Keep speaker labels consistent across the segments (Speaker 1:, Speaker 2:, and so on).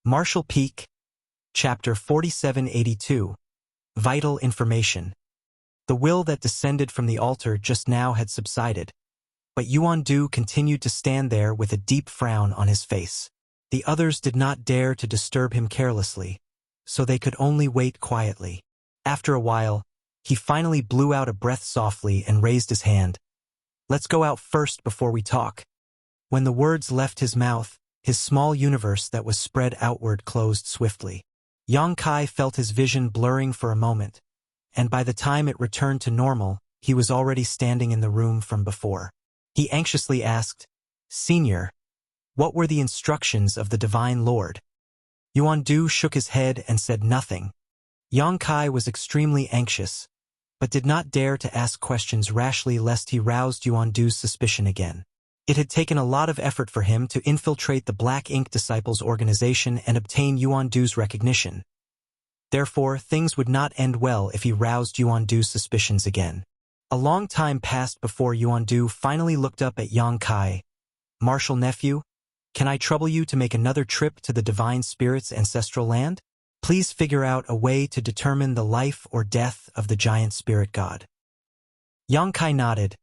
Speaker 1: Marshall Peak, Chapter 4782, Vital Information. The will that descended from the altar just now had subsided, but Yuan-Du continued to stand there with a deep frown on his face. The others did not dare to disturb him carelessly, so they could only wait quietly. After a while, he finally blew out a breath softly and raised his hand. "Let's go out first before we talk." When the words left his mouth, his small universe that was spread outward closed swiftly. Yang Kai felt his vision blurring for a moment, and by the time it returned to normal, he was already standing in the room from before. He anxiously asked, "Senior, what were the instructions of the Divine Lord?" Yuan-Du shook his head and said nothing. Yang Kai was extremely anxious, but did not dare to ask questions rashly lest he roused Yuan-Du's suspicion again. It had taken a lot of effort for him to infiltrate the Black Ink Disciples organization and obtain Yuan-Du's recognition. Therefore, things would not end well if he roused Yuan-Du's suspicions again. A long time passed before Yuan-Du finally looked up at Yang Kai. "Marshal nephew, can I trouble you to make another trip to the Divine Spirit's ancestral land? Please figure out a way to determine the life or death of the giant spirit god." Yang Kai nodded.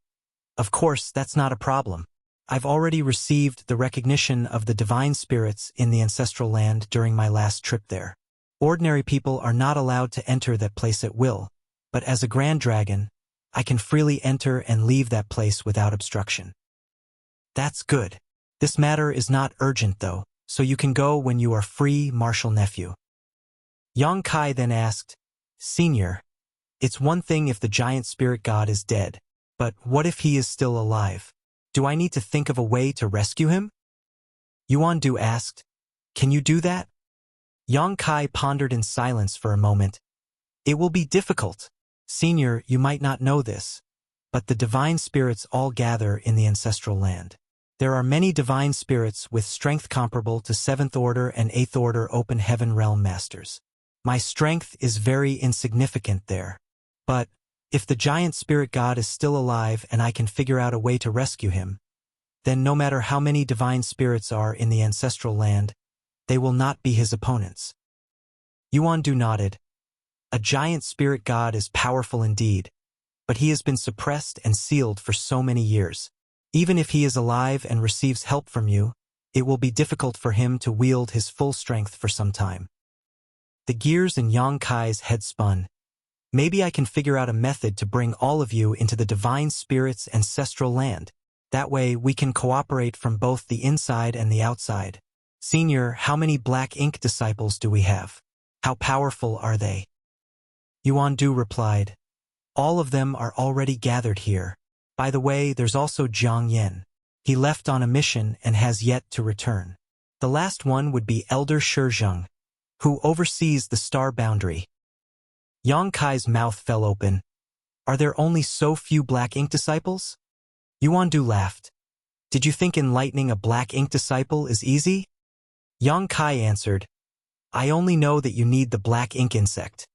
Speaker 1: "Of course, that's not a problem. I've already received the recognition of the divine spirits in the ancestral land during my last trip there. Ordinary people are not allowed to enter that place at will, but as a grand dragon, I can freely enter and leave that place without obstruction." "That's good. This matter is not urgent though, so you can go when you are free, Marshal nephew." Yang Kai then asked, "Senior, it's one thing if the giant spirit god is dead, but what if he is still alive? Do I need to think of a way to rescue him?" Yuan-Du asked, "Can you do that?" Yang Kai pondered in silence for a moment. "It will be difficult. Senior, you might not know this, but the divine spirits all gather in the ancestral land. There are many divine spirits with strength comparable to 7th Order and 8th Order Open Heaven Realm Masters. My strength is very insignificant there. But if the giant spirit god is still alive and I can figure out a way to rescue him, then no matter how many divine spirits are in the ancestral land, they will not be his opponents." Yuan-Du nodded. "A giant spirit god is powerful indeed, but he has been suppressed and sealed for so many years. Even if he is alive and receives help from you, it will be difficult for him to wield his full strength for some time." The gears in Yang Kai's head spun. "Maybe I can figure out a method to bring all of you into the divine spirit's ancestral land. That way we can cooperate from both the inside and the outside. Senior, how many Black Ink disciples do we have? How powerful are they?" Yuan-Du replied, "All of them are already gathered here. By the way, there's also Jiang Yen. He left on a mission and has yet to return. The last one would be Elder Shizheng, who oversees the star boundary." Yang Kai's mouth fell open. "Are there only so few Black Ink disciples?" Yuan-Du laughed. "Did you think enlightening a Black Ink disciple is easy?" Yang Kai answered, "I only know that you need the Black Ink insect."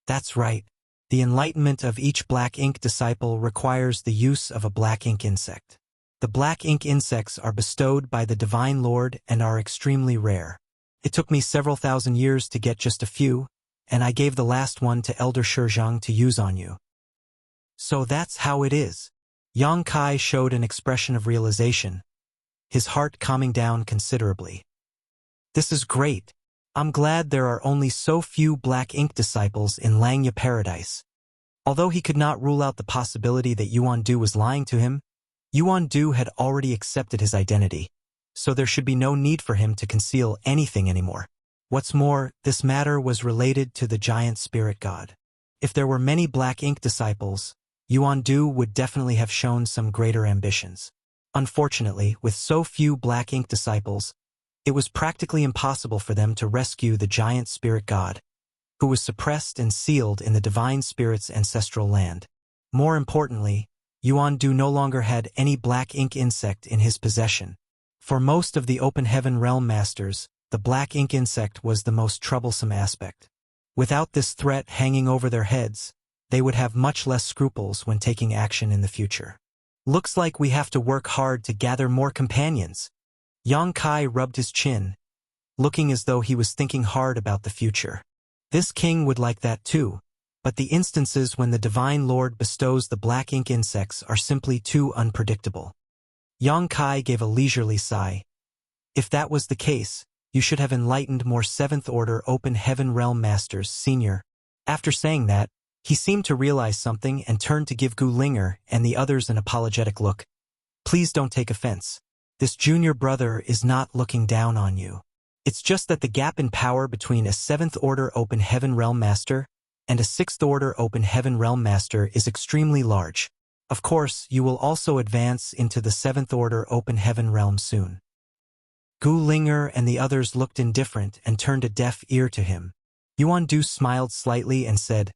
Speaker 1: "That's right. The enlightenment of each Black Ink disciple requires the use of a Black Ink insect. The Black Ink insects are bestowed by the Divine Lord and are extremely rare. It took me several thousand years to get just a few, and I gave the last one to Elder Shizheng to use on you." "So that's how it is." Yang Kai showed an expression of realization, his heart calming down considerably. "This is great. I'm glad there are only so few Black Ink disciples in Langya Paradise." Although he could not rule out the possibility that Yuan-Du was lying to him, Yuan-Du had already accepted his identity, so there should be no need for him to conceal anything anymore. What's more, this matter was related to the giant spirit god. If there were many Black Ink disciples, Yuan-Du would definitely have shown some greater ambitions. Unfortunately, with so few Black Ink disciples, it was practically impossible for them to rescue the giant spirit god, who was suppressed and sealed in the divine spirit's ancestral land. More importantly, Yuan-Du no longer had any Black Ink insect in his possession. For most of the Open Heaven Realm Masters, the Black Ink insect was the most troublesome aspect. Without this threat hanging over their heads, they would have much less scruples when taking action in the future. "Looks like we have to work hard to gather more companions." Yang Kai rubbed his chin. looking as though he was thinking hard about the future. This king would like that too, but the instances when the Divine Lord bestows the black ink insects are simply too unpredictable. Yang Kai gave a leisurely sigh. If that was the case, you should have enlightened more seventh-order open heaven realm masters, senior. After saying that, he seemed to realize something and turned to give Gu Linger and the others an apologetic look. Please don't take offense. This junior brother is not looking down on you. It's just that the gap in power between a seventh-order open heaven realm master and a sixth-order open heaven realm master is extremely large. Of course, you will also advance into the seventh-order open heaven realm soon. Gu Linger and the others looked indifferent and turned a deaf ear to him. Yuan Du smiled slightly and said,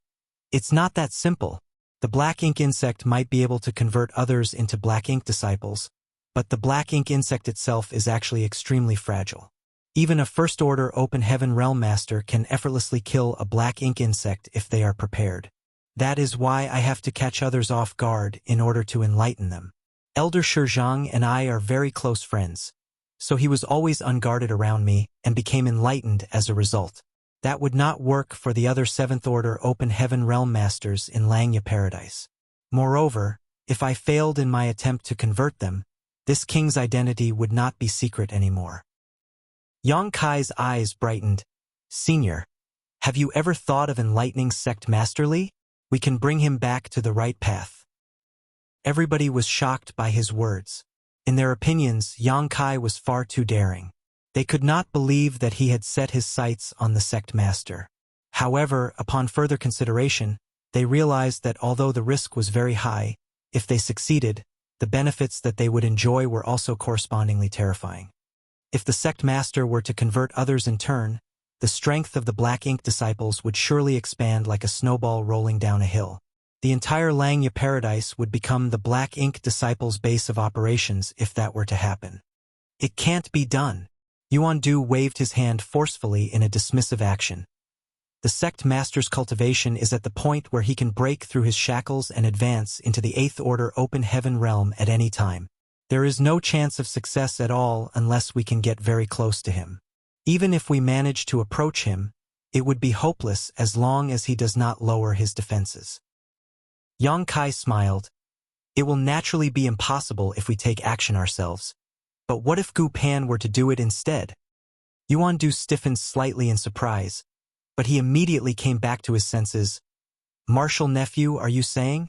Speaker 1: "It's not that simple. The black ink insect might be able to convert others into black ink disciples, but the black ink insect itself is actually extremely fragile. Even a first-order open heaven realm master can effortlessly kill a black ink insect if they are prepared. That is why I have to catch others off guard in order to enlighten them. Elder Shizhang and I are very close friends, so he was always unguarded around me and became enlightened as a result. That would not work for the other seventh-order open heaven realm masters in Langya Paradise. Moreover, if I failed in my attempt to convert them, this king's identity would not be secret anymore." Yang Kai's eyes brightened. "Senior, have you ever thought of enlightening Sect Master Li? We can bring him back to the right path." Everybody was shocked by his words. In their opinions, Yang Kai was far too daring. They could not believe that he had set his sights on the Sect Master. However, upon further consideration, they realized that although the risk was very high, if they succeeded, the benefits that they would enjoy were also correspondingly terrifying. If the Sect Master were to convert others in turn, the strength of the black ink disciples would surely expand like a snowball rolling down a hill. The entire Langya Paradise would become the black ink disciples' base of operations if that were to happen. It can't be done. Yuan Du waved his hand forcefully in a dismissive action. The Sect Master's cultivation is at the point where he can break through his shackles and advance into the eighth-order open heaven realm at any time. There is no chance of success at all unless we can get very close to him. Even if we manage to approach him, it would be hopeless as long as he does not lower his defenses. Yang Kai smiled. It will naturally be impossible if we take action ourselves. But what if Gu Pan were to do it instead? Yuan Du stiffened slightly in surprise, but he immediately came back to his senses. "Martial nephew, are you saying?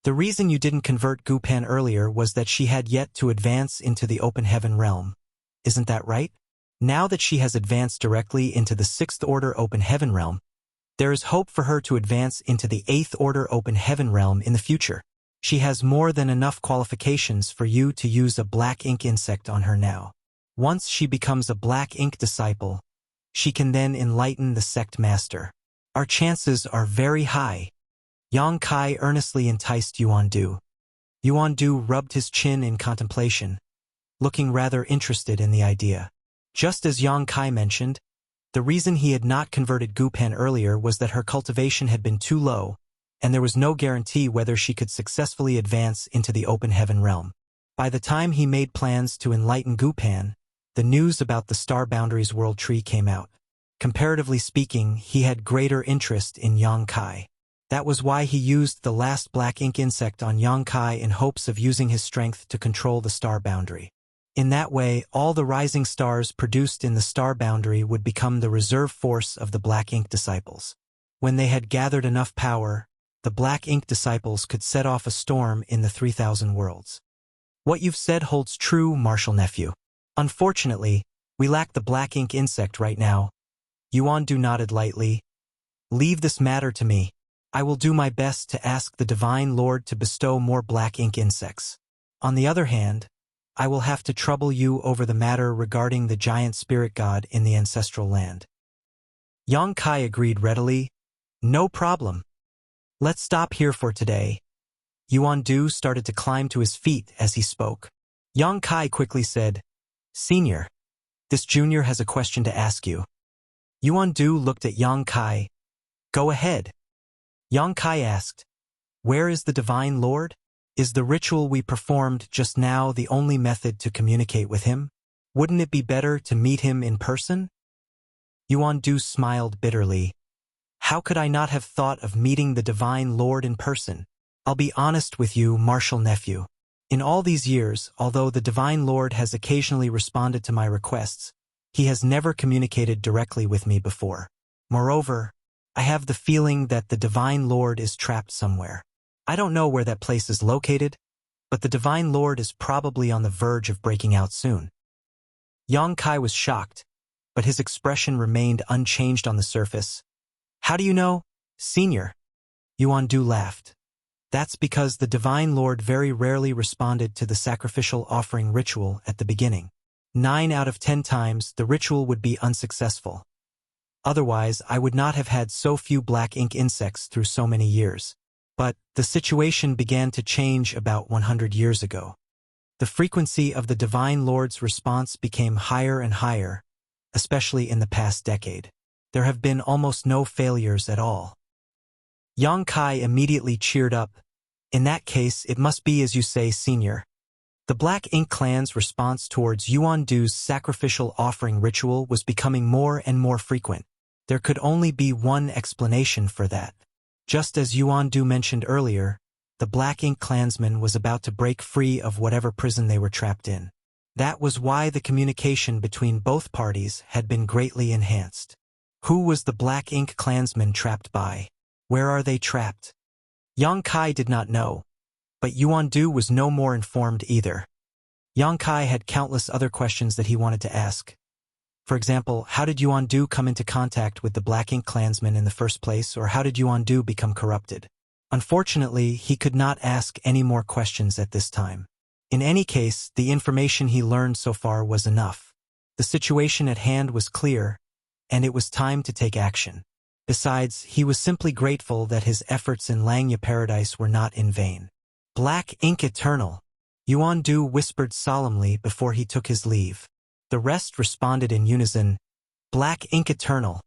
Speaker 1: The reason you didn't convert Gu Pan earlier was that she had yet to advance into the open heaven realm. Isn't that right? Now that she has advanced directly into the sixth-order open heaven realm, there is hope for her to advance into the eighth-order open heaven realm in the future. She has more than enough qualifications for you to use a black ink insect on her now. Once she becomes a black ink disciple, she can then enlighten the Sect Master. Our chances are very high." Yang Kai earnestly enticed Yuan Du. Yuan Du rubbed his chin in contemplation, looking rather interested in the idea. Just as Yang Kai mentioned, the reason he had not converted Gu Pan earlier was that her cultivation had been too low, and there was no guarantee whether she could successfully advance into the open heaven realm. By the time he made plans to enlighten Gu Pan, the news about the Star Boundaries World Tree came out. Comparatively speaking, he had greater interest in Yang Kai. That was why he used the last black ink insect on Yang Kai in hopes of using his strength to control the star boundary. In that way, all the rising stars produced in the star boundary would become the reserve force of the black ink disciples. When they had gathered enough power, the black ink disciples could set off a storm in the 3,000 worlds. What you've said holds true, Martial Nephew. Unfortunately, we lack the black ink insect right now. Yuan Du nodded lightly. Leave this matter to me. I will do my best to ask the Divine Lord to bestow more black ink insects. On the other hand, I will have to trouble you over the matter regarding the giant spirit god in the ancestral land. Yang Kai agreed readily. No problem. Let's stop here for today. Yuan Du started to climb to his feet as he spoke. Yang Kai quickly said, Senior, this junior has a question to ask you. Yuan Du looked at Yang Kai. Go ahead. Yang Kai asked, Where is the Divine Lord? Is the ritual we performed just now the only method to communicate with him? Wouldn't it be better to meet him in person? Yuan Du smiled bitterly. How could I not have thought of meeting the Divine Lord in person? I'll be honest with you, martial nephew. In all these years, although the Divine Lord has occasionally responded to my requests, he has never communicated directly with me before. Moreover, I have the feeling that the Divine Lord is trapped somewhere. I don't know where that place is located, but the Divine Lord is probably on the verge of breaking out soon. Yang Kai was shocked, but his expression remained unchanged on the surface. How do you know, Senior? Yuan Du laughed. That's because the Divine Lord very rarely responded to the sacrificial offering ritual at the beginning. 9 out of 10 times, the ritual would be unsuccessful. Otherwise, I would not have had so few black ink insects through so many years. But the situation began to change about 100 years ago. The frequency of the Divine Lord's response became higher and higher, especially in the past decade. There have been almost no failures at all. Yang Kai immediately cheered up. In that case, it must be as you say, Senior. The Black Ink clan's response towards Yuan Du's sacrificial offering ritual was becoming more and more frequent. There could only be one explanation for that. Just as Yuan Du mentioned earlier, the Black Ink clansman was about to break free of whatever prison they were trapped in. That was why the communication between both parties had been greatly enhanced. Who was the Black Ink clansman trapped by? Where are they trapped? Yang Kai did not know, but Yuan Du was no more informed either. Yang Kai had countless other questions that he wanted to ask. For example, how did Yuan Du come into contact with the Black Ink clansman in the first place, or how did Yuan Du become corrupted? Unfortunately, he could not ask any more questions at this time. In any case, the information he learned so far was enough. The situation at hand was clear, and it was time to take action. Besides, he was simply grateful that his efforts in Langya Paradise were not in vain. Black Ink Eternal, Yuan Du whispered solemnly before he took his leave. The rest responded in unison, Black Ink Eternal.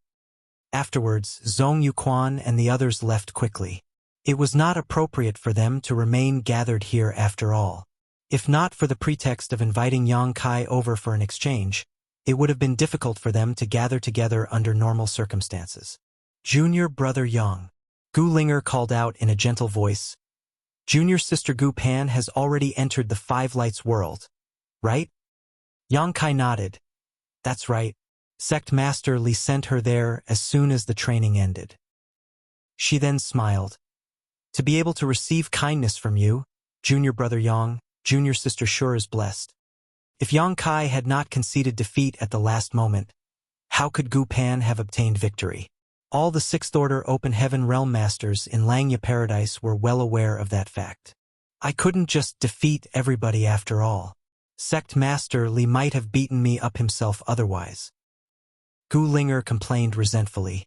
Speaker 1: Afterwards, Zhong Yuquan and the others left quickly. It was not appropriate for them to remain gathered here after all. If not for the pretext of inviting Yang Kai over for an exchange, it would have been difficult for them to gather together under normal circumstances. Junior brother Yang, Gu Linger called out in a gentle voice. Junior sister Gu Pan has already entered the Five Lights world, right? Yang Kai nodded. That's right. Sect Master Li sent her there as soon as the training ended. She then smiled. To be able to receive kindness from you, junior brother Yang, junior sister sure is blessed. If Yang Kai had not conceded defeat at the last moment, how could Gu Pan have obtained victory? All the Sixth Order Open Heaven Realm Masters in Langya Paradise were well aware of that fact. I couldn't just defeat everybody after all. Sect Master Li might have beaten me up himself otherwise. Gu Linger complained resentfully.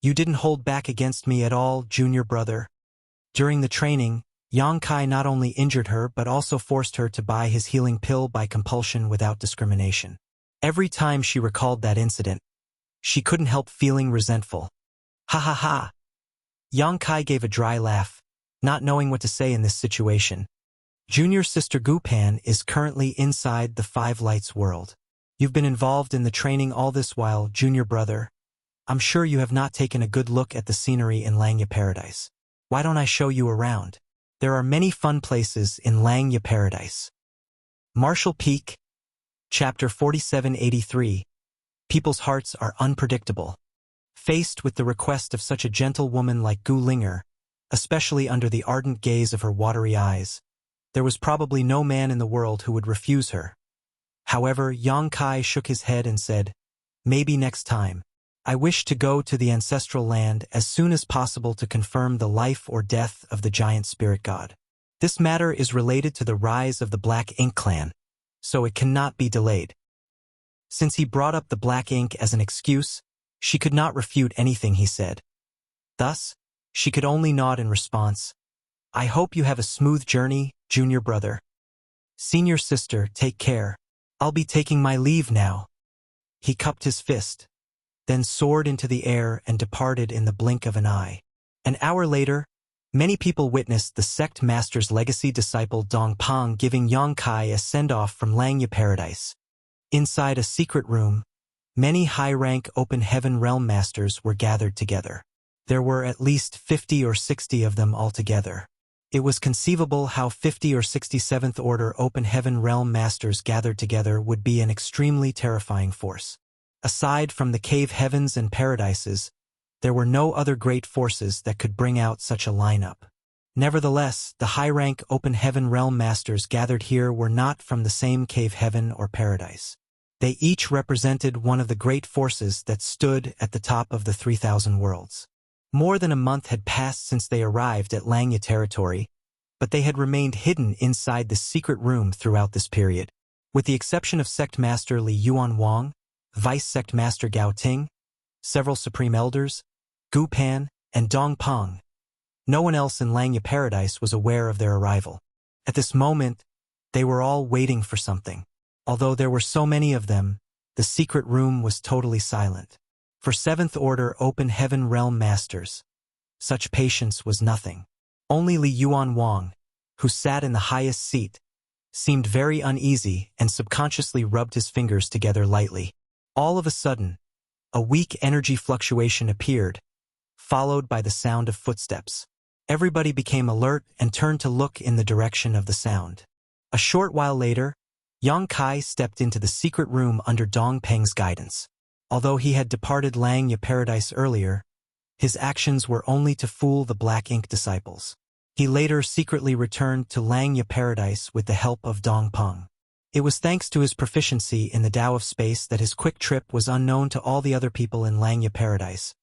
Speaker 1: You didn't hold back against me at all, junior brother. During the training, Yang Kai not only injured her but also forced her to buy his healing pill by compulsion without discrimination. Every time she recalled that incident, she couldn't help feeling resentful. Ha ha ha. Yang Kai gave a dry laugh, not knowing what to say in this situation. Junior sister Gu Pan is currently inside the Five Lights world. You've been involved in the training all this while, junior brother. I'm sure you have not taken a good look at the scenery in Langya Paradise. Why don't I show you around? There are many fun places in Langya Paradise. Martial Peak, Chapter 4783. People's hearts are unpredictable. Faced with the request of such a gentle woman like Gu Linger, especially under the ardent gaze of her watery eyes, there was probably no man in the world who would refuse her. However, Yang Kai shook his head and said, Maybe next time. I wish to go to the ancestral land as soon as possible to confirm the life or death of the giant spirit god. This matter is related to the rise of the Black Ink clan, so it cannot be delayed. Since he brought up the Black Ink as an excuse, she could not refute anything he said. Thus, she could only nod in response. I hope you have a smooth journey, junior brother. Senior sister, take care. I'll be taking my leave now. He cupped his fist, then soared into the air and departed in the blink of an eye. An hour later, many people witnessed the sect master's legacy disciple Dong Pang giving Yang Kai a send-off from Langya Paradise. Inside a secret room, Many high-rank open heaven realm masters were gathered together. There were at least 50 or 60 of them altogether. It was conceivable how 50 or 67th Order open heaven realm masters gathered together would be an extremely terrifying force. Aside from the cave heavens and paradises, there were no other great forces that could bring out such a lineup. Nevertheless, the high-rank open heaven realm masters gathered here were not from the same cave heaven or paradise. They each represented one of the great forces that stood at the top of the 3,000 worlds. More than a month had passed since they arrived at Langya territory, but they had remained hidden inside the secret room throughout this period. With the exception of Sect Master Li Yuan Wang, Vice Sect Master Gao Ting, several Supreme Elders, Gu Pan, and Dong Peng, no one else in Langya Paradise was aware of their arrival. At this moment, they were all waiting for something. Although there were so many of them, the secret room was totally silent. For 7th Order open heaven realm masters, such patience was nothing. Only Li Yuan Wang, who sat in the highest seat, seemed very uneasy and subconsciously rubbed his fingers together lightly. All of a sudden, a weak energy fluctuation appeared, followed by the sound of footsteps. Everybody became alert and turned to look in the direction of the sound. A short while later, Yang Kai stepped into the secret room under Dong Peng's guidance. Although he had departed Langya Paradise earlier, his actions were only to fool the Black Ink disciples. He later secretly returned to Langya Paradise with the help of Dong Peng. It was thanks to his proficiency in the Tao of Space that his quick trip was unknown to all the other people in Langya Paradise,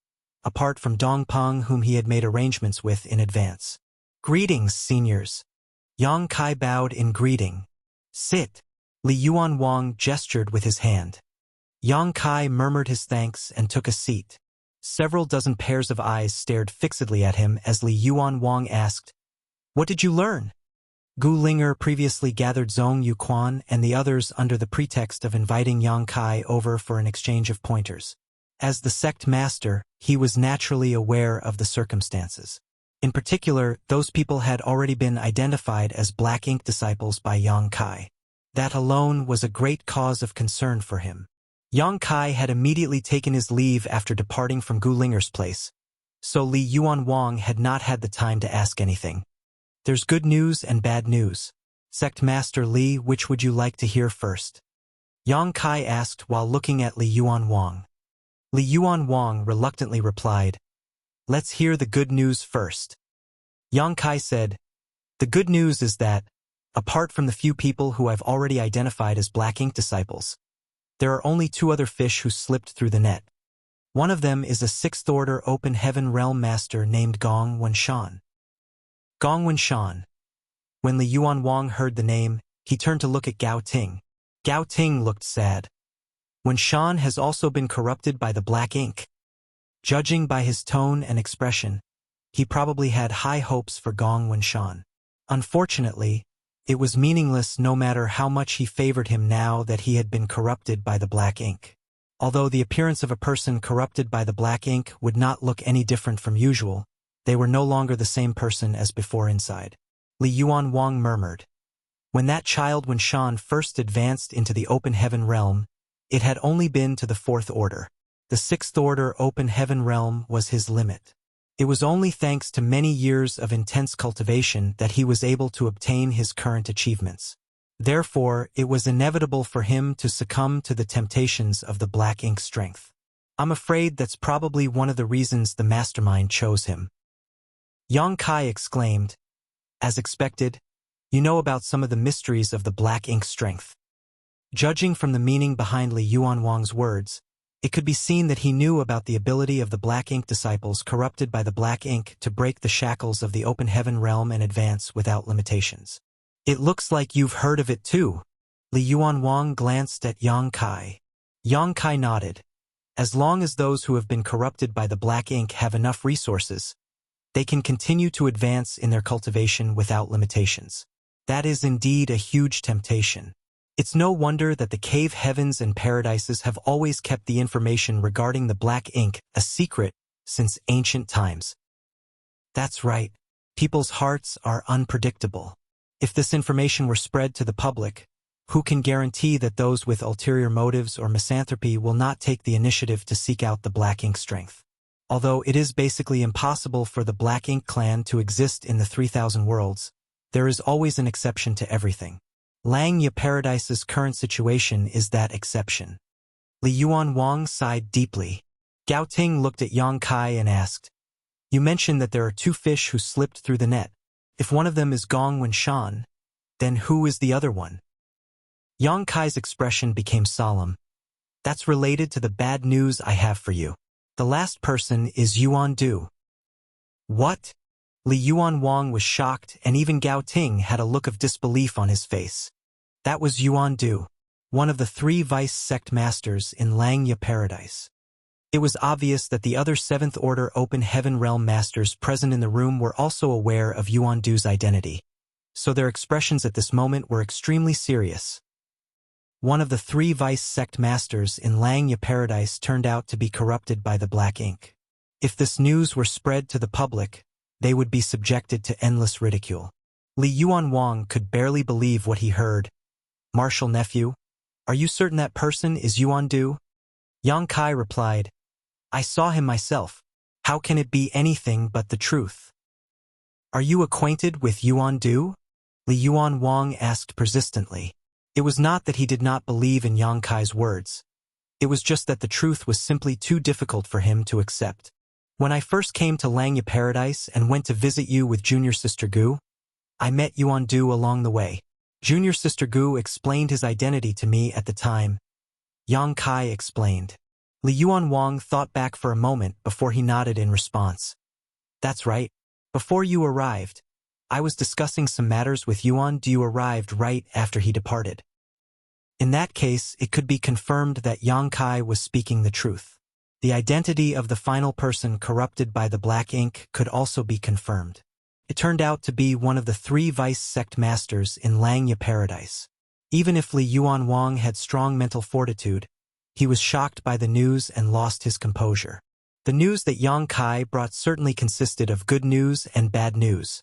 Speaker 1: apart from Dong Peng, whom he had made arrangements with in advance. "Greetings, seniors." Yang Kai bowed in greeting. "Sit." Li Yuan Wang gestured with his hand. Yang Kai murmured his thanks and took a seat. Several dozen pairs of eyes stared fixedly at him as Li Yuan Wang asked, "What did you learn?" Gu Linger previously gathered Zhong Yuquan and the others under the pretext of inviting Yang Kai over for an exchange of pointers. As the sect master, he was naturally aware of the circumstances. In particular, those people had already been identified as Black Ink disciples by Yang Kai. That alone was a great cause of concern for him. Yang Kai had immediately taken his leave after departing from Gu Linger's place, so Li Yuan Wang had not had the time to ask anything. "There's good news and bad news. Sect Master Li, which would you like to hear first?" Yang Kai asked while looking at Li Yuan Wang. Li Yuan Wang reluctantly replied, "Let's hear the good news first." Yang Kai said, "The good news is that, apart from the few people who I've already identified as Black Ink disciples, there are only 2 other fish who slipped through the net. One of them is a 6th Order open heaven realm master named Gong Wenshan." Gong Wenshan. When Li Yuan Wang heard the name, he turned to look at Gao Ting. Gao Ting looked sad. Wenshan has also been corrupted by the Black Ink. Judging by his tone and expression, he probably had high hopes for Gong Wenshan. Unfortunately, it was meaningless no matter how much he favored him now that he had been corrupted by the Black Ink. Although the appearance of a person corrupted by the Black Ink would not look any different from usual, they were no longer the same person as before inside. Li Yuan Wang murmured. When that child Wenshan first advanced into the open heaven realm, it had only been to the 4th Order. The 6th Order open heaven realm was his limit. It was only thanks to many years of intense cultivation that he was able to obtain his current achievements. Therefore, it was inevitable for him to succumb to the temptations of the Black Ink strength. I'm afraid that's probably one of the reasons the mastermind chose him. Yang Kai exclaimed, "As expected, you know about some of the mysteries of the Black Ink strength." Judging from the meaning behind Li Yuan Wang's words, it could be seen that he knew about the ability of the Black Ink disciples corrupted by the Black Ink to break the shackles of the open heaven realm and advance without limitations. "It looks like you've heard of it too." Li Yuan Wang glanced at Yang Kai. Yang Kai nodded. As long as those who have been corrupted by the Black Ink have enough resources, they can continue to advance in their cultivation without limitations. That is indeed a huge temptation. It's no wonder that the cave heavens and paradises have always kept the information regarding the Black Ink a secret since ancient times. That's right. People's hearts are unpredictable. If this information were spread to the public, Who can guarantee that those with ulterior motives or misanthropy will not take the initiative to seek out the Black Ink strength? Although it is basically impossible for the Black Ink clan to exist in the 3000 worlds, there is always an exception to everything. Langya Paradise's current situation is that exception. Li Yuan Wang sighed deeply. Gao Ting looked at Yang Kai and asked, "You mentioned that there are two fish who slipped through the net. If one of them is Gong Wenshan, then who is the other one?" Yang Kai's expression became solemn. "That's related to the bad news I have for you. The last person is Yuan Du." "What?" Li Yuan Wang was shocked, and even Gao Ting had a look of disbelief on his face. That was Yuan Du, one of the 3 vice sect masters in Langya Paradise. It was obvious that the other 7th Order Open Heaven Realm masters present in the room were also aware of Yuan Du's identity, so their expressions at this moment were extremely serious. One of the 3 vice sect masters in Langya Paradise turned out to be corrupted by the Black Ink. If this news were spread to the public, they would be subjected to endless ridicule. Li Yuan Wang could barely believe what he heard. "Martial nephew, are you certain that person is Yuan Du?" Yang Kai replied, "I saw him myself. How can it be anything but the truth?" "Are you acquainted with Yuan Du?" Li Yuan Wang asked persistently. It was not that he did not believe in Yang Kai's words. It was just that the truth was simply too difficult for him to accept. "When I first came to Langya Paradise and went to visit you with Junior Sister Gu, I met Yuan Du along the way. Junior Sister Gu explained his identity to me at the time." Yang Kai explained. Li Yuan Wang thought back for a moment before he nodded in response. "That's right. Before you arrived, I was discussing some matters with Yuan Du. You arrived right after he departed." In that case, it could be confirmed that Yang Kai was speaking the truth. The identity of the final person corrupted by the Black Ink could also be confirmed. It turned out to be one of the 3 vice sect masters in Langya Paradise. Even if Li Yuan Wang had strong mental fortitude, he was shocked by the news and lost his composure. The news that Yang Kai brought certainly consisted of good news and bad news.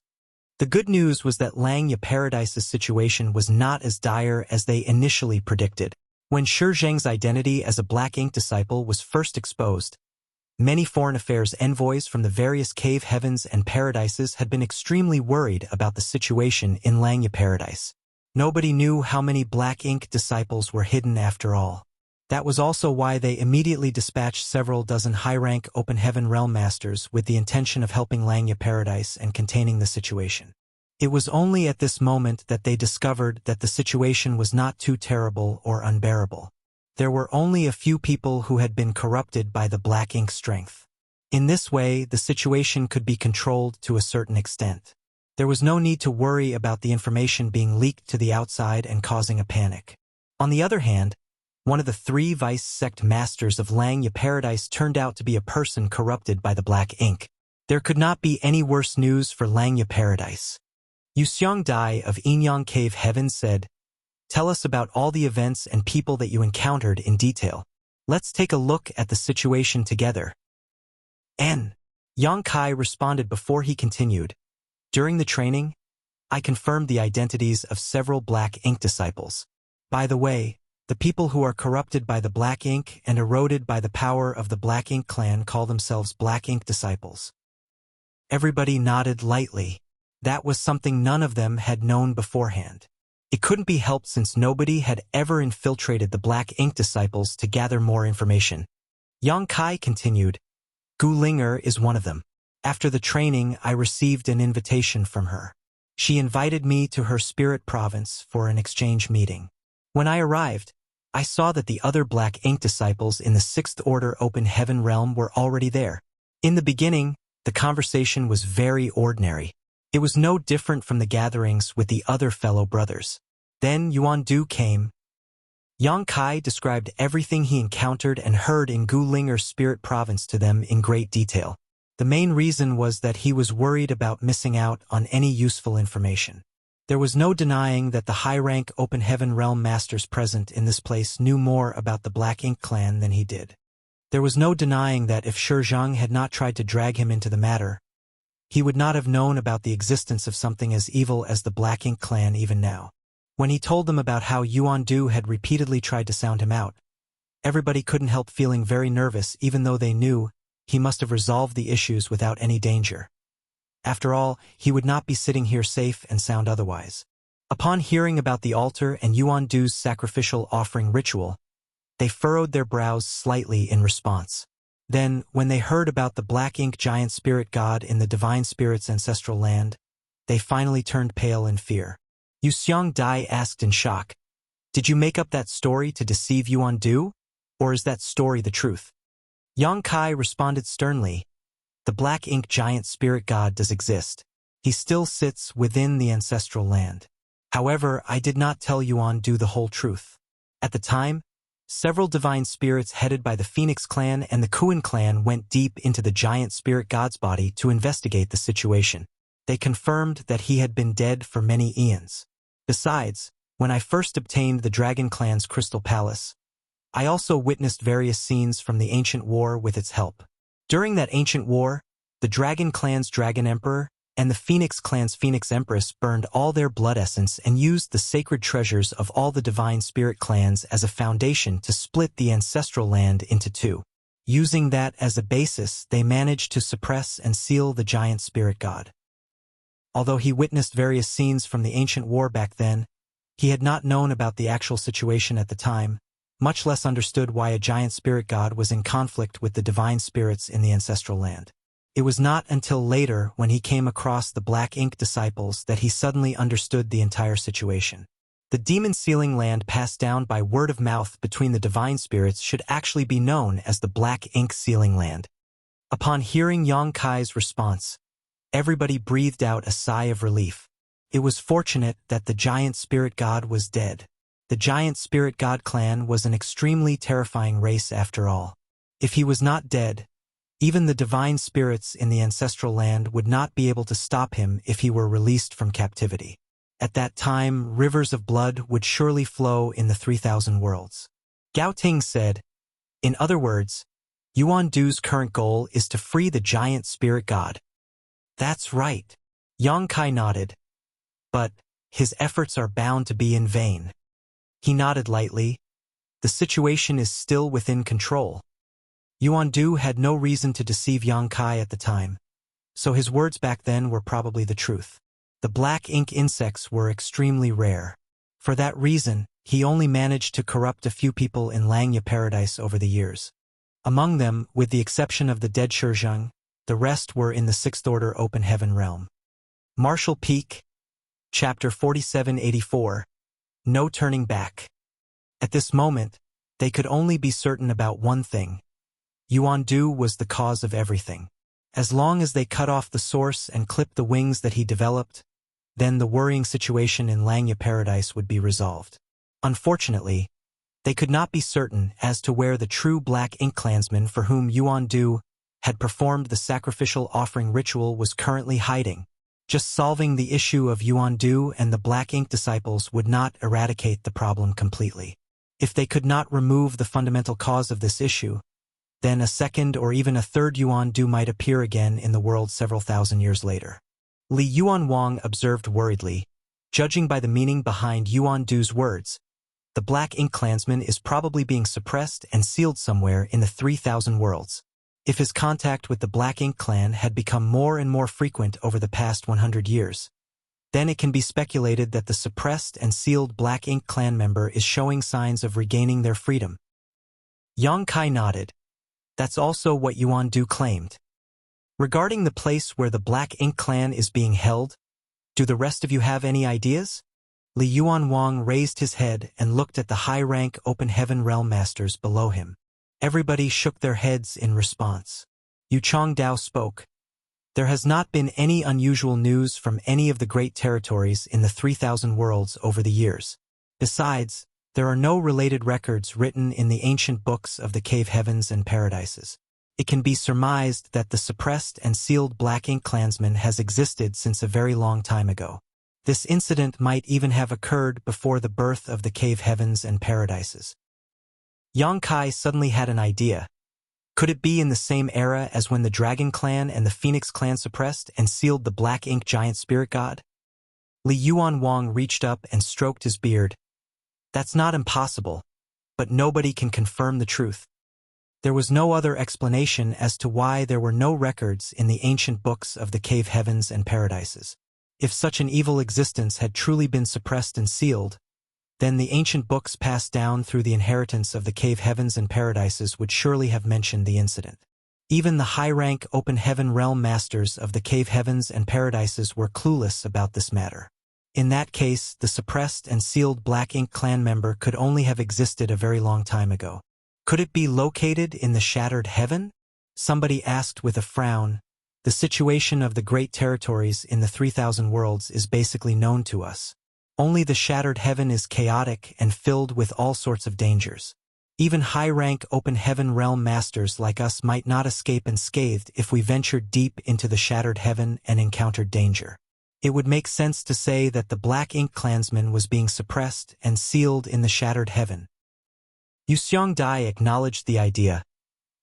Speaker 1: The good news was that Langya Paradise's situation was not as dire as they initially predicted. When Shi Zheng's identity as a Black Ink disciple was first exposed, many foreign affairs envoys from the various cave heavens and paradises had been extremely worried about the situation in Langya Paradise. Nobody knew how many Black Ink disciples were hidden after all. That was also why they immediately dispatched several dozen high-rank Open Heaven Realm Masters with the intention of helping Langya Paradise and containing the situation. It was only at this moment that they discovered that the situation was not too terrible or unbearable. There were only a few people who had been corrupted by the Black Ink strength. In this way, the situation could be controlled to a certain extent. There was no need to worry about the information being leaked to the outside and causing a panic. On the other hand, one of the 3 vice sect masters of Langya Paradise turned out to be a person corrupted by the Black Ink. There could not be any worse news for Langya Paradise. Yuxiang Dai of Yinyang Cave Heaven said, "Tell us about all the events and people that you encountered in detail. Let's take a look at the situation together." Yang Kai responded before he continued. "During the training, I confirmed the identities of several Black Ink disciples. By the way, the people who are corrupted by the Black Ink and eroded by the power of the Black Ink clan call themselves Black Ink disciples." Everybody nodded lightly. That was something none of them had known beforehand. It couldn't be helped since nobody had ever infiltrated the Black Ink disciples to gather more information. Yang Kai continued, "Gu Linger is one of them. After the training, I received an invitation from her. She invited me to her spirit province for an exchange meeting. When I arrived, I saw that the other Black Ink disciples in the 6th Order Open Heaven Realm were already there. In the beginning, the conversation was very ordinary. It was no different from the gatherings with the other fellow brothers. Then Yuan Du came." Yang Kai described everything he encountered and heard in Gu Linger's spirit province to them in great detail. The main reason was that he was worried about missing out on any useful information. There was no denying that the high-rank Open Heaven Realm Masters present in this place knew more about the Black Ink clan than he did. There was no denying that if Shi Zheng had not tried to drag him into the matter, he would not have known about the existence of something as evil as the Black Ink clan even now. When he told them about how Yuan Du had repeatedly tried to sound him out, everybody couldn't help feeling very nervous even though they knew he must have resolved the issues without any danger. After all, he would not be sitting here safe and sound otherwise. Upon hearing about the altar and Yuan Du's sacrificial offering ritual, they furrowed their brows slightly in response. Then, when they heard about the black ink giant spirit god in the divine spirit's ancestral land, they finally turned pale in fear. Yu Xiang Dai asked in shock, "Did you make up that story to deceive Yuan Du? Or is that story the truth?" Yang Kai responded sternly, "The black ink giant spirit god does exist. He still sits within the ancestral land. However, I did not tell Yuan Du the whole truth. At the time, several divine spirits headed by the Phoenix clan and the Kuan clan went deep into the giant spirit god's body to investigate the situation. They confirmed that he had been dead for many eons. Besides, when I first obtained the Dragon clan's crystal palace, I also witnessed various scenes from the ancient war with its help. During that ancient war, the Dragon clan's Dragon Emperor and the Phoenix clan's Phoenix Empress burned all their blood essence and used the sacred treasures of all the divine spirit clans as a foundation to split the ancestral land into two. Using that as a basis, they managed to suppress and seal the giant spirit god. Although he witnessed various scenes from the ancient war back then, he had not known about the actual situation at the time, much less understood why a giant spirit god was in conflict with the divine spirits in the ancestral land. It was not until later when he came across the Black Ink disciples that he suddenly understood the entire situation. The demon sealing land passed down by word of mouth between the divine spirits should actually be known as the Black Ink sealing land. Upon hearing Yang Kai's response, everybody breathed out a sigh of relief. It was fortunate that the giant spirit god was dead. The giant spirit god clan was an extremely terrifying race after all. If he was not dead, even the divine spirits in the ancestral land would not be able to stop him if he were released from captivity. At that time, rivers of blood would surely flow in the 3,000 worlds. Gao Ting said, "In other words, Yuan Du's current goal is to free the giant spirit god." "That's right." Yang Kai nodded. "But his efforts are bound to be in vain." He nodded lightly. The situation is still within control. Yuan Du had no reason to deceive Yang Kai at the time, so his words back then were probably the truth. The black ink insects were extremely rare. For that reason, he only managed to corrupt a few people in Langya Paradise over the years. Among them, with the exception of the dead Shizheng, the rest were in the Sixth Order Open Heaven realm. Marshall Peak, Chapter 4784, No Turning Back. At this moment, they could only be certain about one thing. Yuan Du was the cause of everything. As long as they cut off the source and clipped the wings that he developed, then the worrying situation in Langya Paradise would be resolved. Unfortunately, they could not be certain as to where the true Black Ink clansman for whom Yuan Du had performed the sacrificial offering ritual was currently hiding. Just solving the issue of Yuan Du and the Black Ink disciples would not eradicate the problem completely. If they could not remove the fundamental cause of this issue, then a second or even a third Yuan Du might appear again in the world several thousand years later. Li Yuan Wang observed worriedly, judging by the meaning behind Yuan Du's words, the Black Ink clansman is probably being suppressed and sealed somewhere in the 3,000 worlds. If his contact with the Black Ink clan had become more and more frequent over the past 100 years, then it can be speculated that the suppressed and sealed Black Ink clan member is showing signs of regaining their freedom. Yang Kai nodded. That's also what Yuan Du claimed. Regarding the place where the Black Ink clan is being held, do the rest of you have any ideas? Li Yuan Wang raised his head and looked at the high-rank Open Heaven Realm Masters below him. Everybody shook their heads in response. Yu Chongdao spoke. There has not been any unusual news from any of the great territories in the 3,000 worlds over the years. Besides, there are no related records written in the ancient books of the cave heavens and paradises. It can be surmised that the suppressed and sealed Black Ink clansman has existed since a very long time ago. This incident might even have occurred before the birth of the cave heavens and paradises. Yang Kai suddenly had an idea. Could it be in the same era as when the Dragon clan and the Phoenix clan suppressed and sealed the Black Ink giant spirit god? Li Yuanwang reached up and stroked his beard. That's not impossible, but nobody can confirm the truth. There was no other explanation as to why there were no records in the ancient books of the cave heavens and paradises. If such an evil existence had truly been suppressed and sealed, then the ancient books passed down through the inheritance of the cave heavens and paradises would surely have mentioned the incident. Even the high-rank open heaven realm masters of the cave heavens and paradises were clueless about this matter. In that case, the suppressed and sealed Black Ink clan member could only have existed a very long time ago. Could it be located in the shattered heaven? Somebody asked with a frown. The situation of the great territories in the 3,000 worlds is basically known to us. Only the shattered heaven is chaotic and filled with all sorts of dangers. Even high-rank open heaven realm masters like us might not escape unscathed if we ventured deep into the shattered heaven and encountered danger. It would make sense to say that the Black Ink clansman was being suppressed and sealed in the shattered heaven. Yu Xiongdai acknowledged the idea.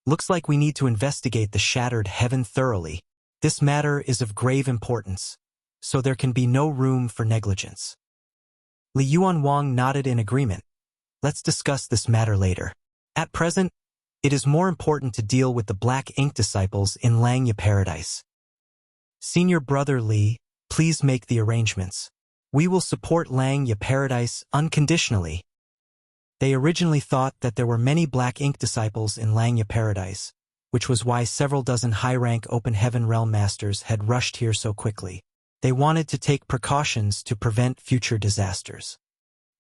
Speaker 1: Looks like we need to investigate the shattered heaven thoroughly. This matter is of grave importance, so there can be no room for negligence. Li Yuanwang nodded in agreement. Let's discuss this matter later. At present, it is more important to deal with the Black Ink disciples in Langya Paradise. Senior Brother Li, please make the arrangements. We will support Langya Paradise unconditionally. They originally thought that there were many Black Ink disciples in Langya Paradise, which was why several dozen high-rank open heaven realm masters had rushed here so quickly. They wanted to take precautions to prevent future disasters.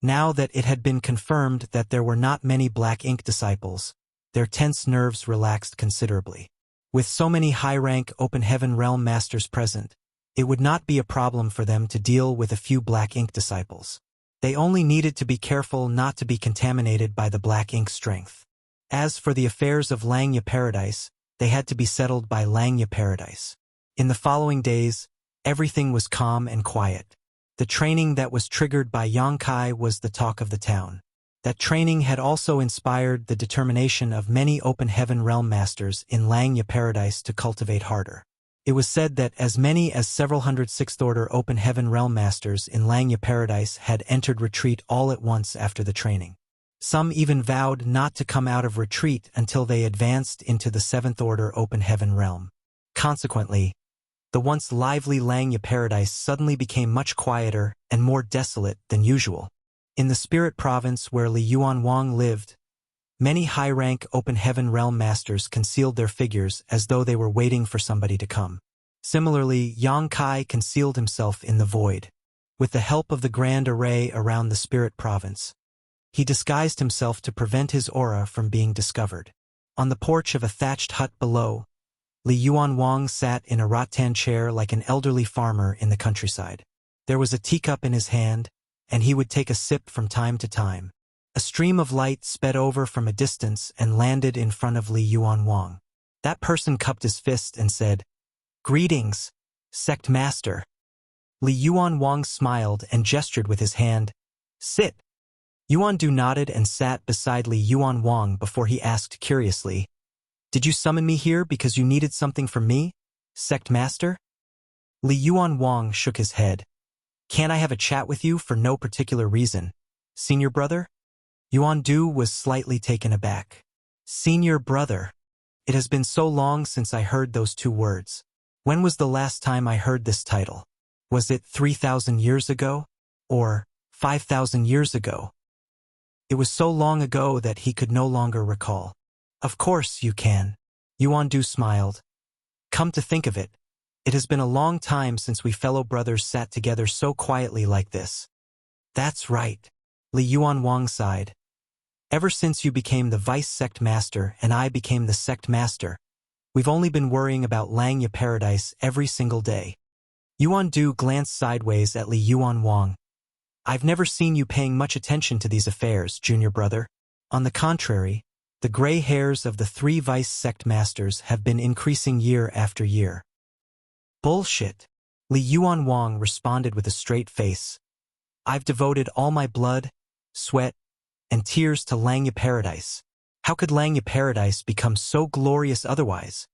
Speaker 1: Now that it had been confirmed that there were not many Black Ink disciples, their tense nerves relaxed considerably. With so many high-rank open heaven realm masters present, it would not be a problem for them to deal with a few Black Ink disciples. They only needed to be careful not to be contaminated by the Black Ink strength. As for the affairs of Langya Paradise, they had to be settled by Langya Paradise. In the following days, everything was calm and quiet. The training that was triggered by Yongkai was the talk of the town. That training had also inspired the determination of many open heaven realm masters in Langya Paradise to cultivate harder. It was said that as many as several hundred sixth-order open heaven realm masters in Langya Paradise had entered retreat all at once after the training. Some even vowed not to come out of retreat until they advanced into the seventh-order open heaven realm. Consequently, the once lively Langya Paradise suddenly became much quieter and more desolate than usual. In the spirit province where Li Yuanwang lived, many high-rank open heaven realm masters concealed their figures as though they were waiting for somebody to come. Similarly, Yongkai concealed himself in the void. With the help of the grand array around the spirit province, he disguised himself to prevent his aura from being discovered. On the porch of a thatched hut below, Li Yuanwang sat in a rattan chair like an elderly farmer in the countryside. There was a teacup in his hand, and he would take a sip from time to time. A stream of light sped over from a distance and landed in front of Li Yuanwang. That person cupped his fist and said, "Greetings, Sect Master." Li Yuanwang smiled and gestured with his hand. "Sit." Yuandu nodded and sat beside Li Yuanwang before he asked curiously, "Did you summon me here because you needed something from me, Sect Master?" Li Yuanwang shook his head. "Can't I have a chat with you for no particular reason, Senior Brother?" Yuandu was slightly taken aback. "Senior Brother. It has been so long since I heard those two words. When was the last time I heard this title? Was it 3,000 years ago? Or 5,000 years ago?" It was so long ago that he could no longer recall. "Of course you can." Yuandu smiled. "Come to think of it, it has been a long time since we fellow brothers sat together so quietly like this." "That's right." Li Yuanwang sighed. "Ever since you became the Vice Sect Master and I became the Sect Master, we've only been worrying about Langya Paradise every single day." Yuandu glanced sideways at Li Yuanwang. "I've never seen you paying much attention to these affairs, Junior Brother. On the contrary, the gray hairs of the three Vice Sect Masters have been increasing year after year." "Bullshit," Li Yuanwang responded with a straight face. "I've devoted all my blood, sweat, and tears to Langya Paradise. How could Langya Paradise become so glorious otherwise?"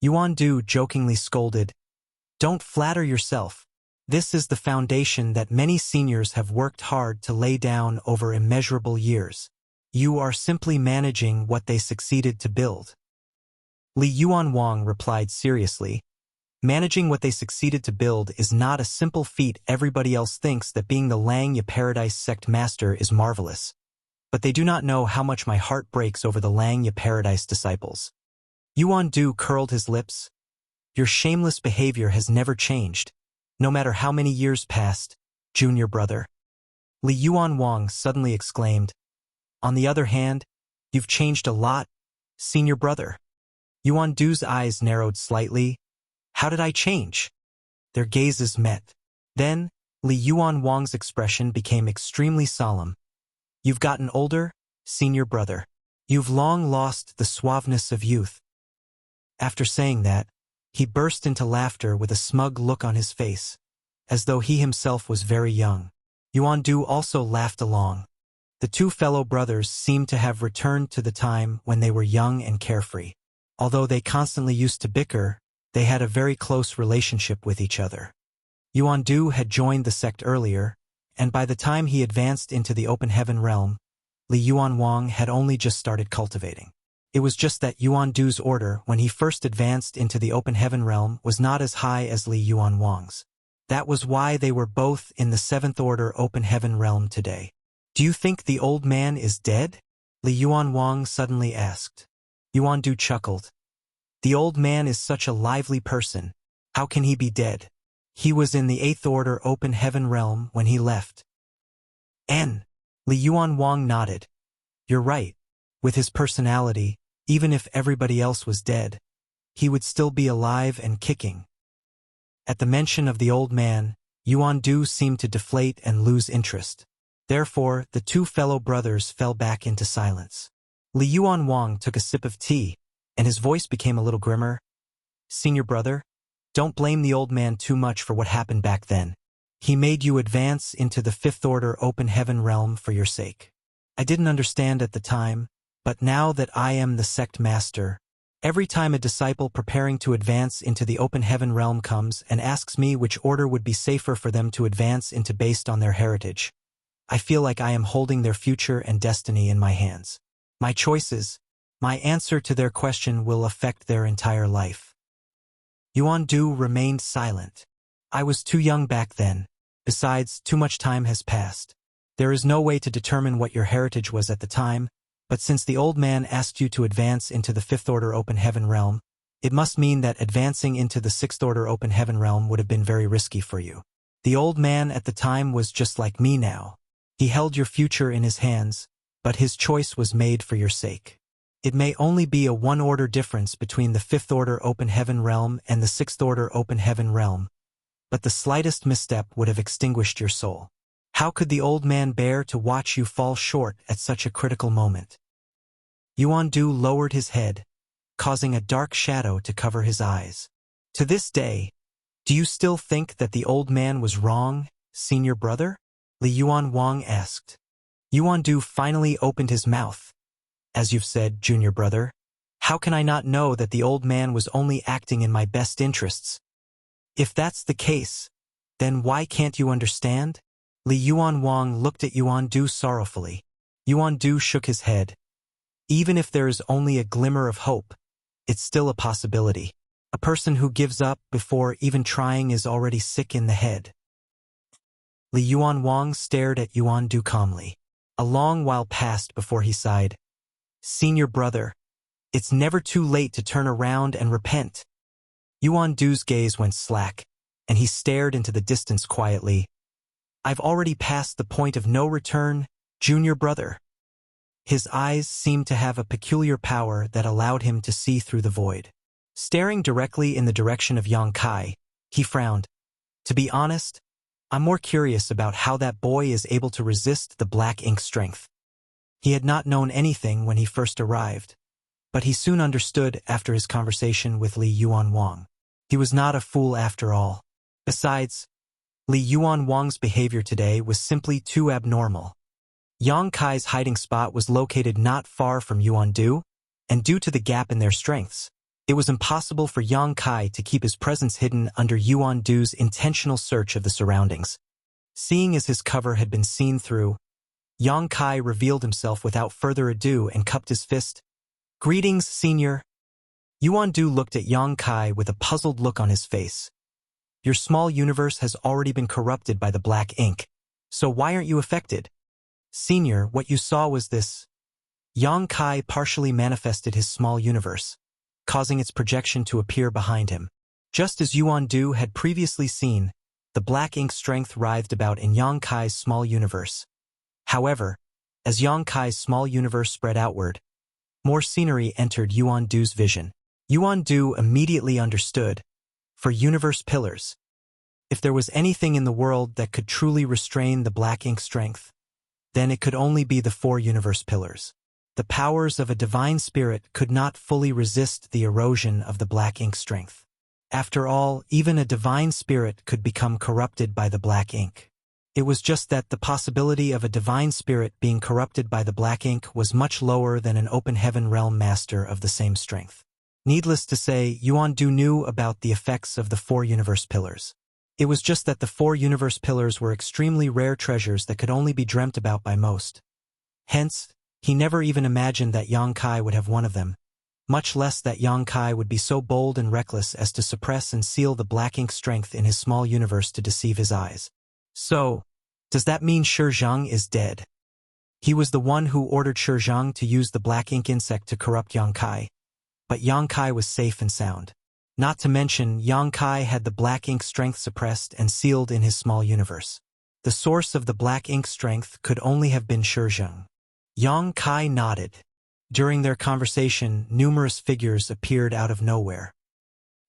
Speaker 1: Yuandu jokingly scolded, "Don't flatter yourself. This is the foundation that many seniors have worked hard to lay down over immeasurable years. You are simply managing what they succeeded to build. Li Yuanwang replied seriously. Managing what they succeeded to build is not a simple feat. Everybody else thinks that being the Langya Paradise sect master is marvelous. But they do not know how much my heart breaks over the Langya Paradise disciples. Yuan Du curled his lips. Your shameless behavior has never changed, no matter how many years passed, junior brother. Li Yuanwang suddenly exclaimed. On the other hand, you've changed a lot, senior brother. Yuan Du's eyes narrowed slightly. How did I change? Their gazes met. Then, Li Yuanwang's expression became extremely solemn. You've gotten older, senior brother. You've long lost the suaveness of youth. After saying that, he burst into laughter with a smug look on his face, as though he himself was very young. Yuan Du also laughed along. The two fellow brothers seemed to have returned to the time when they were young and carefree. Although they constantly used to bicker, they had a very close relationship with each other. Yuan Du had joined the sect earlier, and by the time he advanced into the open heaven realm, Li Yuanwang had only just started cultivating. It was just that Yuan Du's order when he first advanced into the open heaven realm was not as high as Li Yuanwang's. That was why they were both in the 7th order open heaven realm today. Do you think the old man is dead? Li Yuanwang suddenly asked. Yuan Du chuckled. The old man is such a lively person. How can he be dead? He was in the 8th order open heaven realm when he left. Li Yuanwang nodded. You're right. With his personality, even if everybody else was dead, he would still be alive and kicking. At the mention of the old man, Yuan Du seemed to deflate and lose interest. Therefore, the two fellow brothers fell back into silence. Li Yuanwang took a sip of tea, and his voice became a little grimmer. Senior brother, don't blame the old man too much for what happened back then. He made you advance into the 5th order open heaven realm for your sake. I didn't understand at the time, but now that I am the sect master, every time a disciple preparing to advance into the open heaven realm comes and asks me which order would be safer for them to advance into based on their heritage, I feel like I am holding their future and destiny in my hands. My choices, my answer to their question will affect their entire life. Yuan Du remained silent. I was too young back then. Besides, too much time has passed. There is no way to determine what your heritage was at the time, but since the old man asked you to advance into the 5th order open heaven realm, it must mean that advancing into the 6th order open heaven realm would have been very risky for you. The old man at the time was just like me now. He held your future in his hands, but his choice was made for your sake. It may only be a 1-order difference between the 5th order open heaven realm and the 6th order open heaven realm, but the slightest misstep would have extinguished your soul. How could the old man bear to watch you fall short at such a critical moment? Yuan Du lowered his head, causing a dark shadow to cover his eyes. To this day, do you still think that the old man was wrong, senior brother? Li Yuanwang asked. Yuan Du finally opened his mouth. As you've said, junior brother, how can I not know that the old man was only acting in my best interests? If that's the case, then why can't you understand? Li Yuanwang looked at Yuan Du sorrowfully. Yuan Du shook his head. Even if there is only a glimmer of hope, it's still a possibility. A person who gives up before even trying is already sick in the head. Li Yuanwang stared at Yuan Du calmly. A long while passed before he sighed. Senior brother, it's never too late to turn around and repent. Yuan Du's gaze went slack, and he stared into the distance quietly. I've already passed the point of no return, junior brother. His eyes seemed to have a peculiar power that allowed him to see through the void. Staring directly in the direction of Yang Kai, he frowned. To be honest, I'm more curious about how that boy is able to resist the black ink strength. He had not known anything when he first arrived, but he soon understood after his conversation with Li Yuanwang. He was not a fool after all. Besides, Li Yuanwang's behavior today was simply too abnormal. Yang Kai's hiding spot was located not far from Yuan Du, and due to the gap in their strengths, It was impossible for Yang Kai to keep his presence hidden under Yuan Du's intentional search of the surroundings. Seeing as his cover had been seen through, Yang Kai revealed himself without further ado and cupped his fist. "Greetings, senior." Yuan Du looked at Yang Kai with a puzzled look on his face. "Your small universe has already been corrupted by the black ink, so why aren't you affected?" "Senior, what you saw was this." Yang Kai partially manifested his small universe, causing its projection to appear behind him. Just as Yuan Du had previously seen, the black ink strength writhed about in Yang Kai's small universe. However, as Yang Kai's small universe spread outward, more scenery entered Yuan Du's vision. Yuan Du immediately understood. For universe pillars. If there was anything in the world that could truly restrain the black ink strength, then it could only be the 4 universe pillars. The powers of a divine spirit could not fully resist the erosion of the black ink strength. After all, even a divine spirit could become corrupted by the black ink. It was just that the possibility of a divine spirit being corrupted by the black ink was much lower than an open heaven realm master of the same strength. Needless to say, Yuan Du knew about the effects of the 4 universe pillars. It was just that the 4 universe pillars were extremely rare treasures that could only be dreamt about by most. Hence, he never even imagined that Yang Kai would have one of them, much less that Yang Kai would be so bold and reckless as to suppress and seal the black ink strength in his small universe to deceive his eyes. So, does that mean Shi Zhang is dead? He was the one who ordered Shi Zhang to use the black ink insect to corrupt Yang Kai. But Yang Kai was safe and sound. Not to mention, Yang Kai had the black ink strength suppressed and sealed in his small universe. The source of the black ink strength could only have been Shi Zhang. Yang Kai nodded. During their conversation, numerous figures appeared out of nowhere.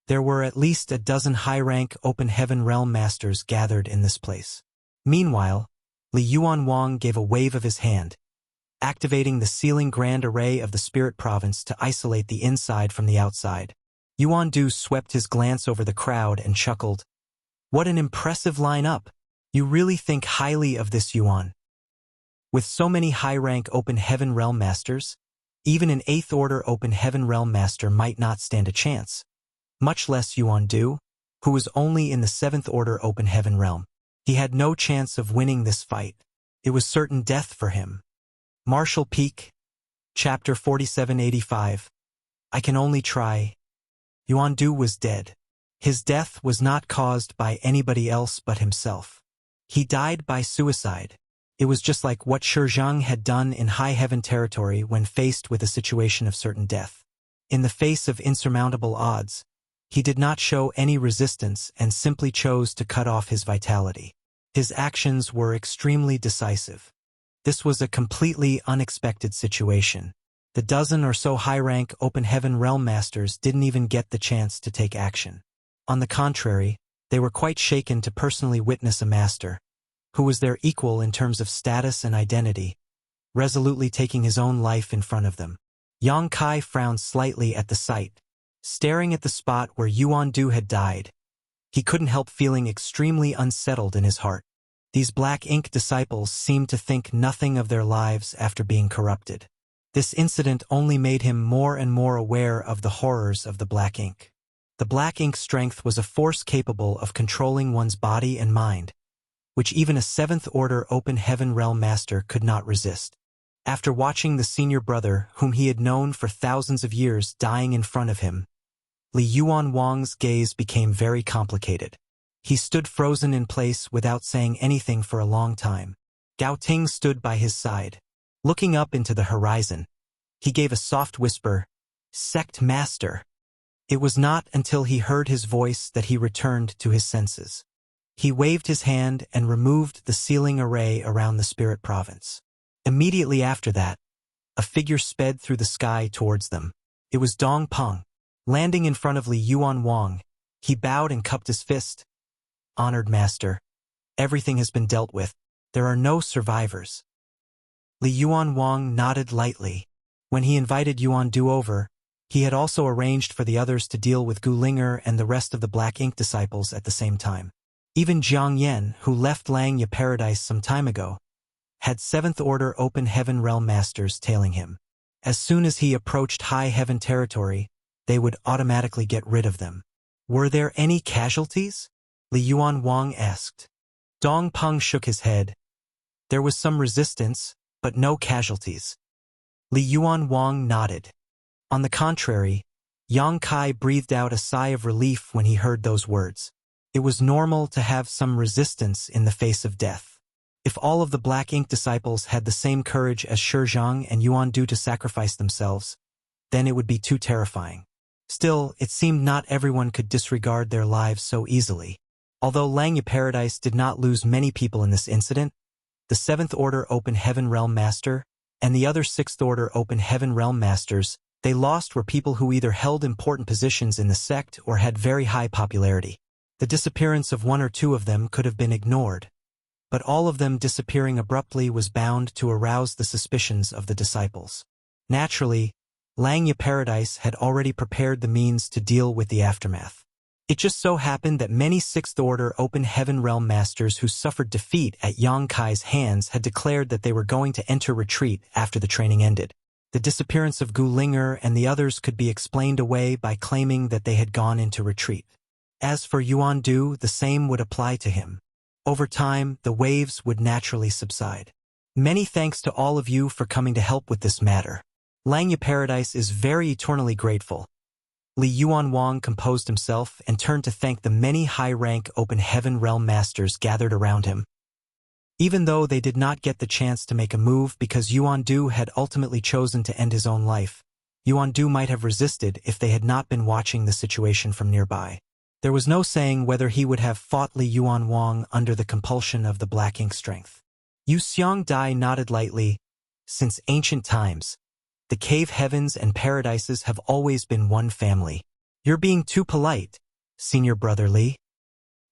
Speaker 1: There were at least a dozen high-rank open heaven realm masters gathered in this place. Meanwhile, Li Yuanwang gave a wave of his hand, activating the sealing grand array of the spirit province to isolate the inside from the outside. Yuan Du swept his glance over the crowd and chuckled. "What an impressive lineup! You really think highly of this Yuan." With so many high-rank open heaven realm masters, even an 8th order open heaven realm master might not stand a chance, much less Yuan Du, who was only in the 7th order open heaven realm. He had no chance of winning this fight. It was certain death for him. Martial Peak, Chapter 4785. I can only try. Yuan Du was dead. His death was not caused by anybody else but himself. He died by suicide. It was just like what Shi Zhang had done in high heaven territory when faced with a situation of certain death. In the face of insurmountable odds, he did not show any resistance and simply chose to cut off his vitality. His actions were extremely decisive. This was a completely unexpected situation. The dozen or so high-rank open heaven realm masters didn't even get the chance to take action. On the contrary, they were quite shaken to personally witness a master, who was their equal in terms of status and identity, resolutely taking his own life in front of them. Yang Kai frowned slightly at the sight. Staring at the spot where Yuan Du had died, he couldn't help feeling extremely unsettled in his heart. These black ink disciples seemed to think nothing of their lives after being corrupted. This incident only made him more and more aware of the horrors of the black ink. The black ink strength was a force capable of controlling one's body and mind, which even a 7th order open heaven realm master could not resist. After watching the senior brother, whom he had known for thousands of years, dying in front of him, Li Yuanwang's gaze became very complicated. He stood frozen in place without saying anything for a long time. Gao Ting stood by his side. Looking up into the horizon, he gave a soft whisper, "Sect Master." It was not until he heard his voice that he returned to his senses. He waved his hand and removed the sealing array around the spirit province. Immediately after that, a figure sped through the sky towards them. It was Dong Peng. Landing in front of Li Yuanwang, he bowed and cupped his fist. "Honored Master, everything has been dealt with. There are no survivors." Li Yuanwang nodded lightly. When he invited Yuan Du over, he had also arranged for the others to deal with Gu Linger and the rest of the black ink disciples at the same time. Even Jiang Yen, who left Langya Paradise some time ago, had 7th order open heaven realm masters tailing him. As soon as he approached high heaven territory, they would automatically get rid of them. Were there any casualties? Li Yuan Wang asked. Dong Peng shook his head. There was some resistance, but no casualties. Li Yuan Wang nodded. On the contrary, Yang Kai breathed out a sigh of relief when he heard those words. It was normal to have some resistance in the face of death. If all of the Black Ink disciples had the same courage as Shi Zhang and Yuan Du to sacrifice themselves, then it would be too terrifying. Still, it seemed not everyone could disregard their lives so easily. Although Langya Paradise did not lose many people in this incident, the 7th Order Open Heaven Realm Master and the other 6th Order Open Heaven Realm Masters, they lost were people who either held important positions in the sect or had very high popularity. The disappearance of one or two of them could have been ignored, but all of them disappearing abruptly was bound to arouse the suspicions of the disciples. Naturally, Langya Paradise had already prepared the means to deal with the aftermath. It just so happened that many 6th Order Open Heaven Realm Masters who suffered defeat at Yang Kai's hands had declared that they were going to enter retreat after the training ended. The disappearance of Gu Linger and the others could be explained away by claiming that they had gone into retreat. As for Yuan Du, the same would apply to him. Over time, the waves would naturally subside. Many thanks to all of you for coming to help with this matter. Langya Paradise is very eternally grateful. Li Yuan Wang composed himself and turned to thank the many high-rank Open Heaven Realm Masters gathered around him. Even though they did not get the chance to make a move because Yuan Du had ultimately chosen to end his own life, Yuan Du might have resisted if they had not been watching the situation from nearby. There was no saying whether he would have fought Li Yuan Wang under the compulsion of the Black Ink strength. Yu Xiang Dai nodded lightly. Since ancient times, the cave heavens and paradises have always been one family. You're being too polite, Senior Brother Li.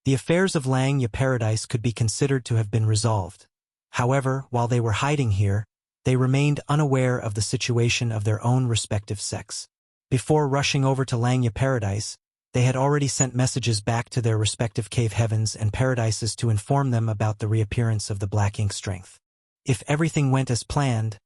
Speaker 1: The affairs of Langya Paradise could be considered to have been resolved. However, while they were hiding here, they remained unaware of the situation of their own respective sects. Before rushing over to Langya Paradise, they had already sent messages back to their respective cave heavens and paradises to inform them about the reappearance of the Black Ink strength. If everything went as planned,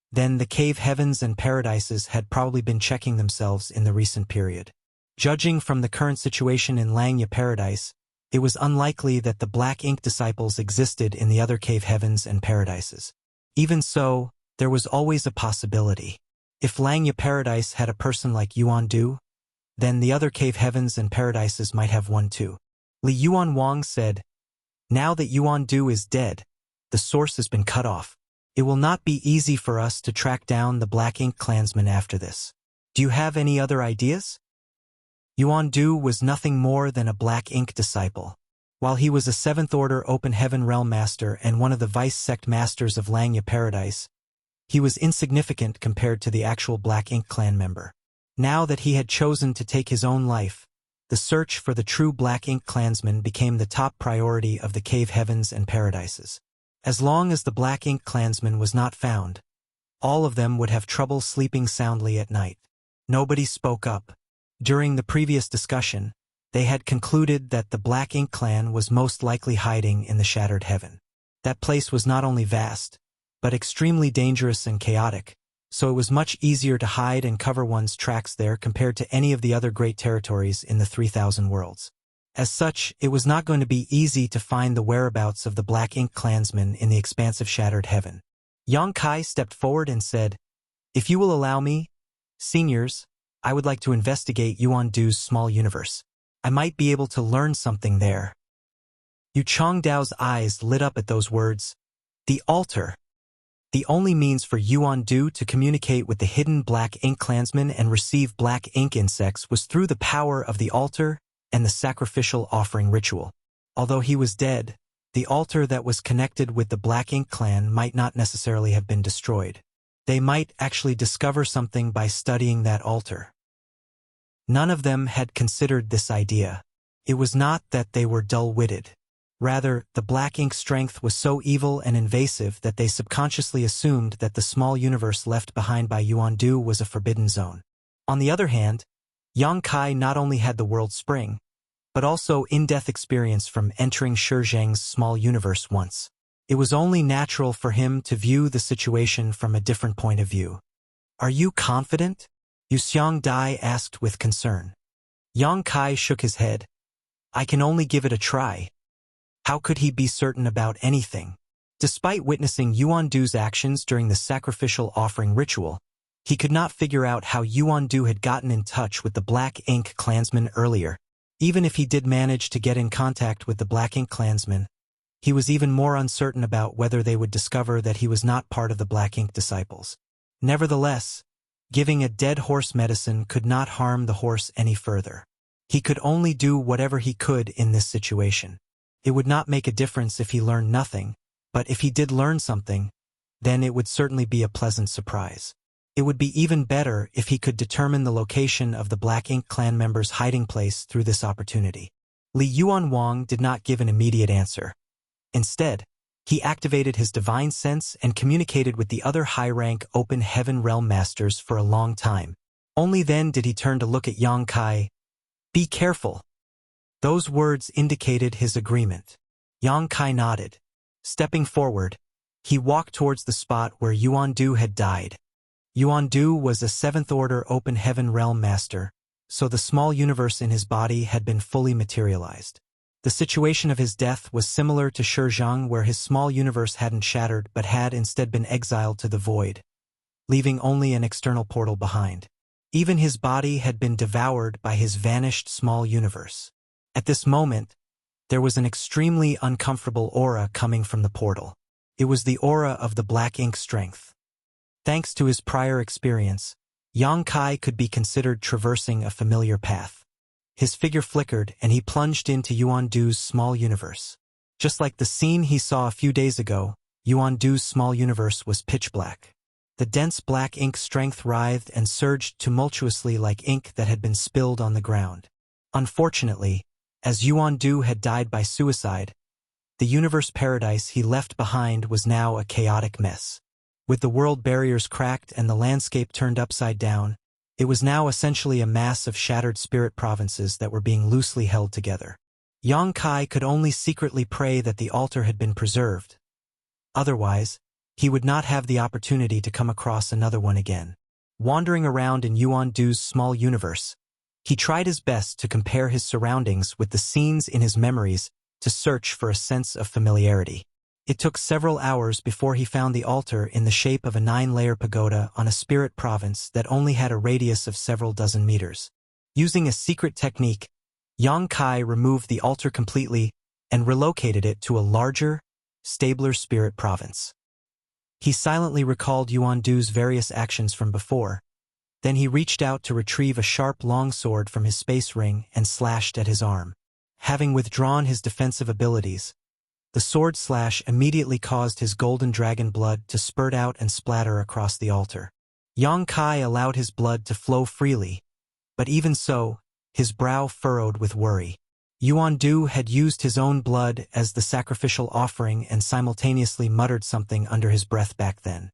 Speaker 1: then the cave heavens and paradises had probably been checking themselves in the recent period. Judging from the current situation in Langya Paradise, it was unlikely that the Black Ink disciples existed in the other cave heavens and paradises. Even so, there was always a possibility. If Langya Paradise had a person like Yuan Du, then the other cave heavens and paradises might have one too. Li Yuan Wang said, "Now that Yuan Du is dead, the source has been cut off. It will not be easy for us to track down the Black Ink clansmen after this. Do you have any other ideas?" Yuan Du was nothing more than a Black Ink disciple. While he was a 7th Order Open Heaven Realm Master and one of the Vice Sect Masters of Langya Paradise, he was insignificant compared to the actual Black Ink clan member. Now that he had chosen to take his own life, the search for the true Black Ink clansman became the top priority of the cave heavens and paradises. As long as the Black Ink clansman was not found, all of them would have trouble sleeping soundly at night. Nobody spoke up. During the previous discussion, they had concluded that the Black Ink clan was most likely hiding in the Shattered Heaven. That place was not only vast, but extremely dangerous and chaotic, so it was much easier to hide and cover one's tracks there compared to any of the other great territories in the 3,000 worlds. As such, it was not going to be easy to find the whereabouts of the Black Ink clansmen in the expansive Shattered Heaven. Yang Kai stepped forward and said, "If you will allow me, seniors, I would like to investigate Yuan Du's small universe. I might be able to learn something there." Yu Changdao's eyes lit up at those words. The altar. The only means for Yuan Du to communicate with the hidden Black Ink clansmen and receive Black Ink insects was through the power of the altar and the sacrificial offering ritual. Although he was dead, the altar that was connected with the Black Ink clan might not necessarily have been destroyed. They might actually discover something by studying that altar. None of them had considered this idea. It was not that they were dull-witted. Rather, the Black Ink strength was so evil and invasive that they subconsciously assumed that the small universe left behind by Yuan Du was a forbidden zone. On the other hand, Yang Kai not only had the world spring, but also in-depth experience from entering Shi Zhang's small universe once. It was only natural for him to view the situation from a different point of view. "Are you confident?" Yu Xiangdai asked with concern. Yang Kai shook his head. I can only give it a try. How could he be certain about anything? Despite witnessing Yuan Du's actions during the sacrificial offering ritual, he could not figure out how Yuan Du had gotten in touch with the Black Ink clansmen earlier. Even if he did manage to get in contact with the Black Ink clansmen, he was even more uncertain about whether they would discover that he was not part of the Black Ink disciples. Nevertheless, giving a dead horse medicine could not harm the horse any further. He could only do whatever he could in this situation. It would not make a difference if he learned nothing, but if he did learn something, then it would certainly be a pleasant surprise. It would be even better if he could determine the location of the Black Ink clan members' hiding place through this opportunity. Li Yuan Wang did not give an immediate answer. Instead, he activated his divine sense and communicated with the other high-rank Open Heaven Realm Masters for a long time. Only then did he turn to look at Yang Kai. Be careful. Those words indicated his agreement. Yang Kai nodded. Stepping forward, he walked towards the spot where Yuan Du had died. Yuan Du was a 7th Order Open Heaven Realm Master, so the small universe in his body had been fully materialized. The situation of his death was similar to Shizhang, where his small universe hadn't shattered but had instead been exiled to the void, leaving only an external portal behind. Even his body had been devoured by his vanished small universe. At this moment, there was an extremely uncomfortable aura coming from the portal. It was the aura of the Black Ink strength. Thanks to his prior experience, Yang Kai could be considered traversing a familiar path. His figure flickered and he plunged into Yuan Du's small universe. Just like the scene he saw a few days ago, Yuan Du's small universe was pitch black. The dense Black Ink strength writhed and surged tumultuously like ink that had been spilled on the ground. Unfortunately, as Yuan Du had died by suicide, the universe paradise he left behind was now a chaotic mess. With the world barriers cracked and the landscape turned upside down, it was now essentially a mass of shattered spirit provinces that were being loosely held together. Yang Kai could only secretly pray that the altar had been preserved. Otherwise, he would not have the opportunity to come across another one again. Wandering around in Yuan Du's small universe, he tried his best to compare his surroundings with the scenes in his memories to search for a sense of familiarity. It took several hours before he found the altar in the shape of a 9-layer pagoda on a spirit province that only had a radius of several dozen meters. Using a secret technique, Yang Kai removed the altar completely and relocated it to a larger, stabler spirit province. He silently recalled Yuan Du's various actions from before. Then he reached out to retrieve a sharp longsword from his space ring and slashed at his arm. Having withdrawn his defensive abilities, the sword slash immediately caused his golden dragon blood to spurt out and splatter across the altar. Yang Kai allowed his blood to flow freely, but even so, his brow furrowed with worry. Yuan Du had used his own blood as the sacrificial offering and simultaneously muttered something under his breath back then.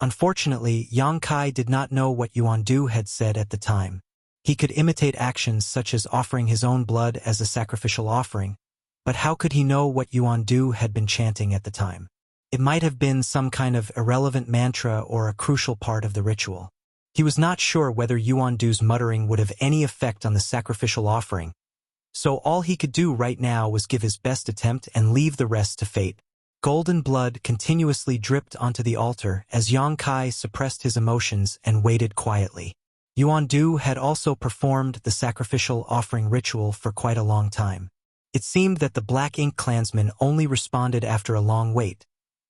Speaker 1: Unfortunately, Yang Kai did not know what Yuan Du had said at the time. He could imitate actions such as offering his own blood as a sacrificial offering, but how could he know what Yuan Du had been chanting at the time? It might have been some kind of irrelevant mantra or a crucial part of the ritual. He was not sure whether Yuan Du's muttering would have any effect on the sacrificial offering, so all he could do right now was give his best attempt and leave the rest to fate. Golden blood continuously dripped onto the altar as Yang Kai suppressed his emotions and waited quietly. Yuan Du had also performed the sacrificial offering ritual for quite a long time. It seemed that the Black Ink clansmen only responded after a long wait,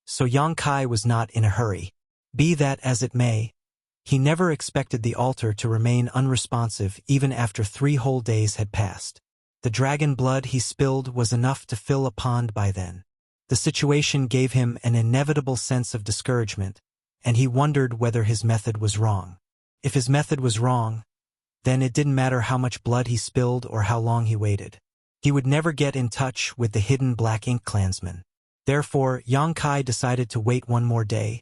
Speaker 1: so Yang Kai was not in a hurry. Be that as it may, he never expected the altar to remain unresponsive even after 3 whole days had passed. The dragon blood he spilled was enough to fill a pond by then. The situation gave him an inevitable sense of discouragement, and he wondered whether his method was wrong. If his method was wrong, then it didn't matter how much blood he spilled or how long he waited. He would never get in touch with the hidden Black Ink clansmen. Therefore, Yang Kai decided to wait 1 more day,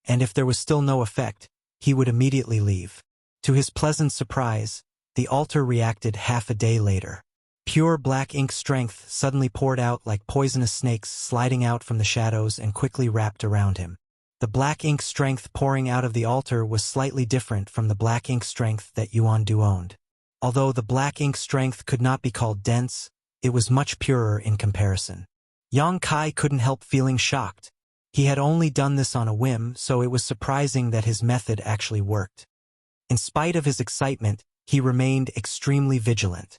Speaker 1: and if there was still no effect, he would immediately leave. To his pleasant surprise, the altar reacted half a day later. Pure Black Ink strength suddenly poured out like poisonous snakes sliding out from the shadows and quickly wrapped around him. The black ink strength pouring out of the altar was slightly different from the black ink strength that Yuan Du owned. Although the black ink strength could not be called dense, it was much purer in comparison. Yang Kai couldn't help feeling shocked. He had only done this on a whim, so it was surprising that his method actually worked. In spite of his excitement, he remained extremely vigilant.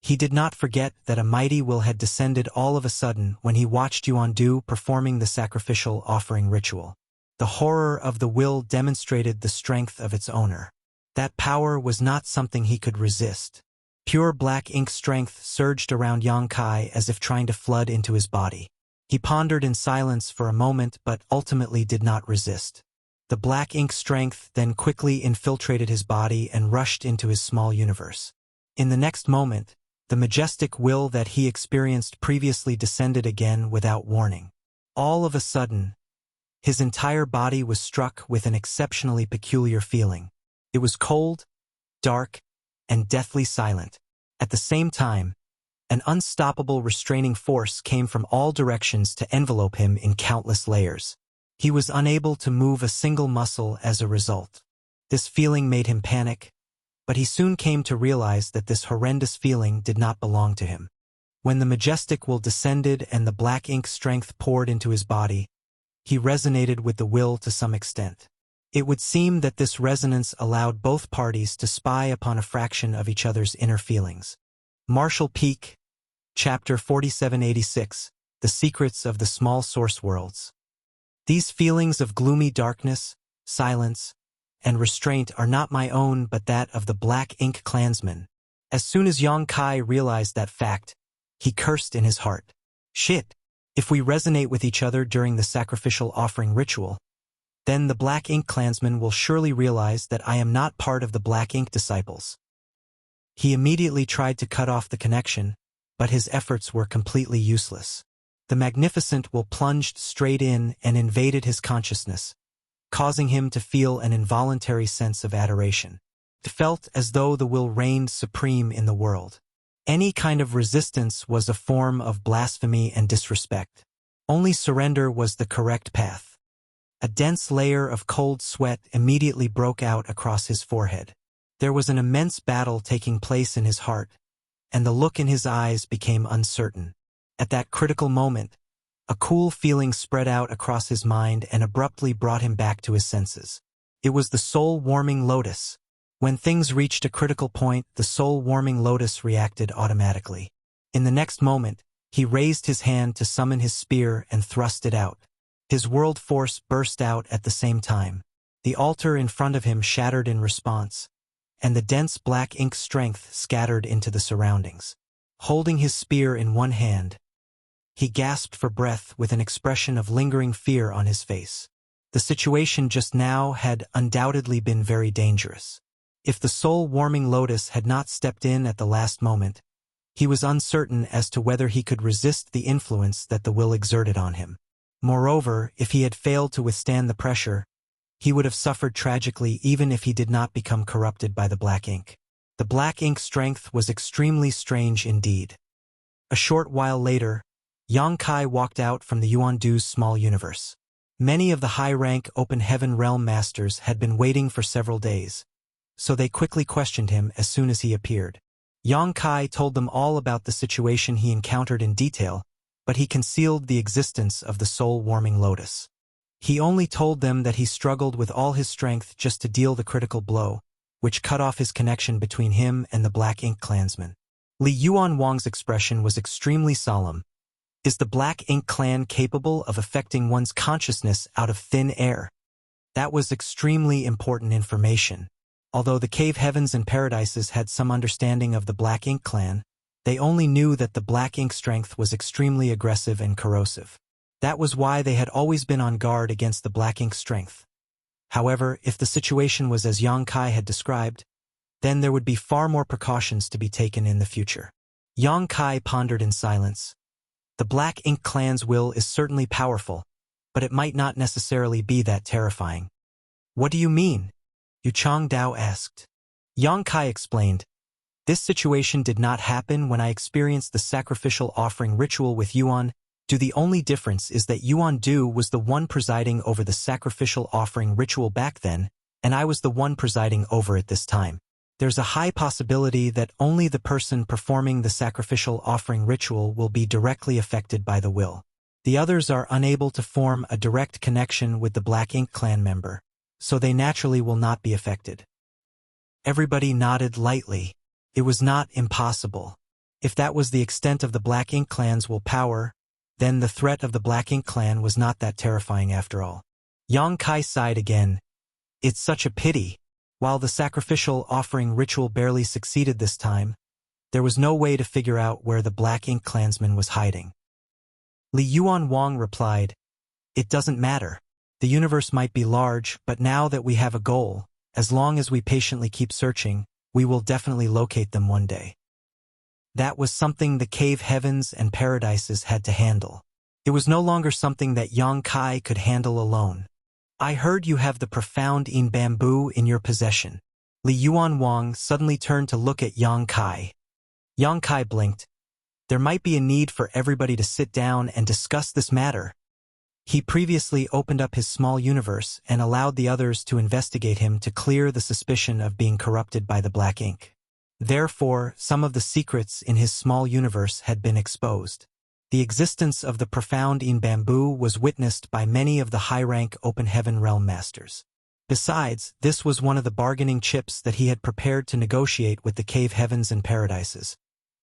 Speaker 1: He did not forget that a mighty will had descended all of a sudden when he watched Yuan Du performing the sacrificial offering ritual. The horror of the will demonstrated the strength of its owner. That power was not something he could resist. Pure black ink strength surged around Yang Kai as if trying to flood into his body. He pondered in silence for a moment but ultimately did not resist. The black ink strength then quickly infiltrated his body and rushed into his small universe. In the next moment, the majestic will that he experienced previously descended again without warning. All of a sudden, his entire body was struck with an exceptionally peculiar feeling. It was cold, dark, and deathly silent. At the same time, an unstoppable restraining force came from all directions to envelope him in countless layers. He was unable to move a single muscle as a result. This feeling made him panic, but he soon came to realize that this horrendous feeling did not belong to him. When the majestic will descended and the black ink strength poured into his body, he resonated with the will to some extent. It would seem that this resonance allowed both parties to spy upon a fraction of each other's inner feelings. Marshall Peak, Chapter 4786, The Secrets of the Small Source Worlds. These feelings of gloomy darkness, silence, and restraint are not my own but that of the Black Ink Clansman. As soon as Yang Kai realized that fact, he cursed in his heart. Shit! If we resonate with each other during the sacrificial offering ritual, then the Black Ink Clansman will surely realize that I am not part of the Black Ink disciples. He immediately tried to cut off the connection, but his efforts were completely useless. The magnificent will plunged straight in and invaded his consciousness, causing him to feel an involuntary sense of adoration. It felt as though the will reigned supreme in the world. Any kind of resistance was a form of blasphemy and disrespect. Only surrender was the correct path. A dense layer of cold sweat immediately broke out across his forehead. There was an immense battle taking place in his heart, and the look in his eyes became uncertain. At that critical moment, a cool feeling spread out across his mind and abruptly brought him back to his senses. It was the soul-warming lotus. When things reached a critical point, the soul-warming lotus reacted automatically. In the next moment, he raised his hand to summon his spear and thrust it out. His world force burst out at the same time. The altar in front of him shattered in response, and the dense black ink strength scattered into the surroundings. Holding his spear in one hand, he gasped for breath with an expression of lingering fear on his face. The situation just now had undoubtedly been very dangerous. If the soul-warming lotus had not stepped in at the last moment, he was uncertain as to whether he could resist the influence that the will exerted on him. Moreover, if he had failed to withstand the pressure, he would have suffered tragically even if he did not become corrupted by the black ink. The black ink strength was extremely strange indeed. A short while later, Yang Kai walked out from the Yuan Du's small universe. Many of the high-rank Open Heaven Realm Masters had been waiting for several days, so they quickly questioned him as soon as he appeared. Yang Kai told them all about the situation he encountered in detail, but he concealed the existence of the soul-warming lotus. He only told them that he struggled with all his strength just to deal the critical blow, which cut off his connection between him and the Black Ink Clansman. Li Yuan Wang's expression was extremely solemn. Is the Black Ink Clan capable of affecting one's consciousness out of thin air? That was extremely important information. Although the Cave Heavens and Paradises had some understanding of the Black Ink Clan, they only knew that the black ink strength was extremely aggressive and corrosive. That was why they had always been on guard against the black ink strength. However, if the situation was as Yang Kai had described, then there would be far more precautions to be taken in the future. Yang Kai pondered in silence. The Black Ink Clan's will is certainly powerful, but it might not necessarily be that terrifying. What do you mean? Yu Chang Dao asked. Yang Kai explained. This situation did not happen when I experienced the sacrificial offering ritual with Yuan The only difference is that Yuan Du was the one presiding over the sacrificial offering ritual back then, and I was the one presiding over it this time. There's a high possibility that only the person performing the sacrificial offering ritual will be directly affected by the will. The others are unable to form a direct connection with the Black Ink clan member, so they naturally will not be affected. Everybody nodded lightly. It was not impossible. If that was the extent of the Black Ink clan's willpower, then the threat of the Black Ink clan was not that terrifying after all. Yang Kai sighed again. It's such a pity. While the sacrificial offering ritual barely succeeded this time, there was no way to figure out where the Black Ink clansman was hiding. Li Yuan Wang replied, "It doesn't matter. The universe might be large, but now that we have a goal, as long as we patiently keep searching, we will definitely locate them one day." That was something the cave heavens and paradises had to handle. It was no longer something that Yang Kai could handle alone. "I heard you have the profound in bamboo in your possession." Li Yuan Wang suddenly turned to look at Yang Kai. Yang Kai blinked. There might be a need for everybody to sit down and discuss this matter. He previously opened up his small universe and allowed the others to investigate him to clear the suspicion of being corrupted by the Black Ink. Therefore, some of the secrets in his small universe had been exposed. The existence of the profound in bamboo was witnessed by many of the high-rank Open Heaven Realm Masters. Besides, this was one of the bargaining chips that he had prepared to negotiate with the cave heavens and paradises,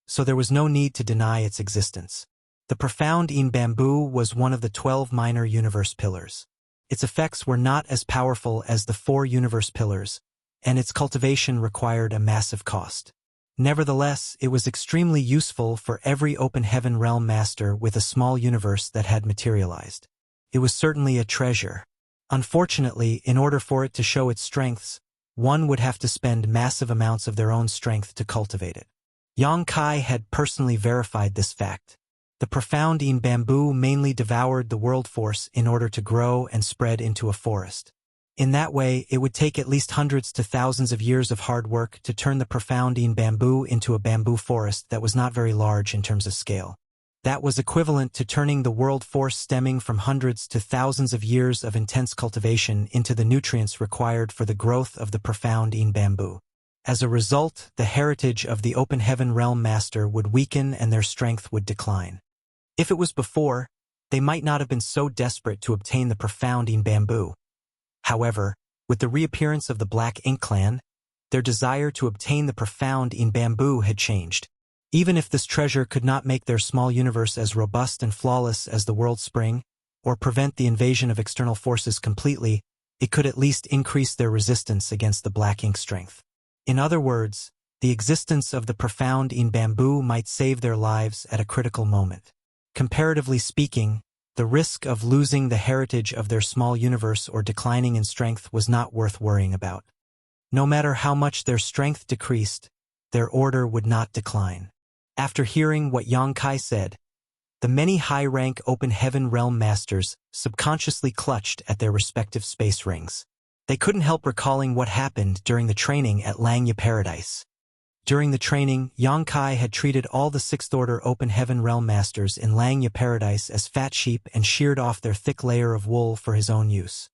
Speaker 1: so there was no need to deny its existence. The profound in bamboo was one of the 12 minor universe pillars. Its effects were not as powerful as the 4 universe pillars, and its cultivation required a massive cost. Nevertheless, it was extremely useful for every Open Heaven Realm Master with a small universe that had materialized. It was certainly a treasure. Unfortunately, in order for it to show its strengths, one would have to spend massive amounts of their own strength to cultivate it. Yang Kai had personally verified this fact. The profound in bamboo mainly devoured the world force in order to grow and spread into a forest. In that way, it would take at least hundreds to thousands of years of hard work to turn the profound in bamboo into a bamboo forest that was not very large in terms of scale. That was equivalent to turning the world force stemming from hundreds to thousands of years of intense cultivation into the nutrients required for the growth of the profound in bamboo. As a result, the heritage of the Open Heaven Realm Master would weaken and their strength would decline. If it was before, they might not have been so desperate to obtain the profound in bamboo. However, with the reappearance of the Black Ink clan, their desire to obtain the profound in bamboo had changed. Even if this treasure could not make their small universe as robust and flawless as the world spring, or prevent the invasion of external forces completely, it could at least increase their resistance against the Black Ink strength. In other words, the existence of the profound in bamboo might save their lives at a critical moment. Comparatively speaking, the risk of losing the heritage of their small universe or declining in strength was not worth worrying about. No matter how much their strength decreased, their order would not decline. After hearing what Yang Kai said, the many high-rank Open Heaven Realm Masters subconsciously clutched at their respective space rings. They couldn't help recalling what happened during the training at Langya Paradise. During the training, Yang Kai had treated all the 6th Order Open Heaven Realm Masters in Langya Paradise as fat sheep and sheared off their thick layer of wool for his own use.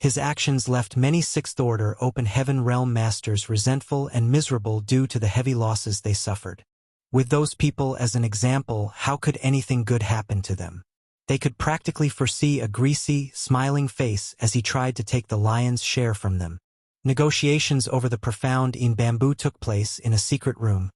Speaker 1: His actions left many 6th Order Open Heaven Realm Masters resentful and miserable due to the heavy losses they suffered. With those people as an example, how could anything good happen to them? They could practically foresee a greasy, smiling face as he tried to take the lion's share from them. Negotiations over the profound in bamboo took place in a secret room,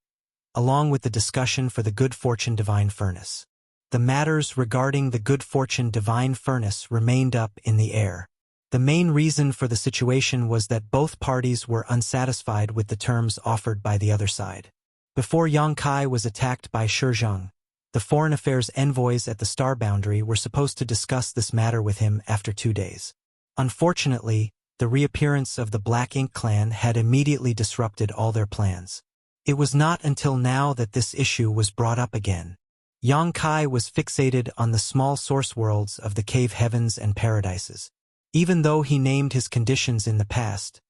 Speaker 1: along with the discussion for the Good Fortune Divine Furnace. The matters regarding the Good Fortune Divine Furnace remained up in the air. The main reason for the situation was that both parties were unsatisfied with the terms offered by the other side. Before Yang Kai was attacked by Shizheng, the foreign affairs envoys at the Star Boundary were supposed to discuss this matter with him after 2 days. Unfortunately, the reappearance of the Black Ink clan had immediately disrupted all their plans. It was not until now that this issue was brought up again. Yang Kai was fixated on the small source worlds of the cave heavens and paradises. Even though he named his conditions in the past,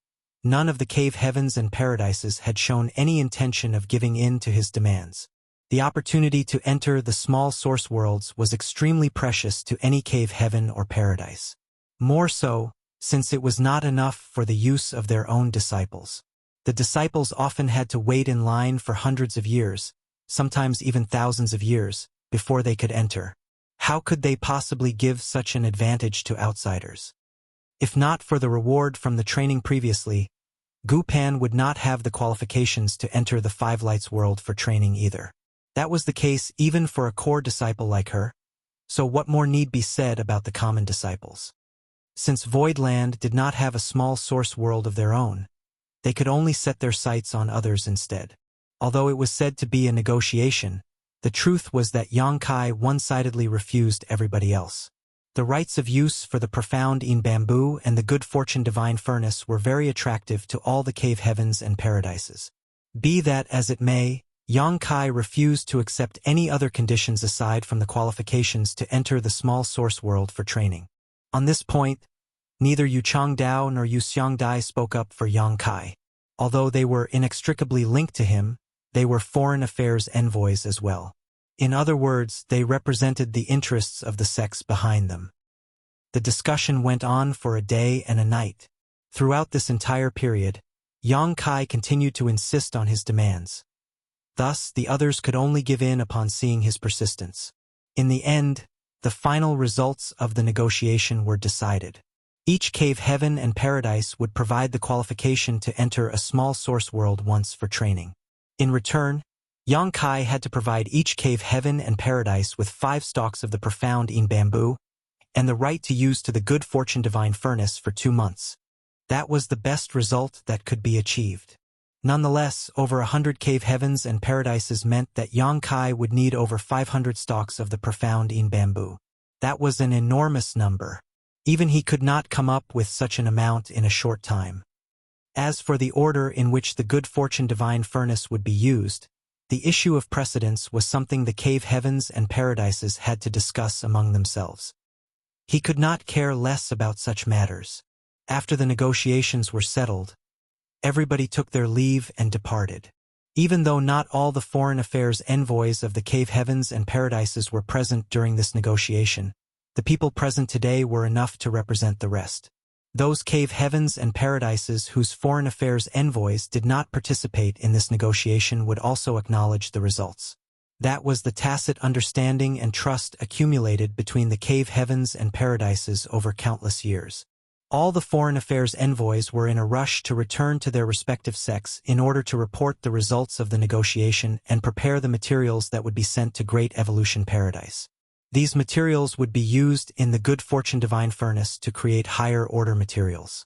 Speaker 1: none of the cave heavens and paradises had shown any intention of giving in to his demands. The opportunity to enter the small source worlds was extremely precious to any cave heaven or paradise. More so, since it was not enough for the use of their own disciples. The disciples often had to wait in line for hundreds of years, sometimes even thousands of years, before they could enter. How could they possibly give such an advantage to outsiders? If not for the reward from the training previously, Gu Pan would not have the qualifications to enter the Five Lights world for training either. That was the case even for a core disciple like her, so what more need be said about the common disciples? Since Voidland did not have a small source world of their own, they could only set their sights on others instead. Although it was said to be a negotiation, the truth was that Yongkai one-sidedly refused everybody else. The rights of use for the profound In Bamboo and the good fortune divine furnace were very attractive to all the cave heavens and paradises. Be that as it may, Yongkai refused to accept any other conditions aside from the qualifications to enter the small source world for training. On this point, neither Yu Changdao nor Yu Xiangdai spoke up for Yongkai. Although they were inextricably linked to him, they were foreign affairs envoys as well. In other words, they represented the interests of the sects behind them. The discussion went on for a day and a night. Throughout this entire period, Yongkai continued to insist on his demands. Thus, the others could only give in upon seeing his persistence. In the end, the final results of the negotiation were decided. Each cave heaven and paradise would provide the qualification to enter a small source world once for training. In return, Yongkai had to provide each cave heaven and paradise with 5 stalks of the profound In Bamboo and the right to use to the good fortune divine furnace for 2 months. That was the best result that could be achieved. Nonetheless, over 100 cave heavens and paradises meant that Yongkai would need over 500 stalks of the profound In Bamboo. That was an enormous number. Even he could not come up with such an amount in a short time. As for the order in which the good fortune divine furnace would be used, the issue of precedence was something the cave heavens and paradises had to discuss among themselves. He could not care less about such matters. After the negotiations were settled, everybody took their leave and departed. Even though not all the foreign affairs envoys of the cave heavens and paradises were present during this negotiation, the people present today were enough to represent the rest. Those cave heavens and paradises whose foreign affairs envoys did not participate in this negotiation would also acknowledge the results. That was the tacit understanding and trust accumulated between the cave heavens and paradises over countless years. All the foreign affairs envoys were in a rush to return to their respective sects in order to report the results of the negotiation and prepare the materials that would be sent to Great Evolution Paradise. These materials would be used in the Good Fortune Divine Furnace to create higher-order materials.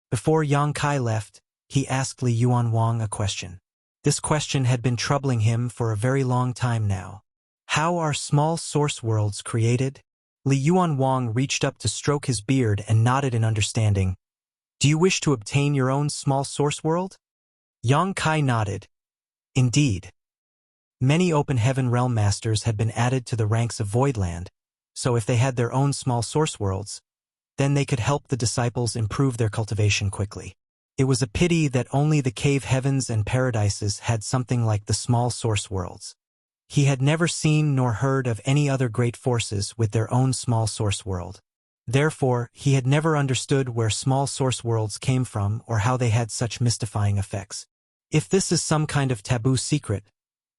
Speaker 1: Before Yongkai left, he asked Li Yuanwang a question. This question had been troubling him for a very long time now. How are small source worlds created? Li Yuanwang reached up to stroke his beard and nodded in understanding. Do you wish to obtain your own small source world? Yongkai nodded. Indeed. Many open heaven realm masters had been added to the ranks of Voidland, so if they had their own small source worlds, then they could help the disciples improve their cultivation quickly. It was a pity that only the cave heavens and paradises had something like the small source worlds. He had never seen nor heard of any other great forces with their own small source world. Therefore, he had never understood where small source worlds came from or how they had such mystifying effects. If this is some kind of taboo secret,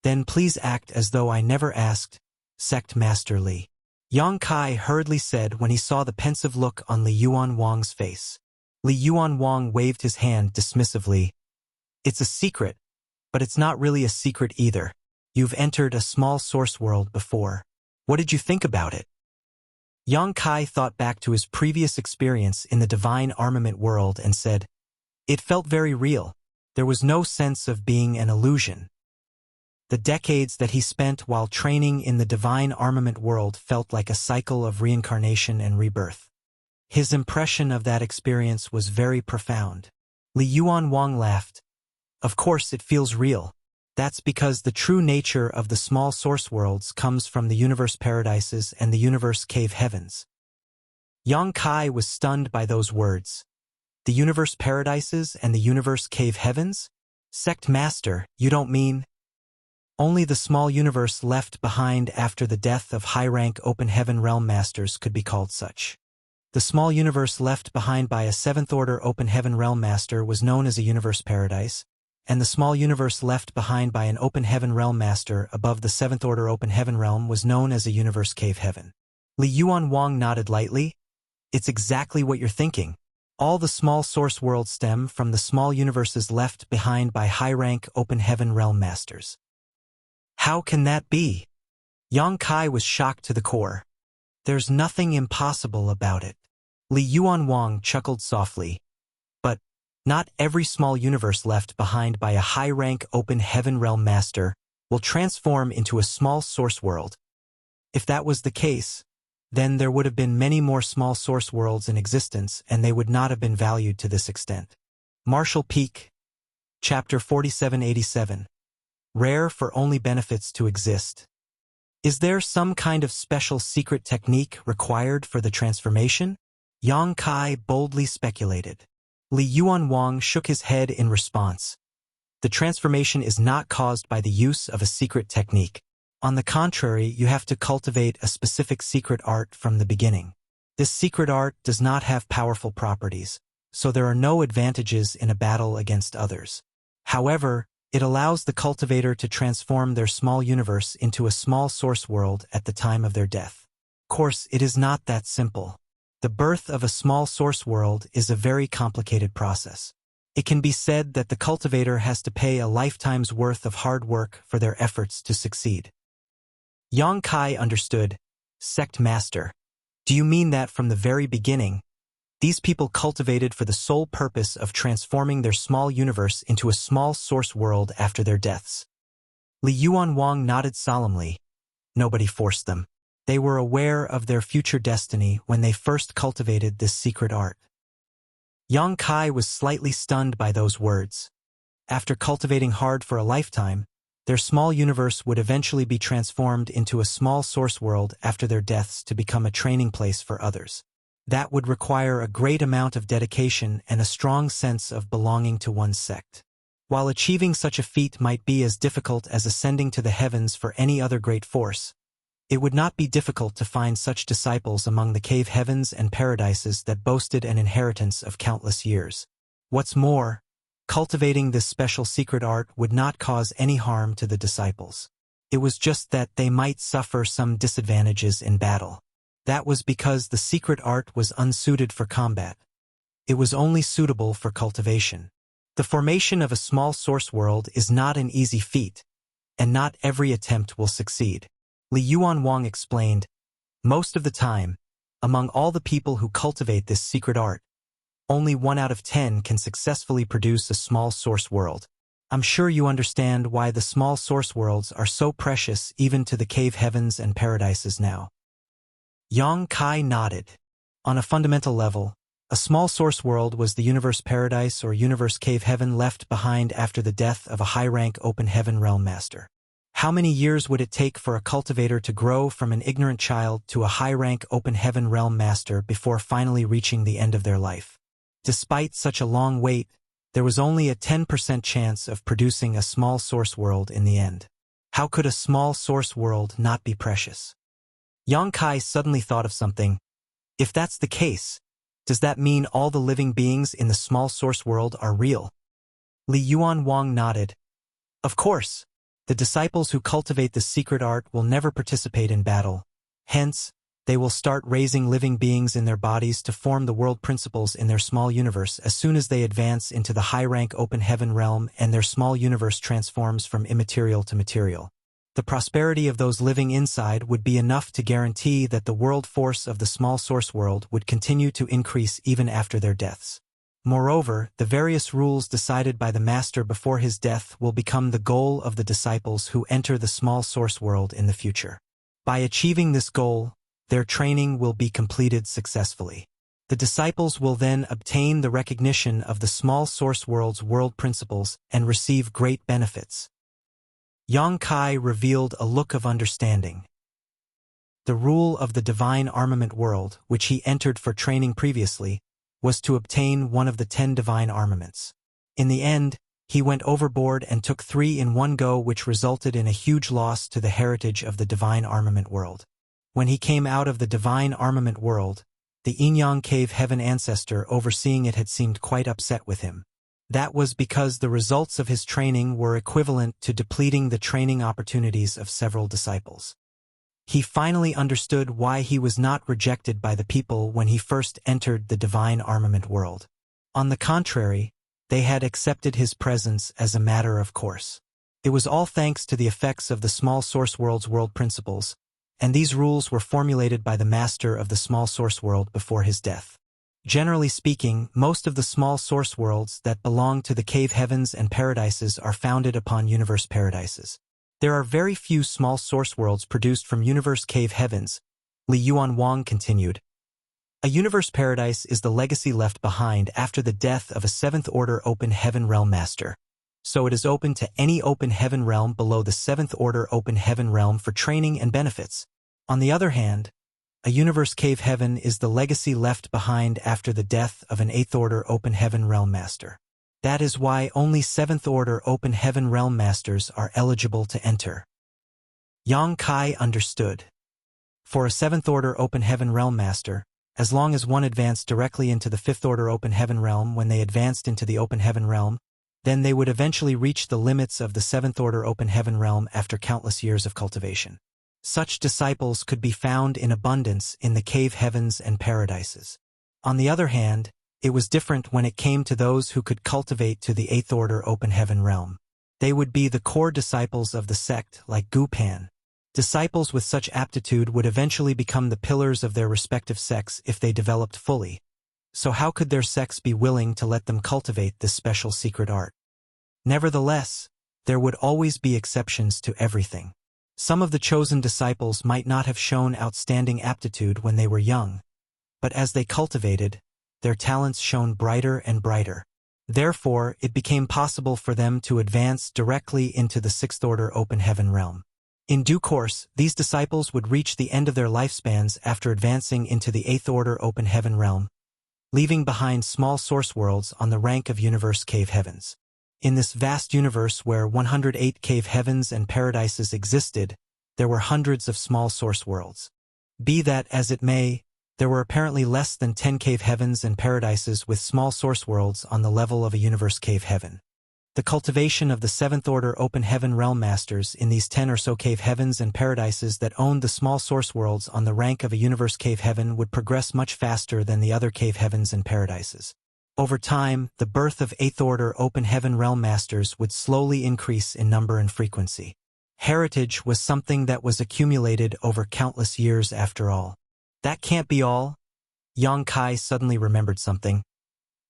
Speaker 1: then please act as though I never asked, Sect Master Li. Yongkai hurriedly said when he saw the pensive look on Li Yuanwang's face. Li Yuanwang waved his hand dismissively. It's a secret, but it's not really a secret either. You've entered a small source world before. What did you think about it? Yongkai thought back to his previous experience in the divine armament world and said, it felt very real. There was no sense of being an illusion. The decades that he spent while training in the divine armament world felt like a cycle of reincarnation and rebirth. His impression of that experience was very profound. Li Yuanwang laughed. Of course it feels real. That's because the true nature of the small source worlds comes from the universe paradises and the universe cave heavens. Yongkai was stunned by those words. The universe paradises and the universe cave heavens? Sect Master, you don't mean? Only the small universe left behind after the death of high-rank open heaven realm masters could be called such. The small universe left behind by a seventh-order open heaven realm master was known as a universe paradise, and the small universe left behind by an open heaven realm master above the seventh-order open heaven realm was known as a universe cave heaven. Li Yuan Wang nodded lightly. It's exactly what you're thinking. All the small source worlds stem from the small universes left behind by high-rank open heaven realm masters. How can that be? Yang Kai was shocked to the core. There's nothing impossible about it. Li Yuan Wang chuckled softly. But not every small universe left behind by a high-rank open heaven realm master will transform into a small source world. If that was the case, then there would have been many more small source worlds in existence and they would not have been valued to this extent. Marshall Peak, Chapter 4787. Rare for only benefits to exist. Is there some kind of special secret technique required for the transformation? Yang Kai boldly speculated. Li Yuan Wang shook his head in response. The transformation is not caused by the use of a secret technique. On the contrary, you have to cultivate a specific secret art from the beginning. This secret art does not have powerful properties, so there are no advantages in a battle against others. However, it allows the cultivator to transform their small universe into a small source world at the time of their death. Of course, it is not that simple. The birth of a small source world is a very complicated process. It can be said that the cultivator has to pay a lifetime's worth of hard work for their efforts to succeed. Yang Kai understood. Sect Master. Do you mean that from the very beginning, these people cultivated for the sole purpose of transforming their small universe into a small source world after their deaths? Li Yuan Wang nodded solemnly. Nobody forced them. They were aware of their future destiny when they first cultivated this secret art. Yang Kai was slightly stunned by those words. After cultivating hard for a lifetime, their small universe would eventually be transformed into a small source world after their deaths to become a training place for others. That would require a great amount of dedication and a strong sense of belonging to one's sect. While achieving such a feat might be as difficult as ascending to the heavens for any other great force, it would not be difficult to find such disciples among the cave heavens and paradises that boasted an inheritance of countless years. What's more, cultivating this special secret art would not cause any harm to the disciples. It was just that they might suffer some disadvantages in battle. That was because the secret art was unsuited for combat. It was only suitable for cultivation. The formation of a small source world is not an easy feat, and not every attempt will succeed. Li Yuan Wang explained, most of the time, among all the people who cultivate this secret art, only 1 out of 10 can successfully produce a small source world. I'm sure you understand why the small source worlds are so precious even to the cave heavens and paradises now. Yang Kai nodded. On a fundamental level, a small source world was the universe paradise or universe cave heaven left behind after the death of a high-rank open heaven realm master. How many years would it take for a cultivator to grow from an ignorant child to a high-rank open heaven realm master before finally reaching the end of their life? Despite such a long wait, there was only a 10% chance of producing a small source world in the end. How could a small source world not be precious? Yang Kai suddenly thought of something. If that's the case, does that mean all the living beings in the small source world are real? Li Yuan Wang nodded. Of course. The disciples who cultivate this secret art will never participate in battle. Hence, they will start raising living beings in their bodies to form the world principles in their small universe as soon as they advance into the high-rank open heaven realm and their small universe transforms from immaterial to material. The prosperity of those living inside would be enough to guarantee that the world force of the small source world would continue to increase even after their deaths. Moreover, the various rules decided by the master before his death will become the goal of the disciples who enter the small source world in the future. By achieving this goal, their training will be completed successfully. The disciples will then obtain the recognition of the small source world's world principles and receive great benefits. Yang Kai revealed a look of understanding. The rule of the divine armament world, which he entered for training previously, was to obtain one of the 10 divine armaments. In the end, He went overboard and took 3 in one go, which resulted in a huge loss to the heritage of the divine armament world. When he came out of the divine armament world, the Yin-Yang Cave Heaven ancestor overseeing it had seemed quite upset with him. That was because the results of his training were equivalent to depleting the training opportunities of several disciples. He finally understood why he was not rejected by the people when he first entered the divine armament world. On the contrary, they had accepted his presence as a matter of course. It was all thanks to the effects of the small source world's world principles, and these rules were formulated by the master of the small source world before his death. Generally speaking, most of the small source worlds that belong to the cave heavens and paradises are founded upon universe paradises. There are very few small source worlds produced from universe cave heavens, Li Yuan Wang continued. A universe paradise is the legacy left behind after the death of a 7th-order open heaven realm master. So it is open to any open heaven realm below the 7th-order open heaven realm for training and benefits. On the other hand, a universe cave heaven is the legacy left behind after the death of an 8th-order open heaven realm master. That is why only 7th-order open heaven realm masters are eligible to enter. Yang Kai understood. For a 7th-order open heaven realm master, as long as one advanced directly into the 5th-order open heaven realm when they advanced into the open heaven realm, then they would eventually reach the limits of the 7th-order open heaven realm after countless years of cultivation. Such disciples could be found in abundance in the cave heavens and paradises. On the other hand, it was different when it came to those who could cultivate to the 8th-order open heaven realm. They would be the core disciples of the sect like Gupan. Disciples with such aptitude would eventually become the pillars of their respective sects if they developed fully. So how could their sects be willing to let them cultivate this special secret art? Nevertheless, there would always be exceptions to everything. Some of the chosen disciples might not have shown outstanding aptitude when they were young, but as they cultivated, their talents shone brighter and brighter. Therefore, it became possible for them to advance directly into the 6th-order open heaven realm. In due course, these disciples would reach the end of their lifespans after advancing into the 8th-order open heaven realm, leaving behind small source worlds on the rank of universe cave heavens. In this vast universe where 108 cave heavens and paradises existed, there were hundreds of small source worlds. Be that as it may, there were apparently less than 10 cave heavens and paradises with small source worlds on the level of a universe cave heaven. The cultivation of the 7th-order open heaven realm masters in these 10 or so cave heavens and paradises that owned the small source worlds on the rank of a universe cave heaven would progress much faster than the other cave heavens and paradises. Over time, the birth of 8th-order open heaven realm masters would slowly increase in number and frequency. Heritage was something that was accumulated over countless years after all. That can't be all. Yang Kai suddenly remembered something.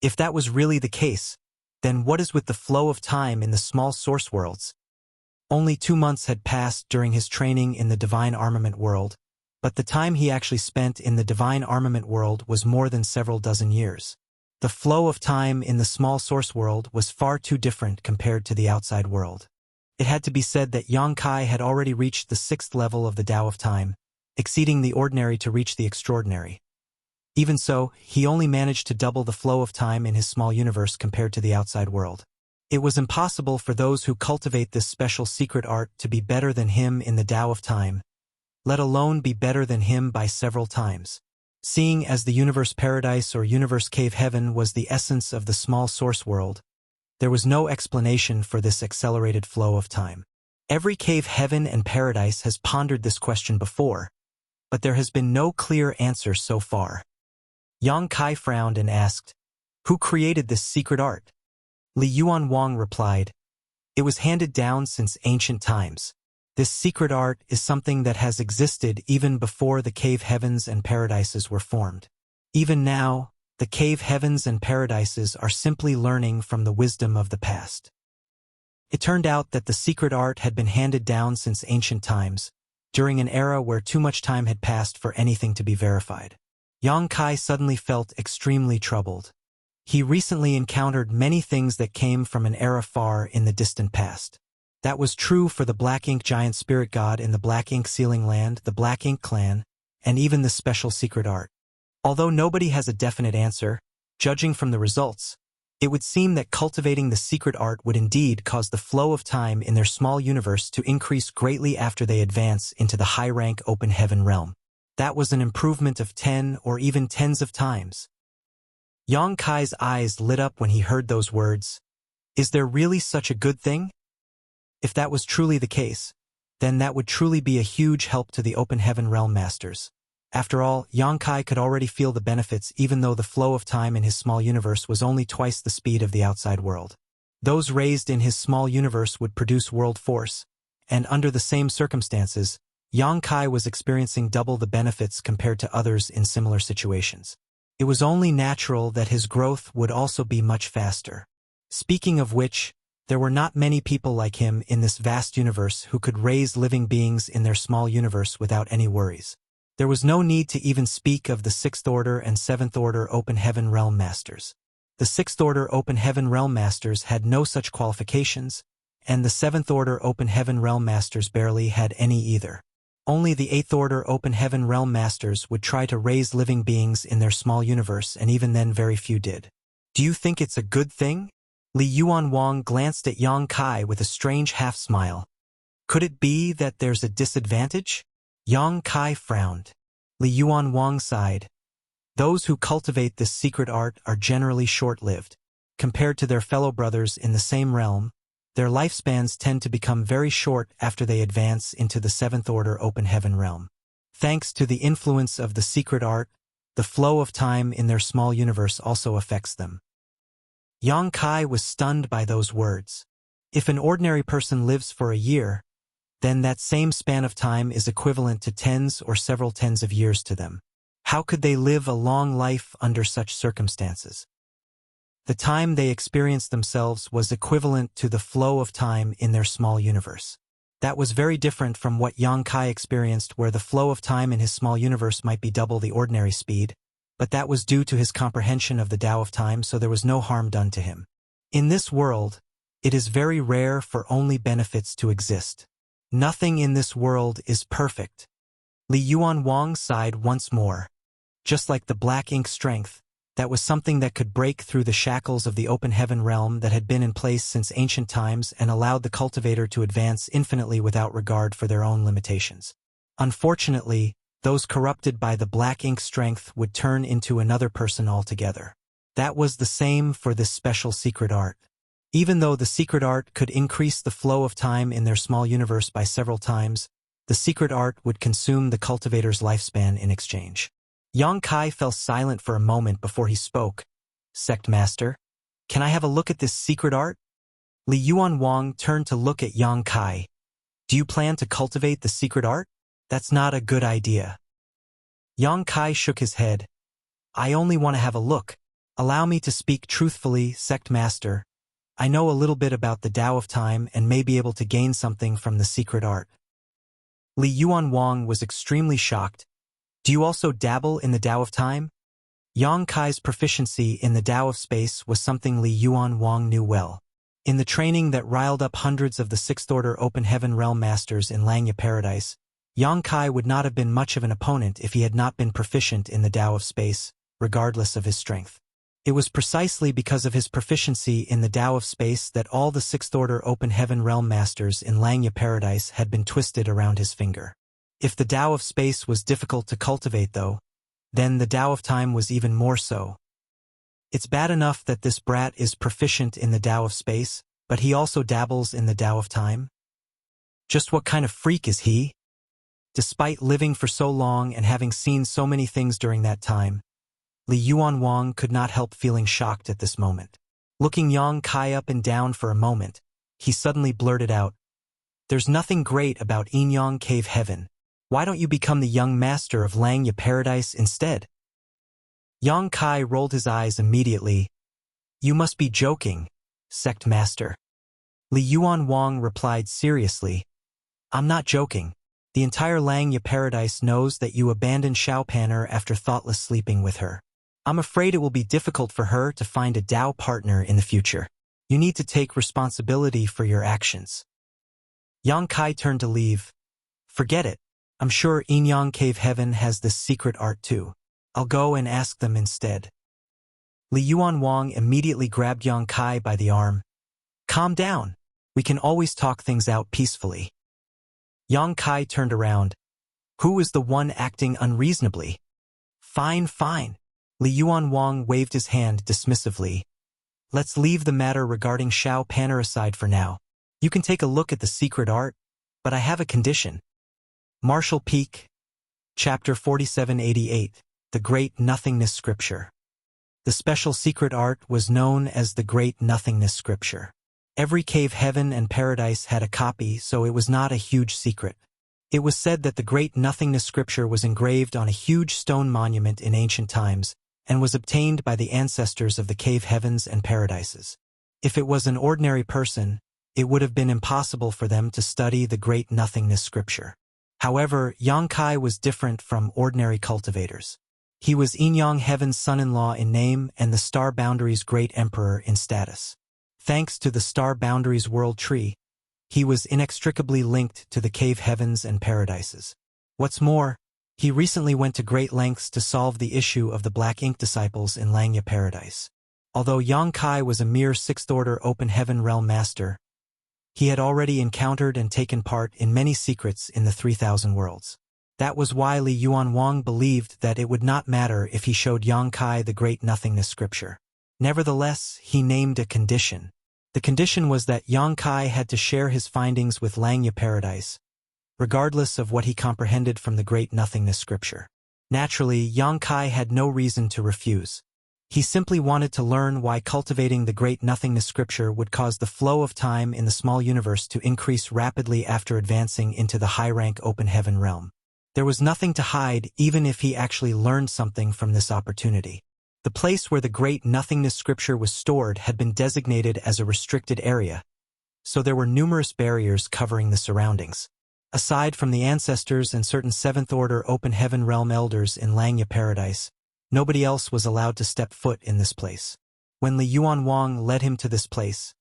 Speaker 1: If that was really the case, then what is with the flow of time in the small source worlds? Only 2 months had passed during his training in the divine armament world, but the time he actually spent in the divine armament world was more than several dozen years. The flow of time in the small source world was far too different compared to the outside world. It had to be said that Yang Kai had already reached the 6th level of the Tao of Time, exceeding the ordinary to reach the extraordinary. Even so, he only managed to double the flow of time in his small universe compared to the outside world. It was impossible for those who cultivate this special secret art to be better than him in the Tao of Time, let alone be better than him by several times. Seeing as the universe paradise or universe cave heaven was the essence of the small source world, there was no explanation for this accelerated flow of time. Every cave heaven and paradise has pondered this question before, but there has been no clear answer so far. Yang Kai frowned and asked, "Who created this secret art?" Li Yuan Wang replied, "It was handed down since ancient times. This secret art is something that has existed even before the cave heavens and paradises were formed. Even now, the cave heavens and paradises are simply learning from the wisdom of the past." It turned out that the secret art had been handed down since ancient times, during an era where too much time had passed for anything to be verified. Yang Kai suddenly felt extremely troubled. He recently encountered many things that came from an era far in the distant past. That was true for the Black Ink Giant Spirit God in the Black Ink Sealing Land, the Black Ink Clan, and even the special secret art. Although nobody has a definite answer, judging from the results, It would seem that cultivating the secret art would indeed cause the flow of time in their small universe to increase greatly after they advance into the high-rank open heaven realm. That was an improvement of 10 or even tens of times. Yang Kai's eyes lit up when he heard those words. Is there really such a good thing? If that was truly the case, then that would truly be a huge help to the open heaven realm masters. After all, Yang Kai could already feel the benefits even though the flow of time in his small universe was only twice the speed of the outside world. Those raised in his small universe would produce world force, and under the same circumstances, Yang Kai was experiencing double the benefits compared to others in similar situations. It was only natural that his growth would also be much faster. Speaking of which, there were not many people like him in this vast universe who could raise living beings in their small universe without any worries. There was no need to even speak of the 6th Order and 7th Order Open Heaven Realm Masters. The 6th Order Open Heaven Realm Masters had no such qualifications, and the 7th Order Open Heaven Realm Masters barely had any either. Only the 8th Order Open Heaven Realm Masters would try to raise living beings in their small universe, and even then very few did. Do you think it's a good thing? Li Yuanwang glanced at Yang Kai with a strange half-smile. Could it be that there's a disadvantage? Yang Kai frowned. Li Yuanwang sighed. Those who cultivate this secret art are generally short-lived. Compared to their fellow brothers in the same realm, their lifespans tend to become very short after they advance into the 7th Order Open Heaven realm. Thanks to the influence of the secret art, the flow of time in their small universe also affects them. Yang Kai was stunned by those words. If an ordinary person lives for a year, then that same span of time is equivalent to tens or several tens of years to them. How could they live a long life under such circumstances? The time they experienced themselves was equivalent to the flow of time in their small universe. That was very different from what Yang Kai experienced, where the flow of time in his small universe might be double the ordinary speed, but that was due to his comprehension of the Tao of time, so there was no harm done to him. In this world, it is very rare for only benefits to exist. Nothing in this world is perfect. Li Yuanwang sighed once more. Just like the black ink strength, that was something that could break through the shackles of the open heaven realm that had been in place since ancient times and allowed the cultivator to advance infinitely without regard for their own limitations. Unfortunately, those corrupted by the black ink strength would turn into another person altogether. That was the same for this special secret art. Even though the secret art could increase the flow of time in their small universe by several times, the secret art would consume the cultivator's lifespan in exchange. Yang Kai fell silent for a moment before he spoke. Sect Master, can I have a look at this secret art? Li Yuanwang turned to look at Yang Kai. Do you plan to cultivate the secret art? That's not a good idea. Yang Kai shook his head. I only want to have a look. Allow me to speak truthfully, Sect Master. I know a little bit about the Tao of Time and may be able to gain something from the secret art. Li Yuanwang was extremely shocked. Do you also dabble in the Tao of Time? Yang Kai's proficiency in the Tao of Space was something Li Yuanwang knew well. In the training that riled up hundreds of the 6th Order Open Heaven Realm Masters in Langya Paradise, Yang Kai would not have been much of an opponent if he had not been proficient in the Tao of Space, regardless of his strength. It was precisely because of his proficiency in the Tao of Space that all the 6th Order Open Heaven Realm Masters in Langya Paradise had been twisted around his finger. If the Tao of Space was difficult to cultivate, though, then the Tao of Time was even more so. It's bad enough that this brat is proficient in the Tao of Space, but he also dabbles in the Tao of Time? Just what kind of freak is he? Despite living for so long and having seen so many things during that time, Li Yuanwang could not help feeling shocked at this moment. Looking Yang Kai up and down for a moment, he suddenly blurted out, "There's nothing great about Inyang Cave Heaven. Why don't you become the young master of Langya Paradise instead?" Yang Kai rolled his eyes immediately. "You must be joking, Sect Master." Li Yuanwang replied seriously, "I'm not joking. The entire Langya Paradise knows that you abandoned Xiaopanner after thoughtless sleeping with her. I'm afraid it will be difficult for her to find a Tao partner in the future. You need to take responsibility for your actions." Yang Kai turned to leave. "Forget it. I'm sure Inyang Cave Heaven has this secret art too. I'll go and ask them instead." Li Yuan Wang immediately grabbed Yang Kai by the arm. Calm down. We can always talk things out peacefully. Yang Kai turned around. Who is the one acting unreasonably? Fine, fine. Li Yuan Wang waved his hand dismissively. Let's leave the matter regarding Shao Panner aside for now. You can take a look at the secret art, but I have a condition. Marshall Peak, Chapter 4788, The Great Nothingness Scripture. The special secret art was known as the Great Nothingness Scripture. Every cave heaven and paradise had a copy, so it was not a huge secret. It was said that the Great Nothingness Scripture was engraved on a huge stone monument in ancient times, and was obtained by the ancestors of the cave heavens and paradises. If it was an ordinary person, it would have been impossible for them to study the Great Nothingness Scripture. However, Yang Kai was different from ordinary cultivators. He was Yin-Yang Heaven's son-in-law in name and the Star Boundaries' great emperor in status. Thanks to the Star Boundaries World Tree, he was inextricably linked to the cave heavens and paradises. What's more, he recently went to great lengths to solve the issue of the Black Ink disciples in Langya Paradise. Although Yang Kai was a mere sixth-order open heaven realm master, he had already encountered and taken part in many secrets in the 3,000 worlds. That was why Li Yuan Wang believed that it would not matter if he showed Yang Kai the Great Nothingness Scripture. Nevertheless, he named a condition. The condition was that Yang Kai had to share his findings with Langya Paradise, regardless of what he comprehended from the Great Nothingness Scripture. Naturally, Yang Kai had no reason to refuse. He simply wanted to learn why cultivating the Great Nothingness Scripture would cause the flow of time in the small universe to increase rapidly after advancing into the high-rank open heaven realm. There was nothing to hide even if he actually learned something from this opportunity. The place where the Great Nothingness Scripture was stored had been designated as a restricted area, so there were numerous barriers covering the surroundings. Aside from the ancestors and certain seventh-order open heaven realm elders in Langya Paradise, nobody else was allowed to step foot in this place. When Li Yuan Wang led him to this place,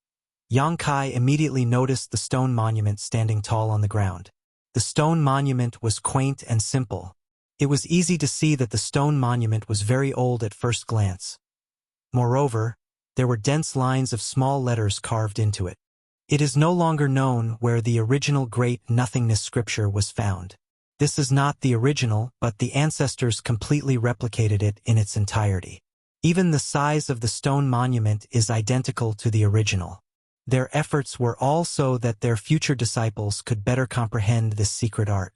Speaker 1: Yang Kai immediately noticed the stone monument standing tall on the ground. The stone monument was quaint and simple. It was easy to see that the stone monument was very old at first glance. Moreover, there were dense lines of small letters carved into it. It is no longer known where the original Great Nothingness Scripture was found. This is not the original, but the ancestors completely replicated it in its entirety. Even the size of the stone monument is identical to the original. Their efforts were all so that their future disciples could better comprehend this secret art.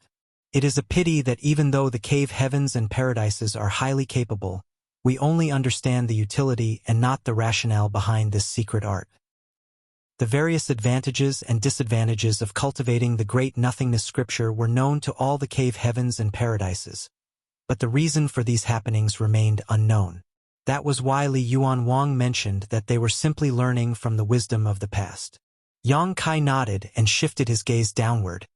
Speaker 1: It is a pity that even though the cave heavens and paradises are highly capable, we only understand the utility and not the rationale behind this secret art. The various advantages and disadvantages of cultivating the Great Nothingness Scripture were known to all the cave heavens and paradises, but the reason for these happenings remained unknown. That was why Li Yuan Wang mentioned that they were simply learning from the wisdom of the past. Yang Kai nodded and shifted his gaze downward.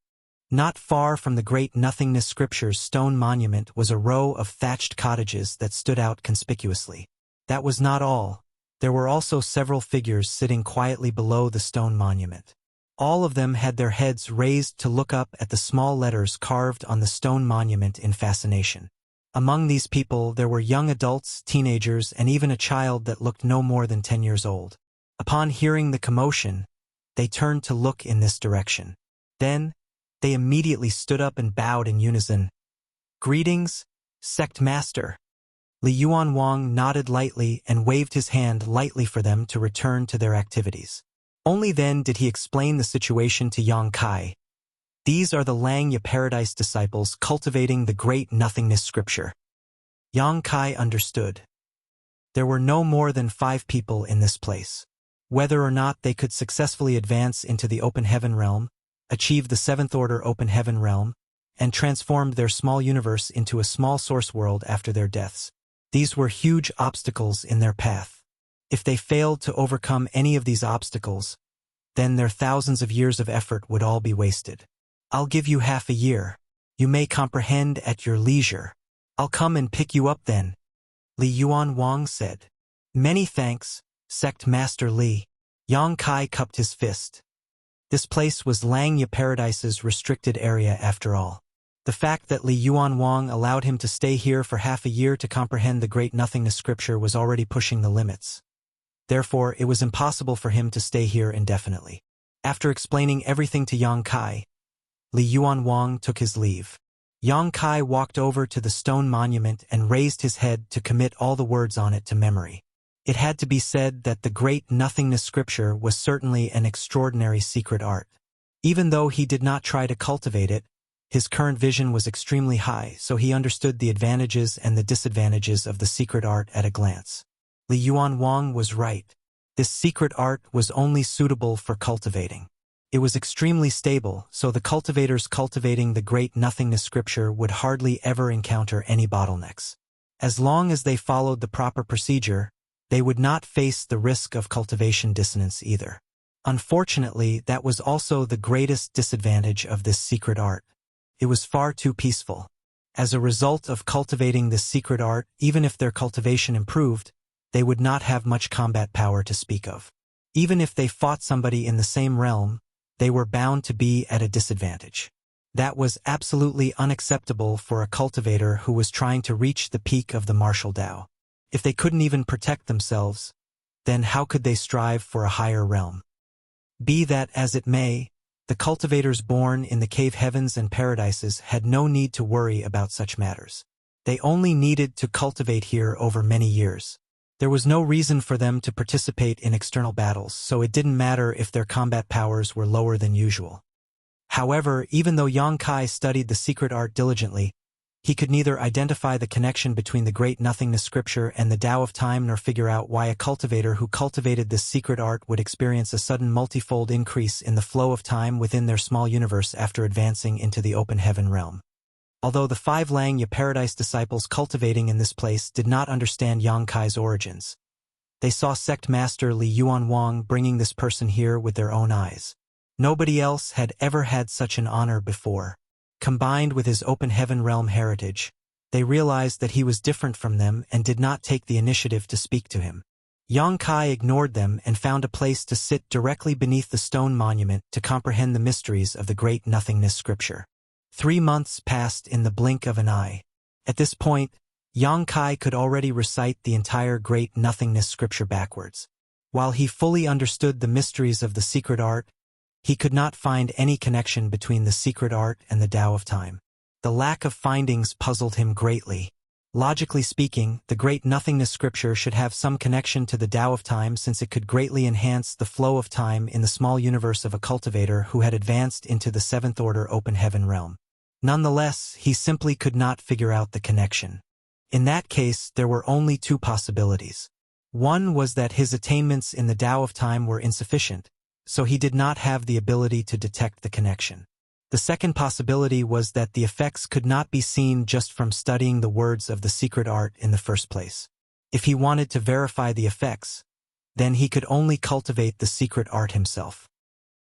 Speaker 1: Not far from the Great Nothingness Scripture's stone monument was a row of thatched cottages that stood out conspicuously. That was not all. There were also several figures sitting quietly below the stone monument. All of them had their heads raised to look up at the small letters carved on the stone monument in fascination. Among these people there were young adults, teenagers, and even a child that looked no more than 10 years old. Upon hearing the commotion, they turned to look in this direction. Then, they immediately stood up and bowed in unison. "Greetings, Sect Master." Li Yuan Wang nodded lightly and waved his hand lightly for them to return to their activities. Only then did he explain the situation to Yang Kai. These are the Langya Paradise disciples cultivating the Great Nothingness Scripture. Yang Kai understood. There were no more than 5 people in this place. Whether or not they could successfully advance into the open heaven realm, achieve the 7th order open heaven realm, and transformed their small universe into a small source world after their deaths. These were huge obstacles in their path. If they failed to overcome any of these obstacles, then their thousands of years of effort would all be wasted. "I'll give you half a year. You may comprehend at your leisure. I'll come and pick you up then," Li Yuan Wang said. "Many thanks, Sect Master Li." Yang Kai cupped his fist. This place was Langya Paradise's restricted area after all. The fact that Li Yuanwang allowed him to stay here for half a year to comprehend the great nothingness scripture was already pushing the limits. Therefore, it was impossible for him to stay here indefinitely. After explaining everything to Yang Kai, Li Yuanwang took his leave. Yang Kai walked over to the stone monument and raised his head to commit all the words on it to memory. It had to be said that the great nothingness scripture was certainly an extraordinary secret art. Even though he did not try to cultivate it, his current vision was extremely high, so he understood the advantages and the disadvantages of the secret art at a glance. Li Yuanwang was right. This secret art was only suitable for cultivating. It was extremely stable, so the cultivators cultivating the great nothingness scripture would hardly ever encounter any bottlenecks. As long as they followed the proper procedure, they would not face the risk of cultivation dissonance either. Unfortunately, that was also the greatest disadvantage of this secret art. It was far too peaceful. As a result of cultivating this secret art, even if their cultivation improved, they would not have much combat power to speak of. Even if they fought somebody in the same realm, they were bound to be at a disadvantage. That was absolutely unacceptable for a cultivator who was trying to reach the peak of the martial Tao. If they couldn't even protect themselves, then how could they strive for a higher realm? Be that as it may, the cultivators born in the cave heavens and paradises had no need to worry about such matters. They only needed to cultivate here over many years. There was no reason for them to participate in external battles, so it didn't matter if their combat powers were lower than usual. However, even though Yang Kai studied the secret art diligently, he could neither identify the connection between the great nothingness scripture and the Tao of time nor figure out why a cultivator who cultivated this secret art would experience a sudden multifold increase in the flow of time within their small universe after advancing into the open heaven realm. Although the 5 Langya Paradise disciples cultivating in this place did not understand Yang Kai's origins, they saw sect master Li Yuanwang bringing this person here with their own eyes. Nobody else had ever had such an honor before. Combined with his open heaven realm heritage, they realized that he was different from them and did not take the initiative to speak to him. Yang Kai ignored them and found a place to sit directly beneath the stone monument to comprehend the mysteries of the great nothingness scripture. 3 months passed in the blink of an eye. At this point, Yang Kai could already recite the entire great nothingness scripture backwards. While he fully understood the mysteries of the secret art, he could not find any connection between the secret art and the Tao of time. The lack of findings puzzled him greatly. Logically speaking, the great nothingness scripture should have some connection to the Tao of time since it could greatly enhance the flow of time in the small universe of a cultivator who had advanced into the 7th order open heaven realm. Nonetheless, he simply could not figure out the connection. In that case, there were only 2 possibilities. One was that his attainments in the Tao of time were insufficient, so he did not have the ability to detect the connection. The second possibility was that the effects could not be seen just from studying the words of the secret art in the first place. If he wanted to verify the effects, then he could only cultivate the secret art himself.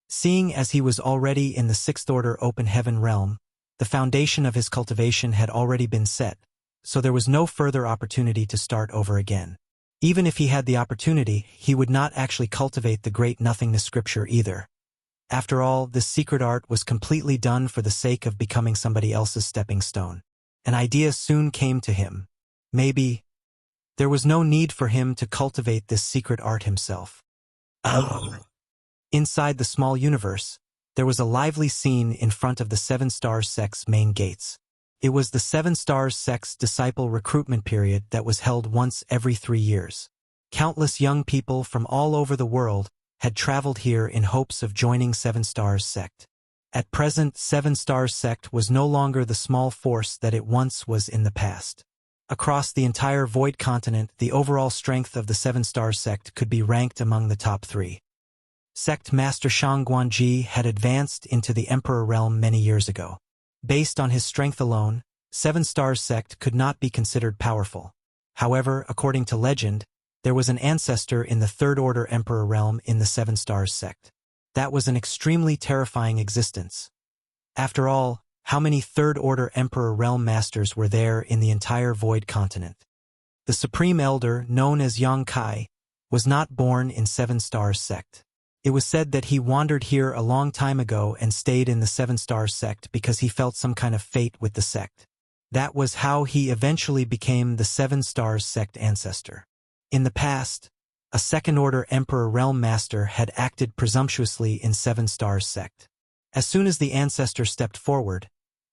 Speaker 1: Seeing as he was already in the 6th order open heaven realm, the foundation of his cultivation had already been set, so there was no further opportunity to start over again. Even if he had the opportunity, he would not actually cultivate the great nothingness scripture either. After all, this secret art was completely done for the sake of becoming somebody else's stepping stone. An idea soon came to him. Maybe there was no need for him to cultivate this secret art himself. Inside the small universe, there was a lively scene in front of the 7 Stars sect's main gates. It was the 7 Stars sect's disciple recruitment period that was held once every 3 years. Countless young people from all over the world had traveled here in hopes of joining 7 Stars sect. At present, 7 Stars sect was no longer the small force that it once was in the past. Across the entire Void continent, the overall strength of the 7 Stars sect could be ranked among the top 3. Sect Master Shang Guanji had advanced into the Emperor realm many years ago. Based on his strength alone, 7 Stars sect could not be considered powerful. However, according to legend, there was an ancestor in the 3rd Order Emperor realm in the 7 Stars sect. That was an extremely terrifying existence. After all, how many 3rd Order Emperor realm masters were there in the entire Void continent? The Supreme Elder, known as Yang Kai, was not born in 7 Stars sect. It was said that he wandered here a long time ago and stayed in the Seven Stars sect because he felt some kind of fate with the sect. That was how he eventually became the Seven Stars sect ancestor. In the past, a second-order Emperor Realm Master had acted presumptuously in Seven Stars sect. As soon as the ancestor stepped forward,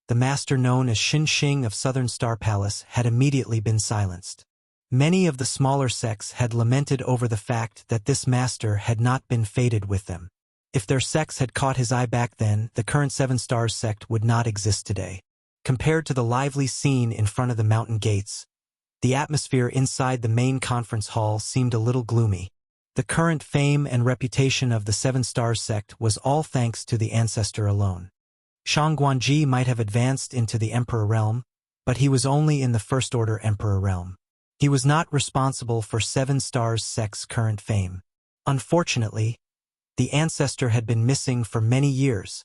Speaker 1: the master known as Xin Xing of Southern Star Palace had immediately been silenced. Many of the smaller sects had lamented over the fact that this master had not been fated with them. If their sects had caught his eye back then, the current Seven Stars sect would not exist today. Compared to the lively scene in front of the mountain gates, the atmosphere inside the main conference hall seemed a little gloomy. The current fame and reputation of the Seven Stars sect was all thanks to the ancestor alone. Shang Guanji might have advanced into the Emperor realm, but he was only in the First Order Emperor realm. He was not responsible for Seven Stars sect's current fame. Unfortunately, the ancestor had been missing for many years.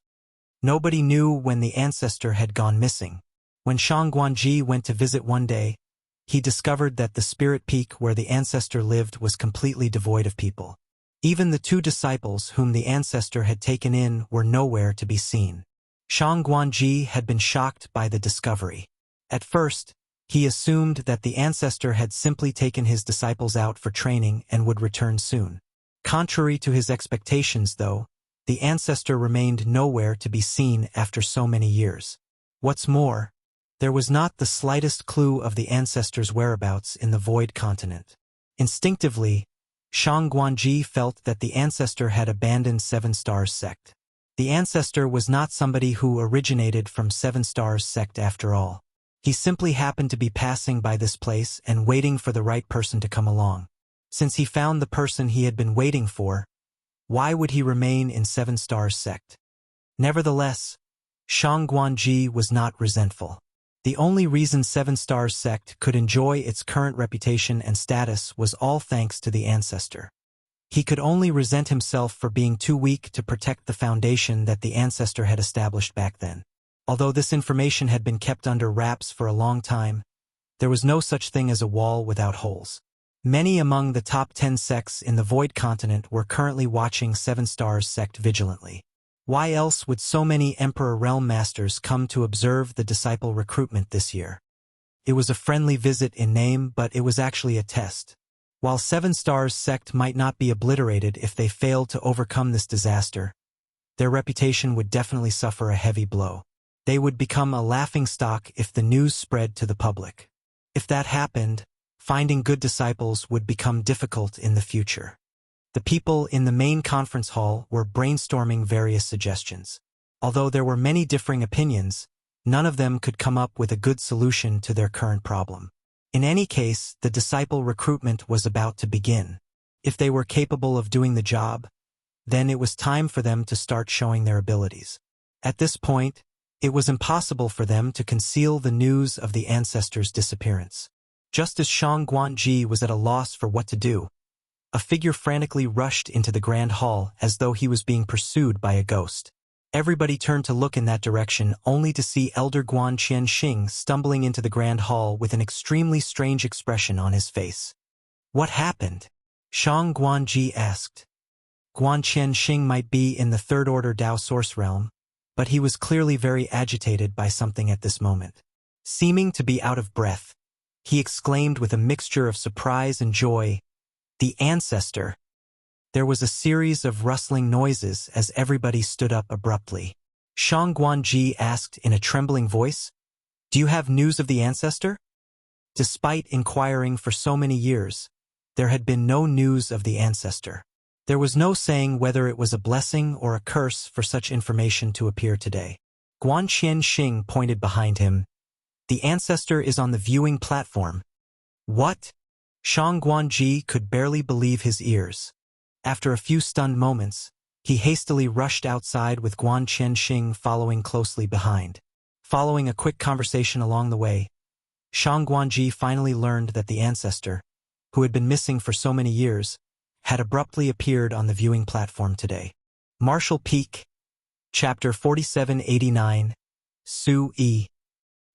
Speaker 1: Nobody knew when the ancestor had gone missing. When Shang Guanji went to visit one day, he discovered that the spirit peak where the ancestor lived was completely devoid of people. Even the two disciples whom the ancestor had taken in were nowhere to be seen. Shang Guanji had been shocked by the discovery. At first, he assumed that the ancestor had simply taken his disciples out for training and would return soon. Contrary to his expectations, though, the ancestor remained nowhere to be seen after so many years. What's more, there was not the slightest clue of the ancestor's whereabouts in the Void Continent. Instinctively, Shang Guanji felt that the ancestor had abandoned Seven Stars sect. The ancestor was not somebody who originated from Seven Stars sect after all. He simply happened to be passing by this place and waiting for the right person to come along. Since he found the person he had been waiting for, why would he remain in Seven Stars sect? Nevertheless, Shang Guanji was not resentful. The only reason Seven Stars sect could enjoy its current reputation and status was all thanks to the ancestor. He could only resent himself for being too weak to protect the foundation that the ancestor had established back then. Although this information had been kept under wraps for a long time, there was no such thing as a wall without holes. Many among the top 10 sects in the Void Continent were currently watching Seven Stars sect vigilantly. Why else would so many Emperor Realm Masters come to observe the disciple recruitment this year? It was a friendly visit in name, but it was actually a test. While Seven Stars sect might not be obliterated if they failed to overcome this disaster, their reputation would definitely suffer a heavy blow. They would become a laughingstock if the news spread to the public. If that happened, finding good disciples would become difficult in the future. The people in the main conference hall were brainstorming various suggestions. Although there were many differing opinions, none of them could come up with a good solution to their current problem. In any case, the disciple recruitment was about to begin. If they were capable of doing the job, then it was time for them to start showing their abilities. At this point, it was impossible for them to conceal the news of the ancestor's disappearance. Just as Shang Guanji was at a loss for what to do, a figure frantically rushed into the grand hall as though he was being pursued by a ghost. Everybody turned to look in that direction only to see Elder Guan Qianxing stumbling into the grand hall with an extremely strange expression on his face. What happened? Shang Guanji asked. Guan Qianxing might be in the Third Order Dao Source realm, but he was clearly very agitated by something at this moment. Seeming to be out of breath, he exclaimed with a mixture of surprise and joy, "The ancestor!" There was a series of rustling noises as everybody stood up abruptly. Shang Guanji asked in a trembling voice, "Do you have news of the ancestor?" Despite inquiring for so many years, there had been no news of the ancestor. There was no saying whether it was a blessing or a curse for such information to appear today. Guan Qianxing pointed behind him. "The ancestor is on the viewing platform." What? Shang Guanji could barely believe his ears. After a few stunned moments, he hastily rushed outside with Guan Qianxing following closely behind. Following a quick conversation along the way, Shang Guanji finally learned that the ancestor, who had been missing for so many years, had abruptly appeared on the viewing platform today. Martial Peak, Chapter 4789, Su Yi.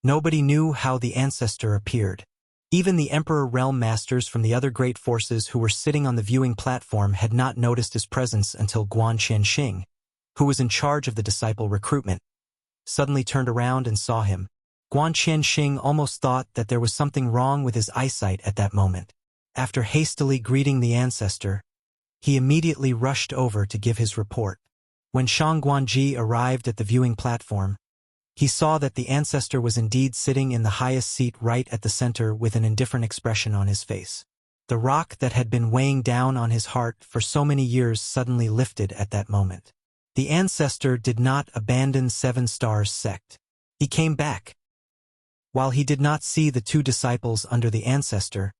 Speaker 1: Nobody knew how the ancestor appeared. Even the Emperor Realm Masters from the other great forces who were sitting on the viewing platform had not noticed his presence until Guan Qianxing, who was in charge of the disciple recruitment, suddenly turned around and saw him. Guan Qianxing almost thought that there was something wrong with his eyesight at that moment. After hastily greeting the ancestor, he immediately rushed over to give his report. When Shang Guanji arrived at the viewing platform, he saw that the ancestor was indeed sitting in the highest seat right at the center with an indifferent expression on his face. The rock that had been weighing down on his heart for so many years suddenly lifted at that moment. The ancestor did not abandon Seven Stars sect. He came back. While he did not see the two disciples under the ancestor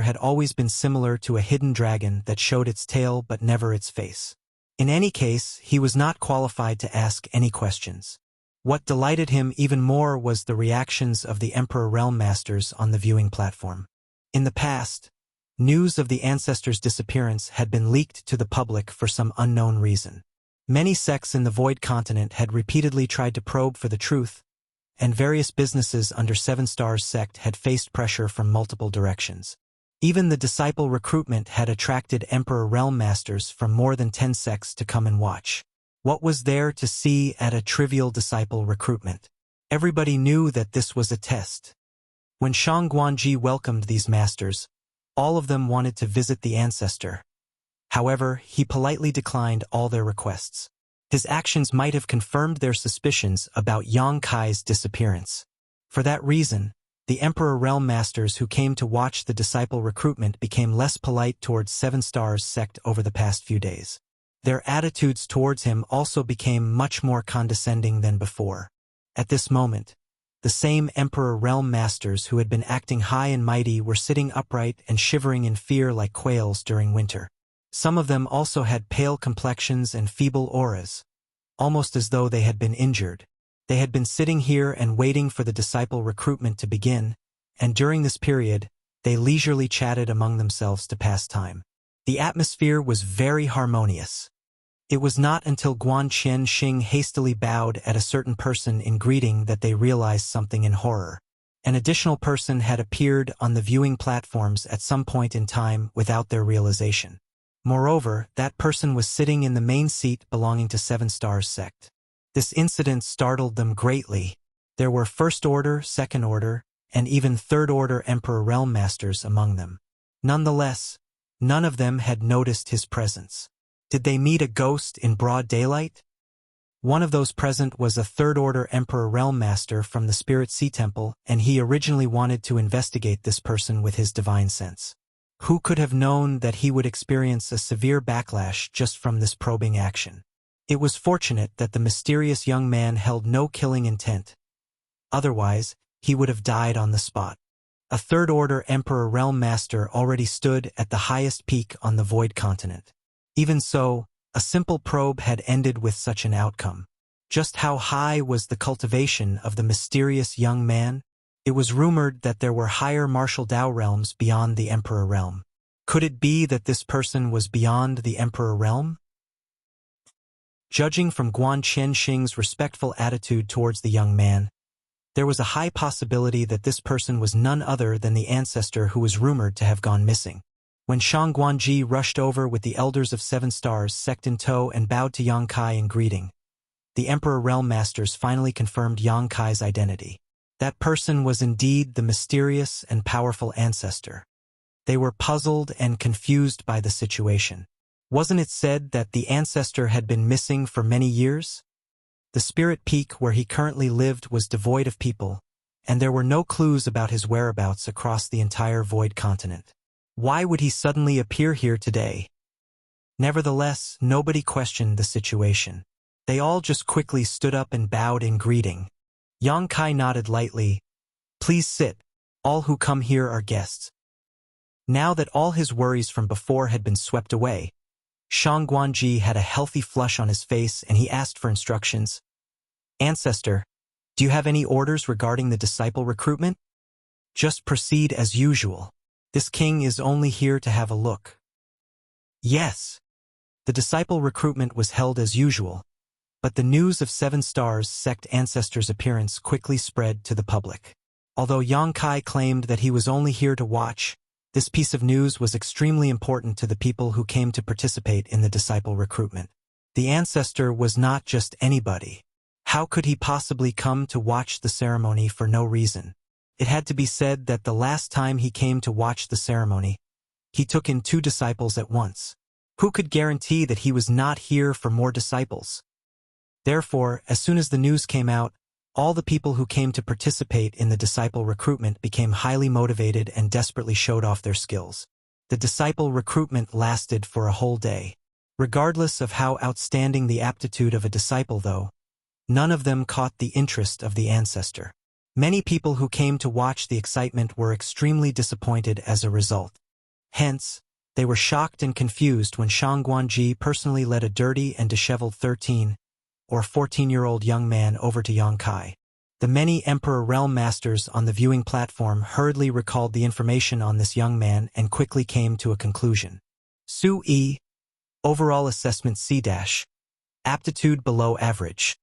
Speaker 1: had always been similar to a hidden dragon that showed its tail but never its face. In any case, he was not qualified to ask any questions. What delighted him even more was the reactions of the Emperor Realm Masters on the viewing platform. In the past, news of the ancestor's disappearance had been leaked to the public for some unknown reason. Many sects in the Void Continent had repeatedly tried to probe for the truth, and various businesses under Seven Stars sect had faced pressure from multiple directions. Even the disciple recruitment had attracted Emperor Realm Masters from more than 10 sects to come and watch. What was there to see at a trivial disciple recruitment? Everybody knew that this was a test. When Shang Guanji welcomed these masters, all of them wanted to visit the ancestor. However, he politely declined all their requests. His actions might have confirmed their suspicions about Yang Kai's disappearance. For that reason, the Emperor Realm Masters who came to watch the disciple recruitment became less polite towards Seven Stars sect over the past few days. Their attitudes towards him also became much more condescending than before. At this moment, the same Emperor Realm Masters who had been acting high and mighty were sitting upright and shivering in fear like quails during winter. Some of them also had pale complexions and feeble auras, almost as though they had been injured. They had been sitting here and waiting for the disciple recruitment to begin, and during this period, they leisurely chatted among themselves to pass time. The atmosphere was very harmonious. It was not until Guan Qianxing hastily bowed at a certain person in greeting that they realized something in horror. An additional person had appeared on the viewing platforms at some point in time without their realization. Moreover, that person was sitting in the main seat belonging to Seven Stars sect. This incident startled them greatly. There were First Order, Second Order, and even Third Order Emperor Realm Masters among them. Nonetheless, none of them had noticed his presence. Did they meet a ghost in broad daylight? One of those present was a Third Order Emperor Realm Master from the Spirit Sea Temple, and he originally wanted to investigate this person with his divine sense. Who could have known that he would experience a severe backlash just from this probing action? It was fortunate that the mysterious young man held no killing intent. Otherwise, he would have died on the spot. A Third Order Emperor Realm Master already stood at the highest peak on the Void Continent. Even so, a simple probe had ended with such an outcome. Just how high was the cultivation of the mysterious young man? It was rumored that there were higher martial Dao realms beyond the Emperor realm. Could it be that this person was beyond the Emperor realm? Judging from Guan Qianxing's respectful attitude towards the young man, there was a high possibility that this person was none other than the ancestor who was rumored to have gone missing. When Shang Guanji rushed over with the elders of Seven Stars sect in tow and bowed to Yang Kai in greeting, the Emperor Realm Masters finally confirmed Yang Kai's identity. That person was indeed the mysterious and powerful ancestor. They were puzzled and confused by the situation. Wasn't it said that the ancestor had been missing for many years? The spirit peak where he currently lived was devoid of people, and there were no clues about his whereabouts across the entire Void Continent. Why would he suddenly appear here today? Nevertheless, nobody questioned the situation. They all just quickly stood up and bowed in greeting. Yang Kai nodded lightly. Please sit. All who come here are guests. Now that all his worries from before had been swept away, Shang Guanji had a healthy flush on his face and he asked for instructions. Ancestor, do you have any orders regarding the disciple recruitment? Just proceed as usual. This king is only here to have a look. Yes. The disciple recruitment was held as usual, but the news of Seven Stars sect ancestors' appearance quickly spread to the public. Although Yang Kai claimed that he was only here to watch, this piece of news was extremely important to the people who came to participate in the disciple recruitment. The ancestor was not just anybody. How could he possibly come to watch the ceremony for no reason? It had to be said that the last time he came to watch the ceremony, he took in 2 disciples at once. Who could guarantee that he was not here for more disciples? Therefore, as soon as the news came out, all the people who came to participate in the disciple recruitment became highly motivated and desperately showed off their skills. The disciple recruitment lasted for a whole day. Regardless of how outstanding the aptitude of a disciple though, none of them caught the interest of the ancestor. Many people who came to watch the excitement were extremely disappointed as a result. Hence, they were shocked and confused when Shang Guanji personally led a dirty and disheveled 13 or 14-year-old young man over to Yang Kai. The many Emperor Realm Masters on the viewing platform hurriedly recalled the information on this young man and quickly came to a conclusion. Su Yi, overall assessment C-, aptitude below average.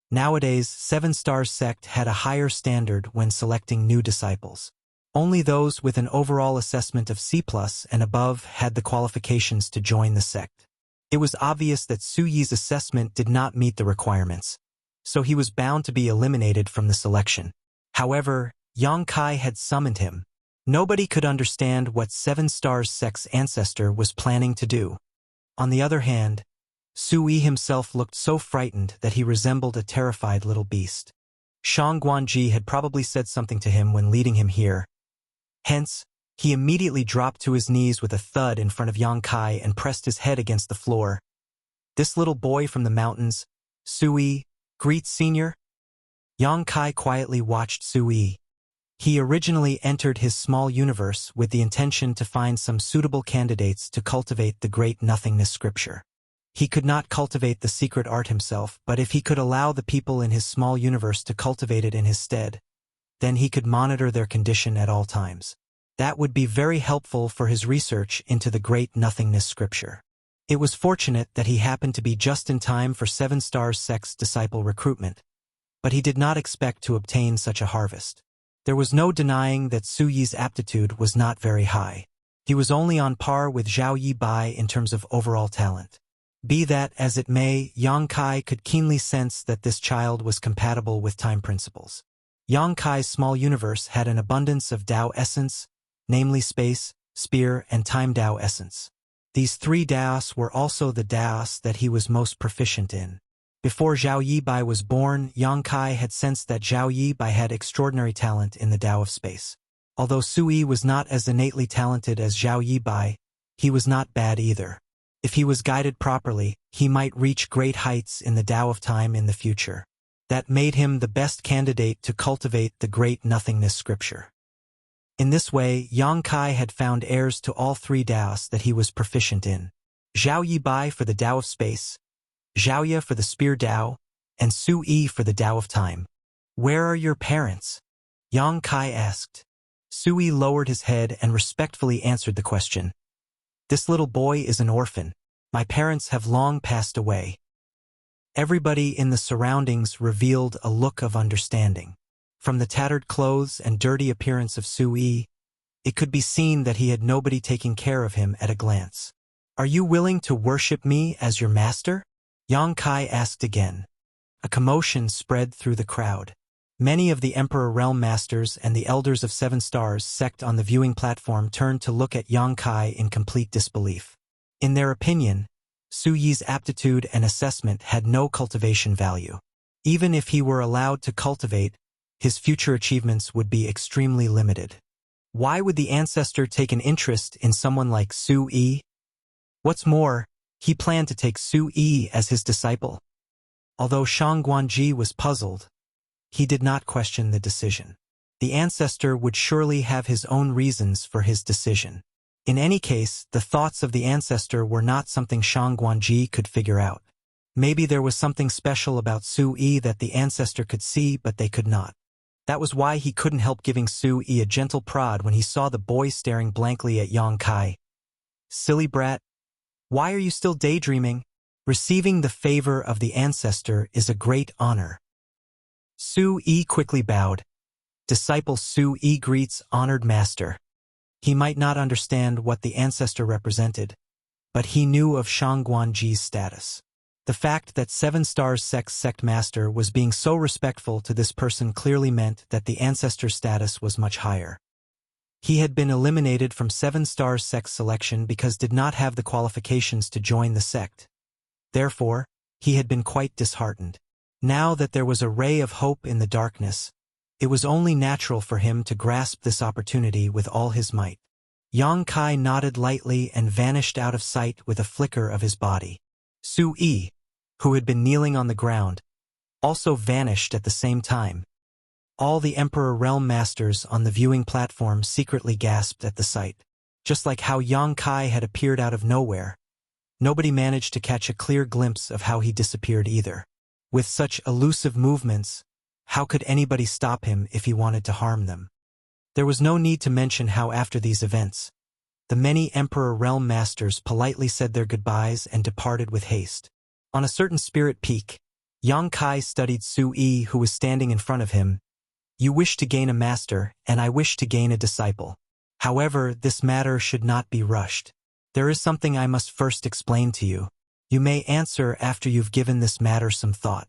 Speaker 1: Nowadays, 7 Stars sect had a higher standard when selecting new disciples. Only those with an overall assessment of C+ and above had the qualifications to join the sect. It was obvious that Su Yi's assessment did not meet the requirements, so he was bound to be eliminated from the selection. However, Yang Kai had summoned him. Nobody could understand what 7 Stars sect's ancestor was planning to do. On the other hand, Su Yi himself looked so frightened that he resembled a terrified little beast. Shang Guanji had probably said something to him when leading him here. Hence, he immediately dropped to his knees with a thud in front of Yang Kai and pressed his head against the floor. This little boy from the mountains, Su Yi, greets Senior? Yang Kai quietly watched Su Yi. He originally entered his small universe with the intention to find some suitable candidates to cultivate the great nothingness scripture. He could not cultivate the secret art himself, but if he could allow the people in his small universe to cultivate it in his stead, then he could monitor their condition at all times. That would be very helpful for his research into the great nothingness scripture. It was fortunate that he happened to be just in time for 7 Stars sect's disciple recruitment, but he did not expect to obtain such a harvest. There was no denying that Su Yi's aptitude was not very high. He was only on par with Zhao Yi Bai in terms of overall talent. Be that as it may, Yang Kai could keenly sense that this child was compatible with time principles. Yang Kai's small universe had an abundance of Dao essence, namely space, spear, and time Dao essence. These 3 Daos were also the Daos that he was most proficient in. Before Zhao Yi Bai was born, Yang Kai had sensed that Zhao Yi Bai had extraordinary talent in the Dao of space. Although Su Yi was not as innately talented as Zhao Yi Bai, he was not bad either. If he was guided properly, he might reach great heights in the Dao of time in the future. That made him the best candidate to cultivate the great nothingness scripture. In this way, Yang Kai had found heirs to all 3 Daos that he was proficient in. Zhao Yi Bai for the Dao of space, Zhao Ye for the spear Dao, and Su Yi for the Dao of time. Where are your parents? Yang Kai asked. Su Yi lowered his head and respectfully answered the question. This little boy is an orphan. My parents have long passed away. Everybody in the surroundings revealed a look of understanding. From the tattered clothes and dirty appearance of Su Yi, it could be seen that he had nobody taking care of him at a glance. Are you willing to worship me as your master? Yang Kai asked again. A commotion spread through the crowd. Many of the Emperor Realm Masters and the Elders of 7 Stars sect on the viewing platform turned to look at Yang Kai in complete disbelief. In their opinion, Su Yi's aptitude and assessment had no cultivation value. Even if he were allowed to cultivate, his future achievements would be extremely limited. Why would the ancestor take an interest in someone like Su Yi? What's more, he planned to take Su Yi as his disciple. Although Shang Guanji was puzzled, he did not question the decision. The ancestor would surely have his own reasons for his decision. In any case, the thoughts of the ancestor were not something Shang Guanji could figure out. Maybe there was something special about Su Yi that the ancestor could see but they could not. That was why he couldn't help giving Su Yi a gentle prod when he saw the boy staring blankly at Yang Kai. Silly brat. Why are you still daydreaming? Receiving the favor of the ancestor is a great honor. Su Yi quickly bowed. Disciple Su Yi greets honored master. He might not understand what the ancestor represented, but he knew of Shangguanji's status. The fact that 7 Stars sect master was being so respectful to this person clearly meant that the ancestor's status was much higher. He had been eliminated from 7 Stars sect selection because did not have the qualifications to join the sect. Therefore, he had been quite disheartened. Now that there was a ray of hope in the darkness, it was only natural for him to grasp this opportunity with all his might. Yang Kai nodded lightly and vanished out of sight with a flicker of his body. Su Yi, who had been kneeling on the ground, also vanished at the same time. All the Emperor Realm Masters on the viewing platform secretly gasped at the sight. Just like how Yang Kai had appeared out of nowhere, nobody managed to catch a clear glimpse of how he disappeared either. With such elusive movements, how could anybody stop him if he wanted to harm them? There was no need to mention how after these events, the many Emperor Realm Masters politely said their goodbyes and departed with haste. On a certain spirit peak, Yang Kai studied Su Yi, who was standing in front of him. You wish to gain a master, and I wish to gain a disciple. However, this matter should not be rushed. There is something I must first explain to you. You may answer after you've given this matter some thought.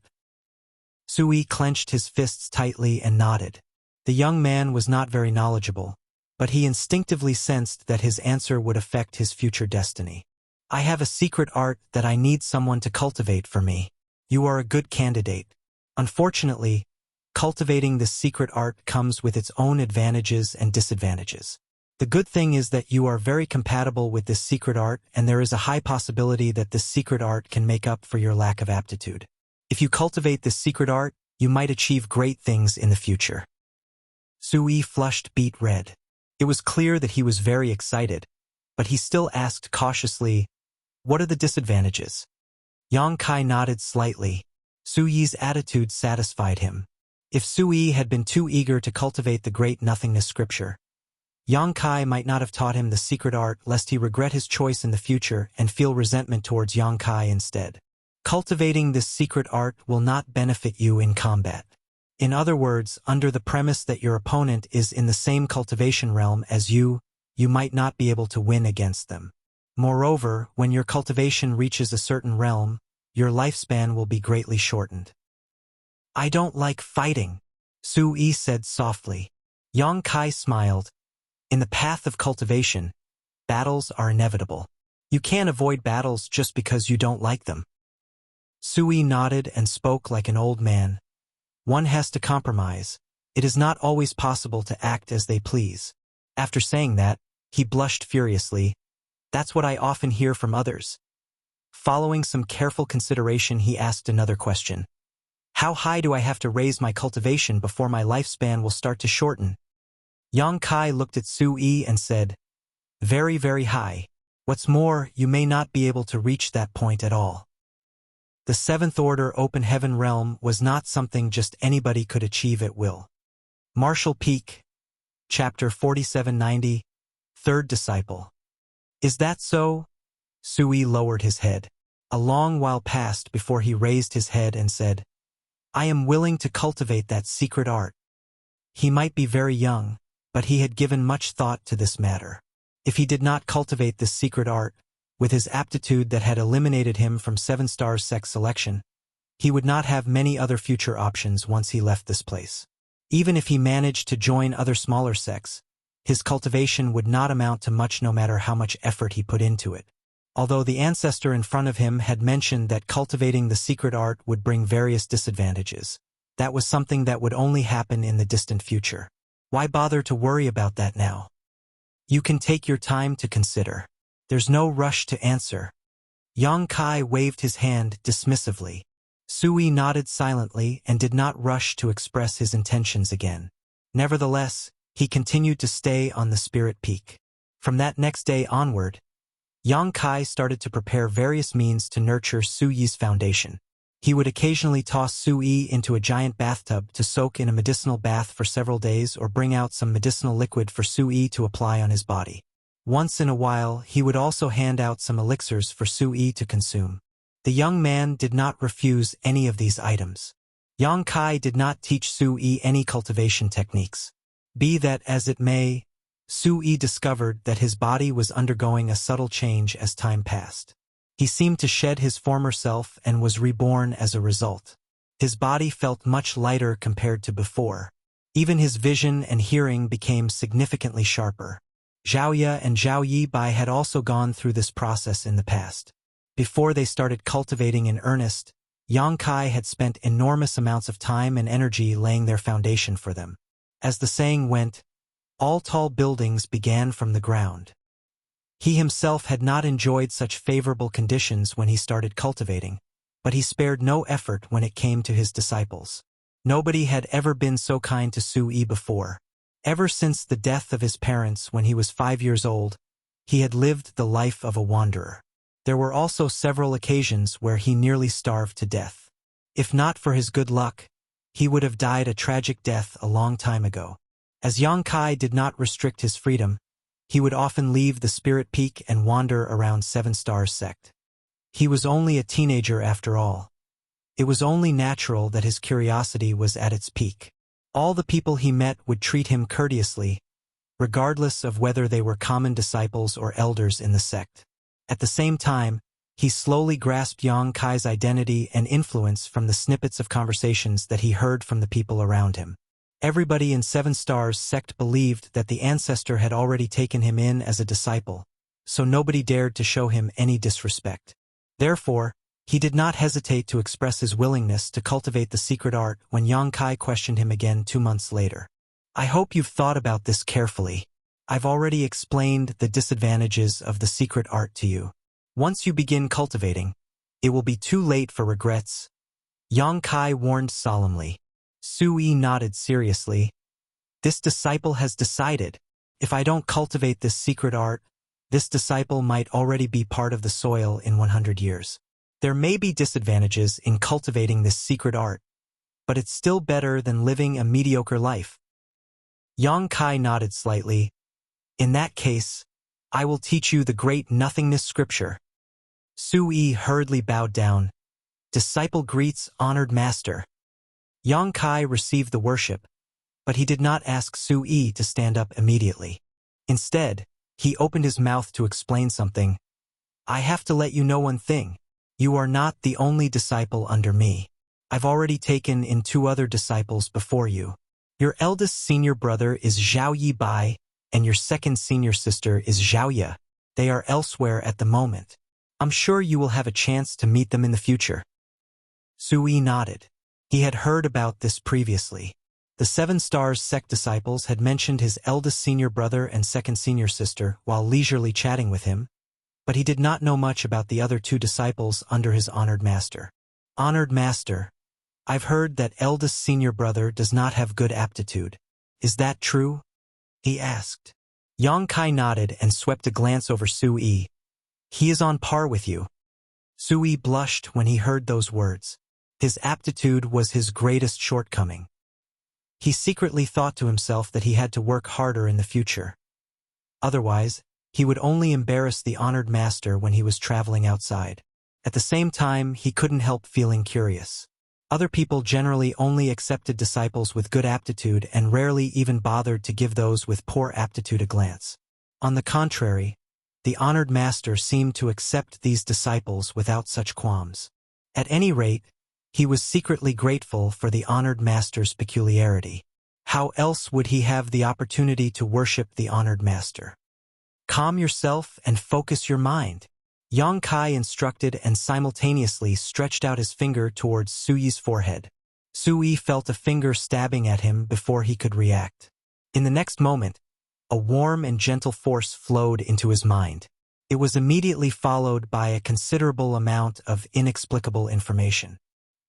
Speaker 1: Su Yi clenched his fists tightly and nodded. The young man was not very knowledgeable, but he instinctively sensed that his answer would affect his future destiny. I have a secret art that I need someone to cultivate for me. You are a good candidate. Unfortunately, cultivating this secret art comes with its own advantages and disadvantages. The good thing is that you are very compatible with this secret art, and there is a high possibility that this secret art can make up for your lack of aptitude. If you cultivate this secret art, you might achieve great things in the future. Su Yi flushed beet red. It was clear that he was very excited, but he still asked cautiously, "What are the disadvantages?" Yang Kai nodded slightly. Su Yi's attitude satisfied him. If Su Yi had been too eager to cultivate the great nothingness scripture, Yang Kai might not have taught him the secret art lest he regret his choice in the future and feel resentment towards Yang Kai instead. Cultivating this secret art will not benefit you in combat. In other words, under the premise that your opponent is in the same cultivation realm as you might not be able to win against them. Moreover, when your cultivation reaches a certain realm, your lifespan will be greatly shortened. I don't like fighting, Su Yi said softly. Yang Kai smiled. In the path of cultivation, battles are inevitable. You can't avoid battles just because you don't like them. Su Yi nodded and spoke like an old man. One has to compromise. It is not always possible to act as they please. After saying that, he blushed furiously. That's what I often hear from others. Following some careful consideration, he asked another question. How high do I have to raise my cultivation before my lifespan will start to shorten? Yang Kai looked at Su Yi and said, Very, very high. What's more, you may not be able to reach that point at all. The 7th Order Open Heaven Realm was not something just anybody could achieve at will. Martial Peak, Chapter 4790, Third Disciple. Is that so? Su Yi lowered his head. A long while passed before he raised his head and said, I am willing to cultivate that secret art. He might be very young, but he had given much thought to this matter. If he did not cultivate this secret art, with his aptitude that had eliminated him from 7 Stars sect selection, he would not have many other future options once he left this place. Even if he managed to join other smaller sects, his cultivation would not amount to much no matter how much effort he put into it. Although the ancestor in front of him had mentioned that cultivating the secret art would bring various disadvantages, that was something that would only happen in the distant future. Why bother to worry about that now? You can take your time to consider. There's no rush to answer. Yang Kai waved his hand dismissively. Su Yi nodded silently and did not rush to express his intentions again. Nevertheless, he continued to stay on the spirit peak. From that next day onward, Yang Kai started to prepare various means to nurture Su Yi's foundation. He would occasionally toss Su Yi into a giant bathtub to soak in a medicinal bath for several days or bring out some medicinal liquid for Su Yi to apply on his body. Once in a while, he would also hand out some elixirs for Su Yi to consume. The young man did not refuse any of these items. Yang Kai did not teach Su Yi any cultivation techniques. Be that as it may, Su Yi discovered that his body was undergoing a subtle change as time passed. He seemed to shed his former self and was reborn as a result. His body felt much lighter compared to before. Even his vision and hearing became significantly sharper. Zhaoye and Zhao Yibai had also gone through this process in the past. Before they started cultivating in earnest, Yang Kai had spent enormous amounts of time and energy laying their foundation for them. As the saying went, all tall buildings began from the ground. He himself had not enjoyed such favorable conditions when he started cultivating, but he spared no effort when it came to his disciples. Nobody had ever been so kind to Su Yi before. Ever since the death of his parents when he was 5 years old, he had lived the life of a wanderer. There were also several occasions where he nearly starved to death. If not for his good luck, he would have died a tragic death a long time ago. As Yang Kai did not restrict his freedom, he would often leave the Spirit Peak and wander around Seven Stars sect. He was only a teenager after all. It was only natural that his curiosity was at its peak. All the people he met would treat him courteously, regardless of whether they were common disciples or elders in the sect. At the same time, he slowly grasped Yang Kai's identity and influence from the snippets of conversations that he heard from the people around him. Everybody in Seven Stars sect believed that the ancestor had already taken him in as a disciple, so nobody dared to show him any disrespect. Therefore, he did not hesitate to express his willingness to cultivate the secret art when Yang Kai questioned him again 2 months later. I hope you've thought about this carefully. I've already explained the disadvantages of the secret art to you. Once you begin cultivating, it will be too late for regrets. Yang Kai warned solemnly. Su Yi nodded seriously. This disciple has decided. If I don't cultivate this secret art, this disciple might already be part of the soil in 100 years. There may be disadvantages in cultivating this secret art, but it's still better than living a mediocre life. Yang Kai nodded slightly. In that case, I will teach you the great nothingness scripture. Su Yi hurriedly bowed down. Disciple greets honored master. Yang Kai received the worship, but he did not ask Su Yi to stand up immediately. Instead, he opened his mouth to explain something. I have to let you know one thing. You are not the only disciple under me. I've already taken in 2 other disciples before you. Your eldest senior brother is Zhao Yibai, and your second senior sister is Zhaoye. They are elsewhere at the moment. I'm sure you will have a chance to meet them in the future. Su Yi nodded. He had heard about this previously. The Seven Stars sect disciples had mentioned his eldest senior brother and second senior sister while leisurely chatting with him, but he did not know much about the other 2 disciples under his honored master. Honored master, I've heard that eldest senior brother does not have good aptitude. Is that true? He asked. Yang Kai nodded and swept a glance over Su Yi. He is on par with you. Su Yi blushed when he heard those words. His aptitude was his greatest shortcoming. He secretly thought to himself that he had to work harder in the future. Otherwise, he would only embarrass the honored master when he was traveling outside. At the same time, he couldn't help feeling curious. Other people generally only accepted disciples with good aptitude and rarely even bothered to give those with poor aptitude a glance. On the contrary, the honored master seemed to accept these disciples without such qualms. At any rate, he was secretly grateful for the honored master's peculiarity. How else would he have the opportunity to worship the honored master? Calm yourself and focus your mind. Yang Kai instructed and simultaneously stretched out his finger towards Su Yi's forehead. Su Yi felt a finger stabbing at him before he could react. In the next moment, a warm and gentle force flowed into his mind. It was immediately followed by a considerable amount of inexplicable information.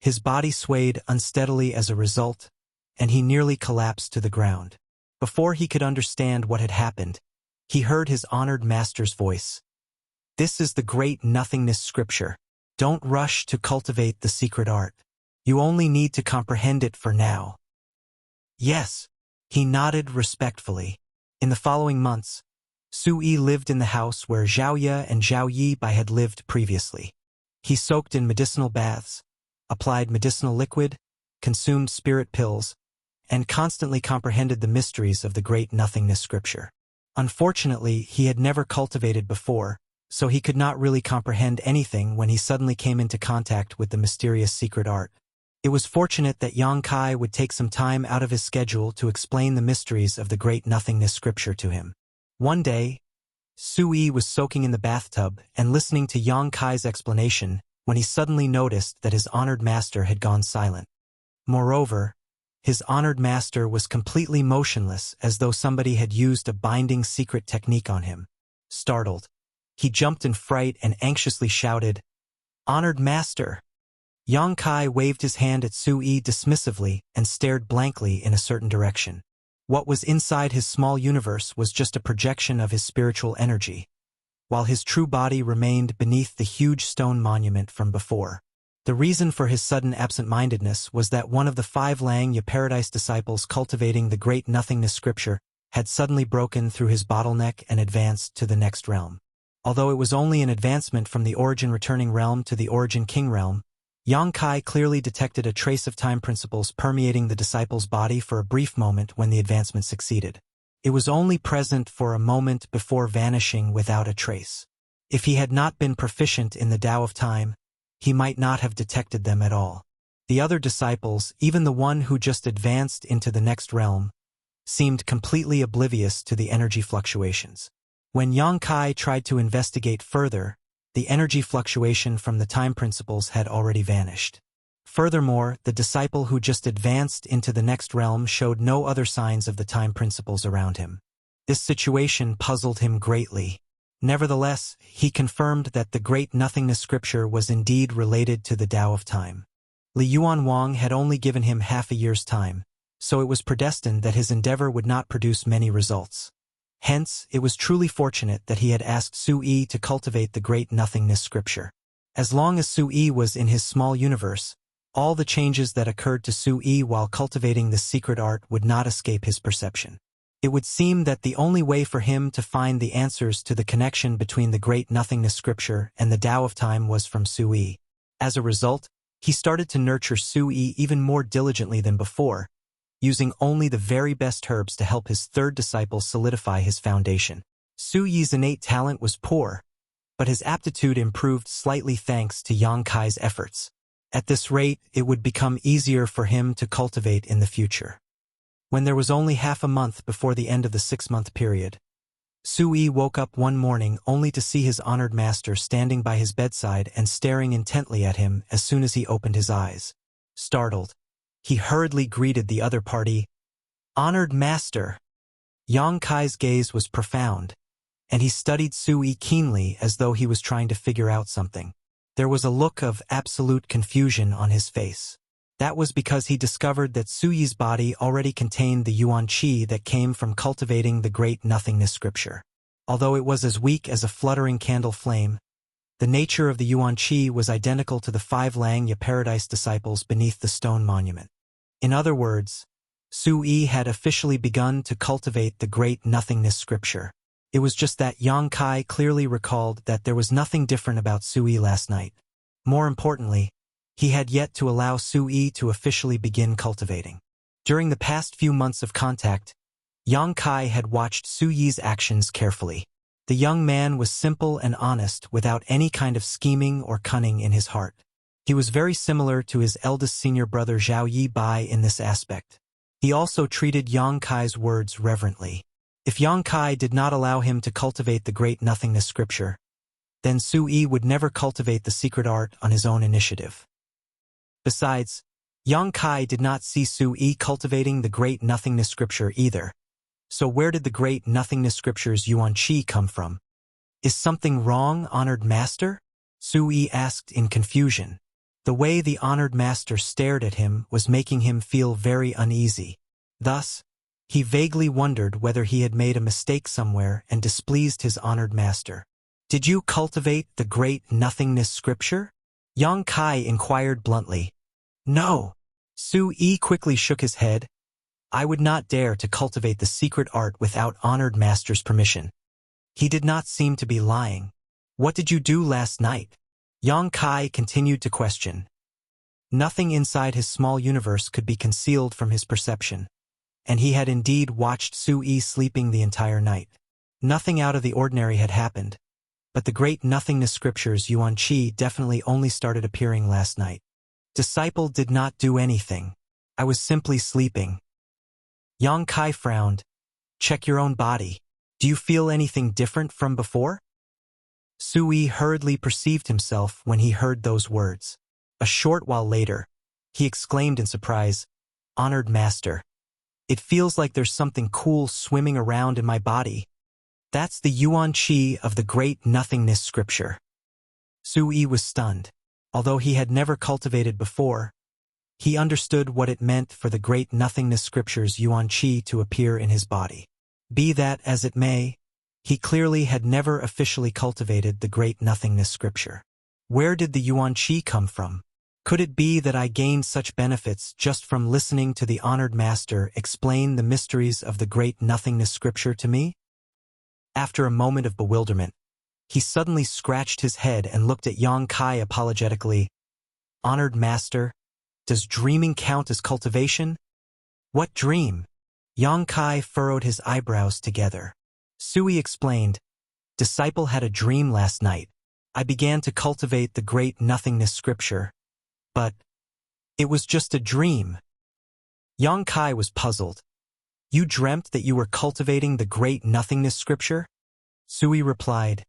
Speaker 1: His body swayed unsteadily as a result, and he nearly collapsed to the ground. Before he could understand what had happened, he heard his honored master's voice. This is the great nothingness scripture. Don't rush to cultivate the secret art. You only need to comprehend it for now. Yes, he nodded respectfully. In the following months, Su Yi lived in the house where Zhaoye and Zhao Yibai had lived previously. He soaked in medicinal baths, applied medicinal liquid, consumed spirit pills, and constantly comprehended the mysteries of the great nothingness scripture. Unfortunately, he had never cultivated before, so he could not really comprehend anything when he suddenly came into contact with the mysterious secret art. It was fortunate that Yang Kai would take some time out of his schedule to explain the mysteries of the great nothingness scripture to him. One day, Sui was soaking in the bathtub and listening to Yang Kai's explanation when he suddenly noticed that his honored master had gone silent. Moreover, his honored master was completely motionless, as though somebody had used a binding secret technique on him. Startled, he jumped in fright and anxiously shouted, "Honored master!" Yang Kai waved his hand at Sui dismissively and stared blankly in a certain direction. What was inside his small universe was just a projection of his spiritual energy, while his true body remained beneath the huge stone monument from before. The reason for his sudden absent-mindedness was that one of the 5 Langya Paradise disciples cultivating the great nothingness scripture had suddenly broken through his bottleneck and advanced to the next realm. Although it was only an advancement from the origin returning realm to the origin king realm, Yang Kai clearly detected a trace of time principles permeating the disciple's body for a brief moment when the advancement succeeded. It was only present for a moment before vanishing without a trace. If he had not been proficient in the Tao of time, he might not have detected them at all. The other disciples, even the one who just advanced into the next realm, seemed completely oblivious to the energy fluctuations. When Yang Kai tried to investigate further, the energy fluctuation from the time principles had already vanished. Furthermore, the disciple who just advanced into the next realm showed no other signs of the time principles around him. This situation puzzled him greatly. Nevertheless, he confirmed that the great nothingness scripture was indeed related to the Tao of time. Li Yuan Wang had only given him half a year's time, so it was predestined that his endeavor would not produce many results. Hence, it was truly fortunate that he had asked Sui to cultivate the great nothingness scripture. As long as Sui was in his small universe, all the changes that occurred to Sui while cultivating the secret art would not escape his perception. It would seem that the only way for him to find the answers to the connection between the great nothingness scripture and the Tao of time was from Sui. As a result, he started to nurture Sui even more diligently than before, using only the very best herbs to help his third disciple solidify his foundation. Suyi's innate talent was poor, but his aptitude improved slightly thanks to Yang Kai's efforts. At this rate, it would become easier for him to cultivate in the future. When there was only half a month before the end of the 6-month period, Sui woke up one morning only to see his honored master standing by his bedside and staring intently at him as soon as he opened his eyes. Startled, he hurriedly greeted the other party. "Honored master!" Yang Kai's gaze was profound, and he studied Sui keenly as though he was trying to figure out something. There was a look of absolute confusion on his face. That was because he discovered that Suyi's body already contained the Yuan Qi that came from cultivating the great nothingness scripture. Although it was as weak as a fluttering candle flame, the nature of the Yuan Qi was identical to the 5 Langya Paradise disciples beneath the stone monument. In other words, Sui had officially begun to cultivate the great nothingness scripture. It was just that Yang Kai clearly recalled that there was nothing different about Sui last night. More importantly, he had yet to allow Sui to officially begin cultivating. During the past few months of contact, Yang Kai had watched Suyi's actions carefully. The young man was simple and honest without any kind of scheming or cunning in his heart. He was very similar to his eldest senior brother Zhao Yi Bai in this aspect. He also treated Yang Kai's words reverently. If Yang Kai did not allow him to cultivate the great nothingness scripture, then Sui would never cultivate the secret art on his own initiative. Besides, Yang Kai did not see Sui cultivating the great nothingness scripture either. So where did the great nothingness scripture's Yuan Qi come from? "Is something wrong, honored master?" Sui asked in confusion. The way the honored master stared at him was making him feel very uneasy. Thus, he vaguely wondered whether he had made a mistake somewhere and displeased his honored master. "Did you cultivate the great nothingness scripture?" Yang Kai inquired bluntly. "No." Sui quickly shook his head. "I would not dare to cultivate the secret art without honored master's permission." He did not seem to be lying. "What did you do last night?" Yang Kai continued to question. Nothing inside his small universe could be concealed from his perception, and he had indeed watched Su-yi sleeping the entire night. Nothing out of the ordinary had happened, but the great nothingness scriptures Yuan Qi definitely only started appearing last night. Disciple did not do anything. I was simply sleeping. Yang Kai frowned. Check your own body. Do you feel anything different from before? Su-yi hurriedly perceived himself when he heard those words. A short while later, he exclaimed in surprise, "Honored Master. It feels like there's something cool swimming around in my body. That's the Yuan Qi of the great nothingness scripture." Su-yi was stunned. Although he had never cultivated before, he understood what it meant for the great nothingness scriptures Yuan Qi to appear in his body. Be that as it may, he clearly had never officially cultivated the great nothingness scripture. Where did the Yuan Qi come from? Could it be that I gained such benefits just from listening to the honored master explain the mysteries of the great nothingness scripture to me? After a moment of bewilderment, he suddenly scratched his head and looked at Yang Kai apologetically. "Honored master, does dreaming count as cultivation?" "What dream?" Yang Kai furrowed his eyebrows together. Sui explained, "Disciple had a dream last night. I began to cultivate the great nothingness scripture. But it was just a dream." Yang Kai was puzzled. "You dreamt that you were cultivating the great nothingness scripture?" Sui replied,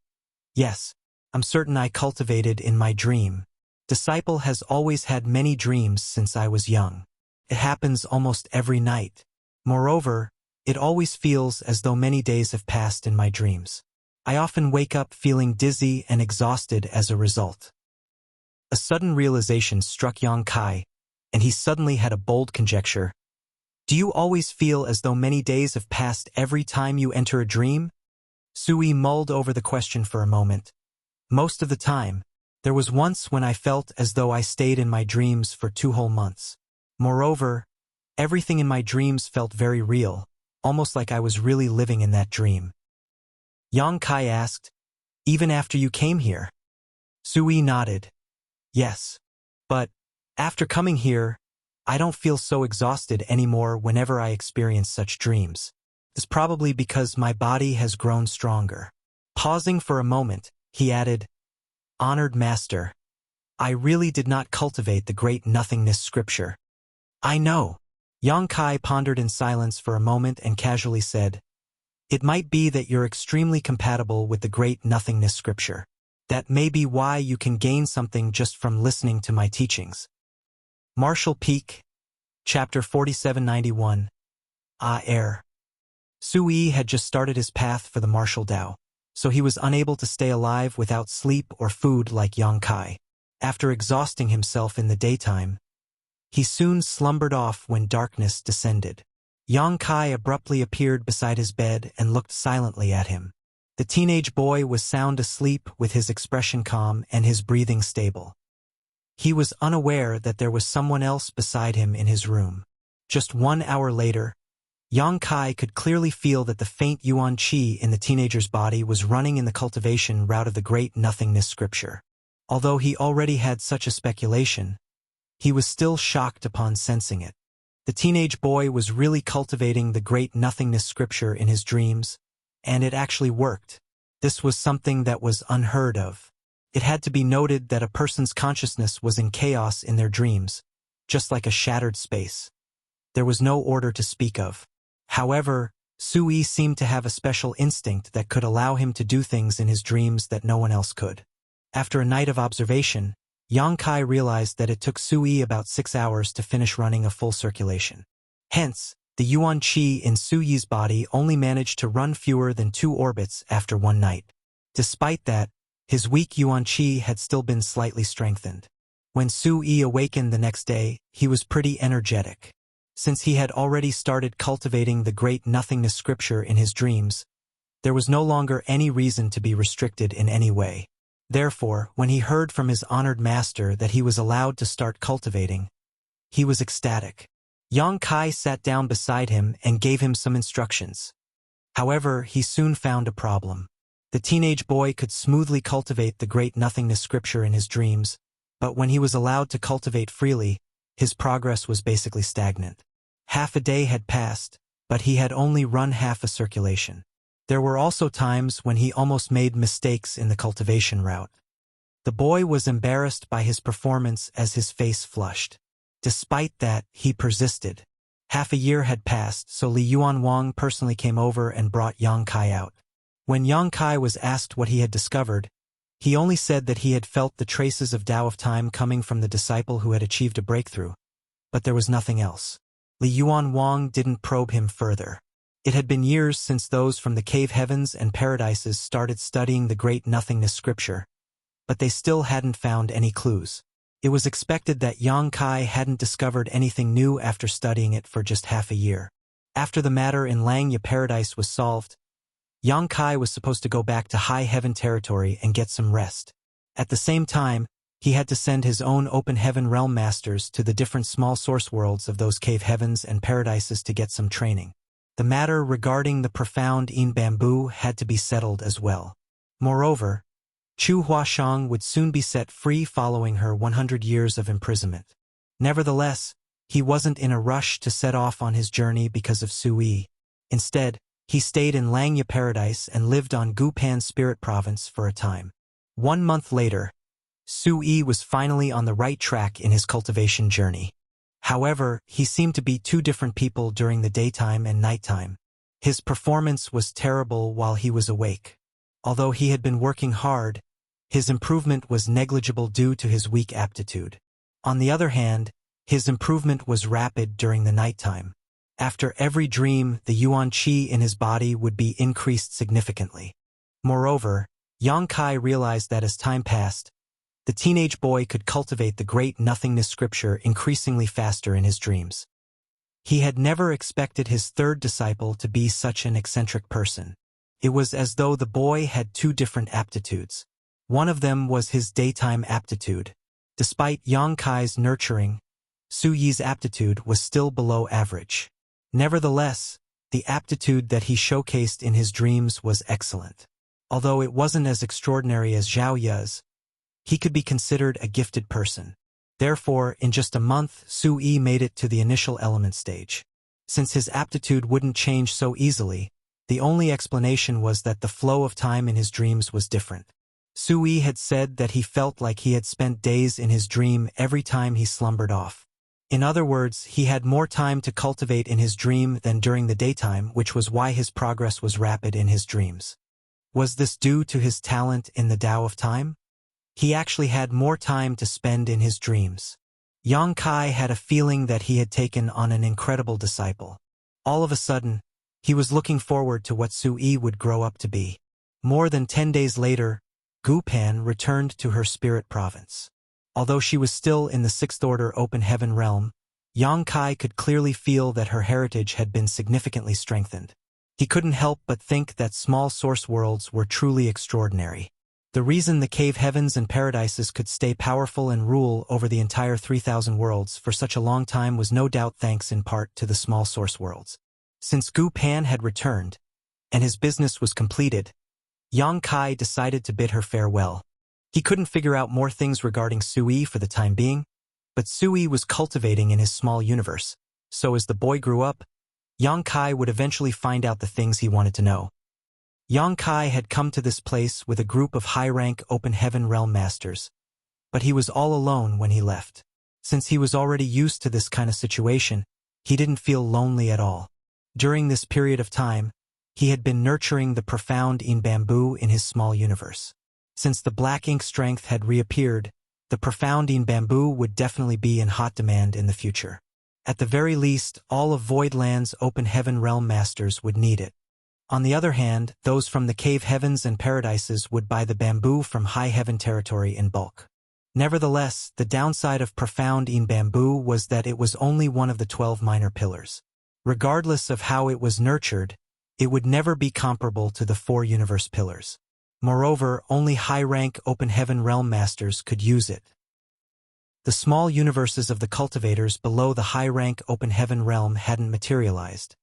Speaker 1: "Yes, I'm certain I cultivated in my dream. Disciple has always had many dreams since I was young. It happens almost every night. Moreover, it always feels as though many days have passed in my dreams. I often wake up feeling dizzy and exhausted as a result." A sudden realization struck Yang Kai, and he suddenly had a bold conjecture. "Do you always feel as though many days have passed every time you enter a dream?" Sui mulled over the question for a moment. "Most of the time. There was once when I felt as though I stayed in my dreams for 2 whole months. Moreover, everything in my dreams felt very real, almost like I was really living in that dream." Yang Kai asked, "Even after you came here?" Sui nodded. "Yes. But after coming here, I don't feel so exhausted anymore whenever I experience such dreams. It's probably because my body has grown stronger." Pausing for a moment, he added, "Honored Master, I really did not cultivate the great nothingness scripture." "I know." Yang Kai pondered in silence for a moment and casually said, "It might be that you're extremely compatible with the great nothingness scripture. That may be why you can gain something just from listening to my teachings." Martial Peak, Chapter 4791, Air. Sui had just started his path for the martial Tao, so he was unable to stay alive without sleep or food like Yang Kai. After exhausting himself in the daytime, he soon slumbered off when darkness descended. Yang Kai abruptly appeared beside his bed and looked silently at him. The teenage boy was sound asleep with his expression calm and his breathing stable. He was unaware that there was someone else beside him in his room. Just 1 hour later, Yang Kai could clearly feel that the faint Yuan Qi in the teenager's body was running in the cultivation route of the great nothingness scripture. Although he already had such a speculation, he was still shocked upon sensing it. The teenage boy was really cultivating the great nothingness scripture in his dreams, and it actually worked. This was something that was unheard of. It had to be noted that a person's consciousness was in chaos in their dreams, just like a shattered space. There was no order to speak of. However, Sui seemed to have a special instinct that could allow him to do things in his dreams that no one else could. After a night of observation, Yang Kai realized that it took Sui about 6 hours to finish running a full circulation. Hence, the Yuan Qi in Suyi's body only managed to run fewer than 2 orbits after 1 night. Despite that, his weak Yuan Qi had still been slightly strengthened. When Sui awakened the next day, he was pretty energetic. Since he had already started cultivating the great nothingness scripture in his dreams, there was no longer any reason to be restricted in any way. Therefore, when he heard from his honored master that he was allowed to start cultivating, he was ecstatic. Yang Kai sat down beside him and gave him some instructions. However, he soon found a problem. The teenage boy could smoothly cultivate the great nothingness scripture in his dreams, But when he was allowed to cultivate freely, his progress was basically stagnant. Half a day had passed, but he had only run half a circulation. There were also times when he almost made mistakes in the cultivation route. The boy was embarrassed by his performance as his face flushed. Despite that, he persisted. Half a year had passed, so Li Yuanwang personally came over and brought Yang Kai out. When Yang Kai was asked what he had discovered, he only said that he had felt the traces of Tao of Time coming from the disciple who had achieved a breakthrough. But there was nothing else. Li Yuanwang didn't probe him further. It had been years since those from the cave heavens and paradises started studying the great nothingness scripture, but they still hadn't found any clues. It was expected that Yang Kai hadn't discovered anything new after studying it for just half a year. After the matter in Langya Paradise was solved, Yang Kai was supposed to go back to high heaven territory and get some rest. At the same time, he had to send his own open heaven realm masters to the different small source worlds of those cave heavens and paradises to get some training. The matter regarding the profound in bamboo had to be settled as well. Moreover, Chu Huashang would soon be set free following her 100 years of imprisonment. Nevertheless, he wasn't in a rush to set off on his journey because of Sui. Instead, he stayed in Langya Paradise and lived on Gupan Spirit Province for a time. 1 month later, Sui was finally on the right track in his cultivation journey. However, he seemed to be two different people during the daytime and nighttime. His performance was terrible while he was awake. Although he had been working hard, his improvement was negligible due to his weak aptitude. On the other hand, his improvement was rapid during the nighttime. After every dream, the yuan qi in his body would be increased significantly. Moreover, Yang Kai realized that as time passed, the teenage boy could cultivate the great nothingness scripture increasingly faster in his dreams. He had never expected his third disciple to be such an eccentric person. It was as though the boy had two different aptitudes. One of them was his daytime aptitude. Despite Yang Kai's nurturing, Su Yi's aptitude was still below average. Nevertheless, the aptitude that he showcased in his dreams was excellent. Although it wasn't as extraordinary as Zhao Ye's, he could be considered a gifted person. Therefore, in just a month, Su Yi made it to the initial element stage. Since his aptitude wouldn't change so easily, the only explanation was that the flow of time in his dreams was different. Su Yi had said that he felt like he had spent days in his dream every time he slumbered off. In other words, he had more time to cultivate in his dream than during the daytime, which was why his progress was rapid in his dreams. Was this due to his talent in the Tao of Time? He actually had more time to spend in his dreams. Yang Kai had a feeling that he had taken on an incredible disciple. All of a sudden, he was looking forward to what Su Yi would grow up to be. More than 10 days later, Gu Pan returned to her spirit province. Although she was still in the sixth order open heaven realm, Yang Kai could clearly feel that her heritage had been significantly strengthened. He couldn't help but think that small source worlds were truly extraordinary. The reason the cave heavens and paradises could stay powerful and rule over the entire 3,000 worlds for such a long time was no doubt thanks in part to the small source worlds. Since Gu Pan had returned, and his business was completed, Yang Kai decided to bid her farewell. He couldn't figure out more things regarding Sui for the time being, but Sui was cultivating in his small universe, so as the boy grew up, Yang Kai would eventually find out the things he wanted to know. Yang Kai had come to this place with a group of high-rank open heaven realm masters, but he was all alone when he left. Since he was already used to this kind of situation, he didn't feel lonely at all. During this period of time, he had been nurturing the profound in bamboo in his small universe. Since the black ink strength had reappeared, the profound in bamboo would definitely be in hot demand in the future. At the very least, all of Voidland's open heaven realm masters would need it. On the other hand, those from the cave heavens and paradises would buy the bamboo from high heaven territory in bulk. Nevertheless, the downside of profound in bamboo was that it was only one of the 12 minor pillars. Regardless of how it was nurtured, it would never be comparable to the 4 universe pillars. Moreover, only high-rank open heaven realm masters could use it. The small universes of the cultivators below the high-rank open heaven realm hadn't materialized,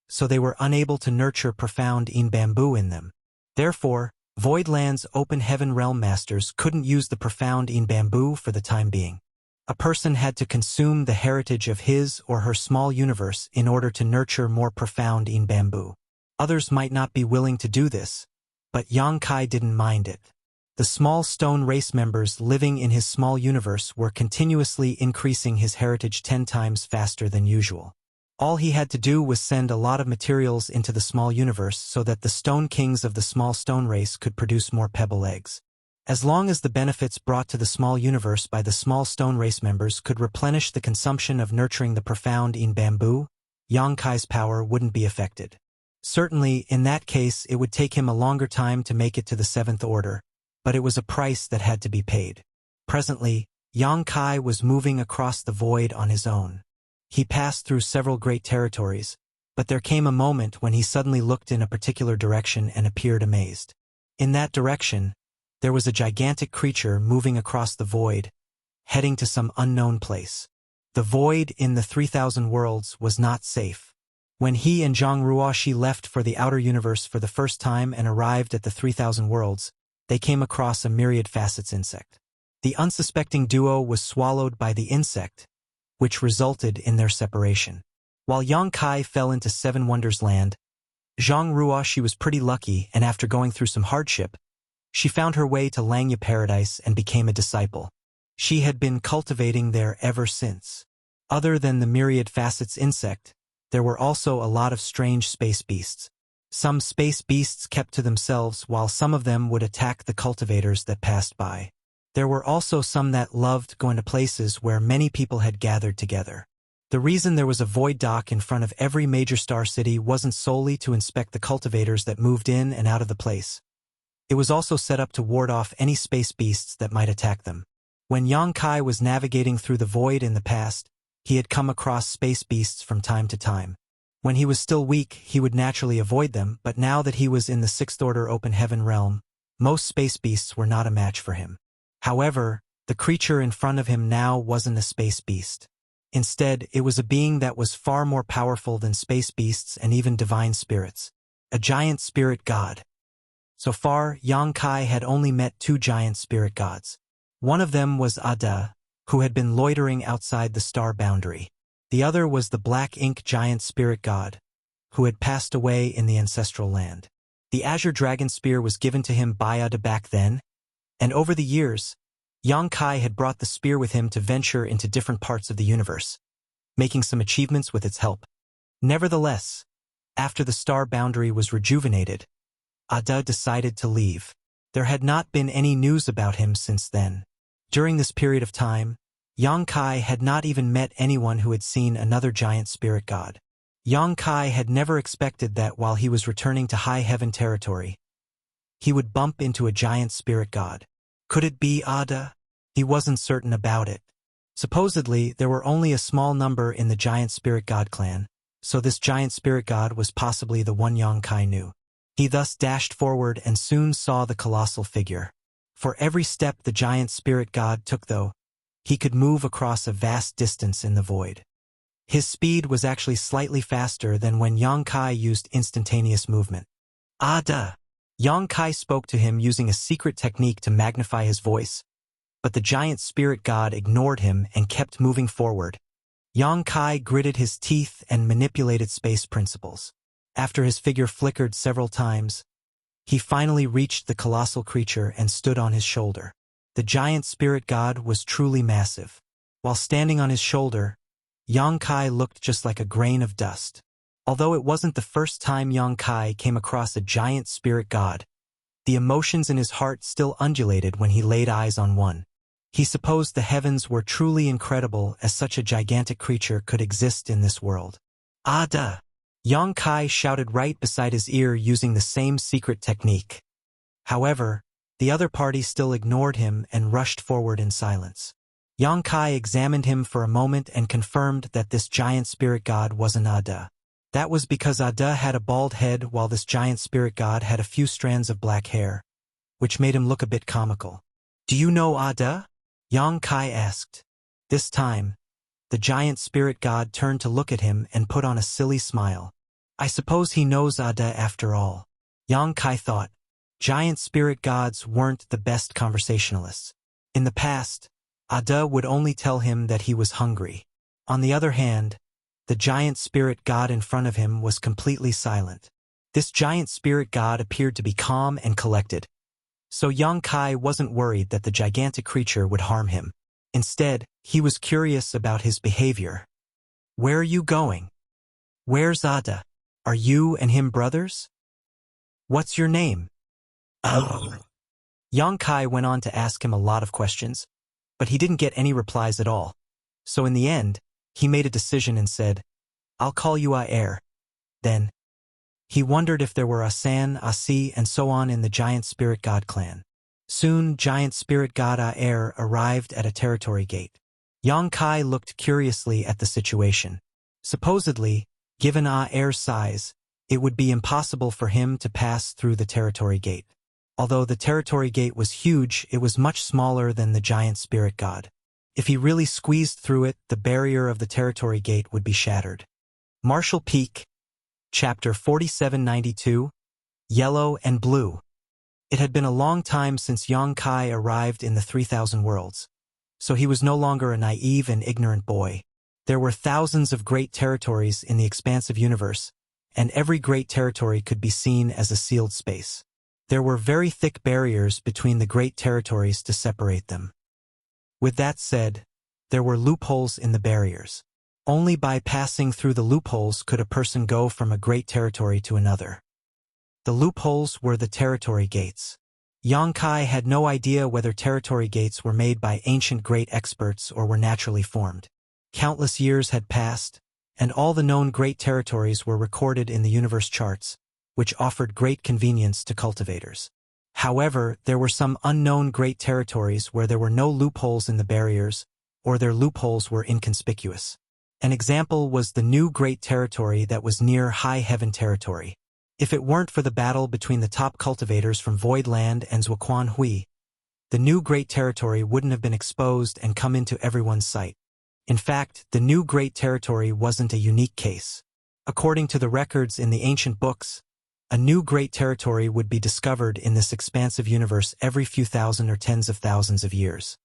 Speaker 1: so they were unable to nurture profound in bamboo in them. Therefore, Voidland's open heaven realm masters couldn't use the profound in bamboo for the time being. A person had to consume the heritage of his or her small universe in order to nurture more profound in bamboo. Others might not be willing to do this, but Yang Kai didn't mind it. The small stone race members living in his small universe were continuously increasing his heritage 10 times faster than usual. All he had to do was send a lot of materials into the small universe so that the stone kings of the small stone race could produce more pebble eggs. As long as the benefits brought to the small universe by the small stone race members could replenish the consumption of nurturing the profound in bamboo, Yang Kai's power wouldn't be affected. Certainly, in that case it would take him a longer time to make it to the seventh order, but it was a price that had to be paid. Presently, Yang Kai was moving across the void on his own. He passed through several great territories, but there came a moment when he suddenly looked in a particular direction and appeared amazed. In that direction, there was a gigantic creature moving across the void, heading to some unknown place. The void in the 3000 worlds was not safe. When he and Zhang Ruoxi left for the outer universe for the first time and arrived at the 3000 worlds, they came across a myriad facets insect. The unsuspecting duo was swallowed by the insect, which resulted in their separation. While Yang Kai fell into Seven Wonders Land, Zhang Ruoxi was pretty lucky, and after going through some hardship, she found her way to Langya Paradise and became a disciple. She had been cultivating there ever since. Other than the myriad facets insect, there were also a lot of strange space beasts. Some space beasts kept to themselves while some of them would attack the cultivators that passed by. There were also some that loved going to places where many people had gathered together. The reason there was a void dock in front of every major star city wasn't solely to inspect the cultivators that moved in and out of the place. It was also set up to ward off any space beasts that might attack them. When Yang Kai was navigating through the void in the past, he had come across space beasts from time to time. When he was still weak, he would naturally avoid them, but now that he was in the sixth order open heaven realm, most space beasts were not a match for him. However, the creature in front of him now wasn't a space beast. Instead, it was a being that was far more powerful than space beasts and even divine spirits. A giant spirit god. So far, Yang Kai had only met 2 giant spirit gods. One of them was Ada, who had been loitering outside the star boundary. The other was the black ink giant spirit god, who had passed away in the ancestral land. The azure dragon spear was given to him by Ada back then, and over the years, Yang Kai had brought the spear with him to venture into different parts of the universe, making some achievements with its help. Nevertheless, after the star boundary was rejuvenated, Ada decided to leave. There had not been any news about him since then. During this period of time, Yang Kai had not even met anyone who had seen another giant spirit god. Yang Kai had never expected that while he was returning to high heaven territory, he would bump into a giant spirit god. Could it be Ada? He wasn't certain about it. Supposedly, there were only a small number in the giant spirit god clan, so this giant spirit god was possibly the one Yang Kai knew. He thus dashed forward and soon saw the colossal figure. For every step the giant spirit god took, though, he could move across a vast distance in the void. His speed was actually slightly faster than when Yang Kai used instantaneous movement. Ada! Yang Kai spoke to him using a secret technique to magnify his voice, but the giant spirit god ignored him and kept moving forward. Yang Kai gritted his teeth and manipulated space principles. After his figure flickered several times, he finally reached the colossal creature and stood on his shoulder. The giant spirit god was truly massive. While standing on his shoulder, Yang Kai looked just like a grain of dust. Although it wasn't the first time Yang Kai came across a giant spirit god, the emotions in his heart still undulated when he laid eyes on one. He supposed the heavens were truly incredible as such a gigantic creature could exist in this world. Ada! Yang Kai shouted right beside his ear using the same secret technique. However, the other party still ignored him and rushed forward in silence. Yang Kai examined him for a moment and confirmed that this giant spirit god wasn't Ada. That was because Ada had a bald head while this giant spirit god had a few strands of black hair, which made him look a bit comical. Do you know Ada? Yang Kai asked. This time, the giant spirit god turned to look at him and put on a silly smile. I suppose he knows Ada after all. Yang Kai thought, Giant spirit gods weren't the best conversationalists. In the past, Ada would only tell him that he was hungry. On the other hand, the giant spirit god in front of him was completely silent. This giant spirit god appeared to be calm and collected, so Yang Kai wasn't worried that the gigantic creature would harm him. Instead, he was curious about his behavior. "Where are you going? Where's Ada? Are you and him brothers? What's your name?" Yang Kai went on to ask him a lot of questions, but he didn't get any replies at all. So in the end, he made a decision and said, "I'll call you Aer." Then, he wondered if there were Asan, Asi, and so on in the giant spirit god clan. Soon, giant spirit god Aer arrived at a territory gate. Yang Kai looked curiously at the situation. Supposedly, given Aer's size, it would be impossible for him to pass through the territory gate. Although the territory gate was huge, it was much smaller than the giant spirit god. If he really squeezed through it, the barrier of the territory gate would be shattered. Martial Peak, Chapter 4792, Yellow and Blue. It had been a long time since Yang Kai arrived in the 3000 worlds, so he was no longer a naive and ignorant boy. There were thousands of great territories in the expansive universe, and every great territory could be seen as a sealed space. There were very thick barriers between the great territories to separate them. With that said, there were loopholes in the barriers. Only by passing through the loopholes could a person go from a great territory to another. The loopholes were the territory gates. Yang Kai had no idea whether territory gates were made by ancient great experts or were naturally formed. Countless years had passed, and all the known great territories were recorded in the universe charts, which offered great convenience to cultivators. However, there were some unknown great territories where there were no loopholes in the barriers, or their loopholes were inconspicuous. An example was the new great territory that was near High Heaven territory. If it weren't for the battle between the top cultivators from Void Land and Zhuaquan Hui, the new great territory wouldn't have been exposed and come into everyone's sight. In fact, the new great territory wasn't a unique case. According to the records in the ancient books, a new great territory would be discovered in this expansive universe every few thousand or tens of thousands of years.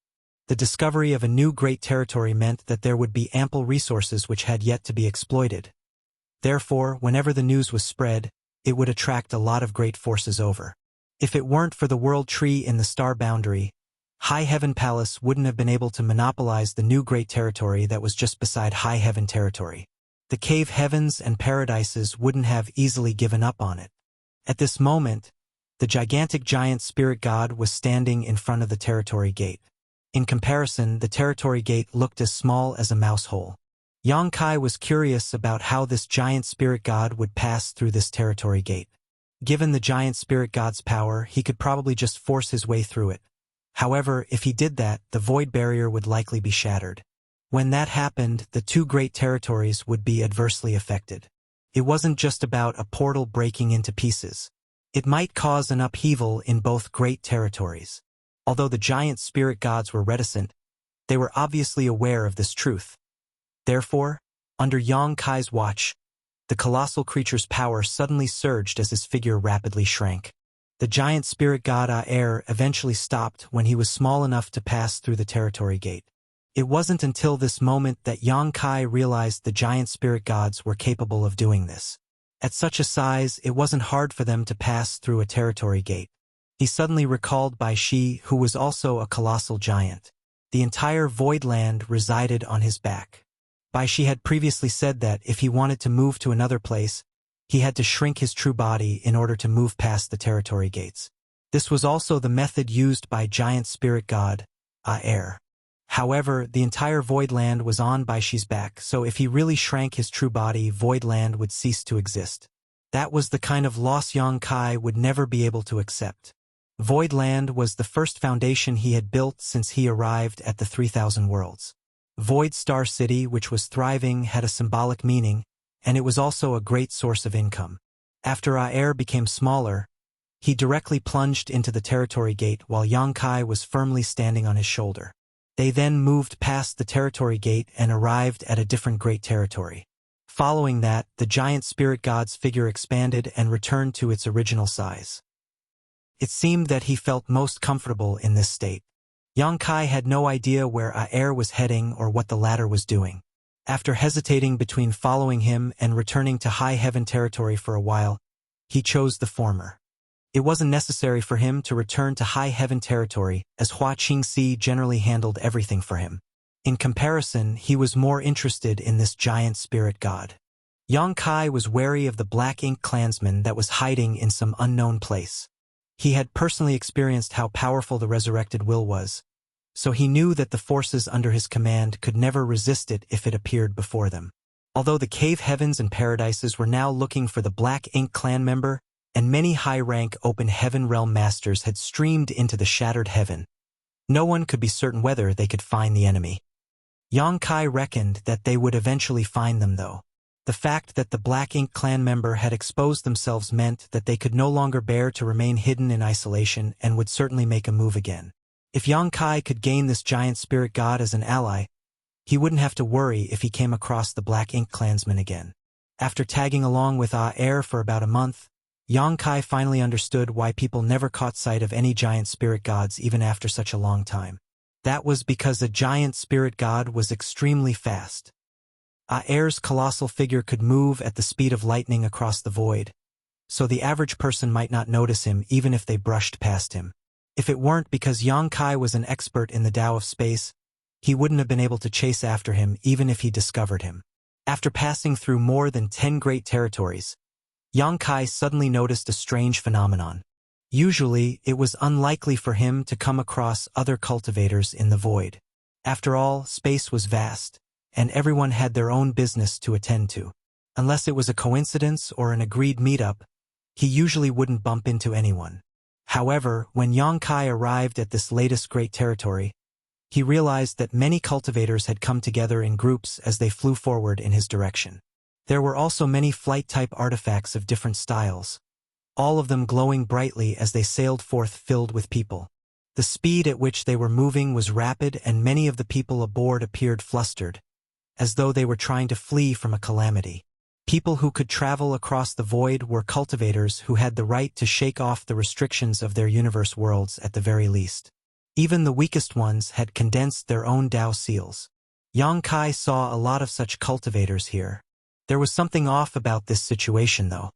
Speaker 1: The discovery of a new great territory meant that there would be ample resources which had yet to be exploited. Therefore, whenever the news was spread, it would attract a lot of great forces over. If it weren't for the world tree in the star boundary, High Heaven Palace wouldn't have been able to monopolize the new great territory that was just beside High Heaven territory. The cave heavens and paradises wouldn't have easily given up on it. At this moment, the gigantic giant spirit god was standing in front of the territory gate. In comparison, the territory gate looked as small as a mouse hole. Yang Kai was curious about how this giant spirit god would pass through this territory gate. Given the giant spirit god's power, he could probably just force his way through it. However, if he did that, the void barrier would likely be shattered. When that happened, the two great territories would be adversely affected. It wasn't just about a portal breaking into pieces. It might cause an upheaval in both great territories. Although the giant spirit gods were reticent, they were obviously aware of this truth. Therefore, under Yang Kai's watch, the colossal creature's power suddenly surged as his figure rapidly shrank. The giant spirit god Aer eventually stopped when he was small enough to pass through the territory gate. It wasn't until this moment that Yang Kai realized the giant spirit gods were capable of doing this. At such a size, it wasn't hard for them to pass through a territory gate. He suddenly recalled Bai Shi, who was also a colossal giant. The entire void land resided on his back. Bai Shi had previously said that if he wanted to move to another place, he had to shrink his true body in order to move past the territory gates. This was also the method used by giant spirit god Aer. However, the entire void land was on Bai Shi's back, so if he really shrank his true body, void land would cease to exist. That was the kind of loss Yang Kai would never be able to accept. Void Land was the first foundation he had built since he arrived at the 3000 worlds. Void Star City, which was thriving, had a symbolic meaning, and it was also a great source of income. After Aer became smaller, he directly plunged into the territory gate while Yang Kai was firmly standing on his shoulder. They then moved past the territory gate and arrived at a different great territory. Following that, the giant spirit god's figure expanded and returned to its original size. It seemed that he felt most comfortable in this state. Yang Kai had no idea where Aer was heading or what the latter was doing. After hesitating between following him and returning to High Heaven territory for a while, he chose the former. It wasn't necessary for him to return to High Heaven territory, as Hua Qingxi generally handled everything for him. In comparison, he was more interested in this giant spirit god. Yang Kai was wary of the Black Ink clansman that was hiding in some unknown place. He had personally experienced how powerful the resurrected will was, so he knew that the forces under his command could never resist it if it appeared before them. Although the cave heavens and paradises were now looking for the Black Ink clan member, and many high-rank open heaven realm masters had streamed into the shattered heaven, no one could be certain whether they could find the enemy. Yang Kai reckoned that they would eventually find them, though. The fact that the Black Ink clan member had exposed themselves meant that they could no longer bear to remain hidden in isolation and would certainly make a move again. If Yang Kai could gain this giant spirit god as an ally, he wouldn't have to worry if he came across the Black Ink clansman again. After tagging along with Aer for about a month, Yang Kai finally understood why people never caught sight of any giant spirit gods even after such a long time. That was because a giant spirit god was extremely fast. Aer's colossal figure could move at the speed of lightning across the void, so the average person might not notice him even if they brushed past him. If it weren't because Yang Kai was an expert in the Tao of space, he wouldn't have been able to chase after him even if he discovered him. After passing through more than 10 great territories, Yang Kai suddenly noticed a strange phenomenon. Usually, it was unlikely for him to come across other cultivators in the void. After all, space was vast, and everyone had their own business to attend to. Unless it was a coincidence or an agreed meetup, he usually wouldn't bump into anyone. However, when Yang Kai arrived at this latest great territory, he realized that many cultivators had come together in groups as they flew forward in his direction. There were also many flight-type artifacts of different styles, all of them glowing brightly as they sailed forth filled with people. The speed at which they were moving was rapid, and many of the people aboard appeared flustered, as though they were trying to flee from a calamity. People who could travel across the void were cultivators who had the right to shake off the restrictions of their universe worlds at the very least. Even the weakest ones had condensed their own Tao seals. Yang Kai saw a lot of such cultivators here. There was something off about this situation, though.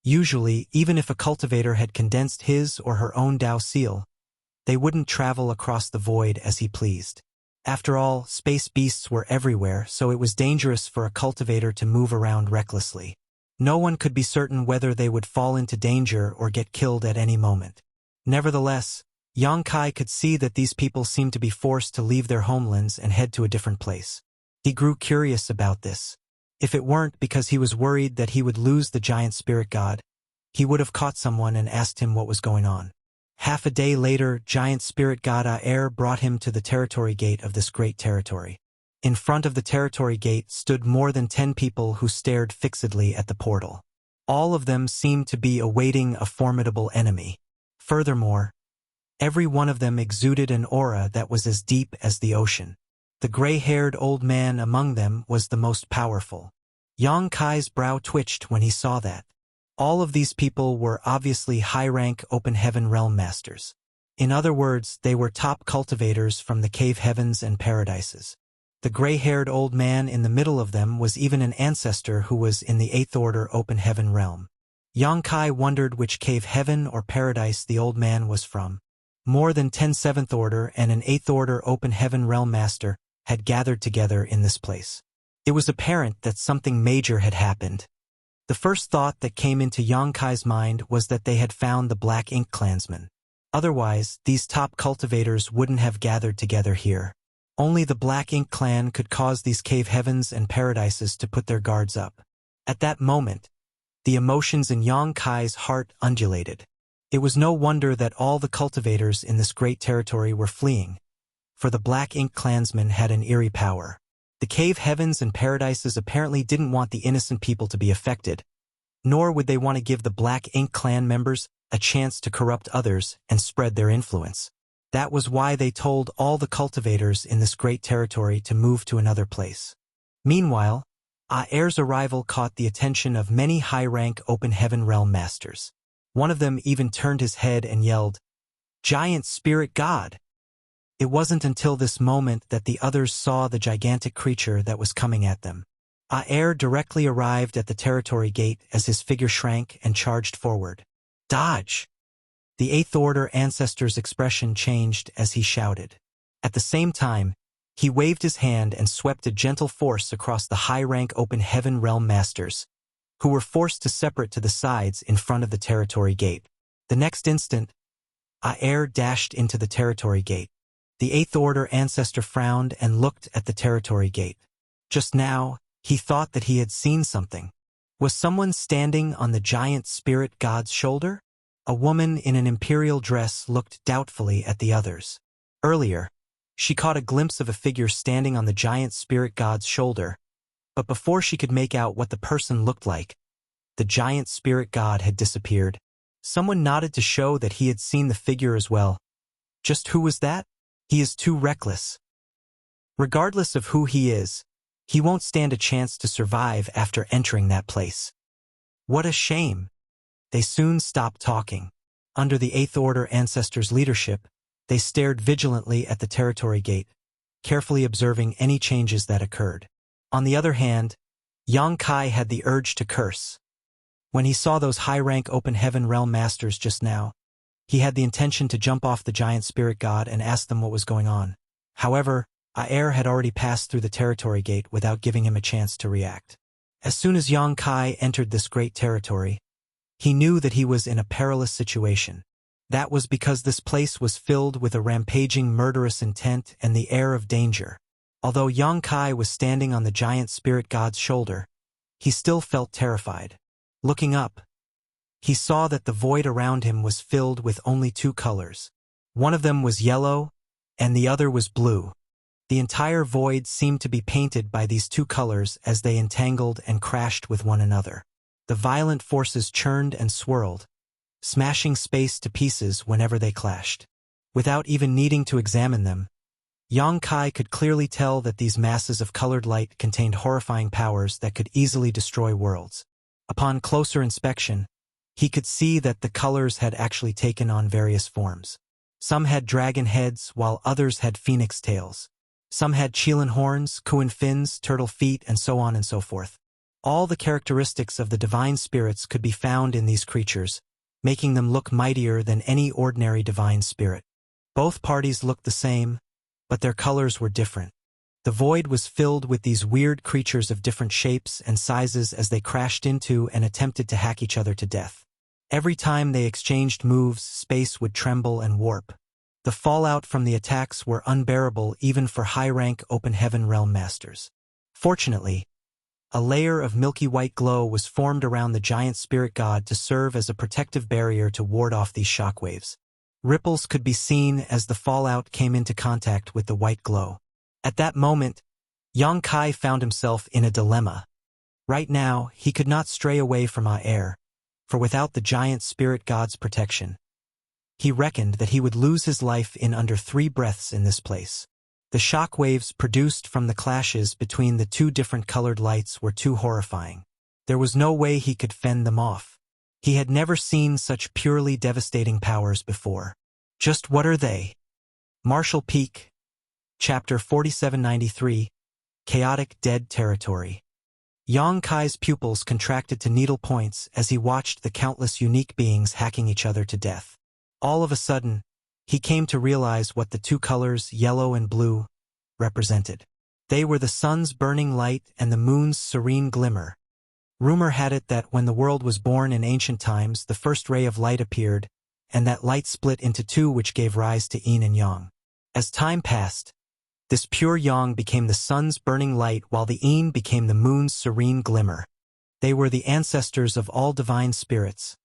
Speaker 1: Usually, even if a cultivator had condensed his or her own Tao seal, they wouldn't travel across the void as he pleased. After all, space beasts were everywhere, so it was dangerous for a cultivator to move around recklessly. No one could be certain whether they would fall into danger or get killed at any moment. Nevertheless, Yang Kai could see that these people seemed to be forced to leave their homelands and head to a different place. He grew curious about this. If it weren't because he was worried that he would lose the giant spirit god, he would have caught someone and asked him what was going on. Half a day later, giant spirit god Aer brought him to the territory gate of this great territory. In front of the territory gate stood more than 10 people who stared fixedly at the portal. All of them seemed to be awaiting a formidable enemy. Furthermore, every one of them exuded an aura that was as deep as the ocean. The gray-haired old man among them was the most powerful. Yang Kai's brow twitched when he saw that. All of these people were obviously high-rank open heaven realm masters. In other words, they were top cultivators from the cave heavens and paradises. The gray-haired old man in the middle of them was even an ancestor who was in the 8th order open heaven realm. Yang Kai wondered which cave heaven or paradise the old man was from. More than 10 7th order and an 8th order open heaven realm master had gathered together in this place. It was apparent that something major had happened. The first thought that came into Yang Kai's mind was that they had found the Black Ink clansman. Otherwise, these top cultivators wouldn't have gathered together here. Only the Black Ink clan could cause these cave heavens and paradises to put their guards up. At that moment, the emotions in Yang Kai's heart undulated. It was no wonder that all the cultivators in this great territory were fleeing, for the Black Ink clansman had an eerie power. The cave heavens and paradises apparently didn't want the innocent people to be affected, nor would they want to give the Black Ink clan members a chance to corrupt others and spread their influence. That was why they told all the cultivators in this great territory to move to another place. Meanwhile, Aer's arrival caught the attention of many high-rank open heaven realm masters. One of them even turned his head and yelled, "Giant spirit god!" It wasn't until this moment that the others saw the gigantic creature that was coming at them. Aer directly arrived at the territory gate as his figure shrank and charged forward. "Dodge!" The Eighth Order ancestor's expression changed as he shouted. At the same time, he waved his hand and swept a gentle force across the high-rank Open Heaven Realm Masters, who were forced to separate to the sides in front of the territory gate. The next instant, Aer dashed into the territory gate. The Eighth Order ancestor frowned and looked at the territory gate. Just now, he thought that he had seen something. Was someone standing on the giant spirit god's shoulder? A woman in an imperial dress looked doubtfully at the others. Earlier, she caught a glimpse of a figure standing on the giant spirit god's shoulder, but before she could make out what the person looked like, the giant spirit god had disappeared. Someone nodded to show that he had seen the figure as well. Just who was that? He is too reckless. Regardless of who he is, he won't stand a chance to survive after entering that place. What a shame. They soon stopped talking. Under the Eighth Order ancestors' leadership, they stared vigilantly at the territory gate, carefully observing any changes that occurred. On the other hand, Yang Kai had the urge to curse. When he saw those high-rank Open Heaven Realm Masters just now, he had the intention to jump off the giant spirit god and ask them what was going on. However, Aer had already passed through the territory gate without giving him a chance to react. As soon as Yang Kai entered this great territory, he knew that he was in a perilous situation. That was because this place was filled with a rampaging murderous intent and the air of danger. Although Yang Kai was standing on the giant spirit god's shoulder, he still felt terrified. Looking up, he saw that the void around him was filled with only two colors. One of them was yellow, and the other was blue. The entire void seemed to be painted by these two colors as they entangled and crashed with one another. The violent forces churned and swirled, smashing space to pieces whenever they clashed. Without even needing to examine them, Yang Kai could clearly tell that these masses of colored light contained horrifying powers that could easily destroy worlds. Upon closer inspection, he could see that the colors had actually taken on various forms. Some had dragon heads, while others had phoenix tails. Some had Qilin horns, Kuan fins, turtle feet, and so on and so forth. All the characteristics of the divine spirits could be found in these creatures, making them look mightier than any ordinary divine spirit. Both parties looked the same, but their colors were different. The void was filled with these weird creatures of different shapes and sizes as they crashed into and attempted to hack each other to death. Every time they exchanged moves, space would tremble and warp. The fallout from the attacks were unbearable even for high-rank Open Heaven Realm Masters. Fortunately, a layer of milky white glow was formed around the giant spirit god to serve as a protective barrier to ward off these shockwaves. Ripples could be seen as the fallout came into contact with the white glow. At that moment, Yang Kai found himself in a dilemma. Right now, he could not stray away from Aer, for without the giant spirit god's protection, he reckoned that he would lose his life in under 3 breaths in this place. The shockwaves produced from the clashes between the two different colored lights were too horrifying. There was no way he could fend them off. He had never seen such purely devastating powers before. Just what are they? Martial Peak, Chapter 4793, Chaotic Dead Territory. Yang Kai's pupils contracted to needle points as he watched the countless unique beings hacking each other to death. All of a sudden, he came to realize what the two colors, yellow and blue, represented. They were the sun's burning light and the moon's serene glimmer. Rumor had it that when the world was born in ancient times, the first ray of light appeared, and that light split into two, which gave rise to yin and yang. As time passed, this pure yang became the sun's burning light, while the yin became the moon's serene glimmer. They were the ancestors of all divine spirits,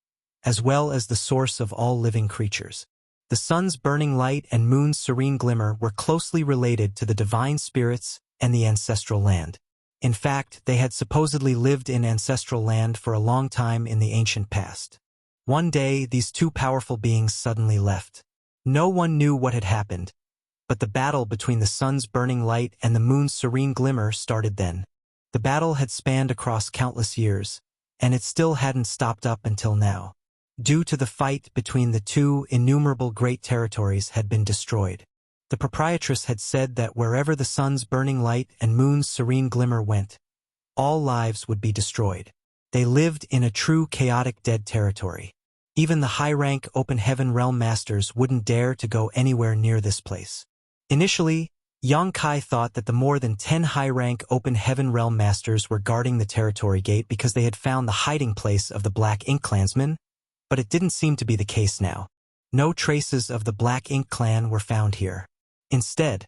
Speaker 1: as well as the source of all living creatures. The sun's burning light and moon's serene glimmer were closely related to the divine spirits and the ancestral land. In fact, they had supposedly lived in ancestral land for a long time in the ancient past. One day, these two powerful beings suddenly left. No one knew what had happened, but the battle between the sun's burning light and the moon's serene glimmer started then. The battle had spanned across countless years, and it still hadn't stopped up until now. Due to the fight between the two, innumerable great territories had been destroyed. The proprietress had said that wherever the sun's burning light and moon's serene glimmer went, all lives would be destroyed. They lived in a true chaotic dead territory. Even the high-rank open heaven realm masters wouldn't dare to go anywhere near this place. Initially, Yang Kai thought that the more than 10 high-rank open heaven realm masters were guarding the territory gate because they had found the hiding place of the Black Ink clansmen, but it didn't seem to be the case now. No traces of the Black Ink clan were found here. Instead,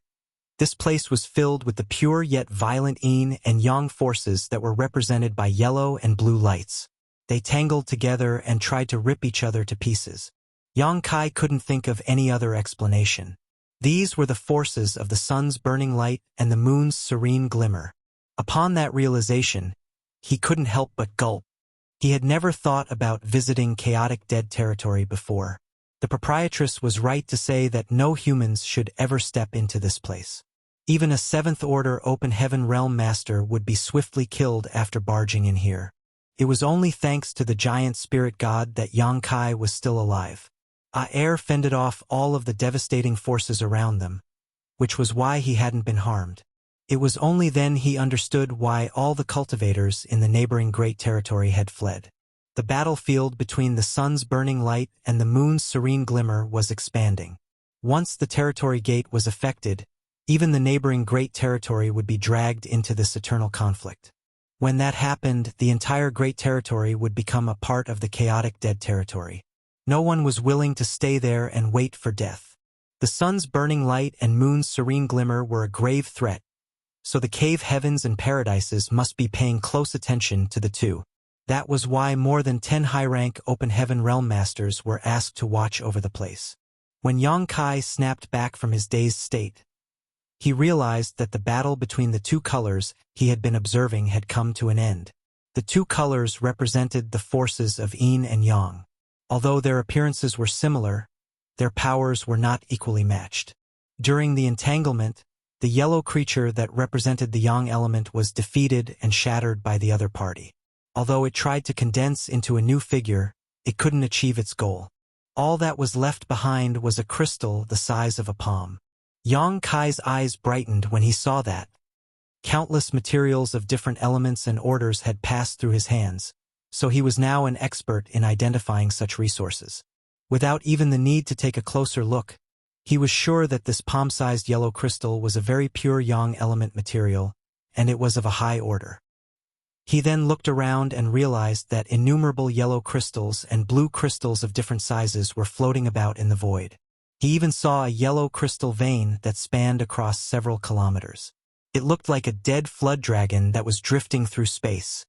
Speaker 1: this place was filled with the pure yet violent yin and yang forces that were represented by yellow and blue lights. They tangled together and tried to rip each other to pieces. Yang Kai couldn't think of any other explanation. These were the forces of the sun's burning light and the moon's serene glimmer. Upon that realization, he couldn't help but gulp. He had never thought about visiting chaotic dead territory before. The proprietress was right to say that no humans should ever step into this place. Even a 7th-order open heaven realm master would be swiftly killed after barging in here. It was only thanks to the giant spirit god that Yang Kai was still alive. Air fended off all of the devastating forces around them, which was why he hadn't been harmed. It was only then he understood why all the cultivators in the neighboring great territory had fled. The battlefield between the sun's burning light and the moon's serene glimmer was expanding. Once the territory gate was affected, even the neighboring great territory would be dragged into this eternal conflict. When that happened, the entire great territory would become a part of the chaotic dead territory. No one was willing to stay there and wait for death. The sun's burning light and moon's serene glimmer were a grave threat, so the cave heavens and paradises must be paying close attention to the two. That was why more than 10 high-rank open heaven realm masters were asked to watch over the place. When Yang Kai snapped back from his dazed state, he realized that the battle between the two colors he had been observing had come to an end. The two colors represented the forces of yin and yang. Although their appearances were similar, their powers were not equally matched. During the entanglement, the yellow creature that represented the yang element was defeated and shattered by the other party. Although it tried to condense into a new figure, it couldn't achieve its goal. All that was left behind was a crystal the size of a palm. Yang Kai's eyes brightened when he saw that. Countless materials of different elements and orders had passed through his hands, so he was now an expert in identifying such resources. Without even the need to take a closer look, he was sure that this palm-sized yellow crystal was a very pure yang element material, and it was of a high order. He then looked around and realized that innumerable yellow crystals and blue crystals of different sizes were floating about in the void. He even saw a yellow crystal vein that spanned across several kilometers. It looked like a dead flood dragon that was drifting through space.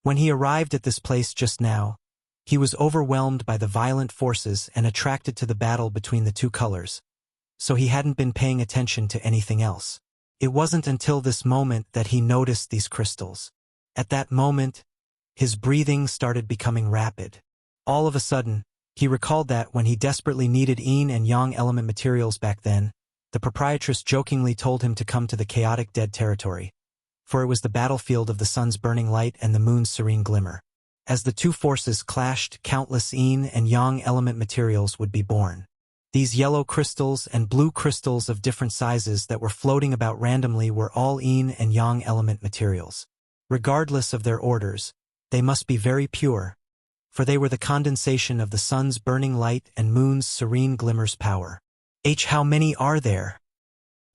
Speaker 1: When he arrived at this place just now, he was overwhelmed by the violent forces and attracted to the battle between the two colors, so he hadn't been paying attention to anything else. It wasn't until this moment that he noticed these crystals. At that moment, his breathing started becoming rapid. All of a sudden, he recalled that when he desperately needed yin and yang element materials back then, the proprietress jokingly told him to come to the chaotic dead territory, for it was the battlefield of the sun's burning light and the moon's serene glimmer. As the two forces clashed, countless yin and yang element materials would be born. These yellow crystals and blue crystals of different sizes that were floating about randomly were all yin and yang element materials. Regardless of their orders, they must be very pure, for they were the condensation of the sun's burning light and moon's serene glimmer's power. How many are there?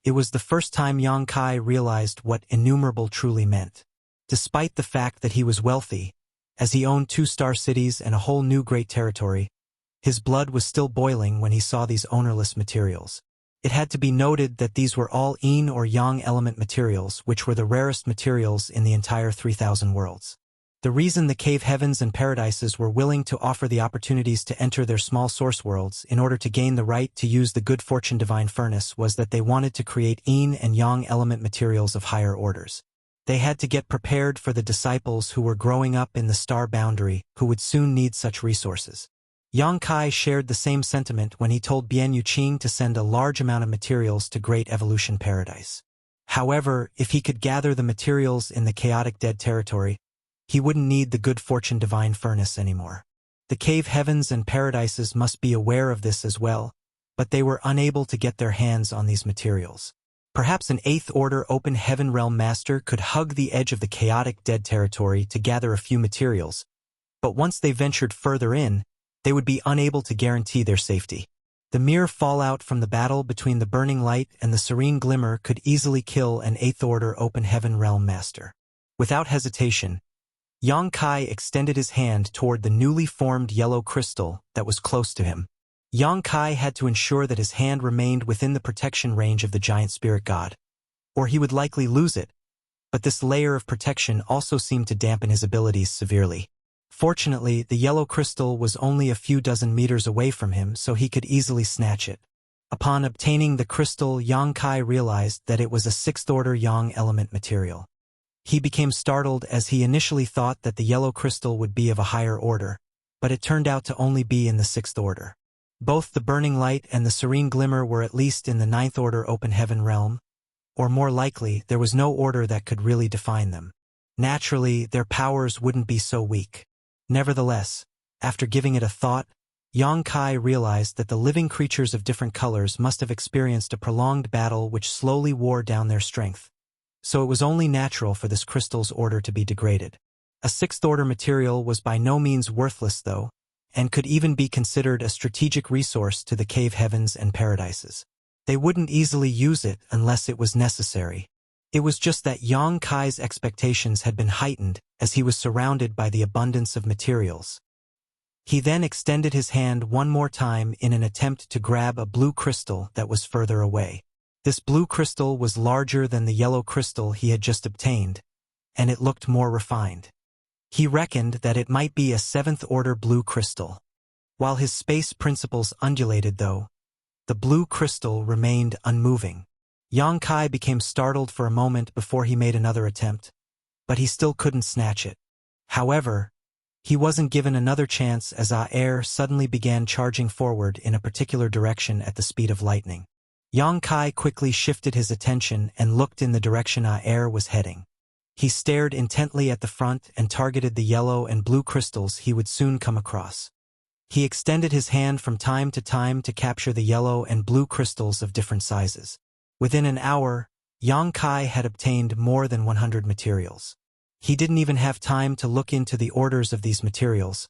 Speaker 1: It was the first time Yang Kai realized what innumerable truly meant. Despite the fact that he was wealthy, as he owned 2-star cities and a whole new great territory, his blood was still boiling when he saw these ownerless materials. It had to be noted that these were all yin or yang element materials, which were the rarest materials in the entire 3,000 worlds. The reason the cave heavens and paradises were willing to offer the opportunities to enter their small source worlds in order to gain the right to use the good fortune divine furnace was that they wanted to create yin and yang element materials of higher orders. They had to get prepared for the disciples who were growing up in the star boundary, who would soon need such resources. Yang Kai shared the same sentiment when he told Bian Yuqing to send a large amount of materials to Great Evolution Paradise. However, if he could gather the materials in the chaotic dead territory, he wouldn't need the good fortune divine furnace anymore. The cave heavens and paradises must be aware of this as well, but they were unable to get their hands on these materials. Perhaps an Eighth Order Open Heaven Realm Master could hug the edge of the chaotic dead territory to gather a few materials, but once they ventured further in, they would be unable to guarantee their safety. The mere fallout from the battle between the burning light and the serene glimmer could easily kill an Eighth Order Open Heaven Realm Master. Without hesitation, Yang Kai extended his hand toward the newly formed yellow crystal that was close to him. Yang Kai had to ensure that his hand remained within the protection range of the giant spirit god, or he would likely lose it, but this layer of protection also seemed to dampen his abilities severely. Fortunately, the yellow crystal was only a few dozen meters away from him, so he could easily snatch it. Upon obtaining the crystal, Yang Kai realized that it was a sixth-order Yang element material. He became startled as he initially thought that the yellow crystal would be of a higher order, but it turned out to only be in the sixth order. Both the burning light and the serene glimmer were at least in the ninth order open heaven realm, or more likely, there was no order that could really define them. Naturally, their powers wouldn't be so weak. Nevertheless, after giving it a thought, Yang Kai realized that the living creatures of different colors must have experienced a prolonged battle which slowly wore down their strength. So it was only natural for this crystal's order to be degraded. A sixth-order material was by no means worthless, though, and could even be considered a strategic resource to the cave heavens and paradises. They wouldn't easily use it unless it was necessary. It was just that Yang Kai's expectations had been heightened as he was surrounded by the abundance of materials. He then extended his hand one more time in an attempt to grab a blue crystal that was further away. This blue crystal was larger than the yellow crystal he had just obtained, and it looked more refined. He reckoned that it might be a seventh-order blue crystal. While his space principles undulated, though, the blue crystal remained unmoving. Yang Kai became startled for a moment before he made another attempt, but he still couldn't snatch it. However, he wasn't given another chance as air suddenly began charging forward in a particular direction at the speed of lightning. Yang Kai quickly shifted his attention and looked in the direction air was heading. He stared intently at the front and targeted the yellow and blue crystals he would soon come across. He extended his hand from time to capture the yellow and blue crystals of different sizes. Within an hour, Yang Kai had obtained more than 100 materials. He didn't even have time to look into the orders of these materials,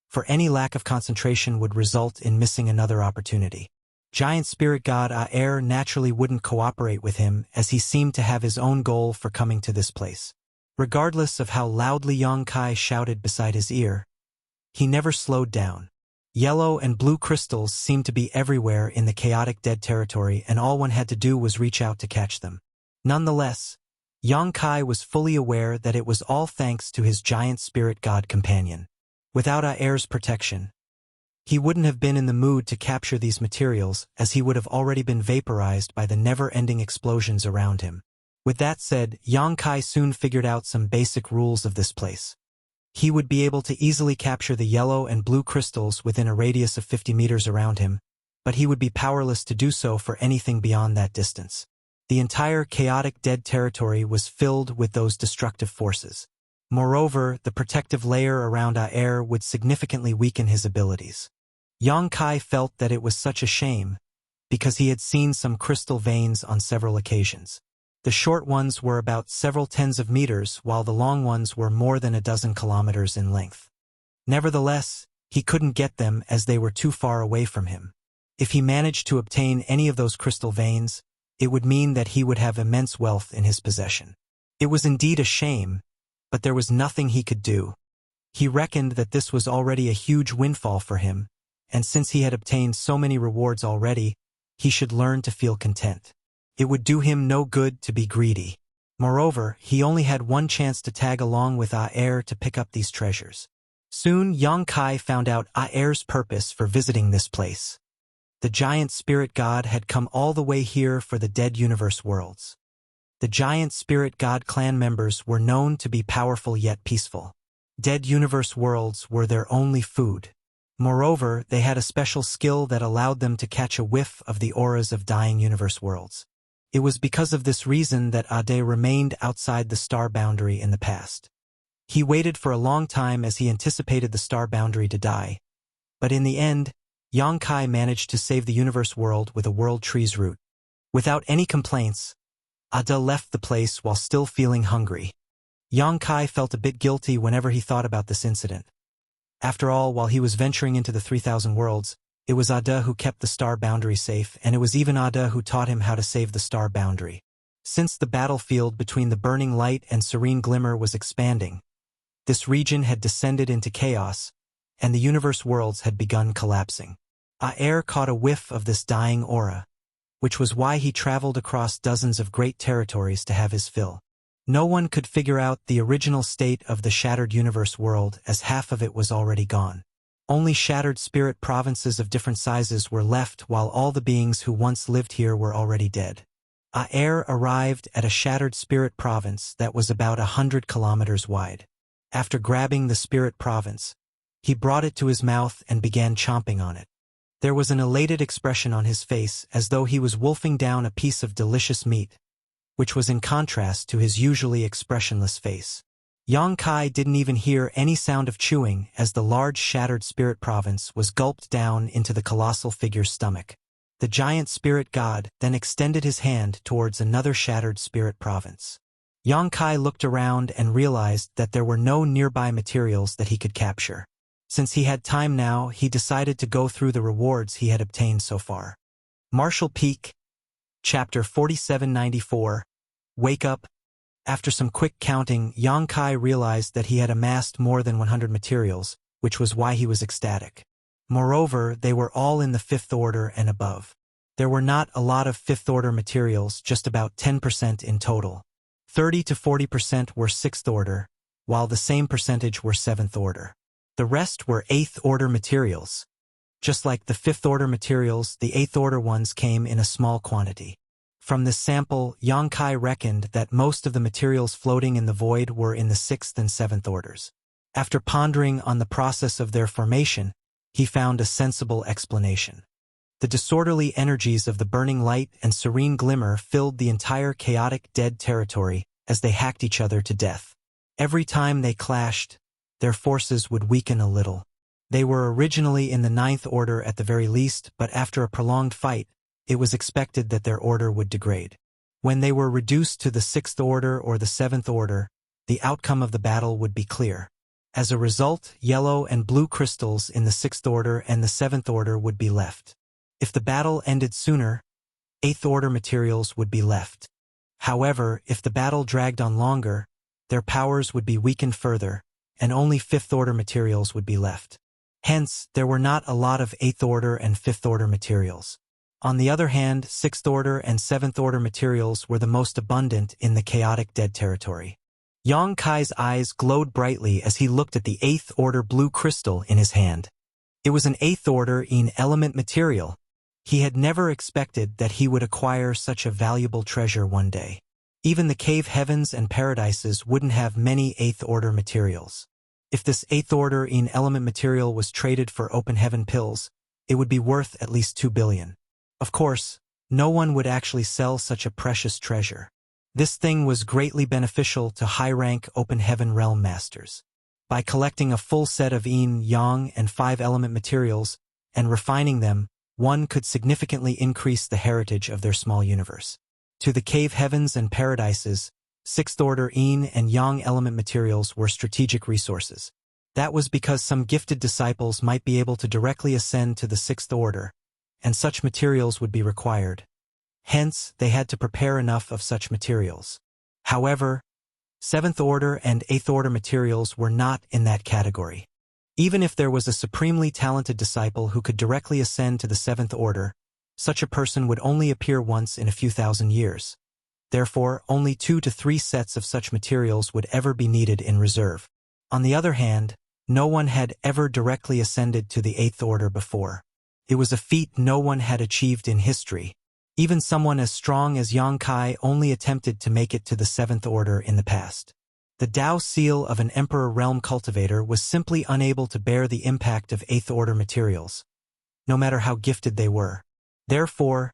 Speaker 1: for any lack of concentration would result in missing another opportunity. Giant spirit god air naturally wouldn't cooperate with him as he seemed to have his own goal for coming to this place. Regardless of how loudly Yang Kai shouted beside his ear, he never slowed down. Yellow and blue crystals seemed to be everywhere in the chaotic dead territory, and all one had to do was reach out to catch them. Nonetheless, Yang Kai was fully aware that it was all thanks to his giant spirit god companion. Without air's protection, he wouldn't have been in the mood to capture these materials, as he would have already been vaporized by the never-ending explosions around him. With that said, Yang Kai soon figured out some basic rules of this place. He would be able to easily capture the yellow and blue crystals within a radius of 50 meters around him, but he would be powerless to do so for anything beyond that distance. The entire chaotic dead territory was filled with those destructive forces. Moreover, the protective layer around air would significantly weaken his abilities. Yang Kai felt that it was such a shame, because he had seen some crystal veins on several occasions. The short ones were about several tens of meters, while the long ones were more than a dozen kilometers in length. Nevertheless, he couldn't get them as they were too far away from him. If he managed to obtain any of those crystal veins, it would mean that he would have immense wealth in his possession. It was indeed a shame, but there was nothing he could do. He reckoned that this was already a huge windfall for him, and since he had obtained so many rewards already, he should learn to feel content. It would do him no good to be greedy. Moreover, he only had one chance to tag along with air to pick up these treasures. Soon, Yang Kai found out air's purpose for visiting this place. The giant spirit god had come all the way here for the dead universe worlds. The giant spirit god clan members were known to be powerful yet peaceful. Dead universe worlds were their only food. Moreover, they had a special skill that allowed them to catch a whiff of the auras of dying universe worlds. It was because of this reason that Ade remained outside the star boundary in the past. He waited for a long time as he anticipated the star boundary to die, But in the end, Yang Kai managed to save the universe world with a world tree's root. Without any complaints, Ada left the place while still feeling hungry. Yang Kai felt a bit guilty whenever he thought about this incident. After all, while he was venturing into the 3,000 worlds, it was Ada who kept the star boundary safe, and it was even Ada who taught him how to save the star boundary. Since the battlefield between the burning light and serene glimmer was expanding, this region had descended into chaos, and the universe worlds had begun collapsing. Aer caught a whiff of this dying aura, which was why he traveled across dozens of great territories to have his fill. No one could figure out the original state of the shattered universe world, as half of it was already gone. Only shattered spirit provinces of different sizes were left, while all the beings who once lived here were already dead. Aer arrived at a shattered spirit province that was about 100 kilometers wide. After grabbing the spirit province, he brought it to his mouth and began chomping on it. There was an elated expression on his face, as though he was wolfing down a piece of delicious meat, which was in contrast to his usually expressionless face. Yang Kai didn't even hear any sound of chewing as the large shattered spirit province was gulped down into the colossal figure's stomach. The giant spirit god then extended his hand towards another shattered spirit province. Yang Kai looked around and realized that there were no nearby materials that he could capture. Since he had time now, he decided to go through the rewards he had obtained so far. Marshall Peak, Chapter 4794, Wake Up. After some quick counting, Yang Kai realized that he had amassed more than 100 materials, which was why he was ecstatic. Moreover, they were all in the 5th order and above. There were not a lot of 5th order materials, just about 10% in total. 30 to 40% were 6th order, while the same percentage were 7th order. The rest were 8th order materials. Just like the 5th order materials, the 8th order ones came in a small quantity. From this sample, Yang Kai reckoned that most of the materials floating in the void were in the 6th and 7th orders. After pondering on the process of their formation, he found a sensible explanation. The disorderly energies of the burning light and serene glimmer filled the entire chaotic dead territory as they hacked each other to death. Every time they clashed, their forces would weaken a little. They were originally in the 9th order at the very least, but after a prolonged fight, it was expected that their order would degrade. When they were reduced to the 6th order or the 7th order, the outcome of the battle would be clear. As a result, yellow and blue crystals in the 6th order and the 7th order would be left. If the battle ended sooner, 8th order materials would be left. However, if the battle dragged on longer, their powers would be weakened further, and only 5th order materials would be left. Hence, there were not a lot of 8th order and 5th order materials. On the other hand, 6th order and 7th order materials were the most abundant in the chaotic dead territory. Yang Kai's eyes glowed brightly as he looked at the 8th order blue crystal in his hand. It was an 8th order element material. He had never expected that he would acquire such a valuable treasure one day. Even the cave heavens and paradises wouldn't have many 8th order materials. If this 8th order element material was traded for open heaven pills, it would be worth at least 2 billion. Of course, no one would actually sell such a precious treasure. This thing was greatly beneficial to high-rank open heaven realm masters. By collecting a full set of yin, yang, and 5-element materials and refining them, one could significantly increase the heritage of their small universe. To the cave heavens and paradises, 6th order yin and yang element materials were strategic resources. That was because some gifted disciples might be able to directly ascend to the 6th order, and such materials would be required. Hence, they had to prepare enough of such materials. However, 7th order and 8th order materials were not in that category. Even if there was a supremely talented disciple who could directly ascend to the 7th order, such a person would only appear once in a few thousand years. Therefore, only 2 to 3 sets of such materials would ever be needed in reserve. On the other hand, no one had ever directly ascended to the 8th order before. It was a feat no one had achieved in history. Even someone as strong as Yang Kai only attempted to make it to the 7th order in the past. The Tao seal of an Emperor Realm cultivator was simply unable to bear the impact of 8th order materials, no matter how gifted they were. Therefore,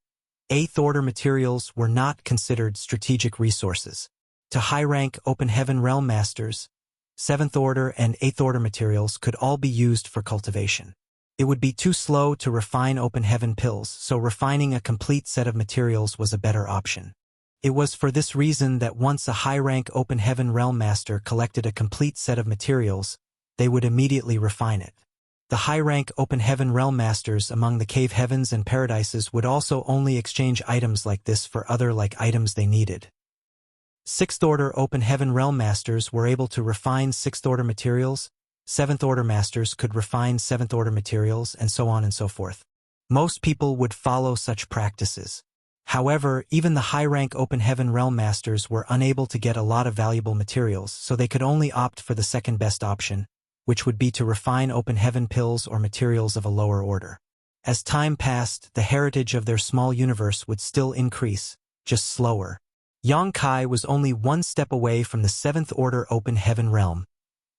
Speaker 1: 8th order materials were not considered strategic resources. To high-rank open heaven realm masters, 7th order and 8th order materials could all be used for cultivation. It would be too slow to refine open heaven pills, so refining a complete set of materials was a better option. It was for this reason that once a high-rank open heaven realm master collected a complete set of materials, they would immediately refine it. The high-rank open heaven realm masters among the cave heavens and paradises would also only exchange items like this for other like items they needed. Sixth-order open heaven realm masters were able to refine sixth-order materials, seventh-order masters could refine seventh-order materials, and so on and so forth. Most people would follow such practices. However, even the high-rank open heaven realm masters were unable to get a lot of valuable materials, so they could only opt for the second-best option, which would be to refine open heaven pills or materials of a lower order. As time passed, the heritage of their small universe would still increase, just slower. Yang Kai was only one step away from the seventh-order open heaven realm,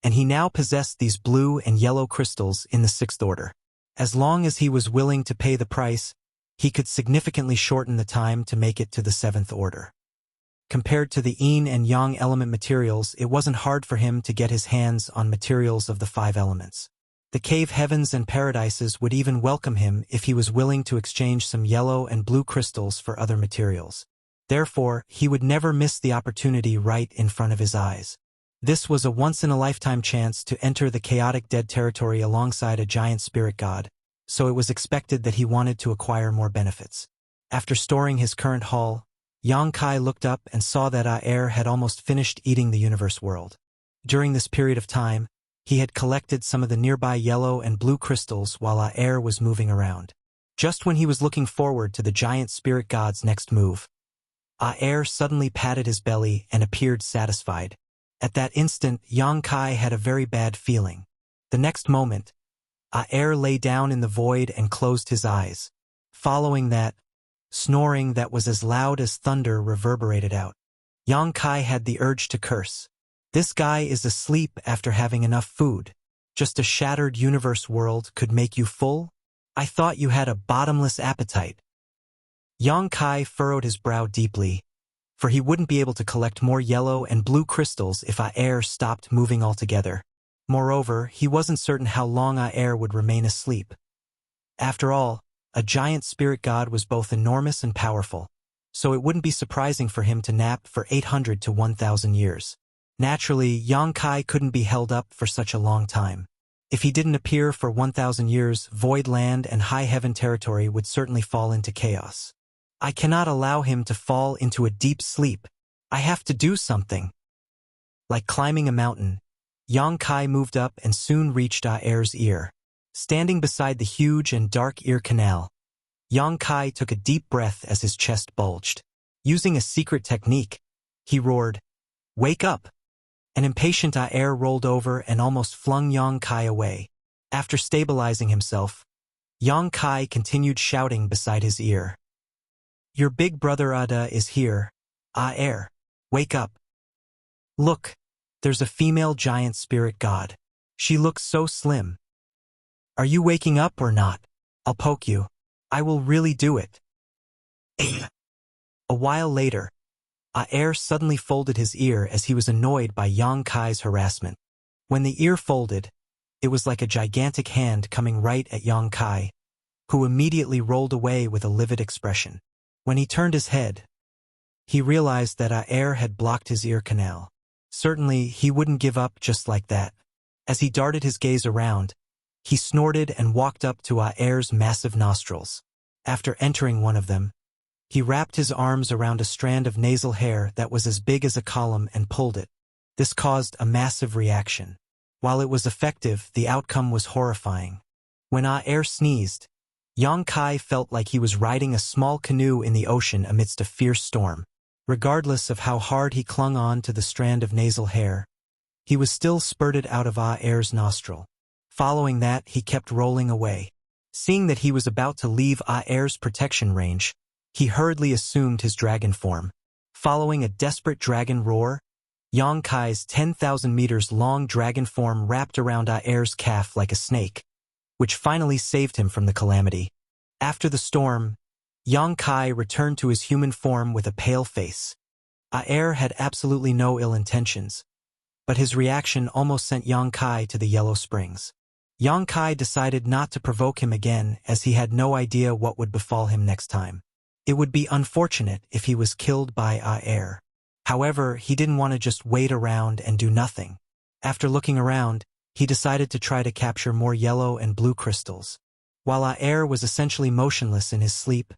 Speaker 1: and he now possessed these blue and yellow crystals in the sixth order. As long as he was willing to pay the price, he could significantly shorten the time to make it to the seventh order. Compared to the yin and yang element materials, it wasn't hard for him to get his hands on materials of the five elements. The cave heavens and paradises would even welcome him if he was willing to exchange some yellow and blue crystals for other materials. Therefore, he would never miss the opportunity right in front of his eyes. This was a once-in-a-lifetime chance to enter the chaotic dead territory alongside a giant spirit god, so it was expected that he wanted to acquire more benefits. After storing his current haul, Yang Kai looked up and saw that Air had almost finished eating the universe world. During this period of time, he had collected some of the nearby yellow and blue crystals while Air was moving around. Just when he was looking forward to the giant spirit god's next move, Air suddenly patted his belly and appeared satisfied. At that instant, Yang Kai had a very bad feeling. The next moment, Air lay down in the void and closed his eyes. Following that, snoring that was as loud as thunder reverberated out. Yang Kai had the urge to curse. This guy is asleep after having enough food. Just a shattered universe world could make you full? I thought you had a bottomless appetite. Yang Kai furrowed his brow deeply, for he wouldn't be able to collect more yellow and blue crystals if Air stopped moving altogether. Moreover, he wasn't certain how long Air would remain asleep. After all, a giant spirit god was both enormous and powerful, so it wouldn't be surprising for him to nap for 800 to 1,000 years. Naturally, Yang Kai couldn't be held up for such a long time. If he didn't appear for 1,000 years, void land and high heaven territory would certainly fall into chaos. I cannot allow him to fall into a deep sleep. I have to do something. Like climbing a mountain, Yang Kai moved up and soon reached Air's ear. Standing beside the huge and dark ear canal, Yang Kai took a deep breath as his chest bulged. Using a secret technique, he roared, "Wake up!" An impatient Air rolled over and almost flung Yang Kai away. After stabilizing himself, Yang Kai continued shouting beside his ear. "Your big brother Ada is here. Air, wake up. Look, there's a female giant spirit god. She looks so slim. Are you waking up or not? I'll poke you. I will really do it." A while later, Air suddenly folded his ear as he was annoyed by Yang Kai's harassment. When the ear folded, it was like a gigantic hand coming right at Yang Kai, who immediately rolled away with a livid expression. When he turned his head, he realized that Air had blocked his ear canal. Certainly, he wouldn't give up just like that. As he darted his gaze around, he snorted and walked up to Air's massive nostrils. After entering one of them, he wrapped his arms around a strand of nasal hair that was as big as a column and pulled it. This caused a massive reaction. While it was effective, the outcome was horrifying. When Air sneezed, Yang Kai felt like he was riding a small canoe in the ocean amidst a fierce storm. Regardless of how hard he clung on to the strand of nasal hair, he was still spurted out of Air's nostril. Following that, he kept rolling away. Seeing that he was about to leave Air's protection range, he hurriedly assumed his dragon form. Following a desperate dragon roar, Yang Kai's 10,000 meters long dragon form wrapped around Air's calf like a snake, which finally saved him from the calamity. After the storm, Yang Kai returned to his human form with a pale face. Air had absolutely no ill intentions, but his reaction almost sent Yang Kai to the Yellow Springs. Yang Kai decided not to provoke him again as he had no idea what would befall him next time. It would be unfortunate if he was killed by Air. However, he didn't want to just wait around and do nothing. After looking around, he decided to try to capture more yellow and blue crystals. While Air was essentially motionless in his sleep,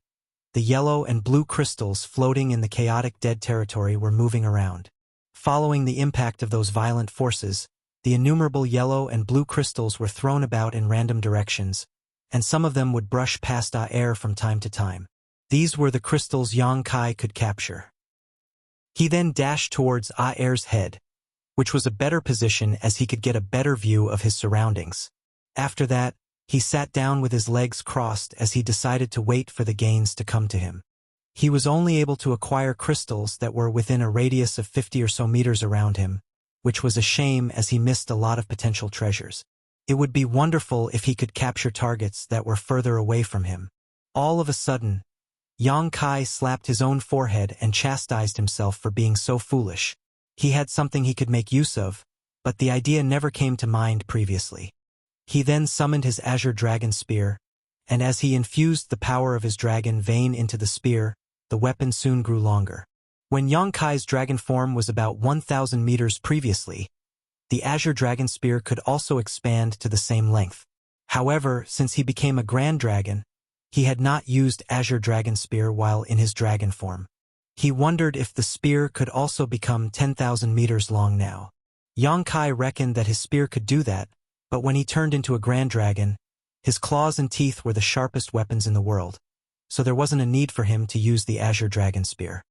Speaker 1: the yellow and blue crystals floating in the chaotic dead territory were moving around. Following the impact of those violent forces, the innumerable yellow and blue crystals were thrown about in random directions, and some of them would brush past Air from time to time. These were the crystals Yang Kai could capture. He then dashed towards Air's head, which was a better position as he could get a better view of his surroundings. After that, he sat down with his legs crossed as he decided to wait for the gains to come to him. He was only able to acquire crystals that were within a radius of 50 or so meters around him, which was a shame as he missed a lot of potential treasures. It would be wonderful if he could capture targets that were further away from him. All of a sudden, Yang Kai slapped his own forehead and chastised himself for being so foolish. He had something he could make use of, but the idea never came to mind previously. He then summoned his azure dragon spear, and as he infused the power of his dragon vein into the spear, the weapon soon grew longer. When Yang Kai's dragon form was about 1,000 meters previously, the azure dragon spear could also expand to the same length. However, since he became a grand dragon, he had not used azure dragon spear while in his dragon form. He wondered if the spear could also become 10,000 meters long now. Yang Kai reckoned that his spear could do that, but when he turned into a grand dragon, his claws and teeth were the sharpest weapons in the world, so there wasn't a need for him to use the azure dragon spear.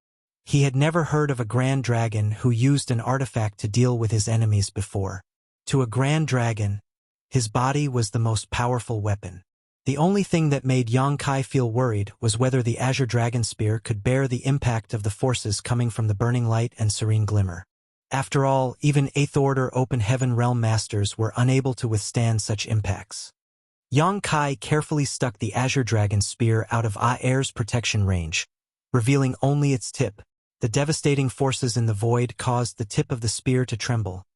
Speaker 1: He had never heard of a grand dragon who used an artifact to deal with his enemies before. To a grand dragon, his body was the most powerful weapon. The only thing that made Yang Kai feel worried was whether the azure dragon spear could bear the impact of the forces coming from the burning light and serene glimmer. After all, even 8th Order Open Heaven Realm Masters were unable to withstand such impacts. Yang Kai carefully stuck the azure dragon spear out of Air's protection range, revealing only its tip. The devastating forces in the void caused the tip of the spear to tremble,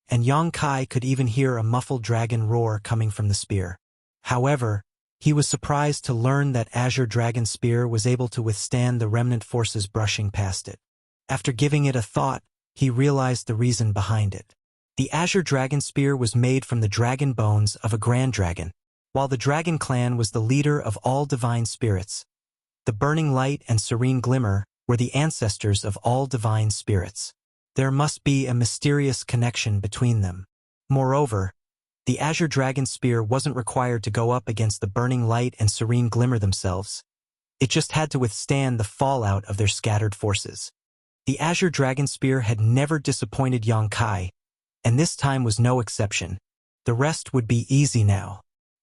Speaker 1: and Yang Kai could even hear a muffled dragon roar coming from the spear. However, he was surprised to learn that Azure Dragon Spear was able to withstand the remnant forces brushing past it. After giving it a thought, he realized the reason behind it. The Azure Dragon Spear was made from the dragon bones of a grand dragon. While the dragon clan was the leader of all divine spirits, the burning light and serene glimmer were the ancestors of all divine spirits. There must be a mysterious connection between them. Moreover, the Azure Dragon Spear wasn't required to go up against the burning light and serene glimmer themselves. It just had to withstand the fallout of their scattered forces. The Azure Dragon Spear had never disappointed Yang Kai, and this time was no exception. The rest would be easy now.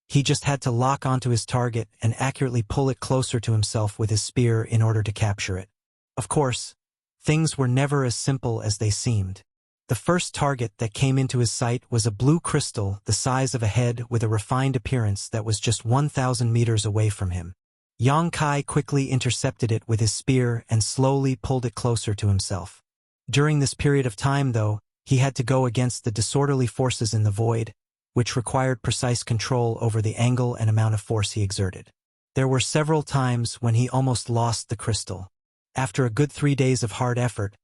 Speaker 1: He just had to lock onto his target and accurately pull it closer to himself with his spear in order to capture it. Of course, things were never as simple as they seemed. The first target that came into his sight was a blue crystal the size of a head with a refined appearance that was just 1,000 meters away from him. Yang Kai quickly intercepted it with his spear and slowly pulled it closer to himself. During this period of time, though, he had to go against the disorderly forces in the void, which required precise control over the angle and amount of force he exerted. There were several times when he almost lost the crystal. After a good 3 days of hard effort,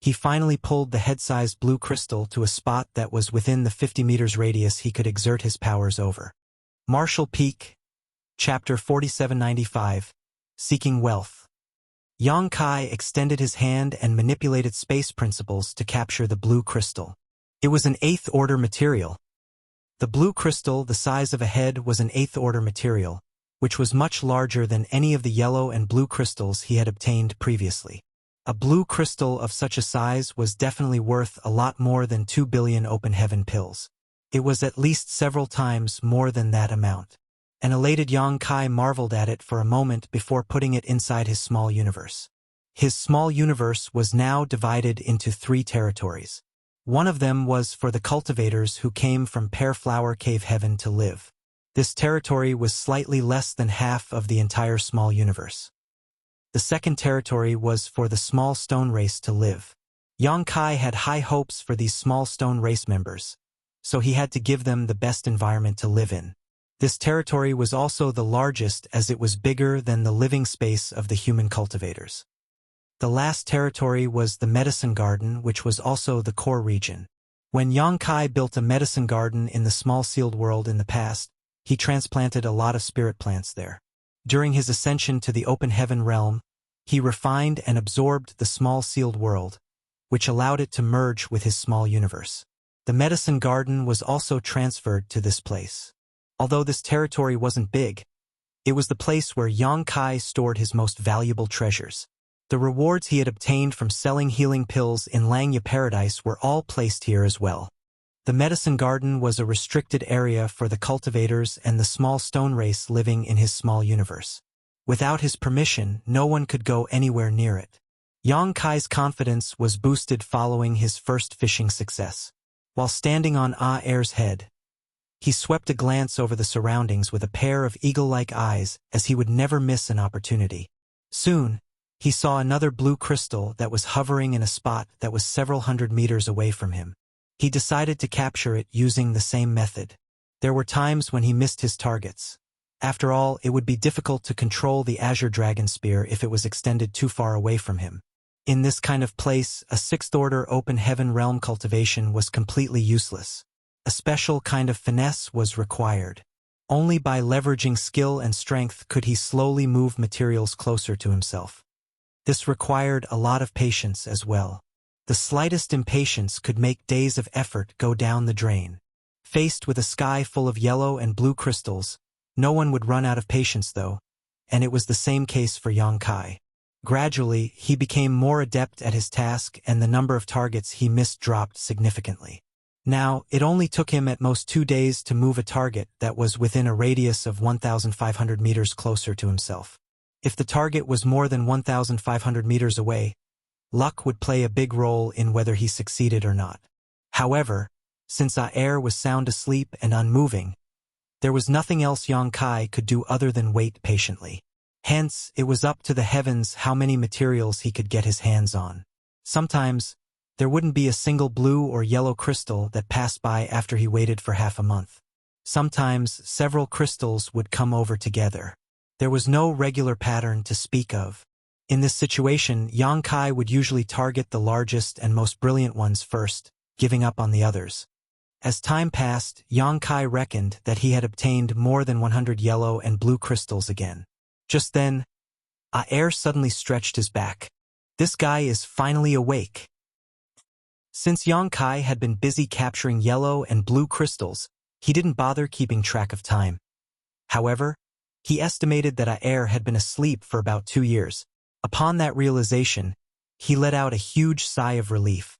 Speaker 1: he finally pulled the head-sized blue crystal to a spot that was within the 50 meters radius he could exert his powers over. Marshall Peak, Chapter 4795, Seeking Wealth. Yang Kai extended his hand and manipulated space principles to capture the blue crystal. It was an 8th order material. The blue crystal, the size of a head, was an 8th order material, which was much larger than any of the yellow and blue crystals he had obtained previously. A blue crystal of such a size was definitely worth a lot more than 2 billion open heaven pills. It was at least several times more than that amount. An elated Yang Kai marveled at it for a moment before putting it inside his small universe. His small universe was now divided into 3 territories. One of them was for the cultivators who came from Pear Flower Cave Heaven to live. This territory was slightly less than half of the entire small universe. The second territory was for the small stone race to live. Yang Kai had high hopes for these small stone race members, so he had to give them the best environment to live in. This territory was also the largest as it was bigger than the living space of the human cultivators. The last territory was the medicine garden, which was also the core region. When Yang Kai built a medicine garden in the small sealed world in the past, he transplanted a lot of spirit plants there. During his ascension to the open heaven realm, he refined and absorbed the small sealed world, which allowed it to merge with his small universe. The medicine garden was also transferred to this place. Although this territory wasn't big, it was the place where Yang Kai stored his most valuable treasures. The rewards he had obtained from selling healing pills in Langya Paradise were all placed here as well. The medicine garden was a restricted area for the cultivators and the small stone race living in his small universe. Without his permission, no one could go anywhere near it. Yang Kai's confidence was boosted following his first fishing success. While standing on Air's head, he swept a glance over the surroundings with a pair of eagle-like eyes as he would never miss an opportunity. Soon, he saw another blue crystal that was hovering in a spot that was several hundred meters away from him. He decided to capture it using the same method. There were times when he missed his targets. After all, it would be difficult to control the Azure Dragon Spear if it was extended too far away from him. In this kind of place, a sixth-order open heaven realm cultivation was completely useless. A special kind of finesse was required. Only by leveraging skill and strength could he slowly move materials closer to himself. This required a lot of patience as well. The slightest impatience could make days of effort go down the drain. Faced with a sky full of yellow and blue crystals, no one would run out of patience though, and it was the same case for Yang Kai. Gradually, he became more adept at his task and the number of targets he missed dropped significantly. Now, it only took him at most 2 days to move a target that was within a radius of 1,500 meters closer to himself. If the target was more than 1,500 meters away, luck would play a big role in whether he succeeded or not. However, since Air was sound asleep and unmoving, there was nothing else Yang Kai could do other than wait patiently. Hence, it was up to the heavens how many materials he could get his hands on. Sometimes, there wouldn't be a single blue or yellow crystal that passed by after he waited for half a month. Sometimes, several crystals would come over together. There was no regular pattern to speak of. In this situation, Yang Kai would usually target the largest and most brilliant ones first, giving up on the others. As time passed, Yang Kai reckoned that he had obtained more than 100 yellow and blue crystals again. Just then, Air suddenly stretched his back. This guy is finally awake. Since Yang Kai had been busy capturing yellow and blue crystals, he didn't bother keeping track of time. However, he estimated that Air had been asleep for about 2 years. Upon that realization, he let out a huge sigh of relief.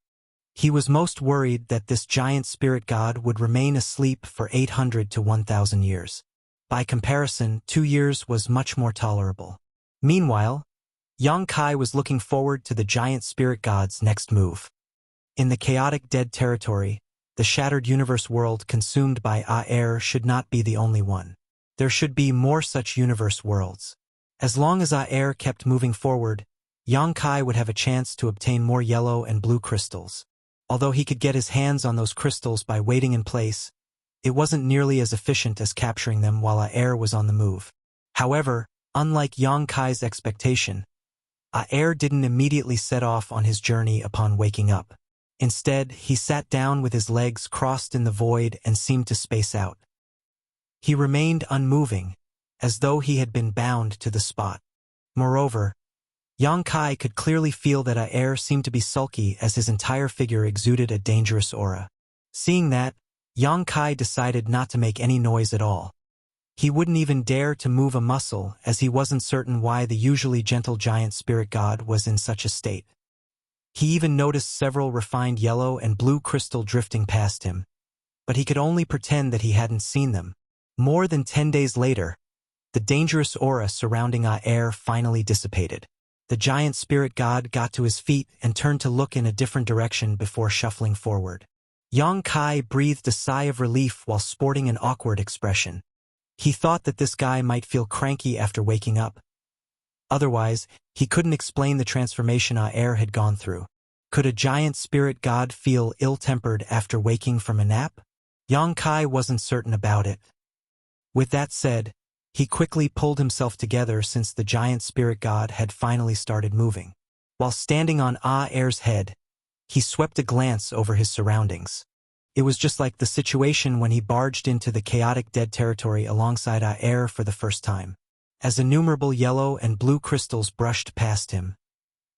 Speaker 1: He was most worried that this giant spirit god would remain asleep for 800 to 1,000 years. By comparison, 2 years was much more tolerable. Meanwhile, Yang Kai was looking forward to the giant spirit god's next move. In the chaotic dead territory, the shattered universe world consumed by Air should not be the only one. There should be more such universe worlds. As long as Air kept moving forward, Yang Kai would have a chance to obtain more yellow and blue crystals. Although he could get his hands on those crystals by waiting in place, it wasn't nearly as efficient as capturing them while Air was on the move. However, unlike Yang Kai's expectation, Air didn't immediately set off on his journey upon waking up. Instead, he sat down with his legs crossed in the void and seemed to space out. He remained unmoving, as though he had been bound to the spot. Moreover, Yang Kai could clearly feel that Air seemed to be sulky as his entire figure exuded a dangerous aura. Seeing that, Yang Kai decided not to make any noise at all. He wouldn't even dare to move a muscle as he wasn't certain why the usually gentle giant spirit god was in such a state. He even noticed several refined yellow and blue crystal drifting past him, but he could only pretend that he hadn't seen them. More than 10 days later, the dangerous aura surrounding Air finally dissipated. The giant spirit god got to his feet and turned to look in a different direction before shuffling forward. Yang Kai breathed a sigh of relief while sporting an awkward expression. He thought that this guy might feel cranky after waking up. Otherwise, he couldn't explain the transformation Air had gone through. Could a giant spirit god feel ill-tempered after waking from a nap? Yang Kai wasn't certain about it. With that said, he quickly pulled himself together since the giant spirit god had finally started moving. While standing on Air's head, he swept a glance over his surroundings. It was just like the situation when he barged into the chaotic dead territory alongside Air for the first time. As innumerable yellow and blue crystals brushed past him,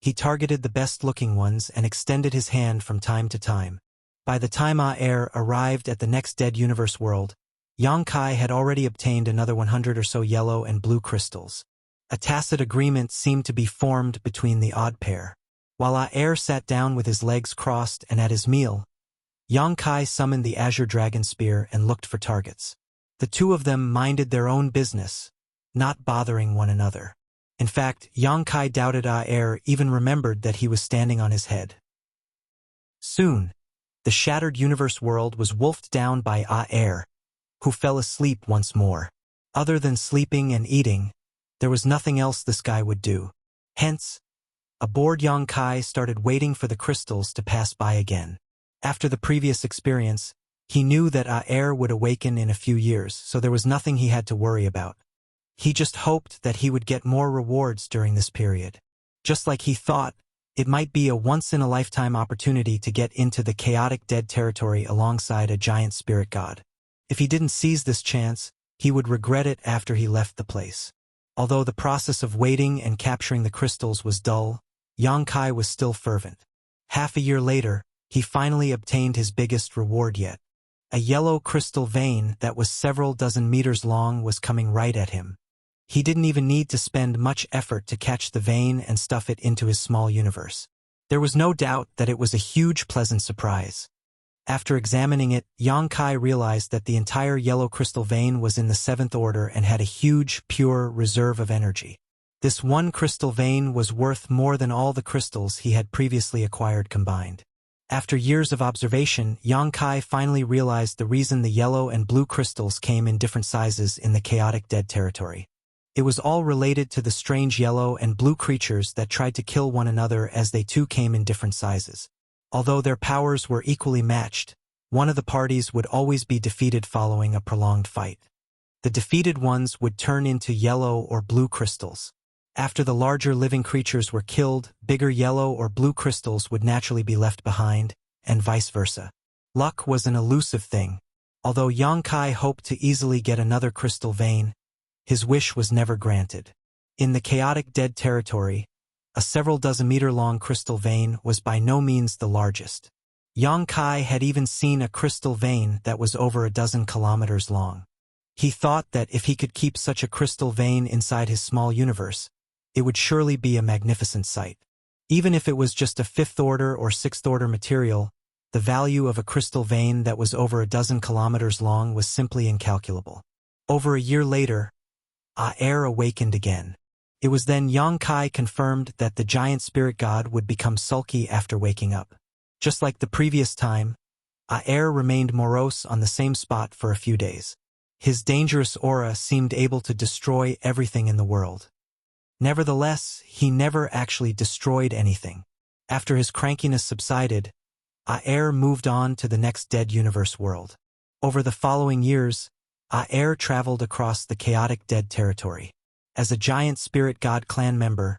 Speaker 1: he targeted the best-looking ones and extended his hand from time to time. By the time Air arrived at the next dead universe world, Yang Kai had already obtained another 100 or so yellow and blue crystals. A tacit agreement seemed to be formed between the odd pair. While Air sat down with his legs crossed and at his meal, Yang Kai summoned the Azure Dragon Spear and looked for targets. The two of them minded their own business, not bothering one another. In fact, Yang Kai doubted Air even remembered that he was standing on his head. Soon, the shattered universe world was wolfed down by Air, who fell asleep once more. Other than sleeping and eating, there was nothing else this guy would do. Hence, a bored Yang Kai started waiting for the crystals to pass by again. After the previous experience, he knew that Air would awaken in a few years, so there was nothing he had to worry about. He just hoped that he would get more rewards during this period. Just like he thought, it might be a once-in-a-lifetime opportunity to get into the chaotic dead territory alongside a giant spirit god. If he didn't seize this chance, he would regret it after he left the place. Although the process of waiting and capturing the crystals was dull, Yang Kai was still fervent. Half a year later, he finally obtained his biggest reward yet. A yellow crystal vein that was several dozen meters long was coming right at him. He didn't even need to spend much effort to catch the vein and stuff it into his small universe. There was no doubt that it was a huge pleasant surprise. After examining it, Yang Kai realized that the entire yellow crystal vein was in the 7th order and had a huge, pure reserve of energy. This one crystal vein was worth more than all the crystals he had previously acquired combined. After years of observation, Yang Kai finally realized the reason the yellow and blue crystals came in different sizes in the chaotic dead territory. It was all related to the strange yellow and blue creatures that tried to kill one another, as they too came in different sizes. Although their powers were equally matched, one of the parties would always be defeated following a prolonged fight. The defeated ones would turn into yellow or blue crystals. After the larger living creatures were killed, bigger yellow or blue crystals would naturally be left behind, and vice versa. Luck was an elusive thing. Although Yang Kai hoped to easily get another crystal vein, his wish was never granted. In the chaotic dead territory, a several dozen meter long crystal vein was by no means the largest. Yang Kai had even seen a crystal vein that was over a dozen kilometers long. He thought that if he could keep such a crystal vein inside his small universe, it would surely be a magnificent sight. Even if it was just a 5th order or 6th order material, the value of a crystal vein that was over a dozen kilometers long was simply incalculable. Over a year later, Air awakened again. It was then Yang Kai confirmed that the giant spirit god would become sulky after waking up. Just like the previous time, Air remained morose on the same spot for a few days. His dangerous aura seemed able to destroy everything in the world. Nevertheless, he never actually destroyed anything. After his crankiness subsided, Air moved on to the next dead universe world. Over the following years, Air traveled across the chaotic dead territory. As a giant spirit god clan member,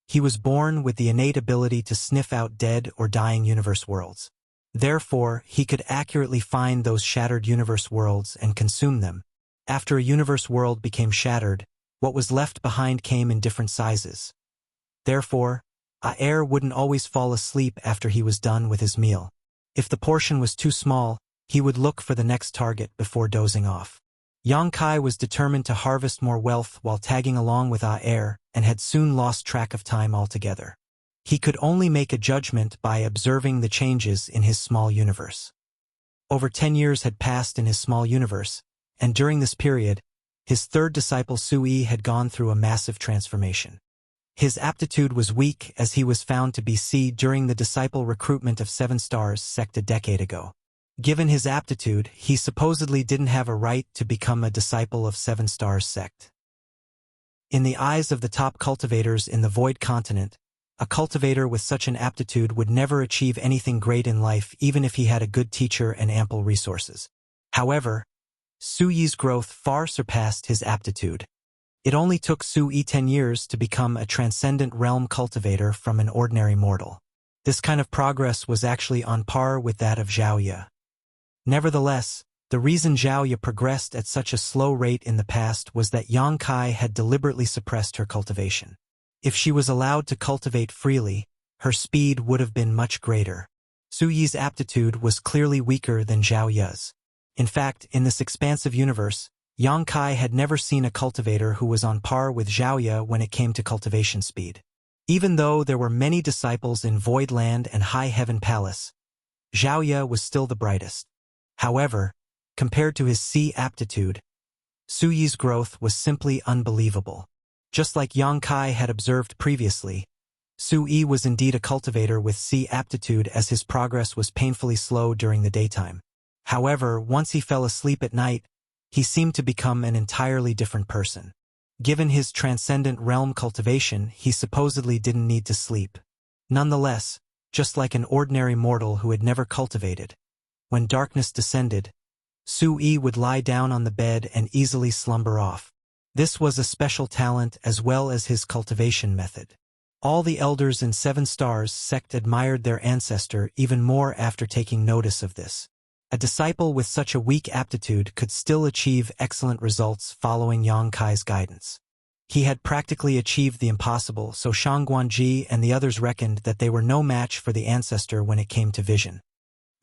Speaker 1: he was born with the innate ability to sniff out dead or dying universe worlds. Therefore, he could accurately find those shattered universe worlds and consume them. After a universe world became shattered, what was left behind came in different sizes. Therefore, Air wouldn't always fall asleep after he was done with his meal. If the portion was too small, he would look for the next target before dozing off. Yang Kai was determined to harvest more wealth while tagging along with Air, and had soon lost track of time altogether. He could only make a judgment by observing the changes in his small universe. Over 10 years had passed in his small universe, and during this period, his third disciple Sui had gone through a massive transformation. His aptitude was weak, as he was found to be C during the disciple recruitment of 7 Stars sect a decade ago. Given his aptitude, he supposedly didn't have a right to become a disciple of 7 Stars sect. In the eyes of the top cultivators in the Void Continent, a cultivator with such an aptitude would never achieve anything great in life, even if he had a good teacher and ample resources. However, Su Yi's growth far surpassed his aptitude. It only took Su Yi 10 years to become a transcendent realm cultivator from an ordinary mortal. This kind of progress was actually on par with that of Zhao Ye. Nevertheless, the reason Zhao Ye progressed at such a slow rate in the past was that Yang Kai had deliberately suppressed her cultivation. If she was allowed to cultivate freely, her speed would have been much greater. Su Yi's aptitude was clearly weaker than Zhao Ye's. In fact, in this expansive universe, Yang Kai had never seen a cultivator who was on par with Zhao Ye when it came to cultivation speed. Even though there were many disciples in Void Land and High Heaven Palace, Zhao Ye was still the brightest. However, compared to his C aptitude, Su Yi's growth was simply unbelievable. Just like Yang Kai had observed previously, Su Yi was indeed a cultivator with C aptitude as his progress was painfully slow during the daytime. However, once he fell asleep at night, he seemed to become an entirely different person. Given his transcendent realm cultivation, he supposedly didn't need to sleep. Nonetheless, just like an ordinary mortal who had never cultivated, when darkness descended, Su Yi would lie down on the bed and easily slumber off. This was a special talent as well as his cultivation method. All the elders in 7 Stars sect admired their ancestor even more after taking notice of this. A disciple with such a weak aptitude could still achieve excellent results following Yang Kai's guidance. He had practically achieved the impossible, so Shang Guanji and the others reckoned that they were no match for the ancestor when it came to vision.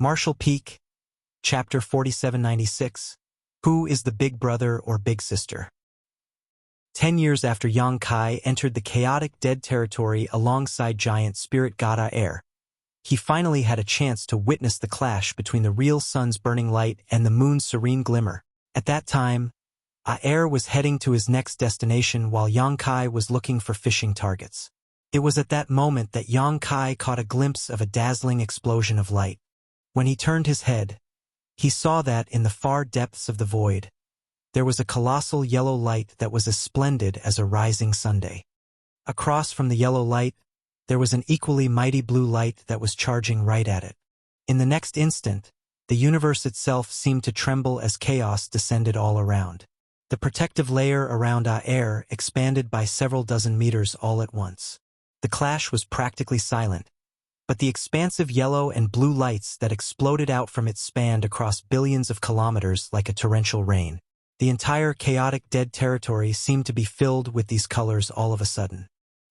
Speaker 1: Martial Peak, Chapter 4796. Who is the big brother or big sister? 10 years after Yang Kai entered the chaotic dead territory alongside giant spirit god Aer, he finally had a chance to witness the clash between the real sun's burning light and the moon's serene glimmer. At that time, Aer was heading to his next destination while Yang Kai was looking for fishing targets. It was at that moment that Yang Kai caught a glimpse of a dazzling explosion of light. When he turned his head, he saw that in the far depths of the void, there was a colossal yellow light that was as splendid as a rising Sunday. Across from the yellow light, there was an equally mighty blue light that was charging right at it. In the next instant, the universe itself seemed to tremble as chaos descended all around. The protective layer around Aer expanded by several dozen meters all at once. The clash was practically silent, but the expansive yellow and blue lights that exploded out from it spanned across billions of kilometers like a torrential rain. The entire chaotic dead territory seemed to be filled with these colors all of a sudden.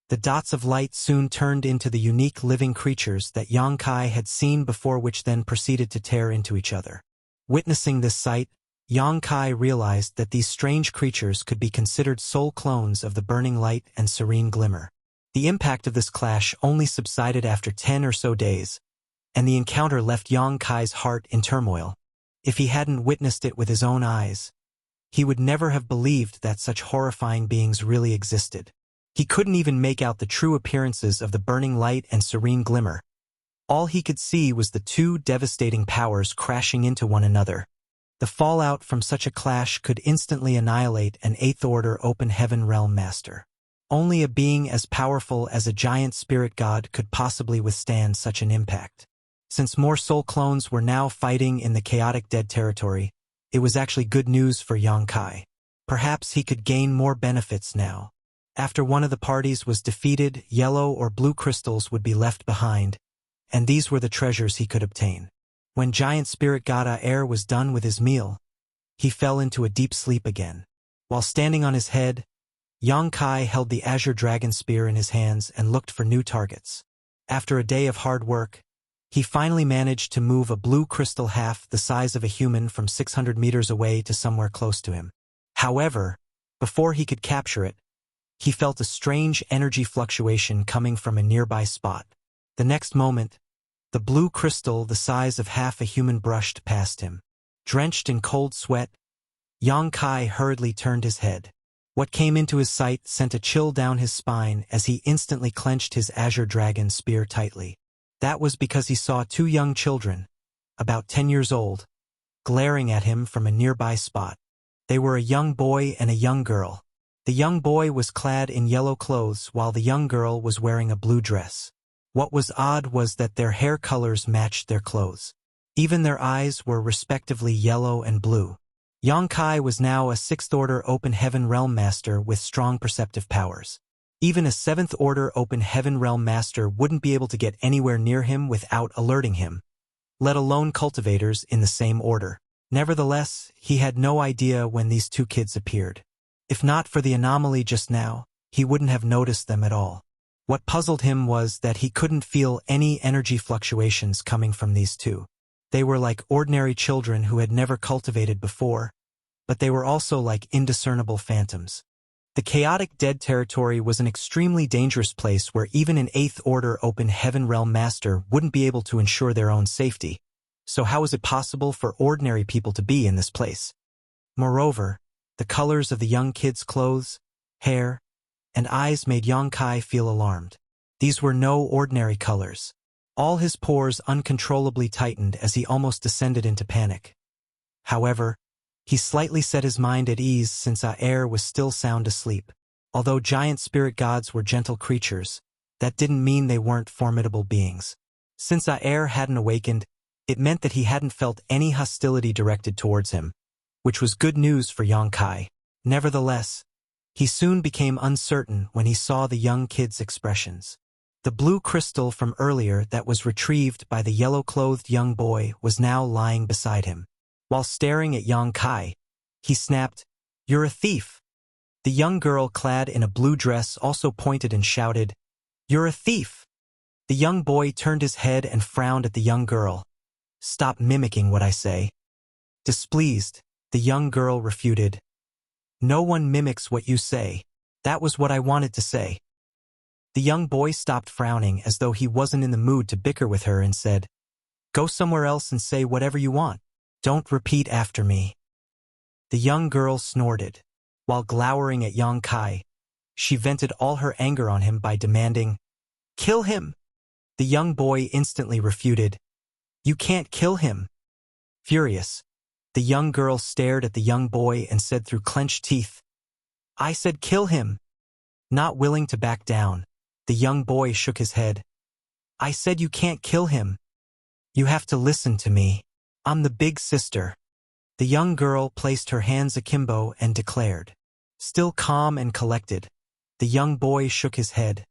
Speaker 1: The dots of light soon turned into the unique living creatures that Yang Kai had seen before, which then proceeded to tear into each other. Witnessing this sight, Yang Kai realized that these strange creatures could be considered soul clones of the burning light and serene glimmer. The impact of this clash only subsided after 10 or so days, and the encounter left Yang Kai's heart in turmoil. If he hadn't witnessed it with his own eyes, he would never have believed that such horrifying beings really existed. He couldn't even make out the true appearances of the burning light and serene glimmer. All he could see was the two devastating powers crashing into one another. The fallout from such a clash could instantly annihilate an 8th Order Open Heaven Realm Master. Only a being as powerful as a giant spirit god could possibly withstand such an impact. Since more soul clones were now fighting in the chaotic dead territory, it was actually good news for Yang Kai. Perhaps he could gain more benefits now. After one of the parties was defeated, yellow or blue crystals would be left behind, and these were the treasures he could obtain. When giant spirit god Aer was done with his meal, he fell into a deep sleep again. While standing on his head, Yang Kai held the azure dragon spear in his hands and looked for new targets. After a day of hard work, he finally managed to move a blue crystal half the size of a human from 600 meters away to somewhere close to him. However, before he could capture it, he felt a strange energy fluctuation coming from a nearby spot. The next moment, the blue crystal the size of half a human brushed past him. Drenched in cold sweat, Yang Kai hurriedly turned his head. What came into his sight sent a chill down his spine as he instantly clenched his azure dragon spear tightly. That was because he saw 2 young children, about 10 years old, glaring at him from a nearby spot. They were a young boy and a young girl. The young boy was clad in yellow clothes while the young girl was wearing a blue dress. What was odd was that their hair colors matched their clothes. Even their eyes were respectively yellow and blue. Yang Kai was now a 6th-order Open Heaven Realm Master with strong perceptive powers. Even a 7th-order Open Heaven Realm Master wouldn't be able to get anywhere near him without alerting him, let alone cultivators in the same order. Nevertheless, he had no idea when these two kids appeared. If not for the anomaly just now, he wouldn't have noticed them at all. What puzzled him was that he couldn't feel any energy fluctuations coming from these two. They were like ordinary children who had never cultivated before, but they were also like indiscernible phantoms. The chaotic dead territory was an extremely dangerous place where even an 8th-order Open Heaven Realm Master wouldn't be able to ensure their own safety. So how was it possible for ordinary people to be in this place? Moreover, the colors of the young kid's clothes, hair, and eyes made Yang Kai feel alarmed. These were no ordinary colors. All his pores uncontrollably tightened as he almost descended into panic. However, he slightly set his mind at ease since Aer was still sound asleep. Although giant spirit gods were gentle creatures, that didn't mean they weren't formidable beings. Since Aer hadn't awakened, it meant that he hadn't felt any hostility directed towards him, which was good news for Yang Kai. Nevertheless, he soon became uncertain when he saw the young kid's expressions. The blue crystal from earlier that was retrieved by the yellow-clothed young boy was now lying beside him. While staring at Yang Kai, he snapped, "You're a thief!" The young girl clad in a blue dress also pointed and shouted, "You're a thief!" The young boy turned his head and frowned at the young girl. "Stop mimicking what I say." Displeased, the young girl refuted, "No one mimics what you say. That was what I wanted to say." The young boy stopped frowning as though he wasn't in the mood to bicker with her and said, "Go somewhere else and say whatever you want. Don't repeat after me." The young girl snorted. While glowering at Yang Kai, she vented all her anger on him by demanding, "Kill him!" The young boy instantly refuted, "You can't kill him." Furious, the young girl stared at the young boy and said through clenched teeth, "I said kill him." Not willing to back down, the young boy shook his head. "I said you can't kill him. You have to listen to me. I'm the big sister." The young girl placed her hands akimbo and declared. Still calm and collected, the young boy shook his head.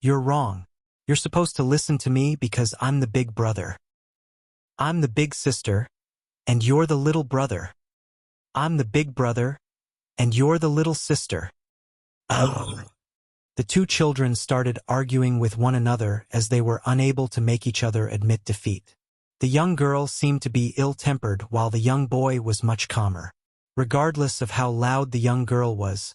Speaker 1: "You're wrong. You're supposed to listen to me because I'm the big brother. I'm the big sister, and you're the little brother. I'm the big brother, and you're the little sister." The two children started arguing with one another as they were unable to make each other admit defeat. The young girl seemed to be ill-tempered while the young boy was much calmer. Regardless of how loud the young girl was,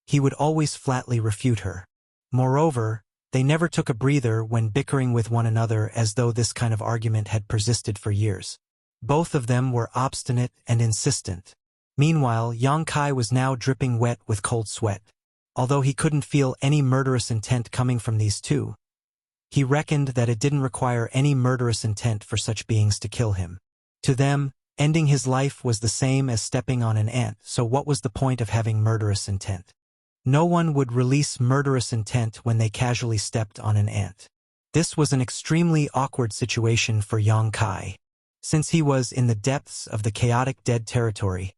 Speaker 1: he would always flatly refute her. Moreover, they never took a breather when bickering with one another as though this kind of argument had persisted for years. Both of them were obstinate and insistent. Meanwhile, Yang Kai was now dripping wet with cold sweat. Although he couldn't feel any murderous intent coming from these two, he reckoned that it didn't require any murderous intent for such beings to kill him. To them, ending his life was the same as stepping on an ant, so what was the point of having murderous intent? No one would release murderous intent when they casually stepped on an ant. This was an extremely awkward situation for Yang Kai. Since he was in the depths of the chaotic dead territory,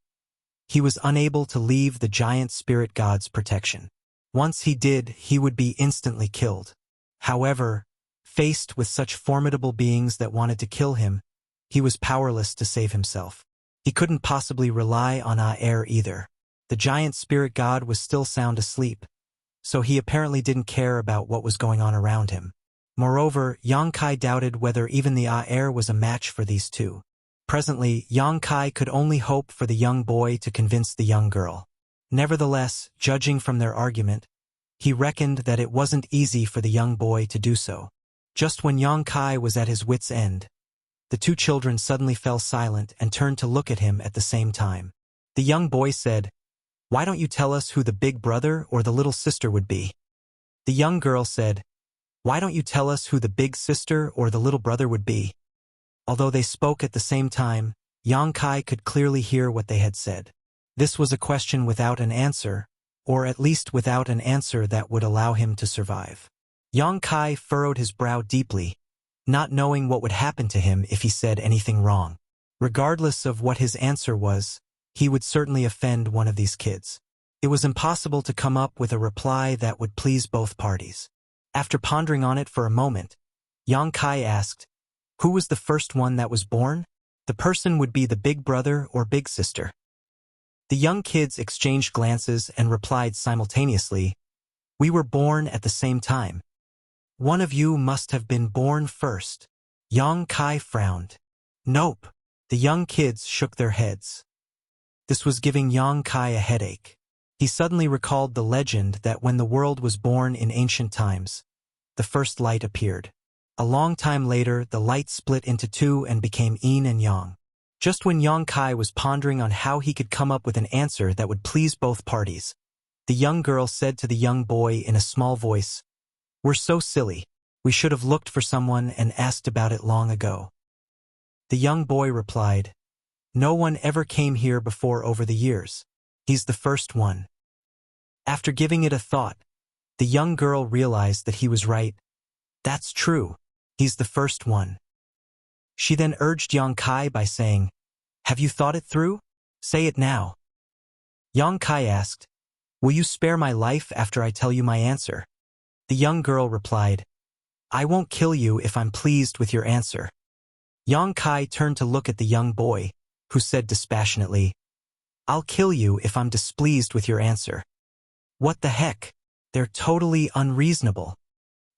Speaker 1: he was unable to leave the giant spirit god's protection. Once he did, he would be instantly killed. However, faced with such formidable beings that wanted to kill him, he was powerless to save himself. He couldn't possibly rely on Aer either. The giant spirit god was still sound asleep, so he apparently didn't care about what was going on around him. Moreover, Yang Kai doubted whether even the Aer was a match for these two. Presently, Yang Kai could only hope for the young boy to convince the young girl. Nevertheless, judging from their argument, he reckoned that it wasn't easy for the young boy to do so. Just when Yang Kai was at his wit's end, the two children suddenly fell silent and turned to look at him at the same time. The young boy said, "Why don't you tell us who the big brother or the little sister would be?" The young girl said, "Why don't you tell us who the big sister or the little brother would be?" Although they spoke at the same time, Yang Kai could clearly hear what they had said. This was a question without an answer, or at least without an answer that would allow him to survive. Yang Kai furrowed his brow deeply, not knowing what would happen to him if he said anything wrong. Regardless of what his answer was, he would certainly offend one of these kids. It was impossible to come up with a reply that would please both parties. After pondering on it for a moment, Yang Kai asked, "Who was the first one that was born?" The person would be the big brother or big sister. The young kids exchanged glances and replied simultaneously, "We were born at the same time. One of you must have been born first." Yang Kai frowned. "Nope." The young kids shook their heads. This was giving Yang Kai a headache. He suddenly recalled the legend that when the world was born in ancient times, the first light appeared. A long time later, the light split into two and became yin and yang. Just when Yang Kai was pondering on how he could come up with an answer that would please both parties, the young girl said to the young boy in a small voice, "We're so silly. We should have looked for someone and asked about it long ago." The young boy replied, "No one ever came here before over the years. He's the first one." After giving it a thought, the young girl realized that he was right. That's true. He's the first one. She then urged Yang Kai by saying, "Have you thought it through? Say it now." Yang Kai asked, "Will you spare my life after I tell you my answer?" The young girl replied, "I won't kill you if I'm pleased with your answer." Yang Kai turned to look at the young boy, who said dispassionately, "I'll kill you if I'm displeased with your answer." What the heck? They're totally unreasonable.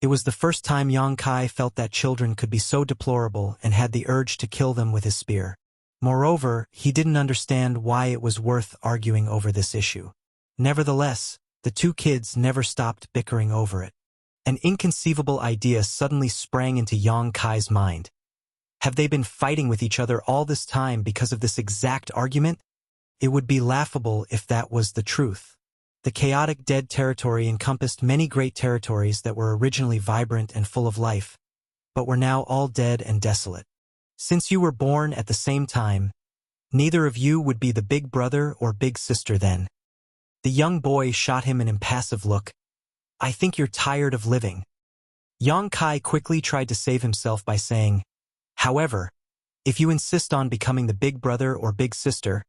Speaker 1: It was the first time Yang Kai felt that children could be so deplorable and had the urge to kill them with his spear. Moreover, he didn't understand why it was worth arguing over this issue. Nevertheless, the two kids never stopped bickering over it. An inconceivable idea suddenly sprang into Yang Kai's mind. Have they been fighting with each other all this time because of this exact argument? It would be laughable if that was the truth. The chaotic dead territory encompassed many great territories that were originally vibrant and full of life, but were now all dead and desolate. Since you were born at the same time, neither of you would be the big brother or big sister then. The young boy shot him an impassive look. "I think you're tired of living." Yang Kai quickly tried to save himself by saying, "However, if you insist on becoming the big brother or big sister,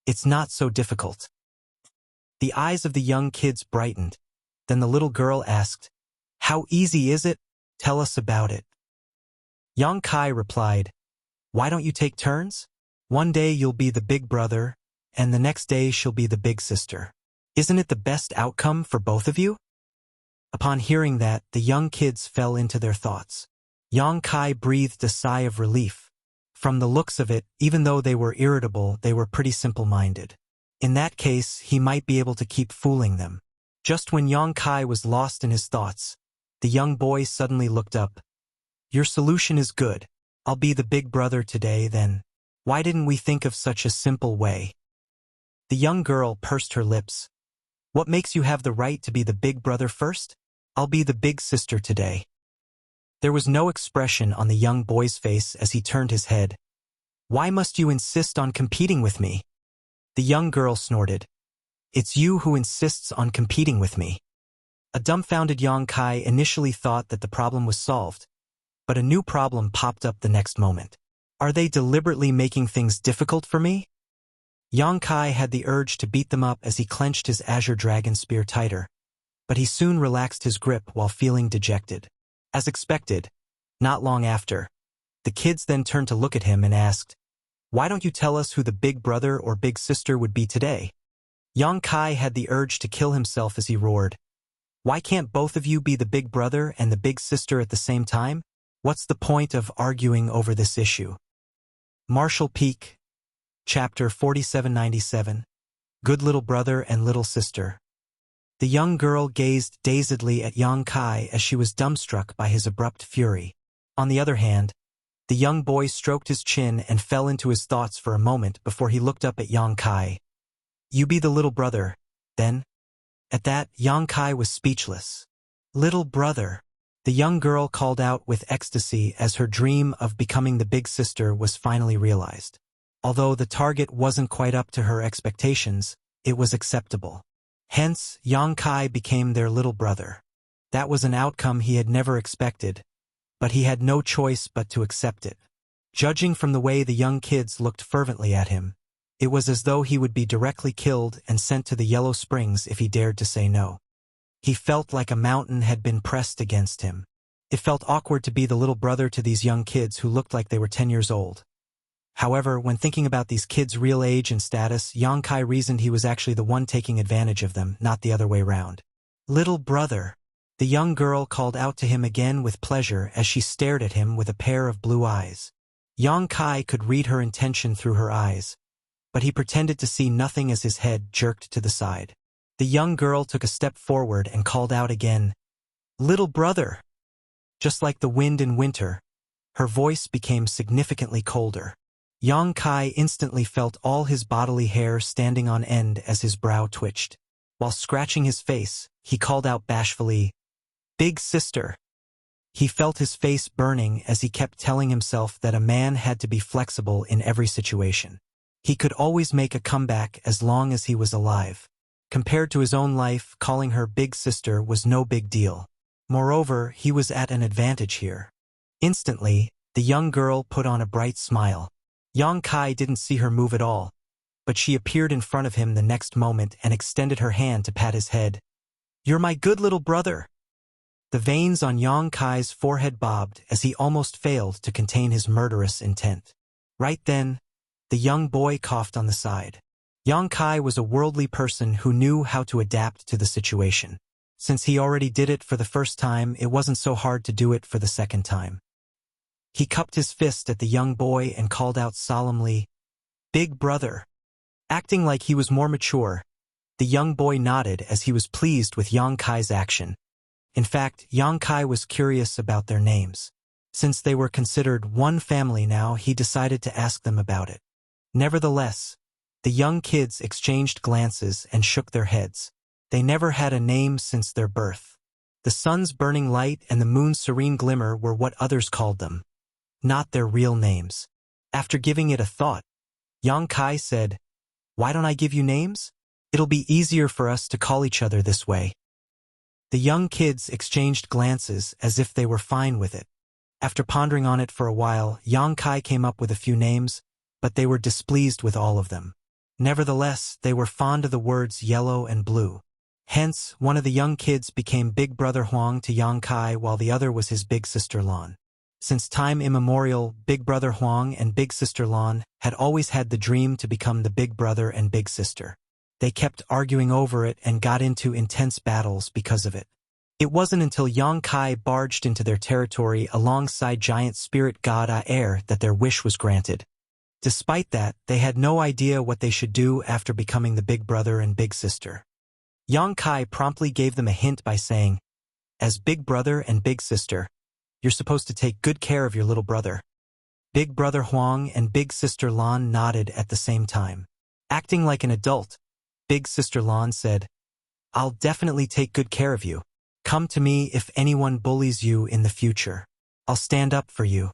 Speaker 1: it's not so difficult." The eyes of the young kids brightened. Then the little girl asked, "How easy is it? Tell us about it." Yang Kai replied, "Why don't you take turns? One day you'll be the big brother, and the next day she'll be the big sister. Isn't it the best outcome for both of you?" Upon hearing that, the young kids fell into their thoughts. Yang Kai breathed a sigh of relief. From the looks of it, even though they were irritable, they were pretty simple-minded. In that case, he might be able to keep fooling them. Just when Yang Kai was lost in his thoughts, the young boy suddenly looked up. "Your solution is good. I'll be the big brother today, then. Why didn't we think of such a simple way?" The young girl pursed her lips. "What makes you have the right to be the big brother first? I'll be the big sister today." There was no expression on the young boy's face as he turned his head. "Why must you insist on competing with me?" The young girl snorted. "It's you who insists on competing with me." A dumbfounded Yang Kai initially thought that the problem was solved, but a new problem popped up the next moment. Are they deliberately making things difficult for me? Yang Kai had the urge to beat them up as he clenched his azure dragon spear tighter, but he soon relaxed his grip while feeling dejected. As expected, not long after, the kids then turned to look at him and asked, "Why don't you tell us who the big brother or big sister would be today?" Yang Kai had the urge to kill himself as he roared, "Why can't both of you be the big brother and the big sister at the same time? What's the point of arguing over this issue?" Marshall Peak, Chapter 4797, Good Little Brother and Little Sister. The young girl gazed dazedly at Yang Kai as she was dumbstruck by his abrupt fury. On the other hand, the young boy stroked his chin and fell into his thoughts for a moment before he looked up at Yang Kai. "You be the little brother, then?" At that, Yang Kai was speechless. "Little brother," the young girl called out with ecstasy as her dream of becoming the big sister was finally realized. Although the target wasn't quite up to her expectations, it was acceptable. Hence, Yang Kai became their little brother. That was an outcome he had never expected, but he had no choice but to accept it. Judging from the way the young kids looked fervently at him, it was as though he would be directly killed and sent to the Yellow Springs if he dared to say no. He felt like a mountain had been pressed against him. It felt awkward to be the little brother to these young kids who looked like they were 10 years old. However, when thinking about these kids' real age and status, Yang Kai reasoned he was actually the one taking advantage of them, not the other way round. "Little brother," the young girl called out to him again with pleasure as she stared at him with a pair of blue eyes. Yang Kai could read her intention through her eyes, but he pretended to see nothing as his head jerked to the side. The young girl took a step forward and called out again, "Little brother." Just like the wind in winter, her voice became significantly colder. Yang Kai instantly felt all his bodily hair standing on end as his brow twitched. While scratching his face, he called out bashfully, "Big sister." He felt his face burning as he kept telling himself that a man had to be flexible in every situation. He could always make a comeback as long as he was alive. Compared to his own life, calling her big sister was no big deal. Moreover, he was at an advantage here. Instantly, the young girl put on a bright smile. Yang Kai didn't see her move at all, but she appeared in front of him the next moment and extended her hand to pat his head. "You're my good little brother." The veins on Yang Kai's forehead bobbed as he almost failed to contain his murderous intent. Right then, the young boy coughed on the side. Yang Kai was a worldly person who knew how to adapt to the situation. Since he already did it for the first time, it wasn't so hard to do it for the second time. He cupped his fist at the young boy and called out solemnly, "Big brother." Acting like he was more mature, the young boy nodded as he was pleased with Yang Kai's action. In fact, Yang Kai was curious about their names. Since they were considered one family now, he decided to ask them about it. Nevertheless, the young kids exchanged glances and shook their heads. They never had a name since their birth. The sun's burning light and the moon's serene glimmer were what others called them, not their real names. After giving it a thought, Yang Kai said, "Why don't I give you names? It'll be easier for us to call each other this way." The young kids exchanged glances as if they were fine with it. After pondering on it for a while, Yang Kai came up with a few names, but they were displeased with all of them. Nevertheless, they were fond of the words yellow and blue. Hence, one of the young kids became Big Brother Huang to Yang Kai while the other was his big sister Lan. Since time immemorial, Big Brother Huang and Big Sister Lan had always had the dream to become the big brother and big sister. They kept arguing over it and got into intense battles because of it. It wasn't until Yang Kai barged into their territory alongside giant spirit god Aer that their wish was granted. Despite that, they had no idea what they should do after becoming the big brother and big sister. Yang Kai promptly gave them a hint by saying, "As big brother and big sister, you're supposed to take good care of your little brother." Big Brother Huang and Big Sister Lan nodded at the same time. Acting like an adult, Big Sister Lan said, "I'll definitely take good care of you. Come to me if anyone bullies you in the future. I'll stand up for you."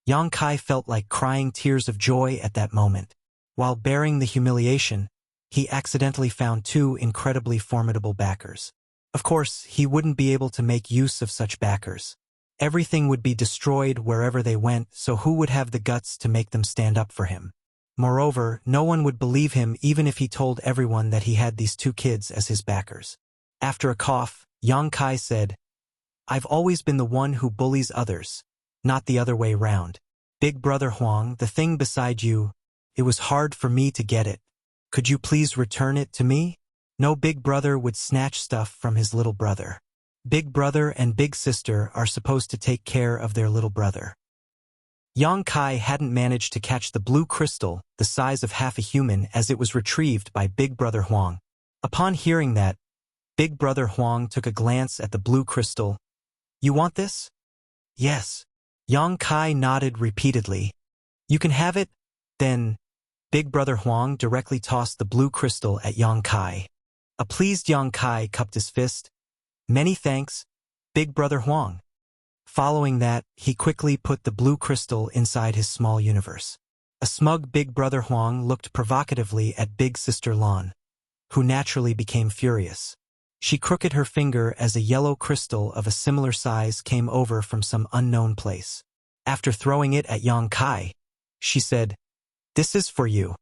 Speaker 1: Yang Kai felt like crying tears of joy at that moment. While bearing the humiliation, he accidentally found two incredibly formidable backers. Of course, he wouldn't be able to make use of such backers. Everything would be destroyed wherever they went, so who would have the guts to make them stand up for him? Moreover, no one would believe him even if he told everyone that he had these two kids as his backers. After a cough, Yang Kai said, "I've always been the one who bullies others, not the other way round. Big Brother Huang, the thing beside you, it was hard for me to get it. Could you please return it to me?" No big brother would snatch stuff from his little brother. Big brother and big sister are supposed to take care of their little brother. Yang Kai hadn't managed to catch the blue crystal, the size of half a human, as it was retrieved by Big Brother Huang. Upon hearing that, Big Brother Huang took a glance at the blue crystal. "You want this?" "Yes." Yang Kai nodded repeatedly. "You can have it?" Then, Big Brother Huang directly tossed the blue crystal at Yang Kai. A pleased Yang Kai cupped his fist. "Many thanks, Big Brother Huang." Following that, he quickly put the blue crystal inside his small universe. A smug Big Brother Huang looked provocatively at Big Sister Lan, who naturally became furious. She crooked her finger as a yellow crystal of a similar size came over from some unknown place. After throwing it at Yang Kai, she said, "This is for you."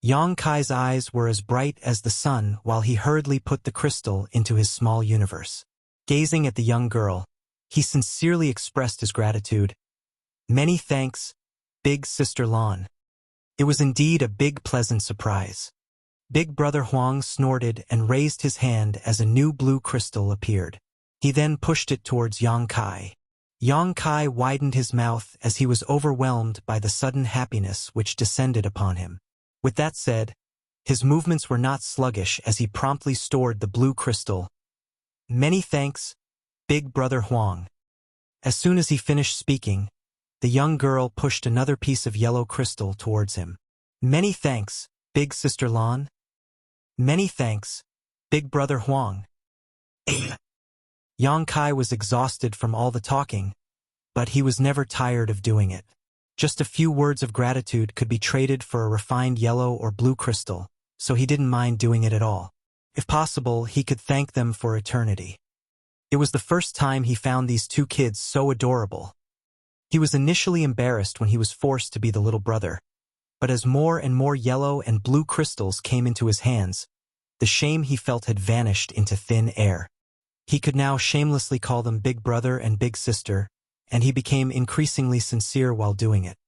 Speaker 1: Yang Kai's eyes were as bright as the sun while he hurriedly put the crystal into his small universe. Gazing at the young girl, he sincerely expressed his gratitude. "Many thanks, Big Sister Lan." It was indeed a big pleasant surprise. Big Brother Huang snorted and raised his hand as a new blue crystal appeared. He then pushed it towards Yang Kai. Yang Kai widened his mouth as he was overwhelmed by the sudden happiness which descended upon him. With that said, his movements were not sluggish as he promptly stored the blue crystal. "Many thanks, Big Brother Huang." As soon as he finished speaking, the young girl pushed another piece of yellow crystal towards him. "Many thanks, Big Sister Lan." "Many thanks, Big Brother Huang." Yang Kai was exhausted from all the talking, but he was never tired of doing it. Just a few words of gratitude could be traded for a refined yellow or blue crystal, so he didn't mind doing it at all. If possible, he could thank them for eternity. It was the first time he found these two kids so adorable. He was initially embarrassed when he was forced to be the little brother, but as more and more yellow and blue crystals came into his hands, the shame he felt had vanished into thin air. He could now shamelessly call them Big Brother and Big Sister, and he became increasingly sincere while doing it.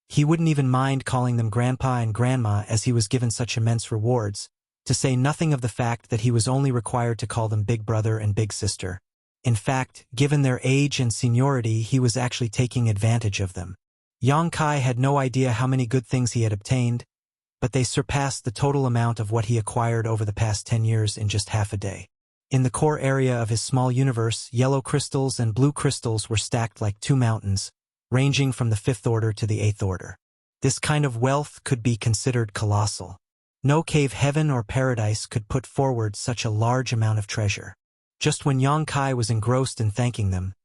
Speaker 1: He wouldn't even mind calling them Grandpa and Grandma as he was given such immense rewards, to say nothing of the fact that he was only required to call them Big Brother and Big Sister. In fact, given their age and seniority, he was actually taking advantage of them. Yang Kai had no idea how many good things he had obtained, but they surpassed the total amount of what he acquired over the past 10 years in just half a day. In the core area of his small universe, yellow crystals and blue crystals were stacked like two mountains, ranging from the 5th order to the 8th order. This kind of wealth could be considered colossal. No cave heaven or paradise could put forward such a large amount of treasure. Just when Yang Kai was engrossed in thanking them,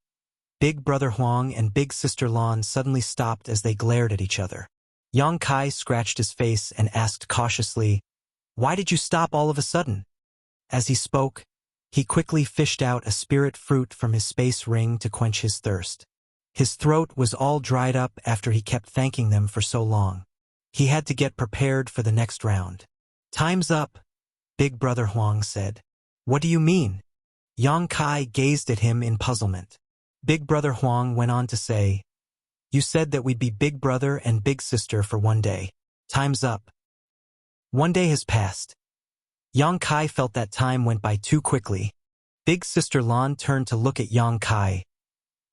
Speaker 1: Big Brother Huang and Big Sister Lan suddenly stopped as they glared at each other. Yang Kai scratched his face and asked cautiously, "Why did you stop all of a sudden?" As he spoke, he quickly fished out a spirit fruit from his space ring to quench his thirst. His throat was all dried up after he kept thanking them for so long. He had to get prepared for the next round. "Time's up," Big Brother Huang said. "What do you mean?" Yang Kai gazed at him in puzzlement. Big Brother Huang went on to say, "You said that we'd be Big Brother and Big Sister for one day. Time's up." One day has passed. Yang Kai felt that time went by too quickly. Big Sister Lan turned to look at Yang Kai.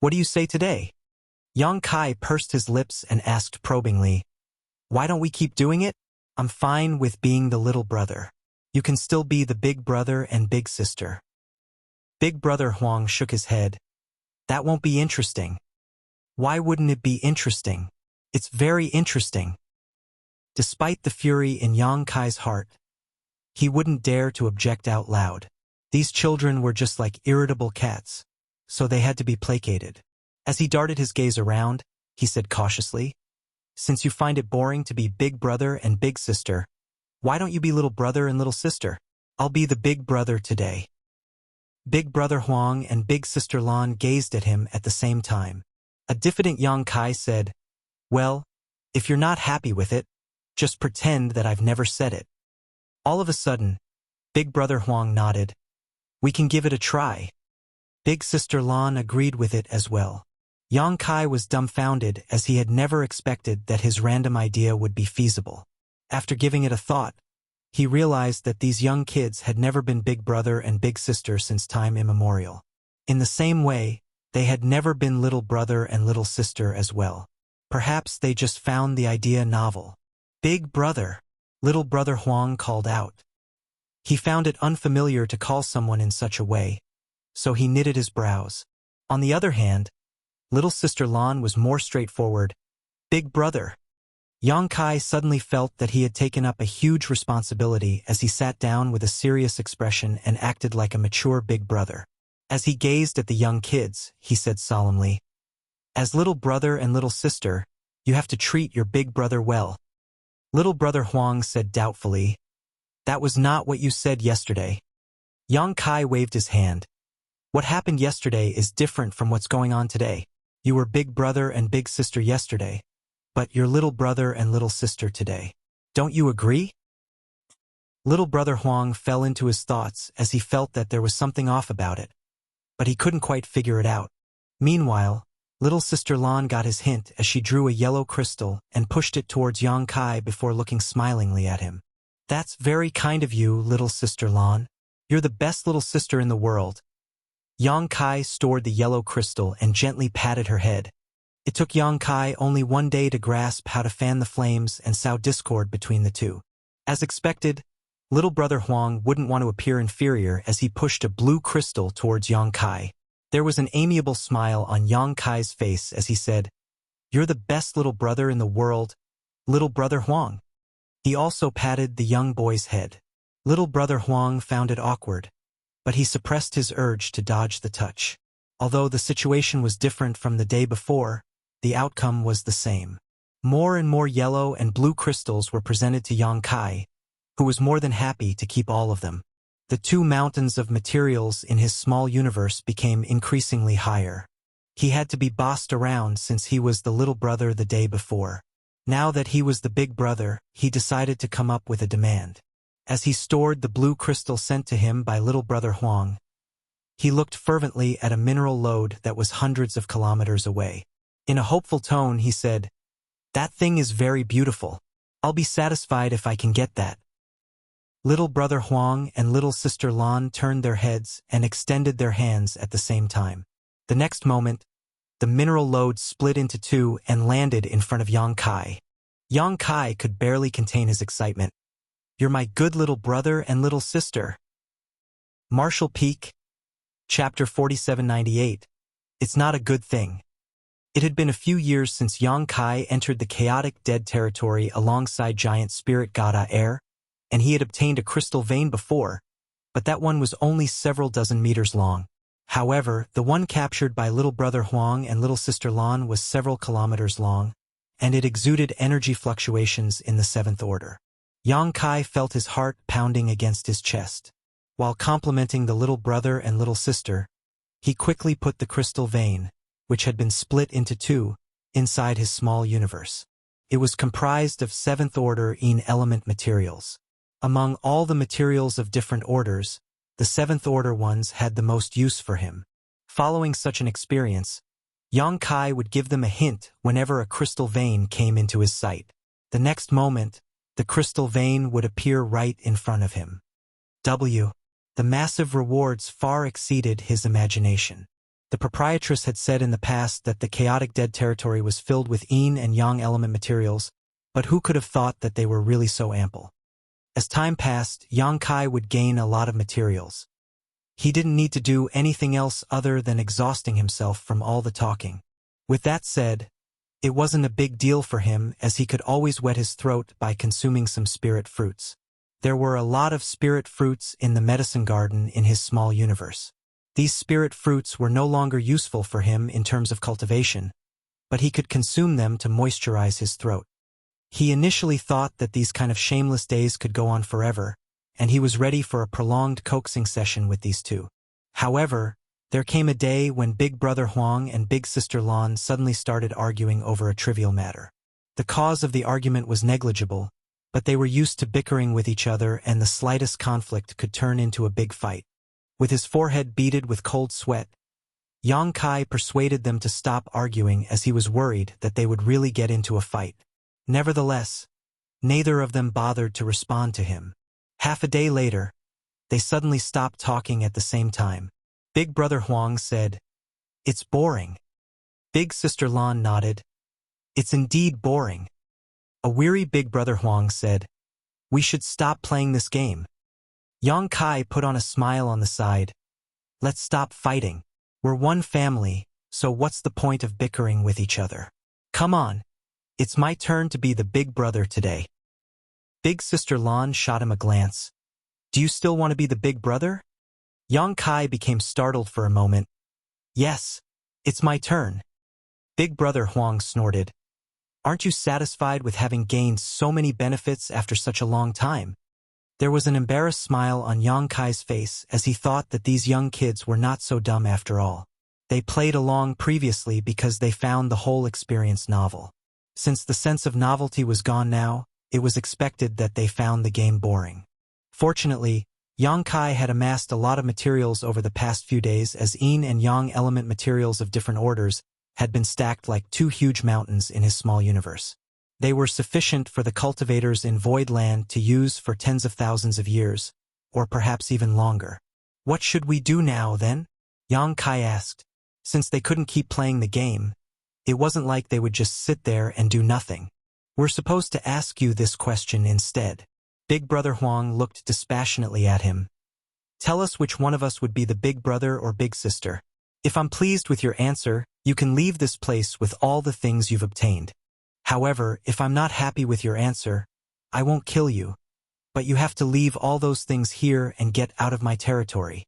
Speaker 1: "What do you say today?" Yang Kai pursed his lips and asked probingly, "Why don't we keep doing it? I'm fine with being the little brother. You can still be the Big Brother and Big Sister." Big Brother Huang shook his head. "That won't be interesting." "Why wouldn't it be interesting? It's very interesting." Despite the fury in Yang Kai's heart, he wouldn't dare to object out loud. These children were just like irritable cats, so they had to be placated. As he darted his gaze around, he said cautiously, "Since you find it boring to be Big Brother and Big Sister, why don't you be Little Brother and Little Sister? I'll be the Big Brother today." Big Brother Huang and Big Sister Lan gazed at him at the same time. A diffident Yang Kai said, "Well, if you're not happy with it, just pretend that I've never said it." All of a sudden, Big Brother Huang nodded. "We can give it a try." Big Sister Lan agreed with it as well. Yang Kai was dumbfounded as he had never expected that his random idea would be feasible. After giving it a thought, he realized that these young kids had never been Big Brother and Big Sister since time immemorial. In the same way, they had never been Little Brother and Little Sister as well. Perhaps they just found the idea novel. "Big Brother," Little Brother Huang called out. He found it unfamiliar to call someone in such a way, so he knitted his brows. On the other hand, Little Sister Lan was more straightforward. "Big Brother." Yang Kai suddenly felt that he had taken up a huge responsibility as he sat down with a serious expression and acted like a mature big brother. As he gazed at the young kids, he said solemnly, "As Little Brother and Little Sister, you have to treat your big brother well." Little Brother Huang said doubtfully, "That was not what you said yesterday." Yang Kai waved his hand. What happened yesterday is different from what's going on today. You were big brother and big sister yesterday, but you're little brother and little sister today. Don't you agree? Little brother Huang fell into his thoughts as he felt that there was something off about it, but he couldn't quite figure it out. Meanwhile, little sister Lan got his hint as she drew a yellow crystal and pushed it towards Yang Kai before looking smilingly at him. That's very kind of you, little sister Lan. You're the best little sister in the world. Yang Kai stored the yellow crystal and gently patted her head. It took Yang Kai only one day to grasp how to fan the flames and sow discord between the two. As expected, little brother Huang wouldn't want to appear inferior as he pushed a blue crystal towards Yang Kai. There was an amiable smile on Yang Kai's face as he said, "You're the best little brother in the world, little brother Huang." He also patted the young boy's head. Little brother Huang found it awkward, but he suppressed his urge to dodge the touch. Although the situation was different from the day before, the outcome was the same. More and more yellow and blue crystals were presented to Yang Kai, who was more than happy to keep all of them. The two mountains of materials in his small universe became increasingly higher. He had to be bossed around since he was the little brother the day before. Now that he was the big brother, he decided to come up with a demand. As he stored the blue crystal sent to him by little brother Huang, he looked fervently at a mineral lode that was hundreds of kilometers away. In a hopeful tone, he said, "That thing is very beautiful. I'll be satisfied if I can get that." Little brother Huang and little sister Lan turned their heads and extended their hands at the same time. The next moment, the mineral lode split into two and landed in front of Yang Kai. Yang Kai could barely contain his excitement. "You're my good little brother and little sister." Marshall Peak, Chapter 4798. It's not a good thing. It had been a few years since Yang Kai entered the chaotic dead territory alongside giant spirit god Air, and he had obtained a crystal vein before, but that one was only several dozen meters long. However, the one captured by little brother Huang and little sister Lan was several kilometers long, and it exuded energy fluctuations in the seventh order. Yang Kai felt his heart pounding against his chest. While complimenting the little brother and little sister, he quickly put the crystal vein, which had been split into two, inside his small universe. It was comprised of seventh-order element materials. Among all the materials of different orders, the seventh-order ones had the most use for him. Following such an experience, Yang Kai would give them a hint whenever a crystal vein came into his sight. The next moment, the crystal vein would appear right in front of him. The massive rewards far exceeded his imagination. The proprietress had said in the past that the chaotic dead territory was filled with yin and yang element materials, but who could have thought that they were really so ample? As time passed, Yang Kai would gain a lot of materials. He didn't need to do anything else other than exhausting himself from all the talking. With that said, it wasn't a big deal for him as he could always wet his throat by consuming some spirit fruits. There were a lot of spirit fruits in the medicine garden in his small universe. These spirit fruits were no longer useful for him in terms of cultivation, but he could consume them to moisturize his throat. He initially thought that these kind of shameless days could go on forever, and he was ready for a prolonged coaxing session with these two. However, there came a day when big brother Huang and big sister Lan suddenly started arguing over a trivial matter. The cause of the argument was negligible, but they were used to bickering with each other, and the slightest conflict could turn into a big fight. With his forehead beaded with cold sweat, Yang Kai persuaded them to stop arguing as he was worried that they would really get into a fight. Nevertheless, neither of them bothered to respond to him. Half a day later, they suddenly stopped talking at the same time. Big brother Huang said, "It's boring." Big sister Lan nodded. "It's indeed boring." A weary big brother Huang said, "We should stop playing this game." Yang Kai put on a smile on the side. "Let's stop fighting. We're one family, so what's the point of bickering with each other? Come on. It's my turn to be the big brother today." Big sister Lan shot him a glance. "Do you still want to be the big brother?" Yang Kai became startled for a moment. "Yes, it's my turn." Big brother Huang snorted. "Aren't you satisfied with having gained so many benefits after such a long time?" There was an embarrassed smile on Yang Kai's face as he thought that these young kids were not so dumb after all. They played along previously because they found the whole experience novel. Since the sense of novelty was gone now, it was expected that they found the game boring. Fortunately, Yang Kai had amassed a lot of materials over the past few days as yin and yang element materials of different orders had been stacked like two huge mountains in his small universe. They were sufficient for the cultivators in Void Land to use for tens of thousands of years, or perhaps even longer. What should we do now, then? Yang Kai asked. Since they couldn't keep playing the game, it wasn't like they would just sit there and do nothing. We're supposed to ask you this question instead. Big Brother Huang looked dispassionately at him. Tell us which one of us would be the big brother or big sister. If I'm pleased with your answer, you can leave this place with all the things you've obtained. However, if I'm not happy with your answer, I won't kill you, but you have to leave all those things here and get out of my territory.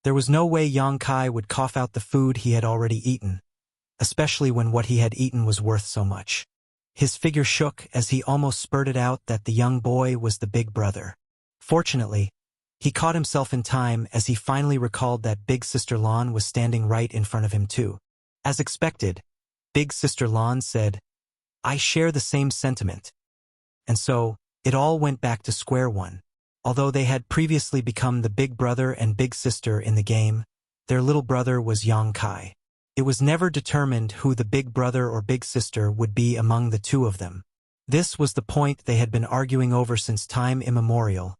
Speaker 1: There was no way Yang Kai would cough out the food he had already eaten, especially when what he had eaten was worth so much. His figure shook as he almost spurted out that the young boy was the big brother. Fortunately, he caught himself in time as he finally recalled that Big Sister Lan was standing right in front of him too. As expected, Big Sister Lan said, I share the same sentiment. And so, it all went back to square one. Although they had previously become the big brother and big sister in the game, their little brother was Yang Kai. It was never determined who the big brother or big sister would be among the two of them. This was the point they had been arguing over since time immemorial,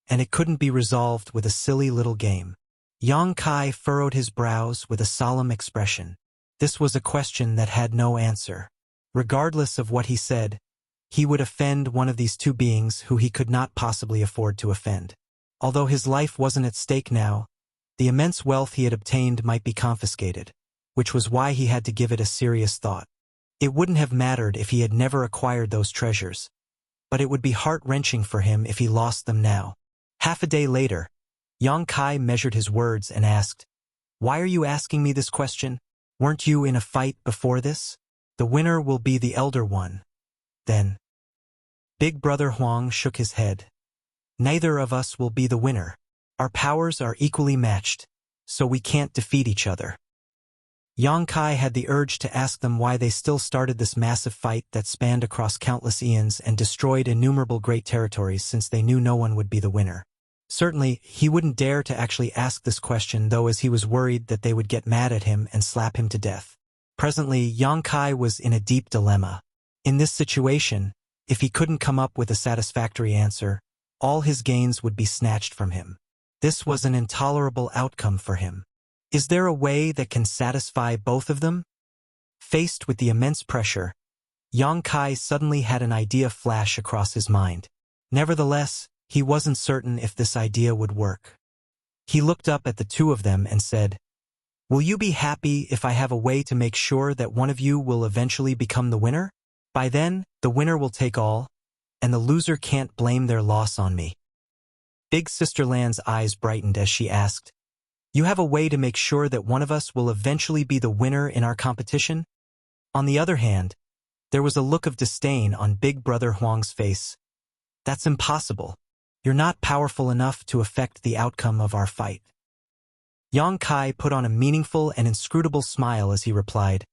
Speaker 1: and it couldn't be resolved with a silly little game. Yang Kai furrowed his brows with a solemn expression. This was a question that had no answer. Regardless of what he said, he would offend one of these two beings who he could not possibly afford to offend. Although his life wasn't at stake now, the immense wealth he had obtained might be confiscated, which was why he had to give it a serious thought. It wouldn't have mattered if he had never acquired those treasures, but it would be heart-wrenching for him if he lost them now. Half a day later, Yang Kai measured his words and asked, Why are you asking me this question? Weren't you in a fight before this? The winner will be the elder one. Then, Big Brother Huang shook his head. Neither of us will be the winner. Our powers are equally matched, so we can't defeat each other. Yang Kai had the urge to ask them why they still started this massive fight that spanned across countless eons and destroyed innumerable great territories since they knew no one would be the winner. Certainly, he wouldn't dare to actually ask this question though, as he was worried that they would get mad at him and slap him to death. Presently, Yang Kai was in a deep dilemma. In this situation, if he couldn't come up with a satisfactory answer, all his gains would be snatched from him. This was an intolerable outcome for him. Is there a way that can satisfy both of them? Faced with the immense pressure, Yang Kai suddenly had an idea flash across his mind. Nevertheless, he wasn't certain if this idea would work. He looked up at the two of them and said, Will you be happy if I have a way to make sure that one of you will eventually become the winner? By then, the winner will take all, and the loser can't blame their loss on me. Big Sister Lan's eyes brightened as she asked, You have a way to make sure that one of us will eventually be the winner in our competition? On the other hand, there was a look of disdain on Big Brother Huang's face. That's impossible. You're not powerful enough to affect the outcome of our fight. Yang Kai put on a meaningful and inscrutable smile as he replied,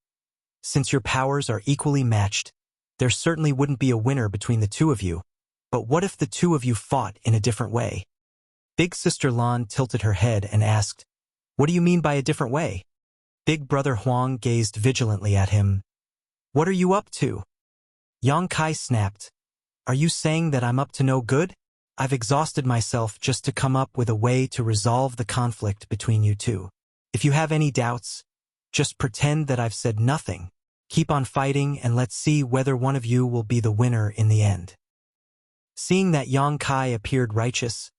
Speaker 1: Since your powers are equally matched, there certainly wouldn't be a winner between the two of you, but what if the two of you fought in a different way? Big Sister Lan tilted her head and asked, What do you mean by a different way? Big Brother Huang gazed vigilantly at him. What are you up to? Yang Kai snapped, Are you saying that I'm up to no good? I've exhausted myself just to come up with a way to resolve the conflict between you two. If you have any doubts, just pretend that I've said nothing. Keep on fighting and let's see whether one of you will be the winner in the end. Seeing that Yang Kai appeared righteous,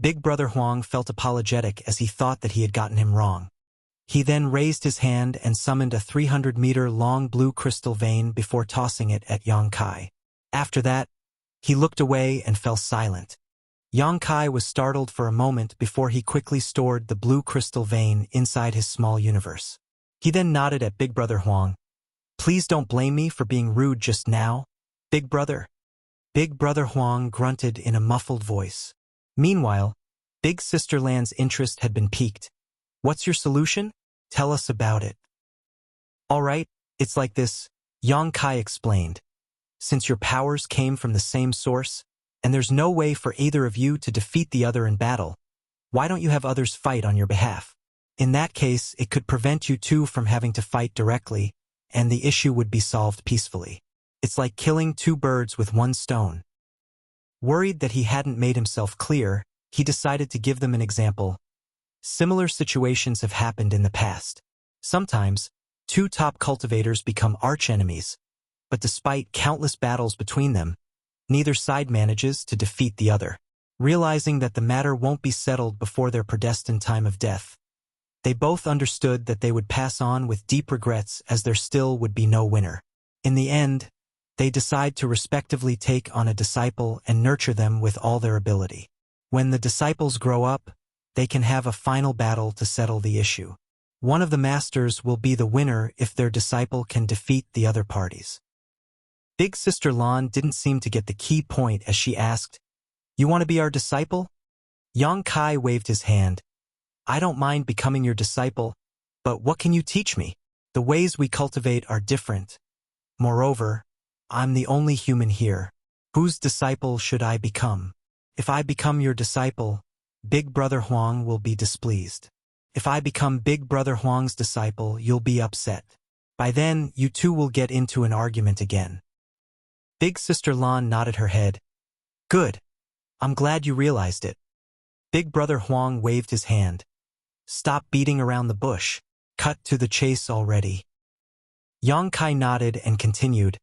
Speaker 1: Big Brother Huang felt apologetic as he thought that he had gotten him wrong. He then raised his hand and summoned a 300-meter-long blue crystal vein before tossing it at Yang Kai. After that, he looked away and fell silent. Yang Kai was startled for a moment before he quickly stored the blue crystal vein inside his small universe. He then nodded at Big Brother Huang. Please don't blame me for being rude just now, Big Brother. Big Brother Huang grunted in a muffled voice. Meanwhile, Big Sister Lan's interest had been piqued. What's your solution? Tell us about it. All right, it's like this, Yang Kai explained. Since your powers came from the same source, and there's no way for either of you to defeat the other in battle, why don't you have others fight on your behalf? In that case, it could prevent you two from having to fight directly, and the issue would be solved peacefully. It's like killing two birds with one stone. Worried that he hadn't made himself clear, he decided to give them an example. Similar situations have happened in the past. Sometimes, two top cultivators become archenemies, but despite countless battles between them, neither side manages to defeat the other. Realizing that the matter won't be settled before their predestined time of death, they both understood that they would pass on with deep regrets as there still would be no winner. In the end, they decide to respectively take on a disciple and nurture them with all their ability. When the disciples grow up, they can have a final battle to settle the issue. One of the masters will be the winner if their disciple can defeat the other parties. Big Sister Lan didn't seem to get the key point as she asked, "You want to be our disciple?" Yang Kai waved his hand. "I don't mind becoming your disciple, but what can you teach me? The ways we cultivate are different. Moreover, I'm the only human here. Whose disciple should I become? If I become your disciple, Big Brother Huang will be displeased. If I become Big Brother Huang's disciple, you'll be upset. By then, you two will get into an argument again." Big Sister Lan nodded her head. "Good. I'm glad you realized it." Big Brother Huang waved his hand. "Stop beating around the bush. Cut to the chase already." Yang Kai nodded and continued.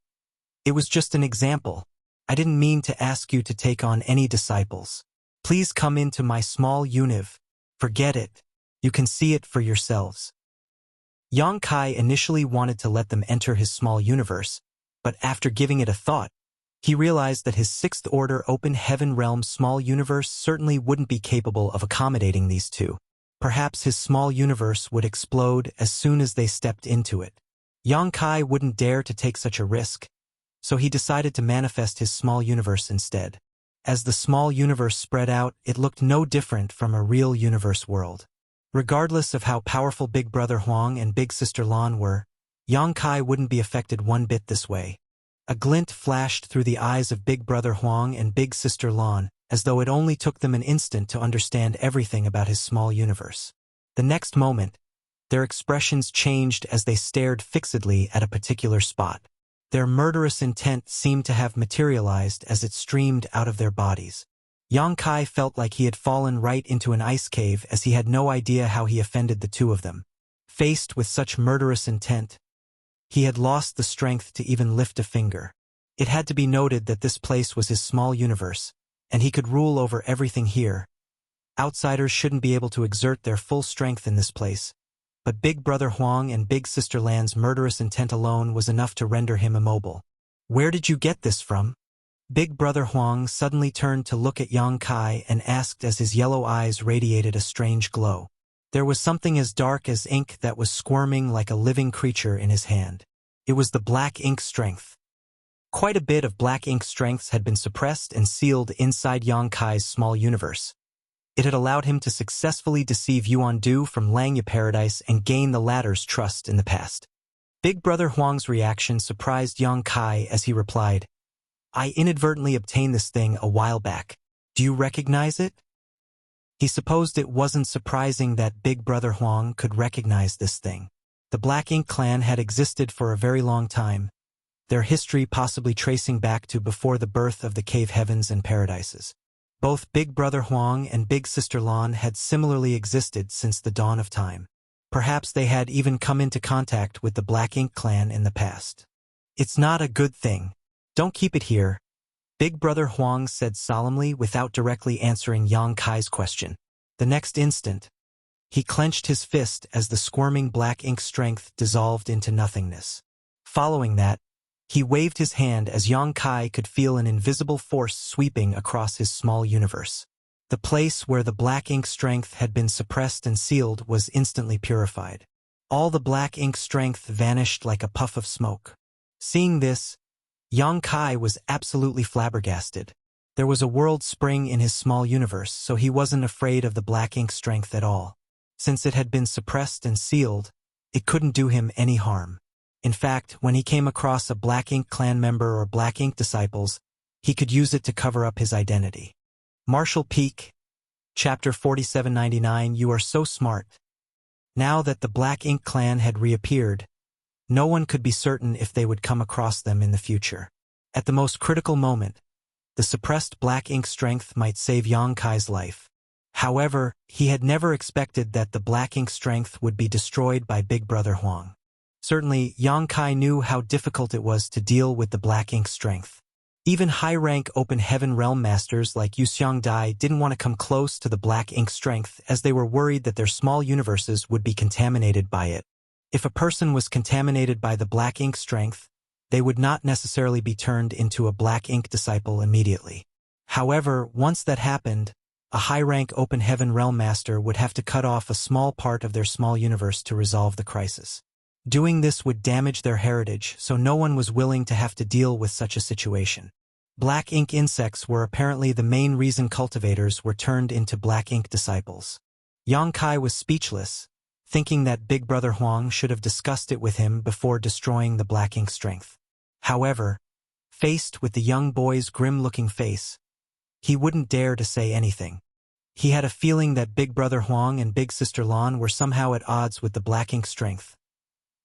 Speaker 1: "It was just an example. I didn't mean to ask you to take on any disciples. Please come into my small univ. Forget it. You can see it for yourselves." Yang Kai initially wanted to let them enter his small universe, but after giving it a thought, he realized that his Sixth Order Open Heaven Realm small universe certainly wouldn't be capable of accommodating these two. Perhaps his small universe would explode as soon as they stepped into it. Yang Kai wouldn't dare to take such a risk, so he decided to manifest his small universe instead. As the small universe spread out, it looked no different from a real universe world. Regardless of how powerful Big Brother Huang and Big Sister Lan were, Yang Kai wouldn't be affected one bit this way. A glint flashed through the eyes of Big Brother Huang and Big Sister Lan, as though it only took them an instant to understand everything about his small universe. The next moment, their expressions changed as they stared fixedly at a particular spot. Their murderous intent seemed to have materialized as it streamed out of their bodies. Yang Kai felt like he had fallen right into an ice cave as he had no idea how he offended the two of them. Faced with such murderous intent, he had lost the strength to even lift a finger. It had to be noted that this place was his small universe, and he could rule over everything here. Outsiders shouldn't be able to exert their full strength in this place, but Big Brother Huang and Big Sister Lan's murderous intent alone was enough to render him immobile. "Where did you get this from?" Big Brother Huang suddenly turned to look at Yang Kai and asked as his yellow eyes radiated a strange glow. There was something as dark as ink that was squirming like a living creature in his hand. It was the black ink strength. Quite a bit of black ink strengths had been suppressed and sealed inside Yang Kai's small universe. It had allowed him to successfully deceive Yuan Du from Langya Paradise and gain the latter's trust in the past. Big Brother Huang's reaction surprised Yang Kai as he replied, "I inadvertently obtained this thing a while back. Do you recognize it?" He supposed it wasn't surprising that Big Brother Huang could recognize this thing. The Black Ink clan had existed for a very long time, their history possibly tracing back to before the birth of the cave heavens and paradises. Both Big Brother Huang and Big Sister Lan had similarly existed since the dawn of time. Perhaps they had even come into contact with the Black Ink clan in the past. "It's not a good thing. Don't keep it here," Big Brother Huang said solemnly without directly answering Yang Kai's question. The next instant, he clenched his fist as the squirming black ink strength dissolved into nothingness. Following that, he waved his hand as Yang Kai could feel an invisible force sweeping across his small universe. The place where the black ink strength had been suppressed and sealed was instantly purified. All the black ink strength vanished like a puff of smoke. Seeing this, Yang Kai was absolutely flabbergasted. There was a world spring in his small universe, so he wasn't afraid of the black ink strength at all. Since it had been suppressed and sealed, it couldn't do him any harm. In fact, when he came across a black ink clan member or black ink disciples, he could use it to cover up his identity. Marshall Peak, Chapter 4799. You are so smart. Now that the black ink clan had reappeared, no one could be certain if they would come across them in the future. At the most critical moment, the suppressed black ink strength might save Yang Kai's life. However, he had never expected that the black ink strength would be destroyed by Big Brother Huang. Certainly, Yang Kai knew how difficult it was to deal with the black ink strength. Even high-rank Open Heaven Realm Masters like Yuxiang Dai didn't want to come close to the black ink strength as they were worried that their small universes would be contaminated by it. If a person was contaminated by the black ink strength, they would not necessarily be turned into a black ink disciple immediately. However, once that happened, a high-rank Open Heaven Realm Master would have to cut off a small part of their small universe to resolve the crisis. Doing this would damage their heritage, so no one was willing to have to deal with such a situation. Black ink insects were apparently the main reason cultivators were turned into black ink disciples. Yang Kai was speechless, thinking that Big Brother Huang should have discussed it with him before destroying the black ink strength. However, faced with the young boy's grim-looking face, he wouldn't dare to say anything. He had a feeling that Big Brother Huang and Big Sister Lan were somehow at odds with the black ink strength.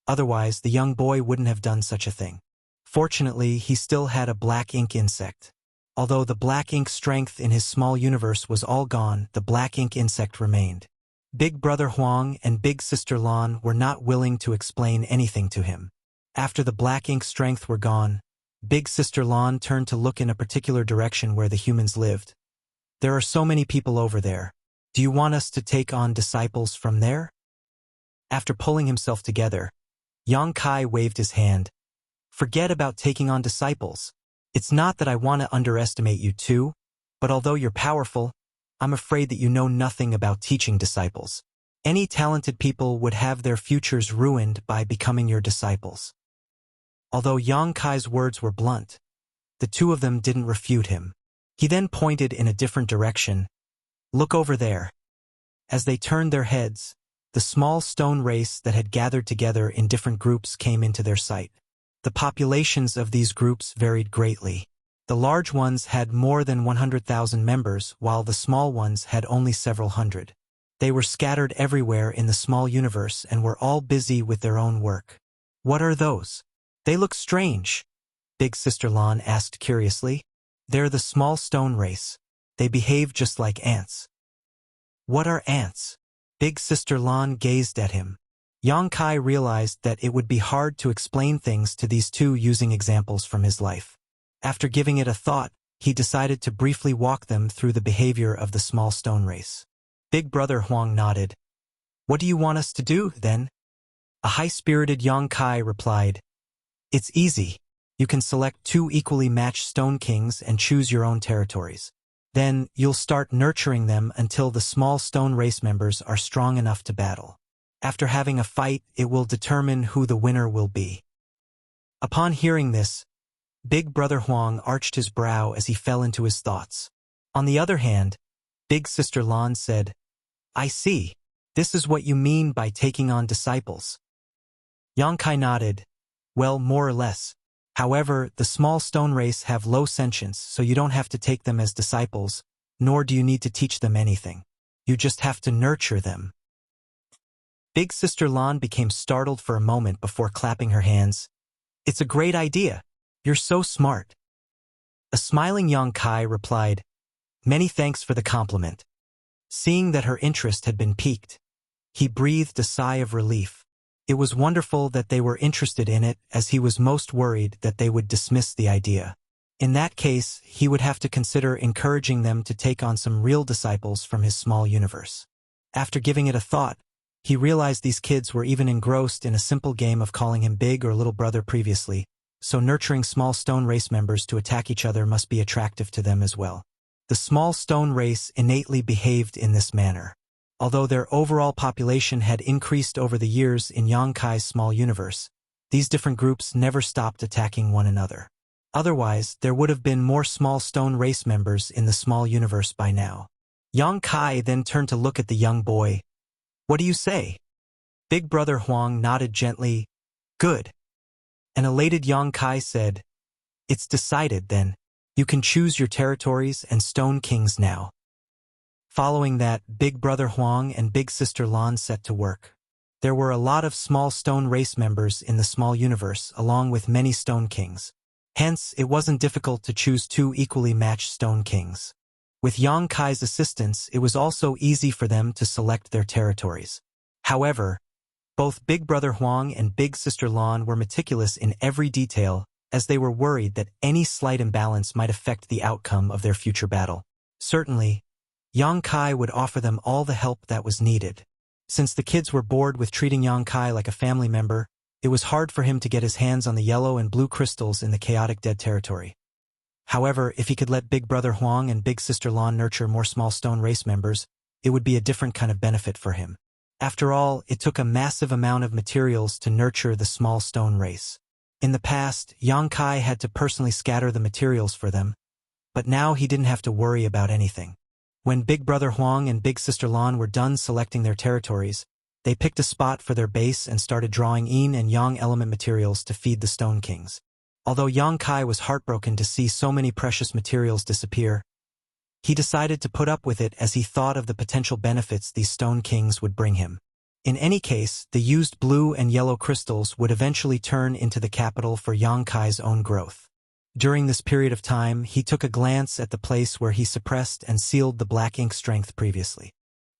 Speaker 1: Otherwise, the young boy wouldn't have done such a thing. Fortunately, he still had a black ink insect. Although the black ink strength in his small universe was all gone, the black ink insect remained. Big Brother Huang and Big Sister Lan were not willing to explain anything to him. After the black ink strength were gone, Big Sister Lan turned to look in a particular direction where the humans lived. There are so many people over there. Do you want us to take on disciples from there? After pulling himself together, Yang Kai waved his hand. Forget about taking on disciples. It's not that I want to underestimate you too, but although you're powerful, I'm afraid that you know nothing about teaching disciples. Any talented people would have their futures ruined by becoming your disciples. Although Yang Kai's words were blunt, the two of them didn't refute him. He then pointed in a different direction. Look over there. As they turned their heads, the small stone race that had gathered together in different groups came into their sight. The populations of these groups varied greatly. The large ones had more than 100,000 members, while the small ones had only several hundred. They were scattered everywhere in the small universe and were all busy with their own work. What are those? They look strange, Big Sister Lan asked curiously. They're the small stone race. They behave just like ants. What are ants? Big Sister Lan gazed at him. Yang Kai realized that it would be hard to explain things to these two using examples from his life. After giving it a thought, he decided to briefly walk them through the behavior of the small stone race. Big Brother Huang nodded. What do you want us to do, then? A high-spirited Yang Kai replied. It's easy. You can select two equally matched stone kings and choose your own territories. Then, you'll start nurturing them until the small stone race members are strong enough to battle. After having a fight, it will determine who the winner will be. Upon hearing this, Big Brother Huang arched his brow as he fell into his thoughts. On the other hand, Big Sister Lan said, I see. This is what you mean by taking on disciples. Yang Kai nodded. Well, more or less. However, the small stone race have low sentience, so you don't have to take them as disciples, nor do you need to teach them anything. You just have to nurture them. Big Sister Lan became startled for a moment before clapping her hands. It's a great idea. You're so smart. A smiling Yang Kai replied, Many thanks for the compliment. Seeing that her interest had been piqued, he breathed a sigh of relief. It was wonderful that they were interested in it, as he was most worried that they would dismiss the idea. In that case, he would have to consider encouraging them to take on some real disciples from his small universe. After giving it a thought, he realized these kids were even engrossed in a simple game of calling him big or little brother previously, so nurturing small stone race members to attack each other must be attractive to them as well. The small stone race innately behaved in this manner. Although their overall population had increased over the years in Yang Kai's small universe, these different groups never stopped attacking one another. Otherwise, there would have been more small stone race members in the small universe by now. Yang Kai then turned to look at the young boy. What do you say? Big Brother Huang nodded gently. Good. An elated Yang Kai said, It's decided then. You can choose your territories and Stone Kings now. Following that, Big Brother Huang and Big Sister Lan set to work. There were a lot of small stone race members in the small universe along with many Stone Kings. Hence, it wasn't difficult to choose two equally matched Stone Kings. With Yang Kai's assistance, it was also easy for them to select their territories. However, both Big Brother Huang and Big Sister Lan were meticulous in every detail, as they were worried that any slight imbalance might affect the outcome of their future battle. Certainly, Yang Kai would offer them all the help that was needed. Since the kids were bored with treating Yang Kai like a family member, it was hard for him to get his hands on the yellow and blue crystals in the chaotic dead territory. However, if he could let Big Brother Huang and Big Sister Lan nurture more small stone race members, it would be a different kind of benefit for him. After all, it took a massive amount of materials to nurture the small stone race. In the past, Yang Kai had to personally scatter the materials for them, but now he didn't have to worry about anything. When Big Brother Huang and Big Sister Lan were done selecting their territories, they picked a spot for their base and started drawing yin and yang element materials to feed the Stone Kings. Although Yang Kai was heartbroken to see so many precious materials disappear, he decided to put up with it as he thought of the potential benefits these Stone Kings would bring him. In any case, the used blue and yellow crystals would eventually turn into the capital for Yang Kai's own growth. During this period of time, he took a glance at the place where he suppressed and sealed the black ink strength previously.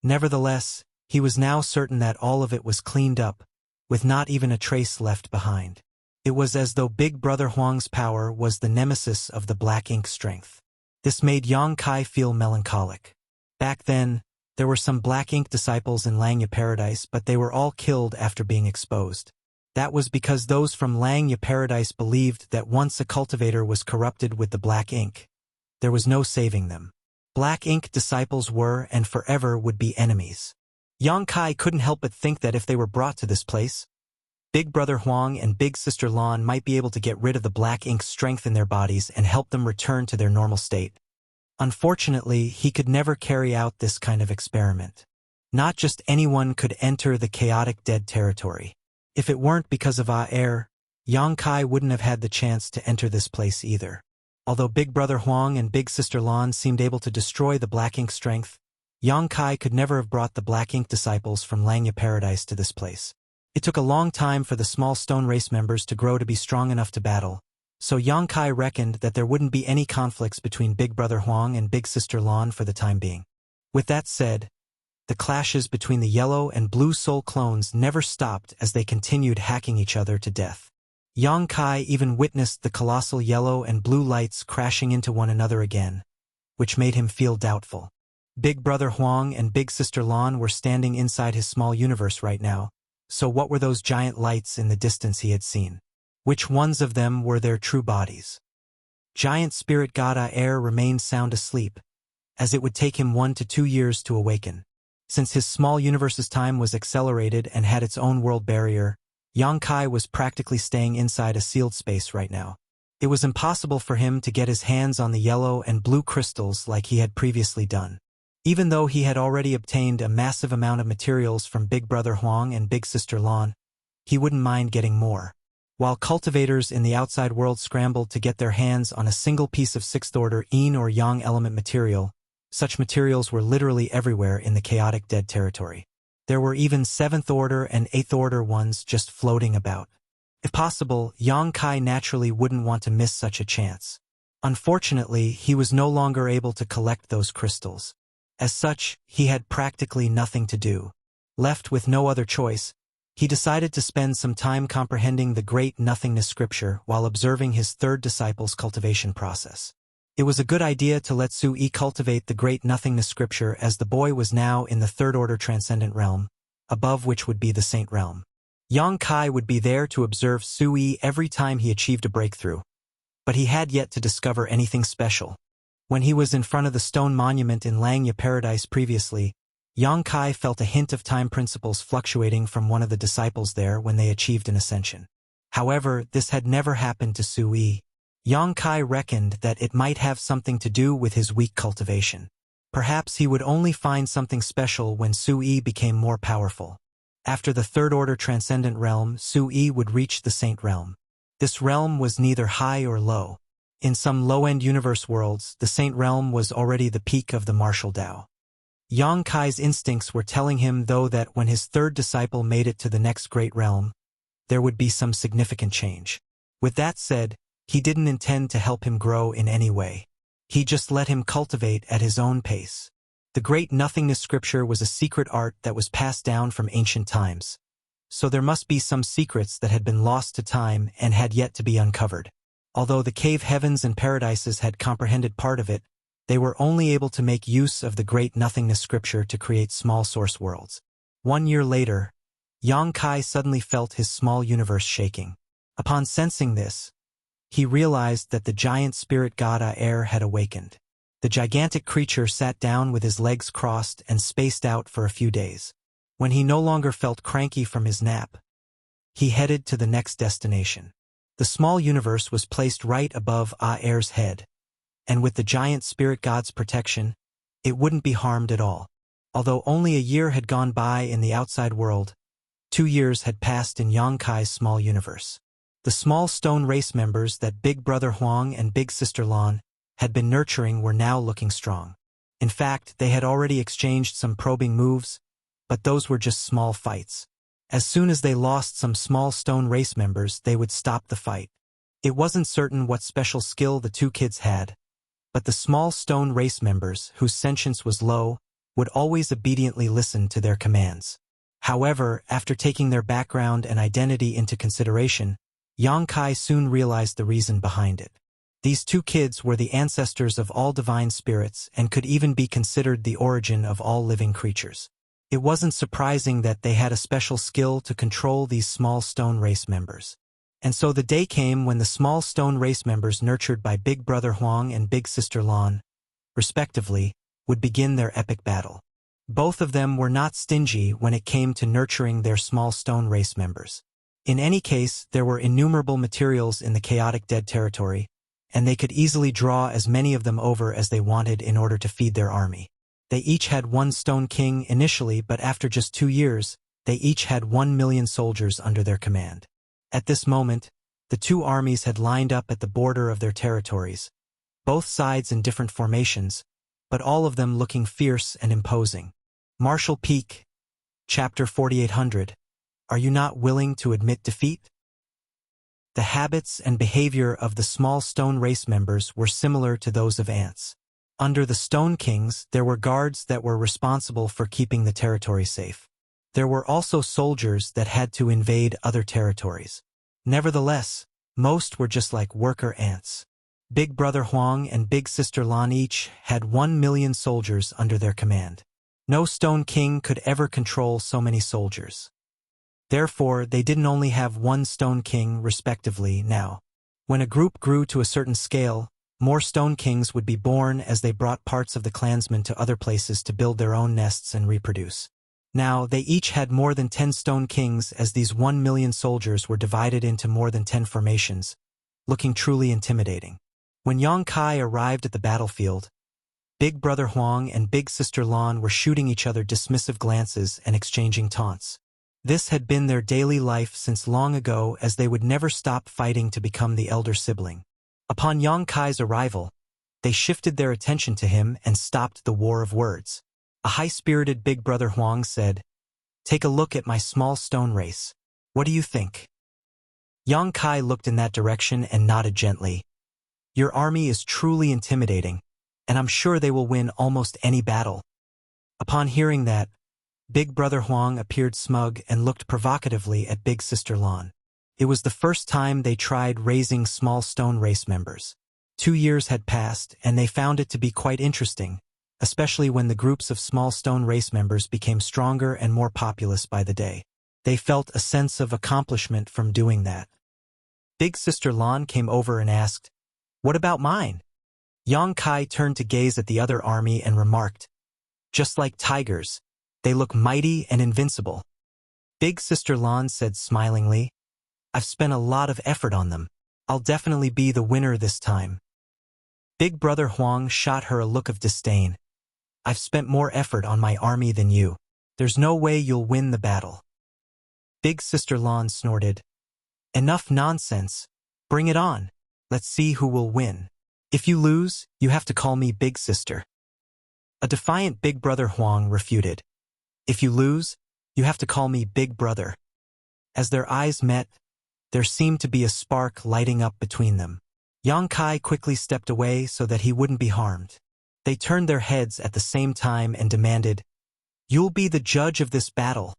Speaker 1: Nevertheless, he was now certain that all of it was cleaned up, with not even a trace left behind. It was as though Big Brother Huang's power was the nemesis of the black ink strength. This made Yang Kai feel melancholic. Back then, there were some black ink disciples in Langya Paradise, but they were all killed after being exposed. That was because those from Langya Paradise believed that once a cultivator was corrupted with the black ink, there was no saving them. Black ink disciples were and forever would be enemies. Yang Kai couldn't help but think that if they were brought to this place, Big Brother Huang and Big Sister Lan might be able to get rid of the black ink's strength in their bodies and help them return to their normal state. Unfortunately, he could never carry out this kind of experiment. Not just anyone could enter the chaotic dead territory. If it weren't because of air, Yang Kai wouldn't have had the chance to enter this place either. Although Big Brother Huang and Big Sister Lan seemed able to destroy the black ink strength, Yang Kai could never have brought the black ink disciples from Langya Paradise to this place. It took a long time for the small stone race members to grow to be strong enough to battle, so Yang Kai reckoned that there wouldn't be any conflicts between Big Brother Huang and Big Sister Lan for the time being. With that said, the clashes between the yellow and blue soul clones never stopped as they continued hacking each other to death. Yang Kai even witnessed the colossal yellow and blue lights crashing into one another again, which made him feel doubtful. Big Brother Huang and Big Sister Lan were standing inside his small universe right now, so what were those giant lights in the distance he had seen? Which ones of them were their true bodies? Giant spirit god Air remained sound asleep, as it would take him 1 to 2 years to awaken. Since his small universe's time was accelerated and had its own world barrier, Yang Kai was practically staying inside a sealed space right now. It was impossible for him to get his hands on the yellow and blue crystals like he had previously done. Even though he had already obtained a massive amount of materials from Big Brother Huang and Big Sister Lan, he wouldn't mind getting more. While cultivators in the outside world scrambled to get their hands on a single piece of 6th order yin or yang element material, such materials were literally everywhere in the chaotic dead territory. There were even 7th order and 8th order ones just floating about. If possible, Yang Kai naturally wouldn't want to miss such a chance. Unfortunately, he was no longer able to collect those crystals. As such, he had practically nothing to do. Left with no other choice, he decided to spend some time comprehending the Great Nothingness scripture while observing his third disciple's cultivation process. It was a good idea to let Sui cultivate the Great Nothingness scripture as the boy was now in the 3rd order transcendent realm, above which would be the Saint realm. Yang Kai would be there to observe Sui every time he achieved a breakthrough, but he had yet to discover anything special. When he was in front of the stone monument in Langya Paradise previously, Yang Kai felt a hint of time principles fluctuating from one of the disciples there when they achieved an ascension. However, this had never happened to Sui. Yang Kai reckoned that it might have something to do with his weak cultivation. Perhaps he would only find something special when Sui became more powerful. After the Third Order Transcendent Realm, Sui would reach the Saint Realm. This realm was neither high or low. In some low-end universe worlds, the Saint Realm was already the peak of the martial Tao. Yang Kai's instincts were telling him, though, that when his third disciple made it to the next great realm, there would be some significant change. With that said, he didn't intend to help him grow in any way. He just let him cultivate at his own pace. The Great Nothingness scripture was a secret art that was passed down from ancient times. So there must be some secrets that had been lost to time and had yet to be uncovered. Although the cave heavens and paradises had comprehended part of it, they were only able to make use of the Great Nothingness scripture to create small source worlds. 1 year later, Yang Kai suddenly felt his small universe shaking. Upon sensing this, he realized that the giant spirit god Aer had awakened. The gigantic creature sat down with his legs crossed and spaced out for a few days. When he no longer felt cranky from his nap, he headed to the next destination. The small universe was placed right above Aer's head, and with the giant spirit god's protection, it wouldn't be harmed at all. Although only a year had gone by in the outside world, 2 years had passed in Yang Kai's small universe. The small stone race members that Big Brother Huang and Big Sister Lan had been nurturing were now looking strong. In fact, they had already exchanged some probing moves, but those were just small fights. As soon as they lost some small stone race members, they would stop the fight. It wasn't certain what special skill the two kids had, but the small stone race members, whose sentience was low, would always obediently listen to their commands. However, after taking their background and identity into consideration, Yang Kai soon realized the reason behind it. These two kids were the ancestors of all divine spirits and could even be considered the origin of all living creatures. It wasn't surprising that they had a special skill to control these small stone race members. And so the day came when the small stone race members nurtured by Big Brother Huang and Big Sister Lan, respectively, would begin their epic battle. Both of them were not stingy when it came to nurturing their small stone race members. In any case, there were innumerable materials in the chaotic dead territory, and they could easily draw as many of them over as they wanted in order to feed their army. They each had one Stone King initially, but after just 2 years, they each had 1 million soldiers under their command. At this moment, the two armies had lined up at the border of their territories, both sides in different formations, but all of them looking fierce and imposing. Martial Peak, Chapter 4800. Are you not willing to admit defeat? The habits and behavior of the small stone race members were similar to those of ants. Under the Stone Kings, there were guards that were responsible for keeping the territory safe. There were also soldiers that had to invade other territories. Nevertheless, most were just like worker ants. Big Brother Huang and Big Sister Lan each had 1 million soldiers under their command. No Stone King could ever control so many soldiers. Therefore, they didn't only have one Stone King, respectively, now. When a group grew to a certain scale, more Stone Kings would be born as they brought parts of the clansmen to other places to build their own nests and reproduce. Now, they each had more than 10 Stone Kings, as these 1 million soldiers were divided into more than 10 formations, looking truly intimidating. When Yang Kai arrived at the battlefield, Big Brother Huang and Big Sister Lan were shooting each other dismissive glances and exchanging taunts. This had been their daily life since long ago, as they would never stop fighting to become the elder sibling. Upon Yang Kai's arrival, they shifted their attention to him and stopped the war of words. A high-spirited Big Brother Huang said, "Take a look at my small stone race. What do you think?" Yang Kai looked in that direction and nodded gently. "Your army is truly intimidating, and I'm sure they will win almost any battle." Upon hearing that, Big Brother Huang appeared smug and looked provocatively at Big Sister Lan. It was the first time they tried raising small stone race members. 2 years had passed, and they found it to be quite interesting, especially when the groups of small stone race members became stronger and more populous by the day. They felt a sense of accomplishment from doing that. Big Sister Lan came over and asked, "What about mine?" Yang Kai turned to gaze at the other army and remarked, "Just like tigers, they look mighty and invincible." Big Sister Lan said smilingly, "I've spent a lot of effort on them. I'll definitely be the winner this time. Big Brother Huang shot her a look of disdain. I've spent more effort on my army than you. There's no way you'll win the battle. Big Sister Lan snorted. Enough nonsense. Bring it on. Let's see who will win. If you lose, you have to call me Big Sister. A defiant Big Brother Huang refuted. If you lose, you have to call me Big Brother. As their eyes met, there seemed to be a spark lighting up between them. Yang Kai quickly stepped away so that he wouldn't be harmed. They turned their heads at the same time and demanded, "You'll be the judge of this battle."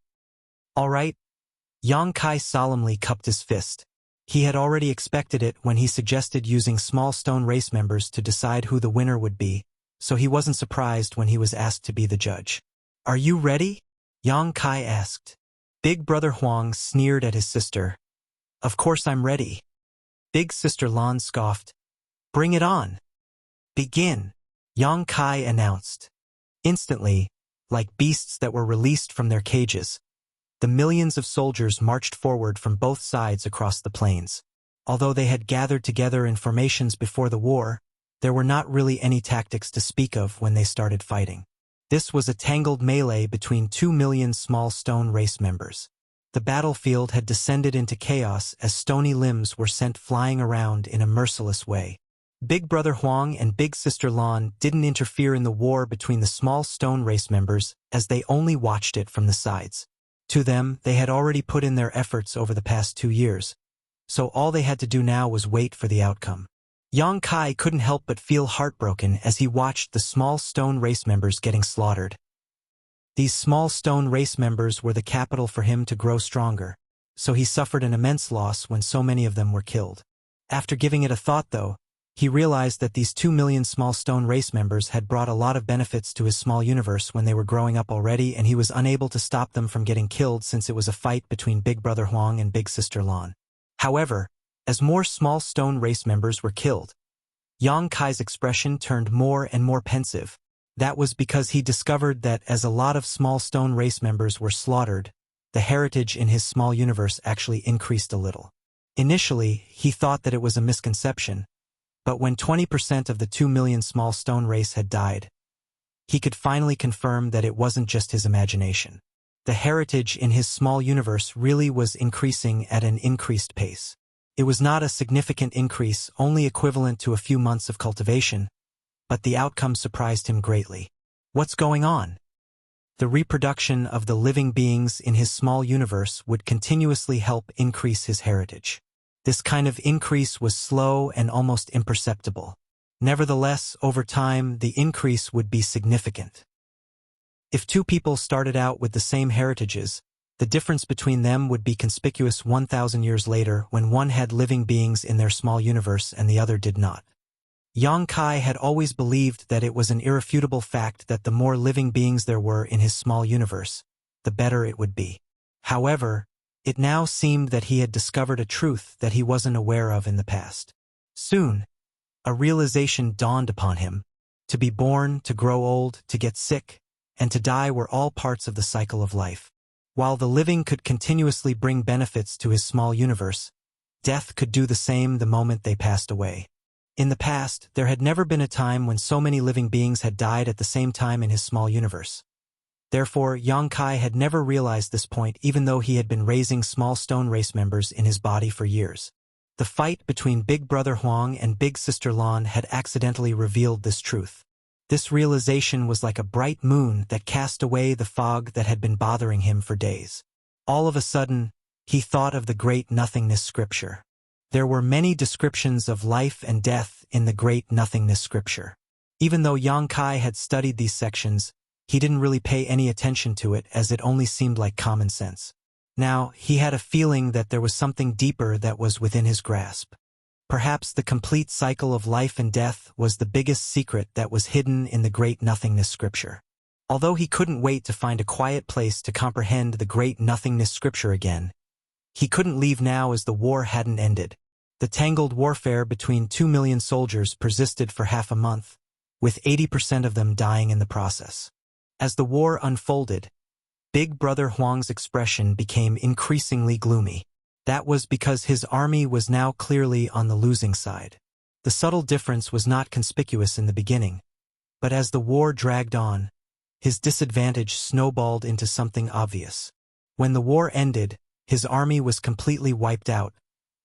Speaker 1: "All right." Yang Kai solemnly cupped his fist. He had already expected it when he suggested using small stone race members to decide who the winner would be, so he wasn't surprised when he was asked to be the judge. "Are you ready?" Yang Kai asked. Big Brother Huang sneered at his sister. "Of course I'm ready." Big Sister Lan scoffed. "Bring it on." "Begin," Yang Kai announced. Instantly, like beasts that were released from their cages, the millions of soldiers marched forward from both sides across the plains. Although they had gathered together in formations before the war, there were not really any tactics to speak of when they started fighting. This was a tangled melee between 2 million small stone race members. The battlefield had descended into chaos as stony limbs were sent flying around in a merciless way. Big Brother Huang and Big Sister Lan didn't interfere in the war between the small stone race members, as they only watched it from the sides. To them, they had already put in their efforts over the past 2 years, so all they had to do now was wait for the outcome. Yang Kai couldn't help but feel heartbroken as he watched the small stone race members getting slaughtered. These small stone race members were the capital for him to grow stronger, so he suffered an immense loss when so many of them were killed. After giving it a thought, though, he realized that these 2 million small stone race members had brought a lot of benefits to his small universe when they were growing up already, and he was unable to stop them from getting killed since it was a fight between Big Brother Huang and Big Sister Lan. However, as more small stone race members were killed, Yang Kai's expression turned more and more pensive. That was because he discovered that as a lot of small stone race members were slaughtered, the heritage in his small universe actually increased a little. Initially, he thought that it was a misconception, but when 20% of the 2 million small stone race had died, he could finally confirm that it wasn't just his imagination. The heritage in his small universe really was increasing at an increased pace. It was not a significant increase, only equivalent to a few months of cultivation, but the outcome surprised him greatly. What's going on? The reproduction of the living beings in his small universe would continuously help increase his heritage. This kind of increase was slow and almost imperceptible. Nevertheless, over time, the increase would be significant. If 2 people started out with the same heritages, the difference between them would be conspicuous 1,000 years later when one had living beings in their small universe and the other did not. Yang Kai had always believed that it was an irrefutable fact that the more living beings there were in his small universe, the better it would be. However, it now seemed that he had discovered a truth that he wasn't aware of in the past. Soon, a realization dawned upon him. To be born, to grow old, to get sick, and to die were all parts of the cycle of life. While the living could continuously bring benefits to his small universe, death could do the same the moment they passed away. In the past, there had never been a time when so many living beings had died at the same time in his small universe. Therefore, Yang Kai had never realized this point even though he had been raising small stone race members in his body for years. The fight between Big Brother Huang and Big Sister Lan had accidentally revealed this truth. This realization was like a bright moon that cast away the fog that had been bothering him for days. All of a sudden, he thought of the great nothingness scripture. There were many descriptions of life and death in the great nothingness scripture. Even though Yang Kai had studied these sections, he didn't really pay any attention to it as it only seemed like common sense. Now, he had a feeling that there was something deeper that was within his grasp. Perhaps the complete cycle of life and death was the biggest secret that was hidden in the great nothingness scripture. Although he couldn't wait to find a quiet place to comprehend the great nothingness scripture again, he couldn't leave now as the war hadn't ended. The tangled warfare between 2 million soldiers persisted for half a month, with 80% of them dying in the process. As the war unfolded, Big Brother Huang's expression became increasingly gloomy. That was because his army was now clearly on the losing side. The subtle difference was not conspicuous in the beginning, but as the war dragged on, his disadvantage snowballed into something obvious. When the war ended, his army was completely wiped out,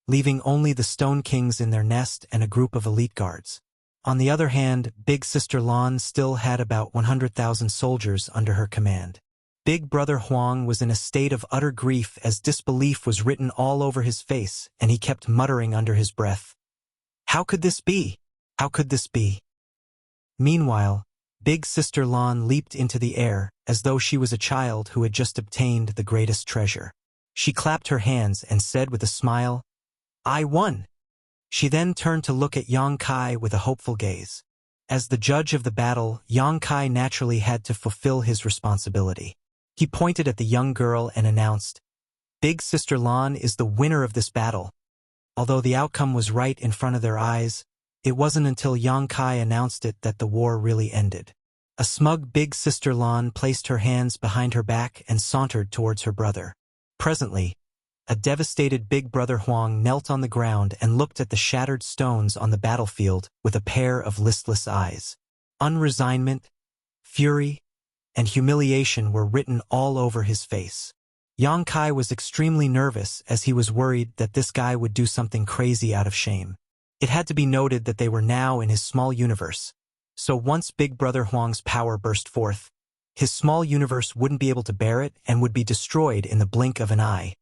Speaker 1: leaving only the Stone Kings in their nest and a group of elite guards. On the other hand, Big Sister Lan still had about 100,000 soldiers under her command. Big Brother Huang was in a state of utter grief as disbelief was written all over his face, and he kept muttering under his breath, "How could this be? How could this be?" Meanwhile, Big Sister Lan leaped into the air as though she was a child who had just obtained the greatest treasure. She clapped her hands and said with a smile, "I won." She then turned to look at Yang Kai with a hopeful gaze. As the judge of the battle, Yang Kai naturally had to fulfill his responsibility. He pointed at the young girl and announced, "Big Sister Lan is the winner of this battle." Although the outcome was right in front of their eyes, it wasn't until Yang Kai announced it that the war really ended. A smug Big Sister Lan placed her hands behind her back and sauntered towards her brother. Presently, a devastated Big Brother Huang knelt on the ground and looked at the shattered stones on the battlefield with a pair of listless eyes. Unresignment, fury, and humiliation were written all over his face. Yang Kai was extremely nervous as he was worried that this guy would do something crazy out of shame. It had to be noted that they were now in his small universe, so once Big Brother Huang's power burst forth, his small universe wouldn't be able to bear it and would be destroyed in the blink of an eye.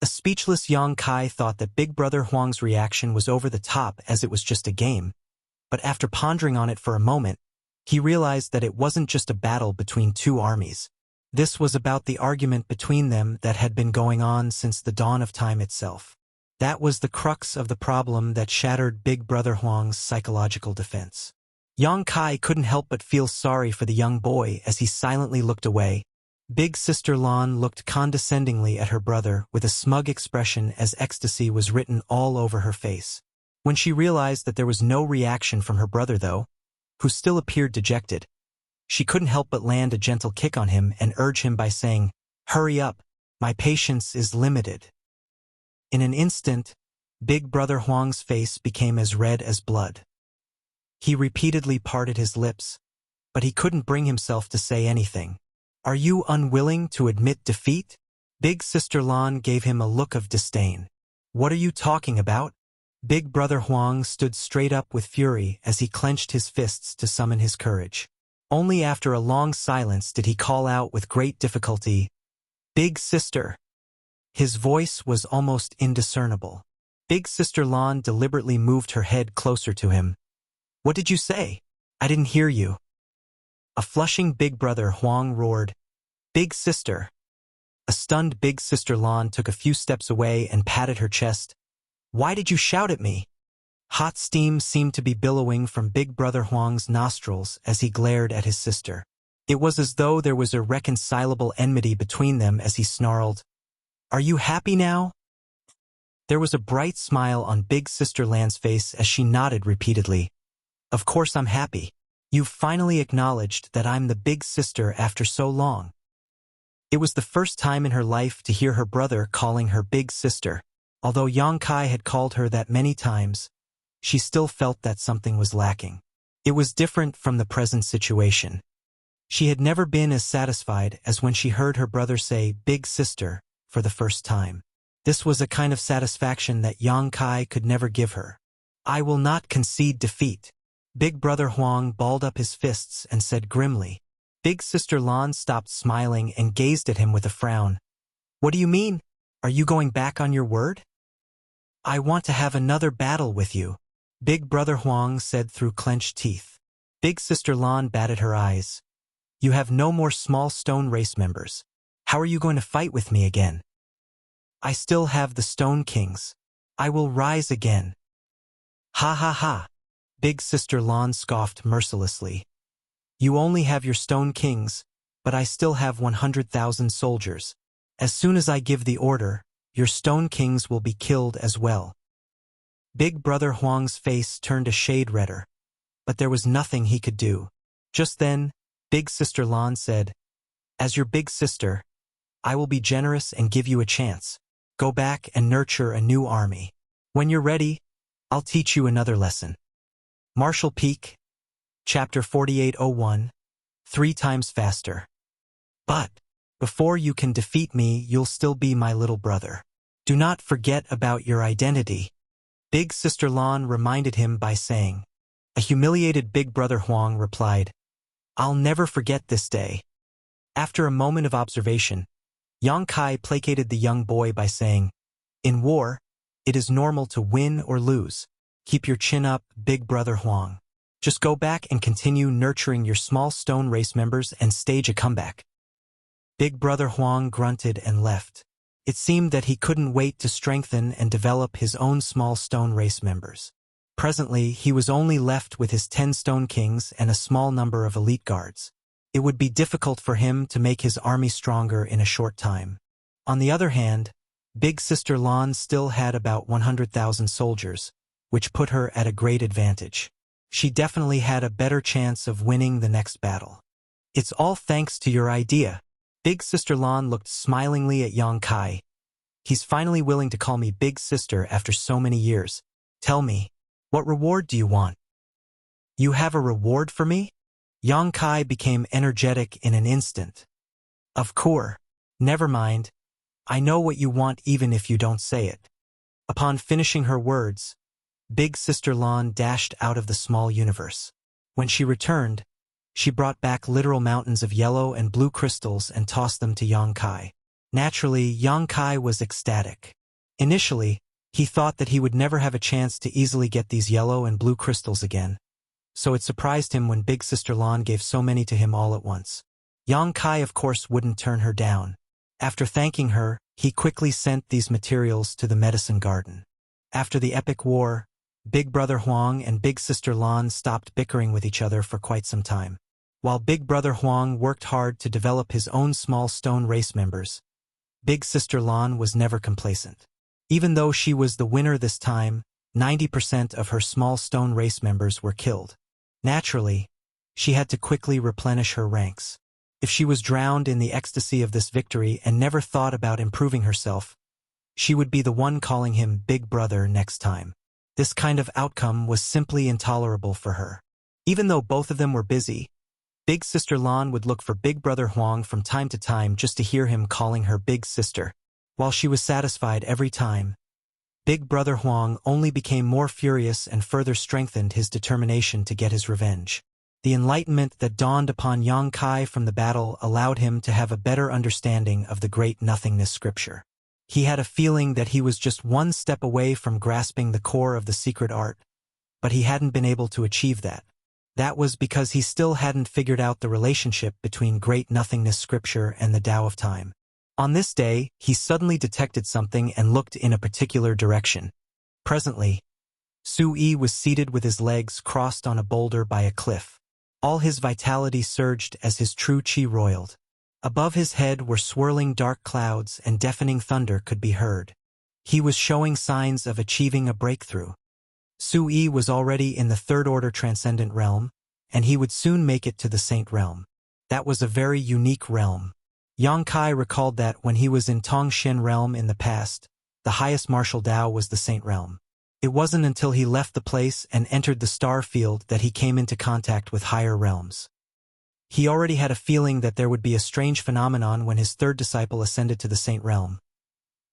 Speaker 1: A speechless Yang Kai thought that Big Brother Huang's reaction was over the top as it was just a game, but after pondering on it for a moment, he realized that it wasn't just a battle between two armies. This was about the argument between them that had been going on since the dawn of time itself. That was the crux of the problem that shattered Big Brother Huang's psychological defense. Yang Kai couldn't help but feel sorry for the young boy as he silently looked away. Big Sister Lan looked condescendingly at her brother with a smug expression as ecstasy was written all over her face. When she realized that there was no reaction from her brother though, who still appeared dejected, she couldn't help but land a gentle kick on him and urge him by saying, "Hurry up, my patience is limited." In an instant, Big Brother Huang's face became as red as blood. He repeatedly parted his lips, but he couldn't bring himself to say anything. "Are you unwilling to admit defeat?" Big Sister Lan gave him a look of disdain. "What are you talking about?" Big Brother Huang stood straight up with fury as he clenched his fists to summon his courage. Only after a long silence did he call out with great difficulty, "Big Sister." His voice was almost indiscernible. Big Sister Lan deliberately moved her head closer to him. "What did you say? I didn't hear you." A flushing Big Brother Huang roared, "Big Sister." A stunned Big Sister Lan took a few steps away and patted her chest. "Why did you shout at me?" Hot steam seemed to be billowing from Big Brother Huang's nostrils as he glared at his sister. It was as though there was irreconcilable enmity between them as he snarled, "Are you happy now?" There was a bright smile on Big Sister Lan's face as she nodded repeatedly. "Of course I'm happy. You've finally acknowledged that I'm the big sister after so long." It was the first time in her life to hear her brother calling her big sister. Although Yang Kai had called her that many times, she still felt that something was lacking. It was different from the present situation. She had never been as satisfied as when she heard her brother say "big sister" for the first time. This was a kind of satisfaction that Yang Kai could never give her. "I will not concede defeat." Big Brother Huang balled up his fists and said grimly. Big Sister Lan stopped smiling and gazed at him with a frown. "What do you mean? Are you going back on your word?" "I want to have another battle with you," Big Brother Huang said through clenched teeth. Big Sister Lan batted her eyes. "You have no more small stone race members. How are you going to fight with me again?" "I still have the Stone Kings. I will rise again." "Ha ha ha," Big Sister Lan scoffed mercilessly. "You only have your Stone Kings, but I still have 100,000 soldiers. As soon as I give the order, your Stone Kings will be killed as well." Big Brother Huang's face turned a shade redder, but there was nothing he could do. Just then, Big Sister Lan said, "As your big sister, I will be generous and give you a chance. Go back and nurture a new army. When you're ready, I'll teach you another lesson. Martial Peak, Chapter 4801, 3 times faster. But, before you can defeat me, you'll still be my little brother. Do not forget about your identity. Big Sister Lan reminded him by saying. A humiliated Big Brother Huang replied, I'll never forget this day. After a moment of observation, Yang Kai placated the young boy by saying, In war, it is normal to win or lose. Keep your chin up, Big Brother Huang. Just go back and continue nurturing your small stone race members and stage a comeback. Big Brother Huang grunted and left. It seemed that he couldn't wait to strengthen and develop his own small stone race members. Presently, he was only left with his 10 Stone Kings and a small number of elite guards. It would be difficult for him to make his army stronger in a short time. On the other hand, Big Sister Lan still had about 100,000 soldiers, which put her at a great advantage. She definitely had a better chance of winning the next battle. It's all thanks to your idea. Big Sister Lan looked smilingly at Yang Kai. He's finally willing to call me Big Sister after so many years. Tell me, what reward do you want? You have a reward for me? Yang Kai became energetic in an instant. Of course. Never mind. I know what you want even if you don't say it. Upon finishing her words, Big Sister Lan dashed out of the small universe. When she returned, she brought back literal mountains of yellow and blue crystals and tossed them to Yang Kai. Naturally, Yang Kai was ecstatic. Initially, he thought that he would never have a chance to easily get these yellow and blue crystals again, so it surprised him when Big Sister Lan gave so many to him all at once. Yang Kai, of course, wouldn't turn her down. After thanking her, he quickly sent these materials to the medicine garden. After the epic war, Big Brother Huang and Big Sister Lan stopped bickering with each other for quite some time. While Big Brother Huang worked hard to develop his own small stone race members, Big Sister Lan was never complacent. Even though she was the winner this time, 90% of her small stone race members were killed. Naturally, she had to quickly replenish her ranks. If she was drowned in the ecstasy of this victory and never thought about improving herself, she would be the one calling him Big Brother next time. This kind of outcome was simply intolerable for her. Even though both of them were busy, Big Sister Lan would look for Big Brother Huang from time to time just to hear him calling her Big Sister. While she was satisfied every time, Big Brother Huang only became more furious and further strengthened his determination to get his revenge. The enlightenment that dawned upon Yang Kai from the battle allowed him to have a better understanding of the great nothingness scripture. He had a feeling that he was just one step away from grasping the core of the secret art, but he hadn't been able to achieve that. That was because he still hadn't figured out the relationship between great nothingness scripture and the Tao of time. On this day, he suddenly detected something and looked in a particular direction. Presently, Sui was seated with his legs crossed on a boulder by a cliff. All his vitality surged as his true chi roiled. Above his head were swirling dark clouds and deafening thunder could be heard. He was showing signs of achieving a breakthrough. Sui was already in the third-order transcendent realm, and he would soon make it to the saint realm. That was a very unique realm. Yang Kai recalled that when he was in Tongshen realm in the past, the highest martial Tao was the saint realm. It wasn't until he left the place and entered the star field that he came into contact with higher realms. He already had a feeling that there would be a strange phenomenon when his third disciple ascended to the saint realm.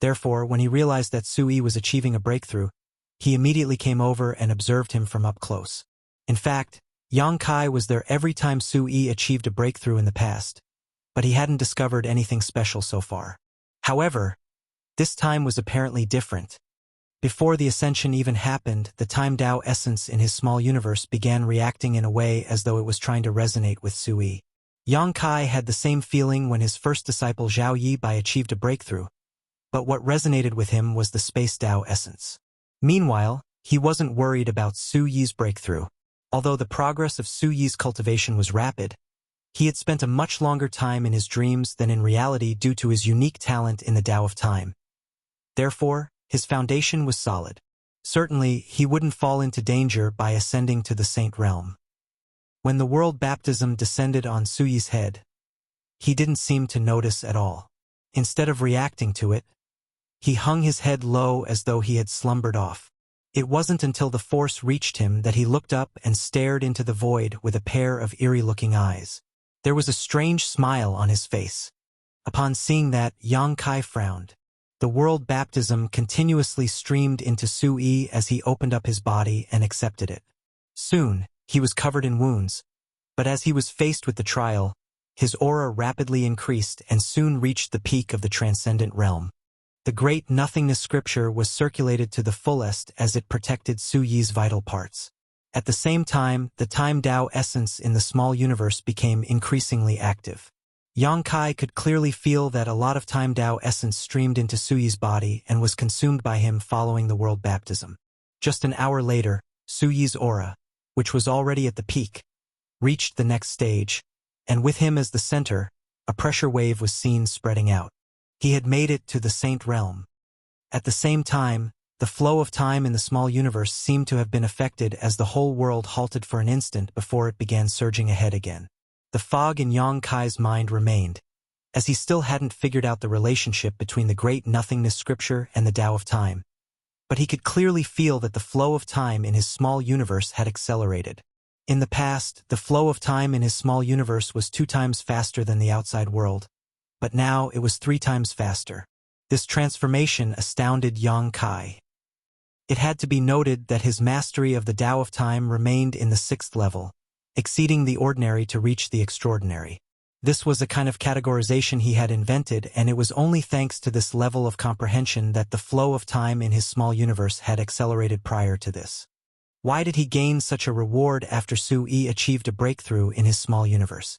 Speaker 1: Therefore, when he realized that Sui was achieving a breakthrough, he immediately came over and observed him from up close. In fact, Yang Kai was there every time Sui achieved a breakthrough in the past, but he hadn't discovered anything special so far. However, this time was apparently different. Before the ascension even happened, the time Tao essence in his small universe began reacting in a way as though it was trying to resonate with Sui. Yang Kai had the same feeling when his first disciple Zhao Yibai achieved a breakthrough, but what resonated with him was the space Tao essence. Meanwhile, he wasn't worried about Su Yi's breakthrough. Although the progress of Su Yi's cultivation was rapid, he had spent a much longer time in his dreams than in reality due to his unique talent in the Tao of time. Therefore, his foundation was solid. Certainly, he wouldn't fall into danger by ascending to the saint realm. When the world baptism descended on Su Yi's head, he didn't seem to notice at all. Instead of reacting to it, He hung his head low as though he had slumbered off. It wasn't until the force reached him that he looked up and stared into the void with a pair of eerie-looking eyes. There was a strange smile on his face. Upon seeing that, Yang Kai frowned. The world baptism continuously streamed into Sui as he opened up his body and accepted it. Soon, he was covered in wounds, but as he was faced with the trial, his aura rapidly increased and soon reached the peak of the transcendent realm. The great nothingness scripture was circulated to the fullest as it protected Su Yi's vital parts. At the same time, the time Tao essence in the small universe became increasingly active. Yang Kai could clearly feel that a lot of time Tao essence streamed into Su Yi's body and was consumed by him following the world baptism. Just an hour later, Su Yi's aura, which was already at the peak, reached the next stage, and with him as the center, a pressure wave was seen spreading out. He had made it to the Saint Realm. At the same time, the flow of time in the small universe seemed to have been affected as the whole world halted for an instant before it began surging ahead again. The fog in Yang Kai's mind remained, as he still hadn't figured out the relationship between the great nothingness scripture and the Tao of time. But he could clearly feel that the flow of time in his small universe had accelerated. In the past, the flow of time in his small universe was 2 times faster than the outside world, but now it was 3 times faster. This transformation astounded Yang Kai. It had to be noted that his mastery of the Tao of time remained in the 6th level, exceeding the ordinary to reach the extraordinary. This was a kind of categorization he had invented, and it was only thanks to this level of comprehension that the flow of time in his small universe had accelerated prior to this. Why did he gain such a reward after Su Yi achieved a breakthrough in his small universe?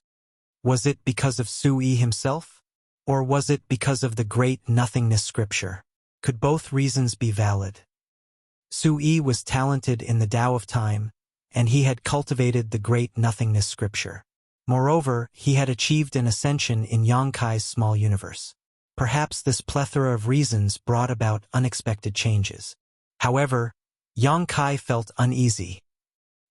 Speaker 1: Was it because of Su Yi himself? Or was it because of the great nothingness scripture? Could both reasons be valid? Su Yi was talented in the Tao of time, and he had cultivated the great nothingness scripture. Moreover, he had achieved an ascension in Yang Kai's small universe. Perhaps this plethora of reasons brought about unexpected changes. However, Yang Kai felt uneasy.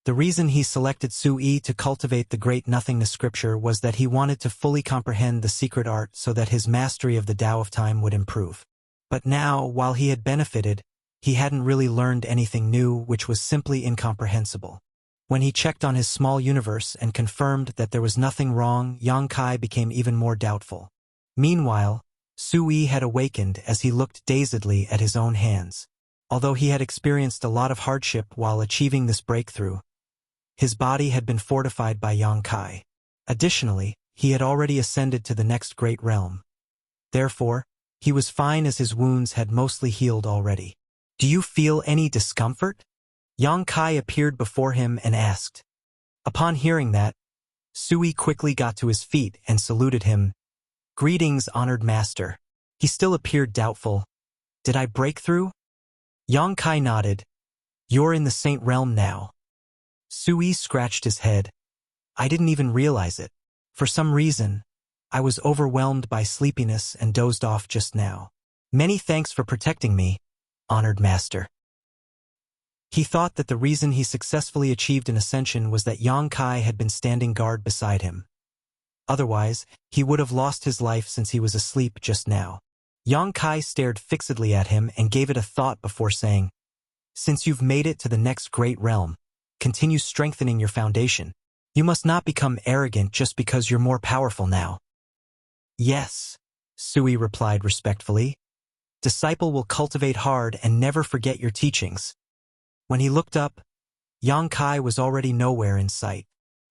Speaker 1: The reason he selected Su Yi to cultivate the great nothingness scripture was that he wanted to fully comprehend the secret art so that his mastery of the Tao of time would improve. But now, while he had benefited, he hadn't really learned anything new, which was simply incomprehensible. When he checked on his small universe and confirmed that there was nothing wrong, Yang Kai became even more doubtful. Meanwhile, Su Yi had awakened as he looked dazedly at his own hands. Although he had experienced a lot of hardship while achieving this breakthrough, his body had been fortified by Yang Kai. Additionally, he had already ascended to the next great realm. Therefore, he was fine as his wounds had mostly healed already. "Do you feel any discomfort?" Yang Kai appeared before him and asked. Upon hearing that, Sui quickly got to his feet and saluted him. "Greetings, honored master." He still appeared doubtful. "Did I break through?" Yang Kai nodded. "You're in the Saint Realm now." Sui scratched his head. "I didn't even realize it. For some reason, I was overwhelmed by sleepiness and dozed off just now. Many thanks for protecting me, honored master." He thought that the reason he successfully achieved an ascension was that Yang Kai had been standing guard beside him. Otherwise, he would have lost his life since he was asleep just now. Yang Kai stared fixedly at him and gave it a thought before saying, "Since you've made it to the next great realm, continue strengthening your foundation. You must not become arrogant just because you're more powerful now." "Yes," Sui replied respectfully. "Disciple will cultivate hard and never forget your teachings." When he looked up, Yang Kai was already nowhere in sight.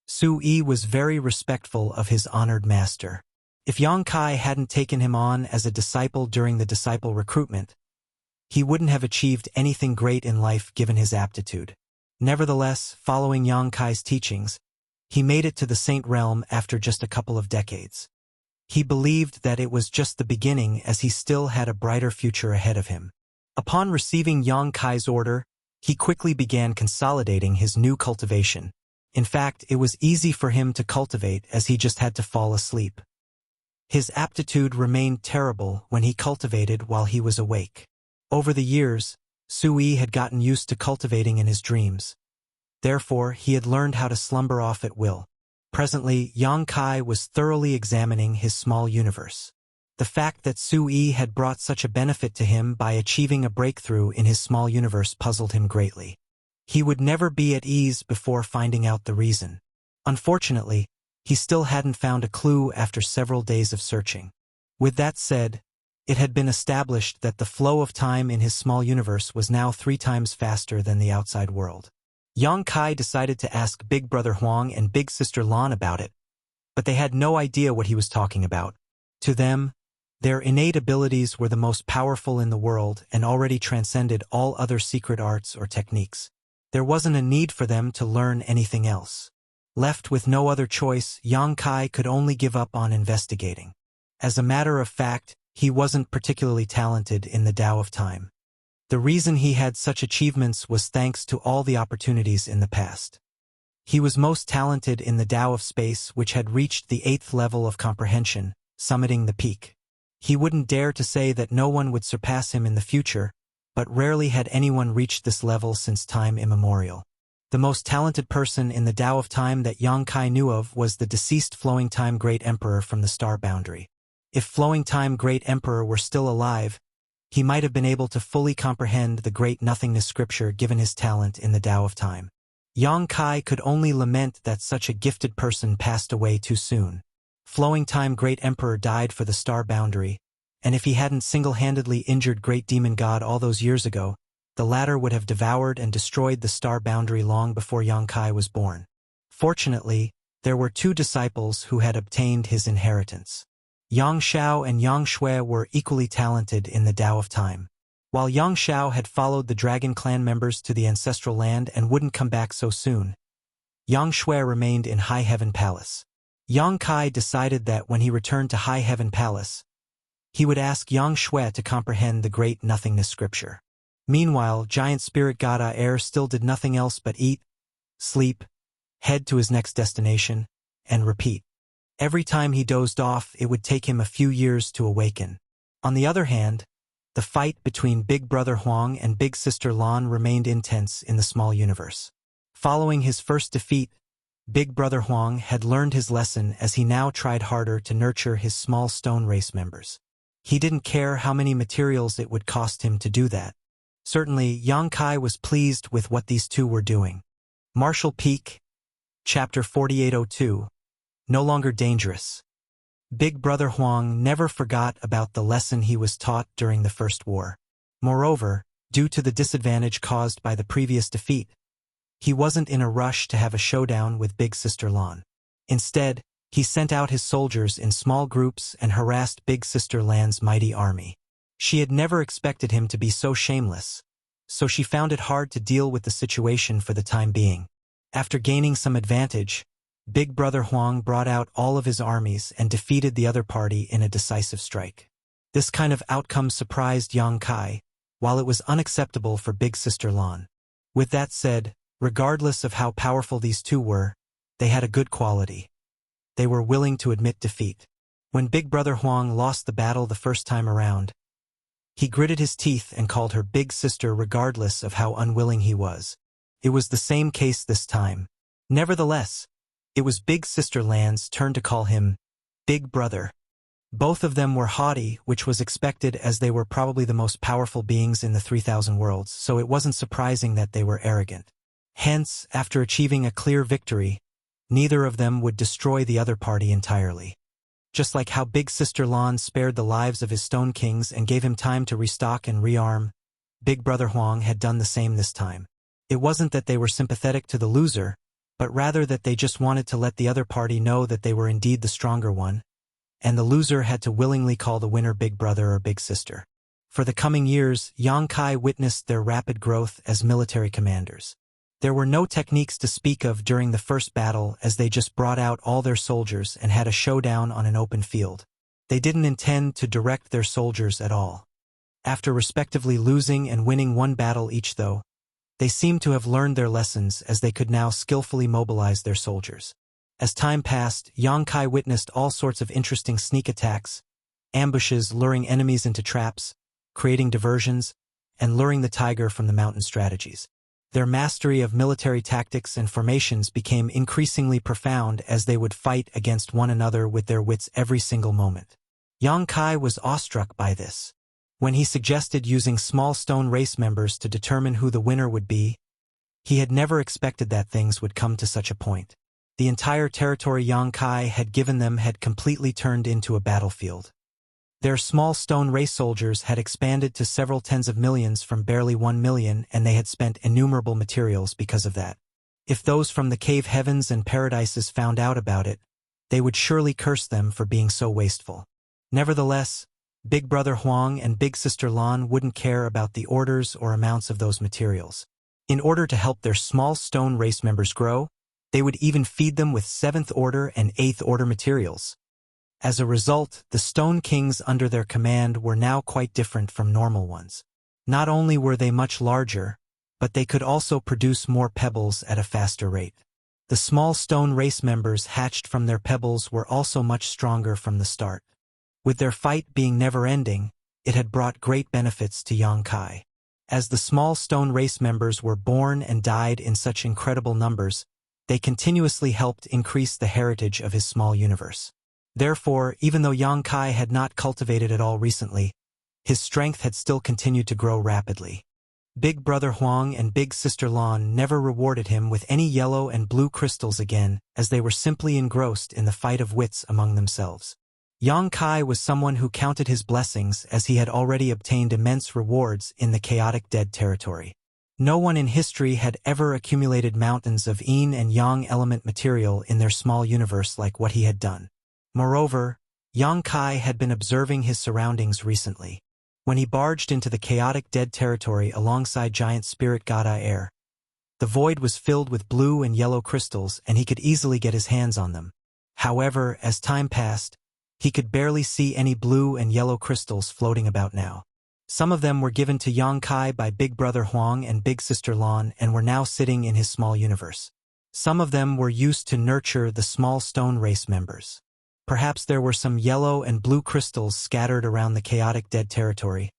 Speaker 1: Sui was very respectful of his honored master. If Yang Kai hadn't taken him on as a disciple during the disciple recruitment, he wouldn't have achieved anything great in life given his aptitude. Nevertheless, following Yang Kai's teachings, he made it to the Saint Realm after just a couple of decades. He believed that it was just the beginning as he still had a brighter future ahead of him. Upon receiving Yang Kai's order, he quickly began consolidating his new cultivation. In fact, it was easy for him to cultivate as he just had to fall asleep. His aptitude remained terrible when he cultivated while he was awake. Over the years, Sui had gotten used to cultivating in his dreams. Therefore, he had learned how to slumber off at will. Presently, Yang Kai was thoroughly examining his small universe. The fact that Sui had brought such a benefit to him by achieving a breakthrough in his small universe puzzled him greatly. He would never be at ease before finding out the reason. Unfortunately, he still hadn't found a clue after several days of searching. With that said, it had been established that the flow of time in his small universe was now 3 times faster than the outside world. Yang Kai decided to ask Big Brother Huang and Big Sister Lan about it, but they had no idea what he was talking about. To them, their innate abilities were the most powerful in the world and already transcended all other secret arts or techniques. There wasn't a need for them to learn anything else. Left with no other choice, Yang Kai could only give up on investigating. As a matter of fact, he wasn't particularly talented in the Tao of Time. The reason he had such achievements was thanks to all the opportunities in the past. He was most talented in the Tao of Space, which had reached the 8th level of comprehension, summiting the peak. He wouldn't dare to say that no one would surpass him in the future, but rarely had anyone reached this level since time immemorial. The most talented person in the Tao of Time that Yang Kai knew of was the deceased Flowing Time Great Emperor from the Star Boundary. If Flowing Time Great Emperor were still alive, he might have been able to fully comprehend the great nothingness scripture given his talent in the Tao of Time. Yang Kai could only lament that such a gifted person passed away too soon. Flowing Time Great Emperor died for the Star Boundary, and if he hadn't single-handedly injured Great Demon God all those years ago, the latter would have devoured and destroyed the Star Boundary long before Yang Kai was born. Fortunately, there were 2 disciples who had obtained his inheritance. Yang Xiao and Yang Shui were equally talented in the Tao of Time. While Yang Xiao had followed the Dragon Clan members to the ancestral land and wouldn't come back so soon, Yang Shui remained in High Heaven Palace. Yang Kai decided that when he returned to High Heaven Palace, he would ask Yang Shui to comprehend the great nothingness scripture. Meanwhile, giant spirit god Air still did nothing else but eat, sleep, head to his next destination, and repeat. Every time he dozed off, it would take him a few years to awaken. On the other hand, the fight between Big Brother Huang and Big Sister Lan remained intense in the small universe. Following his first defeat, Big Brother Huang had learned his lesson as he now tried harder to nurture his small stone race members. He didn't care how many materials it would cost him to do that. Certainly, Yang Kai was pleased with what these 2 were doing. Martial Peak, Chapter 4802, No Longer Dangerous. Big Brother Huang never forgot about the lesson he was taught during the First War. Moreover, due to the disadvantage caused by the previous defeat, he wasn't in a rush to have a showdown with Big Sister Lan. Instead, he sent out his soldiers in small groups and harassed Big Sister Lan's mighty army. She had never expected him to be so shameless, so she found it hard to deal with the situation for the time being. After gaining some advantage, Big Brother Huang brought out all of his armies and defeated the other party in a decisive strike. This kind of outcome surprised Yang Kai, while it was unacceptable for Big Sister Lan. With that said, regardless of how powerful these 2 were, they had a good quality. They were willing to admit defeat. When Big Brother Huang lost the battle the first time around, he gritted his teeth and called her Big Sister regardless of how unwilling he was. It was the same case this time. Nevertheless, it was Big Sister Lan's turn to call him Big Brother. Both of them were haughty, which was expected as they were probably the most powerful beings in the 3,000 worlds, so it wasn't surprising that they were arrogant. Hence, after achieving a clear victory, neither of them would destroy the other party entirely. Just like how Big Sister Lan spared the lives of his Stone Kings and gave him time to restock and rearm, Big Brother Huang had done the same this time. It wasn't that they were sympathetic to the loser, but rather that they just wanted to let the other party know that they were indeed the stronger one, and the loser had to willingly call the winner Big Brother or Big Sister. For the coming years, Yang Kai witnessed their rapid growth as military commanders. There were no techniques to speak of during the first battle as they just brought out all their soldiers and had a showdown on an open field. They didn't intend to direct their soldiers at all. After respectively losing and winning 1 battle each though, they seemed to have learned their lessons as they could now skillfully mobilize their soldiers. As time passed, Yang Kai witnessed all sorts of interesting sneak attacks, ambushes luring enemies into traps, creating diversions, and luring the tiger from the mountain strategies. Their mastery of military tactics and formations became increasingly profound as they would fight against one another with their wits every single moment. Yang Kai was awestruck by this. When he suggested using small stone race members to determine who the winner would be, he had never expected that things would come to such a point. The entire territory Yang Kai had given them had completely turned into a battlefield. Their small stone race soldiers had expanded to several tens of millions from barely 1 million, and they had spent innumerable materials because of that. If those from the cave heavens and paradises found out about it, they would surely curse them for being so wasteful. Nevertheless, Big Brother Huang and Big Sister Lan wouldn't care about the orders or amounts of those materials. In order to help their small stone race members grow, they would even feed them with 7th order and 8th order materials. As a result, the Stone Kings under their command were now quite different from normal ones. Not only were they much larger, but they could also produce more pebbles at a faster rate. The small stone race members hatched from their pebbles were also much stronger from the start. With their fight being never-ending, it had brought great benefits to Yang Kai. As the small stone race members were born and died in such incredible numbers, they continuously helped increase the heritage of his small universe. Therefore, even though Yang Kai had not cultivated at all recently, his strength had still continued to grow rapidly. Big Brother Huang and Big Sister Lan never rewarded him with any yellow and blue crystals again, as they were simply engrossed in the fight of wits among themselves. Yang Kai was someone who counted his blessings, as he had already obtained immense rewards in the chaotic dead territory. No one in history had ever accumulated mountains of yin and yang element material in their small universe like what he had done. Moreover, Yang Kai had been observing his surroundings recently. When he barged into the chaotic dead territory alongside giant spirit god Air, the void was filled with blue and yellow crystals, and he could easily get his hands on them. However, as time passed, he could barely see any blue and yellow crystals floating about now. Some of them were given to Yang Kai by Big Brother Huang and Big Sister Lan and were now sitting in his small universe. Some of them were used to nurture the small stone race members. Perhaps there were some yellow and blue crystals scattered around the chaotic dead territory,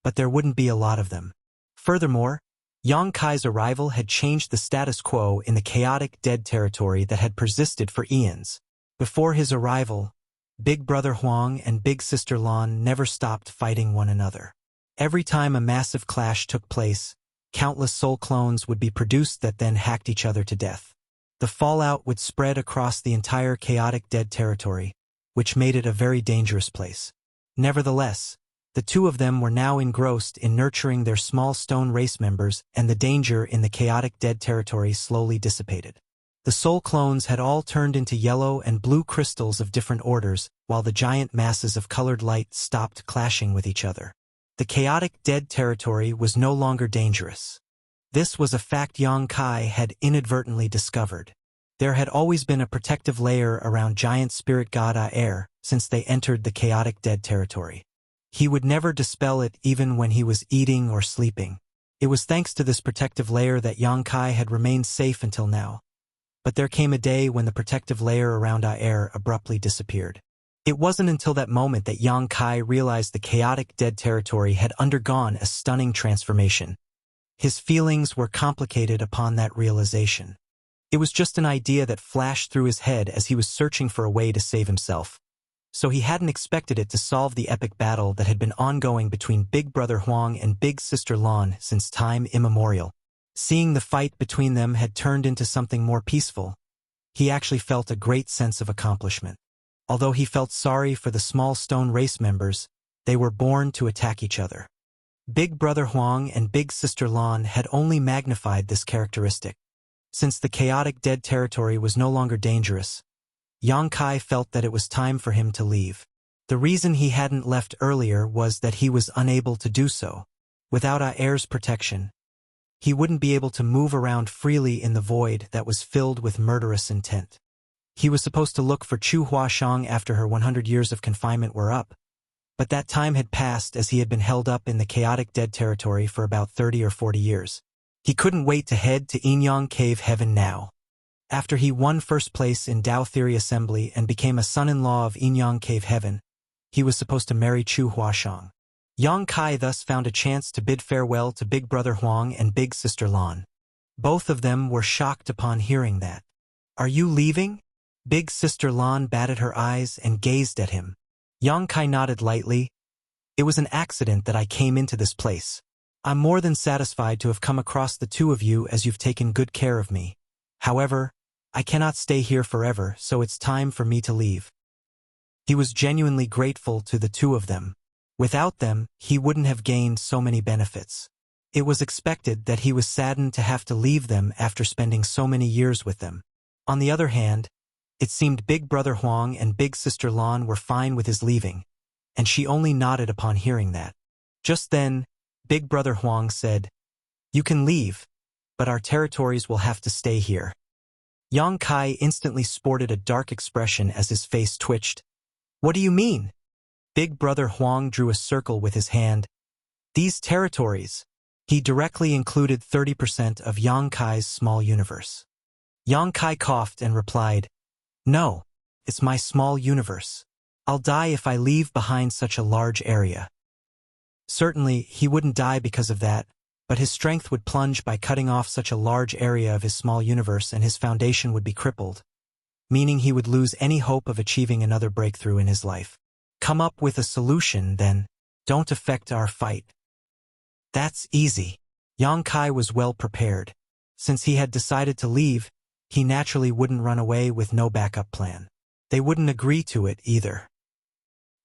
Speaker 1: but there wouldn't be a lot of them. Furthermore, Yang Kai's arrival had changed the status quo in the chaotic dead territory that had persisted for eons. Before his arrival, Big Brother Huang and Big Sister Lan never stopped fighting one another. Every time a massive clash took place, countless soul clones would be produced that then hacked each other to death. The fallout would spread across the entire chaotic dead territory, which made it a very dangerous place. Nevertheless, the two of them were now engrossed in nurturing their small stone race members, and the danger in the chaotic dead territory slowly dissipated. The soul clones had all turned into yellow and blue crystals of different orders, while the giant masses of colored light stopped clashing with each other. The chaotic dead territory was no longer dangerous. This was a fact Yang Kai had inadvertently discovered. There had always been a protective layer around giant spirit god Air since they entered the chaotic dead territory. He would never dispel it even when he was eating or sleeping. It was thanks to this protective layer that Yang Kai had remained safe until now. But there came a day when the protective layer around Air abruptly disappeared. It wasn't until that moment that Yang Kai realized the chaotic dead territory had undergone a stunning transformation. His feelings were complicated upon that realization. It was just an idea that flashed through his head as he was searching for a way to save himself. So he hadn't expected it to solve the epic battle that had been ongoing between Big Brother Huang and Big Sister Lan since time immemorial. Seeing the fight between them had turned into something more peaceful, he actually felt a great sense of accomplishment. Although he felt sorry for the small stone race members, they were born to attack each other. Big Brother Huang and Big Sister Lan had only magnified this characteristic. Since the chaotic dead territory was no longer dangerous, Yang Kai felt that it was time for him to leave. The reason he hadn't left earlier was that he was unable to do so. Without Air's protection, he wouldn't be able to move around freely in the void that was filled with murderous intent. He was supposed to look for Chu Huashang after her 100 years of confinement were up, but that time had passed as he had been held up in the chaotic dead territory for about 30 or 40 years. He couldn't wait to head to Yinyang Cave Heaven now. After he won first place in Dao Theory Assembly and became a son-in-law of Yinyang Cave Heaven, he was supposed to marry Chu Huashang. Yang Kai thus found a chance to bid farewell to Big Brother Huang and Big Sister Lan. Both of them were shocked upon hearing that. "Are you leaving?" Big Sister Lan batted her eyes and gazed at him. Yang Kai nodded lightly. It was an accident that I came into this place. I'm more than satisfied to have come across the two of you as you've taken good care of me. However, I cannot stay here forever, so it's time for me to leave. He was genuinely grateful to the two of them. Without them, he wouldn't have gained so many benefits. It was expected that he was saddened to have to leave them after spending so many years with them. On the other hand, it seemed Big Brother Huang and Big Sister Lan were fine with his leaving, and she only nodded upon hearing that. Just then, Big Brother Huang said, "You can leave, but our territories will have to stay here." Yang Kai instantly sported a dark expression as his face twitched. "What do you mean?" Big Brother Huang drew a circle with his hand. "These territories." He directly included 30% of Yang Kai's small universe. Yang Kai coughed and replied, "No, it's my small universe. I'll die if I leave behind such a large area." Certainly, he wouldn't die because of that, but his strength would plunge by cutting off such a large area of his small universe, and his foundation would be crippled, meaning he would lose any hope of achieving another breakthrough in his life. "Come up with a solution, then. Don't affect our fight." "That's easy." Yang Kai was well prepared. Since he had decided to leave, he naturally wouldn't run away with no backup plan. They wouldn't agree to it either.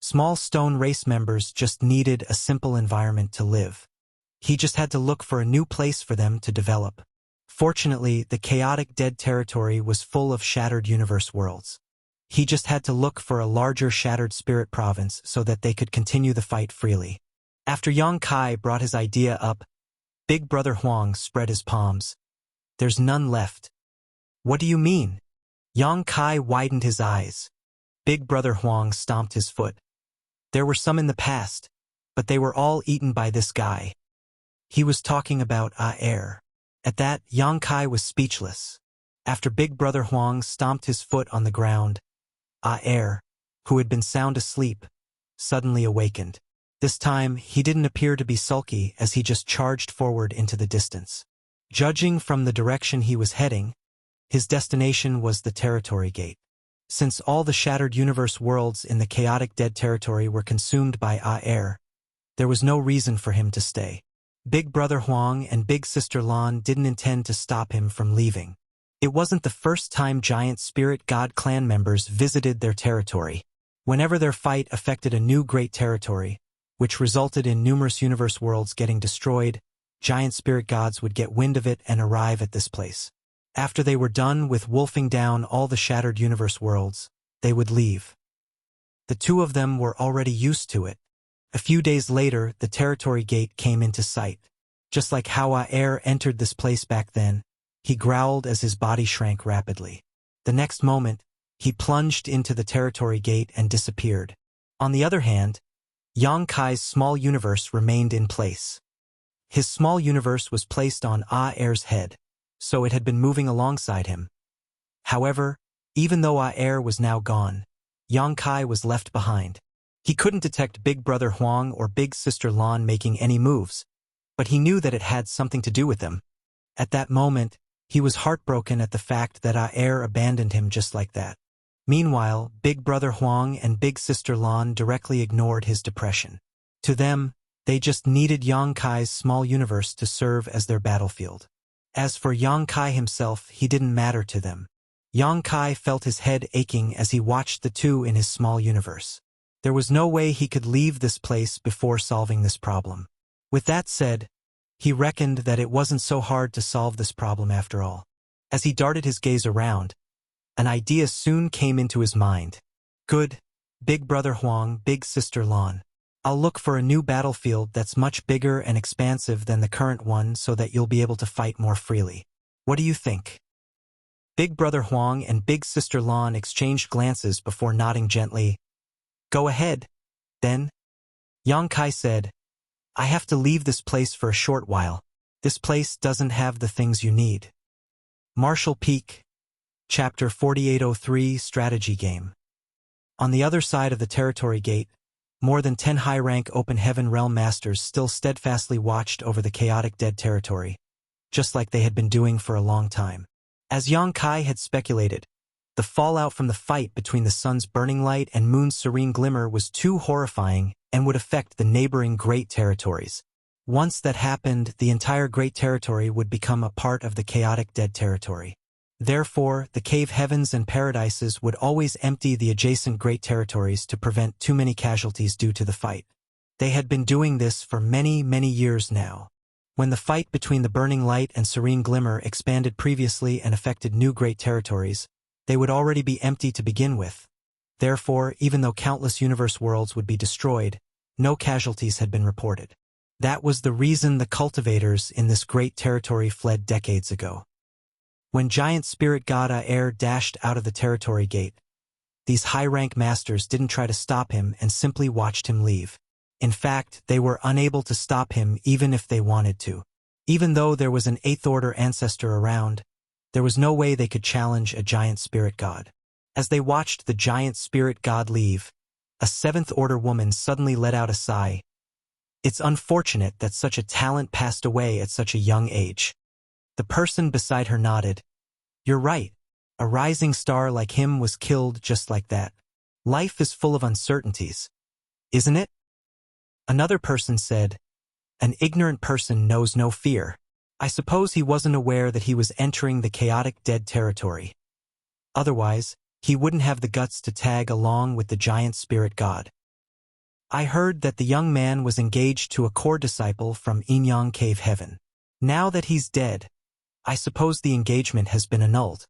Speaker 1: Small stone race members just needed a simple environment to live. He just had to look for a new place for them to develop. Fortunately, the chaotic dead territory was full of shattered universe worlds. He just had to look for a larger shattered spirit province so that they could continue the fight freely. After Yang Kai brought his idea up, Big Brother Huang spread his palms. "There's none left." "What do you mean?" Yang Kai widened his eyes. Big Brother Huang stomped his foot. "There were some in the past, but they were all eaten by this guy." He was talking about air. At that, Yang Kai was speechless. After Big Brother Huang stomped his foot on the ground, air, who had been sound asleep, suddenly awakened. This time, he didn't appear to be sulky as he just charged forward into the distance. Judging from the direction he was heading, his destination was the territory gate. Since all the shattered universe worlds in the chaotic dead territory were consumed by air, there was no reason for him to stay. Big Brother Huang and Big Sister Lan didn't intend to stop him from leaving. It wasn't the first time giant spirit god clan members visited their territory. Whenever their fight affected a new great territory, which resulted in numerous universe worlds getting destroyed, giant spirit gods would get wind of it and arrive at this place. After they were done with wolfing down all the shattered universe worlds, they would leave. The two of them were already used to it. A few days later, the territory gate came into sight. Just like how air entered this place back then, he growled as his body shrank rapidly. The next moment, he plunged into the territory gate and disappeared. On the other hand, Yang Kai's small universe remained in place. His small universe was placed on air's head, so it had been moving alongside him. However, even though air was now gone, Yang Kai was left behind. He couldn't detect Big Brother Huang or Big Sister Lan making any moves, but he knew that it had something to do with them. At that moment, he was heartbroken at the fact that air abandoned him just like that. Meanwhile, Big Brother Huang and Big Sister Lan directly ignored his depression. To them, they just needed Yang Kai's small universe to serve as their battlefield. As for Yang Kai himself, he didn't matter to them. Yang Kai felt his head aching as he watched the two in his small universe. There was no way he could leave this place before solving this problem. With that said, he reckoned that it wasn't so hard to solve this problem after all. As he darted his gaze around, an idea soon came into his mind. "Good, Big Brother Huang, Big Sister Lan. I'll look for a new battlefield that's much bigger and expansive than the current one so that you'll be able to fight more freely. What do you think?" Big Brother Huang and Big Sister Lan exchanged glances before nodding gently. "Go ahead, then." Yang Kai said, "I have to leave this place for a short while. This place doesn't have the things you need." Marshall Peak, Chapter 4803 Strategy Game. On the other side of the territory gate, more than 10 high-rank Open Heaven Realm Masters still steadfastly watched over the chaotic dead territory, just like they had been doing for a long time. As Yang Kai had speculated, The fallout from the fight between the sun's burning light and moon's serene glimmer was too horrifying and would affect the neighboring Great Territories. Once that happened, the entire Great Territory would become a part of the chaotic Dead Territory. Therefore, the cave heavens and paradises would always empty the adjacent Great Territories to prevent too many casualties due to the fight. They had been doing this for many, many years now. When the fight between the burning light and serene glimmer expanded previously and affected new Great Territories, they would already be empty to begin with. Therefore, even though countless universe worlds would be destroyed, no casualties had been reported. That was the reason the cultivators in this great territory fled decades ago. When giant spirit god Aer dashed out of the territory gate, these high-rank masters didn't try to stop him and simply watched him leave. In fact, they were unable to stop him even if they wanted to. Even though there was an 8th Order ancestor around, there was no way they could challenge a giant spirit god. As they watched the giant spirit god leave, a 7th Order woman suddenly let out a sigh. It's unfortunate that such a talent passed away at such a young age. The person beside her nodded. You're right. A rising star like him was killed just like that. Life is full of uncertainties, isn't it? Another person said, an ignorant person knows no fear. I suppose he wasn't aware that he was entering the chaotic dead territory. Otherwise, he wouldn't have the guts to tag along with the giant spirit god. I heard that the young man was engaged to a core disciple from Inyang Cave Heaven. Now that he's dead, I suppose the engagement has been annulled.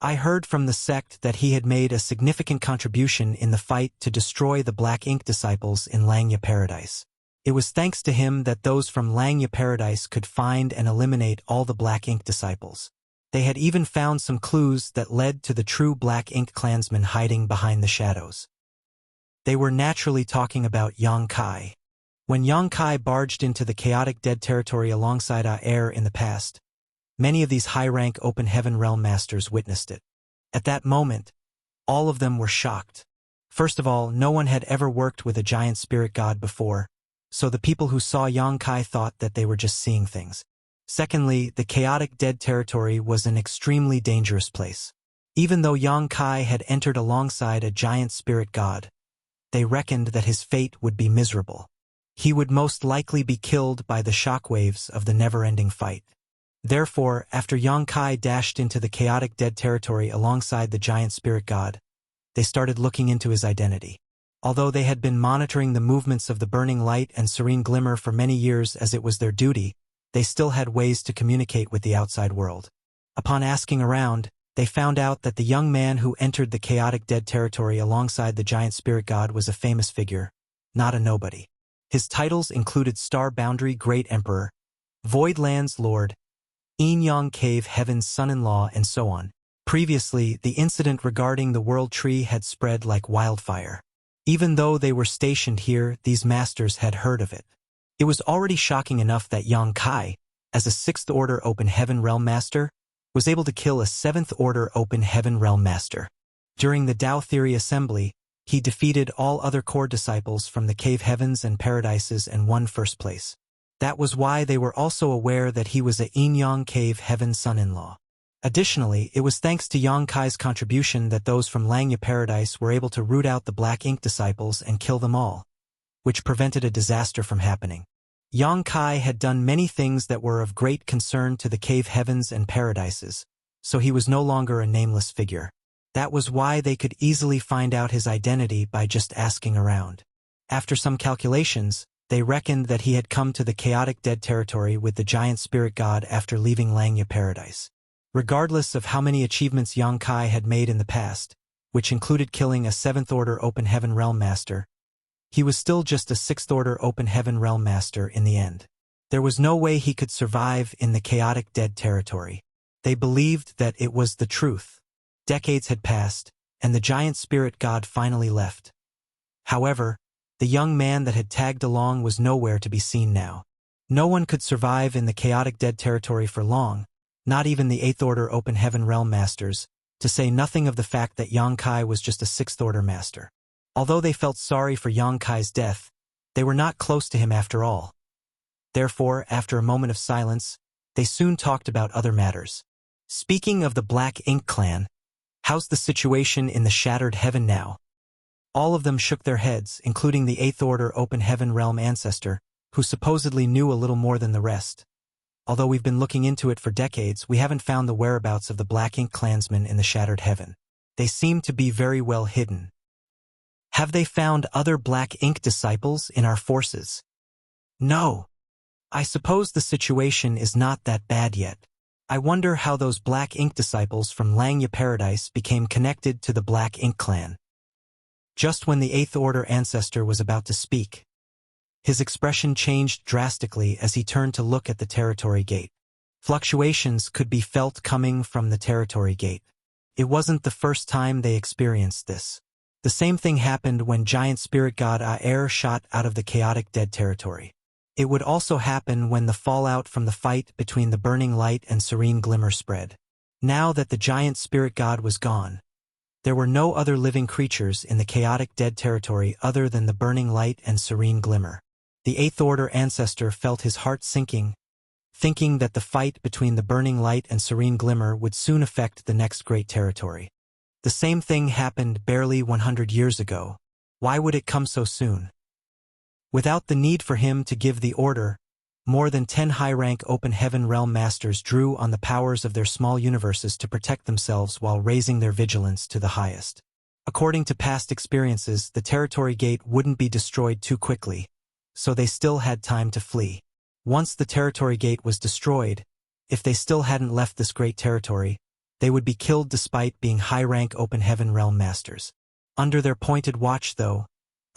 Speaker 1: I heard from the sect that he had made a significant contribution in the fight to destroy the Black Ink disciples in Langya Paradise. It was thanks to him that those from Langya Paradise could find and eliminate all the Black Ink disciples. They had even found some clues that led to the true Black Ink clansmen hiding behind the shadows. They were naturally talking about Yang Kai. When Yang Kai barged into the chaotic dead territory alongside Aer in the past, many of these high-rank open heaven realm masters witnessed it. At that moment, all of them were shocked. First of all, no one had ever worked with a giant spirit god before, so the people who saw Yang Kai thought that they were just seeing things. Secondly, the chaotic dead territory was an extremely dangerous place. Even though Yang Kai had entered alongside a giant spirit god, they reckoned that his fate would be miserable. He would most likely be killed by the shockwaves of the never-ending fight. Therefore, after Yang Kai dashed into the chaotic dead territory alongside the giant spirit god, they started looking into his identity. Although they had been monitoring the movements of the burning light and serene glimmer for many years as it was their duty, they still had ways to communicate with the outside world. Upon asking around, they found out that the young man who entered the chaotic dead territory alongside the giant spirit god was a famous figure, not a nobody. His titles included Star Boundary Great Emperor, Voidlands Lord, Inyang Cave Heaven's son-in-law, and so on. Previously, the incident regarding the World Tree had spread like wildfire. Even though they were stationed here, these masters had heard of it. It was already shocking enough that Yang Kai, as a 6th Order Open Heaven Realm Master, was able to kill a 7th Order Open Heaven Realm Master. During the Tao Theory Assembly, he defeated all other core disciples from the Cave Heavens and Paradises and won first place. That was why they were also aware that he was a Inyang Cave Heaven son-in-law. Additionally, it was thanks to Yang Kai's contribution that those from Langya Paradise were able to root out the Black Ink disciples and kill them all, which prevented a disaster from happening. Yang Kai had done many things that were of great concern to the Cave Heavens and Paradises, so he was no longer a nameless figure. That was why they could easily find out his identity by just asking around. After some calculations, they reckoned that he had come to the chaotic dead territory with the giant spirit god after leaving Langya Paradise. Regardless of how many achievements Yang Kai had made in the past, which included killing a 7th Order Open Heaven Realm Master, he was still just a 6th Order Open Heaven Realm Master in the end. There was no way he could survive in the chaotic dead territory. They believed that it was the truth. Decades had passed, and the giant spirit god finally left. However, the young man that had tagged along was nowhere to be seen now. No one could survive in the chaotic dead territory for long, not even the 8th Order Open Heaven Realm Masters, to say nothing of the fact that Yang Kai was just a 6th Order Master. Although they felt sorry for Yang Kai's death, they were not close to him after all. Therefore, after a moment of silence, they soon talked about other matters. Speaking of the Black Ink clan, How's the situation in the shattered heaven now? All of them shook their heads, including the Eighth Order Open Heaven Realm ancestor, who supposedly knew a little more than the rest. Although we've been looking into it for decades, we haven't found the whereabouts of the Black Ink clansmen in the shattered heaven. They seem to be very well hidden. Have they found other Black Ink disciples in our forces? No. I suppose the situation is not that bad yet. I wonder how those Black Ink disciples from Langya Paradise became connected to the Black Ink clan. Just when the Eighth Order ancestor was about to speak, his expression changed drastically as he turned to look at the territory gate. Fluctuations could be felt coming from the territory gate. It wasn't the first time they experienced this. The same thing happened when giant spirit god Aer shot out of the chaotic dead territory. It would also happen when the fallout from the fight between the burning light and serene glimmer spread. Now that the giant spirit god was gone, there were no other living creatures in the chaotic dead territory other than the burning light and serene glimmer. The Eighth Order ancestor felt his heart sinking, thinking that the fight between the burning light and serene glimmer would soon affect the next great territory. The same thing happened barely 100 years ago. Why would it come so soon? Without the need for him to give the order, more than 10 high-rank Open Heaven Realm Masters drew on the powers of their small universes to protect themselves while raising their vigilance to the highest. According to past experiences, the territory gate wouldn't be destroyed too quickly, so they still had time to flee. Once the territory gate was destroyed, if they still hadn't left this great territory, they would be killed despite being high-rank Open Heaven Realm Masters. Under their pointed watch, though,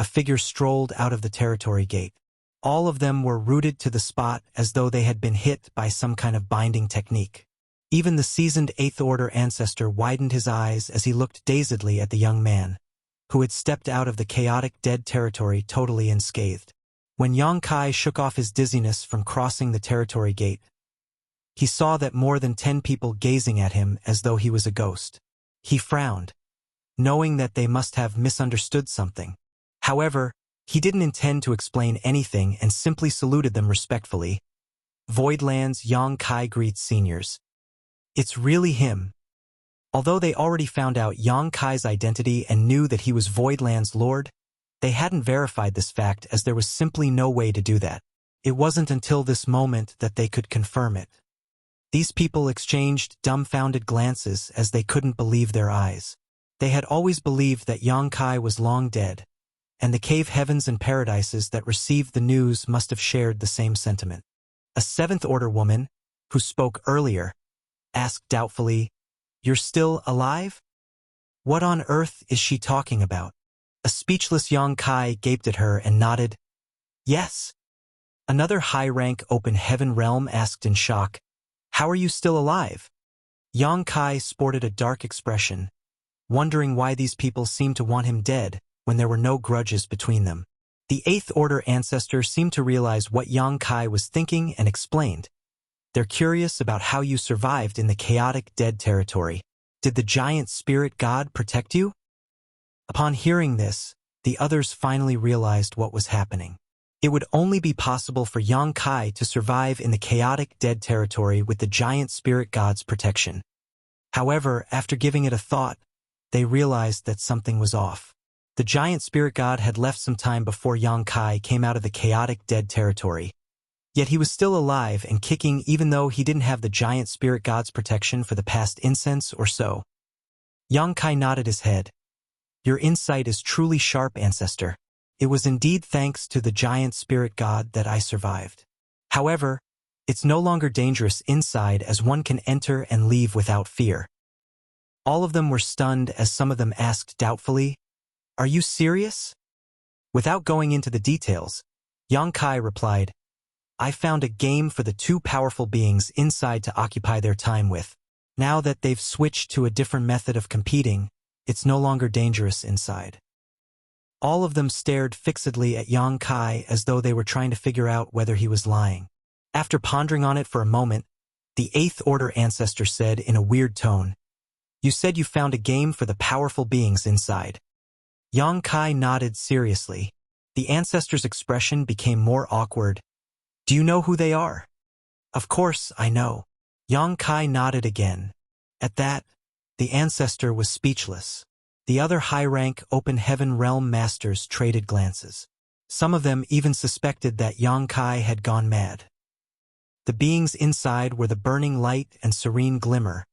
Speaker 1: a figure strolled out of the territory gate. All of them were rooted to the spot as though they had been hit by some kind of binding technique. Even the seasoned Eighth Order ancestor widened his eyes as he looked dazedly at the young man, who had stepped out of the chaotic dead territory totally unscathed. When Yang Kai shook off his dizziness from crossing the territory gate, he saw that more than 10 people gazing at him as though he was a ghost. He frowned, knowing that they must have misunderstood something. However, he didn't intend to explain anything and simply saluted them respectfully. Voidland's Yang Kai greets seniors. It's really him. Although they already found out Yang Kai's identity and knew that he was Voidland's lord, they hadn't verified this fact as there was simply no way to do that. It wasn't until this moment that they could confirm it. These people exchanged dumbfounded glances as they couldn't believe their eyes. They had always believed that Yang Kai was long dead, and the cave heavens and paradises that received the news must have shared the same sentiment. A Seventh Order woman, who spoke earlier, asked doubtfully, "You're still alive? What on earth is she talking about?" A speechless Yang Kai gaped at her and nodded. "Yes." Another high-rank Open Heaven Realm asked in shock, "How are you still alive?" Yang Kai sported a dark expression, wondering why these people seemed to want him dead when there were no grudges between them. The Eighth Order ancestor seemed to realize what Yang Kai was thinking and explained. "They're curious about how you survived in the chaotic dead territory. Did the giant spirit god protect you?" Upon hearing this, the others finally realized what was happening. It would only be possible for Yang Kai to survive in the chaotic dead territory with the giant spirit god's protection. However, after giving it a thought, they realized that something was off. The giant spirit god had left some time before Yang Kai came out of the chaotic dead territory. Yet he was still alive and kicking even though he didn't have the giant spirit god's protection for the past incense or so. Yang Kai nodded his head. "Your insight is truly sharp, ancestor. It was indeed thanks to the giant spirit god that I survived. However, it's no longer dangerous inside as one can enter and leave without fear." All of them were stunned as some of them asked doubtfully, "Are you serious?" Without going into the details, Yang Kai replied, "I found a game for the two powerful beings inside to occupy their time with. Now that they've switched to a different method of competing, it's no longer dangerous inside." All of them stared fixedly at Yang Kai as though they were trying to figure out whether he was lying. After pondering on it for a moment, the Eighth Order ancestor said in a weird tone, "You said you found a game for the powerful beings inside." Yang Kai nodded seriously. The ancestor's expression became more awkward. "Do you know who they are?" "Of course, I know." Yang Kai nodded again. At that, The ancestor was speechless. The other high-rank open heaven realm masters traded glances. Some of them even suspected that Yang Kai had gone mad. The beings inside were the burning light and serene glimmer,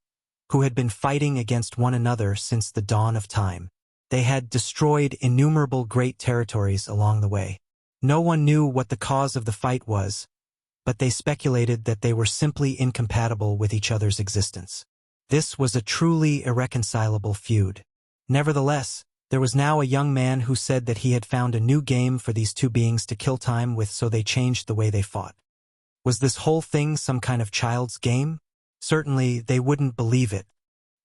Speaker 1: who had been fighting against one another since the dawn of time. They had destroyed innumerable great territories along the way. No one knew what the cause of the fight was, but they speculated that they were simply incompatible with each other's existence. This was a truly irreconcilable feud. Nevertheless, there was now a young man who said that he had found a new game for these two beings to kill time with, so they changed the way they fought. Was this whole thing some kind of child's game? Certainly, they wouldn't believe it.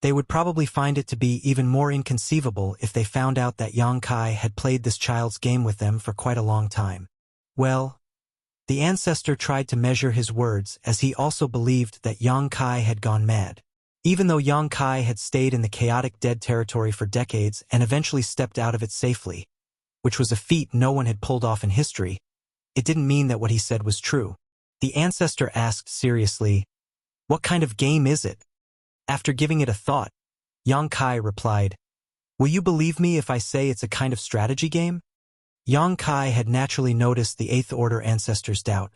Speaker 1: They would probably find it to be even more inconceivable if they found out that Yang Kai had played this child's game with them for quite a long time. Well, the ancestor tried to measure his words, as he also believed that Yang Kai had gone mad. Even though Yang Kai had stayed in the chaotic dead territory for decades and eventually stepped out of it safely, which was a feat no one had pulled off in history, it didn't mean that what he said was true. The ancestor asked seriously, "What kind of game is it?" After giving it a thought, Yang Kai replied, "Will you believe me if I say it's a kind of strategy game?" Yang Kai had naturally noticed the Eighth Order ancestor's doubt,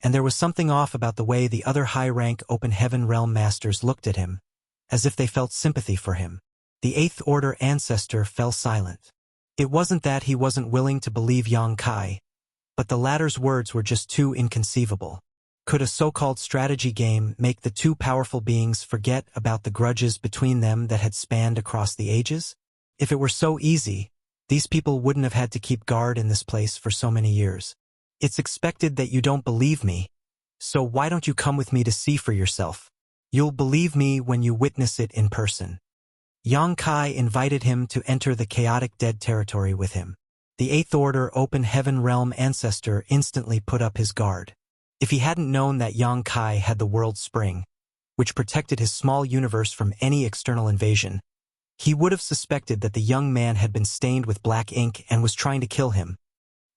Speaker 1: and there was something off about the way the other high-rank open heaven realm masters looked at him, as if they felt sympathy for him. The Eighth Order ancestor fell silent. It wasn't that he wasn't willing to believe Yang Kai, but the latter's words were just too inconceivable. Could a so-called strategy game make the two powerful beings forget about the grudges between them that had spanned across the ages? If it were so easy, these people wouldn't have had to keep guard in this place for so many years. It's expected that you don't believe me, so why don't you come with me to see for yourself? You'll believe me when you witness it in person. Yang Kai invited him to enter the chaotic dead territory with him. The Eighth Order open heaven realm ancestor instantly put up his guard. If he hadn't known that Yang Kai had the world spring, which protected his small universe from any external invasion, he would have suspected that the young man had been stained with black ink and was trying to kill him.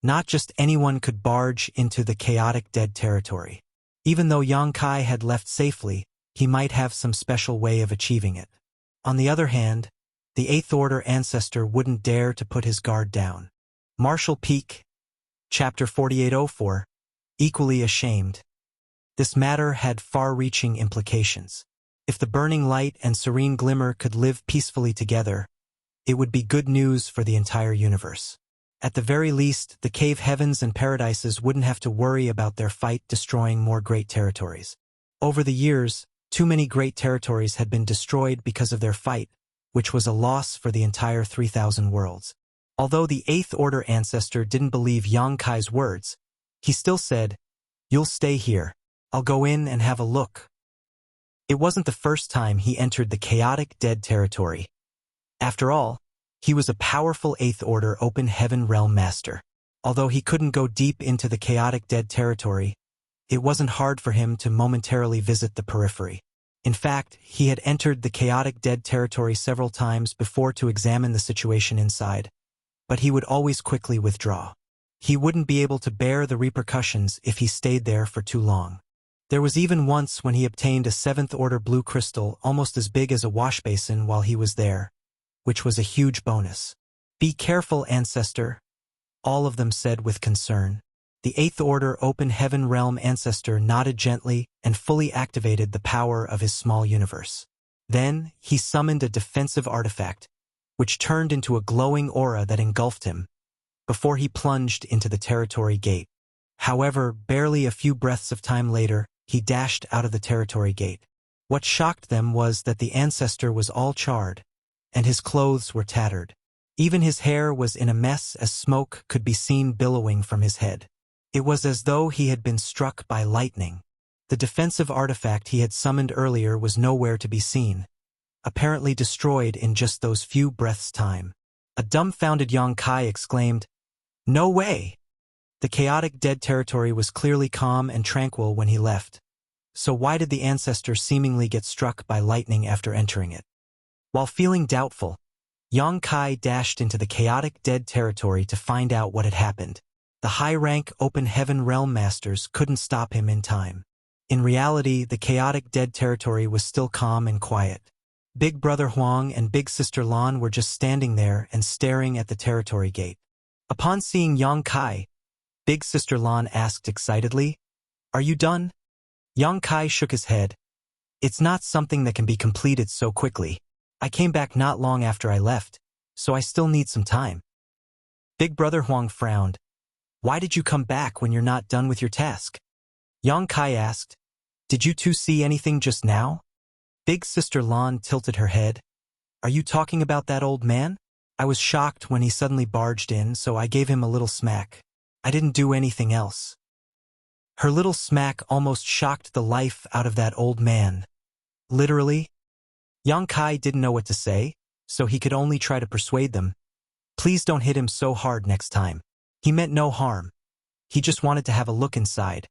Speaker 1: Not just anyone could barge into the chaotic dead territory. Even though Yang Kai had left safely, he might have some special way of achieving it. On the other hand, the Eighth Order ancestor wouldn't dare to put his guard down. Marshall Peak, Chapter 4804, Equally Ashamed. This matter had far-reaching implications. If the burning light and serene glimmer could live peacefully together, it would be good news for the entire universe. At the very least, the cave heavens and paradises wouldn't have to worry about their fight destroying more great territories. Over the years, too many great territories had been destroyed because of their fight, which was a loss for the entire 3,000 worlds. Although the Eighth Order ancestor didn't believe Yang Kai's words, he still said, "You'll stay here. I'll go in and have a look." It wasn't the first time he entered the chaotic dead territory. After all, he was a powerful Eighth Order open heaven realm master. Although he couldn't go deep into the chaotic dead territory, it wasn't hard for him to momentarily visit the periphery. In fact, he had entered the chaotic dead territory several times before to examine the situation inside, but he would always quickly withdraw. He wouldn't be able to bear the repercussions if he stayed there for too long. There was even once when he obtained a Seventh Order blue crystal almost as big as a wash basin while he was there, which was a huge bonus. "Be careful, ancestor," all of them said with concern. The Eighth Order open heaven realm ancestor nodded gently and fully activated the power of his small universe. Then, he summoned a defensive artifact, which turned into a glowing aura that engulfed him, before he plunged into the territory gate. However, barely a few breaths of time later, he dashed out of the territory gate. What shocked them was that the ancestor was all charred, and his clothes were tattered. Even his hair was in a mess as smoke could be seen billowing from his head. It was as though he had been struck by lightning. The defensive artifact he had summoned earlier was nowhere to be seen, apparently destroyed in just those few breaths' time. A dumbfounded Yang Kai exclaimed, "No way!" The chaotic dead territory was clearly calm and tranquil when he left. So why did the ancestor seemingly get struck by lightning after entering it? While feeling doubtful, Yang Kai dashed into the chaotic dead territory to find out what had happened. The high-rank open heaven realm masters couldn't stop him in time. In reality, the chaotic dead territory was still calm and quiet. Big Brother Huang and Big Sister Lan were just standing there and staring at the territory gate. Upon seeing Yang Kai, Big Sister Lan asked excitedly, "Are you done?" Yang Kai shook his head. "It's not something that can be completed so quickly. I came back not long after I left, so I still need some time." Big Brother Huang frowned. "Why did you come back when you're not done with your task?" Yang Kai asked, "Did you two see anything just now?" Big Sister Lan tilted her head. "Are you talking about that old man? I was shocked when he suddenly barged in, so I gave him a little smack. I didn't do anything else." Her little smack almost shocked the life out of that old man. Literally? Yang Kai didn't know what to say, so he could only try to persuade them. "Please don't hit him so hard next time. He meant no harm. He just wanted to have a look inside."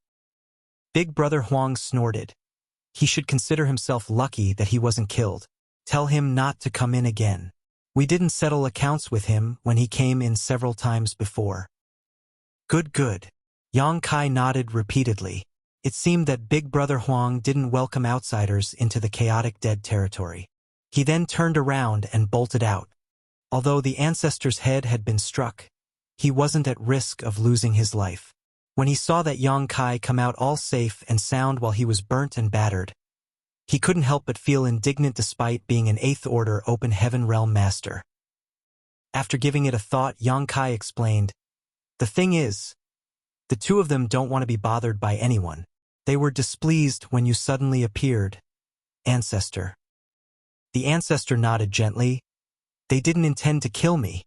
Speaker 1: Big Brother Huang snorted. He should consider himself lucky that he wasn't killed. Tell him not to come in again. We didn't settle accounts with him when he came in several times before. Good, good. Yang Kai nodded repeatedly. It seemed that Big Brother Huang didn't welcome outsiders into the chaotic dead territory. He then turned around and bolted out. Although the ancestor's head had been struck, he wasn't at risk of losing his life. When he saw that Yang Kai come out all safe and sound while he was burnt and battered, he couldn't help but feel indignant despite being an 8th Order Open Heaven Realm Master. After giving it a thought, Yang Kai explained, "The thing is, the two of them don't want to be bothered by anyone. They were displeased when you suddenly appeared, Ancestor." The ancestor nodded gently. "They didn't intend to kill me.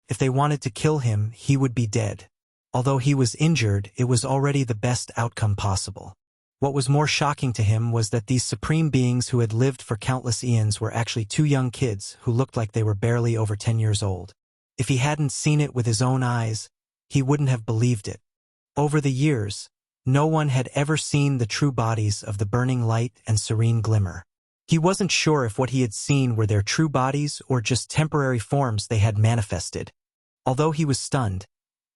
Speaker 1: If they wanted to kill him, he would be dead. Although he was injured, it was already the best outcome possible." What was more shocking to him was that these supreme beings who had lived for countless eons were actually two young kids who looked like they were barely over 10 years old. If he hadn't seen it with his own eyes, he wouldn't have believed it. Over the years, no one had ever seen the true bodies of the burning light and serene glimmer. He wasn't sure if what he had seen were their true bodies or just temporary forms they had manifested. Although he was stunned,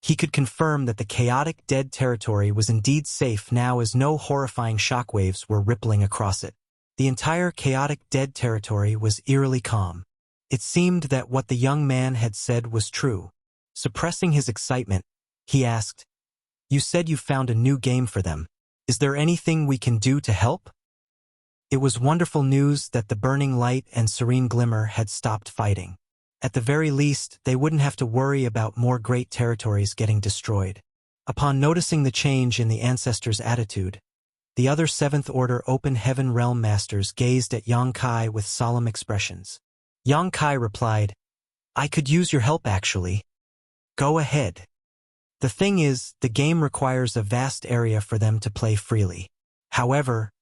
Speaker 1: he could confirm that the chaotic dead territory was indeed safe now, as no horrifying shockwaves were rippling across it. The entire chaotic dead territory was eerily calm. It seemed that what the young man had said was true. Suppressing his excitement, he asked, "You said you found a new game for them. Is there anything we can do to help?" It was wonderful news that the burning light and serene glimmer had stopped fighting. At the very least, they wouldn't have to worry about more great territories getting destroyed. Upon noticing the change in the ancestor's attitude, the other 7th Order Open Heaven Realm Masters gazed at Yang Kai with solemn expressions. Yang Kai replied, "I could use your help actually. Go ahead. The thing is, the game requires a vast area for them to play freely. However,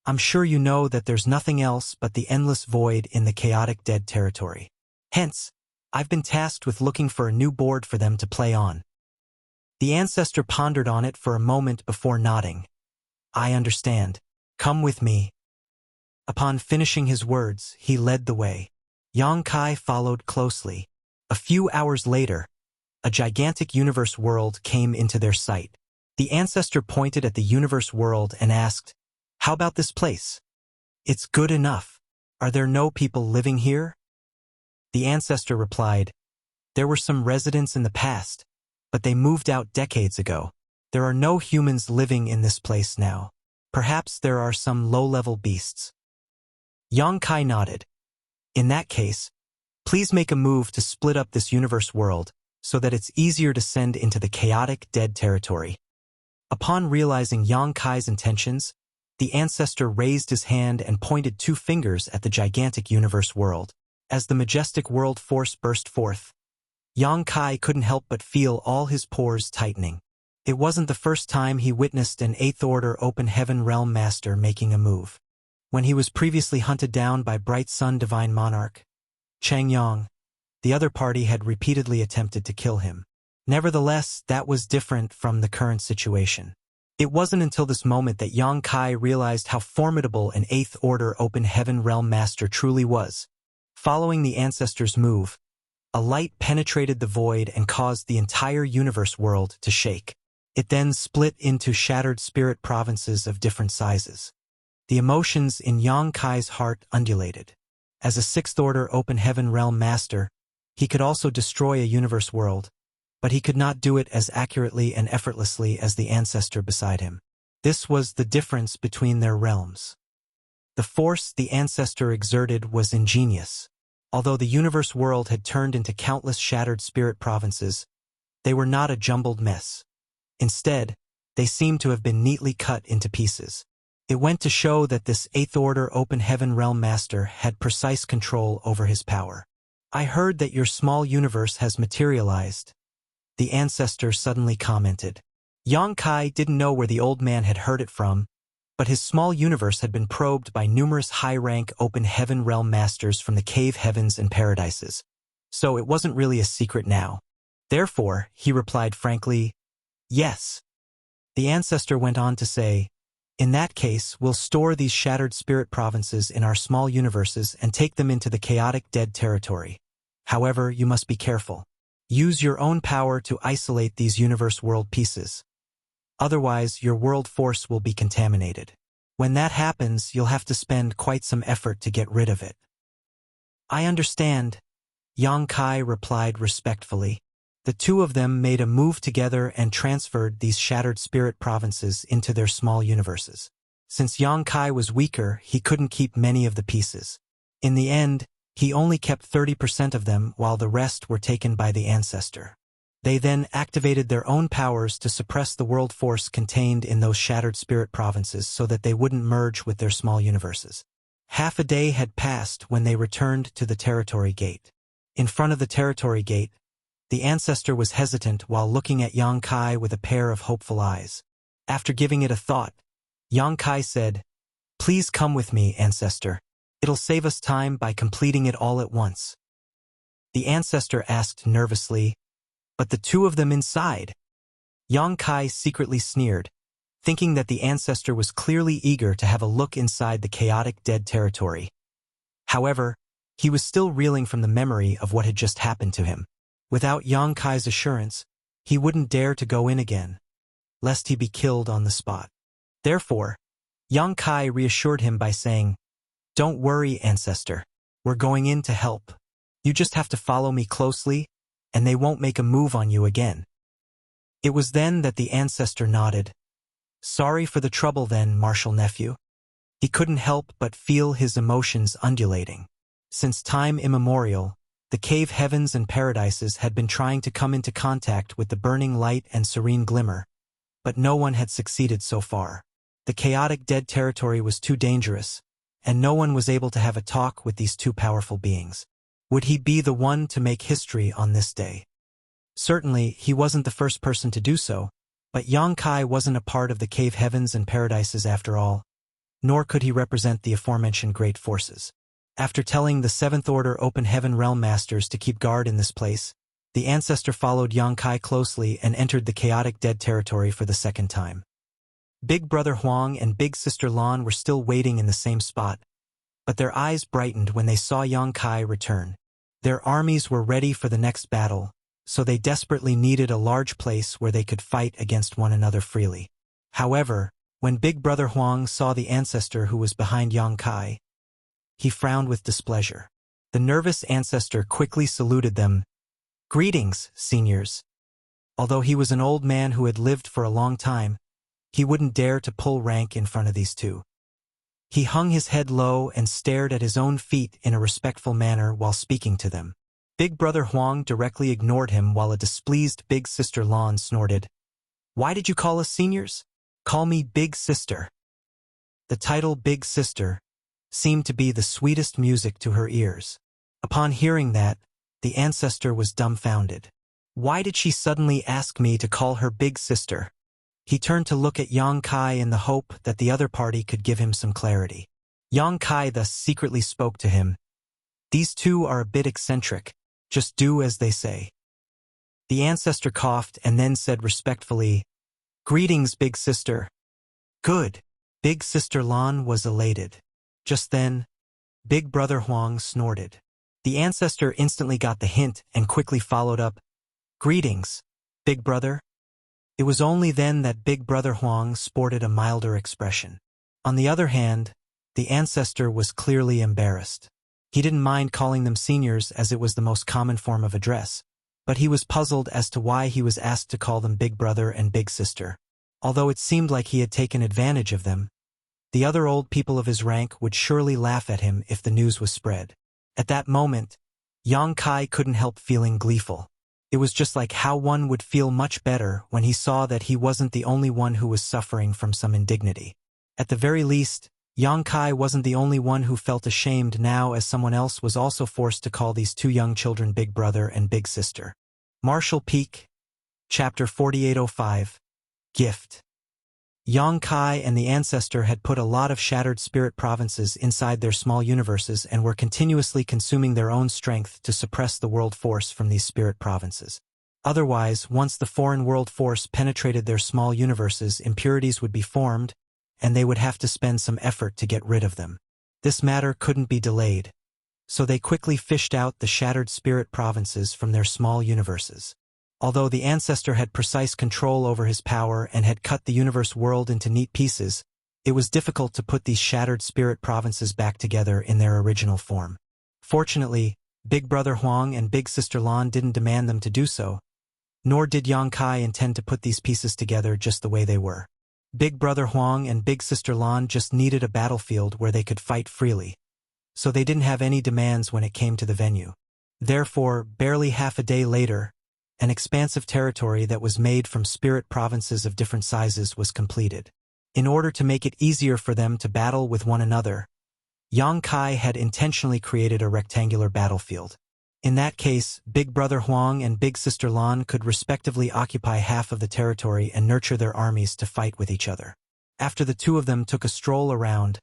Speaker 1: I'm sure you know that there's nothing else but the endless void in the chaotic dead territory. Hence, I've been tasked with looking for a new board for them to play on." The ancestor pondered on it for a moment before nodding. "I understand. Come with me." Upon finishing his words, he led the way. Yang Kai followed closely. A few hours later, a gigantic universe world came into their sight. The ancestor pointed at the universe world and asked, "How about this place?" "It's good enough. Are there no people living here?" The ancestor replied, "There were some residents in the past, but they moved out decades ago. There are no humans living in this place now. Perhaps there are some low-level beasts." Yang Kai nodded. "In that case, please make a move to split up this universe world so that it's easier to send into the chaotic dead territory." Upon realizing Yang Kai's intentions, the ancestor raised his hand and pointed 2 fingers at the gigantic universe world. As the majestic world force burst forth, Yang Kai couldn't help but feel all his pores tightening. It wasn't the first time he witnessed an 8th Order Open Heaven Realm Master making a move. When he was previously hunted down by Bright Sun Divine Monarch Chang Yang, the other party had repeatedly attempted to kill him. Nevertheless, that was different from the current situation. It wasn't until this moment that Yang Kai realized how formidable an 8th Order Open Heaven Realm Master truly was. Following the ancestor's move, a light penetrated the void and caused the entire universe world to shake. It then split into shattered spirit provinces of different sizes. The emotions in Yang Kai's heart undulated. As a sixth-order open heaven realm master, he could also destroy a universe world, but he could not do it as accurately and effortlessly as the ancestor beside him. This was the difference between their realms. The force the ancestor exerted was ingenious. Although the universe world had turned into countless shattered spirit provinces, they were not a jumbled mess. Instead, they seemed to have been neatly cut into pieces. It went to show that this eighth-order open heaven realm master had precise control over his power. "I heard that your small universe has materialized," the ancestor suddenly commented. Yang Kai didn't know where the old man had heard it from, but his small universe had been probed by numerous high-rank open heaven realm masters from the cave heavens and paradises, so it wasn't really a secret now. Therefore, he replied frankly, "Yes." The ancestor went on to say, "In that case, we'll store these shattered spirit provinces in our small universes and take them into the chaotic dead territory. However, you must be careful. Use your own power to isolate these universe world pieces. Otherwise, your world force will be contaminated. When that happens, you'll have to spend quite some effort to get rid of it." "I understand," Yang Kai replied respectfully. The two of them made a move together and transferred these shattered spirit provinces into their small universes. Since Yang Kai was weaker, he couldn't keep many of the pieces. In the end, he only kept 30% of them while the rest were taken by the ancestor. They then activated their own powers to suppress the world force contained in those shattered spirit provinces so that they wouldn't merge with their small universes. Half a day had passed when they returned to the territory gate. In front of the territory gate, the ancestor was hesitant while looking at Yang Kai with a pair of hopeful eyes. After giving it a thought, Yang Kai said, "Please come with me, ancestor. It'll save us time by completing it all at once." The ancestor asked nervously, "But the two of them inside?" Yang Kai secretly sneered, thinking that the ancestor was clearly eager to have a look inside the chaotic dead territory. However, he was still reeling from the memory of what had just happened to him. Without Yang Kai's assurance, he wouldn't dare to go in again, lest he be killed on the spot. Therefore, Yang Kai reassured him by saying, "Don't worry, ancestor. We're going in to help. You just have to follow me closely, and they won't make a move on you again." It was then that the ancestor nodded. "Sorry for the trouble then, martial nephew." He couldn't help but feel his emotions undulating. Since time immemorial, the cave heavens and paradises had been trying to come into contact with the burning light and serene glimmer, but no one had succeeded so far. The chaotic dead territory was too dangerous, and no one was able to have a talk with these two powerful beings. Would he be the one to make history on this day? Certainly, he wasn't the first person to do so, but Yang Kai wasn't a part of the cave heavens and paradises after all, nor could he represent the aforementioned great forces. After telling the seventh-order open heaven realm masters to keep guard in this place, the ancestor followed Yang Kai closely and entered the chaotic dead territory for the second time. Big Brother Huang and Big Sister Lan were still waiting in the same spot, but their eyes brightened when they saw Yang Kai return. Their armies were ready for the next battle, so they desperately needed a large place where they could fight against one another freely. However, when Big Brother Huang saw the ancestor who was behind Yang Kai, he frowned with displeasure. The nervous ancestor quickly saluted them. "Greetings, seniors." Although he was an old man who had lived for a long time, he wouldn't dare to pull rank in front of these two. He hung his head low and stared at his own feet in a respectful manner while speaking to them. Big Brother Huang directly ignored him while a displeased Big Sister Lan snorted, "Why did you call us seniors? Call me Big Sister." The title Big Sister seemed to be the sweetest music to her ears. Upon hearing that, the ancestor was dumbfounded. Why did she suddenly ask me to call her Big Sister? He turned to look at Yang Kai in the hope that the other party could give him some clarity. Yang Kai thus secretly spoke to him. "These two are a bit eccentric. Just do as they say." The ancestor coughed and then said respectfully, "Greetings, Big Sister." "Good." Big Sister Lan was elated. Just then, Big Brother Huang snorted. The ancestor instantly got the hint and quickly followed up, "Greetings, Big Brother." It was only then that Big Brother Huang sported a milder expression. On the other hand, the ancestor was clearly embarrassed. He didn't mind calling them seniors as it was the most common form of address, but he was puzzled as to why he was asked to call them big brother and big sister. Although it seemed like he had taken advantage of them, the other old people of his rank would surely laugh at him if the news was spread. At that moment, Yang Kai couldn't help feeling gleeful. It was just like how one would feel much better when he saw that he wasn't the only one who was suffering from some indignity. At the very least, Yang Kai wasn't the only one who felt ashamed now, as someone else was also forced to call these two young children big brother and big sister. Marshall Peak, Chapter 4805, Gift. Yang Kai and the ancestor had put a lot of shattered spirit provinces inside their small universes and were continuously consuming their own strength to suppress the world force from these spirit provinces. Otherwise, once the foreign world force penetrated their small universes, impurities would be formed, and they would have to spend some effort to get rid of them. This matter couldn't be delayed, so they quickly fished out the shattered spirit provinces from their small universes. Although the ancestor had precise control over his power and had cut the universe world into neat pieces, it was difficult to put these shattered spirit provinces back together in their original form. Fortunately, Big Brother Huang and Big Sister Lan didn't demand them to do so, nor did Yang Kai intend to put these pieces together just the way they were. Big Brother Huang and Big Sister Lan just needed a battlefield where they could fight freely, so they didn't have any demands when it came to the venue. Therefore, barely half a day later, an expansive territory that was made from spirit provinces of different sizes was completed. In order to make it easier for them to battle with one another, Yang Kai had intentionally created a rectangular battlefield. In that case, Big Brother Huang and Big Sister Lan could respectively occupy half of the territory and nurture their armies to fight with each other. After the two of them took a stroll around,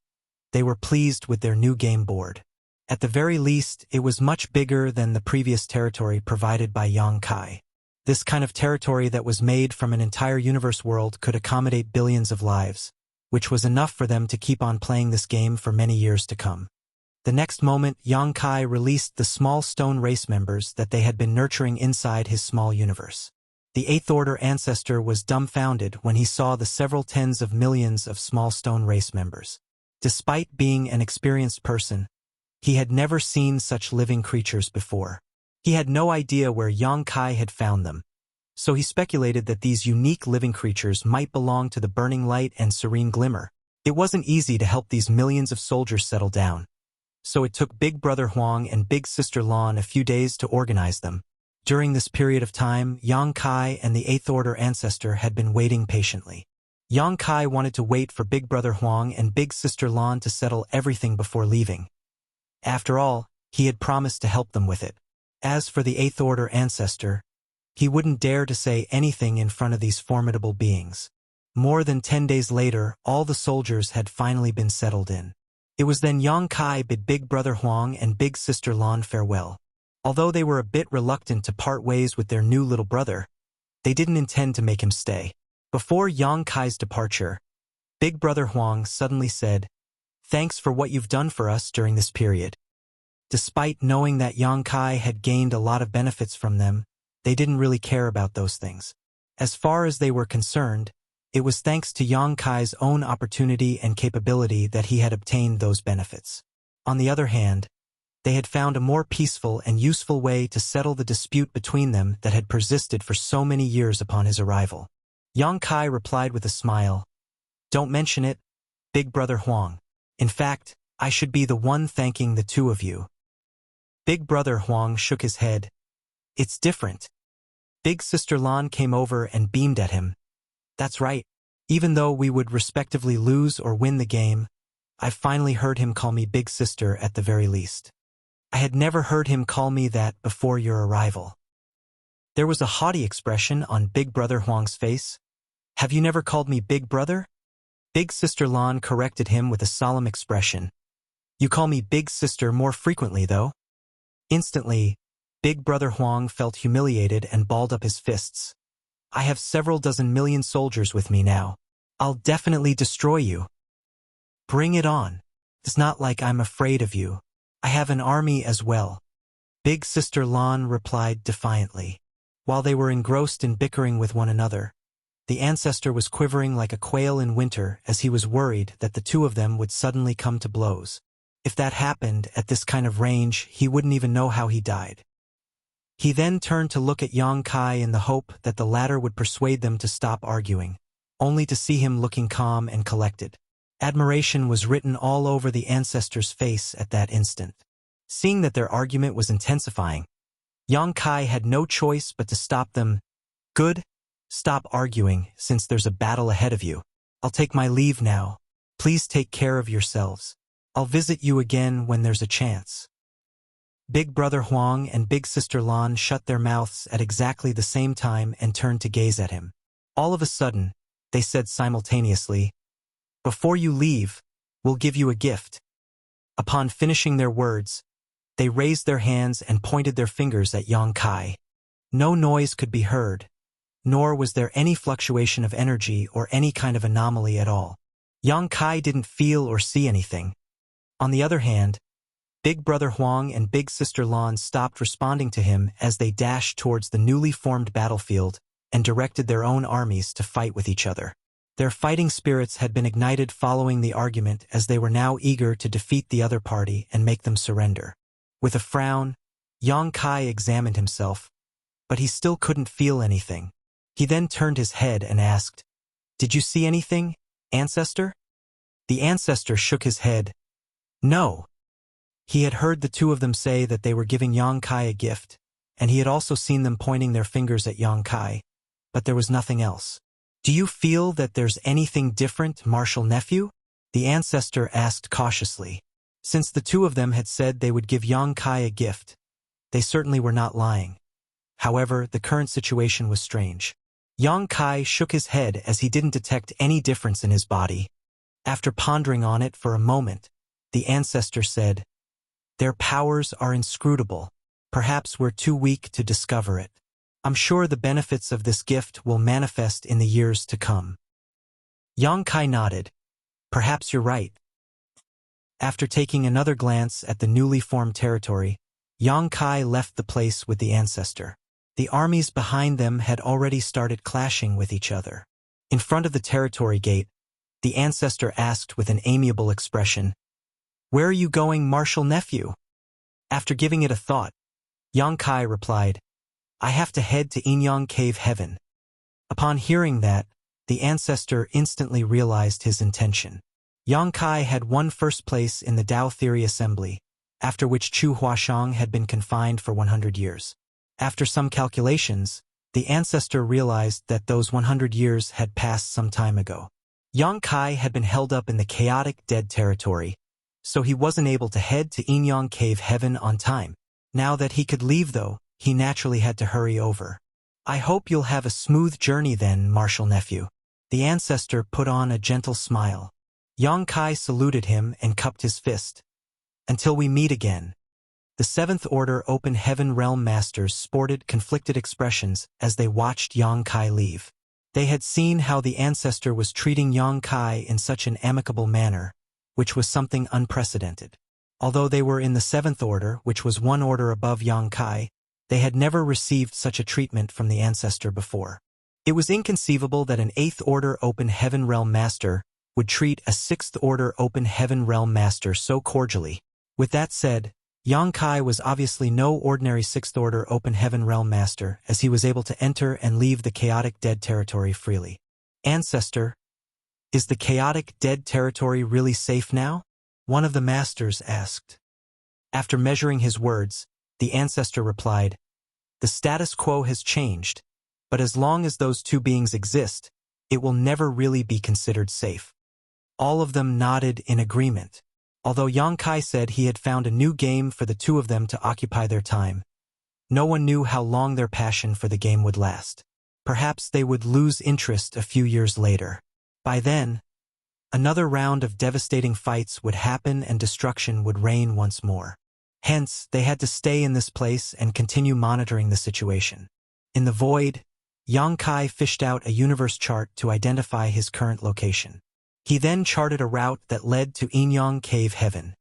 Speaker 1: they were pleased with their new game board. At the very least, it was much bigger than the previous territory provided by Yang Kai. This kind of territory that was made from an entire universe world could accommodate billions of lives, which was enough for them to keep on playing this game for many years to come. The next moment, Yang Kai released the small stone race members that they had been nurturing inside his small universe. The Eighth Order ancestor was dumbfounded when he saw the several tens of millions of small stone race members. Despite being an experienced person, he had never seen such living creatures before. He had no idea where Yang Kai had found them, so he speculated that these unique living creatures might belong to the Burning Light and Serene Glimmer. It wasn't easy to help these millions of soldiers settle down, so it took Big Brother Huang and Big Sister Lan a few days to organize them. During this period of time, Yang Kai and the Eighth Order ancestor had been waiting patiently. Yang Kai wanted to wait for Big Brother Huang and Big Sister Lan to settle everything before leaving. After all, he had promised to help them with it. As for the Eighth Order ancestor, he wouldn't dare to say anything in front of these formidable beings. More than 10 days later, all the soldiers had finally been settled in. It was then Yang Kai bid Big Brother Huang and Big Sister Lan farewell. Although they were a bit reluctant to part ways with their new little brother, they didn't intend to make him stay. Before Yang Kai's departure, Big Brother Huang suddenly said, "Thanks for what you've done for us during this period." Despite knowing that Yang Kai had gained a lot of benefits from them, they didn't really care about those things. As far as they were concerned, it was thanks to Yang Kai's own opportunity and capability that he had obtained those benefits. On the other hand, they had found a more peaceful and useful way to settle the dispute between them that had persisted for so many years upon his arrival. Yang Kai replied with a smile, "Don't mention it, Big Brother Huang. In fact, I should be the one thanking the two of you." Big Brother Huang shook his head. "It's different." Big Sister Lan came over and beamed at him. "That's right. Even though we would respectively lose or win the game, I finally heard him call me Big Sister at the very least. I had never heard him call me that before your arrival." There was a haughty expression on Big Brother Huang's face. "Have you never called me Big Brother?" Big Sister Lan corrected him with a solemn expression. "You call me Big Sister more frequently, though." Instantly, Big Brother Huang felt humiliated and balled up his fists. "I have several dozen million soldiers with me now. I'll definitely destroy you." "Bring it on. It's not like I'm afraid of you. I have an army as well." Big Sister Lan replied defiantly. While they were engrossed in bickering with one another, the ancestor was quivering like a quail in winter as he was worried that the two of them would suddenly come to blows. If that happened at this kind of range, he wouldn't even know how he died. He then turned to look at Yang Kai in the hope that the latter would persuade them to stop arguing, only to see him looking calm and collected. Admiration was written all over the ancestor's face at that instant. Seeing that their argument was intensifying, Yang Kai had no choice but to stop them. Good, stop arguing, since there's a battle ahead of you. I'll take my leave now. Please take care of yourselves. I'll visit you again when there's a chance. Big brother Huang and big sister Lan shut their mouths at exactly the same time and turned to gaze at him. All of a sudden, they said simultaneously, "Before you leave, we'll give you a gift." Upon finishing their words, they raised their hands and pointed their fingers at Yang Kai. No noise could be heard, nor was there any fluctuation of energy or any kind of anomaly at all. Yang Kai didn't feel or see anything. On the other hand, big brother Huang and big sister Lan stopped responding to him as they dashed towards the newly formed battlefield and directed their own armies to fight with each other. Their fighting spirits had been ignited following the argument, as they were now eager to defeat the other party and make them surrender. With a frown, Yang Kai examined himself, but he still couldn't feel anything. He then turned his head and asked, "Did you see anything, ancestor?" The ancestor shook his head. No. He had heard the two of them say that they were giving Yang Kai a gift, and he had also seen them pointing their fingers at Yang Kai, but there was nothing else. "Do you feel that there's anything different, martial nephew?" the ancestor asked cautiously. Since the two of them had said they would give Yang Kai a gift, they certainly were not lying. However, the current situation was strange. Yang Kai shook his head as he didn't detect any difference in his body. After pondering on it for a moment, the ancestor said, "Their powers are inscrutable. Perhaps we're too weak to discover it. I'm sure the benefits of this gift will manifest in the years to come." Yang Kai nodded. "Perhaps you're right." After taking another glance at the newly formed territory, Yang Kai left the place with the ancestor. The armies behind them had already started clashing with each other. In front of the territory gate, the ancestor asked with an amiable expression, "Where are you going, martial nephew?" After giving it a thought, Yang Kai replied, "I have to head to Inyang Cave Heaven." Upon hearing that, the ancestor instantly realized his intention. Yang Kai had won first place in the Tao Theory Assembly, after which Chu Huashang had been confined for 100 years. After some calculations, the ancestor realized that those 100 years had passed some time ago. Yang Kai had been held up in the chaotic dead territory, so he wasn't able to head to Inyang Cave Heaven on time. Now that he could leave, though, he naturally had to hurry over. "I hope you'll have a smooth journey then, martial nephew." The ancestor put on a gentle smile. Yang Kai saluted him and cupped his fist. "Until we meet again." The Seventh Order Open Heaven Realm Masters sported conflicted expressions as they watched Yang Kai leave. They had seen how the ancestor was treating Yang Kai in such an amicable manner, which was something unprecedented. Although they were in the Seventh Order, which was one order above Yang Kai, they had never received such a treatment from the ancestor before. It was inconceivable that an Eighth Order Open Heaven Realm Master would treat a Sixth Order Open Heaven Realm Master so cordially. With that said, Yang Kai was obviously no ordinary Sixth Order Open Heaven Realm Master, as he was able to enter and leave the chaotic dead territory freely. "Ancestor, is the chaotic dead territory really safe now?" one of the masters asked. After measuring his words, the ancestor replied, "The status quo has changed, but as long as those two beings exist, it will never really be considered safe." All of them nodded in agreement. Although Yang Kai said he had found a new game for the two of them to occupy their time, no one knew how long their passion for the game would last. Perhaps they would lose interest a few years later. By then, another round of devastating fights would happen and destruction would reign once more. Hence, they had to stay in this place and continue monitoring the situation. In the void, Yang Kai fished out a universe chart to identify his current location. He then charted a route that led to Inyang Cave Heaven.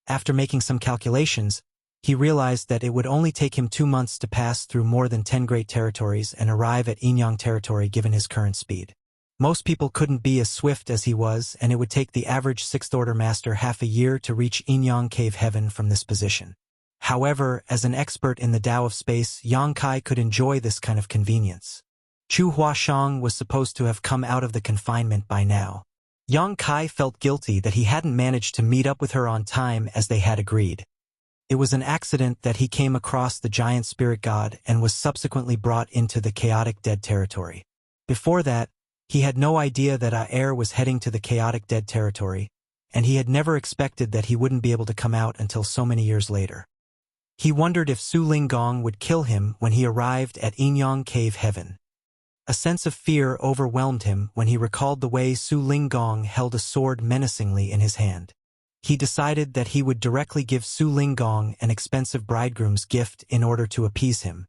Speaker 1: After making some calculations, he realized that it would only take him 2 months to pass through more than 10 great territories and arrive at Inyang territory given his current speed. Most people couldn't be as swift as he was, and it would take the average sixth-order master half a year to reach Inyang Cave Heaven from this position. However, as an expert in the Tao of space, Yang Kai could enjoy this kind of convenience. Chu Huashang was supposed to have come out of the confinement by now. Yang Kai felt guilty that he hadn't managed to meet up with her on time as they had agreed. It was an accident that he came across the giant spirit god and was subsequently brought into the chaotic dead territory. Before that, he had no idea that Air was heading to the chaotic dead territory, and he had never expected that he wouldn't be able to come out until so many years later. He wondered if Su Linggong would kill him when he arrived at Inyang Cave Heaven. A sense of fear overwhelmed him when he recalled the way Su Linggong held a sword menacingly in his hand. He decided that he would directly give Su Linggong an expensive bridegroom's gift in order to appease him.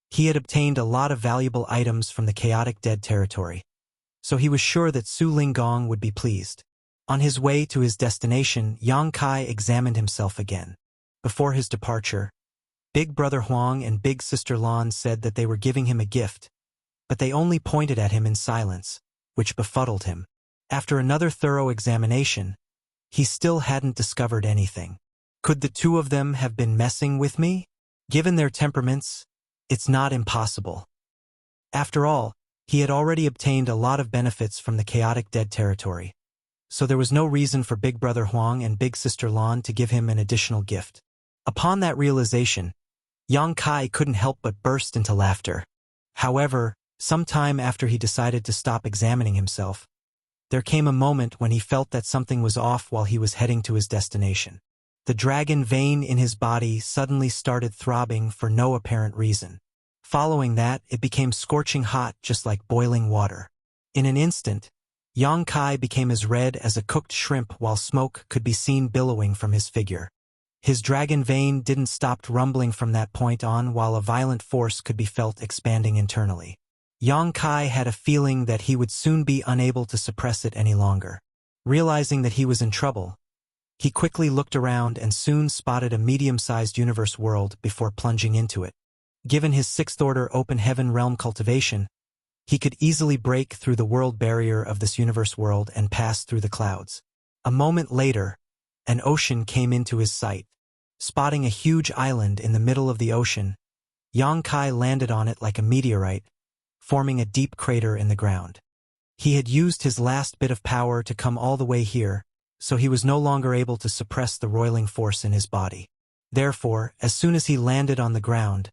Speaker 1: He had obtained a lot of valuable items from the chaotic dead territory, so he was sure that Su Linggong would be pleased. On his way to his destination, Yang Kai examined himself again. Before his departure, Big Brother Huang and Big Sister Lan said that they were giving him a gift, but they only pointed at him in silence, which befuddled him. After another thorough examination, he still hadn't discovered anything. Could the two of them have been messing with me? Given their temperaments, it's not impossible. After all, he had already obtained a lot of benefits from the chaotic dead territory, so there was no reason for Big Brother Huang and Big Sister Lan to give him an additional gift. Upon that realization, Yang Kai couldn't help but burst into laughter. However, some time after he decided to stop examining himself, there came a moment when he felt that something was off while he was heading to his destination. The dragon vein in his body suddenly started throbbing for no apparent reason. Following that, it became scorching hot, just like boiling water. In an instant, Yang Kai became as red as a cooked shrimp while smoke could be seen billowing from his figure. His dragon vein didn't stop rumbling from that point on while a violent force could be felt expanding internally. Yang Kai had a feeling that he would soon be unable to suppress it any longer. Realizing that he was in trouble, he quickly looked around and soon spotted a medium-sized universe world before plunging into it. Given his sixth-order open heaven realm cultivation, he could easily break through the world barrier of this universe world and pass through the clouds. A moment later, an ocean came into his sight. Spotting a huge island in the middle of the ocean, Yang Kai landed on it like a meteorite, forming a deep crater in the ground. He had used his last bit of power to come all the way here, so he was no longer able to suppress the roiling force in his body. Therefore, as soon as he landed on the ground,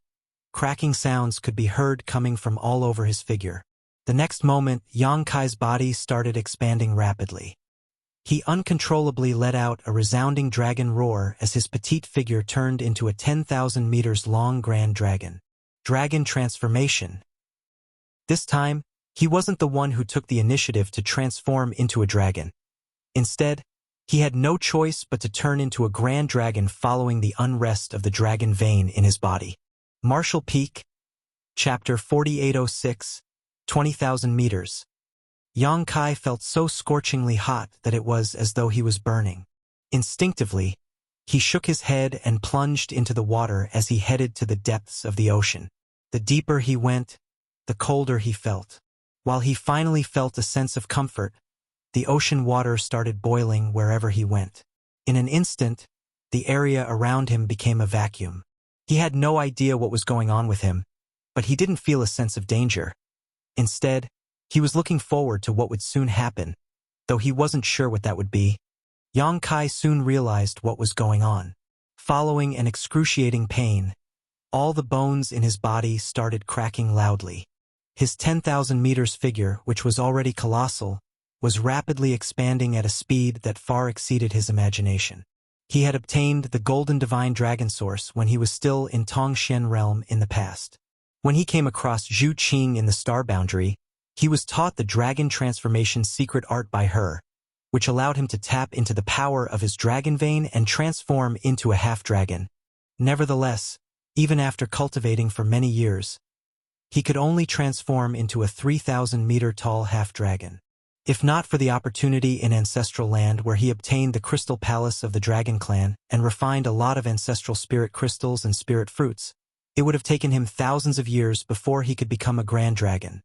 Speaker 1: cracking sounds could be heard coming from all over his figure. The next moment, Yang Kai's body started expanding rapidly. He uncontrollably let out a resounding dragon roar as his petite figure turned into a 10,000 meters long grand dragon. Dragon transformation. This time, he wasn't the one who took the initiative to transform into a dragon. Instead, he had no choice but to turn into a grand dragon following the unrest of the dragon vein in his body. Martial Peak, Chapter 4806, 20,000 meters. Yang Kai felt so scorchingly hot that it was as though he was burning. Instinctively, he shook his head and plunged into the water as he headed to the depths of the ocean. The deeper he went, the colder he felt. While he finally felt a sense of comfort, the ocean water started boiling wherever he went. In an instant, the area around him became a vacuum. He had no idea what was going on with him, but he didn't feel a sense of danger. Instead, he was looking forward to what would soon happen, though he wasn't sure what that would be. Yang Kai soon realized what was going on. Following an excruciating pain, all the bones in his body started cracking loudly. His 10,000 meters figure, which was already colossal, was rapidly expanding at a speed that far exceeded his imagination. He had obtained the Golden Divine Dragon Source when he was still in Tongxian Realm in the past. When he came across Zhu Qing in the Star Boundary, he was taught the dragon transformation secret art by her, which allowed him to tap into the power of his dragon vein and transform into a half-dragon. Nevertheless, even after cultivating for many years, he could only transform into a 3,000-meter-tall half-dragon. If not for the opportunity in Ancestral Land where he obtained the Crystal Palace of the Dragon Clan and refined a lot of ancestral spirit crystals and spirit fruits, it would have taken him thousands of years before he could become a grand dragon.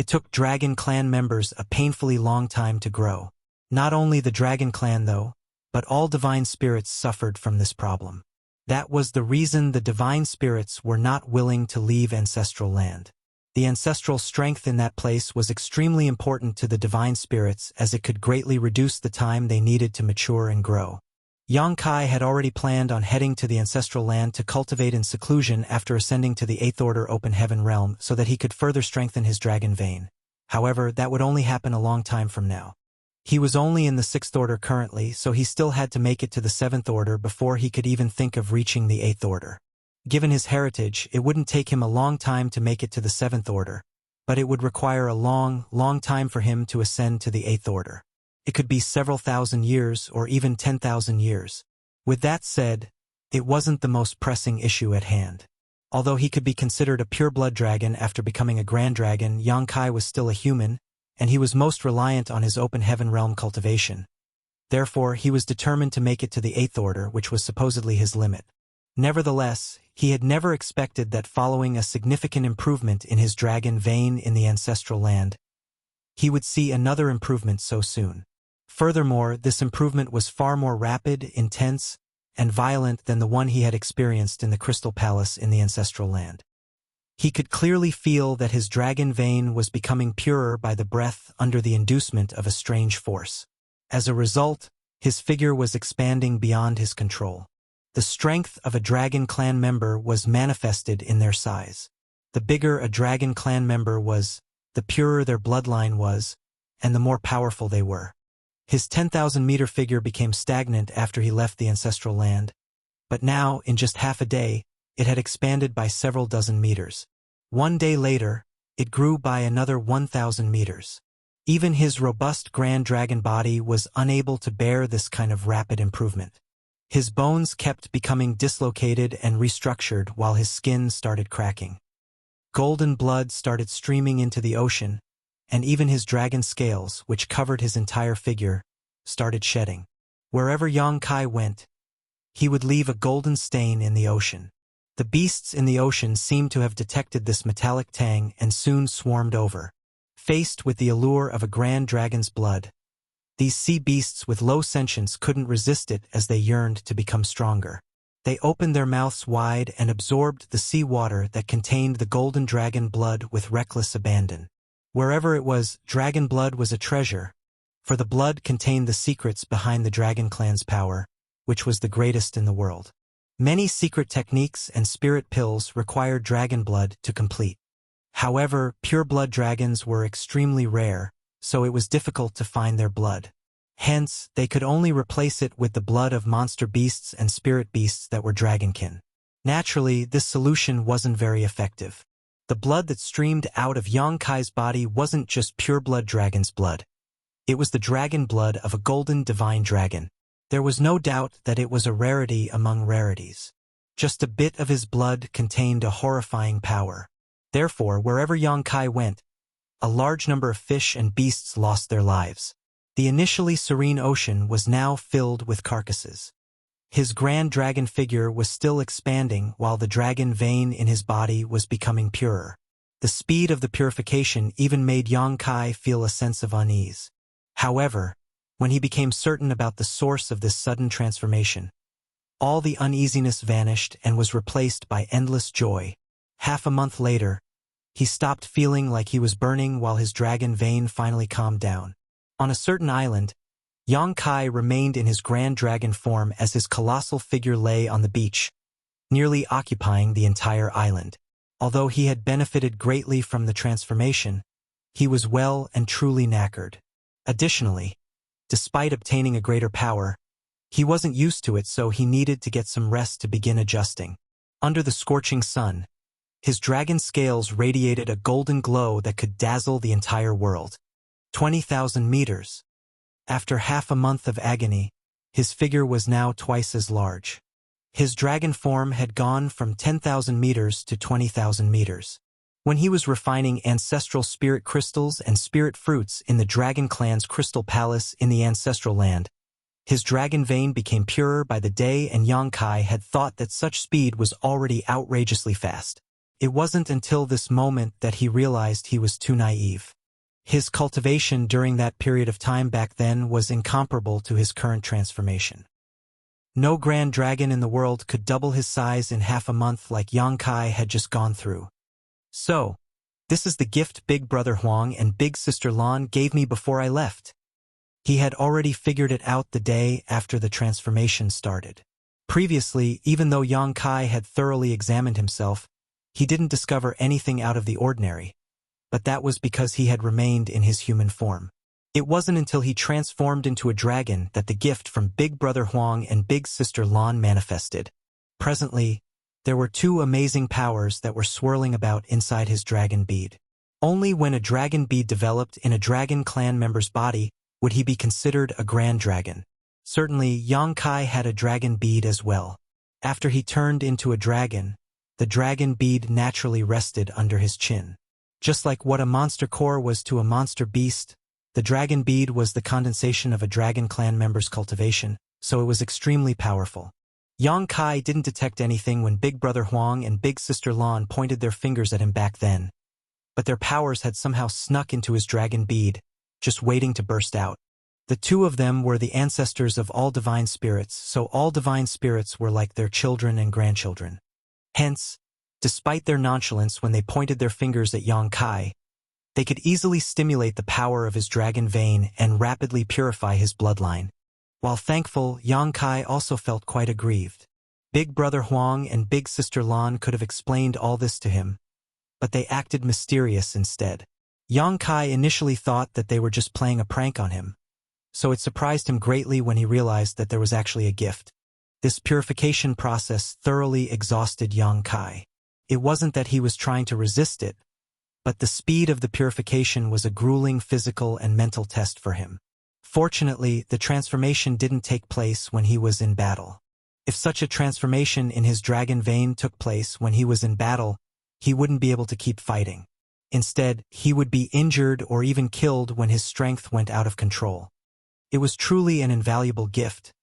Speaker 1: It took Dragon Clan members a painfully long time to grow. Not only the Dragon Clan though, but all divine spirits suffered from this problem. That was the reason the divine spirits were not willing to leave ancestral land. The ancestral strength in that place was extremely important to the divine spirits as it could greatly reduce the time they needed to mature and grow. Yang Kai had already planned on heading to the ancestral land to cultivate in seclusion after ascending to the 8th Order Open Heaven realm so that he could further strengthen his dragon vein. However, that would only happen a long time from now. He was only in the 6th Order currently, so he still had to make it to the 7th Order before he could even think of reaching the 8th Order. Given his heritage, it wouldn't take him a long time to make it to the 7th Order, but it would require a long, long time for him to ascend to the 8th Order. It could be several thousand years or even 10,000 years. With that said, it wasn't the most pressing issue at hand. Although he could be considered a pure-blood dragon after becoming a grand dragon, Yang Kai was still a human, and he was most reliant on his open heaven realm cultivation. Therefore, he was determined to make it to the 8th Order, which was supposedly his limit. Nevertheless, he had never expected that following a significant improvement in his dragon vein in the ancestral land, he would see another improvement so soon. Furthermore, this improvement was far more rapid, intense, and violent than the one he had experienced in the Crystal Palace in the ancestral land. He could clearly feel that his dragon vein was becoming purer by the breath under the inducement of a strange force. As a result, his figure was expanding beyond his control. The strength of a Dragon Clan member was manifested in their size. The bigger a Dragon Clan member was, the purer their bloodline was, and the more powerful they were. His 10,000-meter figure became stagnant after he left the ancestral land, but now, in just half a day, it had expanded by several dozen meters. One day later, it grew by another 1,000 meters. Even his robust grand dragon body was unable to bear this kind of rapid improvement. His bones kept becoming dislocated and restructured while his skin started cracking. Golden blood started streaming into the ocean, and even his dragon scales, which covered his entire figure, started shedding. Wherever Yang Kai went, he would leave a golden stain in the ocean. The beasts in the ocean seemed to have detected this metallic tang and soon swarmed over. Faced with the allure of a grand dragon's blood, these sea beasts with low sentience couldn't resist it as they yearned to become stronger. They opened their mouths wide and absorbed the sea water that contained the golden dragon blood with reckless abandon. Wherever it was, dragon blood was a treasure, for the blood contained the secrets behind the Dragon Clan's power, which was the greatest in the world. Many secret techniques and spirit pills required dragon blood to complete. However, pure-blood dragons were extremely rare, so it was difficult to find their blood. Hence, they could only replace it with the blood of monster beasts and spirit beasts that were dragonkin. Naturally, this solution wasn't very effective. The blood that streamed out of Yang Kai's body wasn't just pure-blood dragon's blood. It was the dragon blood of a golden divine dragon. There was no doubt that it was a rarity among rarities. Just a bit of his blood contained a horrifying power. Therefore, wherever Yang Kai went, a large number of fish and beasts lost their lives. The initially serene ocean was now filled with carcasses. His grand dragon figure was still expanding while the dragon vein in his body was becoming purer. The speed of the purification even made Yang Kai feel a sense of unease. However, when he became certain about the source of this sudden transformation, all the uneasiness vanished and was replaced by endless joy. Half a month later, he stopped feeling like he was burning while his dragon vein finally calmed down. On a certain island, Yang Kai remained in his grand dragon form as his colossal figure lay on the beach, nearly occupying the entire island. Although he had benefited greatly from the transformation, he was well and truly knackered. Additionally, despite obtaining a greater power, he wasn't used to it, so he needed to get some rest to begin adjusting. Under the scorching sun, his dragon scales radiated a golden glow that could dazzle the entire world. 20,000 meters. After half a month of agony, his figure was now twice as large. His dragon form had gone from 10,000 meters to 20,000 meters. When he was refining ancestral spirit crystals and spirit fruits in the Dragon Clan's Crystal Palace in the ancestral land, his dragon vein became purer by the day, and Yang Kai had thought that such speed was already outrageously fast. It wasn't until this moment that he realized he was too naive. His cultivation during that period of time back then was incomparable to his current transformation. No grand dragon in the world could double his size in half a month like Yang Kai had just gone through. So, this is the gift Big Brother Huang and Big Sister Lan gave me before I left. He had already figured it out the day after the transformation started. Previously, even though Yang Kai had thoroughly examined himself, he didn't discover anything out of the ordinary, but that was because he had remained in his human form. It wasn't until he transformed into a dragon that the gift from Big Brother Huang and Big Sister Lan manifested. Presently, there were two amazing powers that were swirling about inside his dragon bead. Only when a dragon bead developed in a dragon clan member's body would he be considered a grand dragon. Certainly, Yang Kai had a dragon bead as well. After he turned into a dragon, the dragon bead naturally rested under his chin. Just like what a monster core was to a monster beast, the dragon bead was the condensation of a dragon clan member's cultivation, so it was extremely powerful. Yang Kai didn't detect anything when Big Brother Huang and Big Sister Lan pointed their fingers at him back then, but their powers had somehow snuck into his dragon bead, just waiting to burst out. The two of them were the ancestors of all divine spirits, so all divine spirits were like their children and grandchildren. Hence, despite their nonchalance when they pointed their fingers at Yang Kai, they could easily stimulate the power of his dragon vein and rapidly purify his bloodline. While thankful, Yang Kai also felt quite aggrieved. Big Brother Huang and Big Sister Lan could have explained all this to him, but they acted mysterious instead. Yang Kai initially thought that they were just playing a prank on him, so it surprised him greatly when he realized that there was actually a gift. This purification process thoroughly exhausted Yang Kai. It wasn't that he was trying to resist it, but the speed of the purification was a grueling physical and mental test for him. Fortunately, the transformation didn't take place when he was in battle. If such a transformation in his dragon vein took place when he was in battle, he wouldn't be able to keep fighting. Instead, he would be injured or even killed when his strength went out of control. It was truly an invaluable gift,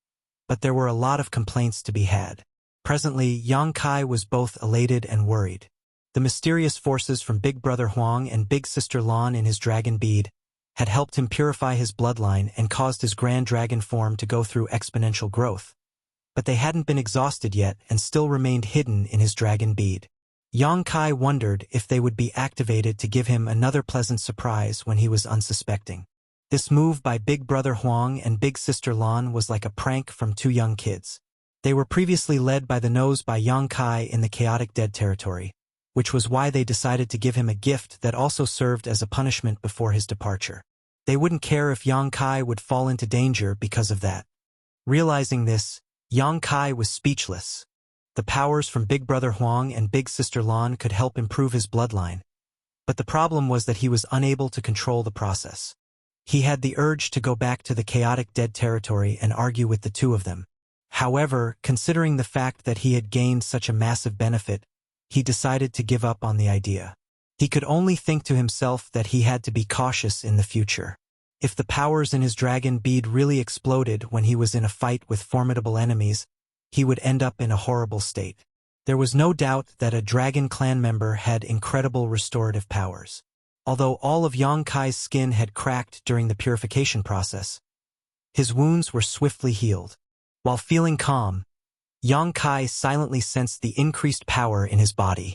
Speaker 1: but there were a lot of complaints to be had. Presently, Yang Kai was both elated and worried. The mysterious forces from Big Brother Huang and Big Sister Lan in his dragon bead had helped him purify his bloodline and caused his grand dragon form to go through exponential growth. But they hadn't been exhausted yet and still remained hidden in his dragon bead. Yang Kai wondered if they would be activated to give him another pleasant surprise when he was unsuspecting. This move by Big Brother Huang and Big Sister Lan was like a prank from two young kids. They were previously led by the nose by Yang Kai in the chaotic dead territory, which was why they decided to give him a gift that also served as a punishment before his departure. They wouldn't care if Yang Kai would fall into danger because of that. Realizing this, Yang Kai was speechless. The powers from Big Brother Huang and Big Sister Lan could help improve his bloodline, but the problem was that he was unable to control the process. He had the urge to go back to the chaotic dead territory and argue with the two of them. However, considering the fact that he had gained such a massive benefit, he decided to give up on the idea. He could only think to himself that he had to be cautious in the future. If the powers in his dragon bead really exploded when he was in a fight with formidable enemies, he would end up in a horrible state. There was no doubt that a dragon clan member had incredible restorative powers. Although all of Yang Kai's skin had cracked during the purification process, his wounds were swiftly healed. While feeling calm, Yang Kai silently sensed the increased power in his body.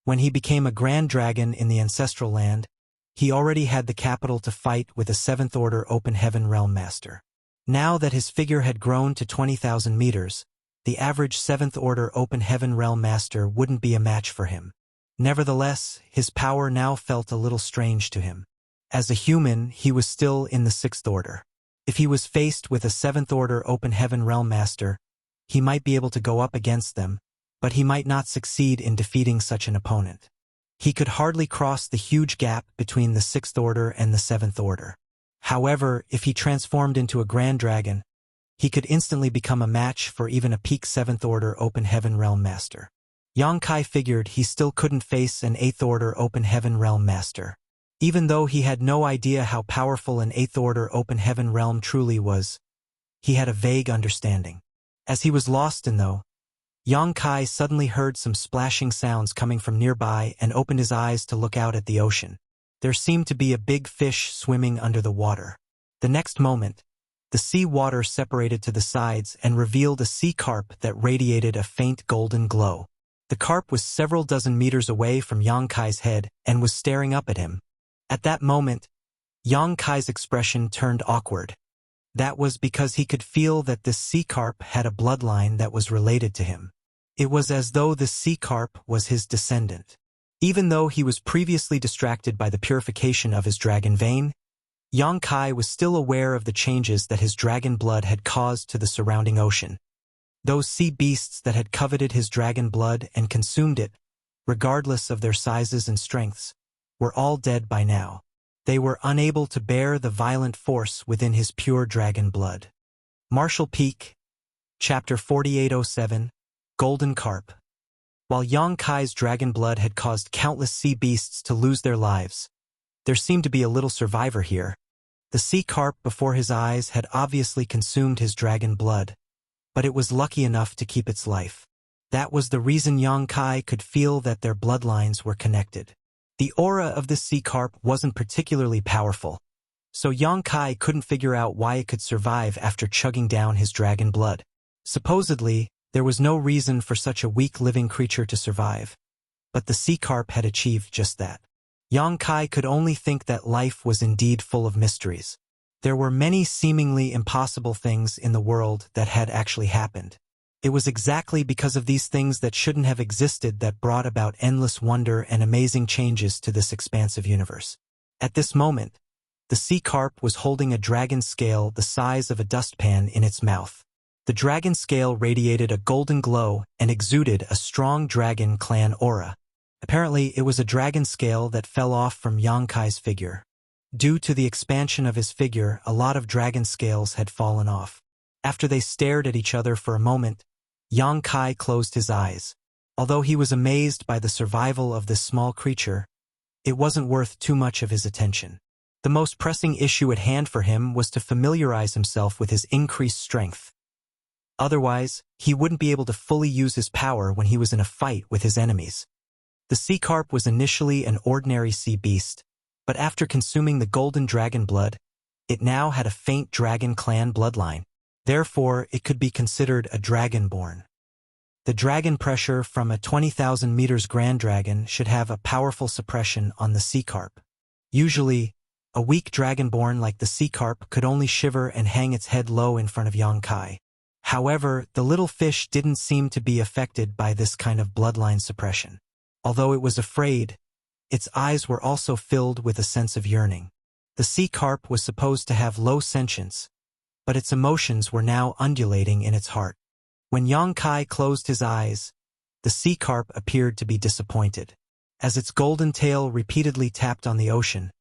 Speaker 1: When he became a grand dragon in the ancestral land, he already had the capital to fight with a 7th Order Open Heaven Realm Master. Now that his figure had grown to 20,000 meters, the average 7th Order Open Heaven Realm Master wouldn't be a match for him. Nevertheless, his power now felt a little strange to him. As a human, he was still in the 6th Order. If he was faced with a 7th Order Open Heaven Realm Master, he might be able to go up against them, but he might not succeed in defeating such an opponent. He could hardly cross the huge gap between the 6th Order and the 7th Order. However, if he transformed into a Grand Dragon, he could instantly become a match for even a peak 7th Order Open Heaven Realm Master. Yang Kai figured he still couldn't face an 8th Order Open Heaven Realm Master. Even though he had no idea how powerful an 8th Order Open Heaven Realm truly was, he had a vague understanding. As he was lost in though, Yang Kai suddenly heard some splashing sounds coming from nearby and opened his eyes to look out at the ocean. There seemed to be a big fish swimming under the water. The next moment, the sea water separated to the sides and revealed a sea carp that radiated a faint golden glow. The carp was several dozen meters away from Yang Kai's head and was staring up at him. At that moment, Yang Kai's expression turned awkward. That was because he could feel that this sea carp had a bloodline that was related to him. It was as though the sea carp was his descendant. Even though he was previously distracted by the purification of his dragon vein, Yang Kai was still aware of the changes that his dragon blood had caused to the surrounding ocean. Those sea beasts that had coveted his dragon blood and consumed it, regardless of their sizes and strengths, were all dead by now. They were unable to bear the violent force within his pure dragon blood. Martial Peak, Chapter 4807, Golden Carp. While Yang Kai's dragon blood had caused countless sea beasts to lose their lives, there seemed to be a little survivor here. The sea carp before his eyes had obviously consumed his dragon blood, but it was lucky enough to keep its life. That was the reason Yang Kai could feel that their bloodlines were connected. The aura of the sea carp wasn't particularly powerful, so Yang Kai couldn't figure out why it could survive after chugging down his dragon blood. Supposedly, there was no reason for such a weak living creature to survive, but the sea carp had achieved just that. Yang Kai could only think that life was indeed full of mysteries. There were many seemingly impossible things in the world that had actually happened. It was exactly because of these things that shouldn't have existed that brought about endless wonder and amazing changes to this expansive universe. At this moment, the sea carp was holding a dragon scale the size of a dustpan in its mouth. The dragon scale radiated a golden glow and exuded a strong dragon clan aura. Apparently, it was a dragon scale that fell off from Yang Kai's figure. Due to the expansion of his figure, a lot of dragon scales had fallen off. After they stared at each other for a moment, Yang Kai closed his eyes. Although he was amazed by the survival of this small creature, it wasn't worth too much of his attention. The most pressing issue at hand for him was to familiarize himself with his increased strength. Otherwise, he wouldn't be able to fully use his power when he was in a fight with his enemies. The sea carp was initially an ordinary sea beast, but after consuming the golden dragon blood, it now had a faint dragon clan bloodline. Therefore, it could be considered a dragonborn. The dragon pressure from a 20,000 meters grand dragon should have a powerful suppression on the sea carp. Usually, a weak dragonborn like the sea carp could only shiver and hang its head low in front of Yang Kai. However, the little fish didn't seem to be affected by this kind of bloodline suppression. Although it was afraid, its eyes were also filled with a sense of yearning. The sea carp was supposed to have low sentience, but its emotions were now undulating in its heart. When Yang Kai closed his eyes, the sea carp appeared to be disappointed. As its golden tail repeatedly tapped on the ocean,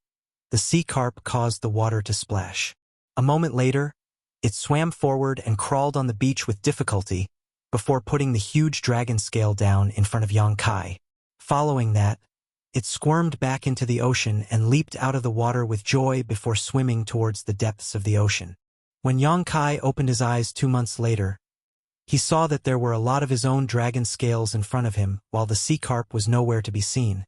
Speaker 1: the sea carp caused the water to splash. A moment later, it swam forward and crawled on the beach with difficulty before putting the huge dragon scale down in front of Yang Kai. Following that, it squirmed back into the ocean and leaped out of the water with joy before swimming towards the depths of the ocean. When Yang Kai opened his eyes 2 months later, he saw that there were a lot of his own dragon scales in front of him while the sea carp was nowhere to be seen,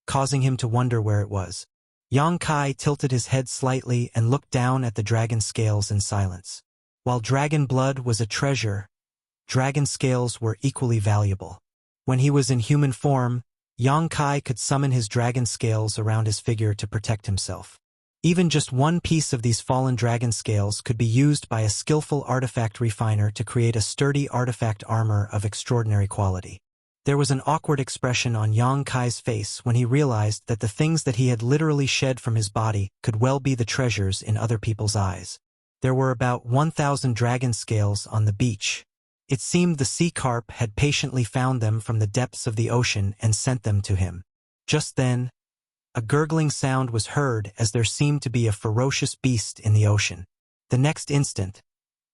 Speaker 1: causing him to wonder where it was. Yang Kai tilted his head slightly and looked down at the dragon scales in silence. While dragon blood was a treasure, dragon scales were equally valuable. When he was in human form, Yang Kai could summon his dragon scales around his figure to protect himself. Even just one piece of these fallen dragon scales could be used by a skillful artifact refiner to create a sturdy artifact armor of extraordinary quality. There was an awkward expression on Yang Kai's face when he realized that the things that he had literally shed from his body could well be the treasures in other people's eyes. There were about 1,000 dragon scales on the beach. It seemed the sea carp had patiently found them from the depths of the ocean and sent them to him. Just then, a gurgling sound was heard as there seemed to be a ferocious beast in the ocean. The next instant,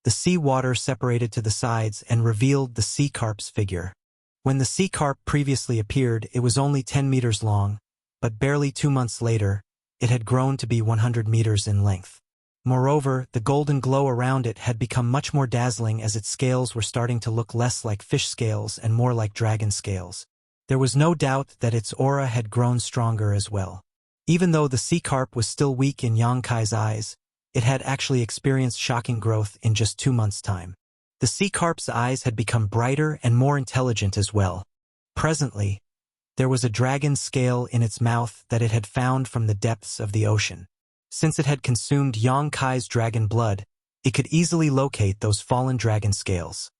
Speaker 1: the sea water separated to the sides and revealed the sea carp's figure. When the sea carp previously appeared, it was only 10 meters long, but barely 2 months later, it had grown to be 100 meters in length. Moreover, the golden glow around it had become much more dazzling as its scales were starting to look less like fish scales and more like dragon scales. There was no doubt that its aura had grown stronger as well. Even though the sea carp was still weak in Yang Kai's eyes, it had actually experienced shocking growth in just 2 months' time. The sea carp's eyes had become brighter and more intelligent as well. Presently, there was a dragon scale in its mouth that it had found from the depths of the ocean. Since it had consumed Yang Kai's dragon blood, it could easily locate those fallen dragon scales.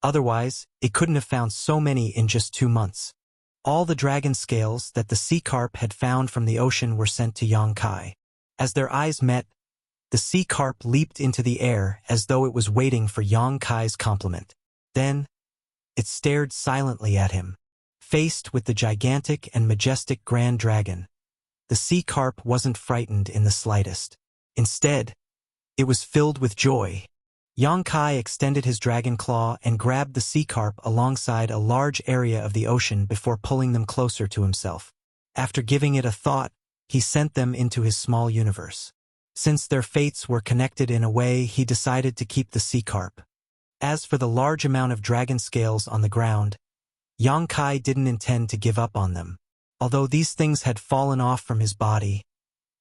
Speaker 1: Otherwise, it couldn't have found so many in just 2 months. All the dragon scales that the sea carp had found from the ocean were sent to Yang Kai. As their eyes met, the sea carp leaped into the air as though it was waiting for Yang Kai's compliment. Then, it stared silently at him. Faced with the gigantic and majestic grand dragon, the sea carp wasn't frightened in the slightest. Instead, it was filled with joy. Yang Kai extended his dragon claw and grabbed the sea carp alongside a large area of the ocean before pulling them closer to himself. After giving it a thought, he sent them into his small universe. Since their fates were connected in a way, he decided to keep the sea carp. As for the large amount of dragon scales on the ground, Yang Kai didn't intend to give up on them. Although these things had fallen off from his body,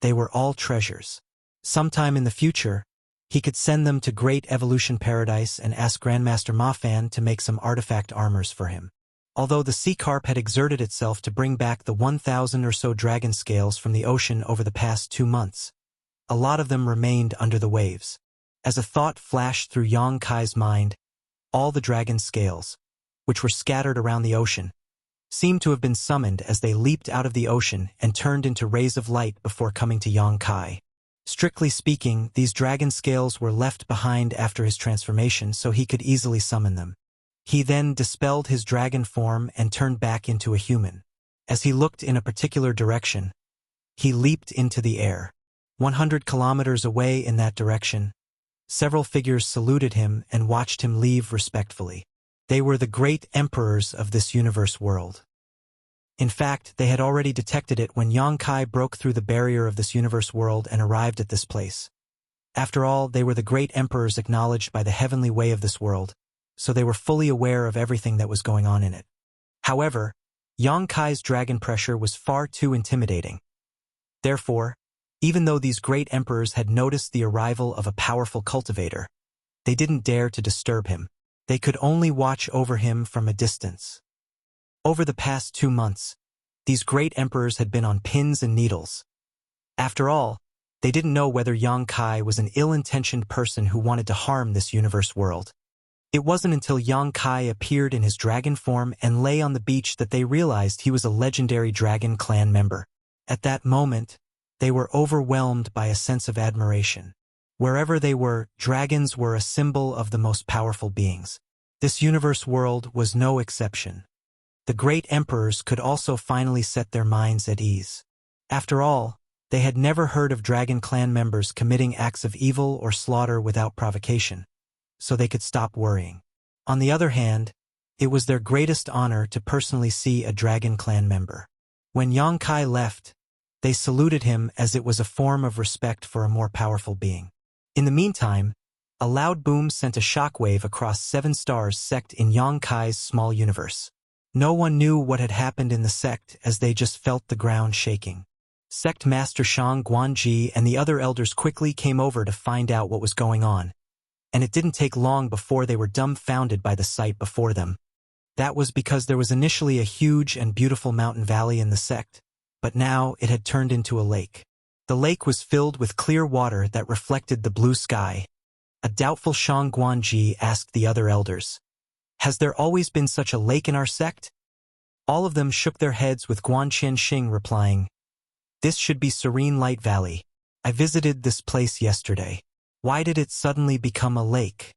Speaker 1: they were all treasures. Sometime in the future, he could send them to Great Evolution Paradise and ask Grandmaster Mafan to make some artifact armors for him. Although the sea carp had exerted itself to bring back the 1,000 or so dragon scales from the ocean over the past 2 months, a lot of them remained under the waves. As a thought flashed through Yang Kai's mind, all the dragon scales, which were scattered around the ocean, seemed to have been summoned as they leaped out of the ocean and turned into rays of light before coming to Yang Kai. Strictly speaking, these dragon scales were left behind after his transformation, so he could easily summon them. He then dispelled his dragon form and turned back into a human. As he looked in a particular direction, he leaped into the air. 100 kilometers away in that direction, several figures saluted him and watched him leave respectfully. They were the great emperors of this universe world. In fact, they had already detected it when Yang Kai broke through the barrier of this universe world and arrived at this place. After all, they were the great emperors acknowledged by the heavenly way of this world, so they were fully aware of everything that was going on in it. However, Yang Kai's dragon pressure was far too intimidating. Therefore, even though these great emperors had noticed the arrival of a powerful cultivator, they didn't dare to disturb him. They could only watch over him from a distance. Over the past 2 months, these great emperors had been on pins and needles. After all, they didn't know whether Yang Kai was an ill-intentioned person who wanted to harm this universe world. It wasn't until Yang Kai appeared in his dragon form and lay on the beach that they realized he was a legendary dragon clan member. At that moment, they were overwhelmed by a sense of admiration. Wherever they were, dragons were a symbol of the most powerful beings. This universe world was no exception. The great emperors could also finally set their minds at ease. After all, they had never heard of dragon clan members committing acts of evil or slaughter without provocation, so they could stop worrying. On the other hand, it was their greatest honor to personally see a dragon clan member. When Yang Kai left, they saluted him as it was a form of respect for a more powerful being. In the meantime, a loud boom sent a shockwave across 7 stars sect in Yang Kai's small universe. No one knew what had happened in the sect as they just felt the ground shaking. Sect Master Shang Guanji and the other elders quickly came over to find out what was going on, and it didn't take long before they were dumbfounded by the sight before them. That was because there was initially a huge and beautiful mountain valley in the sect, but now it had turned into a lake. The lake was filled with clear water that reflected the blue sky. A doubtful Shang Guanji asked the other elders, "Has there always been such a lake in our sect?" All of them shook their heads with Guan Qianxing replying, "This should be Serene Light Valley. I visited this place yesterday. Why did it suddenly become a lake?"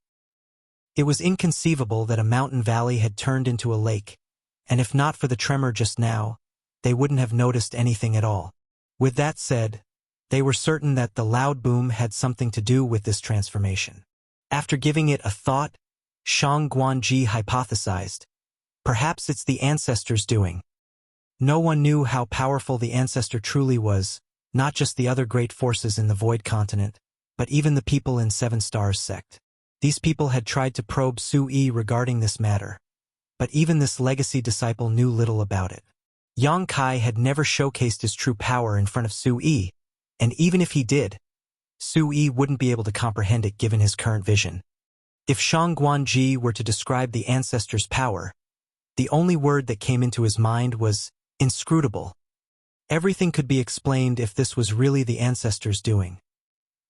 Speaker 1: It was inconceivable that a mountain valley had turned into a lake, and if not for the tremor just now, they wouldn't have noticed anything at all. With that said, they were certain that the loud boom had something to do with this transformation. After giving it a thought, Shang Guanji hypothesized, "Perhaps it's the ancestors' doing." No one knew how powerful the ancestor truly was, not just the other great forces in the Void Continent, but even the people in Seven Stars sect. These people had tried to probe Sui regarding this matter, but even this legacy disciple knew little about it. Yang Kai had never showcased his true power in front of Sui, and even if he did, Sui wouldn't be able to comprehend it given his current vision. If Shang Guanji were to describe the ancestors' power, the only word that came into his mind was inscrutable. Everything could be explained if this was really the ancestors' doing.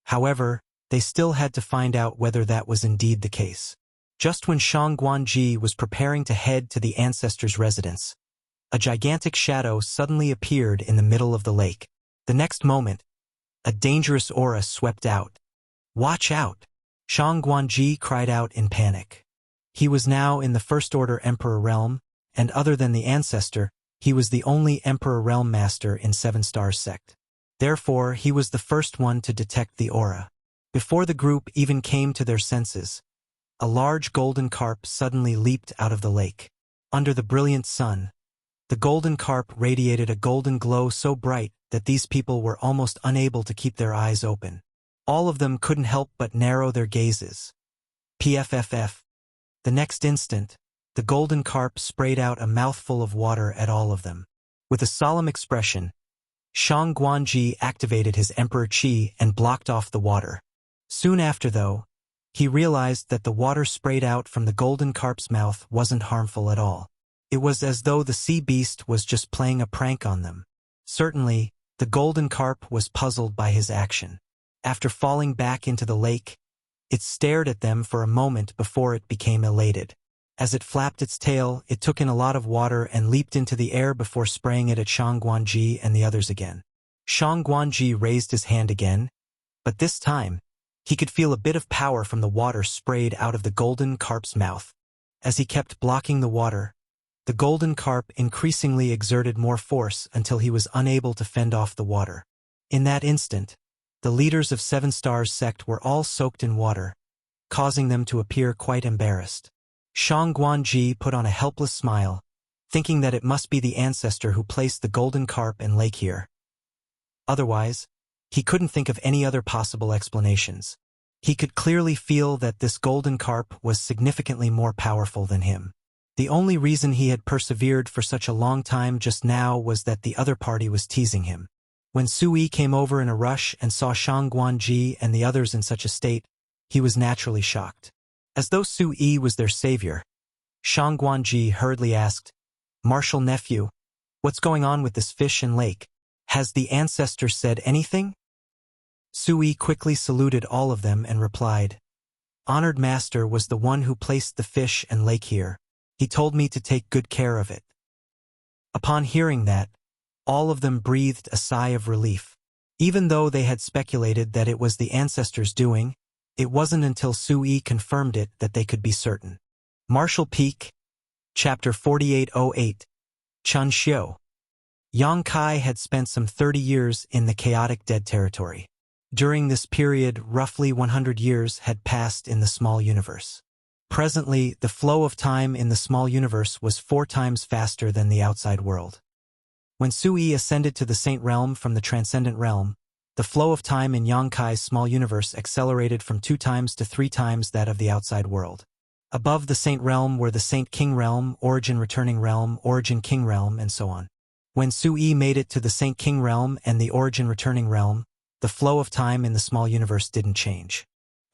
Speaker 1: However, they still had to find out whether that was indeed the case. Just when Shang Guanji was preparing to head to the ancestors' residence, a gigantic shadow suddenly appeared in the middle of the lake. The next moment, a dangerous aura swept out. "Watch out!" Shang Guanji cried out in panic. He was now in the First Order Emperor realm, and other than the ancestor, he was the only Emperor Realm Master in Seven Stars sect. Therefore, he was the first one to detect the aura. Before the group even came to their senses, a large golden carp suddenly leaped out of the lake. Under the brilliant sun, the golden carp radiated a golden glow so bright that these people were almost unable to keep their eyes open. All of them couldn't help but narrow their gazes. PFFF. The next instant, the golden carp sprayed out a mouthful of water at all of them. With a solemn expression, Shang Guanji activated his Emperor Qi and blocked off the water. Soon after, though, he realized that the water sprayed out from the golden carp's mouth wasn't harmful at all. It was as though the sea beast was just playing a prank on them. Certainly, the golden carp was puzzled by his action. After falling back into the lake, it stared at them for a moment before it became elated. As it flapped its tail, it took in a lot of water and leaped into the air before spraying it at Shang Guanji and the others again. Shang Guanji raised his hand again, but this time, he could feel a bit of power from the water sprayed out of the golden carp's mouth. As he kept blocking the water, the golden carp increasingly exerted more force until he was unable to fend off the water. In that instant, the leaders of Seven Stars sect were all soaked in water, causing them to appear quite embarrassed. Shang Guanji put on a helpless smile, thinking that it must be the ancestor who placed the golden carp in lake here. Otherwise, he couldn't think of any other possible explanations. He could clearly feel that this golden carp was significantly more powerful than him. The only reason he had persevered for such a long time just now was that the other party was teasing him. When Sui came over in a rush and saw Shang Guanji and the others in such a state, he was naturally shocked. As though Sui was their savior, Shang Guanji hurriedly asked, "Martial nephew, what's going on with this fish and lake? Has the ancestor said anything?" Sui quickly saluted all of them and replied, "Honored Master was the one who placed the fish and lake here. He told me to take good care of it." Upon hearing that, all of them breathed a sigh of relief. Even though they had speculated that it was the ancestors' doing, it wasn't until Sui confirmed it that they could be certain. Martial Peak, Chapter 4808, Chun Xiu. Yang Kai had spent some 30 years in the chaotic dead territory. During this period, roughly 100 years had passed in the small universe. Presently, the flow of time in the small universe was 4 times faster than the outside world. When Sui ascended to the Saint Realm from the Transcendent Realm, the flow of time in Yang Kai's small universe accelerated from 2 times to 3 times that of the outside world. Above the Saint Realm were the Saint King Realm, Origin Returning Realm, Origin King Realm, and so on. When Sui made it to the Saint King Realm and the Origin Returning Realm, the flow of time in the small universe didn't change.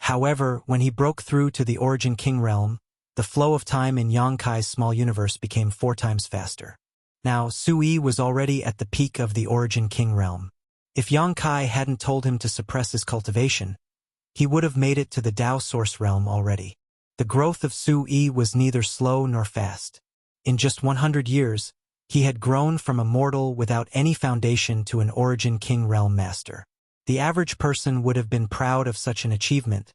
Speaker 1: However, when he broke through to the Origin King Realm, the flow of time in Yang Kai's small universe became 4 times faster. Now, Sui was already at the peak of the Origin King Realm. If Yang Kai hadn't told him to suppress his cultivation, he would have made it to the Tao Source Realm already. The growth of Sui was neither slow nor fast. In just 100 years, he had grown from a mortal without any foundation to an Origin King Realm Master. The average person would have been proud of such an achievement,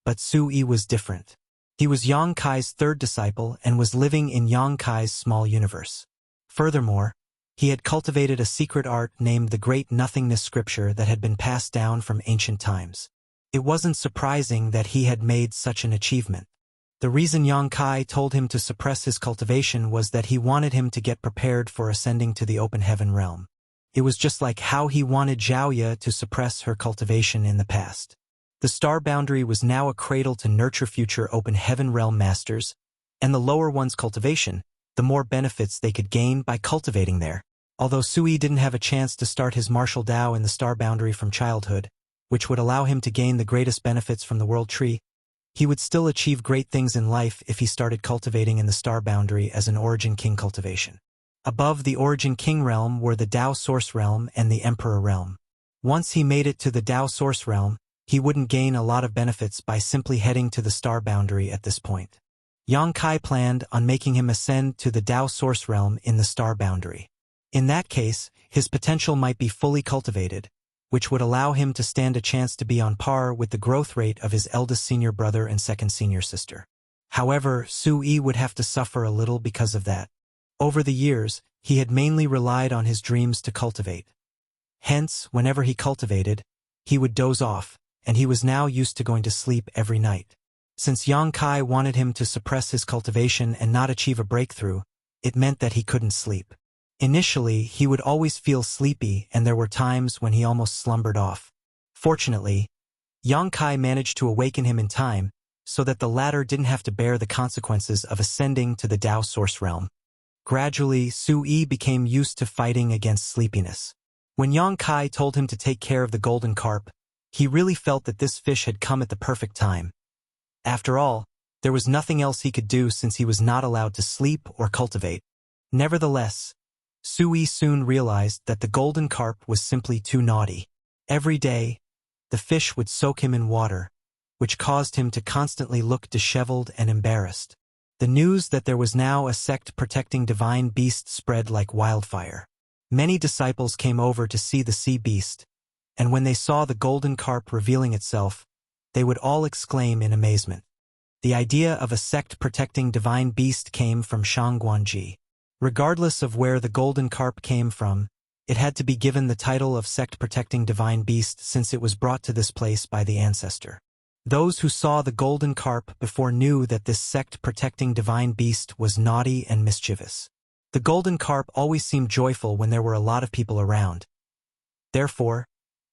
Speaker 1: but Sui was different. He was Yang Kai's 3rd disciple and was living in Yang Kai's small universe. Furthermore, he had cultivated a secret art named the Great Nothingness Scripture that had been passed down from ancient times. It wasn't surprising that he had made such an achievement. The reason Yang Kai told him to suppress his cultivation was that he wanted him to get prepared for ascending to the open heaven realm. It was just like how he wanted Zhaoya to suppress her cultivation in the past. The star boundary was now a cradle to nurture future open heaven realm masters, and the lower one's cultivation, the more benefits they could gain by cultivating there. Although Sui didn't have a chance to start his martial Dao in the star boundary from childhood, which would allow him to gain the greatest benefits from the world tree, he would still achieve great things in life if he started cultivating in the star boundary as an Origin King cultivation. Above the Origin King realm were the Dao Source realm and the Emperor realm. Once he made it to the Dao Source realm, he wouldn't gain a lot of benefits by simply heading to the star boundary at this point. Yang Kai planned on making him ascend to the Dao Source realm in the star boundary. In that case, his potential might be fully cultivated, which would allow him to stand a chance to be on par with the growth rate of his eldest senior brother and second senior sister. However, Sui would have to suffer a little because of that. Over the years, he had mainly relied on his dreams to cultivate. Hence, whenever he cultivated, he would doze off, and he was now used to going to sleep every night. Since Yang Kai wanted him to suppress his cultivation and not achieve a breakthrough, it meant that he couldn't sleep. Initially, he would always feel sleepy, and there were times when he almost slumbered off. Fortunately, Yang Kai managed to awaken him in time, so that the latter didn't have to bear the consequences of ascending to the Dao Source realm. Gradually, Sui became used to fighting against sleepiness. When Yang Kai told him to take care of the golden carp, he really felt that this fish had come at the perfect time. After all, there was nothing else he could do since he was not allowed to sleep or cultivate. Nevertheless, Sui soon realized that the golden carp was simply too naughty. Every day, the fish would soak him in water, which caused him to constantly look disheveled and embarrassed. The news that there was now a sect protecting divine beast spread like wildfire. Many disciples came over to see the sea beast, and when they saw the golden carp revealing itself, they would all exclaim in amazement. The idea of a sect protecting divine beast came from Shangguanji. Regardless of where the golden carp came from, it had to be given the title of sect protecting divine beast since it was brought to this place by the ancestor. Those who saw the golden carp before knew that this sect protecting divine beast was naughty and mischievous. The golden carp always seemed joyful when there were a lot of people around. Therefore,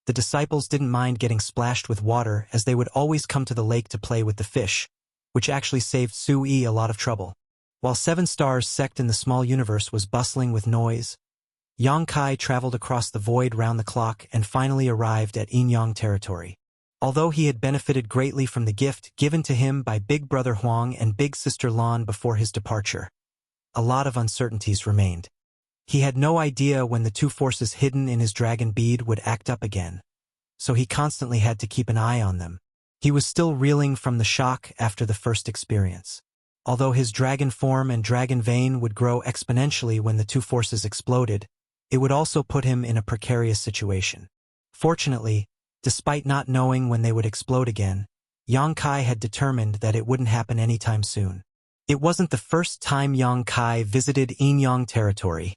Speaker 1: the disciples didn't mind getting splashed with water as they would always come to the lake to play with the fish, which actually saved Sui a lot of trouble. While Seven Stars sect in the small universe was bustling with noise, Yang Kai traveled across the void round the clock and finally arrived at Yin-Yang territory. Although he had benefited greatly from the gift given to him by Big Brother Huang and Big Sister Lan before his departure, a lot of uncertainties remained. He had no idea when the two forces hidden in his dragon bead would act up again, so he constantly had to keep an eye on them. He was still reeling from the shock after the first experience. Although his dragon form and dragon vein would grow exponentially when the two forces exploded, it would also put him in a precarious situation. Fortunately, despite not knowing when they would explode again, Yang Kai had determined that it wouldn't happen anytime soon. It wasn't the first time Yang Kai visited Yin-Yang territory.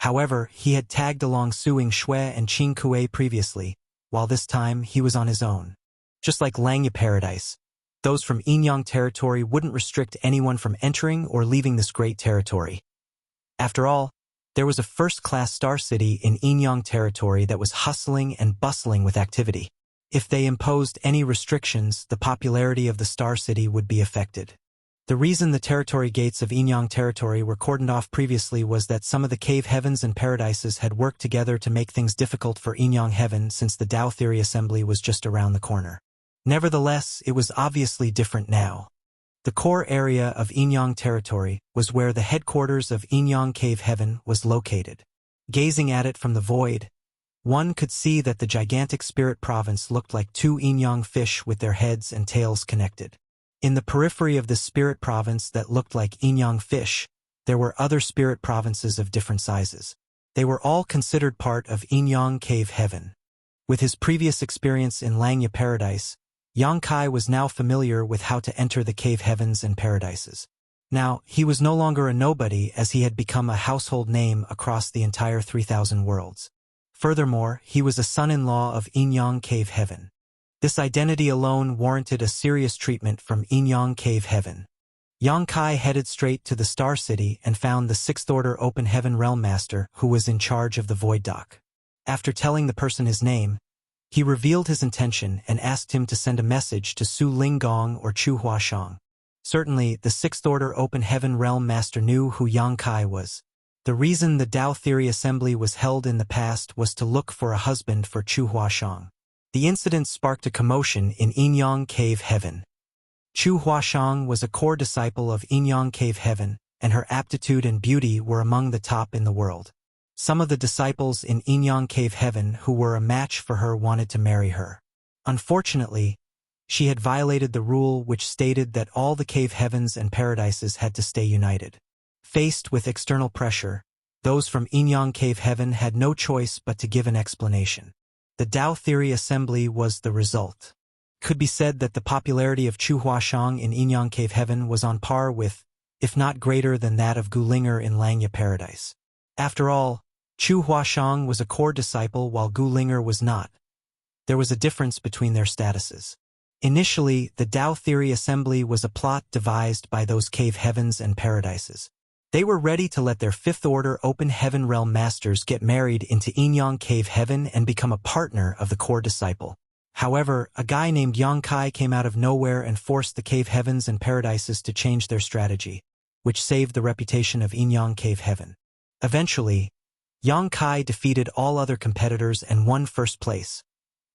Speaker 1: However, he had tagged along Suing Shui and Qing Kuei previously, while this time he was on his own. Just like Langya Paradise, those from Yin-Yang territory wouldn't restrict anyone from entering or leaving this great territory. After all, there was a first-class star city in Yin-Yang territory that was hustling and bustling with activity. If they imposed any restrictions, the popularity of the star city would be affected. The reason the territory gates of Yin-Yang territory were cordoned off previously was that some of the cave heavens and paradises had worked together to make things difficult for Yin-Yang heaven since the Tao Theory Assembly was just around the corner. Nevertheless, it was obviously different now. The core area of Yin-Yang territory was where the headquarters of Yin-Yang Cave Heaven was located. Gazing at it from the void, one could see that the gigantic spirit province looked like two Yin-Yang fish with their heads and tails connected. In the periphery of the spirit province that looked like Yin-Yang fish, there were other spirit provinces of different sizes. They were all considered part of Yin-Yang Cave Heaven. With his previous experience in Langya Paradise, Yang Kai was now familiar with how to enter the cave heavens and paradises. Now, he was no longer a nobody as he had become a household name across the entire 3,000 worlds. Furthermore, he was a son-in-law of Yin-Yang Cave Heaven. This identity alone warranted a serious treatment from Yin-Yang Cave Heaven. Yang Kai headed straight to the Star City and found the Sixth Order Open Heaven Realm Master who was in charge of the Void Dock. After telling the person his name, He revealed his intention and asked him to send a message to Su Linggong or Chu Huashang. Certainly, the Sixth Order Open Heaven Realm Master knew who Yang Kai was. The reason the Tao Theory Assembly was held in the past was to look for a husband for Chu Huashang. The incident sparked a commotion in Yinyang Cave Heaven. Chu Huashang was a core disciple of Yinyang Cave Heaven, and her aptitude and beauty were among the top in the world. Some of the disciples in Yinyang Cave Heaven who were a match for her wanted to marry her. Unfortunately, she had violated the rule which stated that all the cave heavens and paradises had to stay united. Faced with external pressure, those from Yinyang Cave Heaven had no choice but to give an explanation. The Tao Theory Assembly was the result. Could be said that the popularity of Chu Huashang in Yinyang Cave Heaven was on par with, if not greater than that of Gulinger in Langya Paradise. After all, Chu Huashang was a core disciple while Gulinger was not. There was a difference between their statuses. Initially, the Tao Theory Assembly was a plot devised by those cave heavens and paradises. They were ready to let their Fifth Order Open Heaven Realm Masters get married into Yinyang Cave Heaven and become a partner of the core disciple. However, a guy named Yang Kai came out of nowhere and forced the cave heavens and paradises to change their strategy, which saved the reputation of Yinyang Cave Heaven. Eventually, Yang Kai defeated all other competitors and won first place,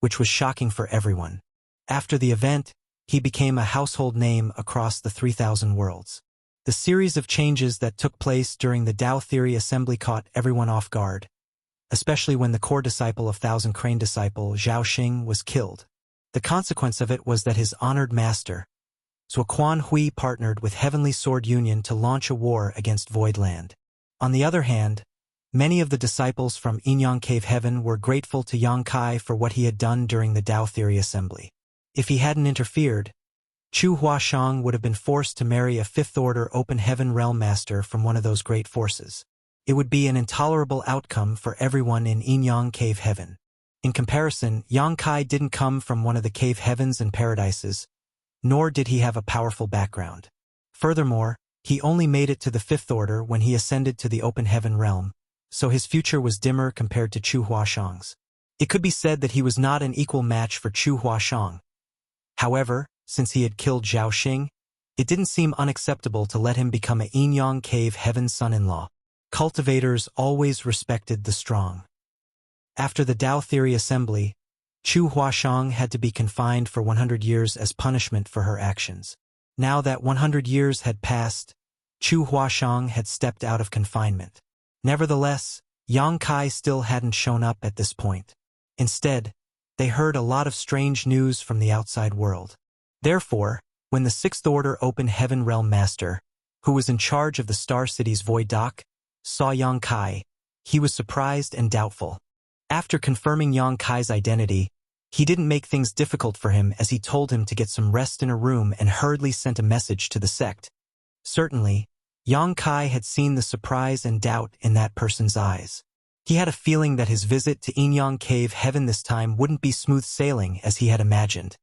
Speaker 1: which was shocking for everyone. After the event, he became a household name across the 3,000 worlds. The series of changes that took place during the Tao Theory Assembly caught everyone off guard, especially when the core disciple of Thousand Crane disciple Zhao Xing was killed. The consequence of it was that his honored master, Zhuo Quan Hui, partnered with Heavenly Sword Union to launch a war against Voidland. On the other hand, many of the disciples from Yinyang Cave Heaven were grateful to Yang Kai for what he had done during the Tao Theory Assembly. If he hadn't interfered, Chu Huashang would have been forced to marry a Fifth Order Open Heaven Realm Master from one of those great forces. It would be an intolerable outcome for everyone in Yinyang Cave Heaven. In comparison, Yang Kai didn't come from one of the cave heavens and paradises, nor did he have a powerful background. Furthermore, he only made it to the Fifth Order when he ascended to the Open Heaven Realm, so his future was dimmer compared to Chu Huashang's. It could be said that he was not an equal match for Chu Huashang. However, since he had killed Zhao Xing, it didn't seem unacceptable to let him become a Yinyang Cave Heaven son-in-law. Cultivators always respected the strong. After the Tao Theory Assembly, Chu Huashang had to be confined for 100 years as punishment for her actions. Now that 100 years had passed, Chu Huashang had stepped out of confinement. Nevertheless, Yang Kai still hadn't shown up at this point. Instead, they heard a lot of strange news from the outside world. Therefore, when the Sixth Order Open Heaven Realm Master, who was in charge of the Star City's Void Dock, saw Yang Kai, he was surprised and doubtful. After confirming Yang Kai's identity, he didn't make things difficult for him as he told him to get some rest in a room and hurriedly sent a message to the sect. Certainly, Yang Kai had seen the surprise and doubt in that person's eyes. He had a feeling that his visit to Yinyang Cave Heaven this time wouldn't be smooth sailing as he had imagined.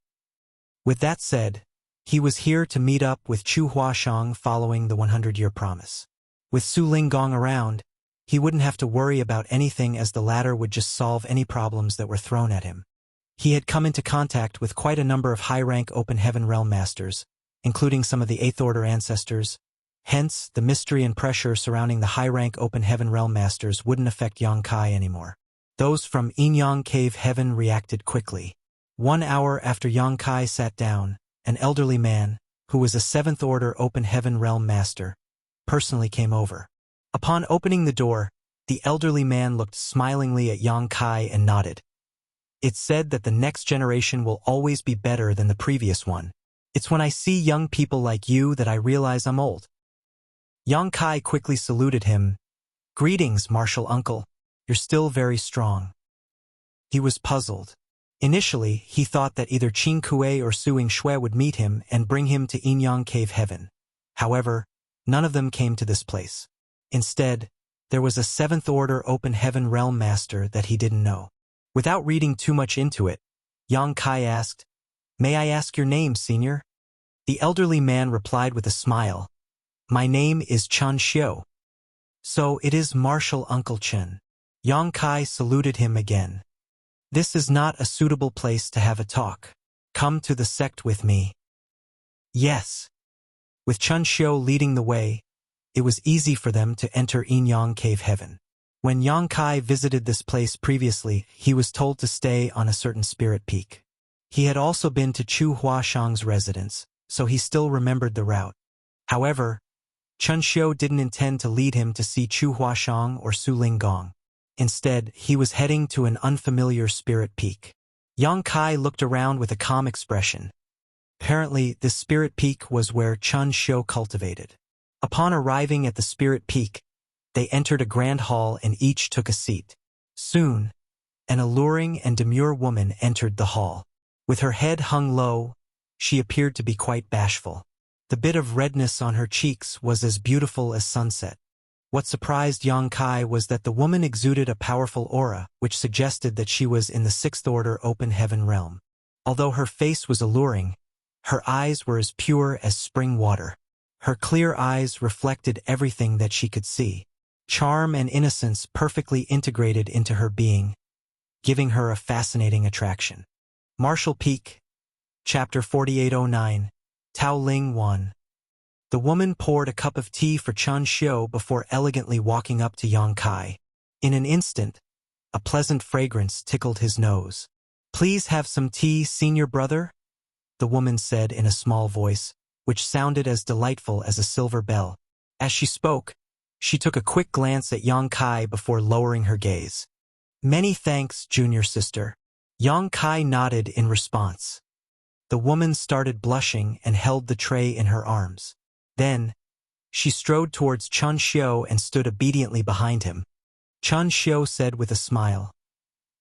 Speaker 1: With that said, he was here to meet up with Chu Huashang following the 100-year promise. With Su Linggong around, he wouldn't have to worry about anything as the latter would just solve any problems that were thrown at him. He had come into contact with quite a number of high-rank Open Heaven Realm Masters, including some of the Eighth Order ancestors. Hence, the mystery and pressure surrounding the high-rank Open Heaven Realm Masters wouldn't affect Yang Kai anymore. Those from Yinyang Cave Heaven reacted quickly. 1 hour after Yang Kai sat down, an elderly man, who was a Seventh Order Open Heaven Realm Master, personally came over. Upon opening the door, the elderly man looked smilingly at Yang Kai and nodded. It's said that the next generation will always be better than the previous one. It's when I see young people like you that I realize I'm old. Yang Kai quickly saluted him. Greetings, Martial Uncle. You're still very strong. He was puzzled. Initially, he thought that either Qin Kuei or Suing Shui would meet him and bring him to Yinyang Cave Heaven. However, none of them came to this place. Instead, there was a Seventh Order Open Heaven Realm Master that he didn't know. Without reading too much into it, Yang Kai asked, "May I ask your name, Senior?" The elderly man replied with a smile, "My name is Chen Xiu." "So it is Martial Uncle Chen." Yang Kai saluted him again. This is not a suitable place to have a talk. Come to the sect with me. Yes. With Chun Xiu leading the way, it was easy for them to enter Yinyang Cave Heaven. When Yang Kai visited this place previously, he was told to stay on a certain spirit peak. He had also been to Chu Huashang's residence, so he still remembered the route. However, Chun Xiu didn't intend to lead him to see Chu Huashang or Su Linggong. Instead, he was heading to an unfamiliar spirit peak. Yang Kai looked around with a calm expression. Apparently, this spirit peak was where Chun Xiu cultivated. Upon arriving at the spirit peak, they entered a grand hall and each took a seat. Soon, an alluring and demure woman entered the hall. With her head hung low, she appeared to be quite bashful. The bit of redness on her cheeks was as beautiful as sunset. What surprised Yang Kai was that the woman exuded a powerful aura, which suggested that she was in the sixth order open heaven realm. Although her face was alluring, her eyes were as pure as spring water. Her clear eyes reflected everything that she could see. Charm and innocence perfectly integrated into her being, giving her a fascinating attraction. Martial Peak, Chapter 4809, Tao Ling 1. The woman poured a cup of tea for Chun Xiu before elegantly walking up to Yang Kai. In an instant, a pleasant fragrance tickled his nose. "Please have some tea, senior brother," the woman said in a small voice, which sounded as delightful as a silver bell. As she spoke, she took a quick glance at Yang Kai before lowering her gaze. "Many thanks, junior sister." Yang Kai nodded in response. The woman started blushing and held the tray in her arms. Then, she strode towards Chun Xiu and stood obediently behind him. Chun Xiu said with a smile,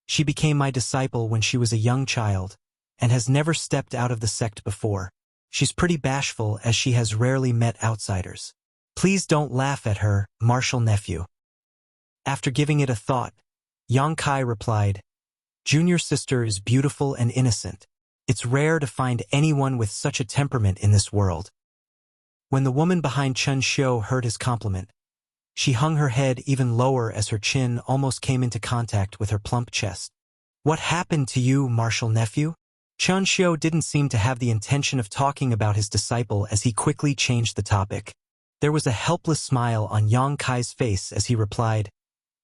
Speaker 1: "She became my disciple when she was a young child, and has never stepped out of the sect before. She's pretty bashful as she has rarely met outsiders. Please don't laugh at her, martial nephew." After giving it a thought, Yang Kai replied, "Junior sister is beautiful and innocent. It's rare to find anyone with such a temperament in this world." When the woman behind Chun Xiu heard his compliment, she hung her head even lower as her chin almost came into contact with her plump chest. "What happened to you, martial nephew?" Chun Xiu didn't seem to have the intention of talking about his disciple as he quickly changed the topic. There was a helpless smile on Yang Kai's face as he replied,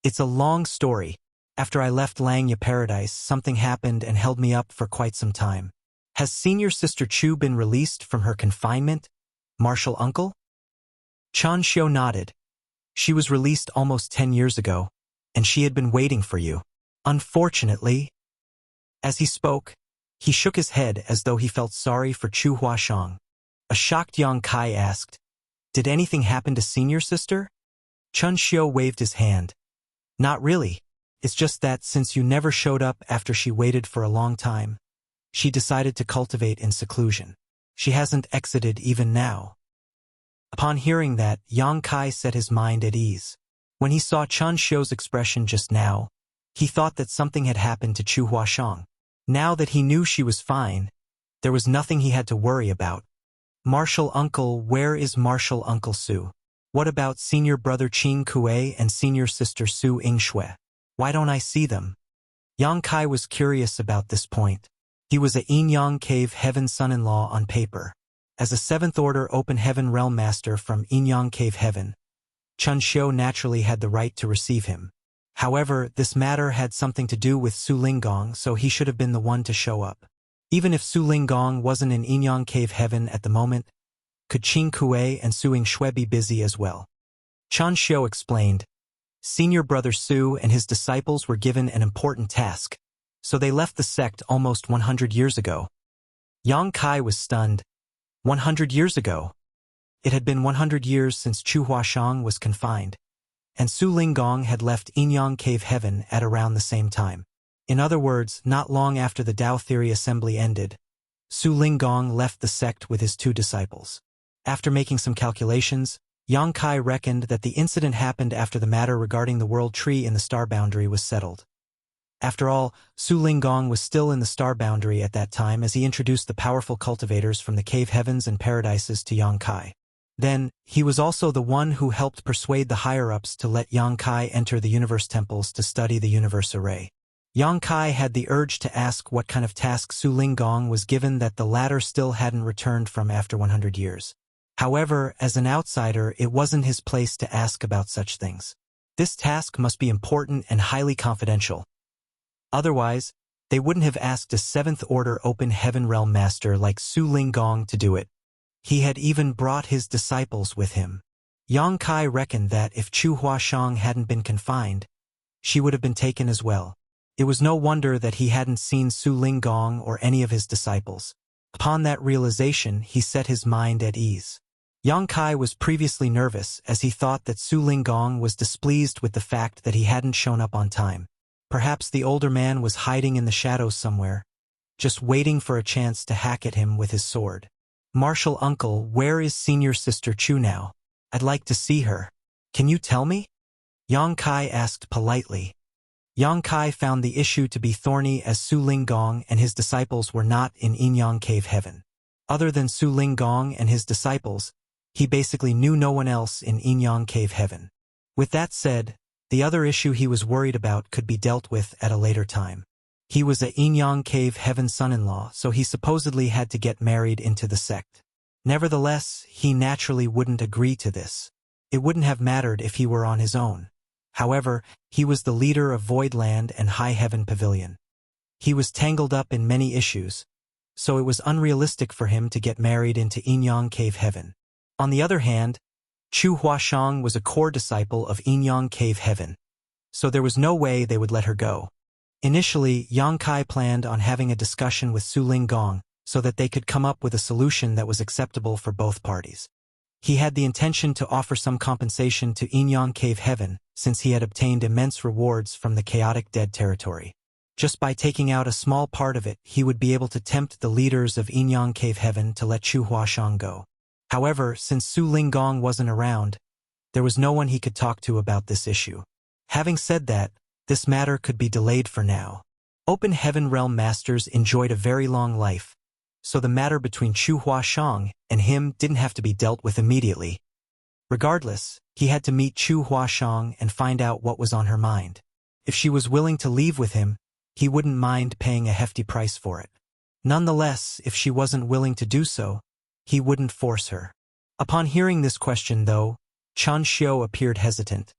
Speaker 1: "It's a long story. After I left Langya Paradise, something happened and held me up for quite some time. Has senior sister Chu been released from her confinement, martial uncle?" Chun Xiu nodded. "She was released almost 10 years ago, and she had been waiting for you. Unfortunately." As he spoke, he shook his head as though he felt sorry for Chu Huashang. A shocked Yang Kai asked, "Did anything happen to senior sister?" Chun Xiu waved his hand. "Not really. It's just that since you never showed up after she waited for a long time, she decided to cultivate in seclusion. She hasn't exited even now." Upon hearing that, Yang Kai set his mind at ease. When he saw Chun Xiu's expression just now, he thought that something had happened to Chu Huashang. Now that he knew she was fine, there was nothing he had to worry about. "Martial uncle, where is martial uncle Su? What about senior brother Qing Kuei and senior sister Su Yingshui? Why don't I see them?" Yang Kai was curious about this point. He was a Yinyang Cave Heaven son-in-law on paper. As a 7th Order Open Heaven Realm Master from Yinyang Cave Heaven, Chun Xiu naturally had the right to receive him. However, this matter had something to do with Su Linggong, so he should have been the one to show up. Even if Su Linggong wasn't in Yinyang Cave Heaven at the moment, could Qing Kuei and Su Yingshui be busy as well? Chun Xiu explained, "Senior brother Su and his disciples were given an important task, so they left the sect almost 100 years ago." Yang Kai was stunned. 100 years ago? It had been 100 years since Chu Huashang was confined, and Su Linggong had left Yinyang Cave Heaven at around the same time. In other words, not long after the Tao Theory Assembly ended, Su Linggong left the sect with his 2 disciples. After making some calculations, Yang Kai reckoned that the incident happened after the matter regarding the world tree in the star boundary was settled. After all, Su Linggong was still in the star boundary at that time as he introduced the powerful cultivators from the cave heavens and paradises to Yang Kai. Then, he was also the one who helped persuade the higher-ups to let Yang Kai enter the universe temples to study the universe array. Yang Kai had the urge to ask what kind of task Su Linggong was given that the latter still hadn't returned from after 100 years. However, as an outsider, it wasn't his place to ask about such things. This task must be important and highly confidential. Otherwise, they wouldn't have asked a 7th-order Open Heaven Realm Master like Su Linggong to do it. He had even brought his disciples with him. Yang Kai reckoned that if Chu Huashang hadn't been confined, she would have been taken as well. It was no wonder that he hadn't seen Su Linggong or any of his disciples. Upon that realization, he set his mind at ease. Yang Kai was previously nervous as he thought that Su Linggong was displeased with the fact that he hadn't shown up on time. Perhaps the older man was hiding in the shadows somewhere, just waiting for a chance to hack at him with his sword. "Martial uncle, where is senior sister Chu now? I'd like to see her. Can you tell me?" Yang Kai asked politely. Yang Kai found the issue to be thorny as Su Linggong and his disciples were not in Yinyang Cave Heaven. Other than Su Linggong and his disciples, he basically knew no one else in Yinyang Cave Heaven. With that said, the other issue he was worried about could be dealt with at a later time. He was a Yinyang Cave Heaven son-in-law, so he supposedly had to get married into the sect. Nevertheless, he naturally wouldn't agree to this. It wouldn't have mattered if he were on his own. However, he was the leader of Voidland and High Heaven Pavilion. He was tangled up in many issues, so it was unrealistic for him to get married into Yinyang Cave Heaven. On the other hand, Chu Huashang was a core disciple of Yinyang Cave Heaven, so there was no way they would let her go. Initially, Yang Kai planned on having a discussion with Su Linggong so that they could come up with a solution that was acceptable for both parties. He had the intention to offer some compensation to Yinyang Cave Heaven since he had obtained immense rewards from the chaotic dead territory. Just by taking out a small part of it, he would be able to tempt the leaders of Yinyang Cave Heaven to let Chu Huashang go. However, since Su Linggong wasn't around, there was no one he could talk to about this issue. Having said that, this matter could be delayed for now. Open Heaven Realm Masters enjoyed a very long life, so the matter between Chu Huashang and him didn't have to be dealt with immediately. Regardless, he had to meet Chu Huashang and find out what was on her mind. If she was willing to leave with him, he wouldn't mind paying a hefty price for it. Nonetheless, if she wasn't willing to do so, he wouldn't force her. Upon hearing this question, though, Chen Xiu appeared hesitant.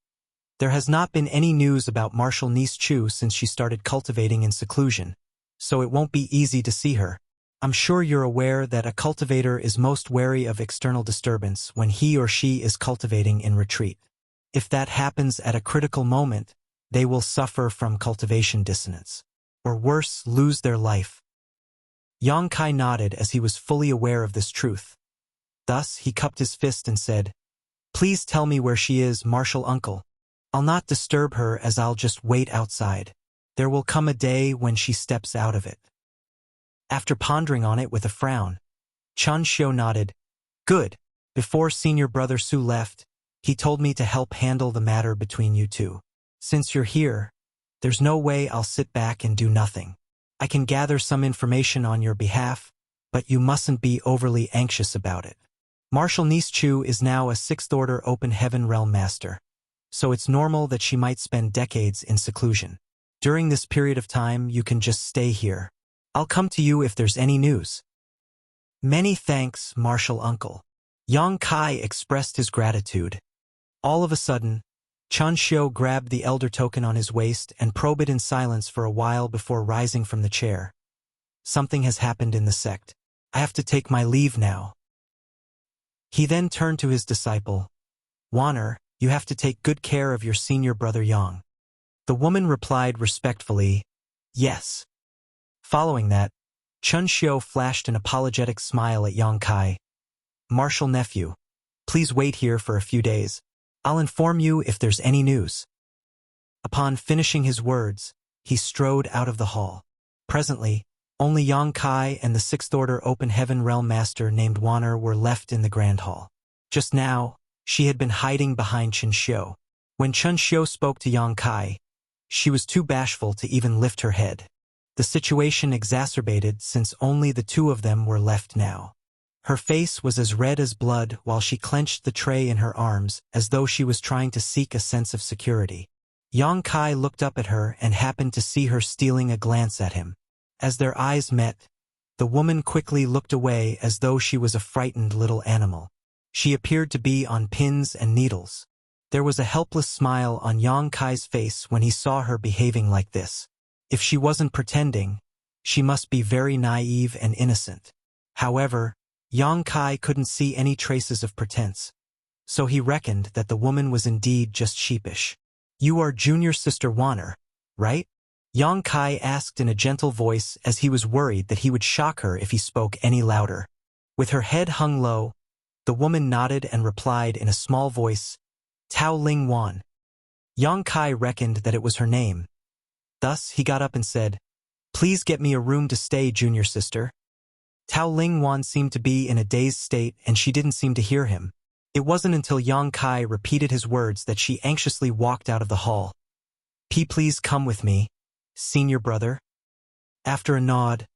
Speaker 1: There has not been any news about martial niece Chu since she started cultivating in seclusion, so it won't be easy to see her. I'm sure you're aware that a cultivator is most wary of external disturbance when he or she is cultivating in retreat. If that happens at a critical moment, they will suffer from cultivation dissonance, or worse, lose their life. Yang Kai nodded as he was fully aware of this truth. Thus, he cupped his fist and said, "Please tell me where she is, martial uncle. I'll not disturb her as I'll just wait outside. There will come a day when she steps out of it." After pondering on it with a frown, Chen Xiu nodded, "Good. Before senior brother Su left, he told me to help handle the matter between you two. Since you're here, there's no way I'll sit back and do nothing. I can gather some information on your behalf, but you mustn't be overly anxious about it. Martial niece Chu is now a 6th-order Open Heaven Realm Master, so it's normal that she might spend decades in seclusion. During this period of time, you can just stay here. I'll come to you if there's any news." "Many thanks, martial uncle." Yang Kai expressed his gratitude. All of a sudden, Chen Xiu grabbed the elder token on his waist and probed it in silence for a while before rising from the chair. "Something has happened in the sect. I have to take my leave now." He then turned to his disciple. "Wanner, you have to take good care of your senior brother Yang." The woman replied respectfully, "Yes." Following that, Chen Xiu flashed an apologetic smile at Yang Kai. "Martial nephew, please wait here for a few days. I'll inform you if there's any news." Upon finishing his words, he strode out of the hall. Presently, only Yang Kai and the 6th-order Open Heaven Realm Master named Wanner were left in the Grand Hall. Just now, she had been hiding behind Chen Xiu. When Chen Xiu spoke to Yang Kai, she was too bashful to even lift her head. The situation exacerbated since only the two of them were left now. Her face was as red as blood while she clenched the tray in her arms as though she was trying to seek a sense of security. Yang Kai looked up at her and happened to see her stealing a glance at him. As their eyes met, the woman quickly looked away as though she was a frightened little animal. She appeared to be on pins and needles. There was a helpless smile on Yang Kai's face when he saw her behaving like this. If she wasn't pretending, she must be very naive and innocent. However, Yang Kai couldn't see any traces of pretense, so he reckoned that the woman was indeed just sheepish. "You are junior sister Warner, right?" Yang Kai asked in a gentle voice as he was worried that he would shock her if he spoke any louder. With her head hung low, the woman nodded and replied in a small voice, "Tao Ling Wan." Yang Kai reckoned that it was her name. Thus, he got up and said, "Please get me a room to stay, junior sister." Tao Ling Wan seemed to be in a dazed state and she didn't seem to hear him. It wasn't until Yang Kai repeated his words that she anxiously walked out of the hall. Please come with me, senior brother." After a nod,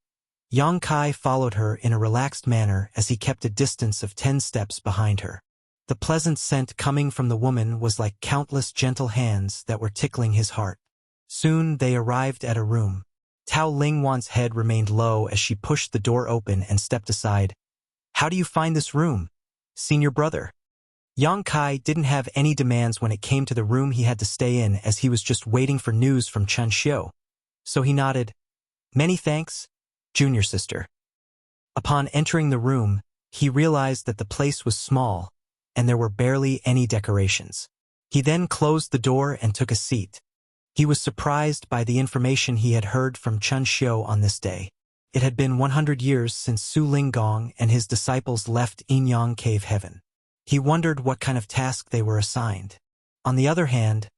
Speaker 1: Yang Kai followed her in a relaxed manner as he kept a distance of 10 steps behind her. The pleasant scent coming from the woman was like countless gentle hands that were tickling his heart. Soon they arrived at a room. Tao Lingwan's head remained low as she pushed the door open and stepped aside. "How do you find this room, senior brother?" Yang Kai didn't have any demands when it came to the room he had to stay in, as he was just waiting for news from Chen Xiu. So he nodded. "Many thanks, junior sister." Upon entering the room, he realized that the place was small, and there were barely any decorations. He then closed the door and took a seat. He was surprised by the information he had heard from Chen Xiu on this day. It had been 100 years since Su Linggong and his disciples left Yinyang Cave Heaven. He wondered what kind of task they were assigned. On the other hand,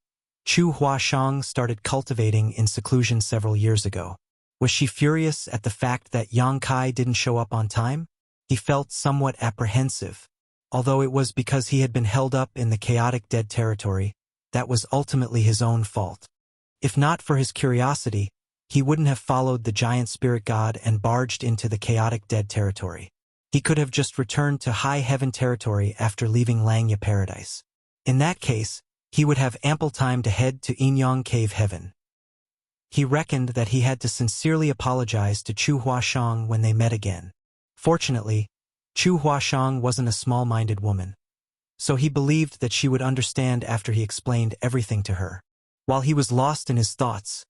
Speaker 1: Chu Huashang started cultivating in seclusion several years ago. Was she furious at the fact that Yang Kai didn't show up on time? He felt somewhat apprehensive. Although it was because he had been held up in the chaotic dead territory, that was ultimately his own fault. If not for his curiosity, he wouldn't have followed the giant spirit god and barged into the chaotic dead territory. He could have just returned to high heaven territory after leaving Langya Paradise. In that case, he would have ample time to head to Yinyang Cave Heaven. He reckoned that he had to sincerely apologize to Chu Huashang when they met again. Fortunately, Chu Huashang wasn't a small-minded woman, so he believed that she would understand after he explained everything to her. While he was lost in his thoughts,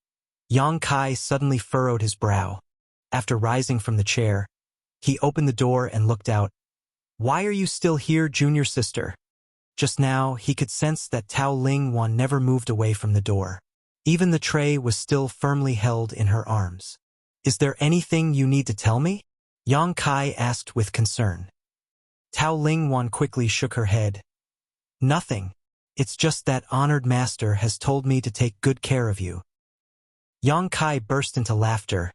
Speaker 1: Yang Kai suddenly furrowed his brow. After rising from the chair, he opened the door and looked out. "Why are you still here, junior sister?" Just now, he could sense that Tao Lingwan never moved away from the door. Even the tray was still firmly held in her arms. "Is there anything you need to tell me?" Yang Kai asked with concern. Tao Lingwan quickly shook her head. "Nothing. It's just that honored master has told me to take good care of you." Yang Kai burst into laughter.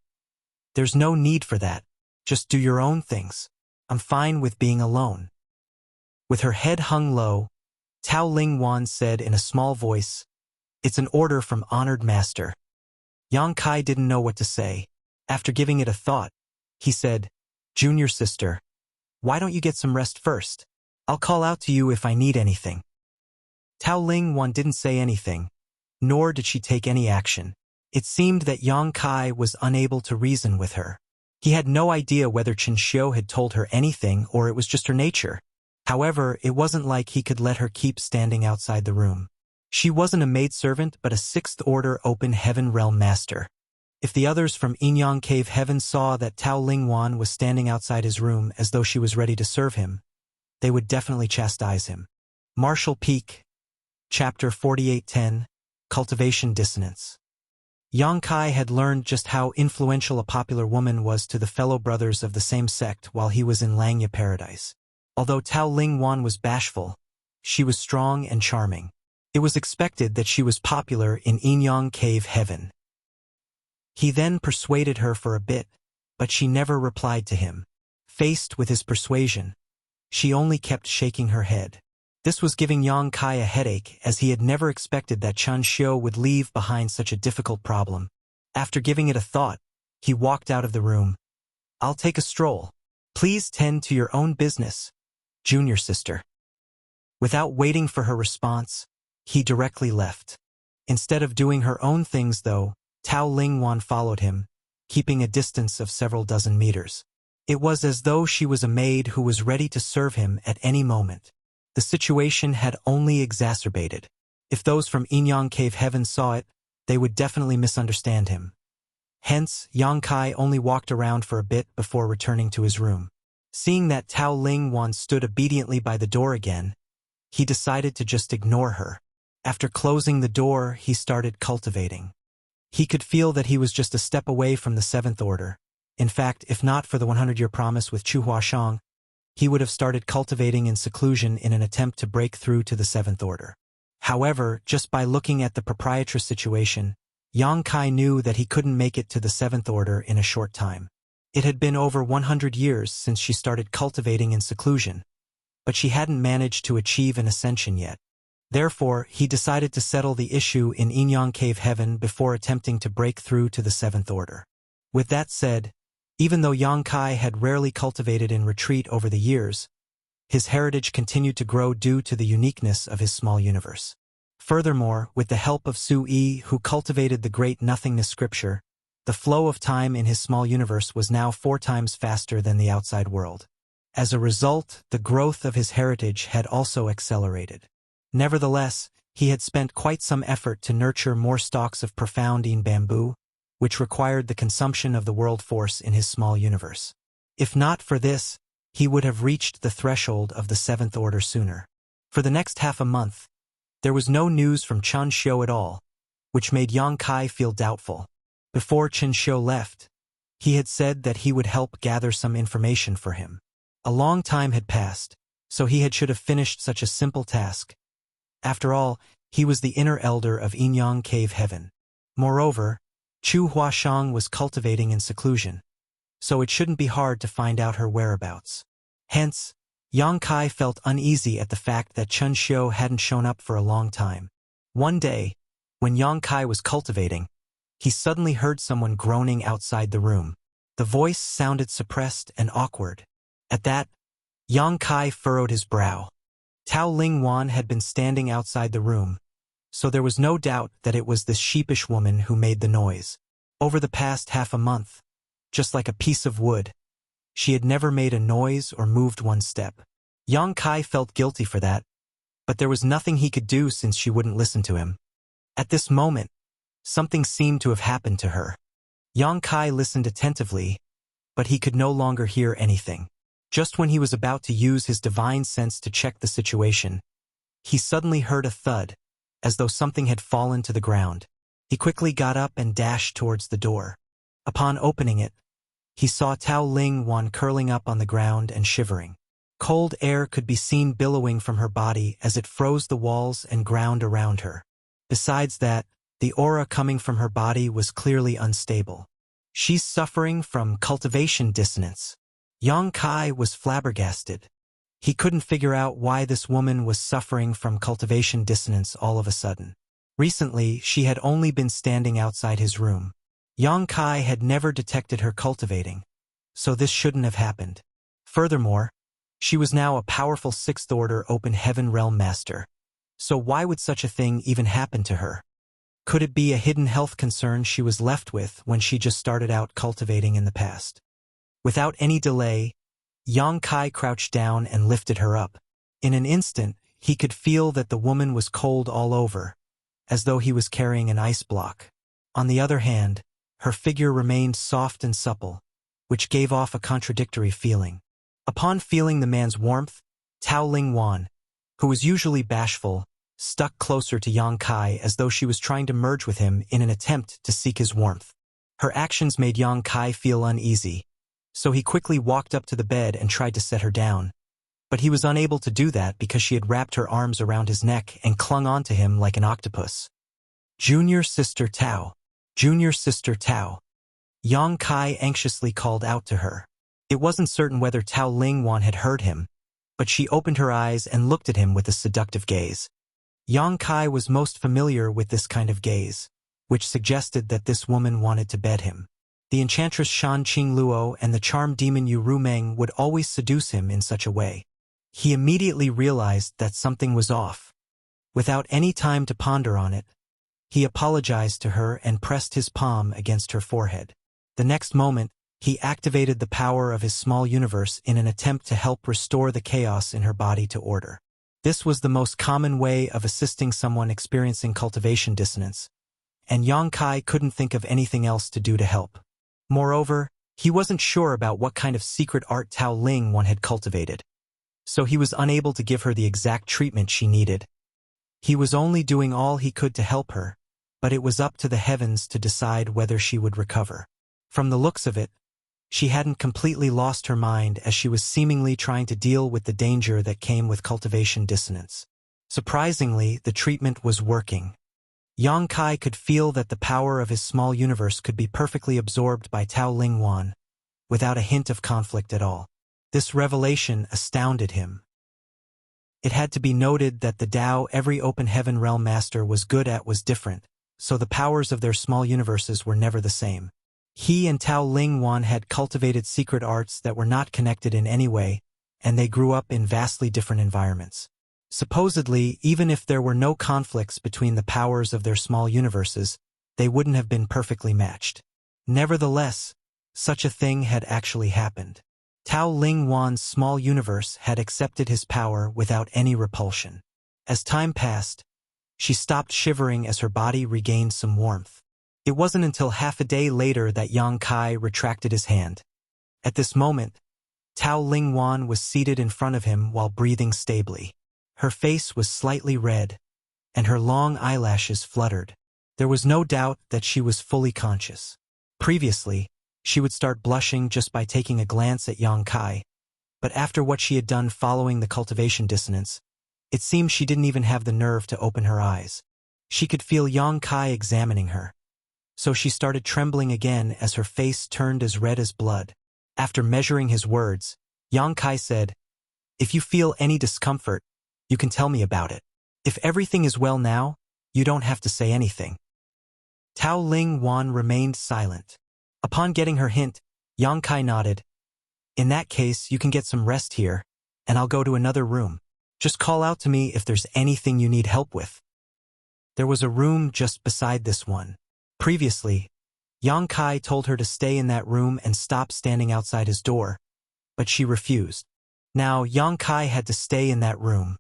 Speaker 1: "There's no need for that. Just do your own things. I'm fine with being alone." With her head hung low, Tao Lingwan said in a small voice, "It's an order from honored master." Yang Kai didn't know what to say. After giving it a thought, he said, "Junior sister, why don't you get some rest first? I'll call out to you if I need anything." Tao Lingwan didn't say anything, nor did she take any action. It seemed that Yang Kai was unable to reason with her. He had no idea whether Chen Xiu had told her anything or it was just her nature. However, it wasn't like he could let her keep standing outside the room. She wasn't a maidservant but a 6th Order Open Heaven Realm Master. If the others from Yinyang Cave Heaven saw that Tao Lingwan was standing outside his room as though she was ready to serve him, they would definitely chastise him. Martial Peak, Chapter 4810, Cultivation Dissonance. Yang Kai had learned just how influential a popular woman was to the fellow brothers of the same sect while he was in Langya Paradise. Although Tao Lingwan was bashful, she was strong and charming. It was expected that she was popular in Yinyang Cave Heaven. He then persuaded her for a bit, but she never replied to him. Faced with his persuasion, she only kept shaking her head. This was giving Yang Kai a headache, as he had never expected that Chen Xiu would leave behind such a difficult problem. After giving it a thought, he walked out of the room. "I'll take a stroll. Please tend to your own business, junior sister." Without waiting for her response, he directly left. Instead of doing her own things though, Tao Lingwan followed him, keeping a distance of several dozen meters. It was as though she was a maid who was ready to serve him at any moment. The situation had only exacerbated. If those from Inyang Cave Heaven saw it, they would definitely misunderstand him. Hence, Yang Kai only walked around for a bit before returning to his room. Seeing that Tao Lingwan stood obediently by the door again, he decided to just ignore her. After closing the door, he started cultivating. He could feel that he was just a step away from the seventh order. In fact, if not for the 100-year promise with Chu Huashang, he would have started cultivating in seclusion in an attempt to break through to the seventh order. However, just by looking at the proprietress situation, Yang Kai knew that he couldn't make it to the seventh order in a short time. It had been over 100 years since she started cultivating in seclusion, but she hadn't managed to achieve an ascension yet. Therefore, he decided to settle the issue in Inyang Cave Heaven before attempting to break through to the seventh order. With that said, even though Yang Kai had rarely cultivated in retreat over the years, his heritage continued to grow due to the uniqueness of his small universe. Furthermore, with the help of Su Yi, who cultivated the Great Nothingness scripture, the flow of time in his small universe was now 4 times faster than the outside world. As a result, the growth of his heritage had also accelerated. Nevertheless, he had spent quite some effort to nurture more stalks of profound Yin bamboo, which required the consumption of the world force in his small universe. If not for this, he would have reached the threshold of the seventh order sooner. For the next half a month, there was no news from Chen Xiu at all, which made Yang Kai feel doubtful. Before Chen Xiu left, he had said that he would help gather some information for him. A long time had passed, so he should have finished such a simple task. After all, he was the inner elder of Inyang Cave Heaven. Moreover, Chu Huashang was cultivating in seclusion, so it shouldn't be hard to find out her whereabouts. Hence, Yang Kai felt uneasy at the fact that Chen Xiu hadn't shown up for a long time. One day, when Yang Kai was cultivating, he suddenly heard someone groaning outside the room. The voice sounded suppressed and awkward. At that, Yang Kai furrowed his brow. Tao Lingwan had been standing outside the room, so there was no doubt that it was this sheepish woman who made the noise. Over the past half a month, just like a piece of wood, she had never made a noise or moved one step. Yang Kai felt guilty for that, but there was nothing he could do since she wouldn't listen to him. At this moment, something seemed to have happened to her. Yang Kai listened attentively, but he could no longer hear anything. Just when he was about to use his divine sense to check the situation, he suddenly heard a thud, as though something had fallen to the ground. He quickly got up and dashed towards the door. Upon opening it, he saw Tao Lingwan curling up on the ground and shivering. Cold air could be seen billowing from her body as it froze the walls and ground around her. Besides that, the aura coming from her body was clearly unstable. She's suffering from cultivation dissonance. Yang Kai was flabbergasted. He couldn't figure out why this woman was suffering from cultivation dissonance all of a sudden. Recently, she had only been standing outside his room. Yang Kai had never detected her cultivating, so this shouldn't have happened. Furthermore, she was now a powerful sixth-order open heaven realm master. So why would such a thing even happen to her? Could it be a hidden health concern she was left with when she just started out cultivating in the past? Without any delay, Yang Kai crouched down and lifted her up. In an instant, he could feel that the woman was cold all over, as though he was carrying an ice block. On the other hand, her figure remained soft and supple, which gave off a contradictory feeling. Upon feeling the man's warmth, Tao Lingwan, who was usually bashful, stuck closer to Yang Kai as though she was trying to merge with him in an attempt to seek his warmth. Her actions made Yang Kai feel uneasy, so he quickly walked up to the bed and tried to set her down. But he was unable to do that because she had wrapped her arms around his neck and clung onto him like an octopus. "Junior Sister Tao. Junior Sister Tao." Yang Kai anxiously called out to her. It wasn't certain whether Tao Lingwan had heard him, but she opened her eyes and looked at him with a seductive gaze. Yang Kai was most familiar with this kind of gaze, which suggested that this woman wanted to bed him. The enchantress Shan Qing Luo and the charmed demon Yu Rumeng would always seduce him in such a way. He immediately realized that something was off. Without any time to ponder on it, He apologized to her and pressed his palm against her forehead. The next moment, he activated the power of his small universe in an attempt to help restore the chaos in her body to order. This was the most common way of assisting someone experiencing cultivation dissonance, and Yang Kai couldn't think of anything else to do to help. Moreover, he wasn't sure about what kind of secret art Tao Ling one had cultivated, so he was unable to give her the exact treatment she needed. He was only doing all he could to help her, but it was up to the heavens to decide whether she would recover. From the looks of it, she hadn't completely lost her mind as she was seemingly trying to deal with the danger that came with cultivation dissonance. Surprisingly, the treatment was working. Yang Kai could feel that the power of his small universe could be perfectly absorbed by Tao Ling Wan, without a hint of conflict at all. This revelation astounded him. It had to be noted that the Tao every open heaven realm master was good at was different, so the powers of their small universes were never the same. He and Tao Ling Wan had cultivated secret arts that were not connected in any way, and they grew up in vastly different environments. Supposedly, even if there were no conflicts between the powers of their small universes, they wouldn't have been perfectly matched. Nevertheless, such a thing had actually happened. Tao Ling Wan's small universe had accepted his power without any repulsion. As time passed, she stopped shivering as her body regained some warmth. It wasn't until half a day later that Yang Kai retracted his hand. At this moment, Tao Ling Wan was seated in front of him while breathing stably. Her face was slightly red, and her long eyelashes fluttered. There was no doubt that she was fully conscious. Previously, she would start blushing just by taking a glance at Yang Kai, but after what she had done following the cultivation dissonance, it seemed she didn't even have the nerve to open her eyes. She could feel Yang Kai examining her, so she started trembling again as her face turned as red as blood. After measuring his words, Yang Kai said, "If you feel any discomfort, you can tell me about it. If everything is well now, you don't have to say anything." Tao Ling Wan remained silent. Upon getting her hint, Yang Kai nodded. "In that case, you can get some rest here, and I'll go to another room. Just call out to me if there's anything you need help with." There was a room just beside this one. Previously, Yang Kai told her to stay in that room and stop standing outside his door, but she refused. Now, Yang Kai had to stay in that room.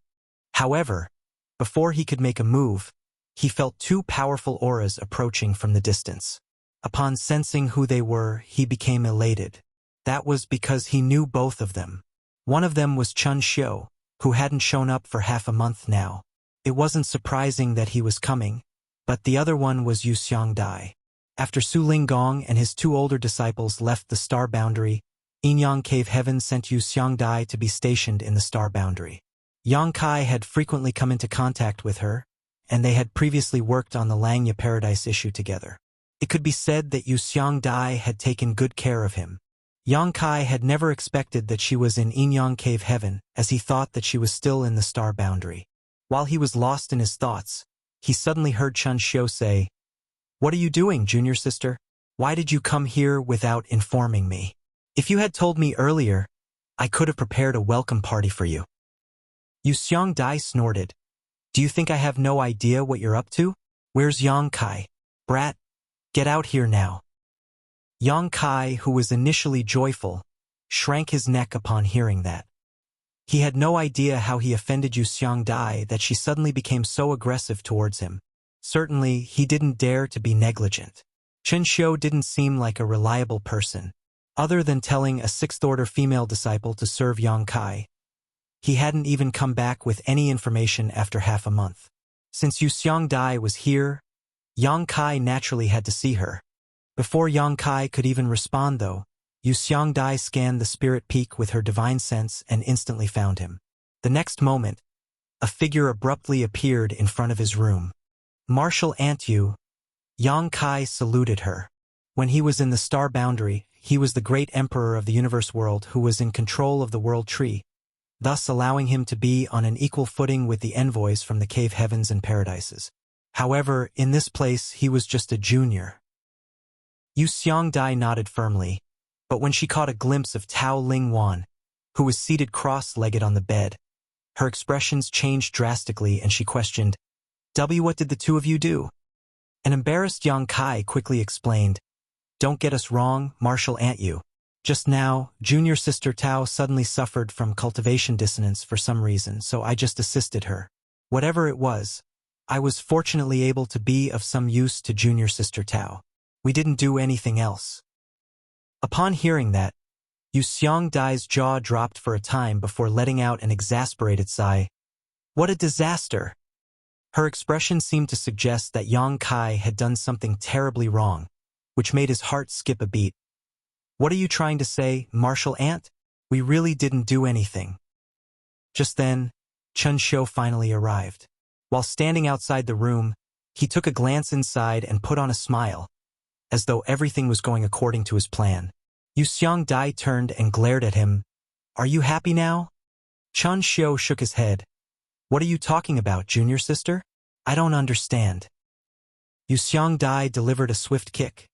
Speaker 1: However, before he could make a move, he felt two powerful auras approaching from the distance. Upon sensing who they were, he became elated. That was because he knew both of them. One of them was Chun Xiu, who hadn't shown up for half a month now. It wasn't surprising that he was coming, but the other one was Yu Xiangdai. After Su Linggong and his two older disciples left the star boundary, Yinyang Cave Heaven sent Yu Xiangdai to be stationed in the star boundary. Yang Kai had frequently come into contact with her, and they had previously worked on the Langya Paradise issue together. It could be said that Yu Xiangdai had taken good care of him. Yang Kai had never expected that she was in Yinyang Cave Heaven, as he thought that she was still in the star boundary. While he was lost in his thoughts, he suddenly heard Chun Xiu say, "What are you doing, junior sister? Why did you come here without informing me? If you had told me earlier, I could have prepared a welcome party for you." Yu Xiangdai snorted. "Do you think I have no idea what you're up to? Where's Yang Kai? Brat, get out here now." Yang Kai, who was initially joyful, shrank his neck upon hearing that. He had no idea how he offended Yu Xiangdai that she suddenly became so aggressive towards him. Certainly, he didn't dare to be negligent. Chen Xiu didn't seem like a reliable person. Other than telling a sixth-order female disciple to serve Yang Kai, he hadn't even come back with any information after half a month. Since Yu Xiangdai was here, Yang Kai naturally had to see her. Before Yang Kai could even respond, though, Yu Xiangdai scanned the spirit peak with her divine sense and instantly found him. The next moment, a figure abruptly appeared in front of his room. "Martial Aunt Yu." Yang Kai saluted her. When he was in the star boundary, he was the great emperor of the universe world who was in control of the world tree, thus allowing him to be on an equal footing with the envoys from the cave heavens and paradises. However, in this place, he was just a junior. Yu Xiangdai nodded firmly, but when she caught a glimpse of Tao Ling Wan, who was seated cross-legged on the bed, her expressions changed drastically and she questioned, "What did the two of you do?" An embarrassed Yang Kai quickly explained, "Don't get us wrong, Martial Aunt you. Just now, junior sister Tao suddenly suffered from cultivation dissonance for some reason, so I just assisted her. Whatever it was, I was fortunately able to be of some use to junior sister Tao. We didn't do anything else." Upon hearing that, Yu Xiangdai's jaw dropped for a time before letting out an exasperated sigh. What a disaster! Her expression seemed to suggest that Yang Kai had done something terribly wrong, which made his heart skip a beat. "What are you trying to say, Martial Aunt? We really didn't do anything." Just then, Chun Shou finally arrived. While standing outside the room, he took a glance inside and put on a smile, as though everything was going according to his plan. Yu Xiangdai turned and glared at him. "Are you happy now?" Chun Shou shook his head. "What are you talking about, junior sister? I don't understand." Yu Xiangdai delivered a swift kick,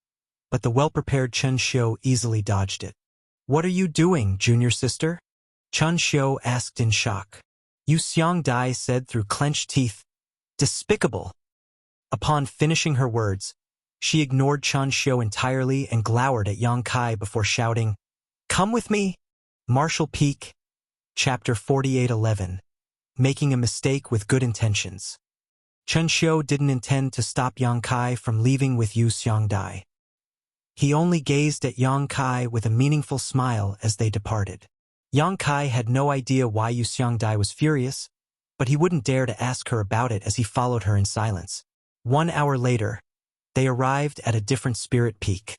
Speaker 1: but the well-prepared Chun Shou easily dodged it. "What are you doing, junior sister?" Chun Shou asked in shock. Yu Xiangdai said through clenched teeth, "Despicable." Upon finishing her words, she ignored Chun Shou entirely and glowered at Yang Kai before shouting, "Come with me!" Martial Peak, Chapter 48:11. Making a mistake with good intentions. Chun Shou didn't intend to stop Yang Kai from leaving with Yu Xiangdai. He only gazed at Yang Kai with a meaningful smile as they departed. Yang Kai had no idea why Yu Xiangdai was furious, but he wouldn't dare to ask her about it as he followed her in silence. 1 hour later, they arrived at a different spirit peak.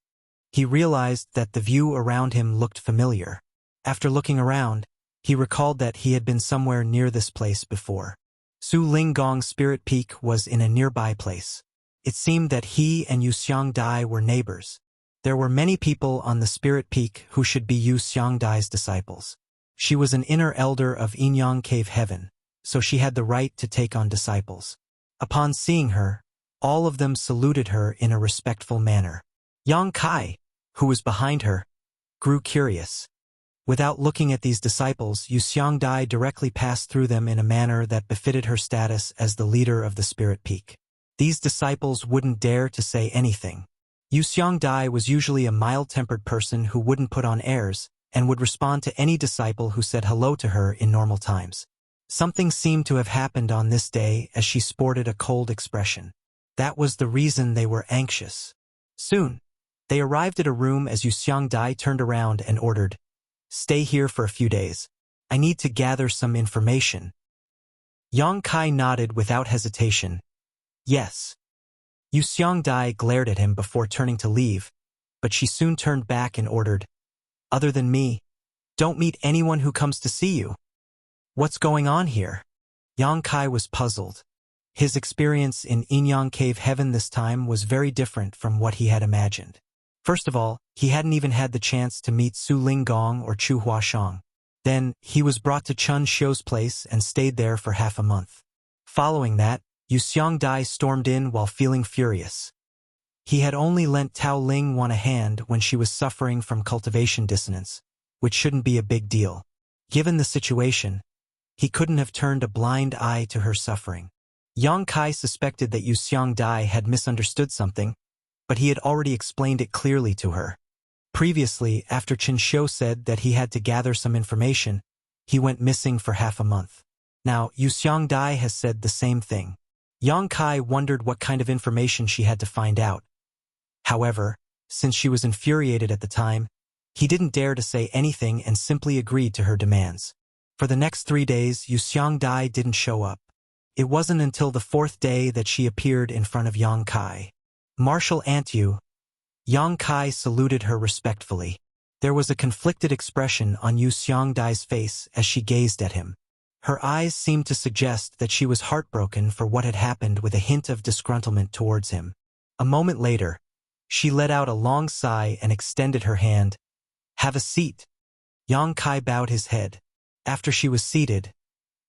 Speaker 1: He realized that the view around him looked familiar. After looking around, he recalled that he had been somewhere near this place before. Su Linggong's spirit peak was in a nearby place. It seemed that he and Yu Xiangdai were neighbors. There were many people on the spirit peak who should be Yu Xiangdai's disciples. She was an inner elder of Yinyang Cave Heaven, so she had the right to take on disciples. Upon seeing her, all of them saluted her in a respectful manner. Yang Kai, who was behind her, grew curious. Without looking at these disciples, Yu Xiangdai directly passed through them in a manner that befitted her status as the leader of the spirit peak. These disciples wouldn't dare to say anything. Yu Xiangdai was usually a mild-tempered person who wouldn't put on airs and would respond to any disciple who said hello to her in normal times. Something seemed to have happened on this day as she sported a cold expression. That was the reason they were anxious. Soon, they arrived at a room as Yu Xiangdai turned around and ordered, "Stay here for a few days. I need to gather some information." Yang Kai nodded without hesitation. "Yes." Yu Xiangdai glared at him before turning to leave, but she soon turned back and ordered, "Other than me, don't meet anyone who comes to see you." "What's going on here?" Yang Kai was puzzled. His experience in Yinyang Cave Heaven this time was very different from what he had imagined. First of all, he hadn't even had the chance to meet Su Linggong or Chu Huashang. Then, he was brought to Chun Shou's place and stayed there for half a month. Following that, Yu Xiangdai stormed in while feeling furious. He had only lent Tao Lingwan a hand when she was suffering from cultivation dissonance, which shouldn't be a big deal. Given the situation, he couldn't have turned a blind eye to her suffering. Yang Kai suspected that Yu Xiangdai had misunderstood something, but he had already explained it clearly to her. Previously, after Chun Shou said that he had to gather some information, he went missing for half a month. Now, Yu Xiangdai has said the same thing. Yang Kai wondered what kind of information she had to find out. However, since she was infuriated at the time, he didn't dare to say anything and simply agreed to her demands. For the next 3 days, Yu Xiangdai didn't show up. It wasn't until the 4th day that she appeared in front of Yang Kai. "Martial Aunt Yu." Yang Kai saluted her respectfully. There was a conflicted expression on Yu Xiangdai's face as she gazed at him. Her eyes seemed to suggest that she was heartbroken for what had happened with a hint of disgruntlement towards him. A moment later, she let out a long sigh and extended her hand. "Have a seat." Yang Kai bowed his head. After she was seated,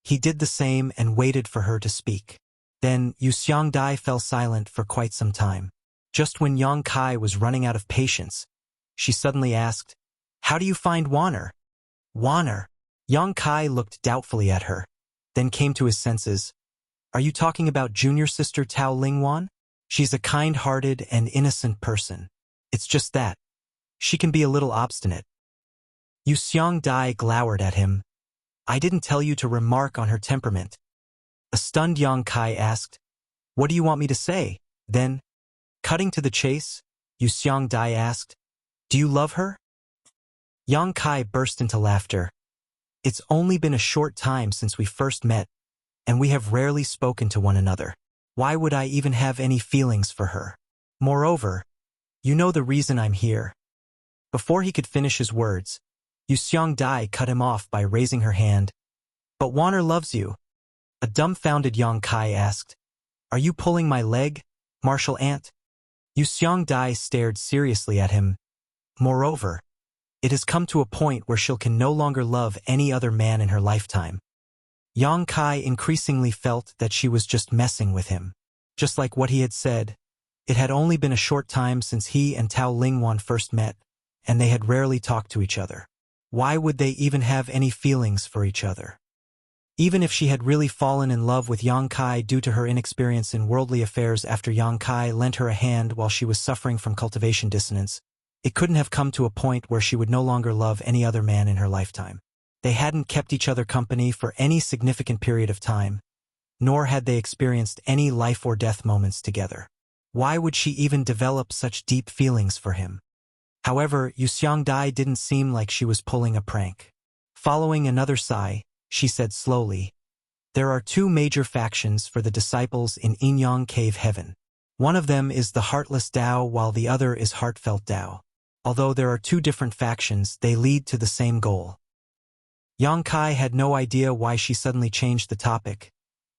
Speaker 1: he did the same and waited for her to speak. Then Yu Xiangdai fell silent for quite some time. Just when Yang Kai was running out of patience, she suddenly asked, "How do you find Wanner?" "Wanner?" Yang Kai looked doubtfully at her, then came to his senses. "Are you talking about junior sister Tao Lingwan?" She's a kind-hearted and innocent person. It's just that she can be a little obstinate. Yu Dai glowered at him. I didn't tell you to remark on her temperament. A stunned Yang Kai asked, what do you want me to say? Then, cutting to the chase, Yu Dai asked, do you love her? Yang Kai burst into laughter. It's only been a short time since we first met, and we have rarely spoken to one another. Why would I even have any feelings for her? Moreover, you know the reason I'm here. Before he could finish his words, Yu Dai cut him off by raising her hand. But Warner loves you. A dumbfounded Yang Kai asked, are you pulling my leg, martial ant? Yu Dai stared seriously at him. Moreover, it has come to a point where she can no longer love any other man in her lifetime. Yang Kai increasingly felt that she was just messing with him. Just like what he had said, it had only been a short time since he and Tao Lingwan first met, and they had rarely talked to each other. Why would they even have any feelings for each other? Even if she had really fallen in love with Yang Kai due to her inexperience in worldly affairs after Yang Kai lent her a hand while she was suffering from cultivation dissonance, it couldn't have come to a point where she would no longer love any other man in her lifetime. They hadn't kept each other company for any significant period of time, nor had they experienced any life-or-death moments together. Why would she even develop such deep feelings for him? However, Yu Dai didn't seem like she was pulling a prank. Following another sigh, she said slowly, there are two major factions for the disciples in Inyang Cave Heaven. One of them is the Heartless Tao while the other is Heartfelt Tao. Although there are two different factions, they lead to the same goal. Yang Kai had no idea why she suddenly changed the topic,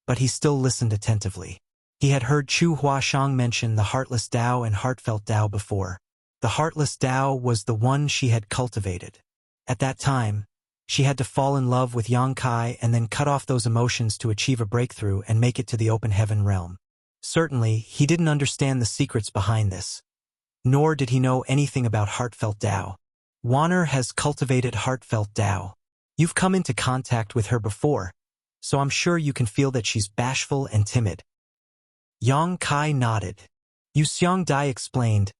Speaker 1: but he still listened attentively. He had heard Chu Huashang mention the Heartless Tao and Heartfelt Tao before. The Heartless Tao was the one she had cultivated. At that time, she had to fall in love with Yang Kai and then cut off those emotions to achieve a breakthrough and make it to the open heaven realm. Certainly, he didn't understand the secrets behind this. Nor did he know anything about Heartfelt Tao. Warner has cultivated Heartfelt Tao. You've come into contact with her before, so I'm sure you can feel that she's bashful and timid. Yang Kai nodded. Yu Dai explained,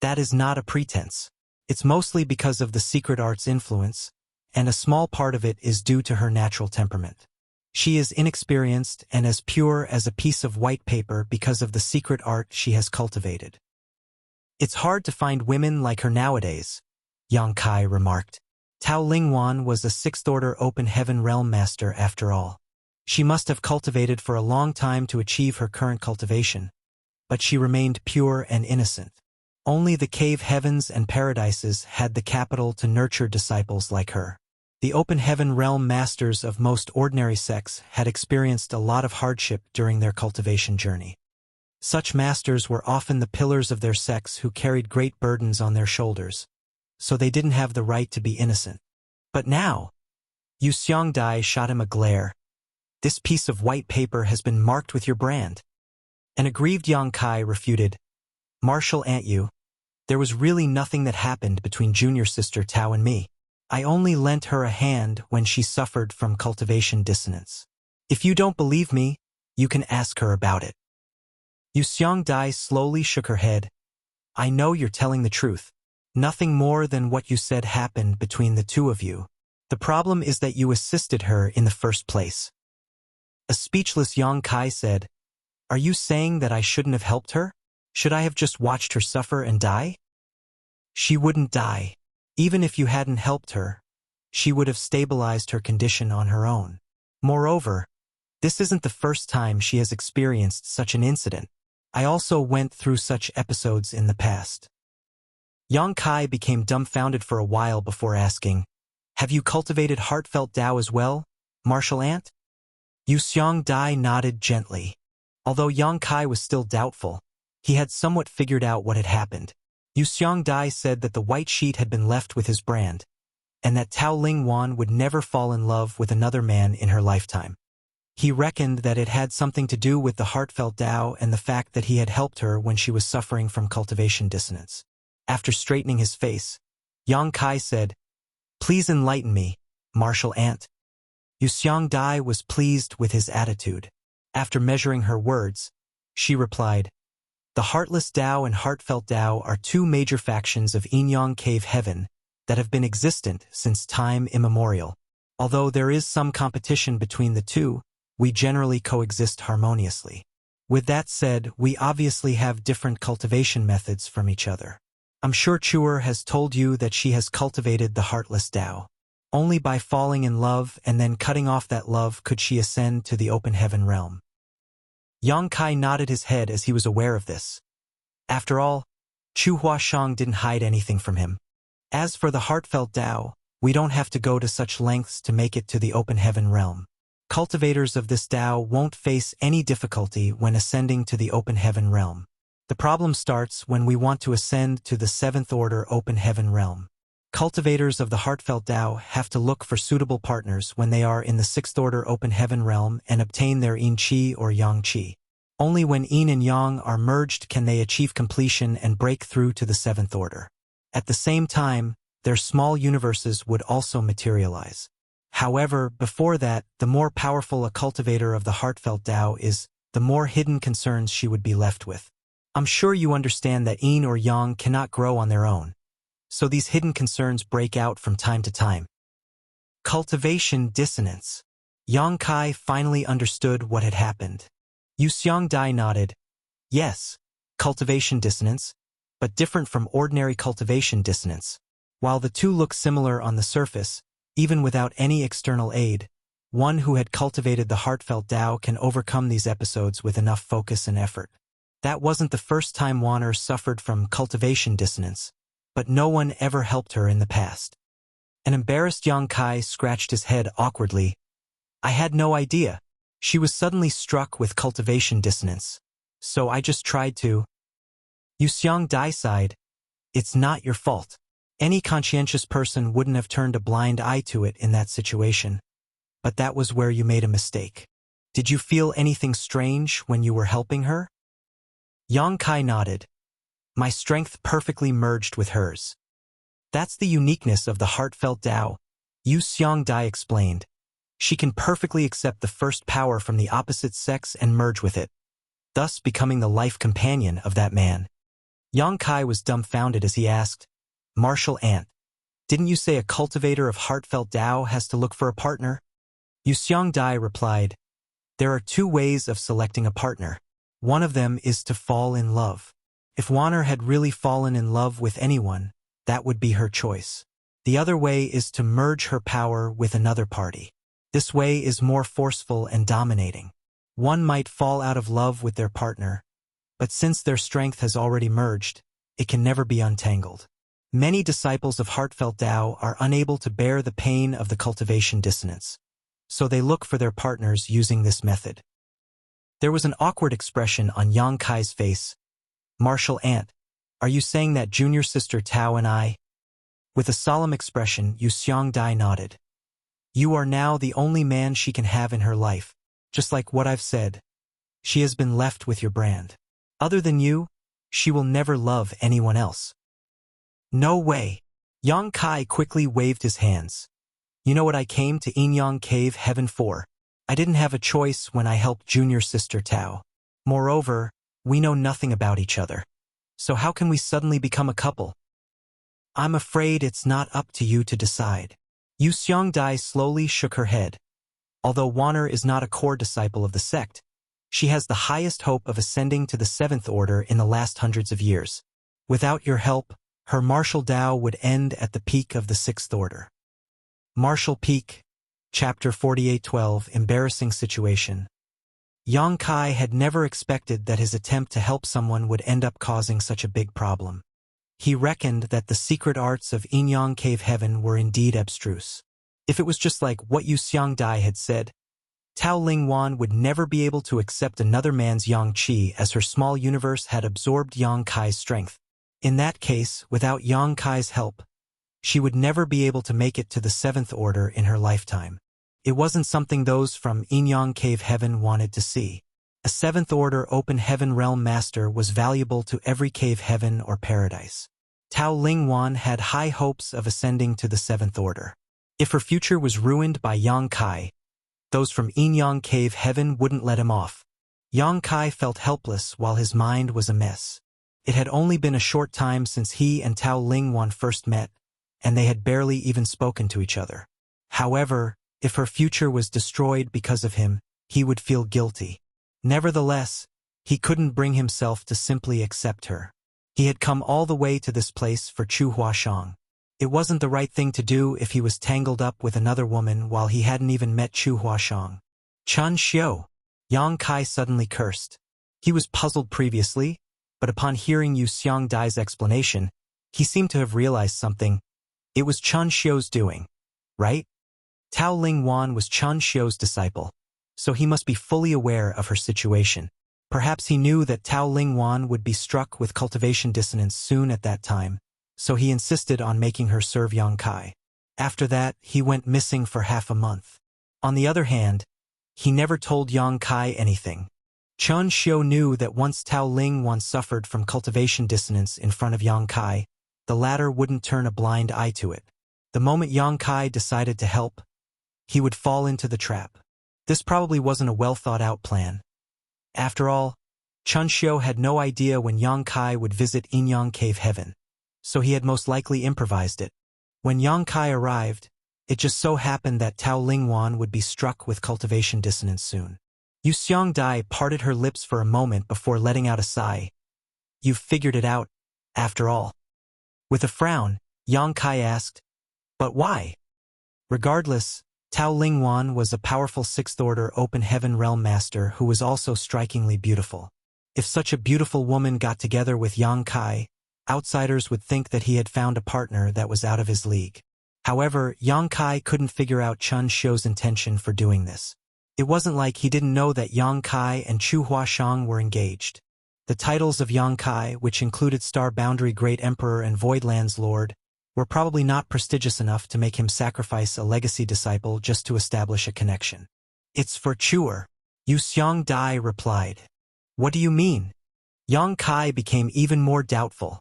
Speaker 1: that is not a pretense. It's mostly because of the secret art's influence, and a small part of it is due to her natural temperament. She is inexperienced and as pure as a piece of white paper because of the secret art she has cultivated. It's hard to find women like her nowadays, Yang Kai remarked. Tao Lingwan was a sixth-order open heaven realm master after all. She must have cultivated for a long time to achieve her current cultivation, but she remained pure and innocent. Only the cave heavens and paradises had the capital to nurture disciples like her. The open heaven realm masters of most ordinary sects had experienced a lot of hardship during their cultivation journey. Such masters were often the pillars of their sects who carried great burdens on their shoulders, so they didn't have the right to be innocent. But now, Yu Dai shot him a glare. This piece of white paper has been marked with your brand. An aggrieved Yang Kai refuted, Martial Ant Yu, there was really nothing that happened between junior sister Tao and me. I only lent her a hand when she suffered from cultivation dissonance. If you don't believe me, you can ask her about it. Yu Dai slowly shook her head. I know you're telling the truth. Nothing more than what you said happened between the two of you. The problem is that you assisted her in the first place. A speechless Yang Kai said, are you saying that I shouldn't have helped her? Should I have just watched her suffer and die? She wouldn't die. Even if you hadn't helped her, she would have stabilized her condition on her own. Moreover, this isn't the first time she has experienced such an incident. I also went through such episodes in the past. Yang Kai became dumbfounded for a while before asking, have you cultivated Heartfelt Tao as well, Martial Ant? Yu Dai nodded gently. Although Yang Kai was still doubtful, he had somewhat figured out what had happened. Yu Dai said that the white sheet had been left with his brand, and that Tao Lingwan would never fall in love with another man in her lifetime. He reckoned that it had something to do with the Heartfelt Tao and the fact that he had helped her when she was suffering from cultivation dissonance. After straightening his face, Yang Kai said, please enlighten me, Martial Ant. Yu Dai was pleased with his attitude. After measuring her words, she replied, The Heartless Tao and Heartfelt Tao are two major factions of Yin-Yang Cave Heaven that have been existent since time immemorial. Although there is some competition between the two, we generally coexist harmoniously. With that said, we obviously have different cultivation methods from each other. I'm sure Chuer has told you that she has cultivated the Heartless Tao. Only by falling in love and then cutting off that love could she ascend to the open heaven realm. Yang Kai nodded his head as he was aware of this. After all, Chu Huashang didn't hide anything from him. As for the Heartfelt Tao, we don't have to go to such lengths to make it to the open heaven realm. Cultivators of this Tao won't face any difficulty when ascending to the open heaven realm. The problem starts when we want to ascend to the 7th order open heaven realm. Cultivators of the Heartfelt Tao have to look for suitable partners when they are in the 6th order open heaven realm and obtain their Yin Qi or Yang Qi. Only when Yin and Yang are merged can they achieve completion and break through to the 7th order. At the same time, their small universes would also materialize. However, before that, the more powerful a cultivator of the Heartfelt Tao is, the more hidden concerns she would be left with. I'm sure you understand that Yin or Yang cannot grow on their own, so these hidden concerns break out from time to time. Cultivation dissonance. Yang Kai finally understood what had happened. Yu Xiangdai nodded. Yes, cultivation dissonance, but different from ordinary cultivation dissonance. While the two look similar on the surface, even without any external aid, one who had cultivated the Heartfelt Tao can overcome these episodes with enough focus and effort. That wasn't the first time Wanner suffered from cultivation dissonance, but no one ever helped her in the past. An embarrassed Yang Kai scratched his head awkwardly. I had no idea. She was suddenly struck with cultivation dissonance, so I just tried to. Yu Xiangdai sighed. It's not your fault. Any conscientious person wouldn't have turned a blind eye to it in that situation. But that was where you made a mistake. Did you feel anything strange when you were helping her? Yang Kai nodded. My strength perfectly merged with hers. That's the uniqueness of the Heartfelt Tao, Yu Xiangdai explained. She can perfectly accept the first power from the opposite sex and merge with it, thus becoming the life companion of that man. Yang Kai was dumbfounded as he asked, Martial Ant, didn't you say a cultivator of Heartfelt Tao has to look for a partner? Yu Xiangdai replied, there are two ways of selecting a partner. One of them is to fall in love. If Wanner had really fallen in love with anyone, that would be her choice. The other way is to merge her power with another party. This way is more forceful and dominating. One might fall out of love with their partner, but since their strength has already merged, it can never be untangled. Many disciples of Heartfelt Tao are unable to bear the pain of the cultivation dissonance, so they look for their partners using this method. There was an awkward expression on Yang Kai's face. Martial Ant, are you saying that junior sister Tao and I? With a solemn expression, Yu Xiangdai nodded. You are now the only man she can have in her life, just like what I've said. She has been left with your brand. Other than you, she will never love anyone else. No way. Yang Kai quickly waved his hands. You know what I came to Yin-Yang Cave Heaven for? I didn't have a choice when I helped junior sister Tao. Moreover, we know nothing about each other. So how can we suddenly become a couple? I'm afraid it's not up to you to decide. Yu Xiangdai slowly shook her head. Although Wanner is not a core disciple of the sect, she has the highest hope of ascending to the 7th order in the last hundreds of years. Without your help, her martial Tao would end at the peak of the 6th order. Martial Peak, Chapter 48:12, Embarrassing Situation. Yang Kai had never expected that his attempt to help someone would end up causing such a big problem. He reckoned that the secret arts of Yin-Yang Cave Heaven were indeed abstruse. If it was just like what Yu Xiangdai had said, Tao Lingwan would never be able to accept another man's Yang Qi as her small universe had absorbed Yang Kai's strength. In that case, without Yang Kai's help, she would never be able to make it to the 7th order in her lifetime. It wasn't something those from Yin-Yang Cave Heaven wanted to see. A 7th order open heaven realm master was valuable to every cave heaven or paradise. Tao Lingwan had high hopes of ascending to the 7th order. If her future was ruined by Yang Kai, those from Yin-Yang Cave Heaven wouldn't let him off. Yang Kai felt helpless while his mind was a mess. It had only been a short time since he and Tao Lingwan first met, and they had barely even spoken to each other. However, if her future was destroyed because of him, he would feel guilty. Nevertheless, he couldn't bring himself to simply accept her. He had come all the way to this place for Chu Huashang. It wasn't the right thing to do if he was tangled up with another woman while he hadn't even met Chu Huashang. Chun Xiu. Yang Kai suddenly cursed. He was puzzled previously, but upon hearing Yu Xiangdai's explanation, he seemed to have realized something. It was Chun Xiu's doing, right? Tao Lingwan was Chun Xiu's disciple, so he must be fully aware of her situation. Perhaps he knew that Tao Lingwan would be struck with cultivation dissonance soon at that time, so he insisted on making her serve Yang Kai. After that, he went missing for half a month. On the other hand, he never told Yang Kai anything. Chun Xiu knew that once Tao Lingwan suffered from cultivation dissonance in front of Yang Kai, the latter wouldn't turn a blind eye to it. The moment Yang Kai decided to help, he would fall into the trap. This probably wasn't a well-thought-out plan. After all, Chun Xiu had no idea when Yang Kai would visit Yinyang Cave Heaven, so he had most likely improvised it. When Yang Kai arrived, it just so happened that Tao Lingwan would be struck with cultivation dissonance soon. Yu Xiangdai parted her lips for a moment before letting out a sigh. You've figured it out, after all. With a frown, Yang Kai asked, but why? Regardless, Tao Lingwan was a powerful sixth-order open heaven realm master who was also strikingly beautiful. If such a beautiful woman got together with Yang Kai, outsiders would think that he had found a partner that was out of his league. However, Yang Kai couldn't figure out Chun Xiu's intention for doing this. It wasn't like he didn't know that Yang Kai and Chu Huashang were engaged. The titles of Yang Kai, which included Star Boundary Great Emperor and Voidlands Lord, were probably not prestigious enough to make him sacrifice a legacy disciple just to establish a connection. It's for Chuer, Yu Xiangdai replied. What do you mean? Yang Kai became even more doubtful.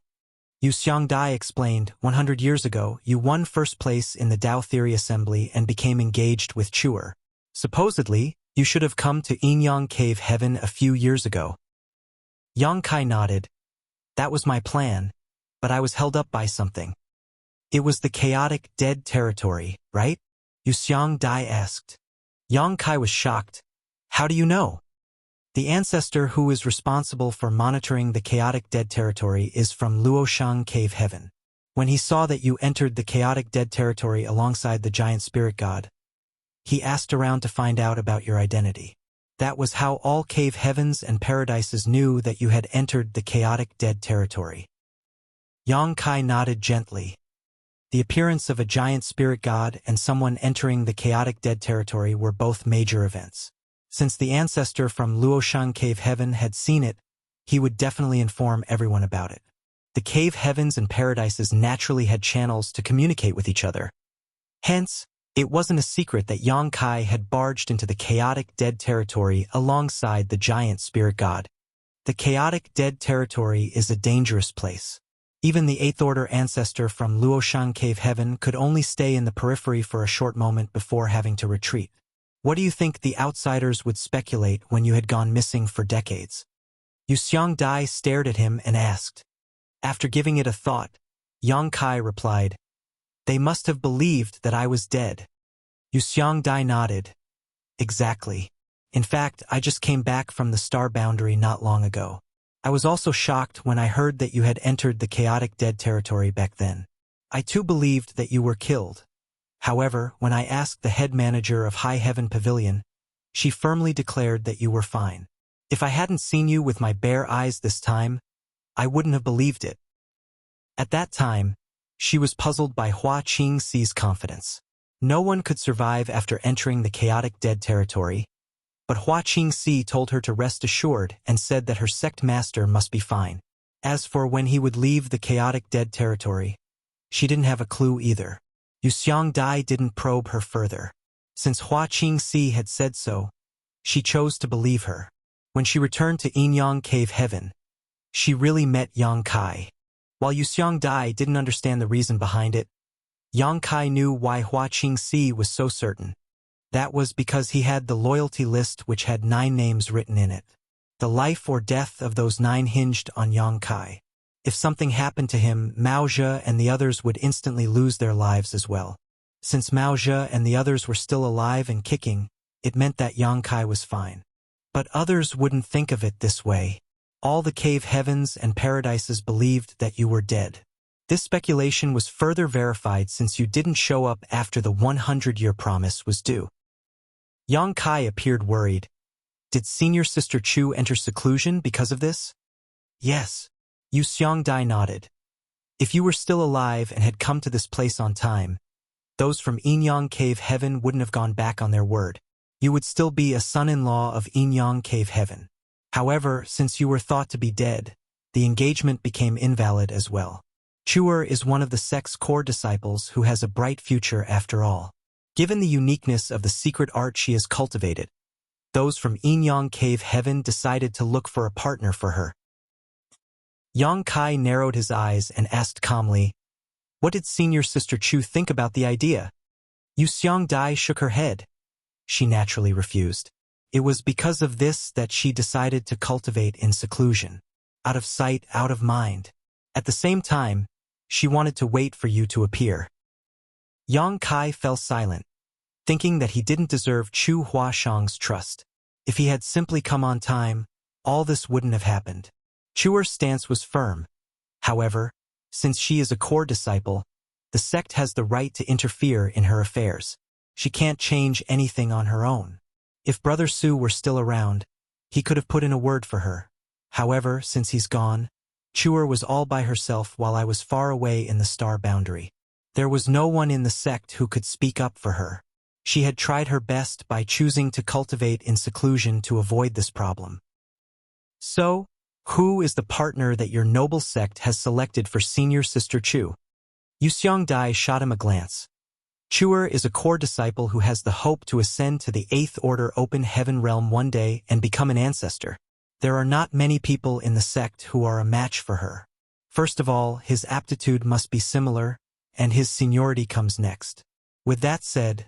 Speaker 1: Yu Xiangdai explained, 100 years ago, you won first place in the Dao Theory Assembly and became engaged with Chuer. Supposedly, you should have come to Yinyang Cave Heaven a few years ago. Yang Kai nodded. That was my plan, but I was held up by something. It was the chaotic dead territory, right? Yu Xiangdai asked. Yang Kai was shocked. How do you know? The ancestor who is responsible for monitoring the chaotic dead territory is from Luoshang Cave Heaven. When he saw that you entered the chaotic dead territory alongside the giant spirit god, he asked around to find out about your identity. That was how all cave heavens and paradises knew that you had entered the chaotic dead territory. Yang Kai nodded gently. The appearance of a giant spirit god and someone entering the chaotic dead territory were both major events. Since the ancestor from Luoshang Cave Heaven had seen it, he would definitely inform everyone about it. The cave heavens and paradises naturally had channels to communicate with each other. Hence, it wasn't a secret that Yang Kai had barged into the chaotic dead territory alongside the giant spirit god. The chaotic dead territory is a dangerous place. Even the 8th Order ancestor from Luoshang Cave Heaven could only stay in the periphery for a short moment before having to retreat. What do you think the outsiders would speculate when you had gone missing for decades? Yu Xiangdai stared at him and asked. After giving it a thought, Yang Kai replied, they must have believed that I was dead. Yu Xiangdai nodded. Exactly. In fact, I just came back from the Star Boundary not long ago. I was also shocked when I heard that you had entered the chaotic dead territory back then. I too believed that you were killed. However, when I asked the head manager of High Heaven Pavilion, she firmly declared that you were fine. If I hadn't seen you with my bare eyes this time, I wouldn't have believed it. At that time, she was puzzled by Hua Qingxi's confidence. No one could survive after entering the chaotic dead territory, but Hua Qingxi told her to rest assured and said that her sect master must be fine. As for when he would leave the chaotic dead territory, she didn't have a clue either. Yu Xiangdai didn't probe her further. Since Hua Qingxi had said so, she chose to believe her. When she returned to Yinyang Cave Heaven, she really met Yang Kai. While Yu Xiangdai didn't understand the reason behind it, Yang Kai knew why Hua Qingxi was so certain. That was because he had the loyalty list which had 9 names written in it. The life or death of those 9 hinged on Yang Kai. If something happened to him, Mao Zhe and the others would instantly lose their lives as well. Since Mao Zhe and the others were still alive and kicking, it meant that Yang Kai was fine. But others wouldn't think of it this way. All the cave heavens and paradises believed that you were dead. This speculation was further verified since you didn't show up after the 100-year promise was due. Yang Kai appeared worried. Did senior sister Chu enter seclusion because of this? Yes. Yu Xiangdai nodded. If you were still alive and had come to this place on time, those from Yinyang Cave Heaven wouldn't have gone back on their word. You would still be a son-in-law of Yinyang Cave Heaven. However, since you were thought to be dead, the engagement became invalid as well. Chuer is one of the sect's core disciples who has a bright future after all. Given the uniqueness of the secret art she has cultivated, those from Yinyang Cave Heaven decided to look for a partner for her. Yang Kai narrowed his eyes and asked calmly, "What did senior sister Chu think about the idea?" Yu Xiangdai shook her head. She naturally refused. It was because of this that she decided to cultivate in seclusion. Out of sight, out of mind. At the same time, she wanted to wait for you to appear. Yang Kai fell silent, thinking that he didn't deserve Chu Huashang's trust. If he had simply come on time, all this wouldn't have happened. Chuer's stance was firm. However, since she is a core disciple, the sect has the right to interfere in her affairs. She can't change anything on her own. If Brother Su were still around, he could have put in a word for her. However, since he's gone, Chuer was all by herself while I was far away in the star boundary. There was no one in the sect who could speak up for her. She had tried her best by choosing to cultivate in seclusion to avoid this problem. So, who is the partner that your noble sect has selected for senior sister Chu? Yu Xiangdai shot him a glance. Chuer is a core disciple who has the hope to ascend to the 8th Order Open Heaven realm one day and become an ancestor. There are not many people in the sect who are a match for her. First of all, his aptitude must be similar, and his seniority comes next. With that said,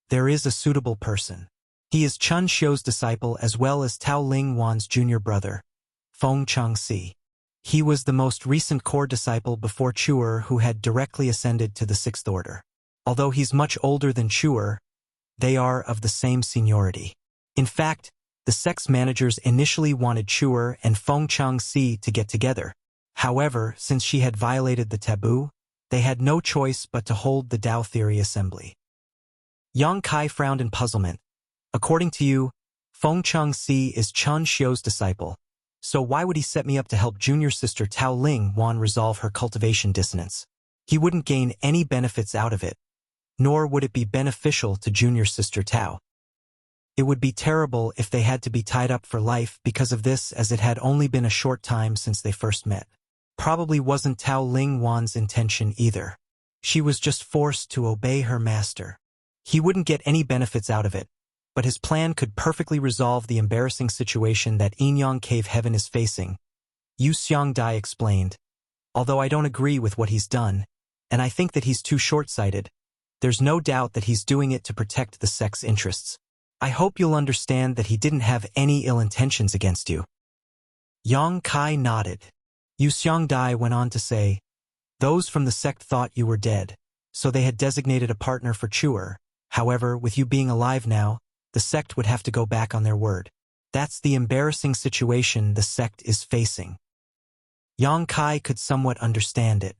Speaker 1: there is a suitable person. He is Chun Xiu's disciple as well as Tao Ling Wan's junior brother, Feng Changxi. He was the most recent core disciple before Chuer who had directly ascended to the 6th Order. Although he's much older than Chuer, they are of the same seniority. In fact, the sect's managers initially wanted Chuer and Feng Changxi to get together. However, since she had violated the taboo, they had no choice but to hold the Tao Theory Assembly. Yang Kai frowned in puzzlement. According to you, Feng Changxi is Chun Xiu's disciple. So why would he set me up to help junior sister Tao Ling Wan resolve her cultivation dissonance? He wouldn't gain any benefits out of it, nor would it be beneficial to junior sister Tao. It would be terrible if they had to be tied up for life because of this, as it had only been a short time since they first met. Probably wasn't Tao Ling Wan's intention either. She was just forced to obey her master. He wouldn't get any benefits out of it, but his plan could perfectly resolve the embarrassing situation that Yinyang Cave Heaven is facing. Yu Xiangdai explained. Although I don't agree with what he's done, and I think that he's too short-sighted, there's no doubt that he's doing it to protect the sect's interests. I hope you'll understand that he didn't have any ill intentions against you. Yang Kai nodded. Yu Xiangdai went on to say, those from the sect thought you were dead, so they had designated a partner for Chuer. However, with you being alive now, the sect would have to go back on their word. That's the embarrassing situation the sect is facing. Yang Kai could somewhat understand it.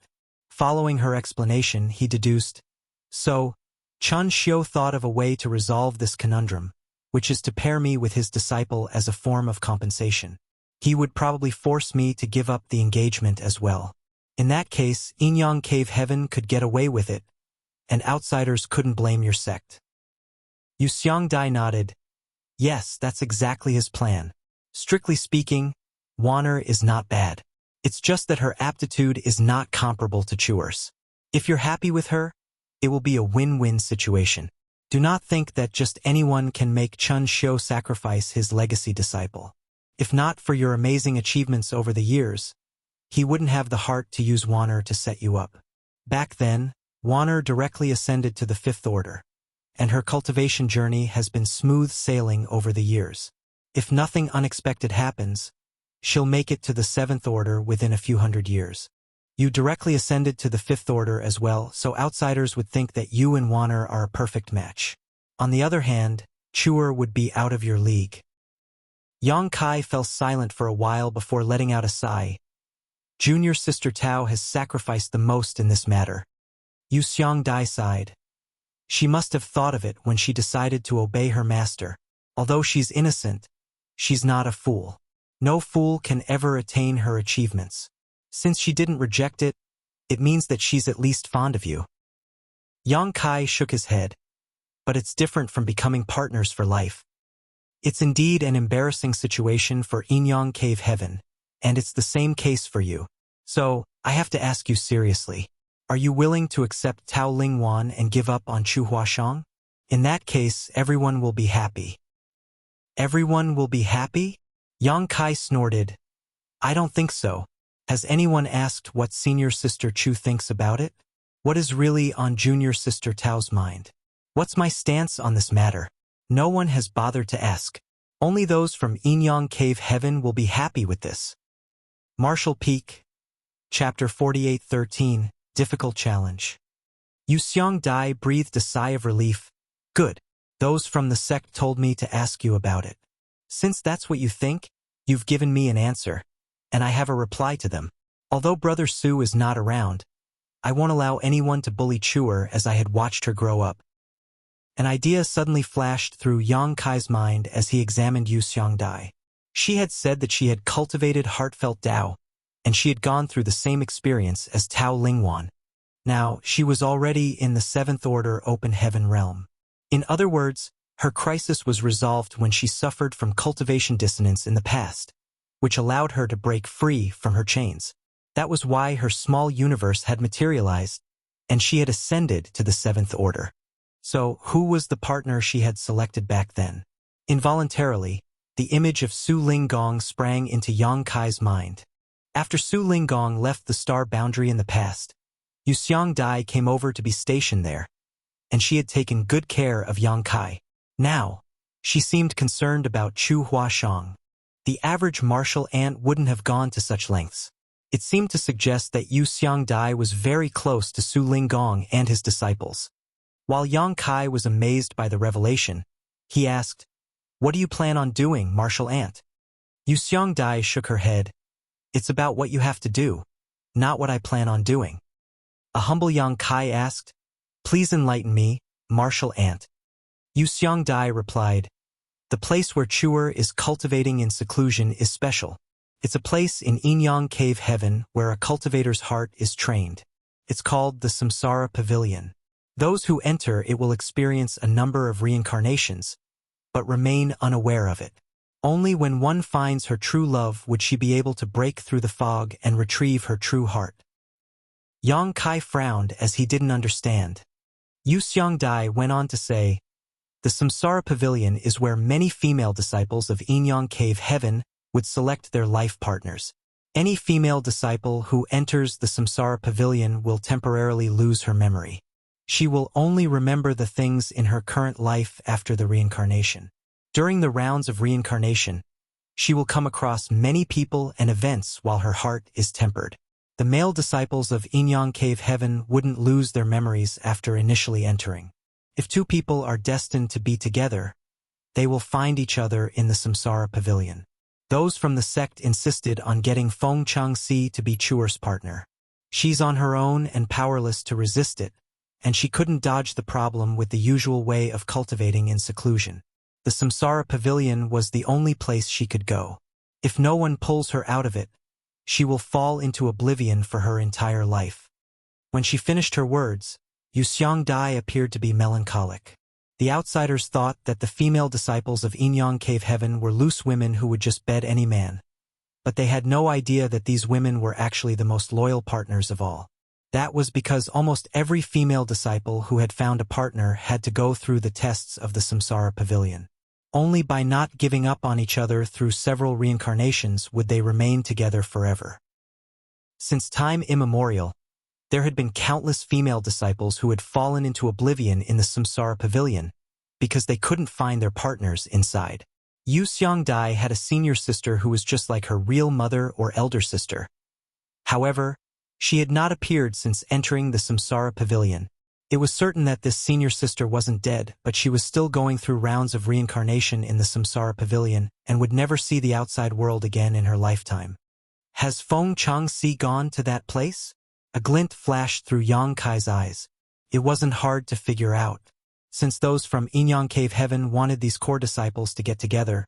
Speaker 1: Following her explanation, he deduced, so, Chun Xiu thought of a way to resolve this conundrum, which is to pair me with his disciple as a form of compensation. He would probably force me to give up the engagement as well. In that case, Yinyang Cave Heaven could get away with it, and outsiders couldn't blame your sect. Yu Xiangdai nodded. Yes, that's exactly his plan. Strictly speaking, Wanner is not bad. It's just that her aptitude is not comparable to Chuer's. If you're happy with her, it will be a win-win situation. Do not think that just anyone can make Chun Xiu sacrifice his legacy disciple. If not for your amazing achievements over the years, he wouldn't have the heart to use Wanner to set you up. Back then, Wanner directly ascended to the 5th Order, and her cultivation journey has been smooth sailing over the years. If nothing unexpected happens, she'll make it to the 7th order within a few hundred years. You directly ascended to the 5th order as well, so outsiders would think that you and Wanner are a perfect match. On the other hand, Chuer would be out of your league. Yang Kai fell silent for a while before letting out a sigh. Junior sister Tao has sacrificed the most in this matter. Yu Xiangdai sighed. She must have thought of it when she decided to obey her master. Although she's innocent, she's not a fool. No fool can ever attain her achievements. Since she didn't reject it, it means that she's at least fond of you. Yang Kai shook his head. But it's different from becoming partners for life. It's indeed an embarrassing situation for Inyang Cave Heaven, and it's the same case for you. So, I have to ask you seriously. Are you willing to accept Tao Lingwan and give up on Chu Huashang? In that case, everyone will be happy. Everyone will be happy? Yang Kai snorted. I don't think so. Has anyone asked what senior sister Chu thinks about it? What is really on junior sister Tao's mind? What's my stance on this matter? No one has bothered to ask. Only those from Inyang Cave Heaven will be happy with this. Martial Peak, Chapter 48:13, Difficult Challenge. Yu Xiangdai breathed a sigh of relief. Good. Those from the sect told me to ask you about it. Since that's what you think, you've given me an answer, and I have a reply to them. Although Brother Su is not around, I won't allow anyone to bully Chuer as I had watched her grow up. An idea suddenly flashed through Yang Kai's mind as he examined Yu Xiangdai. She had said that she had cultivated heartfelt Tao, and she had gone through the same experience as Tao Lingwan. Now, she was already in the 7th order open heaven realm. In other words, her crisis was resolved when she suffered from cultivation dissonance in the past, which allowed her to break free from her chains. That was why her small universe had materialized, and she had ascended to the 7th order. So, who was the partner she had selected back then? Involuntarily, the image of Su Linggong sprang into Yang Kai's mind. After Su Linggong left the star boundary in the past, Yu Xiangdai came over to be stationed there, and she had taken good care of Yang Kai. Now, she seemed concerned about Chu Huashang. The average martial ant wouldn't have gone to such lengths. It seemed to suggest that Yu Xiangdai was very close to Su Linggong and his disciples. While Yang Kai was amazed by the revelation, he asked, What do you plan on doing, martial ant? Yu Xiangdai shook her head. It's about what you have to do, not what I plan on doing. A humble Yang Kai asked, Please enlighten me, martial ant. Yu Xiangdai replied, The place where Chuer is cultivating in seclusion is special. It's a place in Inyang Cave Heaven where a cultivator's heart is trained. It's called the Samsara Pavilion. Those who enter it will experience a number of reincarnations, but remain unaware of it. Only when one finds her true love would she be able to break through the fog and retrieve her true heart. Yang Kai frowned as he didn't understand. Yu Xiangdai went on to say, The Samsara Pavilion is where many female disciples of Inyang Cave Heaven would select their life partners. Any female disciple who enters the Samsara Pavilion will temporarily lose her memory. She will only remember the things in her current life after the reincarnation. During the rounds of reincarnation, she will come across many people and events while her heart is tempered. The male disciples of Inyang Cave Heaven wouldn't lose their memories after initially entering. If two people are destined to be together, they will find each other in the Samsara Pavilion. Those from the sect insisted on getting Feng Changxi to be Chuer's partner. She's on her own and powerless to resist it, and she couldn't dodge the problem with the usual way of cultivating in seclusion. The Samsara Pavilion was the only place she could go. If no one pulls her out of it, she will fall into oblivion for her entire life. When she finished her words, Yu Xiangdai appeared to be melancholic. The outsiders thought that the female disciples of Inyang Cave Heaven were loose women who would just bed any man. But they had no idea that these women were actually the most loyal partners of all. That was because almost every female disciple who had found a partner had to go through the tests of the Samsara Pavilion. Only by not giving up on each other through several reincarnations would they remain together forever. Since time immemorial, there had been countless female disciples who had fallen into oblivion in the Samsara Pavilion because they couldn't find their partners inside. Yu Xiongdai had a senior sister who was just like her real mother or elder sister. However, she had not appeared since entering the Samsara Pavilion. It was certain that this senior sister wasn't dead, but she was still going through rounds of reincarnation in the Samsara Pavilion and would never see the outside world again in her lifetime. Has Feng Changxi gone to that place? A glint flashed through Yang Kai's eyes. It wasn't hard to figure out. Since those from Inyang Cave Heaven wanted these core disciples to get together,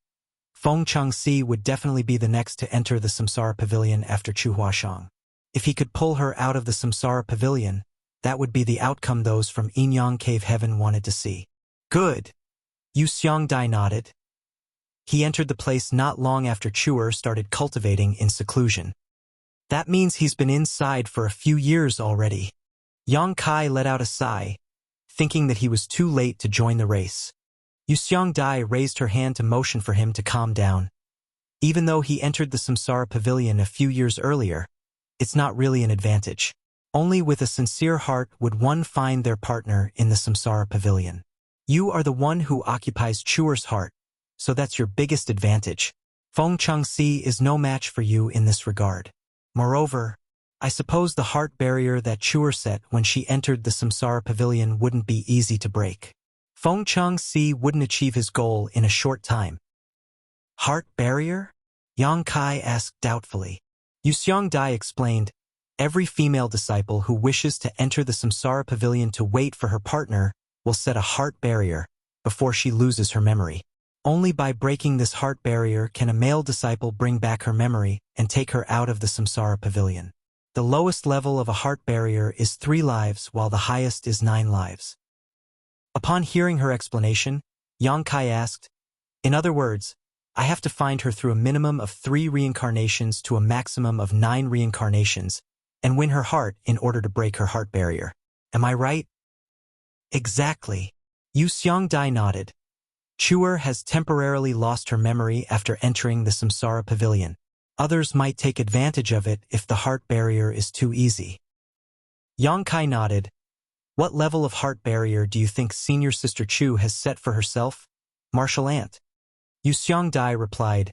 Speaker 1: Feng Changxi would definitely be the next to enter the Samsara Pavilion after Chu Huashang. If he could pull her out of the Samsara Pavilion, that would be the outcome those from Inyang Cave Heaven wanted to see. Good. Yu Xiongdai nodded. He entered the place not long after Chuer started cultivating in seclusion. That means he's been inside for a few years already. Yang Kai let out a sigh, thinking that he was too late to join the race. Yu Xiongdai raised her hand to motion for him to calm down. Even though he entered the Samsara Pavilion a few years earlier, it's not really an advantage. Only with a sincere heart would one find their partner in the Samsara Pavilion. You are the one who occupies Chuer's heart, so that's your biggest advantage. Feng Changxi is no match for you in this regard. Moreover, I suppose the heart barrier that Chuer set when she entered the Samsara Pavilion wouldn't be easy to break. Feng Changxi wouldn't achieve his goal in a short time. Heart barrier? Yang Kai asked doubtfully. Yu Xiongdai explained, every female disciple who wishes to enter the Samsara Pavilion to wait for her partner will set a heart barrier before she loses her memory. Only by breaking this heart barrier can a male disciple bring back her memory and take her out of the Samsara Pavilion. The lowest level of a heart barrier is 3 lives while the highest is 9 lives. Upon hearing her explanation, Yang Kai asked, in other words, I have to find her through a minimum of 3 reincarnations to a maximum of 9 reincarnations and win her heart in order to break her heart barrier. Am I right? Exactly. Yu Xiongdai nodded. Chuer has temporarily lost her memory after entering the Samsara Pavilion. Others might take advantage of it if the heart barrier is too easy. Yang Kai nodded. What level of heart barrier do you think Senior Sister Chu has set for herself? Martial Ant. Yu Xiongdai replied,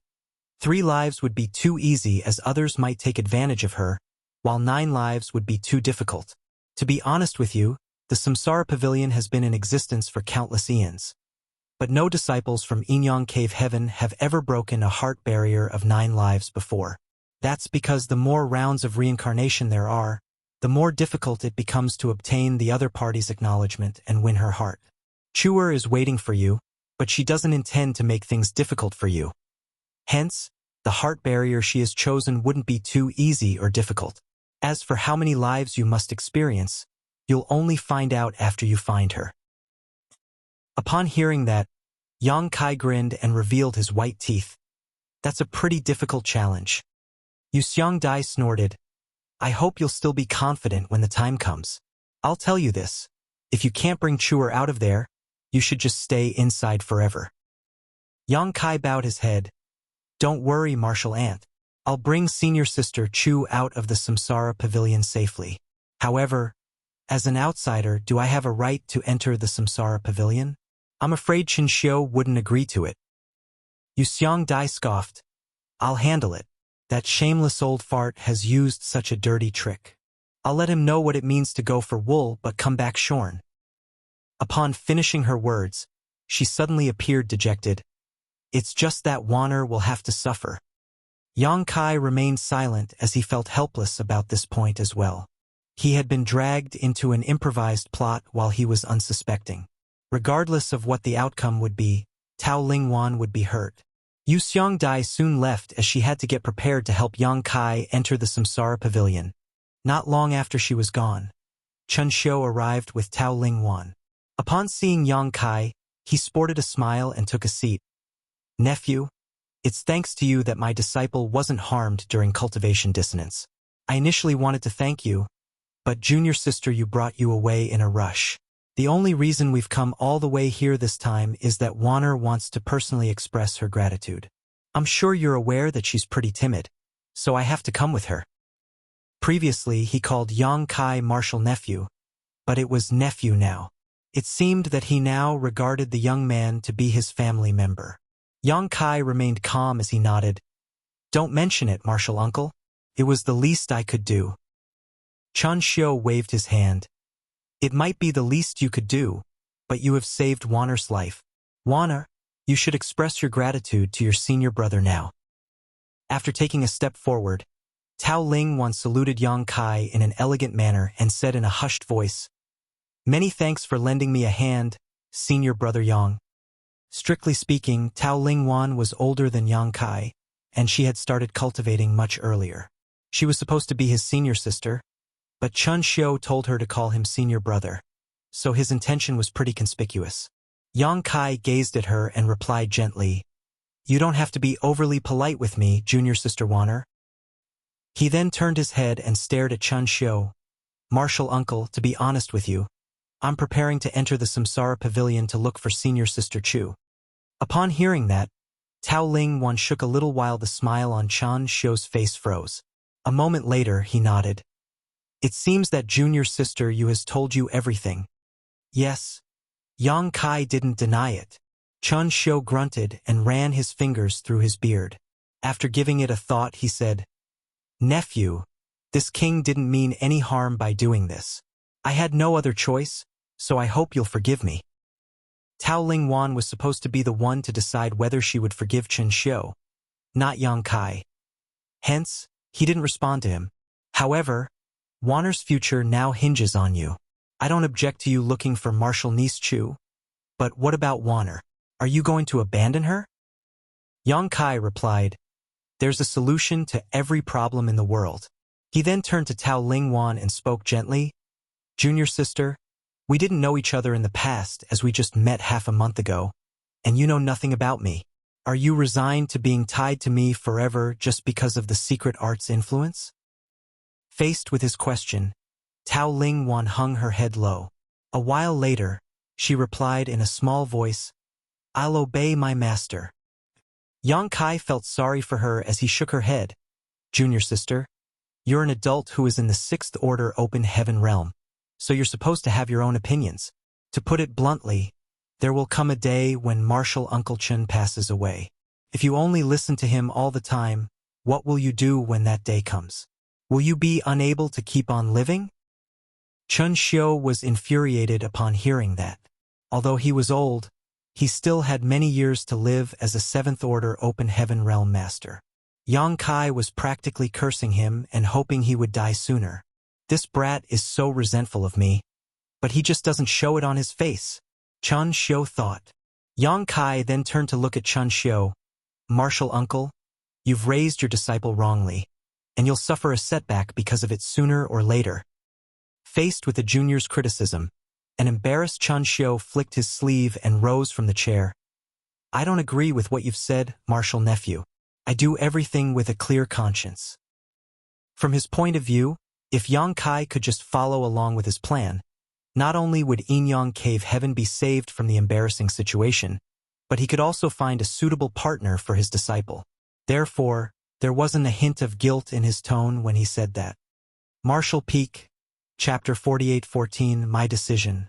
Speaker 1: 3 lives would be too easy as others might take advantage of her, while 9 lives would be too difficult. To be honest with you, the Samsara Pavilion has been in existence for countless eons. But no disciples from Inyang Cave Heaven have ever broken a heart barrier of 9 lives before. That's because the more rounds of reincarnation there are, the more difficult it becomes to obtain the other party's acknowledgement and win her heart. Chuer is waiting for you, but she doesn't intend to make things difficult for you. Hence, the heart barrier she has chosen wouldn't be too easy or difficult. As for how many lives you must experience, you'll only find out after you find her. Upon hearing that, Yang Kai grinned and revealed his white teeth. That's a pretty difficult challenge. Yu Xiongdai snorted. I hope you'll still be confident when the time comes. I'll tell you this. If you can't bring Chuer out of there, you should just stay inside forever. Yang Kai bowed his head. Don't worry, Martial Ant. I'll bring Senior Sister Chu out of the Samsara Pavilion safely. However, as an outsider, do I have a right to enter the Samsara Pavilion? I'm afraid Qin Xiu wouldn't agree to it. Yu Xiongdai scoffed. I'll handle it. That shameless old fart has used such a dirty trick. I'll let him know what it means to go for wool but come back shorn. Upon finishing her words, she suddenly appeared dejected. It's just that Wanner will have to suffer. Yang Kai remained silent as he felt helpless about this point as well. He had been dragged into an improvised plot while he was unsuspecting. Regardless of what the outcome would be, Tao Lingwan would be hurt. Yu Xiongdai soon left as she had to get prepared to help Yang Kai enter the Samsara Pavilion. Not long after she was gone, Chun Xiu arrived with Tao Lingwan. Upon seeing Yang Kai, he sported a smile and took a seat. Nephew, it's thanks to you that my disciple wasn't harmed during cultivation dissonance. I initially wanted to thank you, but junior sister you brought you away in a rush. The only reason we've come all the way here this time is that Wanner wants to personally express her gratitude. I'm sure you're aware that she's pretty timid, so I have to come with her. Previously, he called Yang Kai Martial Nephew, but it was nephew now. It seemed that he now regarded the young man to be his family member. Yang Kai remained calm as he nodded. Don't mention it, martial uncle. It was the least I could do. Chun Xiu waved his hand. It might be the least you could do, but you have saved Wanner's life. Wanner, you should express your gratitude to your senior brother now. After taking a step forward, Tao Ling once saluted Yang Kai in an elegant manner and said in a hushed voice, Many thanks for lending me a hand, senior brother Yang. Strictly speaking, Tao Ling Wan was older than Yang Kai, and she had started cultivating much earlier. She was supposed to be his senior sister, but Chun Xiu told her to call him senior brother, so his intention was pretty conspicuous. Yang Kai gazed at her and replied gently, You don't have to be overly polite with me, junior sister Wanner. He then turned his head and stared at Chun Xiu. Martial uncle, to be honest with you, I'm preparing to enter the Samsara Pavilion to look for senior sister Chu. Upon hearing that, Tao Ling Wan shook a little while the smile on Chun Xiu's face froze. A moment later, he nodded. It seems that junior sister Yu has told you everything. Yes. Yang Kai didn't deny it. Chun Xiu grunted and ran his fingers through his beard. After giving it a thought, he said, Nephew, this king didn't mean any harm by doing this. I had no other choice, so I hope you'll forgive me. Tao Ling Wan was supposed to be the one to decide whether she would forgive Chun Xiu, not Yang Kai. Hence, he didn't respond to him. However, Wanner's future now hinges on you. I don't object to you looking for martial niece Chu, but what about Wanner? Are you going to abandon her? Yang Kai replied, There's a solution to every problem in the world. He then turned to Tao Ling Wan and spoke gently, Junior sister, we didn't know each other in the past as we just met half a month ago, and you know nothing about me. Are you resigned to being tied to me forever just because of the secret art's influence? Faced with his question, Tao Ling Wan hung her head low. A while later, she replied in a small voice, I'll obey my master. Yang Kai felt sorry for her as he shook her head. Junior sister, you're an adult who is in the 6th Order Open Heaven realm, so you're supposed to have your own opinions. To put it bluntly, there will come a day when Martial Uncle Chun passes away. If you only listen to him all the time, what will you do when that day comes? Will you be unable to keep on living? Chun Xiu was infuriated upon hearing that. Although he was old, he still had many years to live as a 7th Order Open Heaven Realm Master. Yang Kai was practically cursing him and hoping he would die sooner. This brat is so resentful of me, but he just doesn't show it on his face, Chun Xiu thought. Yang Kai then turned to look at Chun Xiu. Martial uncle, you've raised your disciple wrongly, and you'll suffer a setback because of it sooner or later. Faced with the junior's criticism, an embarrassed Chun Xiu flicked his sleeve and rose from the chair. I don't agree with what you've said, martial nephew. I do everything with a clear conscience. From his point of view, if Yang Kai could just follow along with his plan, not only would Inyang Cave Heaven be saved from the embarrassing situation, but he could also find a suitable partner for his disciple. Therefore, there wasn't a hint of guilt in his tone when he said that. Martial Peak, Chapter 48:14, My Decision.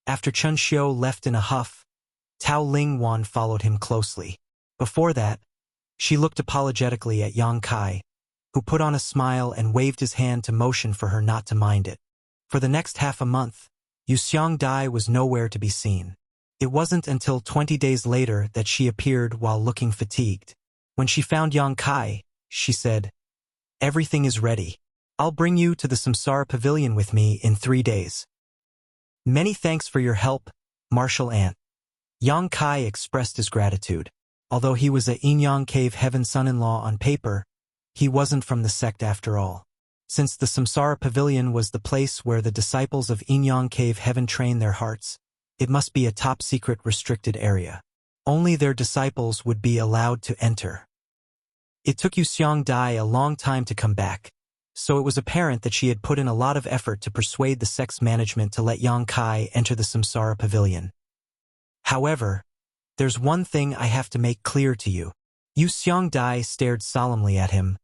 Speaker 1: After Chun Xiu left in a huff, Tao Ling Wan followed him closely. Before that, she looked apologetically at Yang Kai, who put on a smile and waved his hand to motion for her not to mind it. For the next half a month, Yu Xiang Dai was nowhere to be seen. It wasn't until 20 days later that she appeared while looking fatigued. When she found Yang Kai, she said, Everything is ready. I'll bring you to the Samsara Pavilion with me in 3 days. Many thanks for your help, martial aunt. Yang Kai expressed his gratitude. Although he was a Inyang Cave Heaven son-in-law on paper, he wasn't from the sect after all. Since the Samsara Pavilion was the place where the disciples of Inyang Cave Heaven train their hearts, it must be a top-secret restricted area. Only their disciples would be allowed to enter. It took Yu Xiang Dai a long time to come back, so it was apparent that she had put in a lot of effort to persuade the sect's management to let Yang Kai enter the Samsara Pavilion. However, there's one thing I have to make clear to you. Yu Xiang Dai stared solemnly at him.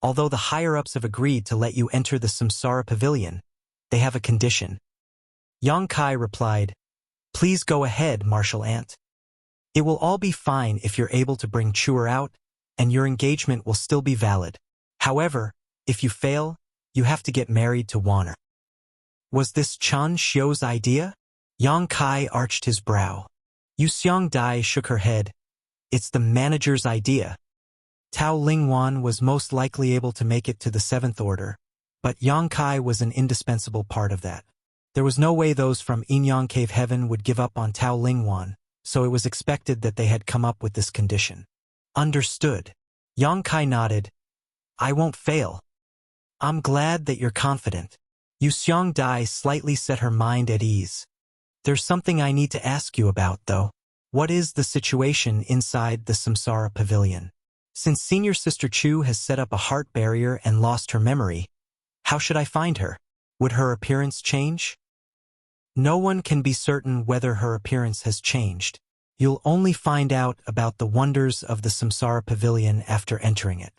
Speaker 1: Although the higher-ups have agreed to let you enter the Samsara Pavilion, they have a condition. Yang Kai replied, Please go ahead, martial aunt. It will all be fine if you're able to bring Chuer out, and your engagement will still be valid. However, if you fail, you have to get married to Wanner. Was this Chen Xiu's idea? Yang Kai arched his brow. Yu Xiongdai shook her head. It's the manager's idea. Tao Lingwan was most likely able to make it to the 7th Order, but Yang Kai was an indispensable part of that. There was no way those from Inyang Cave Heaven would give up on Tao Lingwan, so it was expected that they had come up with this condition. Understood. Yang Kai nodded. I won't fail. I'm glad that you're confident. Yu Xiongdai slightly set her mind at ease. There's something I need to ask you about, though. What is the situation inside the Samsara Pavilion? Since Senior Sister Chu has set up a heart barrier and lost her memory, how should I find her? Would her appearance change? No one can be certain whether her appearance has changed. You'll only find out about the wonders of the Samsara Pavilion after entering it.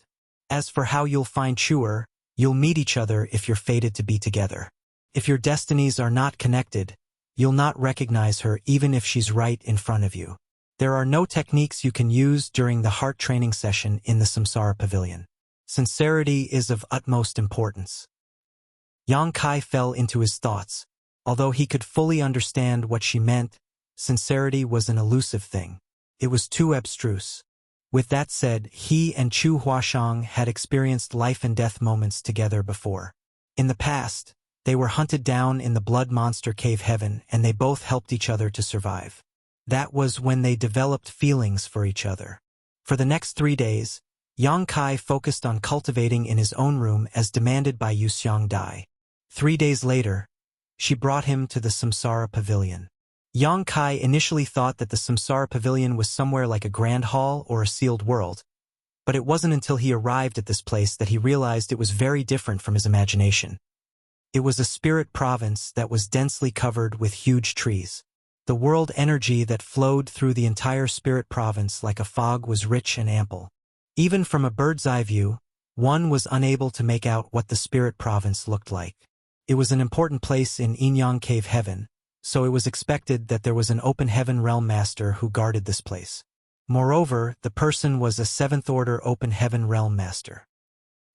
Speaker 1: As for how you'll find Chuer, you'll meet each other if you're fated to be together. If your destinies are not connected, you'll not recognize her even if she's right in front of you. There are no techniques you can use during the heart training session in the Samsara Pavilion. Sincerity is of utmost importance. Yang Kai fell into his thoughts. Although he could fully understand what she meant, sincerity was an elusive thing. It was too abstruse. With that said, he and Chu Huashang had experienced life and death moments together before. In the past, they were hunted down in the Blood Monster Cave Heaven, and they both helped each other to survive. That was when they developed feelings for each other. For the next 3 days, Yang Kai focused on cultivating in his own room as demanded by Yu Xiongdai. 3 days later, she brought him to the Samsara Pavilion. Yang Kai initially thought that the Samsara Pavilion was somewhere like a grand hall or a sealed world, but it wasn't until he arrived at this place that he realized it was very different from his imagination. It was a spirit province that was densely covered with huge trees. The world energy that flowed through the entire spirit province like a fog was rich and ample. Even from a bird's eye view, one was unable to make out what the spirit province looked like. It was an important place in Inyang Cave Heaven, so it was expected that there was an open heaven realm master who guarded this place. Moreover, the person was a 7th Order open heaven realm master.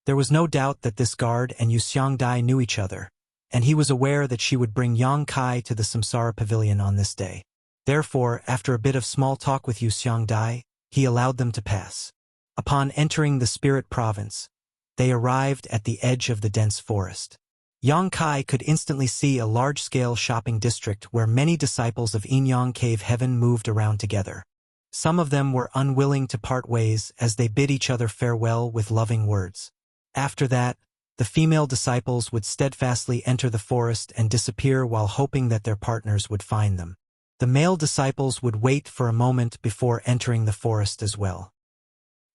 Speaker 1: There was no doubt that this guard and Yu Xiongdai knew each other, and he was aware that she would bring Yang Kai to the Samsara Pavilion on this day. Therefore, after a bit of small talk with Yu Xiongdai, he allowed them to pass. Upon entering the spirit province, they arrived at the edge of the dense forest. Yang Kai could instantly see a large-scale shopping district where many disciples of Inyang Cave Heaven moved around together. Some of them were unwilling to part ways as they bid each other farewell with loving words. After that, the female disciples would steadfastly enter the forest and disappear while hoping that their partners would find them. The male disciples would wait for a moment before entering the forest as well.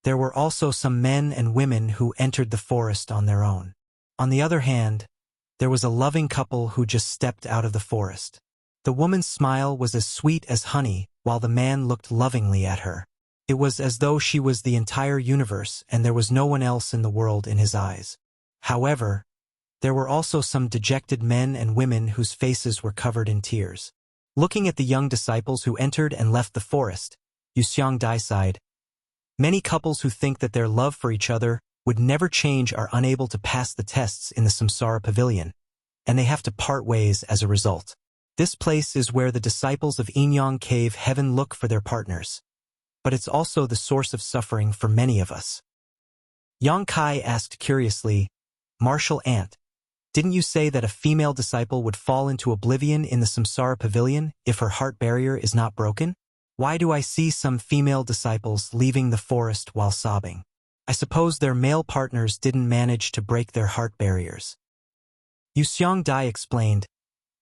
Speaker 1: There were also some men and women who entered the forest on their own. On the other hand, there was a loving couple who just stepped out of the forest. The woman's smile was as sweet as honey, while the man looked lovingly at her. It was as though she was the entire universe and there was no one else in the world in his eyes. However, there were also some dejected men and women whose faces were covered in tears. Looking at the young disciples who entered and left the forest, Yu Xiongdai sighed. Many couples who think that their love for each other would never change are unable to pass the tests in the Samsara Pavilion, and they have to part ways as a result. This place is where the disciples of Inyang Cave Heaven look for their partners, but it's also the source of suffering for many of us. Yang Kai asked curiously, Martial Ant, didn't you say that a female disciple would fall into oblivion in the Samsara Pavilion if her heart barrier is not broken? Why do I see some female disciples leaving the forest while sobbing? I suppose their male partners didn't manage to break their heart barriers. Yu Xiongdai explained,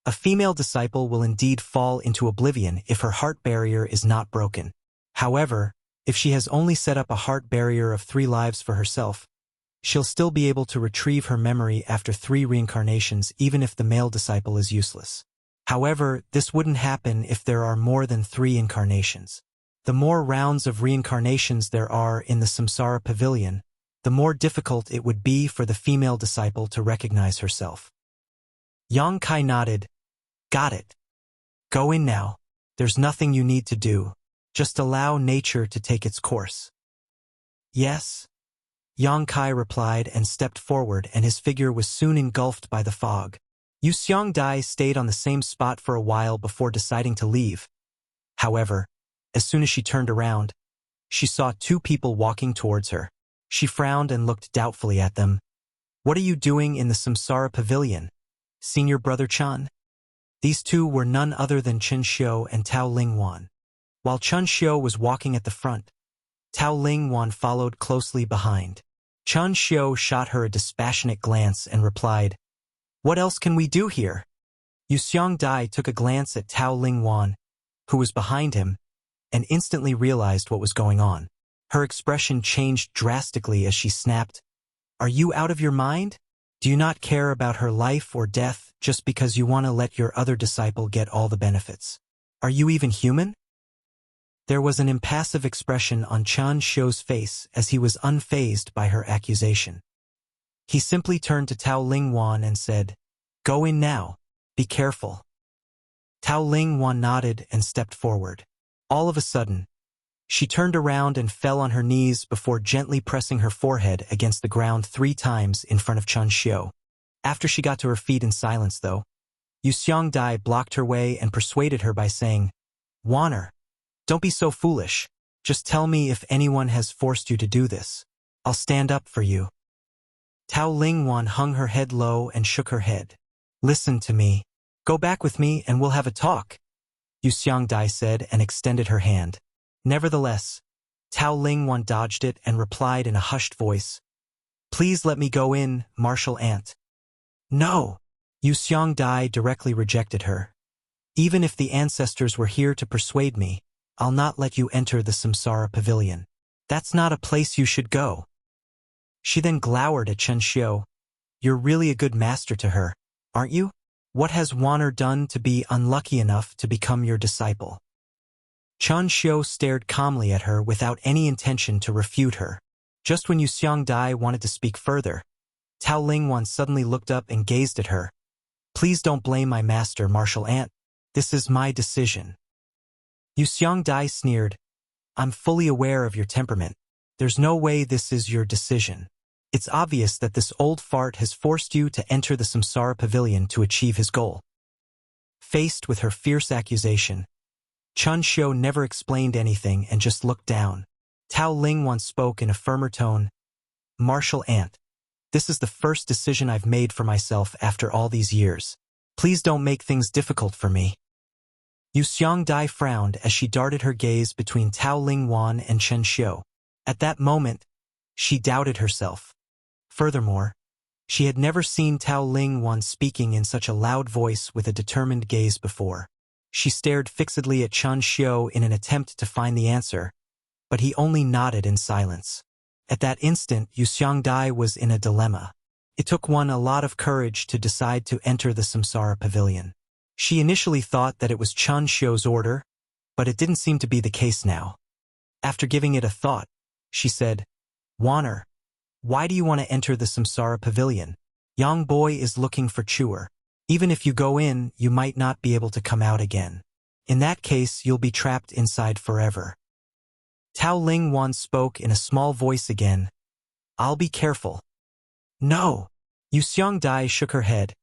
Speaker 1: a female disciple will indeed fall into oblivion if her heart barrier is not broken. However, if she has only set up a heart barrier of 3 lives for herself, she'll still be able to retrieve her memory after 3 reincarnations even if the male disciple is useless. However, this wouldn't happen if there are more than 3 incarnations. The more rounds of reincarnations there are in the Samsara Pavilion, the more difficult it would be for the female disciple to recognize herself. Yang Kai nodded. Got it. Go in now. There's nothing you need to do. Just allow nature to take its course. Yes, Yang Kai replied and stepped forward, and his figure was soon engulfed by the fog. Yu Xiangdai stayed on the same spot for a while before deciding to leave. However, as soon as she turned around, she saw two people walking towards her. She frowned and looked doubtfully at them. "What are you doing in the Samsara Pavilion, Senior Brother Chan?" These two were none other than Chen Xiu and Tao Lingwan. While Chen Xiu was walking at the front, Tao Lingwan followed closely behind. Chen Xiu shot her a dispassionate glance and replied, "What else can we do here?" Yu Xiangdai took a glance at Tao Lingwan, who was behind him, and instantly realized what was going on. Her expression changed drastically as she snapped, "Are you out of your mind? Do you not care about her life or death just because you want to let your other disciple get all the benefits? Are you even human?" There was an impassive expression on Chen Xiu's face as he was unfazed by her accusation. He simply turned to Tao Lingwan and said, "Go in now. Be careful." Tao Lingwan nodded and stepped forward. All of a sudden, she turned around and fell on her knees before gently pressing her forehead against the ground 3 times in front of Chen Xiu. After she got to her feet in silence, though, Yu Xiangdai blocked her way and persuaded her by saying, "Wanner, don't be so foolish. Just tell me if anyone has forced you to do this. I'll stand up for you." Tao Lingwan hung her head low and shook her head. "Listen to me. Go back with me and we'll have a talk," Yu Xiangdai said and extended her hand. Nevertheless, Tao Lingwan dodged it and replied in a hushed voice, "Please let me go in, Martial Ant." "No!" Yu Xiangdai directly rejected her. "Even if the ancestors were here to persuade me, I'll not let you enter the Samsara Pavilion. That's not a place you should go." She then glowered at Chen Xiu. "You're really a good master to her, aren't you? What has Wanner done to be unlucky enough to become your disciple?" Chen Xiu stared calmly at her without any intention to refute her. Just when Yu Xiangdai wanted to speak further, Tao Lingwan suddenly looked up and gazed at her. "Please don't blame my master, Martial Ant. This is my decision." Yu Xiangdai sneered, "I'm fully aware of your temperament. There's no way this is your decision. It's obvious that this old fart has forced you to enter the Samsara Pavilion to achieve his goal." Faced with her fierce accusation, Chen Xiu never explained anything and just looked down. Tao Lingwan spoke in a firmer tone, "Martial Ant, this is the first decision I've made for myself after all these years. Please don't make things difficult for me." Yu Xiangdai frowned as she darted her gaze between Tao Lingwan and Chen Xiu. At that moment, she doubted herself. Furthermore, she had never seen Tao Lingwan speaking in such a loud voice with a determined gaze before. She stared fixedly at Chen Xiu in an attempt to find the answer, but he only nodded in silence. At that instant, Yu Xiangdai was in a dilemma. It took one a lot of courage to decide to enter the Samsara Pavilion. She initially thought that it was Chen Xiu's order, but it didn't seem to be the case now. After giving it a thought, she said, "Wanner, why do you want to enter the Samsara Pavilion? Yang Boy is looking for Chewer. Even if you go in, you might not be able to come out again. In that case, you'll be trapped inside forever." Tao Lingwan spoke in a small voice again, "I'll be careful." "No!" Yu Xiangdai shook her head.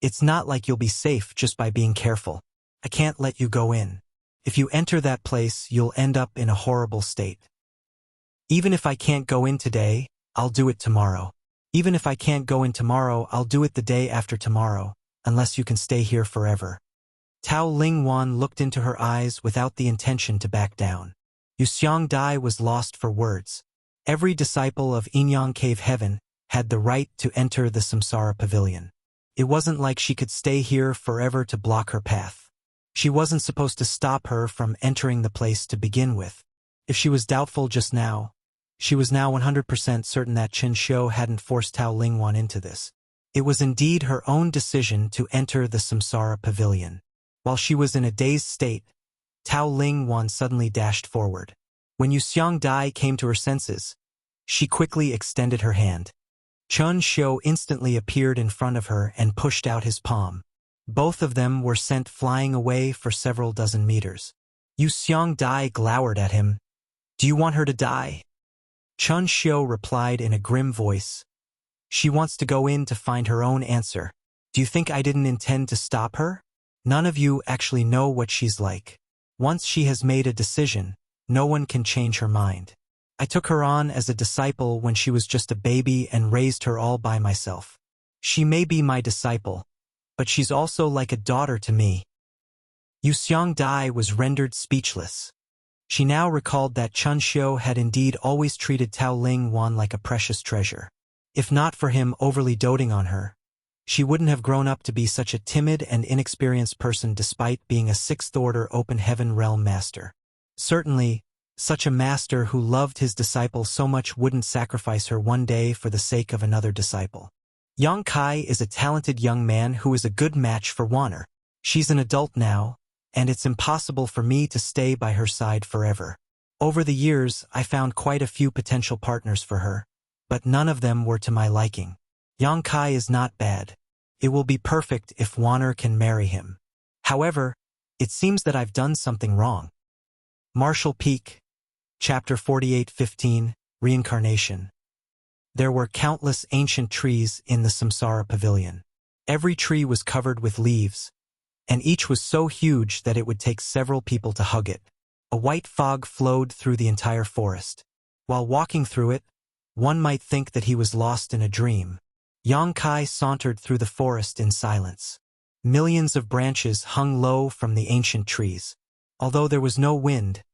Speaker 1: "It's not like you'll be safe just by being careful. I can't let you go in. If you enter that place, you'll end up in a horrible state. Even if I can't go in today, I'll do it tomorrow. Even if I can't go in tomorrow, I'll do it the day after tomorrow, unless you can stay here forever." Tao Lingwan looked into her eyes without the intention to back down. Yu Xiangdai was lost for words. Every disciple of Inyang Cave Heaven had the right to enter the Samsara Pavilion. It wasn't like she could stay here forever to block her path. She wasn't supposed to stop her from entering the place to begin with. If she was doubtful just now, she was now 100% certain that Chen Xiu hadn't forced Tao Lingwan into this. It was indeed her own decision to enter the Samsara Pavilion. While she was in a dazed state, Tao Lingwan suddenly dashed forward. When Yu Xiangdai came to her senses, she quickly extended her hand. Chen Xiu instantly appeared in front of her and pushed out his palm. Both of them were sent flying away for several dozen meters. Yu Xiongdai glowered at him. Do you want her to die? Chun Xiu replied in a grim voice. She wants to go in to find her own answer. Do you think I didn't intend to stop her? None of you actually know what she's like. Once she has made a decision, no one can change her mind. I took her on as a disciple when she was just a baby and raised her all by myself. She may be my disciple, but she's also like a daughter to me. Yu Xiongdai was rendered speechless. She now recalled that Chun Xiu had indeed always treated Tao Ling Wan like a precious treasure. If not for him overly doting on her, she wouldn't have grown up to be such a timid and inexperienced person despite being a sixth-order open heaven realm master. Certainly, such a master who loved his disciple so much wouldn't sacrifice her one day for the sake of another disciple. Yang Kai is a talented young man who is a good match for Wanner. She's an adult now, and it's impossible for me to stay by her side forever. Over the years, I found quite a few potential partners for her, but none of them were to my liking. Yang Kai is not bad. It will be perfect if Wanner can marry him. However, it seems that I've done something wrong. Martial Peak, Chapter 48:15, Reincarnation. There were countless ancient trees in the Samsara Pavilion. Every tree was covered with leaves, and each was so huge that it would take several people to hug it. A white fog flowed through the entire forest. While walking through it, one might think that he was lost in a dream. Yang Kai sauntered through the forest in silence. Millions of branches hung low from the ancient trees. Although there was no wind,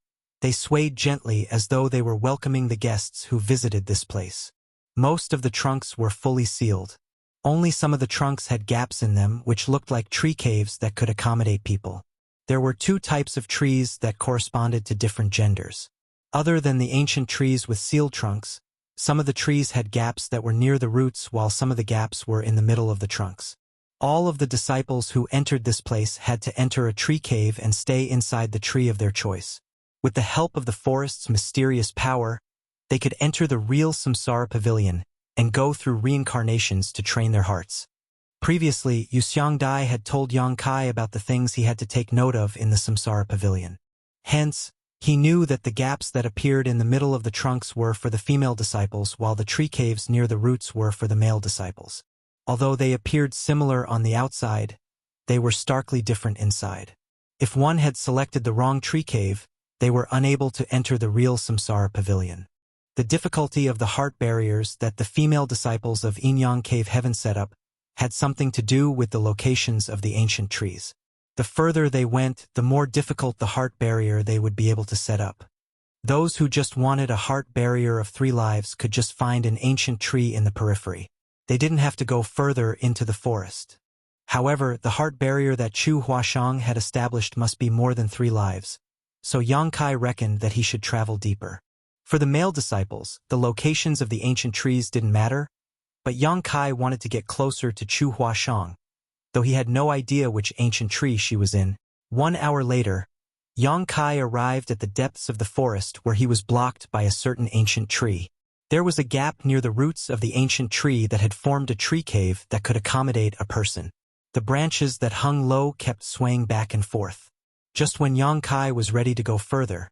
Speaker 1: they swayed gently as though they were welcoming the guests who visited this place. Most of the trunks were fully sealed. Only some of the trunks had gaps in them which looked like tree caves that could accommodate people. There were two types of trees that corresponded to different genders. Other than the ancient trees with sealed trunks, some of the trees had gaps that were near the roots while some of the gaps were in the middle of the trunks. All of the disciples who entered this place had to enter a tree cave and stay inside the tree of their choice. With the help of the forest's mysterious power, they could enter the real Samsara Pavilion and go through reincarnations to train their hearts. Previously, Yu Xiongdai had told Yang Kai about the things he had to take note of in the Samsara Pavilion. Hence, he knew that the gaps that appeared in the middle of the trunks were for the female disciples while the tree caves near the roots were for the male disciples. Although they appeared similar on the outside, they were starkly different inside. If one had selected the wrong tree cave, they were unable to enter the real Samsara Pavilion. The difficulty of the heart barriers that the female disciples of Yin-Yang Cave Heaven set up had something to do with the locations of the ancient trees. The further they went, the more difficult the heart barrier they would be able to set up. Those who just wanted a heart barrier of 3 lives could just find an ancient tree in the periphery. They didn't have to go further into the forest. However, the heart barrier that Chu Huashang had established must be more than 3 lives, so Yang Kai reckoned that he should travel deeper. For the male disciples, the locations of the ancient trees didn't matter, but Yang Kai wanted to get closer to Chu Huashang, though he had no idea which ancient tree she was in. 1 hour later, Yang Kai arrived at the depths of the forest where he was blocked by a certain ancient tree. There was a gap near the roots of the ancient tree that had formed a tree cave that could accommodate a person. The branches that hung low kept swaying back and forth. Just when Yang Kai was ready to go further,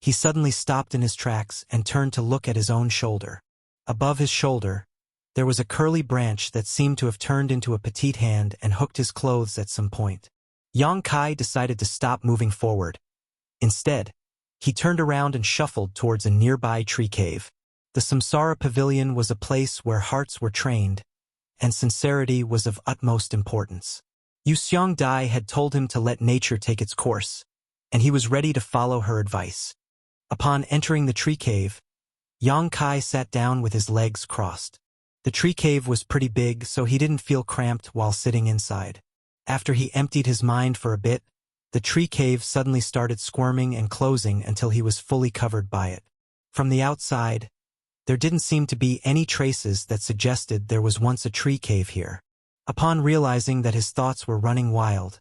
Speaker 1: he suddenly stopped in his tracks and turned to look at his own shoulder. Above his shoulder, there was a curly branch that seemed to have turned into a petite hand and hooked his clothes at some point. Yang Kai decided to stop moving forward. Instead, he turned around and shuffled towards a nearby tree cave. The Samsara Pavilion was a place where hearts were trained, and sincerity was of utmost importance. Yu Xiongdai had told him to let nature take its course, and he was ready to follow her advice. Upon entering the tree cave, Yang Kai sat down with his legs crossed. The tree cave was pretty big, so he didn't feel cramped while sitting inside. After he emptied his mind for a bit, the tree cave suddenly started squirming and closing until he was fully covered by it. From the outside, there didn't seem to be any traces that suggested there was once a tree cave here. Upon realizing that his thoughts were running wild,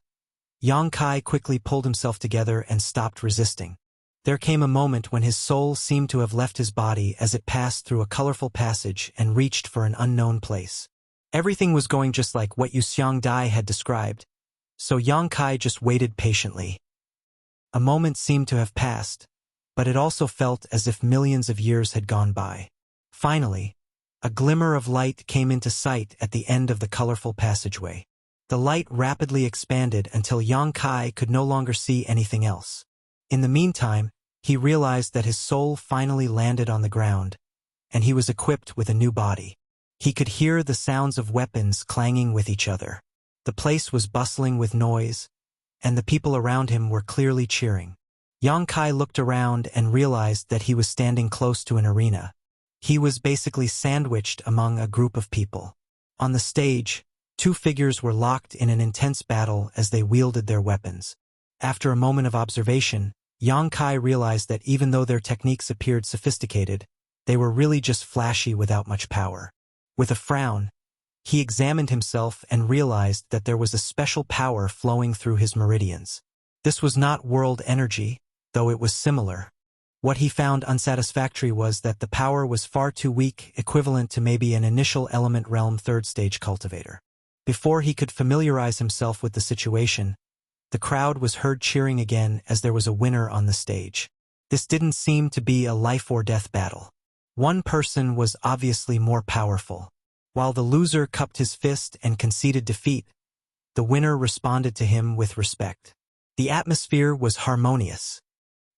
Speaker 1: Yang Kai quickly pulled himself together and stopped resisting. There came a moment when his soul seemed to have left his body as it passed through a colorful passage and reached for an unknown place. Everything was going just like what Yu Xiongdai had described, so Yang Kai just waited patiently. A moment seemed to have passed, but it also felt as if millions of years had gone by. Finally, a glimmer of light came into sight at the end of the colorful passageway. The light rapidly expanded until Yang Kai could no longer see anything else. In the meantime, he realized that his soul finally landed on the ground, and he was equipped with a new body. He could hear the sounds of weapons clanging with each other. The place was bustling with noise, and the people around him were clearly cheering. Yang Kai looked around and realized that he was standing close to an arena. He was basically sandwiched among a group of people. On the stage, two figures were locked in an intense battle as they wielded their weapons. After a moment of observation, Yang Kai realized that even though their techniques appeared sophisticated, they were really just flashy without much power. With a frown, he examined himself and realized that there was a special power flowing through his meridians. This was not world energy, though it was similar. What he found unsatisfactory was that the power was far too weak, equivalent to maybe an initial element realm third-stage cultivator. Before he could familiarize himself with the situation, the crowd was heard cheering again as there was a winner on the stage. This didn't seem to be a life-or-death battle. One person was obviously more powerful. While the loser cupped his fist and conceded defeat, the winner responded to him with respect. The atmosphere was harmonious.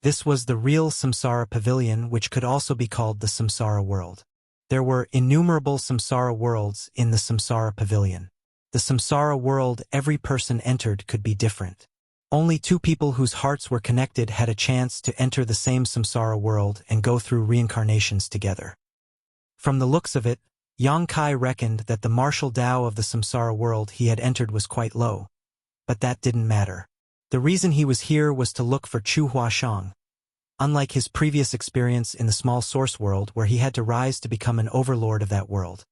Speaker 1: This was the real Samsara Pavilion, which could also be called the Samsara World. There were innumerable Samsara worlds in the Samsara Pavilion. The Samsara World every person entered could be different. Only two people whose hearts were connected had a chance to enter the same Samsara World and go through reincarnations together. From the looks of it, Yang Kai reckoned that the martial Tao of the Samsara World he had entered was quite low. But that didn't matter. The reason he was here was to look for Chu Huashang. Unlike his previous experience in the small source world where he had to rise to become an overlord of that world.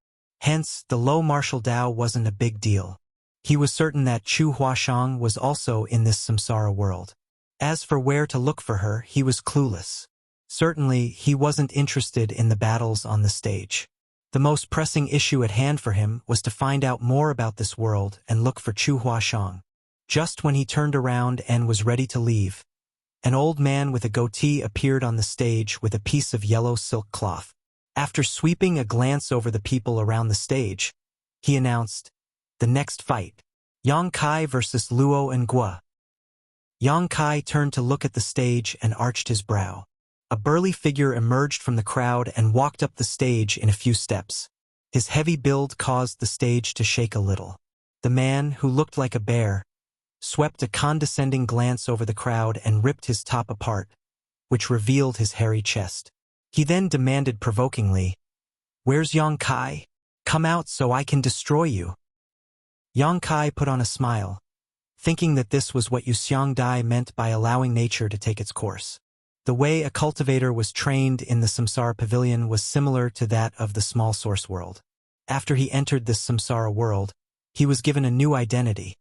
Speaker 1: Hence, the low martial Tao wasn't a big deal. He was certain that Chu Huashang was also in this Samsara world. As for where to look for her, he was clueless. Certainly, he wasn't interested in the battles on the stage. The most pressing issue at hand for him was to find out more about this world and look for Chu Huashang. Just when he turned around and was ready to leave, an old man with a goatee appeared on the stage with a piece of yellow silk cloth. After sweeping a glance over the people around the stage, he announced, "The next fight, Yang Kai versus Luo and Gua." Yang Kai turned to look at the stage and arched his brow. A burly figure emerged from the crowd and walked up the stage in a few steps. His heavy build caused the stage to shake a little. The man, who looked like a bear, swept a condescending glance over the crowd and ripped his top apart, which revealed his hairy chest. He then demanded provokingly, "Where's Yang Kai? Come out so I can destroy you." Yang Kai put on a smile, thinking that this was what Yuxiang Dai meant by allowing nature to take its course. The way a cultivator was trained in the Samsara Pavilion was similar to that of the small source world. After he entered this Samsara world, he was given a new identity.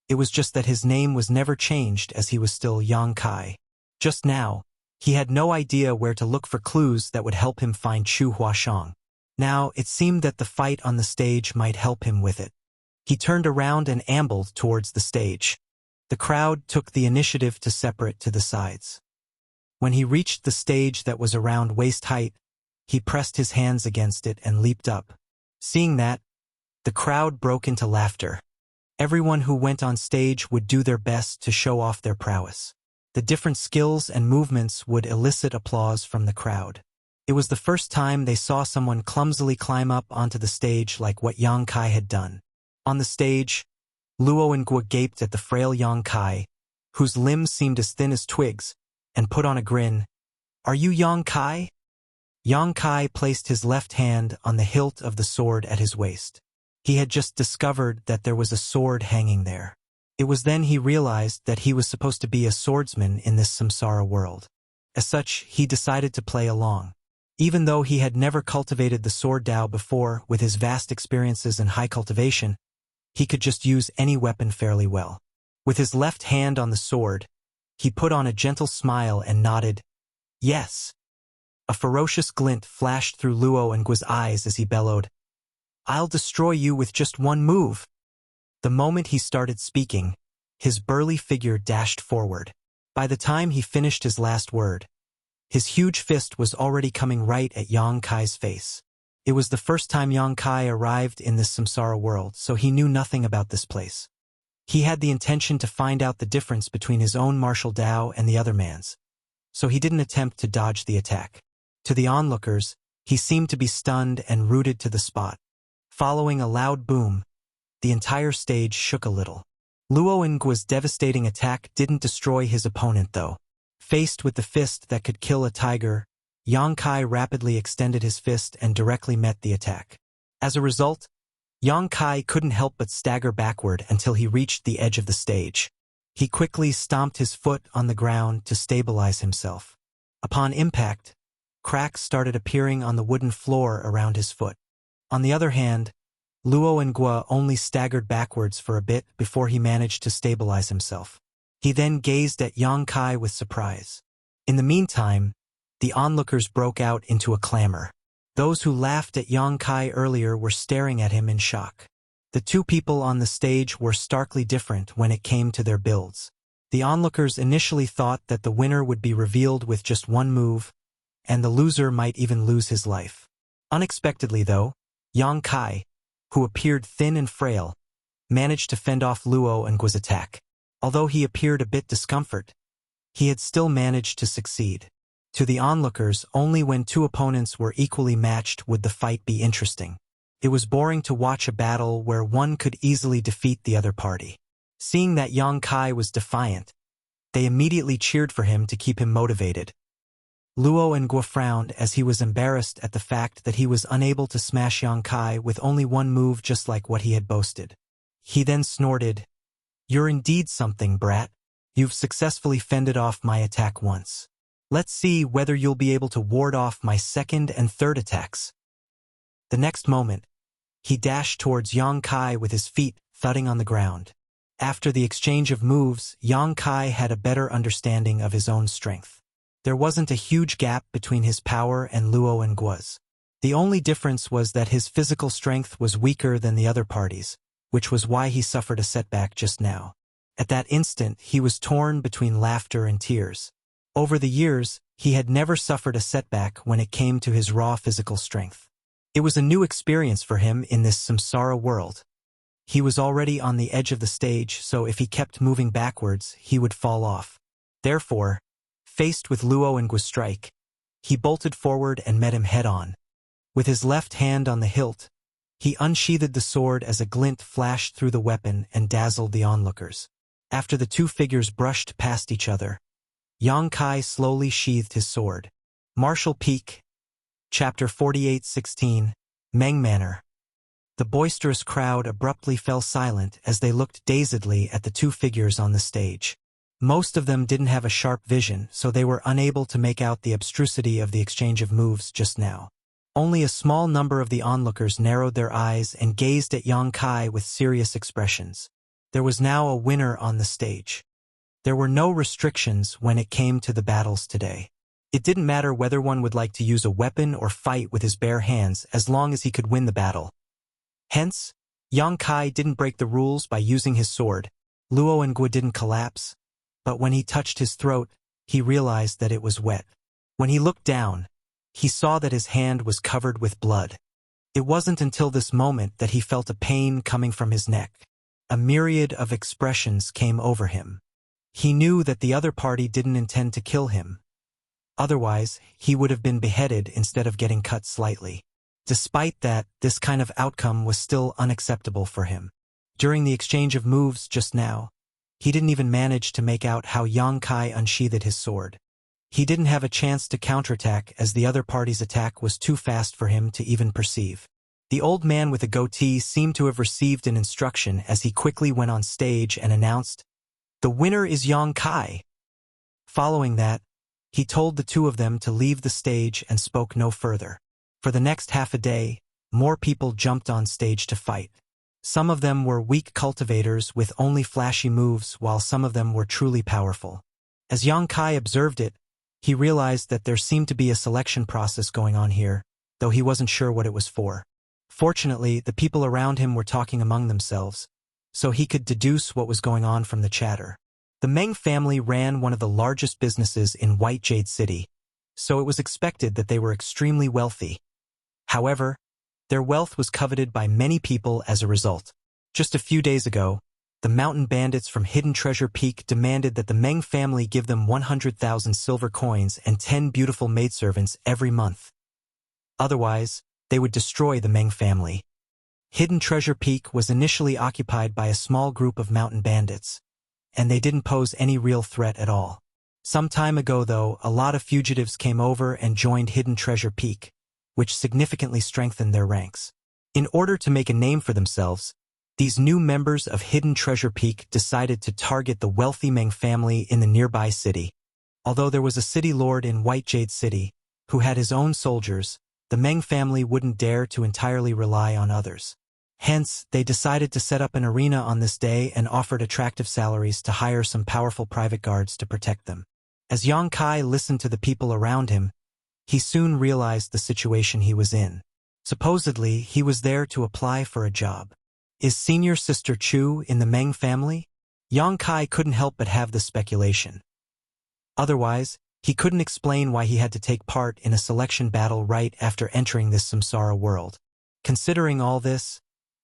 Speaker 1: It was just that his name was never changed as he was still Yang Kai. Just now, he had no idea where to look for clues that would help him find Chu Huashang. Now, it seemed that the fight on the stage might help him with it. He turned around and ambled towards the stage. The crowd took the initiative to separate to the sides. When he reached the stage that was around waist height, he pressed his hands against it and leaped up. Seeing that, the crowd broke into laughter. Everyone who went on stage would do their best to show off their prowess. The different skills and movements would elicit applause from the crowd. It was the first time they saw someone clumsily climb up onto the stage like what Yang Kai had done. On the stage, Luo and Gua gaped at the frail Yang Kai, whose limbs seemed as thin as twigs, and put on a grin. "Are you Yang Kai?" Yang Kai placed his left hand on the hilt of the sword at his waist. He had just discovered that there was a sword hanging there. It was then he realized that he was supposed to be a swordsman in this samsara world. As such, he decided to play along. Even though he had never cultivated the sword Dao before, with his vast experiences in high cultivation, he could just use any weapon fairly well. With his left hand on the sword, he put on a gentle smile and nodded, "Yes." A ferocious glint flashed through Luo and Gua's eyes as he bellowed, "I'll destroy you with just one move." The moment he started speaking, his burly figure dashed forward. By the time he finished his last word, his huge fist was already coming right at Yang Kai's face. It was the first time Yang Kai arrived in this samsara world, so he knew nothing about this place. He had the intention to find out the difference between his own martial Tao and the other man's, so he didn't attempt to dodge the attack. To the onlookers, he seemed to be stunned and rooted to the spot. Following a loud boom, the entire stage shook a little. Luo Ngua's devastating attack didn't destroy his opponent though. Faced with the fist that could kill a tiger, Yang Kai rapidly extended his fist and directly met the attack. As a result, Yang Kai couldn't help but stagger backward until he reached the edge of the stage. He quickly stomped his foot on the ground to stabilize himself. Upon impact, cracks started appearing on the wooden floor around his foot. On the other hand, Luo Ngua only staggered backwards for a bit before he managed to stabilize himself. He then gazed at Yang Kai with surprise. In the meantime, the onlookers broke out into a clamor. Those who laughed at Yang Kai earlier were staring at him in shock. The two people on the stage were starkly different when it came to their builds. The onlookers initially thought that the winner would be revealed with just one move, and the loser might even lose his life. Unexpectedly though, Yang Kai, who appeared thin and frail, managed to fend off Luo Ngua's attack. Although he appeared a bit discomfort, he had still managed to succeed. To the onlookers, only when two opponents were equally matched would the fight be interesting. It was boring to watch a battle where one could easily defeat the other party. Seeing that Yang Kai was defiant, they immediately cheered for him to keep him motivated. Luo Ngua frowned as he was embarrassed at the fact that he was unable to smash Yang Kai with only one move just like what he had boasted. He then snorted, "You're indeed something, brat. You've successfully fended off my attack once. Let's see whether you'll be able to ward off my second and third attacks." The next moment, he dashed towards Yang Kai with his feet thudding on the ground. After the exchange of moves, Yang Kai had a better understanding of his own strength. There wasn't a huge gap between his power and Luo Ngua's. The only difference was that his physical strength was weaker than the other parties, which was why he suffered a setback just now. At that instant, he was torn between laughter and tears. Over the years, he had never suffered a setback when it came to his raw physical strength. It was a new experience for him in this samsara world. He was already on the edge of the stage, so if he kept moving backwards, he would fall off. Therefore, faced with Luo Ngua's strike, he bolted forward and met him head-on. With his left hand on the hilt, he unsheathed the sword as a glint flashed through the weapon and dazzled the onlookers. After the two figures brushed past each other, Yang Kai slowly sheathed his sword. Martial Peak, Chapter 48:16, Meng Manor. The boisterous crowd abruptly fell silent as they looked dazedly at the two figures on the stage. Most of them didn't have a sharp vision, so they were unable to make out the abstrusity of the exchange of moves just now. Only a small number of the onlookers narrowed their eyes and gazed at Yang Kai with serious expressions. There was now a winner on the stage. There were no restrictions when it came to the battles today. It didn't matter whether one would like to use a weapon or fight with his bare hands as long as he could win the battle. Hence, Yang Kai didn't break the rules by using his sword. Luo Ngua didn't collapse, but when he touched his throat, he realized that it was wet. When he looked down, he saw that his hand was covered with blood. It wasn't until this moment that he felt a pain coming from his neck. A myriad of expressions came over him. He knew that the other party didn't intend to kill him. Otherwise, he would have been beheaded instead of getting cut slightly. Despite that, this kind of outcome was still unacceptable for him. During the exchange of moves just now, he didn't even manage to make out how Yang Kai unsheathed his sword. He didn't have a chance to counterattack as the other party's attack was too fast for him to even perceive. The old man with a goatee seemed to have received an instruction as he quickly went on stage and announced, "The winner is Yang Kai." Following that, he told the two of them to leave the stage and spoke no further. For the next half a day, more people jumped on stage to fight. Some of them were weak cultivators with only flashy moves, while some of them were truly powerful. As Yang Kai observed it, he realized that there seemed to be a selection process going on here, though he wasn't sure what it was for. Fortunately, the people around him were talking among themselves, so he could deduce what was going on from the chatter. The Meng family ran one of the largest businesses in White Jade City, so it was expected that they were extremely wealthy. However, their wealth was coveted by many people as a result. Just a few days ago, the mountain bandits from Hidden Treasure Peak demanded that the Meng family give them 100,000 silver coins and 10 beautiful maidservants every month. Otherwise, they would destroy the Meng family. Hidden Treasure Peak was initially occupied by a small group of mountain bandits, and they didn't pose any real threat at all. Some time ago, though, a lot of fugitives came over and joined Hidden Treasure Peak, which significantly strengthened their ranks. In order to make a name for themselves, these new members of Hidden Treasure Peak decided to target the wealthy Meng family in the nearby city. Although there was a city lord in White Jade City who had his own soldiers, the Meng family wouldn't dare to entirely rely on others. Hence, they decided to set up an arena on this day and offered attractive salaries to hire some powerful private guards to protect them. As Yang Kai listened to the people around him, he soon realized the situation he was in. Supposedly, he was there to apply for a job. Is senior sister Chu in the Meng family? Yang Kai couldn't help but have this speculation. Otherwise, he couldn't explain why he had to take part in a selection battle right after entering this samsara world. Considering all this,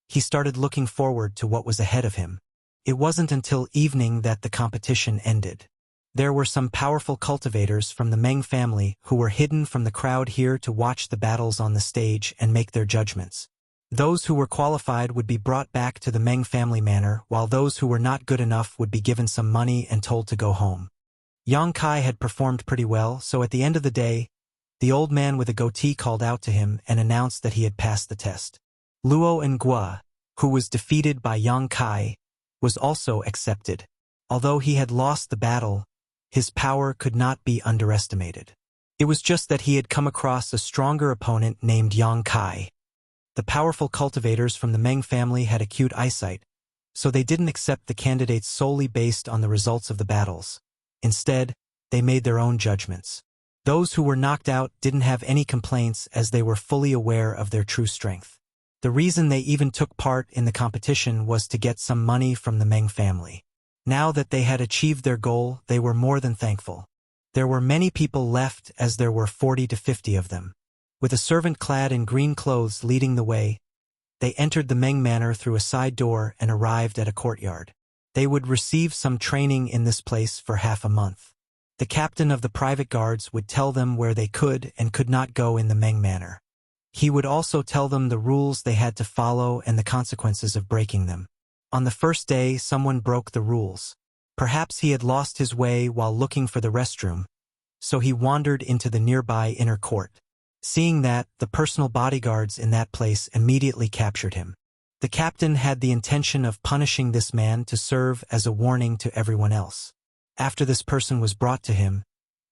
Speaker 1: he started looking forward to what was ahead of him. It wasn't until evening that the competition ended. There were some powerful cultivators from the Meng family who were hidden from the crowd here to watch the battles on the stage and make their judgments. Those who were qualified would be brought back to the Meng family manor, while those who were not good enough would be given some money and told to go home. Yang Kai had performed pretty well, so at the end of the day, the old man with a goatee called out to him and announced that he had passed the test. Luo Ngua, who was defeated by Yang Kai, was also accepted. Although he had lost the battle, his power could not be underestimated. It was just that he had come across a stronger opponent named Yang Kai. The powerful cultivators from the Meng family had acute eyesight, so they didn't accept the candidates solely based on the results of the battles. Instead, they made their own judgments. Those who were knocked out didn't have any complaints as they were fully aware of their true strength. The reason they even took part in the competition was to get some money from the Meng family. Now that they had achieved their goal, they were more than thankful. There were many people left, as there were 40 to 50 of them. With a servant clad in green clothes leading the way, they entered the Meng manor through a side door and arrived at a courtyard. They would receive some training in this place for half a month. The captain of the private guards would tell them where they could and could not go in the Meng manor. He would also tell them the rules they had to follow and the consequences of breaking them. On the first day, someone broke the rules. Perhaps he had lost his way while looking for the restroom, so he wandered into the nearby inner court. Seeing that, the personal bodyguards in that place immediately captured him. The captain had the intention of punishing this man to serve as a warning to everyone else. After this person was brought to him,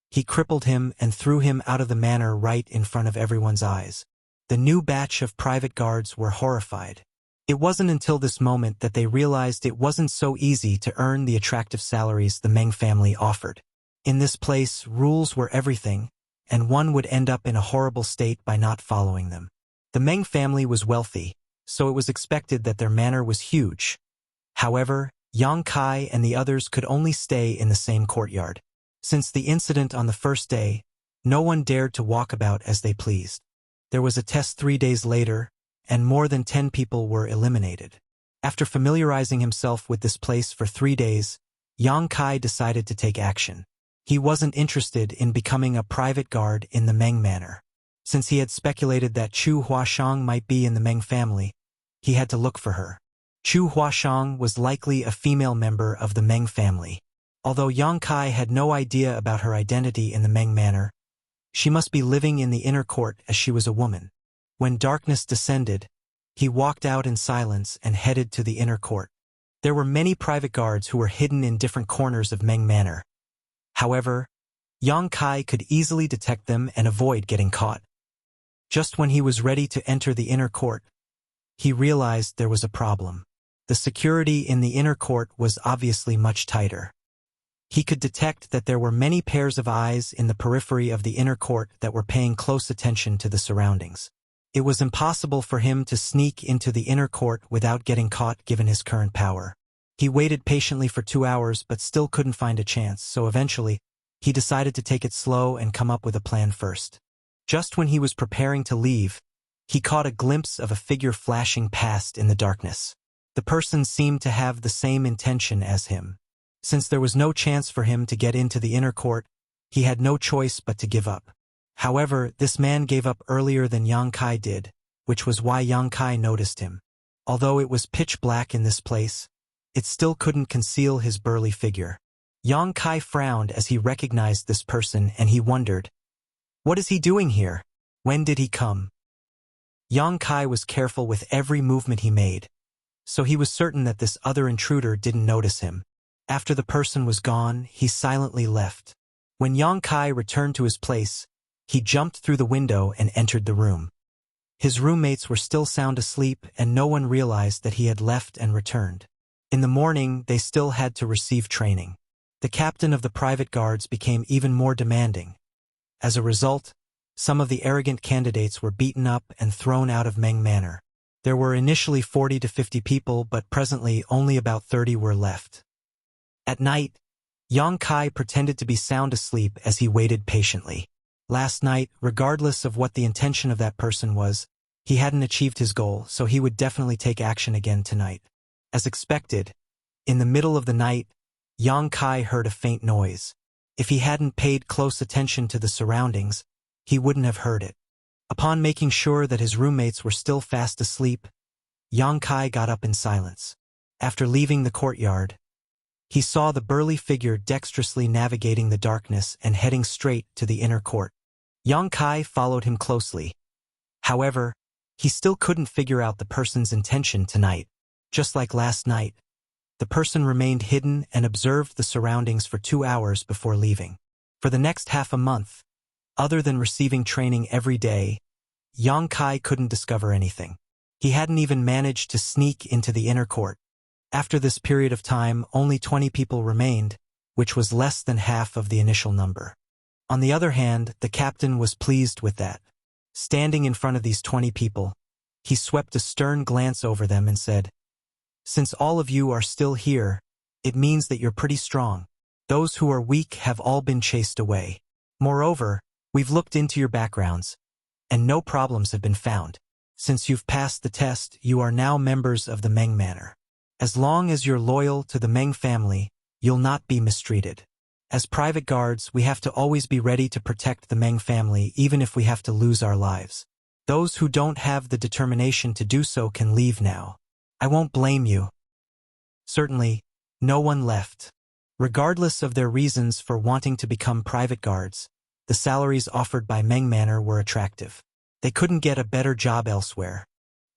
Speaker 1: he crippled him and threw him out of the manor right in front of everyone's eyes. The new batch of private guards were horrified. It wasn't until this moment that they realized it wasn't so easy to earn the attractive salaries the Meng family offered. In this place, rules were everything, and one would end up in a horrible state by not following them. The Meng family was wealthy, so it was expected that their manor was huge. However, Yang Kai and the others could only stay in the same courtyard. Since the incident on the first day, no one dared to walk about as they pleased. There was a test 3 days later, and more than 10 people were eliminated. After familiarizing himself with this place for 3 days, Yang Kai decided to take action. He wasn't interested in becoming a private guard in the Meng manor. Since he had speculated that Chu Huashang might be in the Meng family, he had to look for her. Chu Huashang was likely a female member of the Meng family. Although Yang Kai had no idea about her identity in the Meng manor, she must be living in the inner court as she was a woman. When darkness descended, he walked out in silence and headed to the inner court. There were many private guards who were hidden in different corners of Meng manor. However, Yang Kai could easily detect them and avoid getting caught. Just when he was ready to enter the inner court, he realized there was a problem. The security in the inner court was obviously much tighter. He could detect that there were many pairs of eyes in the periphery of the inner court that were paying close attention to the surroundings. It was impossible for him to sneak into the inner court without getting caught given his current power. He waited patiently for 2 hours but still couldn't find a chance, so eventually, he decided to take it slow and come up with a plan first. Just when he was preparing to leave, he caught a glimpse of a figure flashing past in the darkness. The person seemed to have the same intention as him. Since there was no chance for him to get into the inner court, he had no choice but to give up. However, this man gave up earlier than Yang Kai did, which was why Yang Kai noticed him. Although it was pitch black in this place, it still couldn't conceal his burly figure. Yang Kai frowned as he recognized this person and he wondered, what is he doing here? When did he come? Yang Kai was careful with every movement he made, so he was certain that this other intruder didn't notice him. After the person was gone, he silently left. When Yang Kai returned to his place, he jumped through the window and entered the room. His roommates were still sound asleep and no one realized that he had left and returned. In the morning, they still had to receive training. The captain of the private guards became even more demanding. As a result, some of the arrogant candidates were beaten up and thrown out of Meng Manor. There were initially 40 to 50 people, but presently only about 30 were left. At night, Yang Kai pretended to be sound asleep as he waited patiently. Last night, regardless of what the intention of that person was, he hadn't achieved his goal, so he would definitely take action again tonight. As expected, in the middle of the night, Yang Kai heard a faint noise. If he hadn't paid close attention to the surroundings, he wouldn't have heard it. Upon making sure that his roommates were still fast asleep, Yang Kai got up in silence. After leaving the courtyard, he saw the burly figure dexterously navigating the darkness and heading straight to the inner court. Yang Kai followed him closely. However, he still couldn't figure out the person's intention tonight. Just like last night, the person remained hidden and observed the surroundings for 2 hours before leaving. For the next half a month, other than receiving training every day, Yang Kai couldn't discover anything. He hadn't even managed to sneak into the inner court. After this period of time, only 20 people remained, which was less than half of the initial number. On the other hand, the captain was pleased with that. Standing in front of these 20 people, he swept a stern glance over them and said, "Since all of you are still here, it means that you're pretty strong. Those who are weak have all been chased away. Moreover, we've looked into your backgrounds, and no problems have been found. Since you've passed the test, you are now members of the Meng Manor. As long as you're loyal to the Meng family, you'll not be mistreated. As private guards, we have to always be ready to protect the Meng family even if we have to lose our lives. Those who don't have the determination to do so can leave now. I won't blame you." Certainly, no one left. Regardless of their reasons for wanting to become private guards, the salaries offered by Meng Manor were attractive. They couldn't get a better job elsewhere.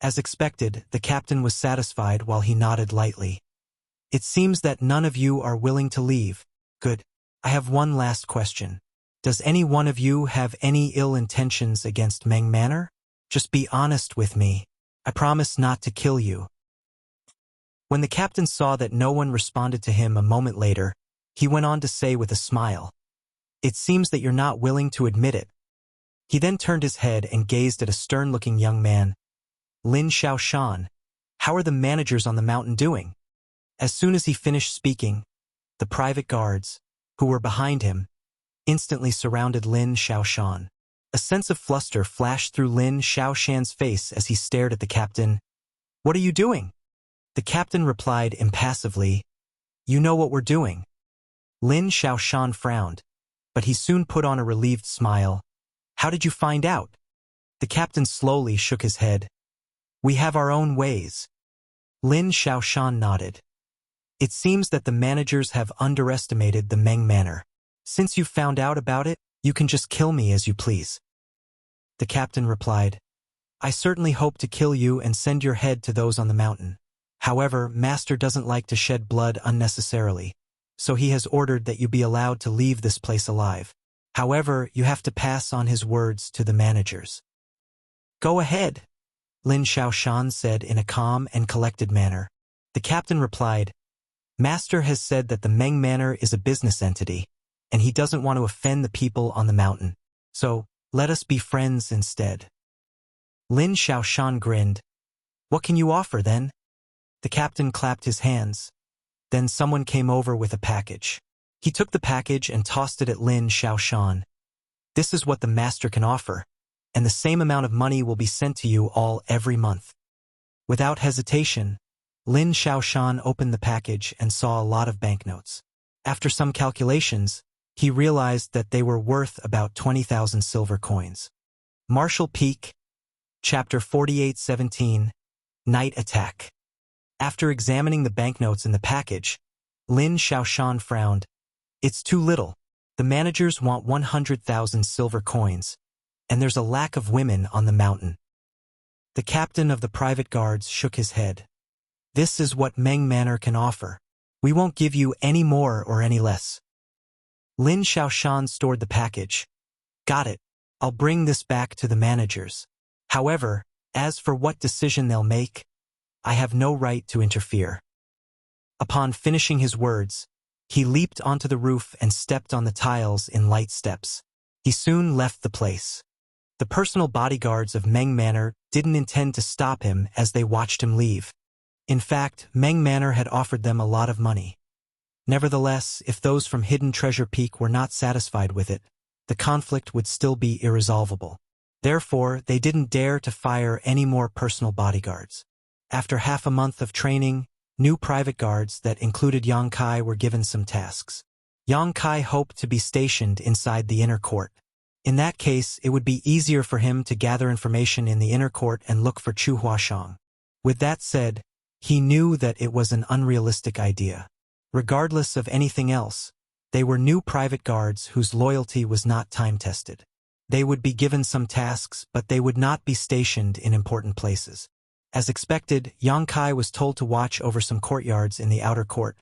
Speaker 1: As expected, the captain was satisfied while he nodded lightly. "It seems that none of you are willing to leave. Good. I have one last question. Does any one of you have any ill intentions against Meng Manor? Just be honest with me. I promise not to kill you." When the captain saw that no one responded to him a moment later, he went on to say with a smile, "It seems that you're not willing to admit it." He then turned his head and gazed at a stern-looking young man. "Lin Xiaoshan, how are the managers on the mountain doing?" As soon as he finished speaking, the private guards, who were behind him, instantly surrounded Lin Xiaoshan. A sense of fluster flashed through Lin Xiaoshan's face as he stared at the captain. "What are you doing?" The captain replied impassively, "You know what we're doing." Lin Xiaoshan frowned, but he soon put on a relieved smile. "How did you find out?" The captain slowly shook his head. "We have our own ways." Lin Xiaoshan nodded. "It seems that the managers have underestimated the Meng Manor. Since you found out about it, you can just kill me as you please." The captain replied, "I certainly hope to kill you and send your head to those on the mountain. However, Master doesn't like to shed blood unnecessarily, so he has ordered that you be allowed to leave this place alive. However, you have to pass on his words to the managers." "Go ahead," Lin Xiaoshan said in a calm and collected manner. The captain replied, "Master has said that the Meng Manor is a business entity, and he doesn't want to offend the people on the mountain. So, let us be friends instead." Lin Xiaoshan grinned. "What can you offer then?" The captain clapped his hands. Then someone came over with a package. He took the package and tossed it at Lin Xiaoshan. This is what the master can offer, and the same amount of money will be sent to you all every month. Without hesitation, Lin Xiaoshan opened the package and saw a lot of banknotes. After some calculations, he realized that they were worth about 20,000 silver coins. Martial Peak, Chapter 48:17, Night Attack. After examining the banknotes in the package, Lin Xiaoshan frowned. It's too little. The managers want 100,000 silver coins, and there's a lack of women on the mountain. The captain of the private guards shook his head. This is what Meng Manor can offer. We won't give you any more or any less. Lin Xiaoshan stored the package. Got it. I'll bring this back to the managers. However, as for what decision they'll make, I have no right to interfere. Upon finishing his words, he leaped onto the roof and stepped on the tiles in light steps. He soon left the place. The personal bodyguards of Meng Manor didn't intend to stop him as they watched him leave. In fact, Meng Manor had offered them a lot of money. Nevertheless, if those from Hidden Treasure Peak were not satisfied with it, the conflict would still be irresolvable. Therefore, they didn't dare to fire any more personal bodyguards. After half a month of training, new private guards that included Yang Kai were given some tasks. Yang Kai hoped to be stationed inside the inner court. In that case, it would be easier for him to gather information in the inner court and look for Chu Huashang. With that said, he knew that it was an unrealistic idea. Regardless of anything else, they were new private guards whose loyalty was not time-tested. They would be given some tasks, but they would not be stationed in important places. As expected, Yang Kai was told to watch over some courtyards in the outer court,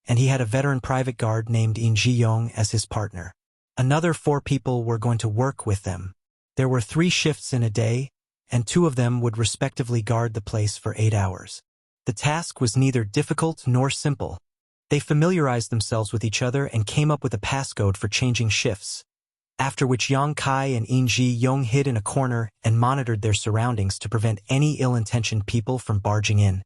Speaker 1: and he had a veteran private guard named In Ji-yong as his partner. Another 4 people were going to work with them. There were 3 shifts in a day, and 2 of them would respectively guard the place for 8 hours. The task was neither difficult nor simple. They familiarized themselves with each other and came up with a passcode for changing shifts, after which Yang Kai and In Ji-yong hid in a corner and monitored their surroundings to prevent any ill-intentioned people from barging in.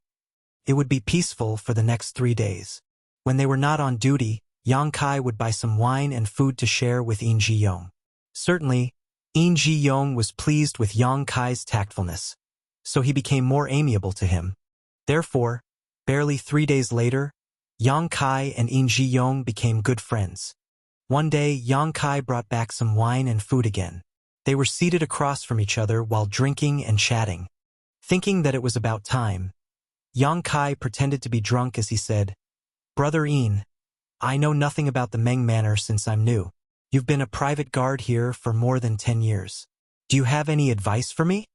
Speaker 1: It would be peaceful for the next 3 days. When they were not on duty, Yang Kai would buy some wine and food to share with In Ji-yong. Certainly, In Ji-yong was pleased with Yang Kai's tactfulness, so he became more amiable to him. Therefore, barely 3 days later, Yang Kai and In Ji-yong became good friends. One day, Yang Kai brought back some wine and food again. They were seated across from each other while drinking and chatting. Thinking that it was about time, Yang Kai pretended to be drunk as he said, "Brother In, I know nothing about the Meng Manor since I'm new. You've been a private guard here for more than 10 years. Do you have any advice for me?"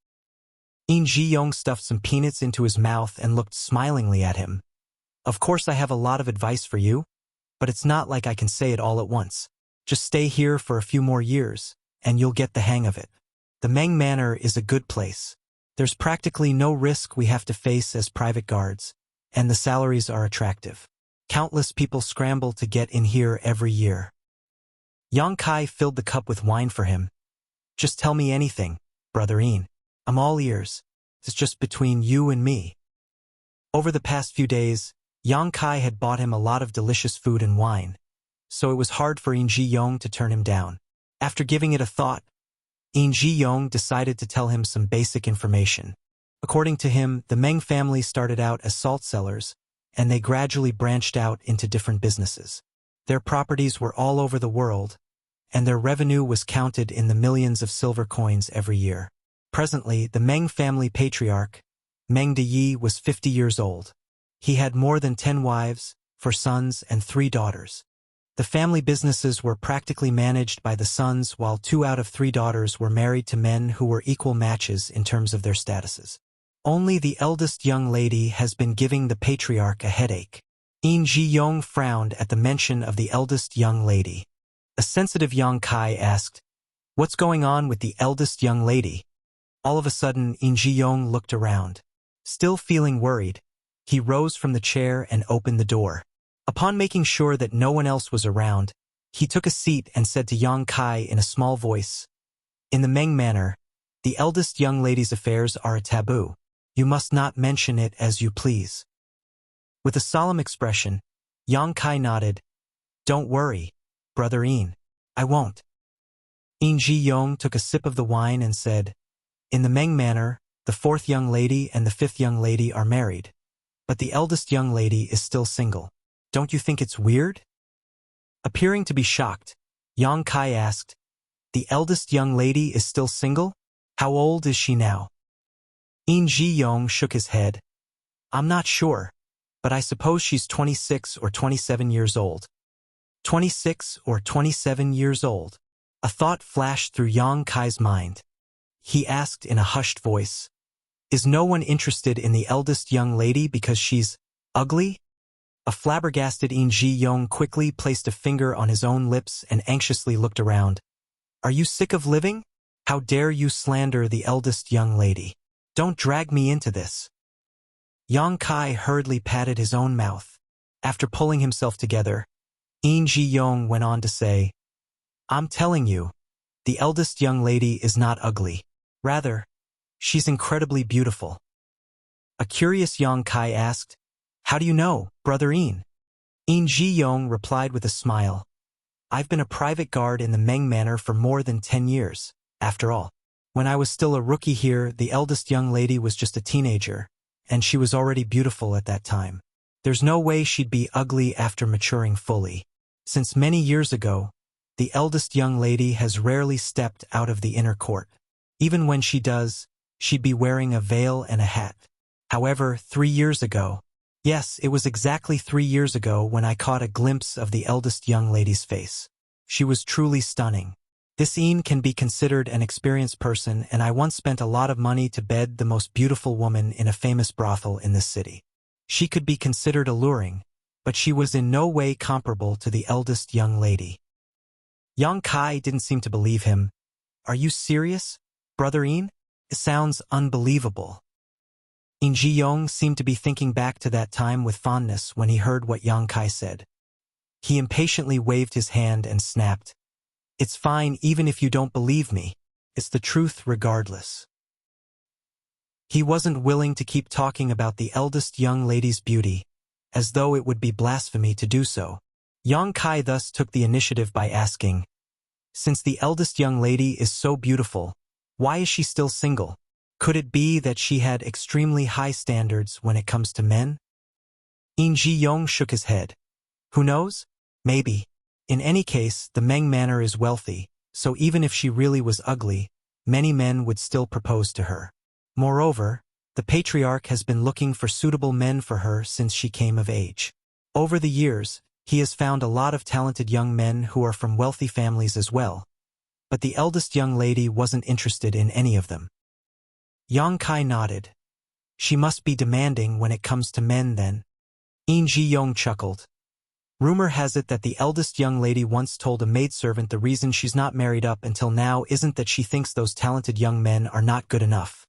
Speaker 1: In Ji-yong stuffed some peanuts into his mouth and looked smilingly at him. "Of course I have a lot of advice for you, but it's not like I can say it all at once. Just stay here for a few more years, and you'll get the hang of it. The Meng Manor is a good place. There's practically no risk we have to face as private guards, and the salaries are attractive. Countless people scramble to get in here every year." Yang Kai filled the cup with wine for him. "Just tell me anything, Brother In. I'm all ears. It's just between you and me." Over the past few days, Yang Kai had bought him a lot of delicious food and wine, so it was hard for In Ji-yong to turn him down. After giving it a thought, In Ji-yong decided to tell him some basic information. According to him, the Meng family started out as salt sellers, and they gradually branched out into different businesses. Their properties were all over the world, and their revenue was counted in the millions of silver coins every year. Presently, the Meng family patriarch, Meng Deyi, was 50 years old. He had more than 10 wives, 4 sons, and 3 daughters. The family businesses were practically managed by the sons, while 2 out of 3 daughters were married to men who were equal matches in terms of their statuses. Only the eldest young lady has been giving the patriarch a headache. In Ji-yong frowned at the mention of the eldest young lady. A sensitive Yang Kai asked, "What's going on with the eldest young lady?" All of a sudden, In Ji-yong looked around. Still feeling worried, he rose from the chair and opened the door. Upon making sure that no one else was around, he took a seat and said to Yang Kai in a small voice, "In the Meng Manor, the eldest young lady's affairs are a taboo. You must not mention it as you please." With a solemn expression, Yang Kai nodded. Don't worry, Brother Yin. I won't. Yin Ji Yong took a sip of the wine and said, in the Meng Manor, the fourth young lady and the fifth young lady are married, but the eldest young lady is still single. Don't you think it's weird? Appearing to be shocked, Yang Kai asked, the eldest young lady is still single? How old is she now? Yin Ji Yong shook his head. I'm not sure, but I suppose she's 26 or 27 years old. 26 or 27 years old. A thought flashed through Yang Kai's mind. He asked in a hushed voice, is no one interested in the eldest young lady because she's ugly? A flabbergasted Yin Ji Yong quickly placed a finger on his own lips and anxiously looked around. Are you sick of living? How dare you slander the eldest young lady? Don't drag me into this. Yang Kai hurriedly patted his own mouth. After pulling himself together, Yin Ji Yong went on to say, I'm telling you, the eldest young lady is not ugly. Rather, she's incredibly beautiful. A curious Yang Kai asked, how do you know, Brother Yin? Yin Ji Yong replied with a smile. I've been a private guard in the Meng Manor for more than 10 years. After all, when I was still a rookie here, the eldest young lady was just a teenager, and she was already beautiful at that time. There's no way she'd be ugly after maturing fully. Since many years ago, the eldest young lady has rarely stepped out of the inner court. Even when she does, she'd be wearing a veil and a hat. However, 3 years ago, yes, it was exactly 3 years ago when I caught a glimpse of the eldest young lady's face. She was truly stunning. This Yin can be considered an experienced person, and I once spent a lot of money to bed the most beautiful woman in a famous brothel in this city. She could be considered alluring, but she was in no way comparable to the eldest young lady. Yang Kai didn't seem to believe him. Are you serious, Brother Yin? It sounds unbelievable. Yin Ji Yong seemed to be thinking back to that time with fondness when he heard what Yang Kai said. He impatiently waved his hand and snapped, it's fine even if you don't believe me. It's the truth regardless. He wasn't willing to keep talking about the eldest young lady's beauty, as though it would be blasphemy to do so. Yang Kai thus took the initiative by asking, since the eldest young lady is so beautiful, why is she still single? Could it be that she had extremely high standards when it comes to men? Yin Ji Yong shook his head. Who knows? Maybe. In any case, the Meng Manor is wealthy, so even if she really was ugly, many men would still propose to her. Moreover, the patriarch has been looking for suitable men for her since she came of age. Over the years, he has found a lot of talented young men who are from wealthy families as well, but the eldest young lady wasn't interested in any of them. Yang Kai nodded. She must be demanding when it comes to men then. Yin Ji Yong chuckled. Rumor has it that the eldest young lady once told a maidservant the reason she's not married up until now isn't that she thinks those talented young men are not good enough.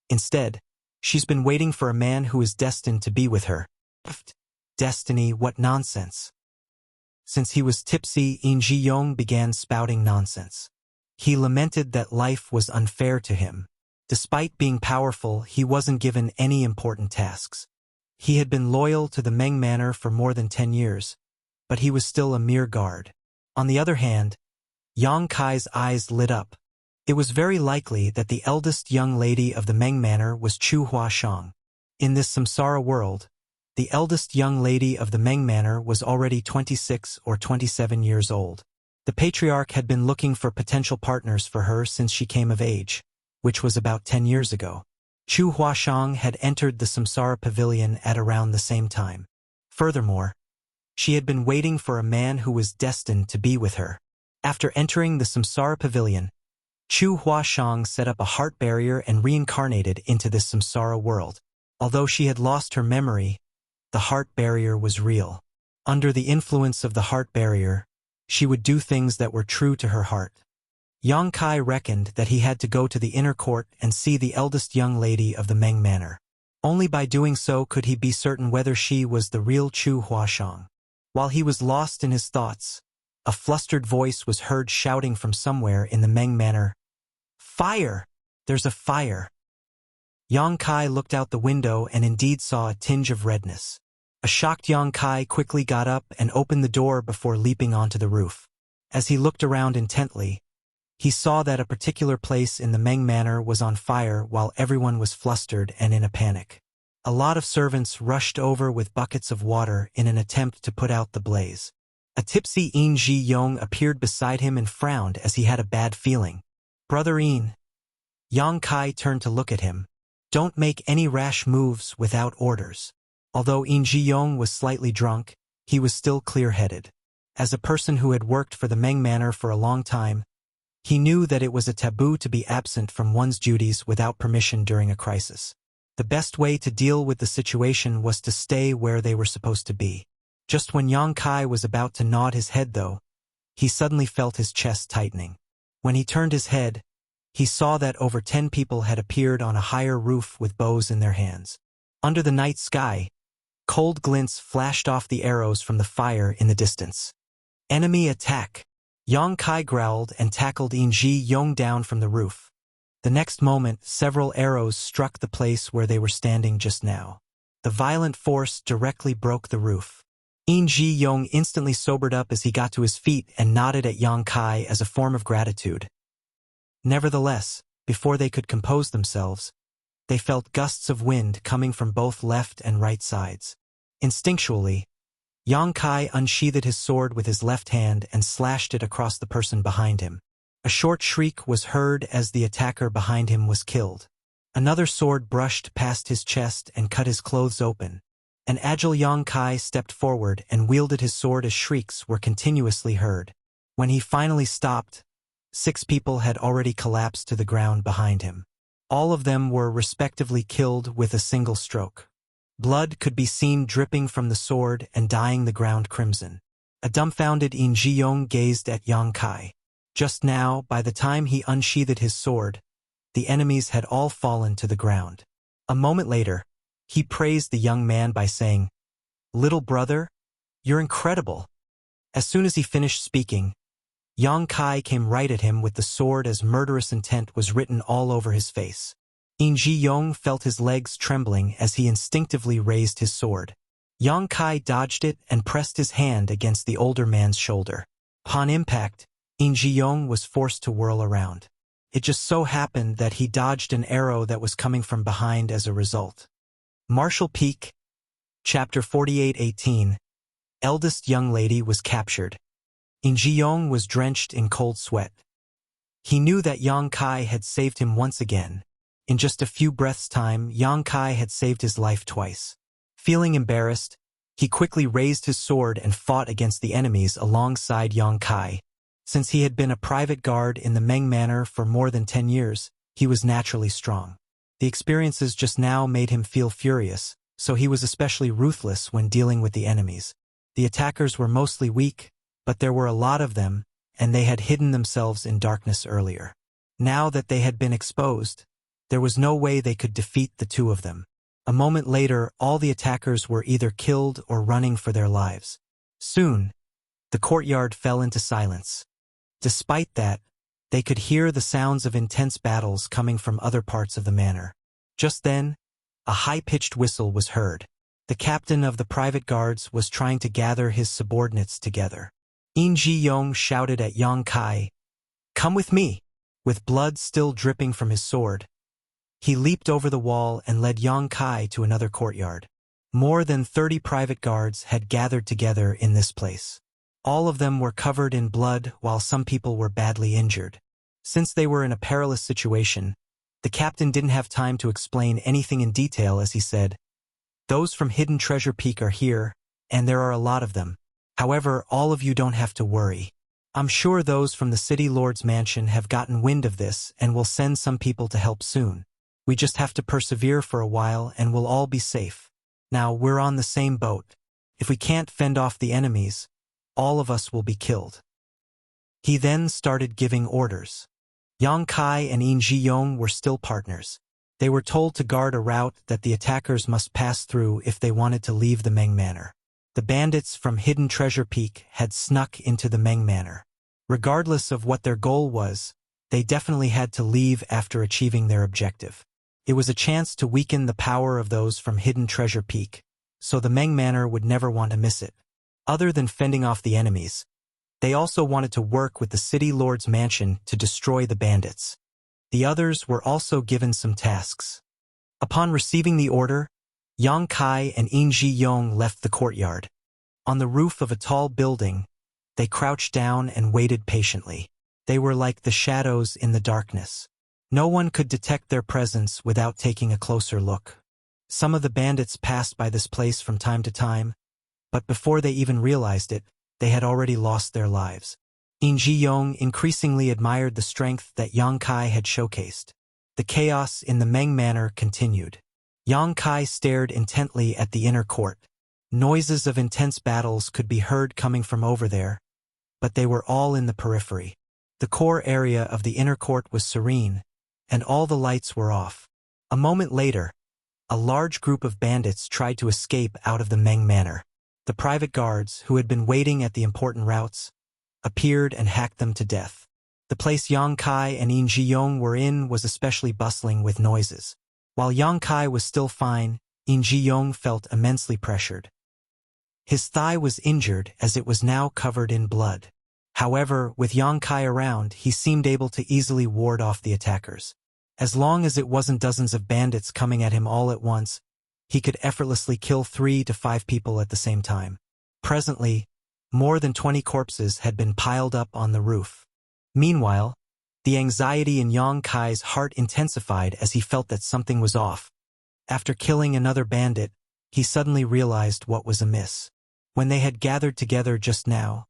Speaker 1: Instead, she's been waiting for a man who is destined to be with her. Destiny, what nonsense. Since he was tipsy, Yin Ji Yong began spouting nonsense. He lamented that life was unfair to him. Despite being powerful, he wasn't given any important tasks. He had been loyal to the Meng Manor for more than 10 years, but he was still a mere guard. On the other hand, Yang Kai's eyes lit up. It was very likely that the eldest young lady of the Meng Manor was Chu Huashang. In this samsara world, the eldest young lady of the Meng Manor was already 26 or 27 years old. The patriarch had been looking for potential partners for her since she came of age, which was about 10 years ago. Chu Huashang had entered the samsara pavilion at around the same time. Furthermore, she had been waiting for a man who was destined to be with her. After entering the samsara pavilion, Chu Huashang set up a heart barrier and reincarnated into this samsara world. Although she had lost her memory, the heart barrier was real. Under the influence of the heart barrier, she would do things that were true to her heart. Yang Kai reckoned that he had to go to the inner court and see the eldest young lady of the Meng Manor. Only by doing so could he be certain whether she was the real Chu Huashang. While he was lost in his thoughts, a flustered voice was heard shouting from somewhere in the Meng Manor, "Fire! There's a fire!" Yang Kai looked out the window and indeed saw a tinge of redness. A shocked Yang Kai quickly got up and opened the door before leaping onto the roof. As he looked around intently, he saw that a particular place in the Meng Manor was on fire while everyone was flustered and in a panic. A lot of servants rushed over with buckets of water in an attempt to put out the blaze. A tipsy Yin Ji Yong appeared beside him and frowned as he had a bad feeling. "Brother Yin." Yang Kai turned to look at him. "Don't make any rash moves without orders." Although Yin Ji Yong was slightly drunk, he was still clear-headed. As a person who had worked for the Meng Manor for a long time, he knew that it was a taboo to be absent from one's duties without permission during a crisis. The best way to deal with the situation was to stay where they were supposed to be. Just when Yang Kai was about to nod his head though, he suddenly felt his chest tightening. When he turned his head, he saw that over 10 people had appeared on a higher roof with bows in their hands. Under the night sky, cold glints flashed off the arrows from the fire in the distance. "Enemy attack!" Yang Kai growled and tackled Yin Ji Yong down from the roof. The next moment, several arrows struck the place where they were standing just now. The violent force directly broke the roof. Yin Ji Yong instantly sobered up as he got to his feet and nodded at Yang Kai as a form of gratitude. Nevertheless, before they could compose themselves, they felt gusts of wind coming from both left and right sides. Instinctually, Yang Kai unsheathed his sword with his left hand and slashed it across the person behind him. A short shriek was heard as the attacker behind him was killed. Another sword brushed past his chest and cut his clothes open. An agile Yang Kai stepped forward and wielded his sword as shrieks were continuously heard. When he finally stopped, 6 people had already collapsed to the ground behind him. All of them were respectively killed with a single stroke. Blood could be seen dripping from the sword and dyeing the ground crimson. A dumbfounded Yin Ji Yong gazed at Yang Kai. Just now, by the time he unsheathed his sword, the enemies had all fallen to the ground. A moment later, he praised the young man by saying, "Little brother, you're incredible." As soon as he finished speaking, Yang Kai came right at him with the sword as murderous intent was written all over his face. Yin Ji Yong felt his legs trembling as he instinctively raised his sword. Yang Kai dodged it and pressed his hand against the older man's shoulder. Upon impact, Yin Ji Yong was forced to whirl around. It just so happened that he dodged an arrow that was coming from behind as a result. Marshall Peak, Chapter 48:18. Eldest young lady was captured. Yin Ji Yong was drenched in cold sweat. He knew that Yang Kai had saved him once again. In just a few breaths' time, Yang Kai had saved his life twice. Feeling embarrassed, he quickly raised his sword and fought against the enemies alongside Yang Kai. Since he had been a private guard in the Meng Manor for more than 10 years, he was naturally strong. The experiences just now made him feel furious, so he was especially ruthless when dealing with the enemies. The attackers were mostly weak, but there were a lot of them, and they had hidden themselves in darkness earlier. Now that they had been exposed, there was no way they could defeat the two of them. A moment later, all the attackers were either killed or running for their lives. Soon, the courtyard fell into silence. Despite that, they could hear the sounds of intense battles coming from other parts of the manor. Just then, a high-pitched whistle was heard. The captain of the private guards was trying to gather his subordinates together. Yin Ji Yong shouted at Yang Kai, "Come with me!" With blood still dripping from his sword, he leaped over the wall and led Yang Kai to another courtyard. More than 30 private guards had gathered together in this place. All of them were covered in blood while some people were badly injured. Since they were in a perilous situation, the captain didn't have time to explain anything in detail as he said, "Those from Hidden Treasure Peak are here, and there are a lot of them. However, all of you don't have to worry. I'm sure those from the City Lord's mansion have gotten wind of this and will send some people to help soon. We just have to persevere for a while and we'll all be safe. Now, we're on the same boat. If we can't fend off the enemies, all of us will be killed." He then started giving orders. Yang Kai and Yin Ji Yong were still partners. They were told to guard a route that the attackers must pass through if they wanted to leave the Meng Manor. The bandits from Hidden Treasure Peak had snuck into the Meng Manor. Regardless of what their goal was, they definitely had to leave after achieving their objective. It was a chance to weaken the power of those from Hidden Treasure Peak, so the Meng Manor would never want to miss it. Other than fending off the enemies, they also wanted to work with the city lord's mansion to destroy the bandits. The others were also given some tasks. Upon receiving the order, Yang Kai and Yin Ji-yong left the courtyard. On the roof of a tall building, they crouched down and waited patiently. They were like the shadows in the darkness. No one could detect their presence without taking a closer look. Some of the bandits passed by this place from time to time, but before they even realized it, they had already lost their lives. Yin Ji-yong increasingly admired the strength that Yang Kai had showcased. The chaos in the Meng Manor continued. Yang Kai stared intently at the inner court. Noises of intense battles could be heard coming from over there, but they were all in the periphery. The core area of the inner court was serene, and all the lights were off. A moment later, a large group of bandits tried to escape out of the Meng Manor. The private guards, who had been waiting at the important routes, appeared and hacked them to death. The place Yang Kai and Yin Ji-yong were in was especially bustling with noises. While Yang Kai was still fine, Yin Ji-yong felt immensely pressured. His thigh was injured as it was now covered in blood. However, with Yang Kai around, he seemed able to easily ward off the attackers. As long as it wasn't dozens of bandits coming at him all at once, he could effortlessly kill 3 to 5 people at the same time. Presently, more than 20 corpses had been piled up on the roof. Meanwhile, the anxiety in Yang Kai's heart intensified as he felt that something was off. After killing another bandit, he suddenly realized what was amiss. When they had gathered together just now,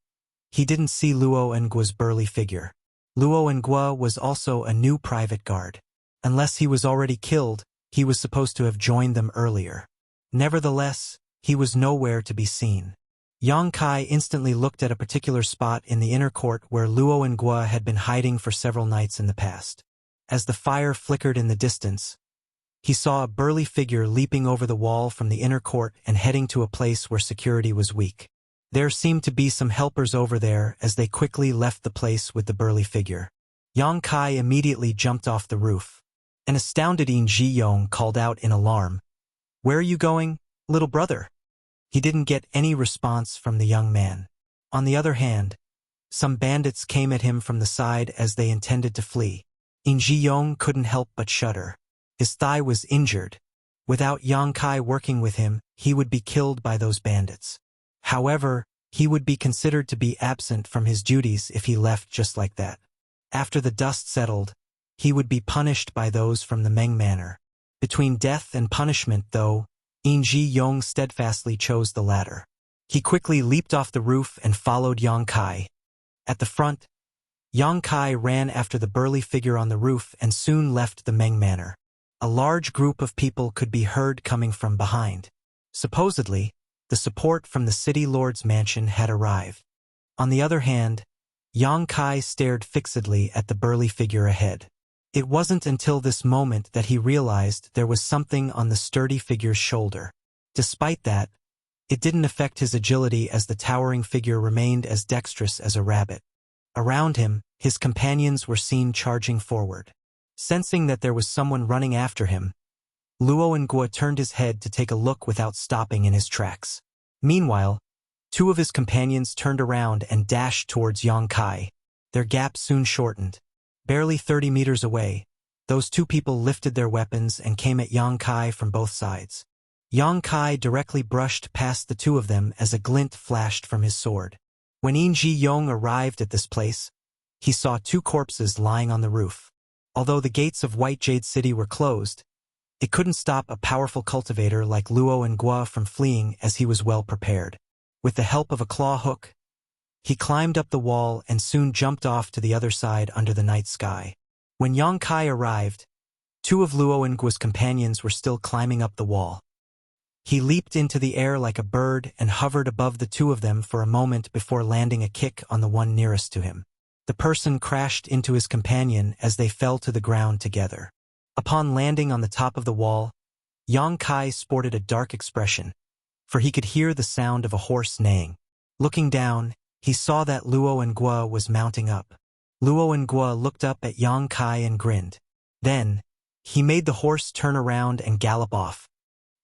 Speaker 1: he didn't see Luo Nguo's burly figure. Luo Nguo was also a new private guard. Unless he was already killed, he was supposed to have joined them earlier. Nevertheless, he was nowhere to be seen. Yang Kai instantly looked at a particular spot in the inner court where Luo Nguo had been hiding for several nights in the past. As the fire flickered in the distance, he saw a burly figure leaping over the wall from the inner court and heading to a place where security was weak. There seemed to be some helpers over there as they quickly left the place with the burly figure. Yang Kai immediately jumped off the roof. An astounded Yin Ji-yong called out in alarm, "Where are you going, little brother?" He didn't get any response from the young man. On the other hand, some bandits came at him from the side as they intended to flee. Yin Ji-yong couldn't help but shudder. His thigh was injured. Without Yang Kai working with him, he would be killed by those bandits. However, he would be considered to be absent from his duties if he left just like that. After the dust settled, he would be punished by those from the Meng Manor. Between death and punishment, though, Yin Ji-yong steadfastly chose the latter. He quickly leaped off the roof and followed Yang Kai. At the front, Yang Kai ran after the burly figure on the roof and soon left the Meng Manor. A large group of people could be heard coming from behind. Supposedly, the support from the city lord's mansion had arrived. On the other hand, Yang Kai stared fixedly at the burly figure ahead. It wasn't until this moment that he realized there was something on the sturdy figure's shoulder. Despite that, it didn't affect his agility as the towering figure remained as dexterous as a rabbit. Around him, his companions were seen charging forward. Sensing that there was someone running after him, Luo Nguo turned his head to take a look without stopping in his tracks. Meanwhile, 2 of his companions turned around and dashed towards Yang Kai. Their gap soon shortened. Barely 30 meters away, those 2 people lifted their weapons and came at Yang Kai from both sides. Yang Kai directly brushed past the 2 of them as a glint flashed from his sword. When Yin Ji-yong arrived at this place, he saw 2 corpses lying on the roof. Although the gates of White Jade City were closed, it couldn't stop a powerful cultivator like Luo Nguo from fleeing as he was well prepared. With the help of a claw hook, he climbed up the wall and soon jumped off to the other side under the night sky. When Yang Kai arrived, 2 of Luo Nguo's companions were still climbing up the wall. He leaped into the air like a bird and hovered above the 2 of them for a moment before landing a kick on the one nearest to him. The person crashed into his companion as they fell to the ground together. Upon landing on the top of the wall, Yang Kai sported a dark expression, for he could hear the sound of a horse neighing. Looking down, he saw that Luo Nguo was mounting up. Luo Nguo looked up at Yang Kai and grinned. Then, he made the horse turn around and gallop off.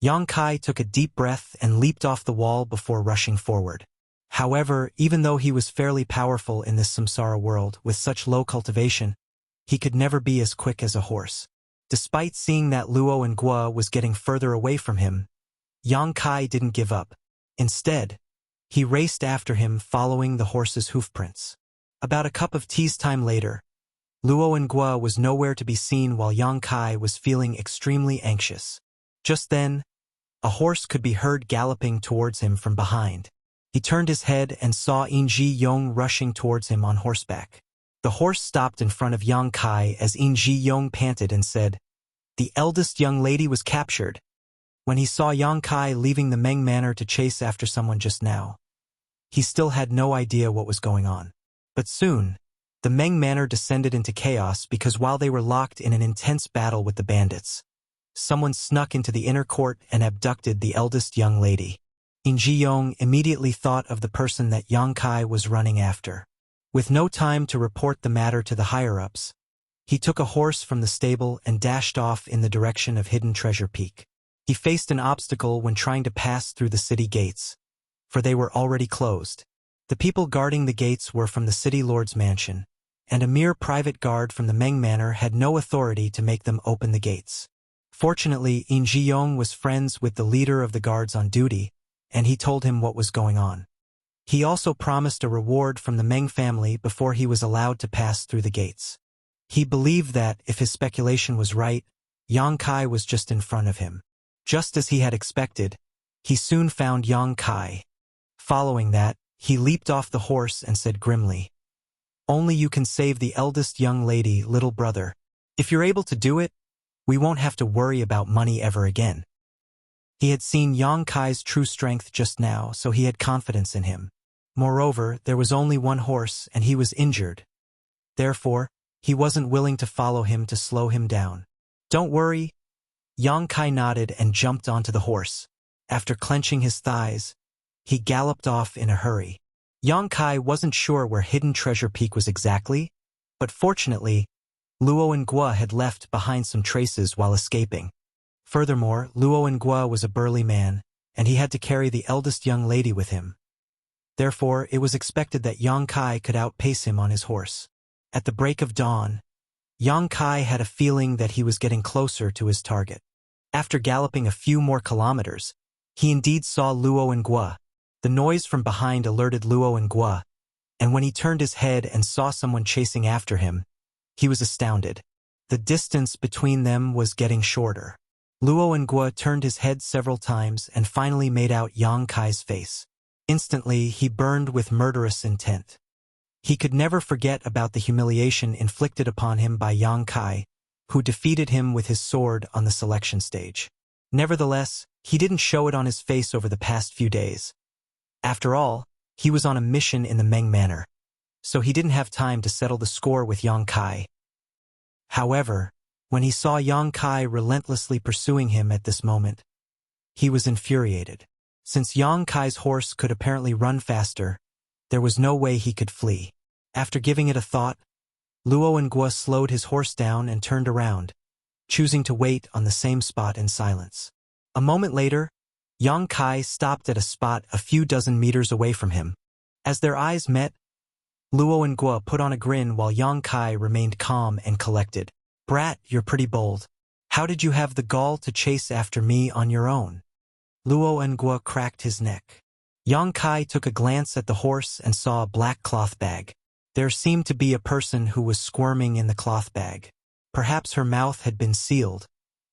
Speaker 1: Yang Kai took a deep breath and leaped off the wall before rushing forward. However, even though he was fairly powerful in this samsara world with such low cultivation, he could never be as quick as a horse. Despite seeing that Luo and Guo was getting further away from him, Yang Kai didn't give up. Instead, he raced after him following the horse's hoofprints. About a cup of tea's time later, Luo and Guo was nowhere to be seen while Yang Kai was feeling extremely anxious. Just then, a horse could be heard galloping towards him from behind. He turned his head and saw In Ji Yong rushing towards him on horseback. The horse stopped in front of Yang Kai as In Ji Yong panted and said, "The eldest young lady was captured." When he saw Yang Kai leaving the Meng Manor to chase after someone just now, he still had no idea what was going on. But soon, the Meng Manor descended into chaos because while they were locked in an intense battle with the bandits, someone snuck into the inner court and abducted the eldest young lady. In Ji Yong immediately thought of the person that Yang Kai was running after. With no time to report the matter to the higher-ups, he took a horse from the stable and dashed off in the direction of Hidden Treasure Peak. He faced an obstacle when trying to pass through the city gates, for they were already closed. The people guarding the gates were from the city lord's mansion, and a mere private guard from the Meng Manor had no authority to make them open the gates. Fortunately, In Ji Yong was friends with the leader of the guards on duty, and he told him what was going on. He also promised a reward from the Meng family before he was allowed to pass through the gates. He believed that, if his speculation was right, Yang Kai was just in front of him. Just as he had expected, he soon found Yang Kai. Following that, he leaped off the horse and said grimly, "Only you can save the eldest young lady, little brother. If you're able to do it, we won't have to worry about money ever again." He had seen Yang Kai's true strength just now, so he had confidence in him. Moreover, there was only one horse and he was injured. Therefore, he wasn't willing to follow him to slow him down. "Don't worry." Yang Kai nodded and jumped onto the horse. After clenching his thighs, he galloped off in a hurry. Yang Kai wasn't sure where Hidden Treasure Peak was exactly, but fortunately, Luo and Guo had left behind some traces while escaping. Furthermore, Luo and Guo was a burly man, and he had to carry the eldest young lady with him. Therefore, it was expected that Yang Kai could outpace him on his horse. At the break of dawn, Yang Kai had a feeling that he was getting closer to his target. After galloping a few more kilometers, he indeed saw Luo and Guo. The noise from behind alerted Luo and Guo, and when he turned his head and saw someone chasing after him, he was astounded. The distance between them was getting shorter. Luo and Guo turned his head several times and finally made out Yang Kai's face. Instantly, he burned with murderous intent. He could never forget about the humiliation inflicted upon him by Yang Kai, who defeated him with his sword on the selection stage. Nevertheless, he didn't show it on his face over the past few days. After all, he was on a mission in the Meng Manor, so he didn't have time to settle the score with Yang Kai. However, when he saw Yang Kai relentlessly pursuing him at this moment, he was infuriated. Since Yang Kai's horse could apparently run faster, there was no way he could flee. After giving it a thought, Luo and Guo slowed his horse down and turned around, choosing to wait on the same spot in silence. A moment later, Yang Kai stopped at a spot a few dozen meters away from him. As their eyes met, Luo and Guo put on a grin while Yang Kai remained calm and collected. "Brat, you're pretty bold. How did you have the gall to chase after me on your own?" Luo and Guo cracked his neck. Yang Kai took a glance at the horse and saw a black cloth bag. There seemed to be a person who was squirming in the cloth bag. Perhaps her mouth had been sealed,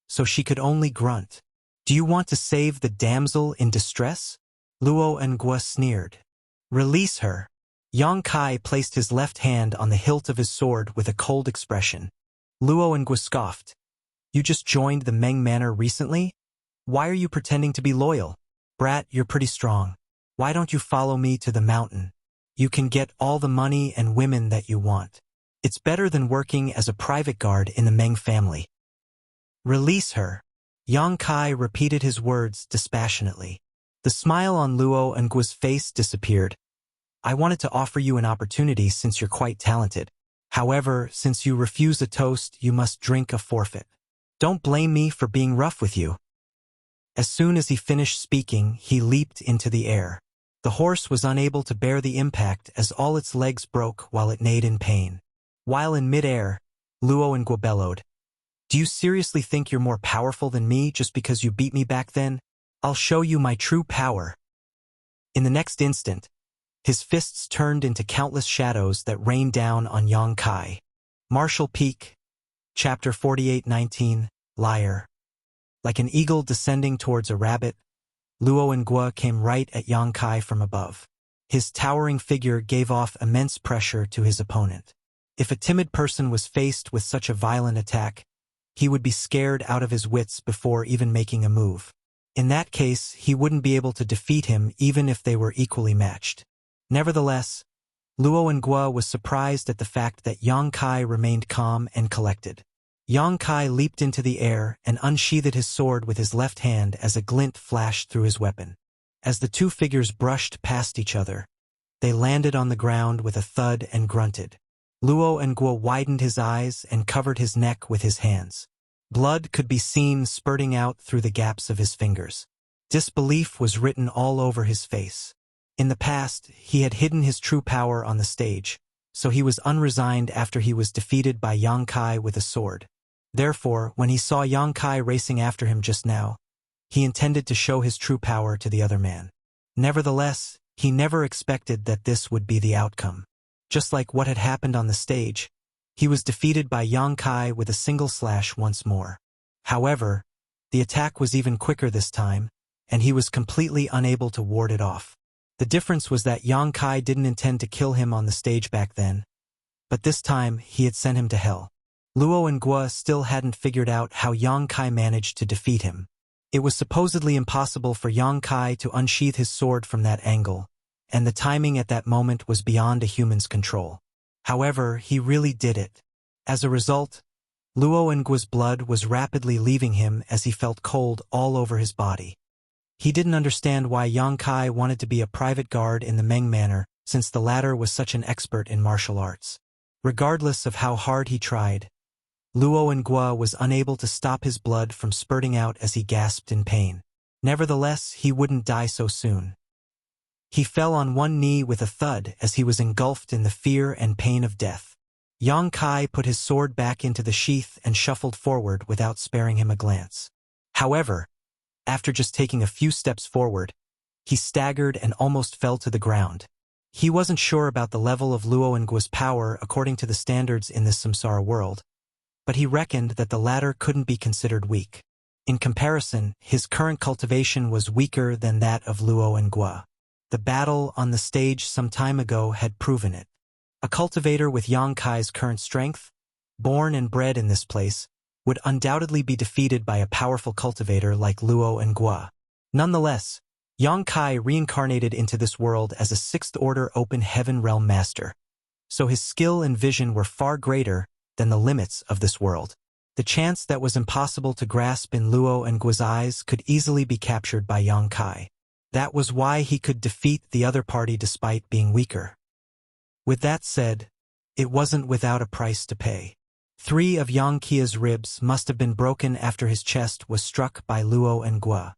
Speaker 1: so she could only grunt. "Do you want to save the damsel in distress?" Luo and Guo sneered. "Release her." Yang Kai placed his left hand on the hilt of his sword with a cold expression. Luo and Guo scoffed. "You just joined the Meng Manor recently? Why are you pretending to be loyal? Brat, you're pretty strong. Why don't you follow me to the mountain? You can get all the money and women that you want. It's better than working as a private guard in the Meng family." "Release her." Yang Kai repeated his words dispassionately. The smile on Luo and Guo's face disappeared. "I wanted to offer you an opportunity since you're quite talented. However, since you refuse a toast, you must drink a forfeit. Don't blame me for being rough with you." As soon as he finished speaking, he leaped into the air. The horse was unable to bear the impact as all its legs broke while it neighed in pain. While in mid-air, Luo and Guo bellowed, "Do you seriously think you're more powerful than me just because you beat me back then? I'll show you my true power." In the next instant, his fists turned into countless shadows that rained down on Yang Kai. Martial Peak, Chapter 48:19, Liar. Like an eagle descending towards a rabbit, Luo and Guo came right at Yang Kai from above. His towering figure gave off immense pressure to his opponent. If a timid person was faced with such a violent attack, he would be scared out of his wits before even making a move. In that case, he wouldn't be able to defeat him even if they were equally matched. Nevertheless, Luo and Guo was surprised at the fact that Yang Kai remained calm and collected. Yang Kai leaped into the air and unsheathed his sword with his left hand as a glint flashed through his weapon. As the two figures brushed past each other, they landed on the ground with a thud and grunted. Luo and Guo widened his eyes and covered his neck with his hands. Blood could be seen spurting out through the gaps of his fingers. Disbelief was written all over his face. In the past, he had hidden his true power on the stage, so he was unresigned after he was defeated by Yang Kai with a sword. Therefore, when he saw Yang Kai racing after him just now, he intended to show his true power to the other man. Nevertheless, he never expected that this would be the outcome. Just like what had happened on the stage, he was defeated by Yang Kai with a single slash once more. However, the attack was even quicker this time, and he was completely unable to ward it off. The difference was that Yang Kai didn't intend to kill him on the stage back then, but this time he had sent him to hell. Luo and Guo still hadn't figured out how Yang Kai managed to defeat him. It was supposedly impossible for Yang Kai to unsheath his sword from that angle, and the timing at that moment was beyond a human's control. However, he really did it. As a result, Luo and Guo's blood was rapidly leaving him as he felt cold all over his body. He didn't understand why Yang Kai wanted to be a private guard in the Meng Manor, since the latter was such an expert in martial arts. Regardless of how hard he tried, Luo and Guo was unable to stop his blood from spurting out as he gasped in pain. Nevertheless, he wouldn't die so soon. He fell on one knee with a thud as he was engulfed in the fear and pain of death. Yang Kai put his sword back into the sheath and shuffled forward without sparing him a glance. However, after just taking a few steps forward, he staggered and almost fell to the ground. He wasn't sure about the level of Luo and Guo's power according to the standards in this samsara world, but he reckoned that the latter couldn't be considered weak. In comparison, his current cultivation was weaker than that of Luo and Guo. The battle on the stage some time ago had proven it. A cultivator with Yang Kai's current strength, born and bred in this place, would undoubtedly be defeated by a powerful cultivator like Luo and Guo. Nonetheless, Yang Kai reincarnated into this world as a sixth-order open heaven realm master, so his skill and vision were far greater than the limits of this world. The chance that was impossible to grasp in Luo and Guo's eyes could easily be captured by Yang Kai. That was why he could defeat the other party despite being weaker. With that said, it wasn't without a price to pay. 3 of Yang Kai's ribs must have been broken after his chest was struck by Luo and Guo.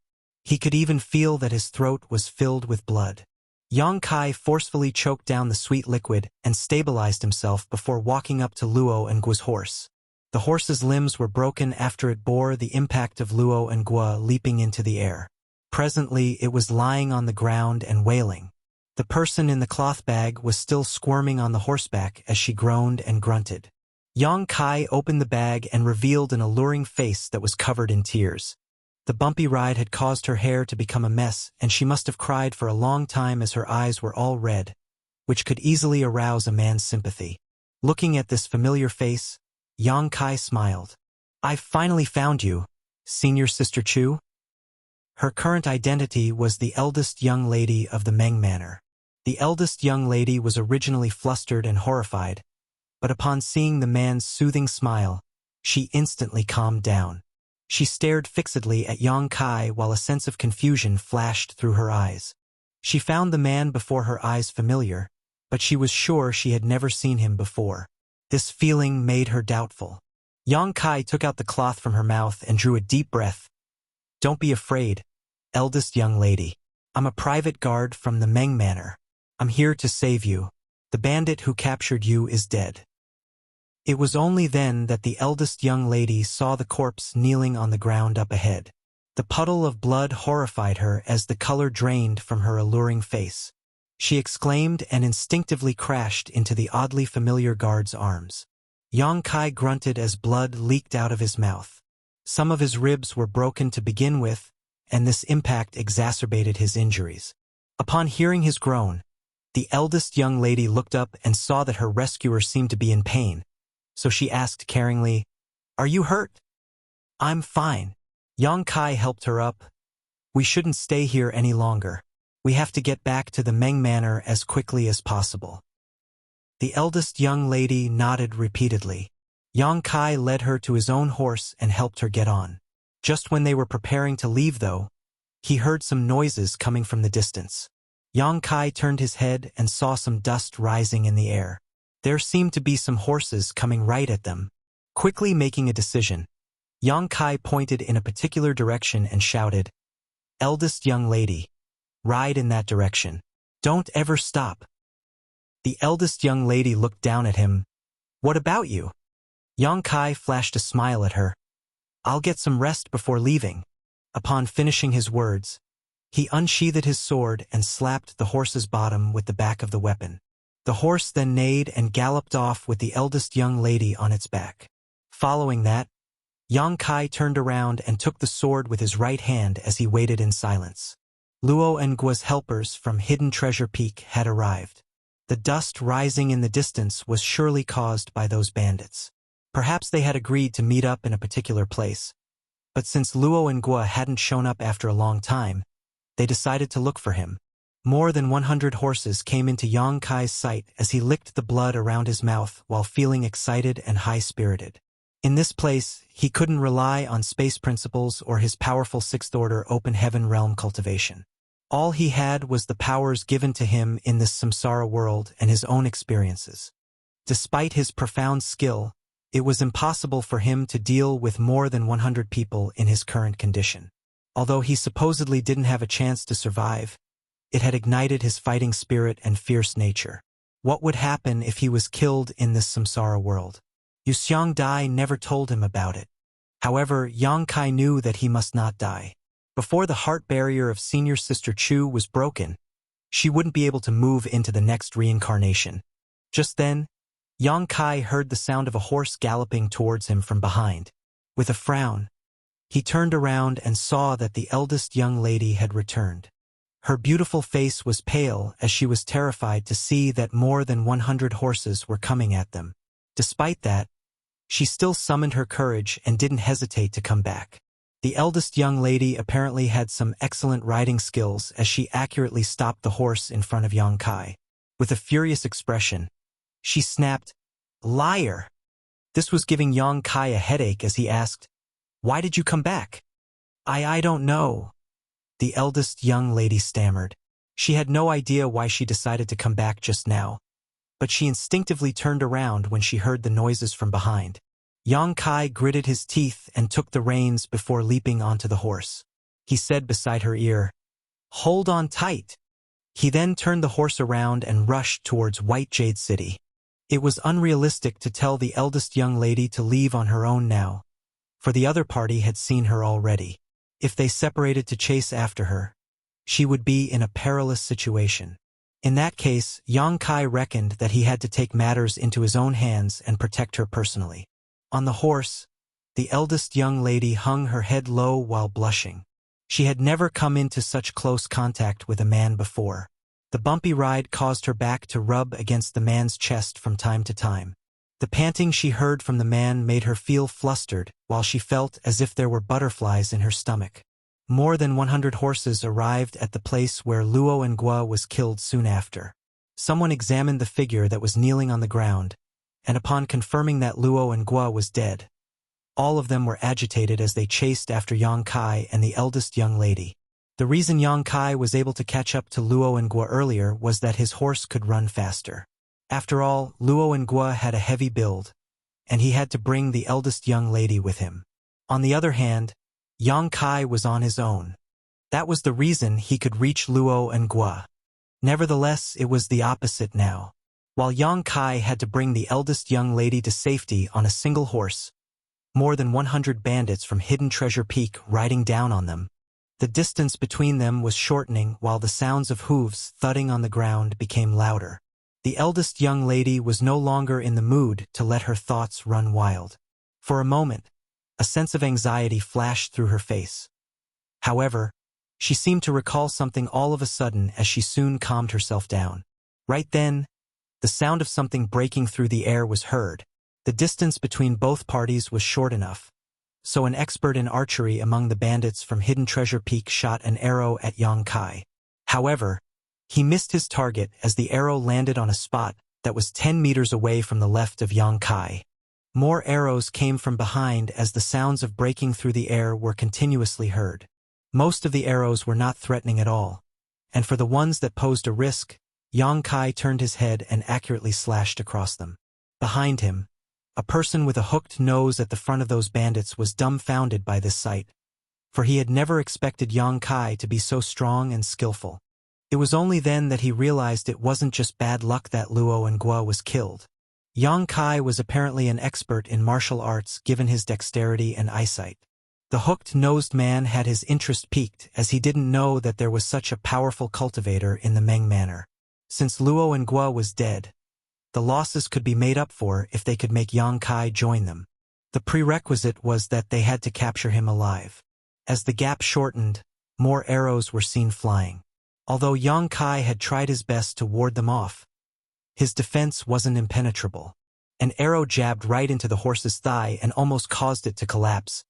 Speaker 1: He could even feel that his throat was filled with blood. Yang Kai forcefully choked down the sweet liquid and stabilized himself before walking up to Luo and Guo's horse. The horse's limbs were broken after it bore the impact of Luo and Guo leaping into the air. Presently, it was lying on the ground and wailing. The person in the cloth bag was still squirming on the horseback as she groaned and grunted. Yang Kai opened the bag and revealed an alluring face that was covered in tears. The bumpy ride had caused her hair to become a mess, and she must have cried for a long time as her eyes were all red, which could easily arouse a man's sympathy. Looking at this familiar face, Yang Kai smiled. "I've finally found you, Senior Sister Chu." Her current identity was the eldest young lady of the Meng Manor. The eldest young lady was originally flustered and horrified, but upon seeing the man's soothing smile, she instantly calmed down. She stared fixedly at Yang Kai while a sense of confusion flashed through her eyes. She found the man before her eyes familiar, but she was sure she had never seen him before. This feeling made her doubtful. Yang Kai took out the cloth from her mouth and drew a deep breath, Don't be afraid, eldest young lady. I'm a private guard from the Meng Manor. I'm here to save you. The bandit who captured you is dead. It was only then that the eldest young lady saw the corpse kneeling on the ground up ahead. The puddle of blood horrified her as the color drained from her alluring face. She exclaimed and instinctively crashed into the oddly familiar guard's arms. Yang Kai grunted as blood leaked out of his mouth. Some of his ribs were broken to begin with, and this impact exacerbated his injuries. Upon hearing his groan, the eldest young lady looked up and saw that her rescuer seemed to be in pain, so she asked caringly, "Are you hurt?" "I'm fine." Yang Kai helped her up. "We shouldn't stay here any longer. We have to get back to the Meng Manor as quickly as possible." The eldest young lady nodded repeatedly. Yang Kai led her to his own horse and helped her get on. Just when they were preparing to leave, though, he heard some noises coming from the distance. Yang Kai turned his head and saw some dust rising in the air. There seemed to be some horses coming right at them. Quickly making a decision, Yang Kai pointed in a particular direction and shouted, "Eldest young lady, ride in that direction. Don't ever stop." The eldest young lady looked down at him. "What about you?" Yang Kai flashed a smile at her. "I'll get some rest before leaving." Upon finishing his words, he unsheathed his sword and slapped the horse's bottom with the back of the weapon. The horse then neighed and galloped off with the eldest young lady on its back. Following that, Yang Kai turned around and took the sword with his right hand as he waited in silence. Luo and Guo's helpers from Hidden Treasure Peak had arrived. The dust rising in the distance was surely caused by those bandits. Perhaps they had agreed to meet up in a particular place, but since Luo and Guo hadn't shown up after a long time, they decided to look for him. More than 100 horses came into Yang Kai's sight as he licked the blood around his mouth while feeling excited and high-spirited. In this place, he couldn't rely on space principles or his powerful sixth-order open heaven realm cultivation. All he had was the powers given to him in this samsara world and his own experiences. Despite his profound skill, it was impossible for him to deal with more than 100 people in his current condition. Although he supposedly didn't have a chance to survive, it had ignited his fighting spirit and fierce nature. What would happen if he was killed in this samsara world? Yu Xiangdai never told him about it. However, Yang Kai knew that he must not die. Before the heart barrier of senior sister Chu was broken, she wouldn't be able to move into the next reincarnation. Just then, Yang Kai heard the sound of a horse galloping towards him from behind. With a frown, he turned around and saw that the eldest young lady had returned. Her beautiful face was pale as she was terrified to see that more than 100 horses were coming at them. Despite that, she still summoned her courage and didn't hesitate to come back. The eldest young lady apparently had some excellent riding skills as she accurately stopped the horse in front of Yang Kai. With a furious expression, she snapped, "Liar!" This was giving Yang Kai a headache as he asked, "Why did you come back?" I don't know," the eldest young lady stammered. She had no idea why she decided to come back just now, but she instinctively turned around when she heard the noises from behind. Yang Kai gritted his teeth and took the reins before leaping onto the horse. He said beside her ear, "Hold on tight." He then turned the horse around and rushed towards White Jade City. It was unrealistic to tell the eldest young lady to leave on her own now, for the other party had seen her already. If they separated to chase after her, she would be in a perilous situation. In that case, Yang Kai reckoned that he had to take matters into his own hands and protect her personally. On the horse, the eldest young lady hung her head low while blushing. She had never come into such close contact with a man before. The bumpy ride caused her back to rub against the man's chest from time to time. The panting she heard from the man made her feel flustered, while she felt as if there were butterflies in her stomach. More than 100 horses arrived at the place where Luo and Guo was killed soon after. Someone examined the figure that was kneeling on the ground, and upon confirming that Luo and Guo was dead, all of them were agitated as they chased after Yang Kai and the eldest young lady. The reason Yang Kai was able to catch up to Luo and Guo earlier was that his horse could run faster. After all, Luo and Guo had a heavy build, and he had to bring the eldest young lady with him. On the other hand, Yang Kai was on his own. That was the reason he could reach Luo and Gua. Nevertheless, it was the opposite now. While Yang Kai had to bring the eldest young lady to safety on a single horse, more than 100 bandits from Hidden Treasure Peak riding down on them, the distance between them was shortening while the sounds of hooves thudding on the ground became louder. The eldest young lady was no longer in the mood to let her thoughts run wild. For a moment, a sense of anxiety flashed through her face. However, she seemed to recall something all of a sudden as she soon calmed herself down. Right then, the sound of something breaking through the air was heard. The distance between both parties was short enough, so an expert in archery among the bandits from Hidden Treasure Peak shot an arrow at Yang Kai. However, he missed his target as the arrow landed on a spot that was 10 meters away from the left of Yang Kai. More arrows came from behind as the sounds of breaking through the air were continuously heard. Most of the arrows were not threatening at all, and for the ones that posed a risk, Yang Kai turned his head and accurately slashed across them. Behind him, a person with a hooked nose at the front of those bandits was dumbfounded by this sight, for he had never expected Yang Kai to be so strong and skillful. It was only then that he realized it wasn't just bad luck that Luo and Gua was killed. Yang Kai was apparently an expert in martial arts given his dexterity and eyesight. The hooked-nosed man had his interest piqued as he didn't know that there was such a powerful cultivator in the Meng Manor. Since Luo and Gua was dead, the losses could be made up for if they could make Yang Kai join them. The prerequisite was that they had to capture him alive. As the gap shortened, more arrows were seen flying. Although Yang Kai had tried his best to ward them off, his defense wasn't impenetrable. An arrow jabbed right into the horse's thigh and almost caused it to collapse.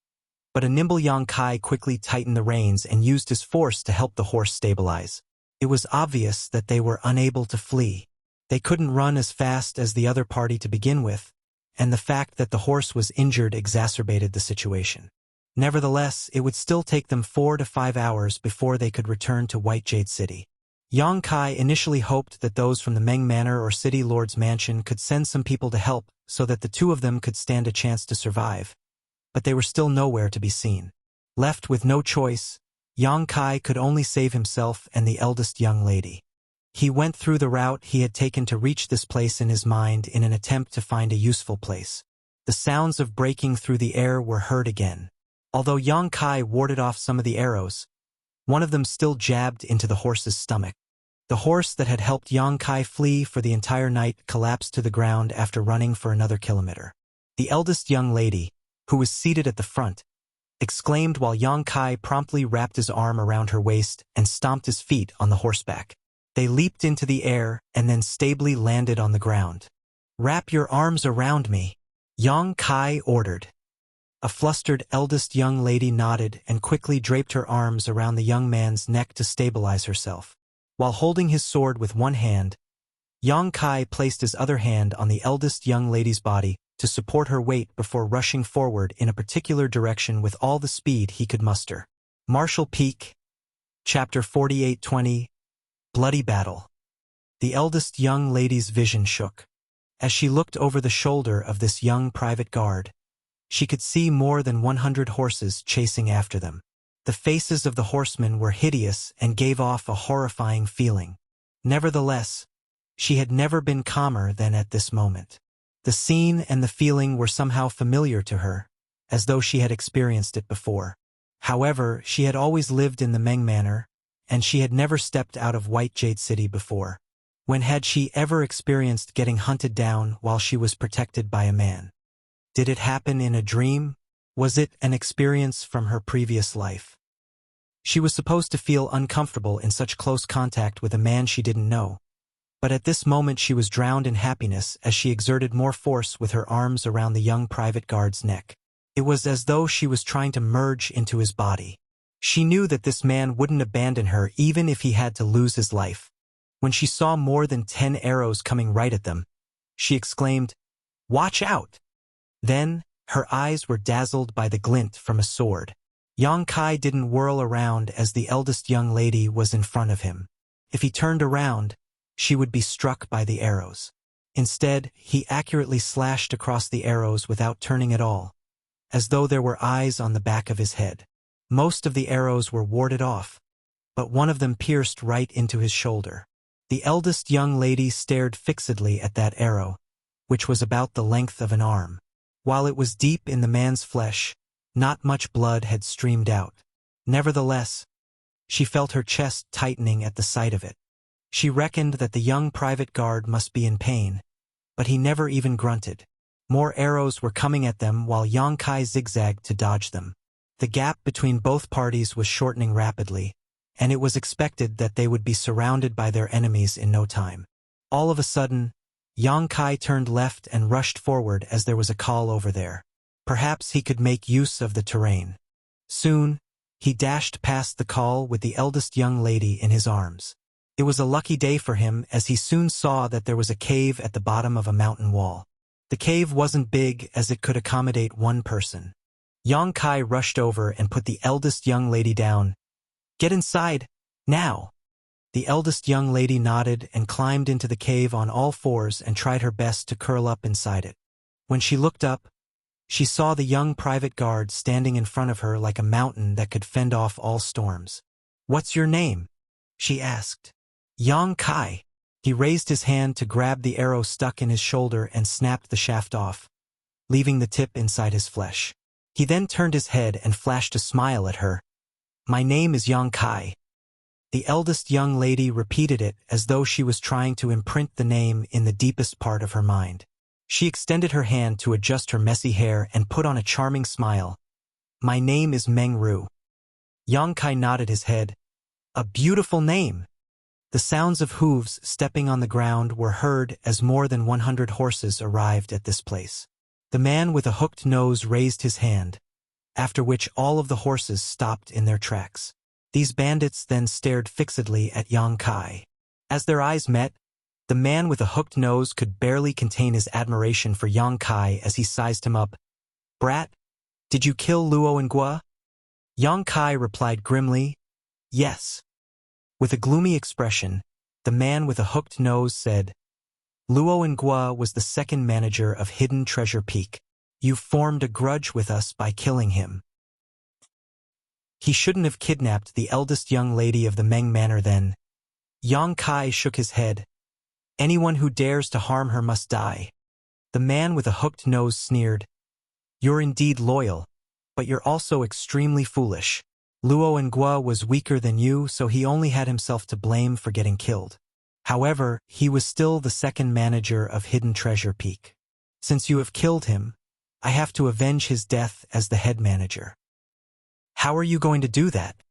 Speaker 1: But a nimble Yang Kai quickly tightened the reins and used his force to help the horse stabilize. It was obvious that they were unable to flee. They couldn't run as fast as the other party to begin with, and the fact that the horse was injured exacerbated the situation. Nevertheless, it would still take them 4 to 5 hours before they could return to White Jade City. Yang Kai initially hoped that those from the Meng Manor or City Lord's mansion could send some people to help so that the two of them could stand a chance to survive, but they were still nowhere to be seen. Left with no choice, Yang Kai could only save himself and the eldest young lady. He went through the route he had taken to reach this place in his mind in an attempt to find a useful place. The sounds of breaking through the air were heard again. Although Yang Kai warded off some of the arrows, one of them still jabbed into the horse's stomach. The horse that had helped Yang Kai flee for the entire night collapsed to the ground after running for another kilometer. The eldest young lady, who was seated at the front, exclaimed while Yang Kai promptly wrapped his arm around her waist and stomped his feet on the horseback. They leaped into the air and then stably landed on the ground. "Wrap your arms around me," Yang Kai ordered. A flustered eldest young lady nodded and quickly draped her arms around the young man's neck to stabilize herself. While holding his sword with one hand, Yang Kai placed his other hand on the eldest young lady's body to support her weight before rushing forward in a particular direction with all the speed he could muster. Martial Peak, Chapter 4820, Bloody Battle. The eldest young lady's vision shook. As she looked over the shoulder of this young private guard, she could see more than 100 horses chasing after them. The faces of the horsemen were hideous and gave off a horrifying feeling. Nevertheless, she had never been calmer than at this moment. The scene and the feeling were somehow familiar to her, as though she had experienced it before. However, she had always lived in the Meng Manor, and she had never stepped out of White Jade City before. When had she ever experienced getting hunted down while she was protected by a man? Did it happen in a dream? Was it an experience from her previous life? She was supposed to feel uncomfortable in such close contact with a man she didn't know, but at this moment she was drowned in happiness as she exerted more force with her arms around the young private guard's neck. It was as though she was trying to merge into his body. She knew that this man wouldn't abandon her even if he had to lose his life. When she saw more than 10 arrows coming right at them, she exclaimed, "Watch out!" Then, her eyes were dazzled by the glint from a sword. Yang Kai didn't whirl around as the eldest young lady was in front of him. If he turned around, she would be struck by the arrows. Instead, he accurately slashed across the arrows without turning at all, as though there were eyes on the back of his head. Most of the arrows were warded off, but one of them pierced right into his shoulder. The eldest young lady stared fixedly at that arrow, which was about the length of an arm. While it was deep in the man's flesh, not much blood had streamed out. Nevertheless, she felt her chest tightening at the sight of it. She reckoned that the young private guard must be in pain, but he never even grunted. More arrows were coming at them while Yang Kai zigzagged to dodge them. The gap between both parties was shortening rapidly, and it was expected that they would be surrounded by their enemies in no time. All of a sudden, Yang Kai turned left and rushed forward as there was a call over there. Perhaps he could make use of the terrain. Soon, he dashed past the call with the eldest young lady in his arms. It was a lucky day for him as he soon saw that there was a cave at the bottom of a mountain wall. The cave wasn't big as it could accommodate one person. Yang Kai rushed over and put the eldest young lady down. "Get inside, now!" The eldest young lady nodded and climbed into the cave on all fours and tried her best to curl up inside it. When she looked up, she saw the young private guard standing in front of her like a mountain that could fend off all storms. "What's your name?" she asked. "Yang Kai." He raised his hand to grab the arrow stuck in his shoulder and snapped the shaft off, leaving the tip inside his flesh. He then turned his head and flashed a smile at her. "My name is Yang Kai." The eldest young lady repeated it as though she was trying to imprint the name in the deepest part of her mind. She extended her hand to adjust her messy hair and put on a charming smile. "My name is Meng Ru." Yang Kai nodded his head. "A beautiful name." The sounds of hooves stepping on the ground were heard as more than 100 horses arrived at this place. The man with a hooked nose raised his hand, after which all of the horses stopped in their tracks. These bandits then stared fixedly at Yang Kai. As their eyes met, the man with a hooked nose could barely contain his admiration for Yang Kai as he sized him up. "Brat, did you kill Luo and Gua?" Yang Kai replied grimly, "Yes." With a gloomy expression, the man with a hooked nose said, "Luo and Gua was the second manager of Hidden Treasure Peak. You formed a grudge with us by killing him." He shouldn't have kidnapped the eldest young lady of the Meng Manor then. Yang Kai shook his head. "Anyone who dares to harm her must die." The man with a hooked nose sneered, "You're indeed loyal, but you're also extremely foolish. Luo and Gua was weaker than you, so he only had himself to blame for getting killed. However, he was still the second manager of Hidden Treasure Peak. Since you have killed him, I have to avenge his death as the head manager." "How are you going to do that?"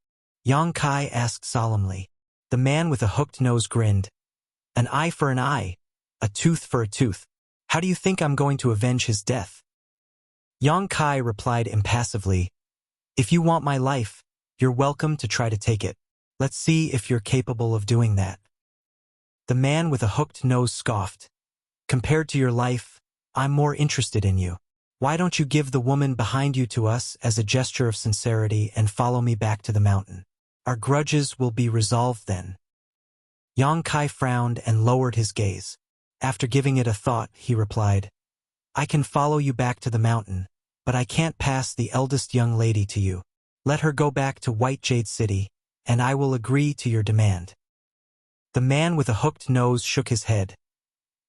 Speaker 1: Yang Kai asked solemnly. The man with a hooked nose grinned. "An eye for an eye, a tooth for a tooth. How do you think I'm going to avenge his death?" Yang Kai replied impassively, "If you want my life, you're welcome to try to take it. Let's see if you're capable of doing that." The man with a hooked nose scoffed. "Compared to your life, I'm more interested in you. Why don't you give the woman behind you to us as a gesture of sincerity and follow me back to the mountain? Our grudges will be resolved then." Yang Kai frowned and lowered his gaze. After giving it a thought, he replied, "I can follow you back to the mountain, but I can't pass the eldest young lady to you. Let her go back to White Jade City, and I will agree to your demand." The man with a hooked nose shook his head.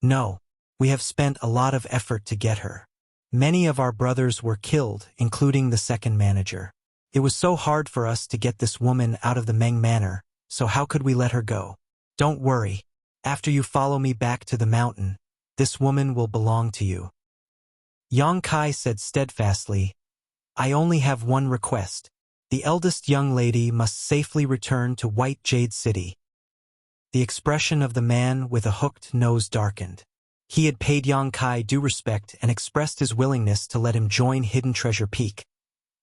Speaker 1: "No, we have spent a lot of effort to get her. Many of our brothers were killed, including the second manager. It was so hard for us to get this woman out of the Meng Manor, so how could we let her go? Don't worry. After you follow me back to the mountain, this woman will belong to you." Yang Kai said steadfastly, "I only have one request. The eldest young lady must safely return to White Jade City." The expression of the man with a hooked nose darkened. He had paid Yang Kai due respect and expressed his willingness to let him join Hidden Treasure Peak.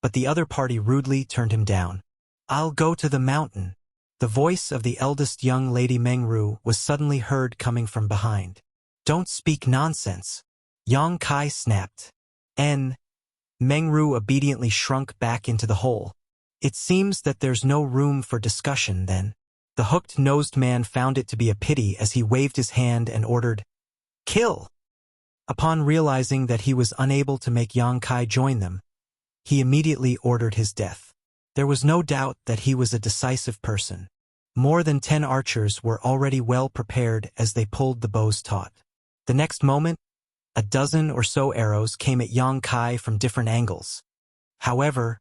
Speaker 1: But the other party rudely turned him down. "I'll go to the mountain." The voice of the eldest young lady Meng Ru was suddenly heard coming from behind. "Don't speak nonsense," Yang Kai snapped. Meng Ru obediently shrunk back into the hole. "It seems that there's no room for discussion then." The hooked-nosed man found it to be a pity as he waved his hand and ordered, "Kill!" Upon realizing that he was unable to make Yang Kai join them, he immediately ordered his death. There was no doubt that he was a decisive person. More than 10 archers were already well prepared as they pulled the bows taut. The next moment, a dozen or so arrows came at Yang Kai from different angles. However,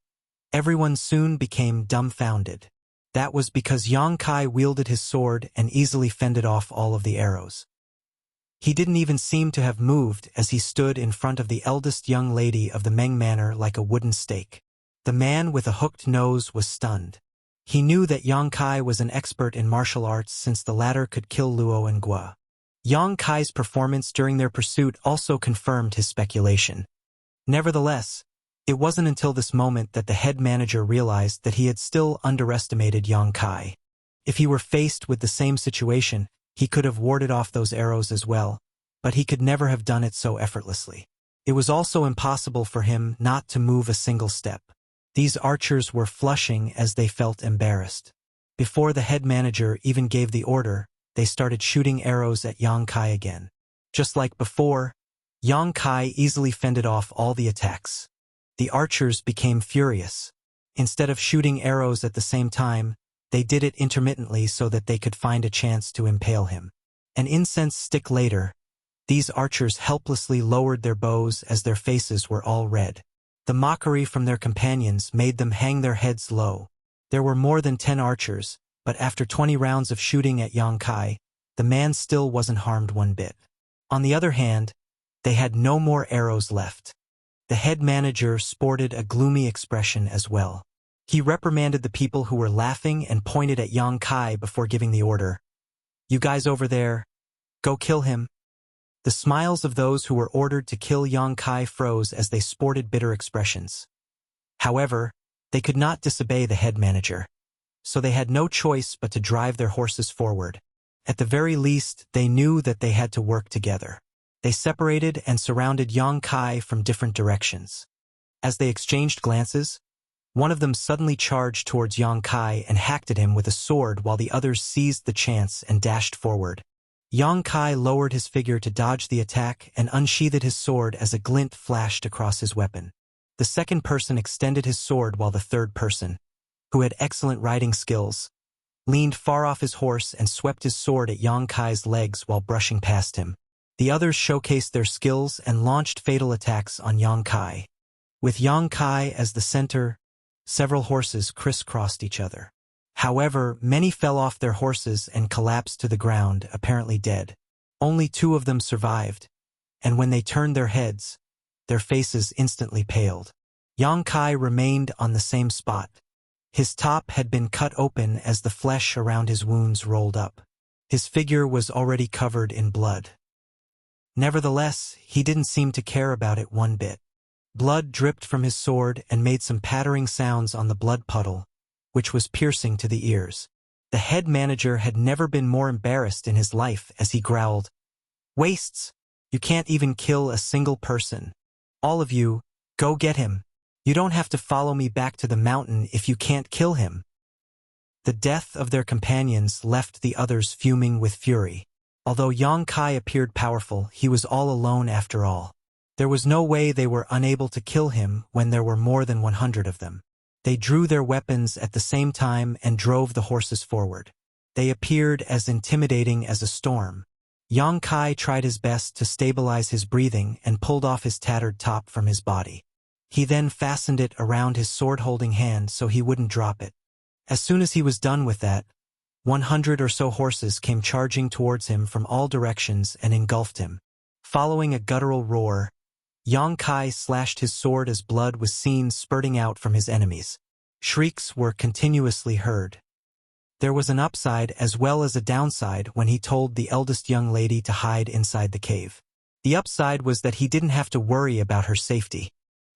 Speaker 1: everyone soon became dumbfounded. That was because Yang Kai wielded his sword and easily fended off all of the arrows. He didn't even seem to have moved as he stood in front of the eldest young lady of the Meng Manor like a wooden stake. The man with a hooked nose was stunned. He knew that Yang Kai was an expert in martial arts since the latter could kill Luo and Gua. Yang Kai's performance during their pursuit also confirmed his speculation. Nevertheless, it wasn't until this moment that the head manager realized that he had still underestimated Yang Kai. If he were faced with the same situation, he could have warded off those arrows as well, but he could never have done it so effortlessly. It was also impossible for him not to move a single step. These archers were flushing as they felt embarrassed. Before the head manager even gave the order, they started shooting arrows at Yang Kai again. Just like before, Yang Kai easily fended off all the attacks. The archers became furious. Instead of shooting arrows at the same time, they did it intermittently so that they could find a chance to impale him. An incense stick later, these archers helplessly lowered their bows as their faces were all red. The mockery from their companions made them hang their heads low. There were more than 10 archers, but after 20 rounds of shooting at Yang Kai, the man still wasn't harmed one bit. On the other hand, they had no more arrows left. The head manager sported a gloomy expression as well. He reprimanded the people who were laughing and pointed at Yang Kai before giving the order. "You guys over there, go kill him." The smiles of those who were ordered to kill Yang Kai froze as they sported bitter expressions. However, they could not disobey the head manager, so they had no choice but to drive their horses forward. At the very least, they knew that they had to work together. They separated and surrounded Yang Kai from different directions. As they exchanged glances, one of them suddenly charged towards Yang Kai and hacked at him with a sword while the others seized the chance and dashed forward. Yang Kai lowered his figure to dodge the attack and unsheathed his sword as a glint flashed across his weapon. The second person extended his sword while the third person, who had excellent riding skills, leaned far off his horse and swept his sword at Yang Kai's legs while brushing past him. The others showcased their skills and launched fatal attacks on Yang Kai. With Yang Kai as the center, several horses crisscrossed each other. However, many fell off their horses and collapsed to the ground, apparently dead. Only 2 of them survived, and when they turned their heads, their faces instantly paled. Yang Kai remained on the same spot. His top had been cut open as the flesh around his wounds rolled up. His figure was already covered in blood. Nevertheless, he didn't seem to care about it one bit. Blood dripped from his sword and made some pattering sounds on the blood puddle, which was piercing to the ears. The head manager had never been more embarrassed in his life as he growled, "Wastes! You can't even kill a single person. All of you, go get him. You don't have to follow me back to the mountain if you can't kill him." The death of their companions left the others fuming with fury. Although Yang Kai appeared powerful, he was all alone after all. There was no way they were unable to kill him when there were more than 100 of them. They drew their weapons at the same time and drove the horses forward. They appeared as intimidating as a storm. Yang Kai tried his best to stabilize his breathing and pulled off his tattered top from his body. He then fastened it around his sword-holding hand so he wouldn't drop it. As soon as he was done with that, 100 or so horses came charging towards him from all directions and engulfed him. Following a guttural roar, Yang Kai slashed his sword as blood was seen spurting out from his enemies. Shrieks were continuously heard. There was an upside as well as a downside when he told the eldest young lady to hide inside the cave. The upside was that he didn't have to worry about her safety.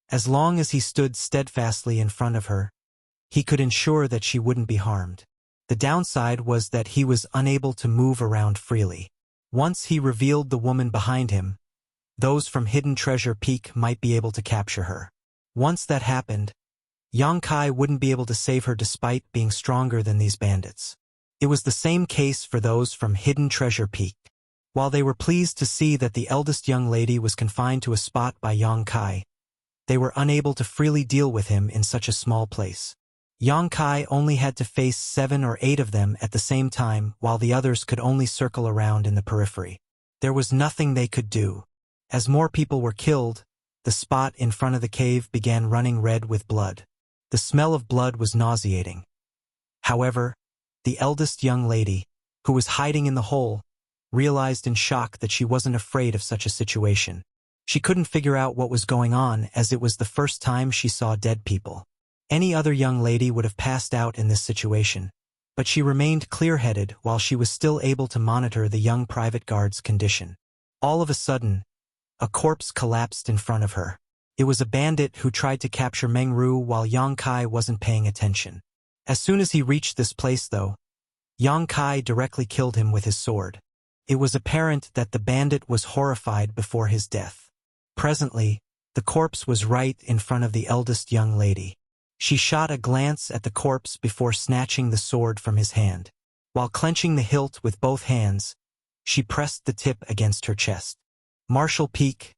Speaker 1: As long as he stood steadfastly in front of her, he could ensure that she wouldn't be harmed. The downside was that he was unable to move around freely. Once he revealed the woman behind him, those from Hidden Treasure Peak might be able to capture her. Once that happened, Yang Kai wouldn't be able to save her despite being stronger than these bandits. It was the same case for those from Hidden Treasure Peak. While they were pleased to see that the eldest young lady was confined to a spot by Yang Kai, they were unable to freely deal with him in such a small place. Yang Kai only had to face 7 or 8 of them at the same time, while the others could only circle around in the periphery. There was nothing they could do. As more people were killed, the spot in front of the cave began running red with blood. The smell of blood was nauseating. However, the eldest young lady, who was hiding in the hole, realized in shock that she wasn't afraid of such a situation. She couldn't figure out what was going on, as it was the first time she saw dead people. Any other young lady would have passed out in this situation, but she remained clear-headed while she was still able to monitor the young private guard's condition. All of a sudden, a corpse collapsed in front of her. It was a bandit who tried to capture Meng Ru while Yang Kai wasn't paying attention. As soon as he reached this place, though, Yang Kai directly killed him with his sword. It was apparent that the bandit was horrified before his death. Presently, the corpse was right in front of the eldest young lady. She shot a glance at the corpse before snatching the sword from his hand. While clenching the hilt with both hands, she pressed the tip against her chest. Martial Peak,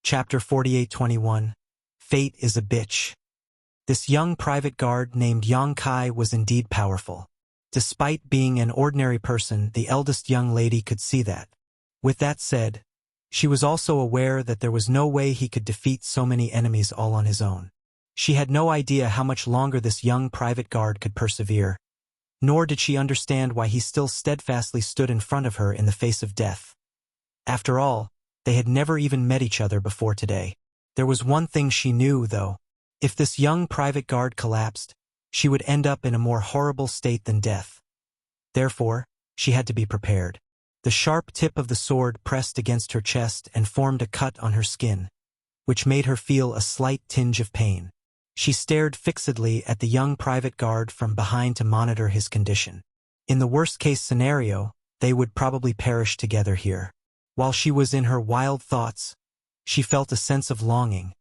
Speaker 1: Chapter 48-21, Fate is a Bitch. This young private guard named Yang Kai was indeed powerful. Despite being an ordinary person, the eldest young lady could see that. With that said, she was also aware that there was no way he could defeat so many enemies all on his own. She had no idea how much longer this young private guard could persevere, nor did she understand why he still steadfastly stood in front of her in the face of death. After all, they had never even met each other before today. There was one thing she knew, though. If this young private guard collapsed, she would end up in a more horrible state than death. Therefore, she had to be prepared. The sharp tip of the sword pressed against her chest and formed a cut on her skin, which made her feel a slight tinge of pain. She stared fixedly at the young private guard from behind to monitor his condition. In the worst-case scenario, they would probably perish together here. While she was in her wild thoughts, she felt a sense of longing,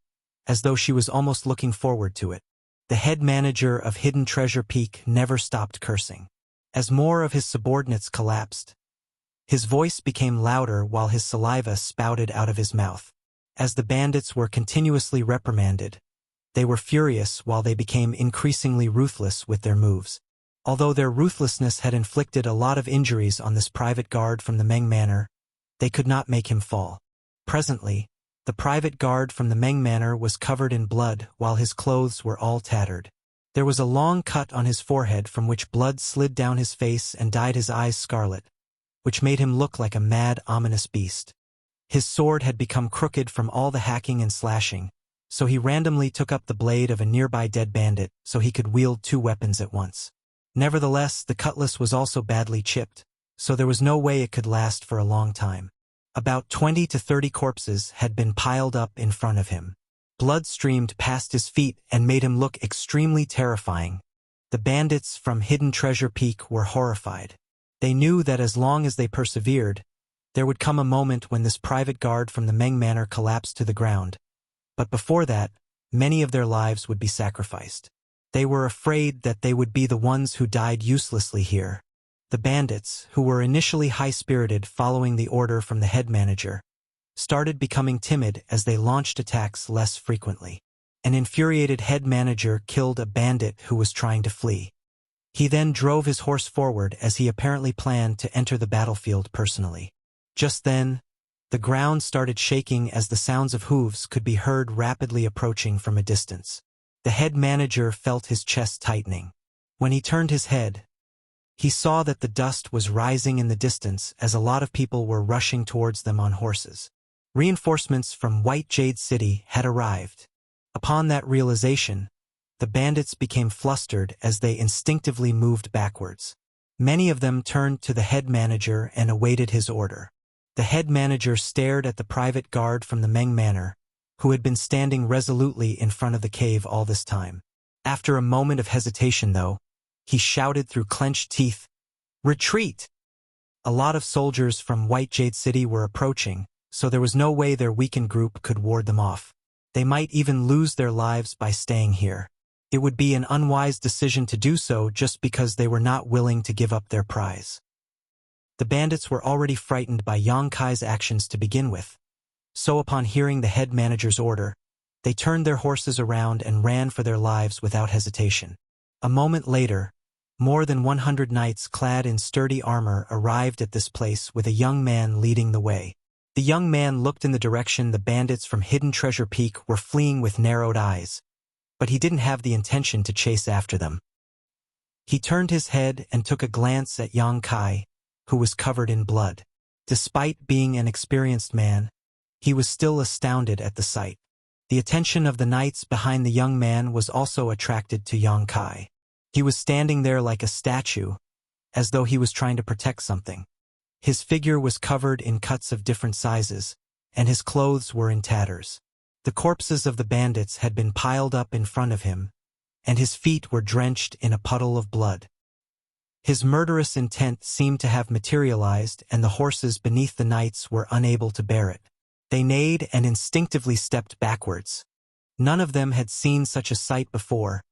Speaker 1: as though she was almost looking forward to it. The head manager of Hidden Treasure Peak never stopped cursing. As more of his subordinates collapsed, his voice became louder while his saliva spouted out of his mouth. As the bandits were continuously reprimanded, they were furious while they became increasingly ruthless with their moves. Although their ruthlessness had inflicted a lot of injuries on this private guard from the Meng Manor, they could not make him fall. Presently, the private guard from the Meng Manor was covered in blood while his clothes were all tattered. There was a long cut on his forehead from which blood slid down his face and dyed his eyes scarlet, which made him look like a mad, ominous beast. His sword had become crooked from all the hacking and slashing, so he randomly took up the blade of a nearby dead bandit so he could wield 2 weapons at once. Nevertheless, the cutlass was also badly chipped, so there was no way it could last for a long time. About 20 to 30 corpses had been piled up in front of him. Blood streamed past his feet and made him look extremely terrifying. The bandits from Hidden Treasure Peak were horrified. They knew that as long as they persevered, there would come a moment when this private guard from the Meng Manor collapsed to the ground. But before that, many of their lives would be sacrificed. They were afraid that they would be the ones who died uselessly here. The bandits, who were initially high-spirited following the order from the head manager, started becoming timid as they launched attacks less frequently. An infuriated head manager killed a bandit who was trying to flee. He then drove his horse forward as he apparently planned to enter the battlefield personally. Just then, the ground started shaking as the sounds of hooves could be heard rapidly approaching from a distance. The head manager felt his chest tightening. When he turned his head, he saw that the dust was rising in the distance as a lot of people were rushing towards them on horses. Reinforcements from White Jade City had arrived. Upon that realization, the bandits became flustered as they instinctively moved backwards. Many of them turned to the head manager and awaited his order. The head manager stared at the private guard from the Meng Manor, who had been standing resolutely in front of the cave all this time. After a moment of hesitation, though, he shouted through clenched teeth, "Retreat!" A lot of soldiers from White Jade City were approaching, so there was no way their weakened group could ward them off. They might even lose their lives by staying here. It would be an unwise decision to do so just because they were not willing to give up their prize. The bandits were already frightened by Yang Kai's actions to begin with, so upon hearing the head manager's order, they turned their horses around and ran for their lives without hesitation. A moment later, more than 100 knights clad in sturdy armor arrived at this place with a young man leading the way. The young man looked in the direction the bandits from Hidden Treasure Peak were fleeing with narrowed eyes, but he didn't have the intention to chase after them. He turned his head and took a glance at Yang Kai, who was covered in blood. Despite being an experienced man, he was still astounded at the sight. The attention of the knights behind the young man was also attracted to Yang Kai. He was standing there like a statue, as though he was trying to protect something. His figure was covered in cuts of different sizes, and his clothes were in tatters. The corpses of the bandits had been piled up in front of him, and his feet were drenched in a puddle of blood. His murderous intent seemed to have materialized, and the horses beneath the knights were unable to bear it. They neighed and instinctively stepped backwards. None of them had seen such a sight before,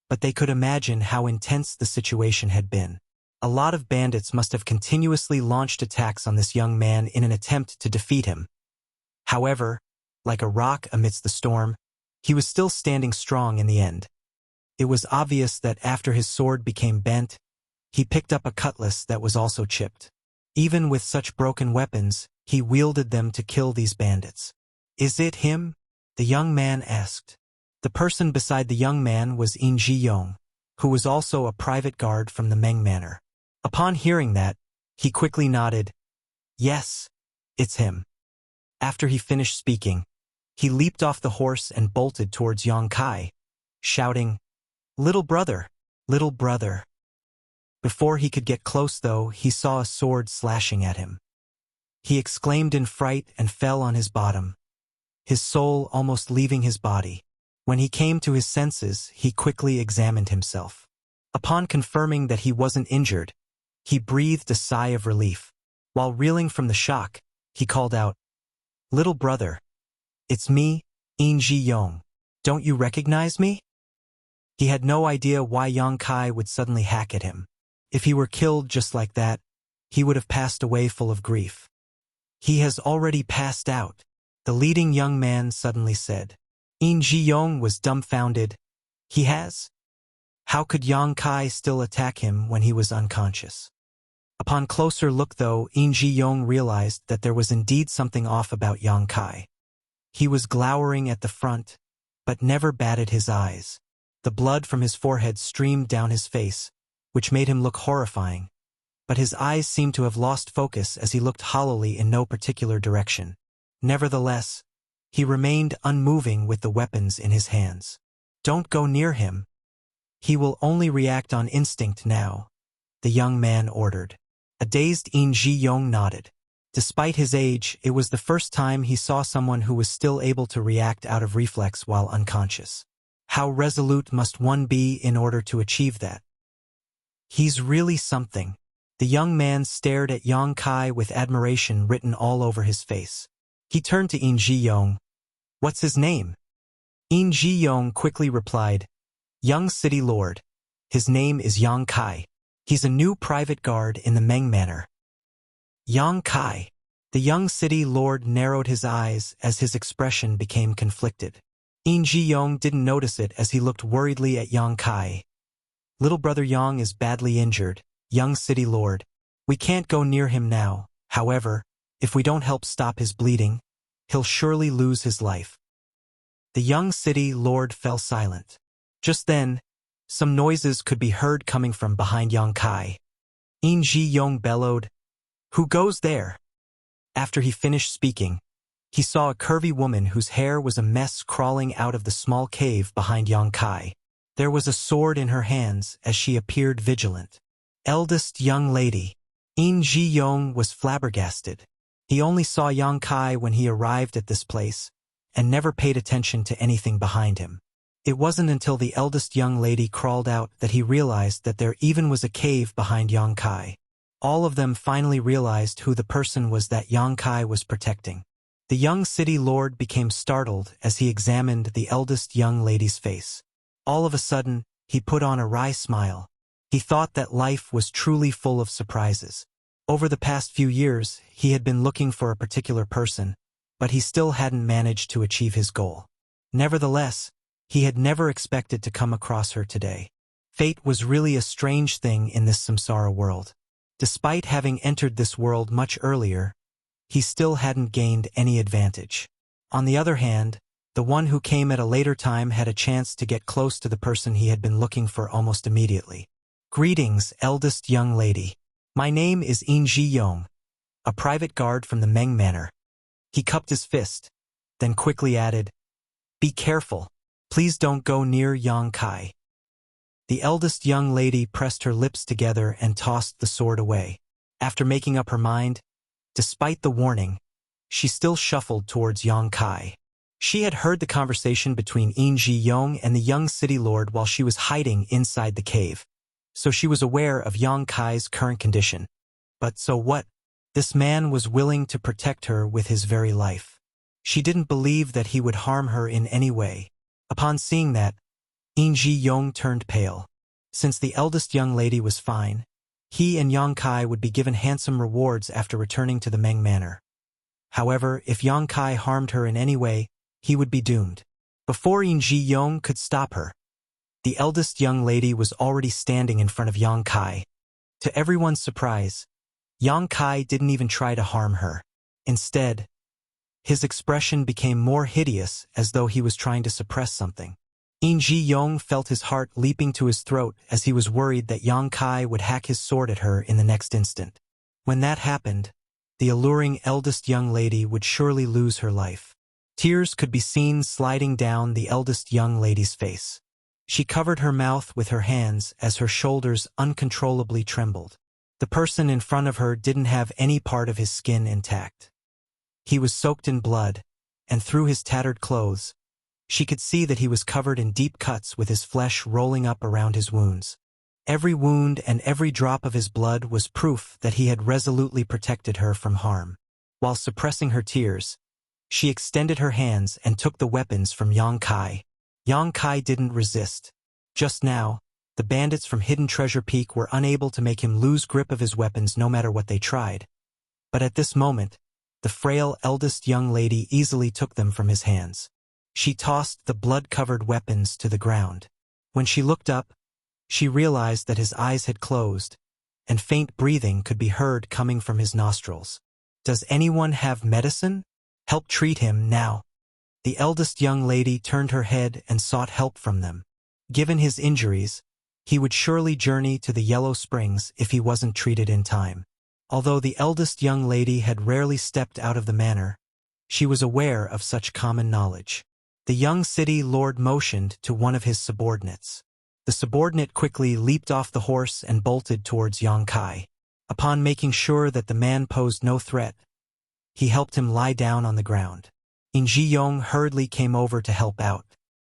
Speaker 1: but they could imagine how intense the situation had been. A lot of bandits must have continuously launched attacks on this young man in an attempt to defeat him. However, like a rock amidst the storm, he was still standing strong in the end. It was obvious that after his sword became bent, he picked up a cutlass that was also chipped. Even with such broken weapons, he wielded them to kill these bandits. "Is it him?" the young man asked. The person beside the young man was In Ji Yong, who was also a private guard from the Meng Manor. Upon hearing that, he quickly nodded. "Yes, it's him." After he finished speaking, he leaped off the horse and bolted towards Yang Kai, shouting, "Little brother, little brother." Before he could get close, though, he saw a sword slashing at him. He exclaimed in fright and fell on his bottom, his soul almost leaving his body. When he came to his senses, he quickly examined himself. Upon confirming that he wasn't injured, he breathed a sigh of relief. While reeling from the shock, he called out, "Little brother, it's me, In Ji Yong. Don't you recognize me?" He had no idea why Yang Kai would suddenly hack at him. If he were killed just like that, he would have passed away full of grief. "He has already passed out," the leading young man suddenly said. In Ji Yong was dumbfounded. "He has? How could Yang Kai still attack him when he was unconscious?" Upon closer look, though, In Ji Yong realized that there was indeed something off about Yang Kai. He was glowering at the front, but never batted his eyes. The blood from his forehead streamed down his face, which made him look horrifying, but his eyes seemed to have lost focus as he looked hollowly in no particular direction. Nevertheless, he remained unmoving with the weapons in his hands. "Don't go near him. He will only react on instinct now," the young man ordered. A dazed In Ji Yong nodded. Despite his age, it was the first time he saw someone who was still able to react out of reflex while unconscious. How resolute must one be in order to achieve that? "He's really something." The young man stared at Yang Kai with admiration written all over his face. He turned to In Ji Yong. "What's his name?" In Ji Yong quickly replied, "Young City Lord. His name is Yang Kai. He's a new private guard in the Meng Manor." Yang Kai. The young city lord narrowed his eyes as his expression became conflicted. In Ji Yong didn't notice it as he looked worriedly at Yang Kai. "Little brother Yang is badly injured, young city lord. We can't go near him now. However, if we don't help stop his bleeding, he'll surely lose his life." The young city lord fell silent. Just then, some noises could be heard coming from behind Yang Kai. In Ji Yong bellowed, "Who goes there?" After he finished speaking, he saw a curvy woman whose hair was a mess crawling out of the small cave behind Yang Kai. There was a sword in her hands as she appeared vigilant. "Eldest young lady." In Ji Yong was flabbergasted. He only saw Yang Kai when he arrived at this place, and never paid attention to anything behind him. It wasn't until the eldest young lady crawled out that he realized that there even was a cave behind Yang Kai. All of them finally realized who the person was that Yang Kai was protecting. The young city lord became startled as he examined the eldest young lady's face. All of a sudden, he put on a wry smile. He thought that life was truly full of surprises. Over the past few years, he had been looking for a particular person, but he still hadn't managed to achieve his goal. Nevertheless, he had never expected to come across her today. Fate was really a strange thing in this samsara world. Despite having entered this world much earlier, he still hadn't gained any advantage. On the other hand, the one who came at a later time had a chance to get close to the person he had been looking for almost immediately. Greetings, eldest young lady. My name is In Ji Yong, a private guard from the Meng Manor. He cupped his fist, then quickly added, "Be careful. Please don't go near Yang Kai." The eldest young lady pressed her lips together and tossed the sword away. After making up her mind, despite the warning, she still shuffled towards Yang Kai. She had heard the conversation between In Ji Yong and the young city lord while she was hiding inside the cave, so she was aware of Yang Kai's current condition. But so what? This man was willing to protect her with his very life. She didn't believe that he would harm her in any way. Upon seeing that, In Ji Yong turned pale. Since the eldest young lady was fine, he and Yang Kai would be given handsome rewards after returning to the Meng Manor. However, if Yang Kai harmed her in any way, he would be doomed. Before In Ji Yong could stop her, the eldest young lady was already standing in front of Yang Kai. To everyone's surprise, Yang Kai didn't even try to harm her. Instead, his expression became more hideous, as though he was trying to suppress something. In Ji Yong felt his heart leaping to his throat as he was worried that Yang Kai would hack his sword at her in the next instant. When that happened, the alluring eldest young lady would surely lose her life. Tears could be seen sliding down the eldest young lady's face. She covered her mouth with her hands as her shoulders uncontrollably trembled. The person in front of her didn't have any part of his skin intact. He was soaked in blood, and through his tattered clothes, she could see that he was covered in deep cuts with his flesh rolling up around his wounds. Every wound and every drop of his blood was proof that he had resolutely protected her from harm. While suppressing her tears, she extended her hands and took the weapons from Yang Kai. Yang Kai didn't resist. Just now, the bandits from Hidden Treasure Peak were unable to make him lose grip of his weapons no matter what they tried. But at this moment, the frail eldest young lady easily took them from his hands. She tossed the blood-covered weapons to the ground. When she looked up, she realized that his eyes had closed, and faint breathing could be heard coming from his nostrils. "Does anyone have medicine? Help treat him now." The eldest young lady turned her head and sought help from them. Given his injuries, he would surely journey to the Yellow Springs if he wasn't treated in time. Although the eldest young lady had rarely stepped out of the manor, she was aware of such common knowledge. The young city lord motioned to one of his subordinates. The subordinate quickly leaped off the horse and bolted towards Yang Kai. Upon making sure that the man posed no threat, he helped him lie down on the ground. In Ji Yong hurriedly came over to help out.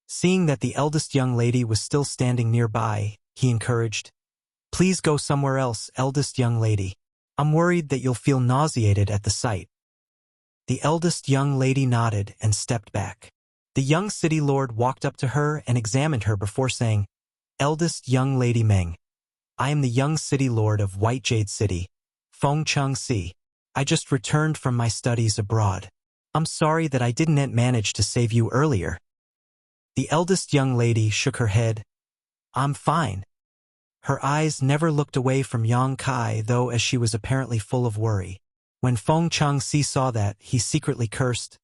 Speaker 1: Seeing that the eldest young lady was still standing nearby, he encouraged, "Please go somewhere else, eldest young lady. I'm worried that you'll feel nauseated at the sight." The eldest young lady nodded and stepped back. The young city lord walked up to her and examined her before saying, "Eldest young lady Meng, I am the young city lord of White Jade City, Feng Chung Si. I just returned from my studies abroad. I'm sorry that I didn't manage to save you earlier." The eldest young lady shook her head. "I'm fine." Her eyes never looked away from Yang Kai, though, as she was apparently full of worry. When Feng Chung Si saw that, he secretly cursed,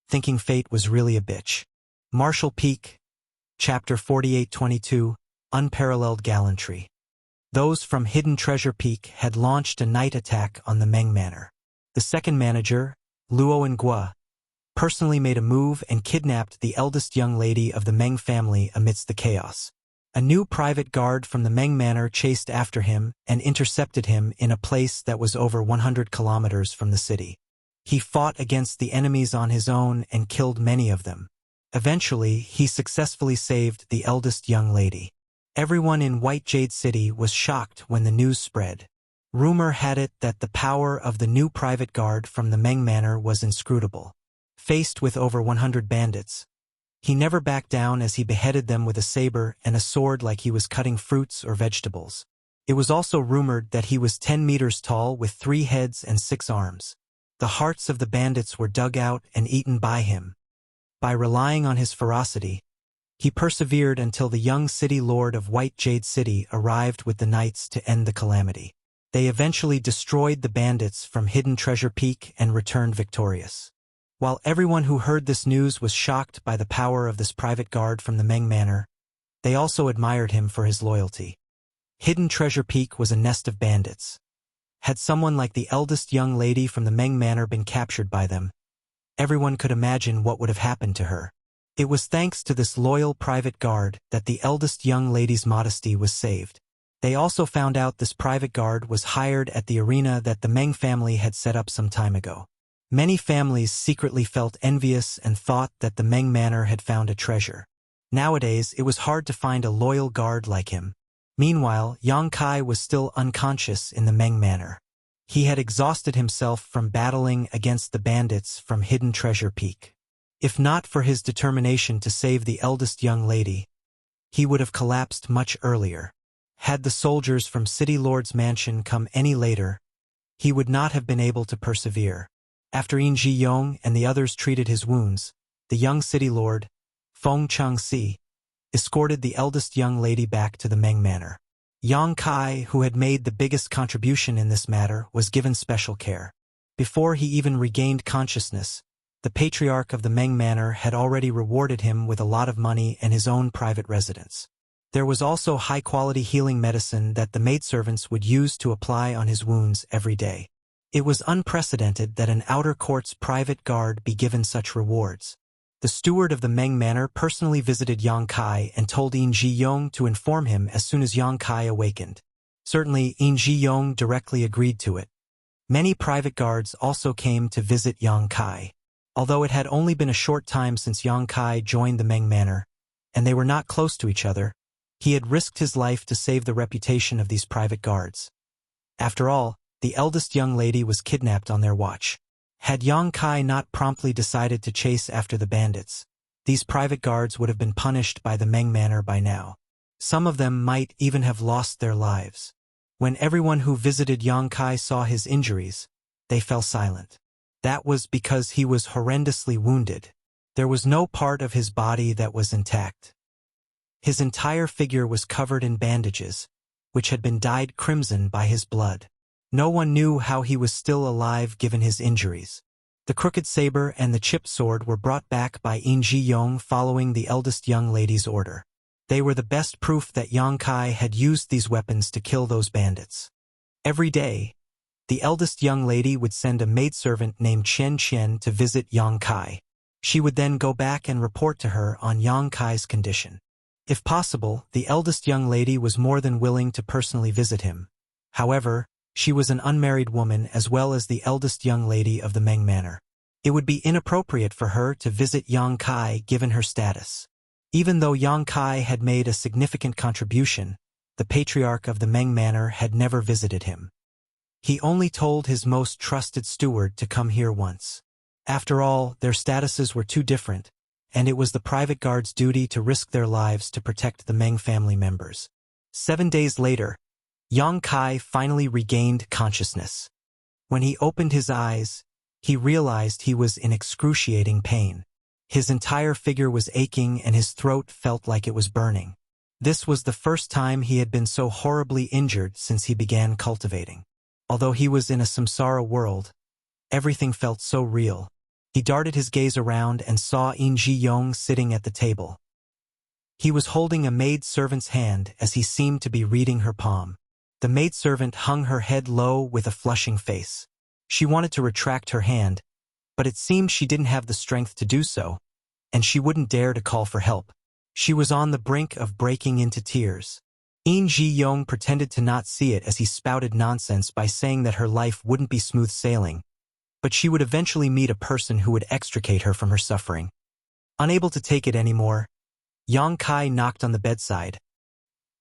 Speaker 1: thinking fate was really a bitch. Martial Peak, Chapter 4822, Unparalleled Gallantry. Those from Hidden Treasure Peak had launched a night attack on the Meng Manor. The second manager, Luo Ngua, personally made a move and kidnapped the eldest young lady of the Meng family amidst the chaos. A new private guard from the Meng Manor chased after him and intercepted him in a place that was over 100 kilometers from the city. He fought against the enemies on his own and killed many of them. Eventually, he successfully saved the eldest young lady. Everyone in White Jade City was shocked when the news spread. Rumor had it that the power of the new private guard from the Meng Manor was inscrutable. Faced with over 100 bandits, he never backed down as he beheaded them with a saber and a sword like he was cutting fruits or vegetables. It was also rumored that he was 10 meters tall with 3 heads and 6 arms. The hearts of the bandits were dug out and eaten by him. By relying on his ferocity, He persevered until the young city lord of White Jade City arrived with the knights to end the calamity. They eventually destroyed the bandits from Hidden Treasure Peak and returned victorious. While everyone who heard this news was shocked by the power of this private guard from the Meng Manor, they also admired him for his loyalty. Hidden Treasure Peak was a nest of bandits. Had someone like the eldest young lady from the Meng Manor been captured by them, everyone could imagine what would have happened to her. It was thanks to this loyal private guard that the eldest young lady's modesty was saved. They also found out this private guard was hired at the arena that the Meng family had set up some time ago. Many families secretly felt envious and thought that the Meng Manor had found a treasure. Nowadays, it was hard to find a loyal guard like him. Meanwhile, Yang Kai was still unconscious in the Meng Manor. He had exhausted himself from battling against the bandits from Hidden Treasure Peak. If not for his determination to save the eldest young lady, he would have collapsed much earlier. Had the soldiers from City Lord's mansion come any later, he would not have been able to persevere. After Yin Ji Yong and the others treated his wounds, the young city lord, Feng Changxi, escorted the eldest young lady back to the Meng Manor. Yang Kai, who had made the biggest contribution in this matter, was given special care. Before he even regained consciousness, the patriarch of the Meng Manor had already rewarded him with a lot of money and his own private residence. There was also high-quality healing medicine that the maidservants would use to apply on his wounds every day. It was unprecedented that an outer court's private guard be given such rewards. The steward of the Meng Manor personally visited Yang Kai and told Yin Ji Yong to inform him as soon as Yang Kai awakened. Certainly, Yin Ji Yong directly agreed to it. Many private guards also came to visit Yang Kai. Although it had only been a short time since Yang Kai joined the Meng Manor, and they were not close to each other, he had risked his life to save the reputation of these private guards. After all, the eldest young lady was kidnapped on their watch. Had Yang Kai not promptly decided to chase after the bandits, these private guards would have been punished by the Meng Manor by now. Some of them might even have lost their lives. When everyone who visited Yang Kai saw his injuries, they fell silent. That was because he was horrendously wounded. There was no part of his body that was intact. His entire figure was covered in bandages, which had been dyed crimson by his blood. No one knew how he was still alive given his injuries. The crooked saber and the chipped sword were brought back by Yin Ji Yong following the eldest young lady's order. They were the best proof that Yang Kai had used these weapons to kill those bandits. Every day, the eldest young lady would send a maidservant named Chen Chen to visit Yang Kai. She would then go back and report to her on Yang Kai's condition. If possible, the eldest young lady was more than willing to personally visit him. However, she was an unmarried woman as well as the eldest young lady of the Meng Manor. It would be inappropriate for her to visit Yang Kai given her status. Even though Yang Kai had made a significant contribution, the patriarch of the Meng Manor had never visited him. He only told his most trusted steward to come here once. After all, their statuses were too different, and it was the private guard's duty to risk their lives to protect the Meng family members. 7 days later, Yang Kai finally regained consciousness. When he opened his eyes, he realized he was in excruciating pain. His entire figure was aching and his throat felt like it was burning. This was the first time he had been so horribly injured since he began cultivating. Although he was in a samsara world, everything felt so real. He darted his gaze around and saw Yin Ji Yong sitting at the table. He was holding a maid-servant's hand as he seemed to be reading her palm. The maidservant hung her head low with a flushing face. She wanted to retract her hand, but it seemed she didn't have the strength to do so, and she wouldn't dare to call for help. She was on the brink of breaking into tears. Yin Ji Yong pretended to not see it as he spouted nonsense by saying that her life wouldn't be smooth sailing, but she would eventually meet a person who would extricate her from her suffering. Unable to take it anymore, Yang Kai knocked on the bedside.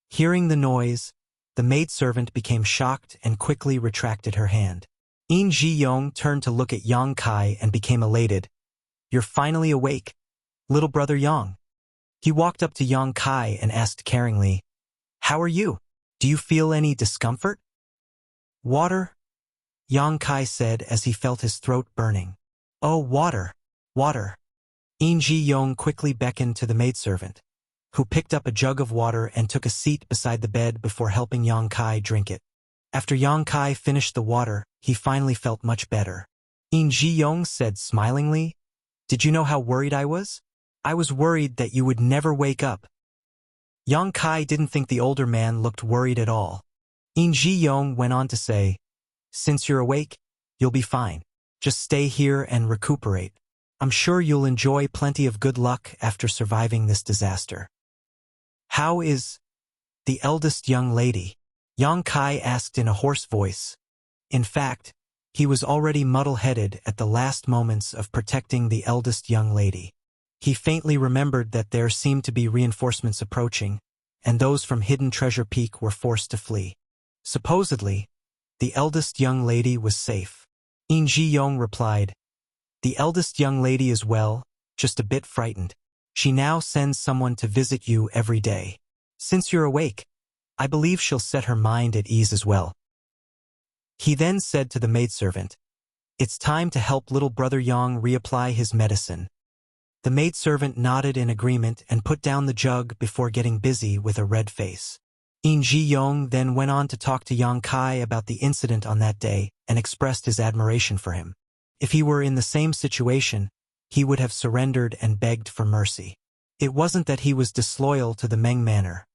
Speaker 1: Hearing the noise, the maidservant became shocked and quickly retracted her hand. Yin Ji Yong turned to look at Yang Kai and became elated. "You're finally awake, little brother Yang." He walked up to Yang Kai and asked caringly, "How are you? Do you feel any discomfort?" "Water," Yang Kai said as he felt his throat burning. "Oh, water, water." Yin Ji Yong quickly beckoned to the maidservant. who picked up a jug of water and took a seat beside the bed before helping Yang Kai drink it. After Yang Kai finished the water, he finally felt much better. In Ji-yong said smilingly, "Did you know how worried I was? I was worried that you would never wake up." Yang Kai didn't think the older man looked worried at all. In Ji-yong went on to say, "Since you're awake, you'll be fine. Just stay here and recuperate. I'm sure you'll enjoy plenty of good luck after surviving this disaster." "How is the eldest young lady?" Yang Kai asked in a hoarse voice. In fact, he was already muddle-headed at the last moments of protecting the eldest young lady. He faintly remembered that there seemed to be reinforcements approaching, and those from Hidden Treasure Peak were forced to flee. Supposedly, the eldest young lady was safe. In Ji-yong replied, "The eldest young lady is well, just a bit frightened. She now sends someone to visit you every day. Since you're awake, I believe she'll set her mind at ease as well." He then said to the maidservant, "It's time to help little brother Yang reapply his medicine." The maidservant nodded in agreement and put down the jug before getting busy with a red face. In Ji-yong then went on to talk to Yang Kai about the incident on that day and expressed his admiration for him. If he were in the same situation, he would have surrendered and begged for mercy. It wasn't that he was disloyal to the Meng Manor.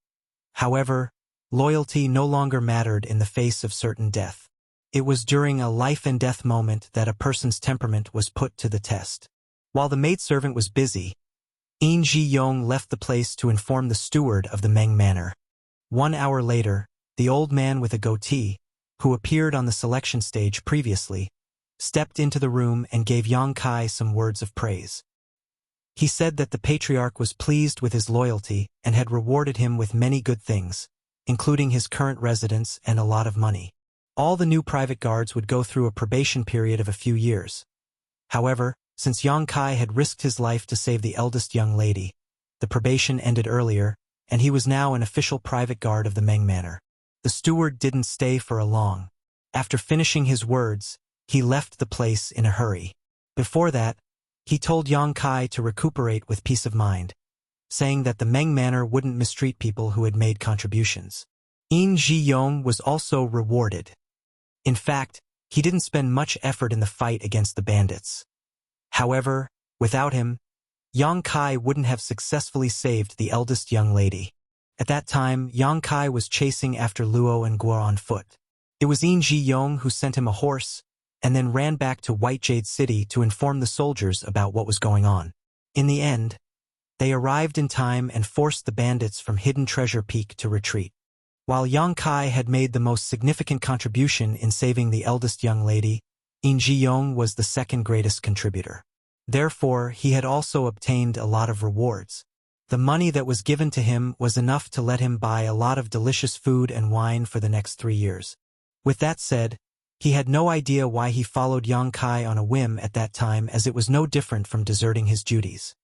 Speaker 1: However, loyalty no longer mattered in the face of certain death. It was during a life-and-death moment that a person's temperament was put to the test. While the maidservant was busy, In Ji-yong left the place to inform the steward of the Meng Manor. 1 hour later, the old man with a goatee, who appeared on the selection stage previously, stepped into the room and gave Yang Kai some words of praise. He said that the patriarch was pleased with his loyalty and had rewarded him with many good things, including his current residence and a lot of money. All the new private guards would go through a probation period of a few years. However, since Yang Kai had risked his life to save the eldest young lady, the probation ended earlier, and he was now an official private guard of the Meng Manor. The steward didn't stay for a long. After finishing his words, he left the place in a hurry. Before that, he told Yang Kai to recuperate with peace of mind, saying that the Meng Manor wouldn't mistreat people who had made contributions. In Ji-yong was also rewarded. In fact, he didn't spend much effort in the fight against the bandits. However, without him, Yang Kai wouldn't have successfully saved the eldest young lady. At that time, Yang Kai was chasing after Luo and Guo on foot. It was In Ji-yong who sent him a horse, and then ran back to White Jade City to inform the soldiers about what was going on. In the end, they arrived in time and forced the bandits from Hidden Treasure Peak to retreat. While Yang Kai had made the most significant contribution in saving the eldest young lady, In Ji-yong was the second greatest contributor. Therefore, he had also obtained a lot of rewards. The money that was given to him was enough to let him buy a lot of delicious food and wine for the next 3 years. With that said, he had no idea why he followed Yang Kai on a whim at that time, as it was no different from deserting his duties.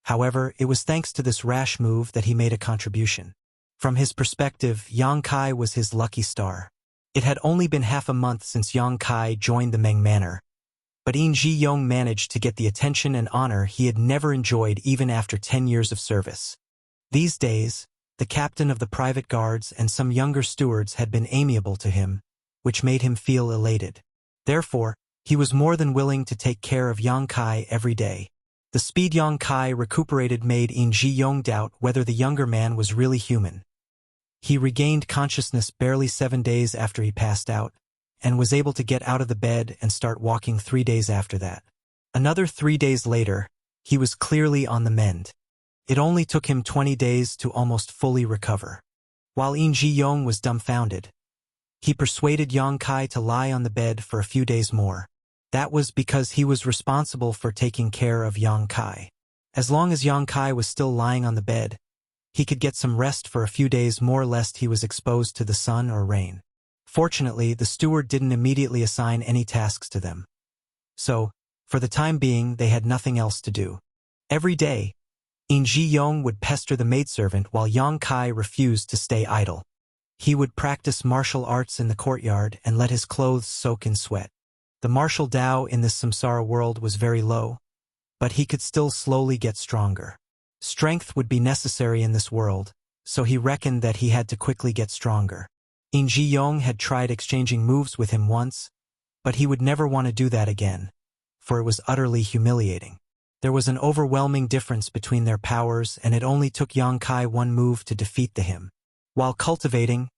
Speaker 1: However, it was thanks to this rash move that he made a contribution. From his perspective, Yang Kai was his lucky star. It had only been half a month since Yang Kai joined the Meng Manor, but In Ji-yong managed to get the attention and honor he had never enjoyed even after 10 years of service. These days, the captain of the private guards and some younger stewards had been amiable to him, which made him feel elated. Therefore, he was more than willing to take care of Yang Kai every day. The speed Yang Kai recuperated made In Ji-yong doubt whether the younger man was really human. He regained consciousness barely 7 days after he passed out, and was able to get out of the bed and start walking 3 days after that. Another 3 days later, he was clearly on the mend. It only took him 20 days to almost fully recover. While In Ji-yong was dumbfounded, he persuaded Yang Kai to lie on the bed for a few days more. That was because he was responsible for taking care of Yang Kai. As long as Yang Kai was still lying on the bed, he could get some rest for a few days more lest he was exposed to the sun or rain. Fortunately, the steward didn't immediately assign any tasks to them. So, for the time being, they had nothing else to do. Every day, In Ji-yong would pester the maidservant while Yang Kai refused to stay idle. He would practice martial arts in the courtyard and let his clothes soak in sweat. The martial Tao in this samsara world was very low, but he could still slowly get stronger. Strength would be necessary in this world, so he reckoned that he had to quickly get stronger. In Ji-yong had tried exchanging moves with him once, but he would never want to do that again, for it was utterly humiliating. There was an overwhelming difference between their powers, and it only took Yang Kai one move to defeat him. While cultivating,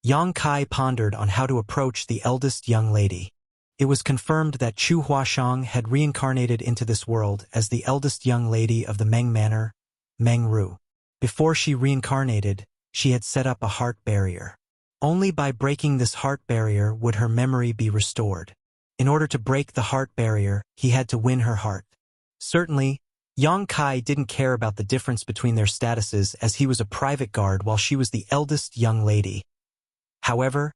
Speaker 1: Yang Kai pondered on how to approach the eldest young lady. It was confirmed that Chu Huashang had reincarnated into this world as the eldest young lady of the Meng Manor, Meng Ru. Before she reincarnated, she had set up a heart barrier. Only by breaking this heart barrier would her memory be restored. In order to break the heart barrier, he had to win her heart. Certainly, Yang Kai didn't care about the difference between their statuses, as he was a private guard while she was the eldest young lady. However,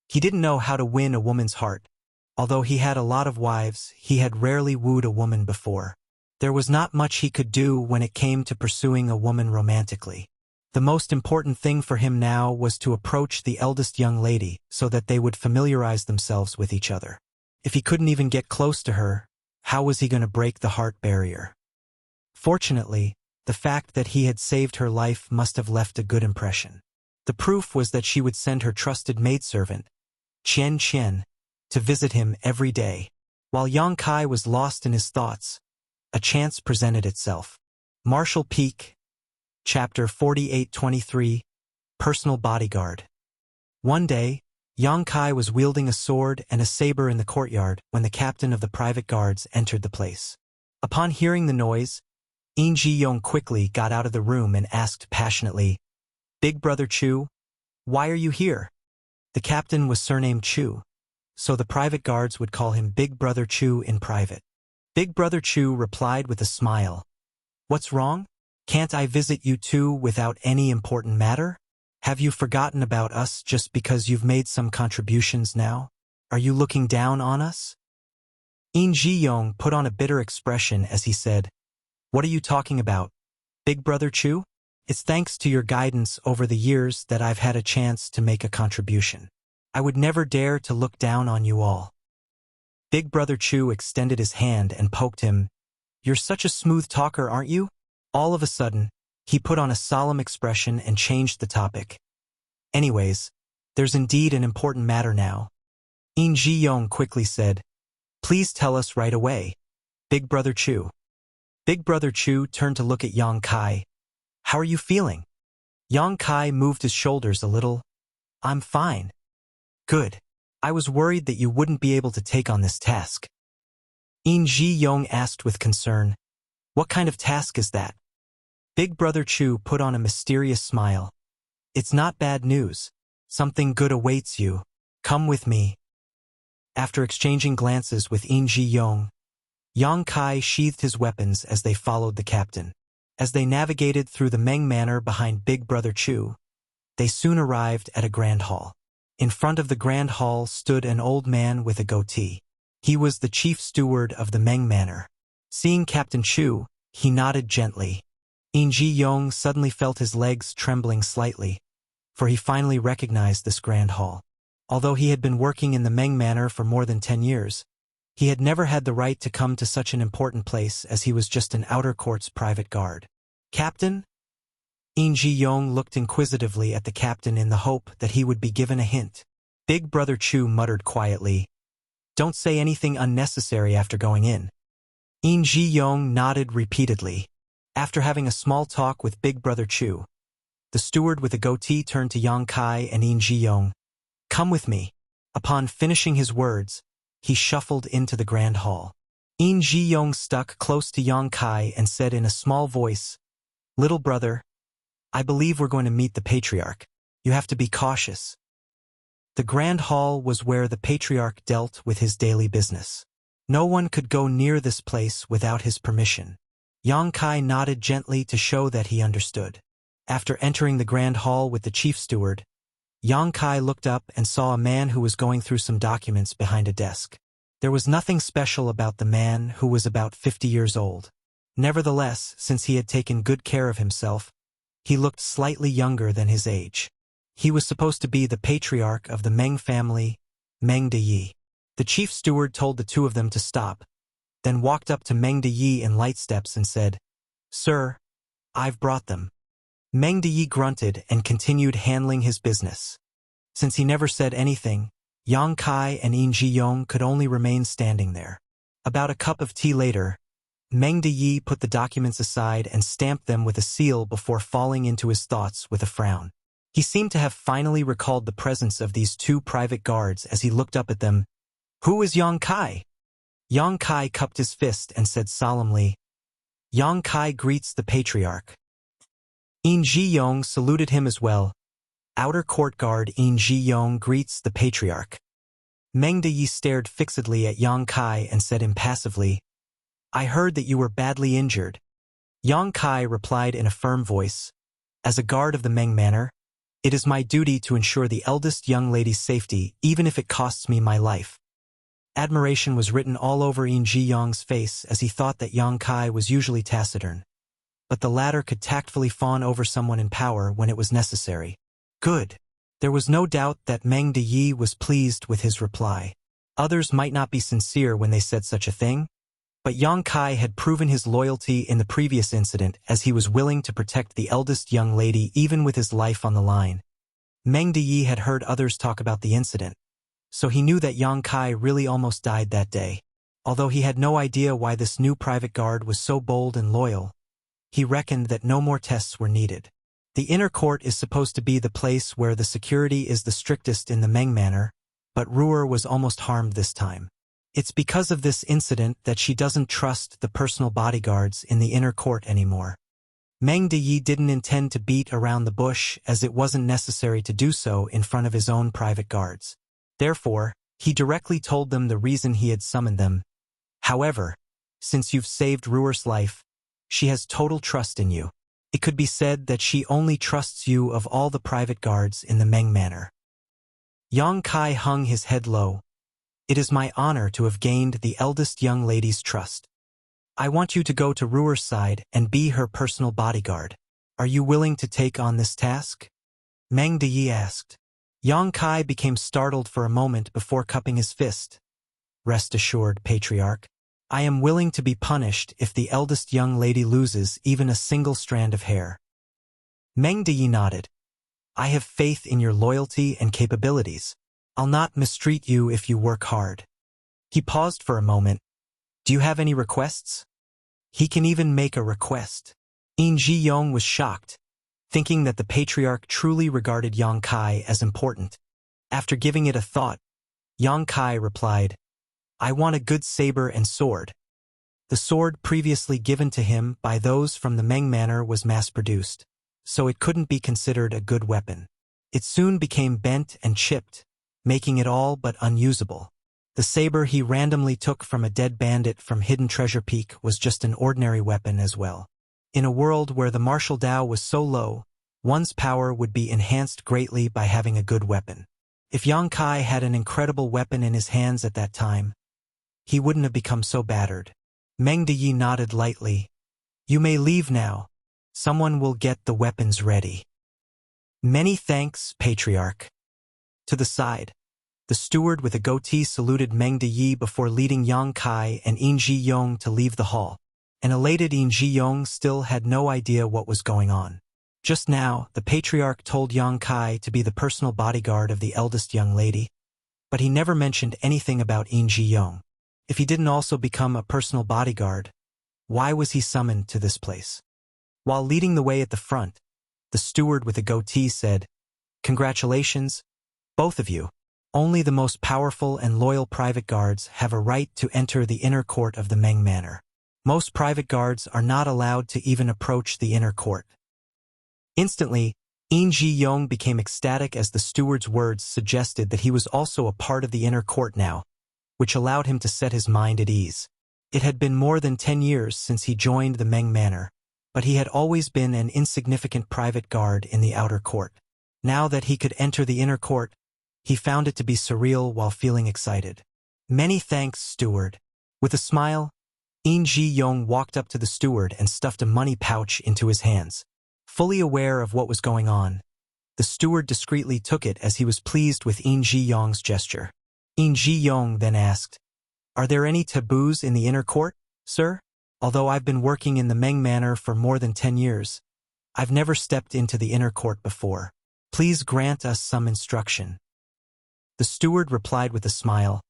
Speaker 1: he didn't know how to win a woman's heart. Although he had a lot of wives, he had rarely wooed a woman before. There was not much he could do when it came to pursuing a woman romantically. The most important thing for him now was to approach the eldest young lady so that they would familiarize themselves with each other. If he couldn't even get close to her, how was he going to break the heart barrier? Fortunately, the fact that he had saved her life must have left a good impression. The proof was that she would send her trusted maidservant, Qian Qian, to visit him every day. While Yang Kai was lost in his thoughts, a chance presented itself. Marshall Peak, Chapter 4823, Personal Bodyguard. One day, Yang Kai was wielding a sword and a saber in the courtyard when the captain of the private guards entered the place. Upon hearing the noise, In Ji-yong quickly got out of the room and asked passionately, "Big Brother Chu, why are you here?" The captain was surnamed Chu, so the private guards would call him Big Brother Chu in private. Big Brother Chu replied with a smile, "What's wrong? Can't I visit you too without any important matter? Have you forgotten about us just because you've made some contributions now? Are you looking down on us?" In Ji-yong put on a bitter expression as he said, "What are you talking about, Big Brother Chu? It's thanks to your guidance over the years that I've had a chance to make a contribution. I would never dare to look down on you all." Big Brother Chu extended his hand and poked him. "You're such a smooth talker, aren't you?" All of a sudden, he put on a solemn expression and changed the topic. "Anyways, there's indeed an important matter now." In Ji-yong quickly said, "Please tell us right away, Big Brother Chu." Big Brother Chu turned to look at Yang Kai. "How are you feeling?" Yang Kai moved his shoulders a little. "I'm fine." "Good. I was worried that you wouldn't be able to take on this task." In Ji-yong asked with concern, "What kind of task is that?" Big Brother Chu put on a mysterious smile. "It's not bad news. Something good awaits you. Come with me." After exchanging glances with In Ji-yong, Yang Kai sheathed his weapons as they followed the captain. As they navigated through the Meng Manor behind Big Brother Chu, they soon arrived at a grand hall. In front of the grand hall stood an old man with a goatee. He was the chief steward of the Meng Manor. Seeing Captain Chu, he nodded gently. In Ji-yong suddenly felt his legs trembling slightly, for he finally recognized this grand hall. Although he had been working in the Meng Manor for more than 10 years, he had never had the right to come to such an important place, as he was just an outer court's private guard. "Captain?" In Ji-yong looked inquisitively at the captain in the hope that he would be given a hint. Big Brother Chu muttered quietly, "Don't say anything unnecessary after going in." In Ji-yong nodded repeatedly. After having a small talk with Big Brother Chu, the steward with a goatee turned to Yang Kai and In Ji-yong. "Come with me." Upon finishing his words, he shuffled into the grand hall. In Ji-yong stuck close to Yang Kai and said in a small voice, "Little brother, I believe we're going to meet the patriarch. You have to be cautious." The grand hall was where the patriarch dealt with his daily business. No one could go near this place without his permission. Yang Kai nodded gently to show that he understood. After entering the grand hall with the chief steward, Yang Kai looked up and saw a man who was going through some documents behind a desk. There was nothing special about the man, who was about 50 years old. Nevertheless, since he had taken good care of himself, he looked slightly younger than his age. He was supposed to be the patriarch of the Meng family, Meng De. The chief steward told the two of them to stop, then walked up to Meng De in light steps and said, "Sir, I've brought them. Meng Deyi grunted and continued handling his business. Since he never said anything, Yang Kai and Yin Ji-yong could only remain standing there. About a cup of tea later, Meng Deyi put the documents aside and stamped them with a seal before falling into his thoughts with a frown. He seemed to have finally recalled the presence of these two private guards as he looked up at them. Who is Yang Kai? Yang Kai cupped his fist and said solemnly, Yang Kai greets the patriarch. Yin Ji-yong saluted him as well. Outer court guard Yin Ji-yong greets the patriarch. Meng Deyi stared fixedly at Yang Kai and said impassively, I heard that you were badly injured. Yang Kai replied in a firm voice, As a guard of the Meng Manor, it is my duty to ensure the eldest young lady's safety, even if it costs me my life. Admiration was written all over Yin Ji-yong's face as he thought that Yang Kai was usually taciturn. But the latter could tactfully fawn over someone in power when it was necessary. Good. There was no doubt that Meng Deyi was pleased with his reply. Others might not be sincere when they said such a thing, but Yang Kai had proven his loyalty in the previous incident as he was willing to protect the eldest young lady even with his life on the line. Meng Deyi had heard others talk about the incident, so he knew that Yang Kai really almost died that day. Although he had no idea why this new private guard was so bold and loyal, he reckoned that no more tests were needed. The inner court is supposed to be the place where the security is the strictest in the Meng Manor, but Ruer was almost harmed this time. It's because of this incident that she doesn't trust the personal bodyguards in the inner court anymore. Meng Deyi didn't intend to beat around the bush as it wasn't necessary to do so in front of his own private guards. Therefore, he directly told them the reason he had summoned them. However, since you've saved Ruer's life, she has total trust in you. It could be said that she only trusts you of all the private guards in the Meng Manor. Yang Kai hung his head low. It is my honor to have gained the eldest young lady's trust. I want you to go to Ruer's side and be her personal bodyguard. Are you willing to take on this task? Meng Deyi asked. Yang Kai became startled for a moment before cupping his fist. Rest assured, Patriarch. I am willing to be punished if the eldest young lady loses even a single strand of hair. Meng Deyi nodded. I have faith in your loyalty and capabilities. I'll not mistreat you if you work hard. He paused for a moment. Do you have any requests? He can even make a request. Yin Ji-yong was shocked, thinking that the patriarch truly regarded Yang Kai as important. After giving it a thought, Yang Kai replied, I want a good saber and sword. The sword previously given to him by those from the Meng Manor was mass-produced, so it couldn't be considered a good weapon. It soon became bent and chipped, making it all but unusable. The saber he randomly took from a dead bandit from Hidden Treasure Peak was just an ordinary weapon as well. In a world where the martial Tao was so low, one's power would be enhanced greatly by having a good weapon. If Yang Kai had an incredible weapon in his hands at that time, he wouldn't have become so battered. Meng Deyi nodded lightly. You may leave now. Someone will get the weapons ready. Many thanks, Patriarch. To the side, the steward with a goatee saluted Meng Deyi before leading Yang Kai and Yin Ji-yong to leave the hall. An elated Yin Ji-yong still had no idea what was going on. Just now, the patriarch told Yang Kai to be the personal bodyguard of the eldest young lady, but he never mentioned anything about Yin Ji-yong. If he didn't also become a personal bodyguard, why was he summoned to this place? While leading the way at the front, the steward with a goatee said, Congratulations, both of you. Only the most powerful and loyal private guards have a right to enter the inner court of the Meng Manor. Most private guards are not allowed to even approach the inner court. Instantly, Yin Ji-yong became ecstatic as the steward's words suggested that he was also a part of the inner court now, which allowed him to set his mind at ease. It had been more than 10 years since he joined the Meng Manor, but he had always been an insignificant private guard in the outer court. Now that he could enter the inner court, he found it to be surreal while feeling excited. Many thanks, steward. With a smile, Yin Ji-yong walked up to the steward and stuffed a money pouch into his hands. Fully aware of what was going on, the steward discreetly took it as he was pleased with Yin Ji-yong's gesture. Yin Ji-yong then asked, Are there any taboos in the inner court, sir? Although I've been working in the Meng Manor for more than 10 years, I've never stepped into the inner court before. Please grant us some instruction." The steward replied with a smile,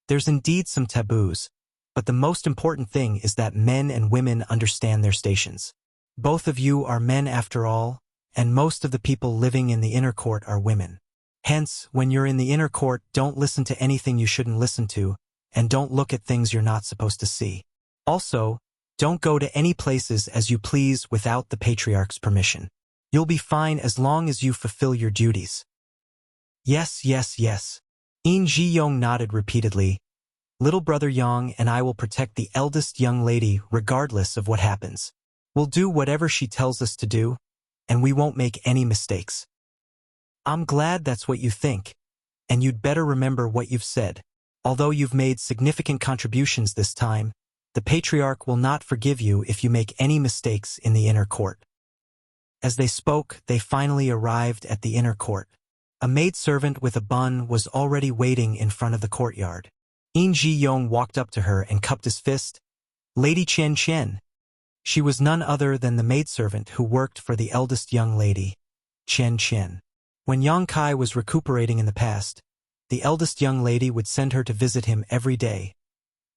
Speaker 1: "There's indeed some taboos, but the most important thing is that men and women understand their stations. Both of you are men after all, and most of the people living in the inner court are women. Hence, when you're in the inner court, don't listen to anything you shouldn't listen to, and don't look at things you're not supposed to see. Also, don't go to any places as you please without the patriarch's permission. You'll be fine as long as you fulfill your duties." "Yes, yes, yes." In Ji-young nodded repeatedly. "Little brother Yang and I will protect the eldest young lady regardless of what happens. We'll do whatever she tells us to do, and we won't make any mistakes." "I'm glad that's what you think, and you'd better remember what you've said. Although you've made significant contributions this time, the patriarch will not forgive you if you make any mistakes in the inner court." As they spoke, they finally arrived at the inner court. A maidservant with a bun was already waiting in front of the courtyard. In Ji-young walked up to her and cupped his fist. "Lady Chen Chen." She was none other than the maidservant who worked for the eldest young lady, Chen Chen. When Yang Kai was recuperating in the past, the eldest young lady would send her to visit him every day.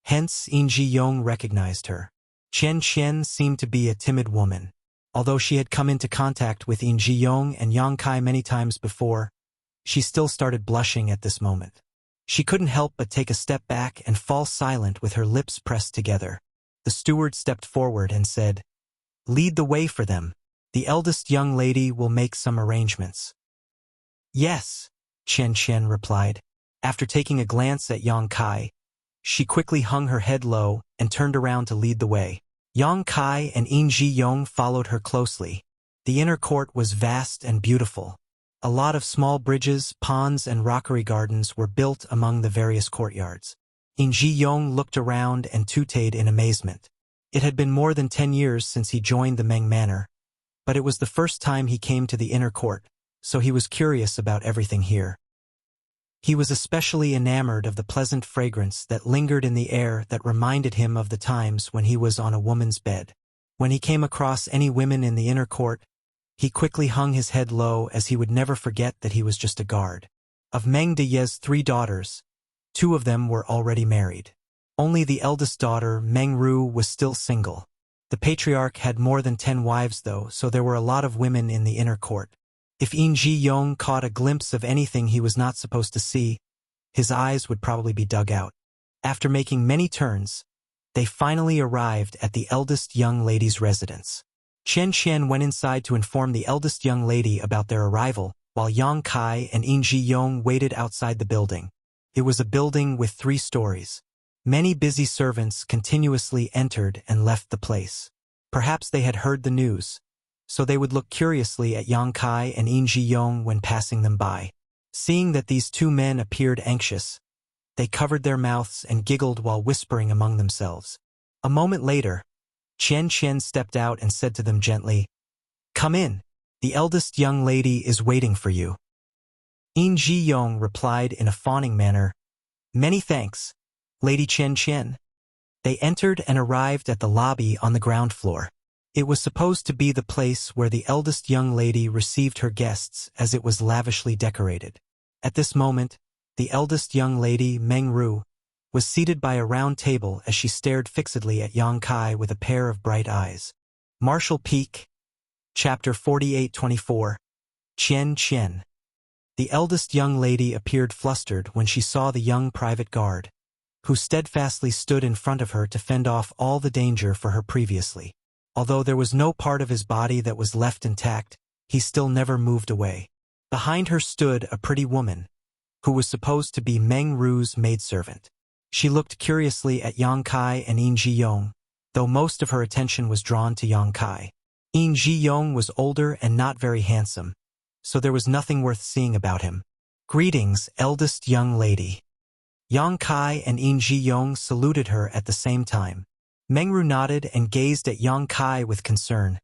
Speaker 1: Hence, In Ji-young recognized her. Chen Chen seemed to be a timid woman. Although she had come into contact with In Ji-young and Yang Kai many times before, she still started blushing at this moment. She couldn't help but take a step back and fall silent with her lips pressed together. The steward stepped forward and said, "Lead the way for them. The eldest young lady will make some arrangements." "Yes," Chen Chen replied. After taking a glance at Yang Kai, she quickly hung her head low and turned around to lead the way. Yang Kai and In Ji-young followed her closely. The inner court was vast and beautiful. A lot of small bridges, ponds, and rockery gardens were built among the various courtyards. In Ji-young looked around and tooted in amazement. It had been more than 10 years since he joined the Meng Manor, but it was the first time he came to the inner court, so he was curious about everything here. He was especially enamored of the pleasant fragrance that lingered in the air that reminded him of the times when he was on a woman's bed. When he came across any women in the inner court, he quickly hung his head low as he would never forget that he was just a guard. Of Meng Deye's 3 daughters, 2 of them were already married. Only the eldest daughter, Meng Ru, was still single. The patriarch had more than 10 wives though, so there were a lot of women in the inner court. If In Ji-young caught a glimpse of anything he was not supposed to see, his eyes would probably be dug out. After making many turns, they finally arrived at the eldest young lady's residence. Chen Chen went inside to inform the eldest young lady about their arrival, while Yang Kai and In Ji-young waited outside the building. It was a building with 3 stories. Many busy servants continuously entered and left the place. Perhaps they had heard the news, so they would look curiously at Yang Kai and In Ji-young when passing them by. Seeing that these 2 men appeared anxious, they covered their mouths and giggled while whispering among themselves. A moment later, Chen Chen stepped out and said to them gently, "Come in. The eldest young lady is waiting for you." In Ji-young replied in a fawning manner, "Many thanks, Lady Chen Chen." They entered and arrived at the lobby on the ground floor. It was supposed to be the place where the eldest young lady received her guests, as it was lavishly decorated. At this moment, the eldest young lady, Meng Ru, was seated by a round table as she stared fixedly at Yang Kai with a pair of bright eyes. Martial Peak, Chapter 48-24, Chen Chen. The eldest young lady appeared flustered when she saw the young private guard, who steadfastly stood in front of her to fend off all the danger for her previously. Although there was no part of his body that was left intact, he still never moved away. Behind her stood a pretty woman, who was supposed to be Meng Ru's maidservant. She looked curiously at Yang Kai and In Ji-young, though most of her attention was drawn to Yang Kai. In Ji-young was older and not very handsome, so there was nothing worth seeing about him. "Greetings, eldest young lady." Yang Kai and In Ji-young saluted her at the same time. Meng Ru nodded and gazed at Yang Kai with concern.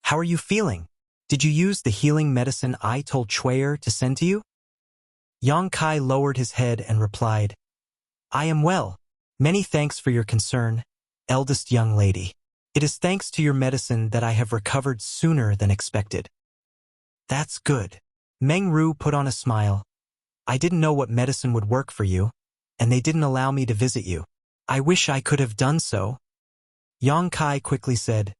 Speaker 1: "How are you feeling? Did you use the healing medicine I told Chuyer to send to you?" Yang Kai lowered his head and replied, "I am well. Many thanks for your concern. eldest young lady. It is thanks to your medicine that I have recovered sooner than expected. That's good. Meng Ru put on a smile. I didn't know what medicine would work for you, and they didn't allow me to visit you. I wish I could have done so. Yang Kai quickly said,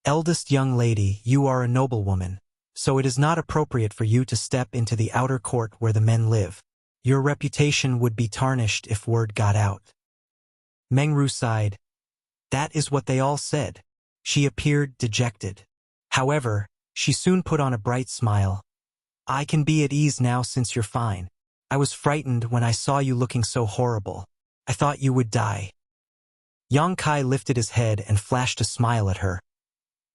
Speaker 1: Eldest young lady, you are a noblewoman, so it is not appropriate for you to step into the outer court where the men live. Your reputation would be tarnished if word got out. Meng Ru sighed. That is what they all said. She appeared dejected. However, she soon put on a bright smile. I can be at ease now since you're fine. I was frightened when I saw you looking so horrible. I thought you would die. Yang Kai lifted his head and flashed a smile at her.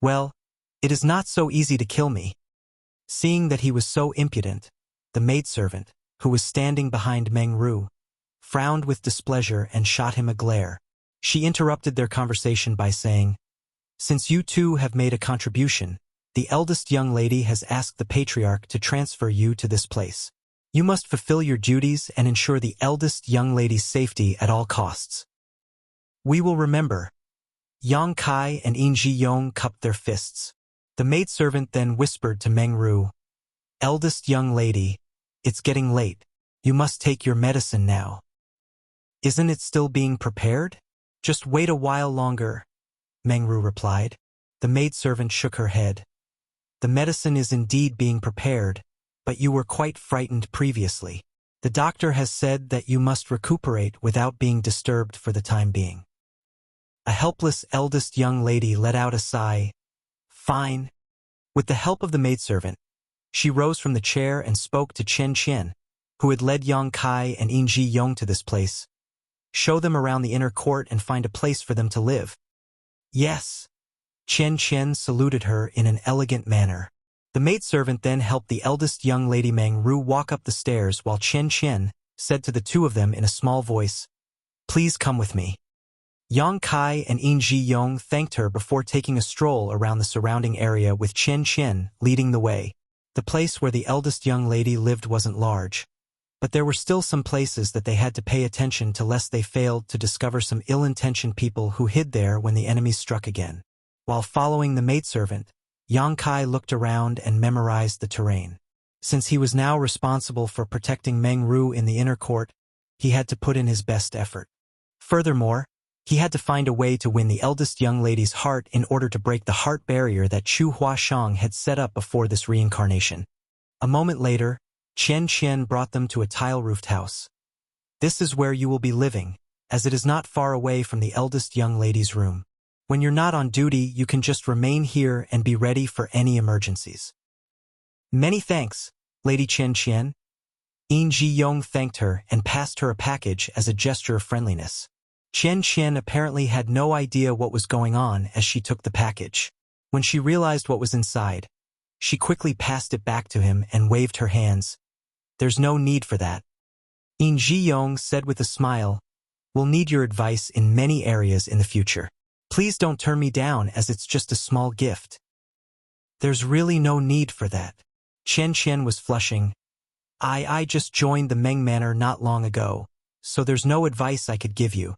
Speaker 1: Well, it is not so easy to kill me. Seeing that he was so impudent, the maidservant, who was standing behind Meng Ru, frowned with displeasure and shot him a glare. She interrupted their conversation by saying, Since you two have made a contribution, the eldest young lady has asked the patriarch to transfer you to this place. You must fulfill your duties and ensure the eldest young lady's safety at all costs. We will remember. Yang Kai and In Ji Yong cupped their fists. The maidservant then whispered to Meng Ru, Eldest young lady, it's getting late. You must take your medicine now. Isn't it still being prepared? Just wait a while longer, Meng Ru replied. The maidservant shook her head. The medicine is indeed being prepared, but you were quite frightened previously. The doctor has said that you must recuperate without being disturbed for the time being. A helpless eldest young lady let out a sigh. Fine. With the help of the maidservant, she rose from the chair and spoke to Chen Qian, who had led Yang Kai and In Ji Yong to this place. Show them around the inner court and find a place for them to live. Yes. Chen Qian saluted her in an elegant manner. The maidservant then helped the eldest young lady Meng Ru walk up the stairs while Chen Qian said to the two of them in a small voice, Please come with me. Yang Kai and In Ji Yong thanked her before taking a stroll around the surrounding area with Chen Qian leading the way. The place where the eldest young lady lived wasn't large, but there were still some places that they had to pay attention to lest they failed to discover some ill-intentioned people who hid there when the enemies struck again. While following the maidservant, Yang Kai looked around and memorized the terrain. Since he was now responsible for protecting Meng Ru in the inner court, he had to put in his best effort. Furthermore, he had to find a way to win the eldest young lady's heart in order to break the heart barrier that Chu Huashang had set up before this reincarnation. A moment later, Chen Qian brought them to a tile-roofed house. This is where you will be living, as it is not far away from the eldest young lady's room. When you're not on duty, you can just remain here and be ready for any emergencies. Many thanks, Lady Chen Qian. In Ji Yong thanked her and passed her a package as a gesture of friendliness. Chen Qian apparently had no idea what was going on as she took the package. When she realized what was inside, she quickly passed it back to him and waved her hands. There's no need for that. In Ji Yong said with a smile, We'll need your advice in many areas in the future. Please don't turn me down as it's just a small gift. There's really no need for that. Chen Qian was flushing. I just joined the Meng Manor not long ago, so there's no advice I could give you.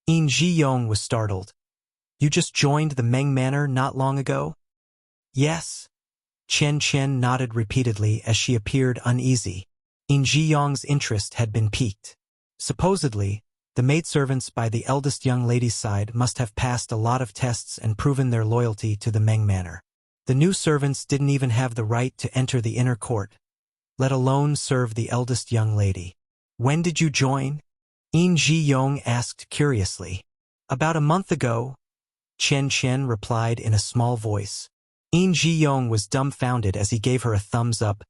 Speaker 1: In Ji Yong was startled. You just joined the Meng Manor not long ago? Yes. Chen Qian nodded repeatedly as she appeared uneasy. In Ji Yong's interest had been piqued. Supposedly, the maidservants by the eldest young lady's side must have passed a lot of tests and proven their loyalty to the Meng Manor. The new servants didn't even have the right to enter the inner court, let alone serve the eldest young lady. When did you join? In Ji Yong asked curiously. About a month ago, Chen Qian replied in a small voice. In Ji Yong was dumbfounded as he gave her a thumbs up.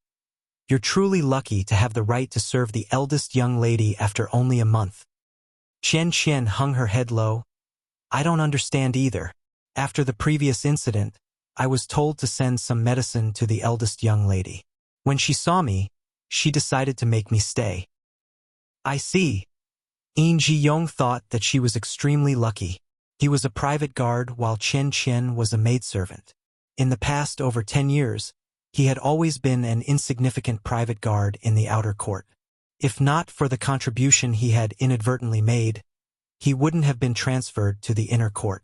Speaker 1: You're truly lucky to have the right to serve the eldest young lady after only a month. Chen Qian hung her head low. I don't understand either. After the previous incident, I was told to send some medicine to the eldest young lady. When she saw me, she decided to make me stay. I see. In Ji Yong thought that she was extremely lucky. He was a private guard while Chen Qian was a maidservant. In the past over 10 years, he had always been an insignificant private guard in the outer court. If not for the contribution he had inadvertently made, he wouldn't have been transferred to the inner court.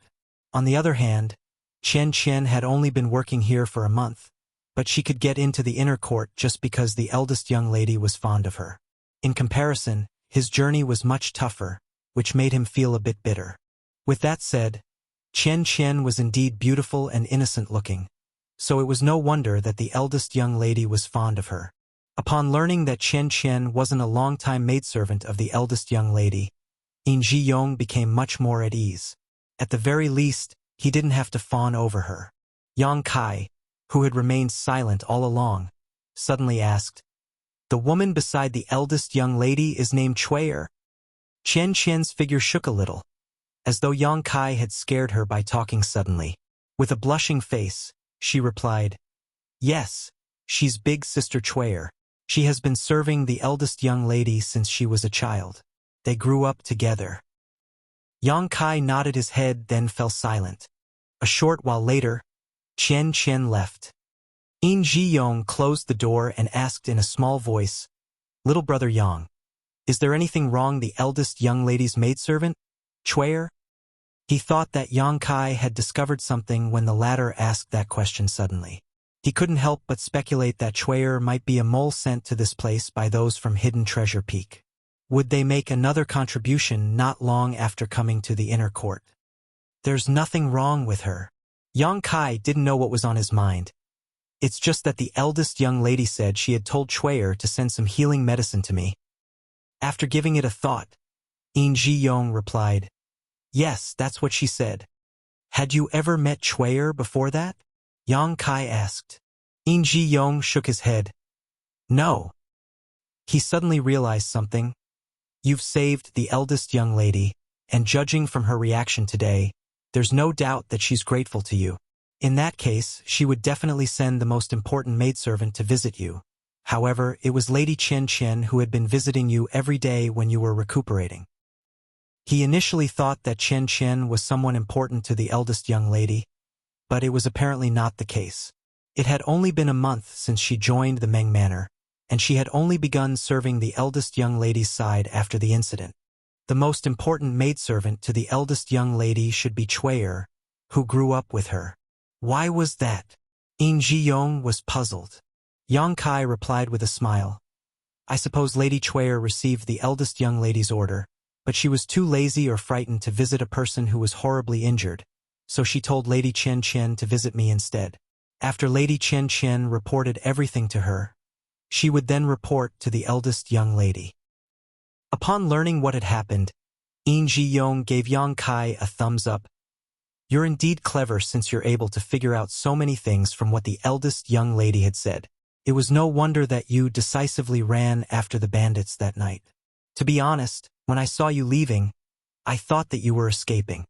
Speaker 1: On the other hand, Chen Qian had only been working here for a month, but she could get into the inner court just because the eldest young lady was fond of her. In comparison, his journey was much tougher, which made him feel a bit bitter. With that said, Chen Qian was indeed beautiful and innocent-looking, so it was no wonder that the eldest young lady was fond of her. Upon learning that Chen Qian wasn't a long-time maidservant of the eldest young lady, Yin Ji-yong became much more at ease. At the very least, he didn't have to fawn over her. Yang Kai, who had remained silent all along, suddenly asked, "The woman beside the eldest young lady is named Chui'er?" Chen Qian's figure shook a little, as though Yang Kai had scared her by talking suddenly. With a blushing face, she replied, "Yes, she's big sister Chui'er. She has been serving the eldest young lady since she was a child. They grew up together." Yang Kai nodded his head, then fell silent. A short while later, Chen Qian left. Yin Ji-yong closed the door and asked in a small voice, "Little brother Yang, is there anything wrong the eldest young lady's maidservant, Chui'er?" He thought that Yang Kai had discovered something when the latter asked that question suddenly. He couldn't help but speculate that Chui'er might be a mole sent to this place by those from Hidden Treasure Peak. Would they make another contribution not long after coming to the inner court? There's nothing wrong with her. Yang Kai didn't know what was on his mind. It's just that the eldest young lady said she had told Chui'er to send some healing medicine to me. After giving it a thought, Yin Ji-yong replied, "Yes, that's what she said." "Had you ever met Chui'er before that?" Yang Kai asked. Yin Ji-yong shook his head. "No." He suddenly realized something. "You've saved the eldest young lady, and judging from her reaction today, there's no doubt that she's grateful to you. In that case, she would definitely send the most important maidservant to visit you. However, it was Lady Chen Qian who had been visiting you every day when you were recuperating." He initially thought that Chen Qian was someone important to the eldest young lady, but it was apparently not the case. It had only been a month since she joined the Meng Manor, and she had only begun serving the eldest young lady's side after the incident. The most important maidservant to the eldest young lady should be Chui'er, who grew up with her. Why was that? Yin Ji-yong was puzzled. Yang Kai replied with a smile, "I suppose Lady Chui'er received the eldest young lady's order, but she was too lazy or frightened to visit a person who was horribly injured, so she told Lady Chen Qian to visit me instead. After Lady Chen Qian reported everything to her, she would then report to the eldest young lady." Upon learning what had happened, Yin Ji-yong gave Yang Kai a thumbs up. "You're indeed clever since you're able to figure out so many things from what the eldest young lady had said. It was no wonder that you decisively ran after the bandits that night. To be honest, when I saw you leaving, I thought that you were escaping."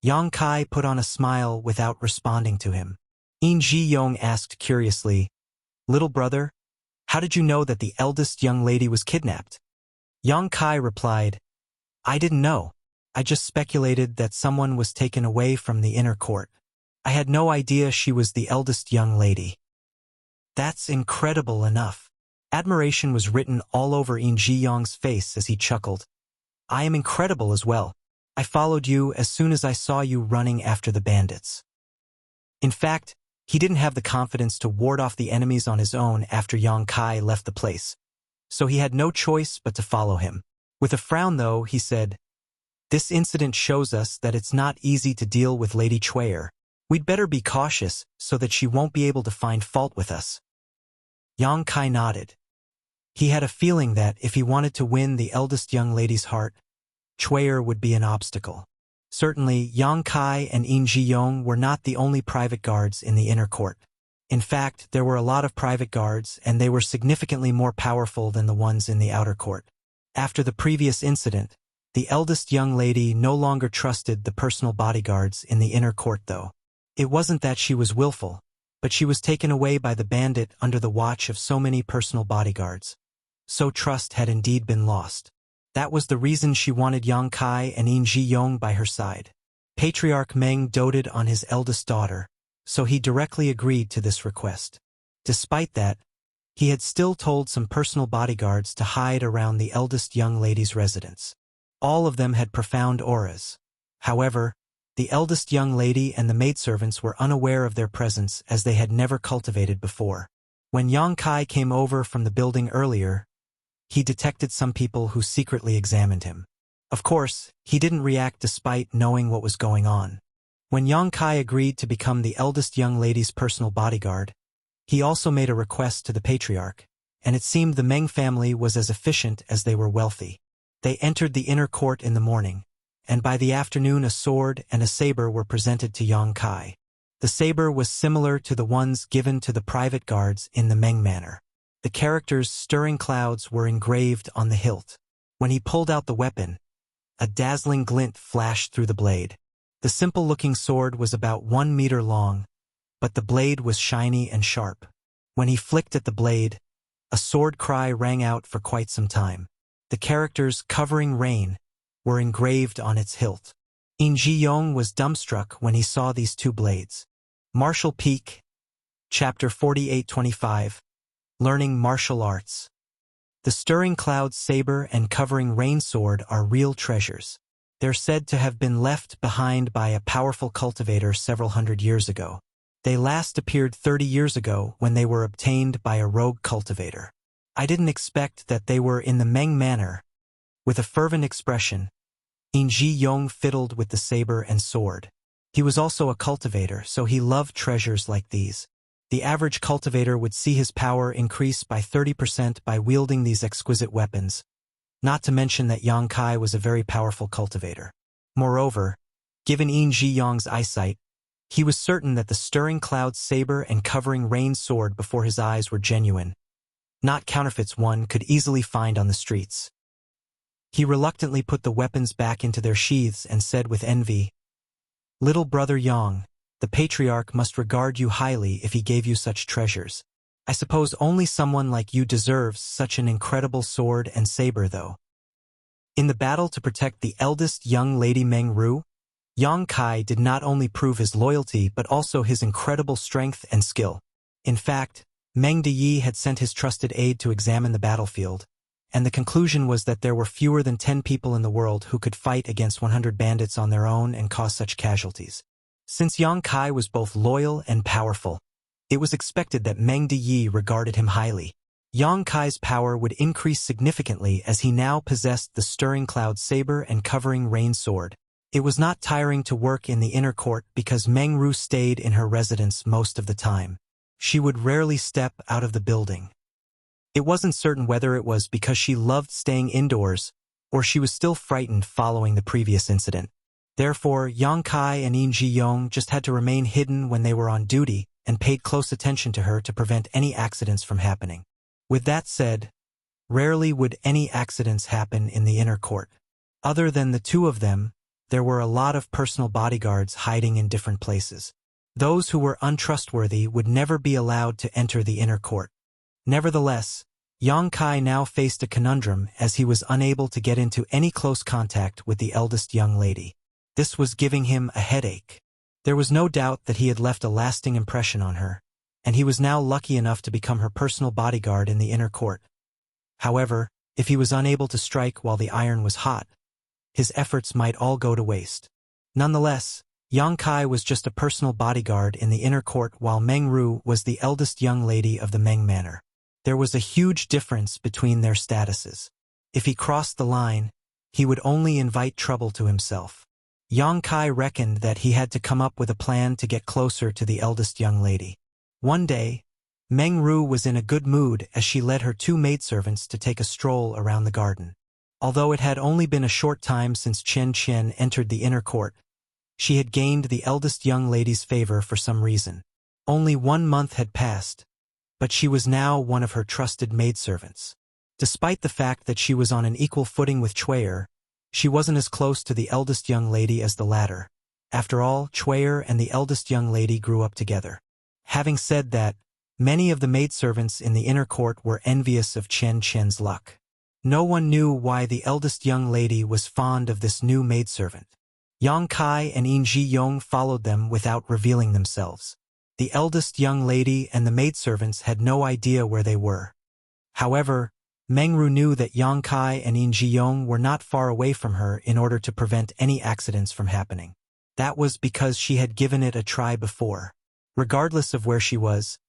Speaker 1: Yang Kai put on a smile without responding to him. Yin Ji-yong asked curiously, "Little brother, how did you know that the eldest young lady was kidnapped?" Yang Kai replied, "I didn't know. I just speculated that someone was taken away from the inner court. I had no idea she was the eldest young lady." "That's incredible enough." Admiration was written all over Yin Ji-yong's face as he chuckled. "I am incredible as well. I followed you as soon as I saw you running after the bandits." In fact, he didn't have the confidence to ward off the enemies on his own after Yang Kai left the place, so he had no choice but to follow him. With a frown, though, he said, "This incident shows us that it's not easy to deal with Lady Chui'er. We'd better be cautious so that she won't be able to find fault with us." Yang Kai nodded. He had a feeling that if he wanted to win the eldest young lady's heart, Chui'er would be an obstacle. Certainly, Yang Kai and Yin Ji-yong were not the only private guards in the inner court. In fact, there were a lot of private guards, and they were significantly more powerful than the ones in the outer court. After the previous incident, the eldest young lady no longer trusted the personal bodyguards in the inner court, though. It wasn't that she was willful, but she was taken away by the bandit under the watch of so many personal bodyguards. So trust had indeed been lost. That was the reason she wanted Yang Kai and Yin Ji-yong by her side. Patriarch Meng doted on his eldest daughter, so he directly agreed to this request. Despite that, he had still told some personal bodyguards to hide around the eldest young lady's residence. All of them had profound auras. However, the eldest young lady and the maidservants were unaware of their presence as they had never cultivated before. When Yang Kai came over from the building earlier, he detected some people who secretly examined him. Of course, he didn't react despite knowing what was going on. When Yang Kai agreed to become the eldest young lady's personal bodyguard, he also made a request to the patriarch, and it seemed the Meng family was as efficient as they were wealthy. They entered the inner court in the morning, and by the afternoon a sword and a saber were presented to Yang Kai. The saber was similar to the ones given to the private guards in the Meng manor. The characters stirring clouds were engraved on the hilt. When he pulled out the weapon, a dazzling glint flashed through the blade. The simple-looking sword was about 1 meter long, but the blade was shiny and sharp. When he flicked at the blade, a sword cry rang out for quite some time. The characters covering rain were engraved on its hilt. In Ji-yong was dumbstruck when he saw these two blades. Martial Peak, Chapter 4825, Learning Martial Arts. The Stirring Cloud saber and covering rain sword are real treasures. They're said to have been left behind by a powerful cultivator several hundred years ago. They last appeared 30 years ago when they were obtained by a rogue cultivator. I didn't expect that they were in the Meng manor. With a fervent expression, In Ji-yong fiddled with the saber and sword. He was also a cultivator, so he loved treasures like these. The average cultivator would see his power increase by 30% by wielding these exquisite weapons, not to mention that Yang Kai was a very powerful cultivator. Moreover, given In Ji-yong's eyesight, he was certain that the Stirring Cloud saber and covering rain sword before his eyes were genuine, not counterfeits one could easily find on the streets. He reluctantly put the weapons back into their sheaths and said with envy, "Little brother Yang, the patriarch must regard you highly if he gave you such treasures. I suppose only someone like you deserves such an incredible sword and saber though." In the battle to protect the eldest young lady Meng Ru, Yang Kai did not only prove his loyalty but also his incredible strength and skill. In fact, Meng Deyi had sent his trusted aide to examine the battlefield, and the conclusion was that there were fewer than 10 people in the world who could fight against 100 bandits on their own and cause such casualties. Since Yang Kai was both loyal and powerful, it was expected that Meng Deyi regarded him highly. Yang Kai's power would increase significantly as he now possessed the Stirring Cloud saber and covering rain sword. It was not tiring to work in the inner court because Meng Ru stayed in her residence most of the time. She would rarely step out of the building. It wasn't certain whether it was because she loved staying indoors or she was still frightened following the previous incident. Therefore, Yang Kai and In Ji-yong just had to remain hidden when they were on duty and paid close attention to her to prevent any accidents from happening. With that said, rarely would any accidents happen in the inner court. Other than the two of them, there were a lot of personal bodyguards hiding in different places. Those who were untrustworthy would never be allowed to enter the inner court. Nevertheless, Yang Kai now faced a conundrum as he was unable to get into any close contact with the eldest young lady. This was giving him a headache. There was no doubt that he had left a lasting impression on her, and he was now lucky enough to become her personal bodyguard in the inner court. However, if he was unable to strike while the iron was hot, his efforts might all go to waste. Nonetheless, Yang Kai was just a personal bodyguard in the inner court while Meng Ru was the eldest young lady of the Meng manor. There was a huge difference between their statuses. If he crossed the line, he would only invite trouble to himself. Yang Kai reckoned that he had to come up with a plan to get closer to the eldest young lady. One day, Meng Ru was in a good mood as she led her two maidservants to take a stroll around the garden. Although it had only been a short time since Chen Qian entered the inner court, she had gained the eldest young lady's favor for some reason. Only 1 month had passed, but she was now one of her trusted maidservants. Despite the fact that she was on an equal footing with Chui'er, she wasn't as close to the eldest young lady as the latter. After all, Chui'er and the eldest young lady grew up together. Having said that, many of the maidservants in the inner court were envious of Chen Qian's luck. No one knew why the eldest young lady was fond of this new maidservant. Yang Kai and In Ji-yong followed them without revealing themselves. The eldest young lady and the maidservants had no idea where they were. However, Mengru knew that Yang Kai and Yin Jiyong were not far away from her in order to prevent any accidents from happening. That was because she had given it a try before. Regardless of where she was,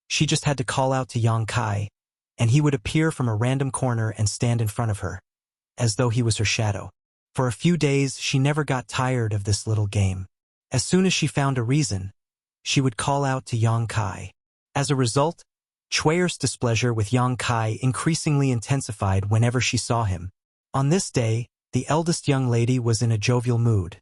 Speaker 1: she just had to call out to Yang Kai, and he would appear from a random corner and stand in front of her, as though he was her shadow. For a few days, she never got tired of this little game. As soon as she found a reason, she would call out to Yang Kai. As a result, Chui's displeasure with Yang Kai increasingly intensified whenever she saw him. On this day, the eldest young lady was in a jovial mood.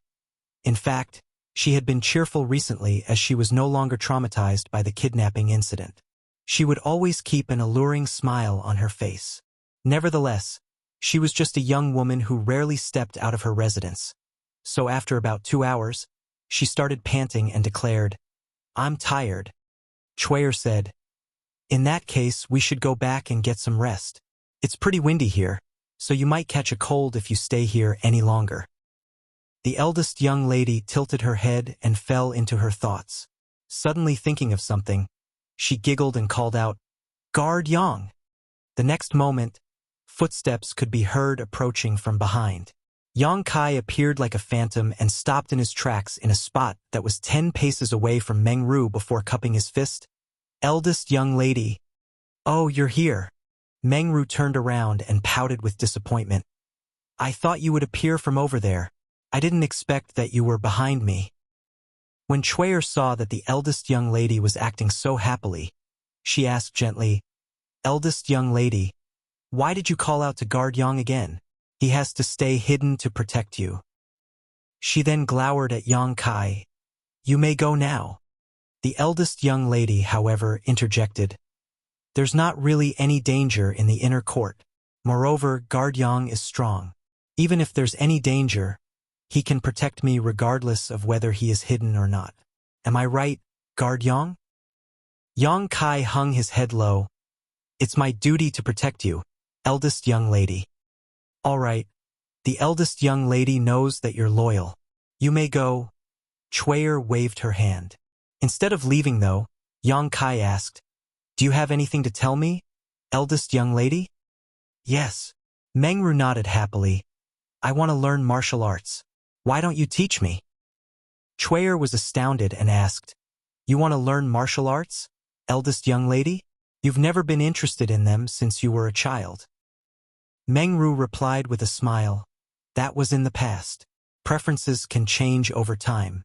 Speaker 1: In fact, she had been cheerful recently as she was no longer traumatized by the kidnapping incident. She would always keep an alluring smile on her face. Nevertheless, she was just a young woman who rarely stepped out of her residence. So after about 2 hours, she started panting and declared, "I'm tired." Chui said, "In that case, we should go back and get some rest. It's pretty windy here, so you might catch a cold if you stay here any longer." The eldest young lady tilted her head and fell into her thoughts. Suddenly thinking of something, she giggled and called out, "Guard Yang!" The next moment, footsteps could be heard approaching from behind. Yang Kai appeared like a phantom and stopped in his tracks in a spot that was 10 paces away from Mengru before cupping his fist. "Eldest young lady." "Oh, you're here." Mengru turned around and pouted with disappointment. "I thought you would appear from over there. I didn't expect that you were behind me." When Chui saw that the eldest young lady was acting so happily, she asked gently, "Eldest young lady, why did you call out to guard Yang again? He has to stay hidden to protect you." She then glowered at Yang Kai. "You may go now." The eldest young lady, however, interjected, "There's not really any danger in the inner court. Moreover, guard Yang is strong. Even if there's any danger, he can protect me regardless of whether he is hidden or not. Am I right, guard Yang?" Yang Kai hung his head low. "It's my duty to protect you, eldest young lady." "All right. The eldest young lady knows that you're loyal. You may go." Chui waved her hand. Instead of leaving though, Yang Kai asked, "Do you have anything to tell me, eldest young lady?" "Yes." Mengru nodded happily. "I want to learn martial arts. Why don't you teach me?" Chui was astounded and asked, "You want to learn martial arts, eldest young lady? You've never been interested in them since you were a child." Mengru replied with a smile, "That was in the past. Preferences can change over time."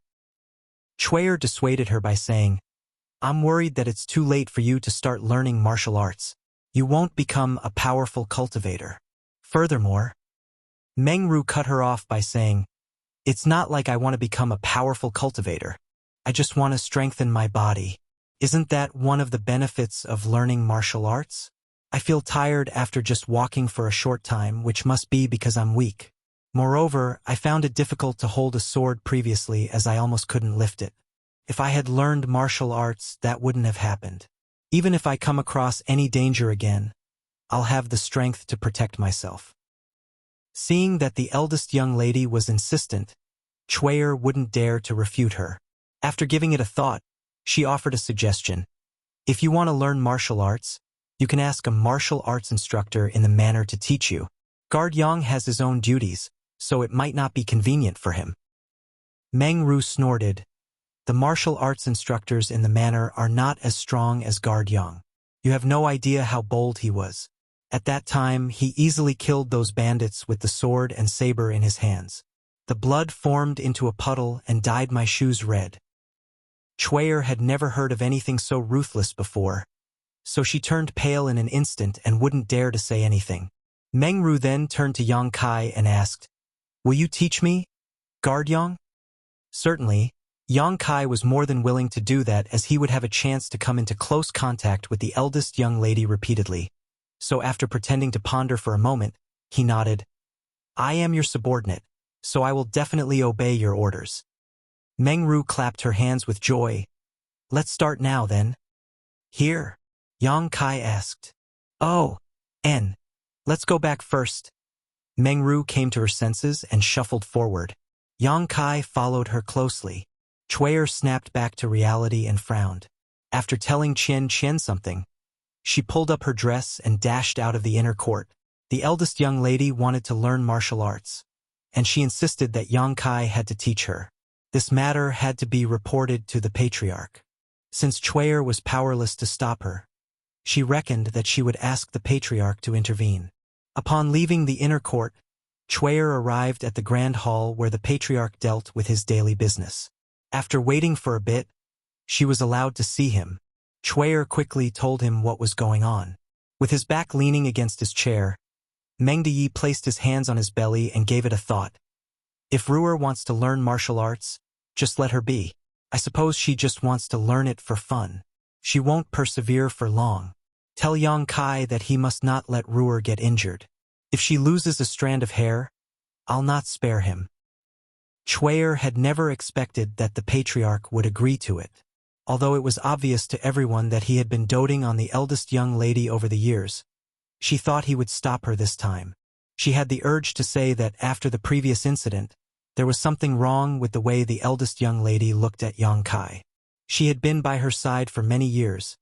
Speaker 1: Chui dissuaded her by saying, "I'm worried that it's too late for you to start learning martial arts. You won't become a powerful cultivator. Furthermore," Mengru cut her off by saying, "It's not like I want to become a powerful cultivator. I just want to strengthen my body. Isn't that one of the benefits of learning martial arts? I feel tired after just walking for a short time, which must be because I'm weak. Moreover, I found it difficult to hold a sword previously as I almost couldn't lift it. If I had learned martial arts, that wouldn't have happened. Even if I come across any danger again, I'll have the strength to protect myself." Seeing that the eldest young lady was insistent, Chui wouldn't dare to refute her. After giving it a thought, she offered a suggestion. "If you want to learn martial arts, you can ask a martial arts instructor in the manor to teach you. Guard Yang has his own duties, so it might not be convenient for him." Mengru snorted. "The martial arts instructors in the manor are not as strong as guard Yang. You have no idea how bold he was. At that time, he easily killed those bandits with the sword and saber in his hands. The blood formed into a puddle and dyed my shoes red." Chui had never heard of anything so ruthless before, so she turned pale in an instant and wouldn't dare to say anything. Mengru then turned to Yang Kai and asked, "Will you teach me, guard Yang?" Certainly, Yang Kai was more than willing to do that as he would have a chance to come into close contact with the eldest young lady repeatedly. So after pretending to ponder for a moment, he nodded. "I am your subordinate, so I will definitely obey your orders." Mengru clapped her hands with joy. "Let's start now then." "Here?" Yang Kai asked. "Oh, let's go back first." Mengru came to her senses and shuffled forward. Yang Kai followed her closely. Chui snapped back to reality and frowned. After telling Chen something, she pulled up her dress and dashed out of the inner court. The eldest young lady wanted to learn martial arts, and she insisted that Yang Kai had to teach her. This matter had to be reported to the patriarch. Since Chuyer was powerless to stop her, she reckoned that she would ask the patriarch to intervene. Upon leaving the inner court, Chuyer arrived at the grand hall where the patriarch dealt with his daily business. After waiting for a bit, she was allowed to see him. Chuyer quickly told him what was going on. With his back leaning against his chair, Meng Deyi placed his hands on his belly and gave it a thought. If Ruer wants to learn martial arts, just let her be. I suppose she just wants to learn it for fun. She won't persevere for long. Tell Yang Kai that he must not let Ruer get injured. If she loses a strand of hair, I'll not spare him. Chuyer had never expected that the patriarch would agree to it. Although it was obvious to everyone that he had been doting on the eldest young lady over the years, she thought he would stop her this time. She had the urge to say that after the previous incident, there was something wrong with the way the eldest young lady looked at Yang Kai. She had been by her side for many years,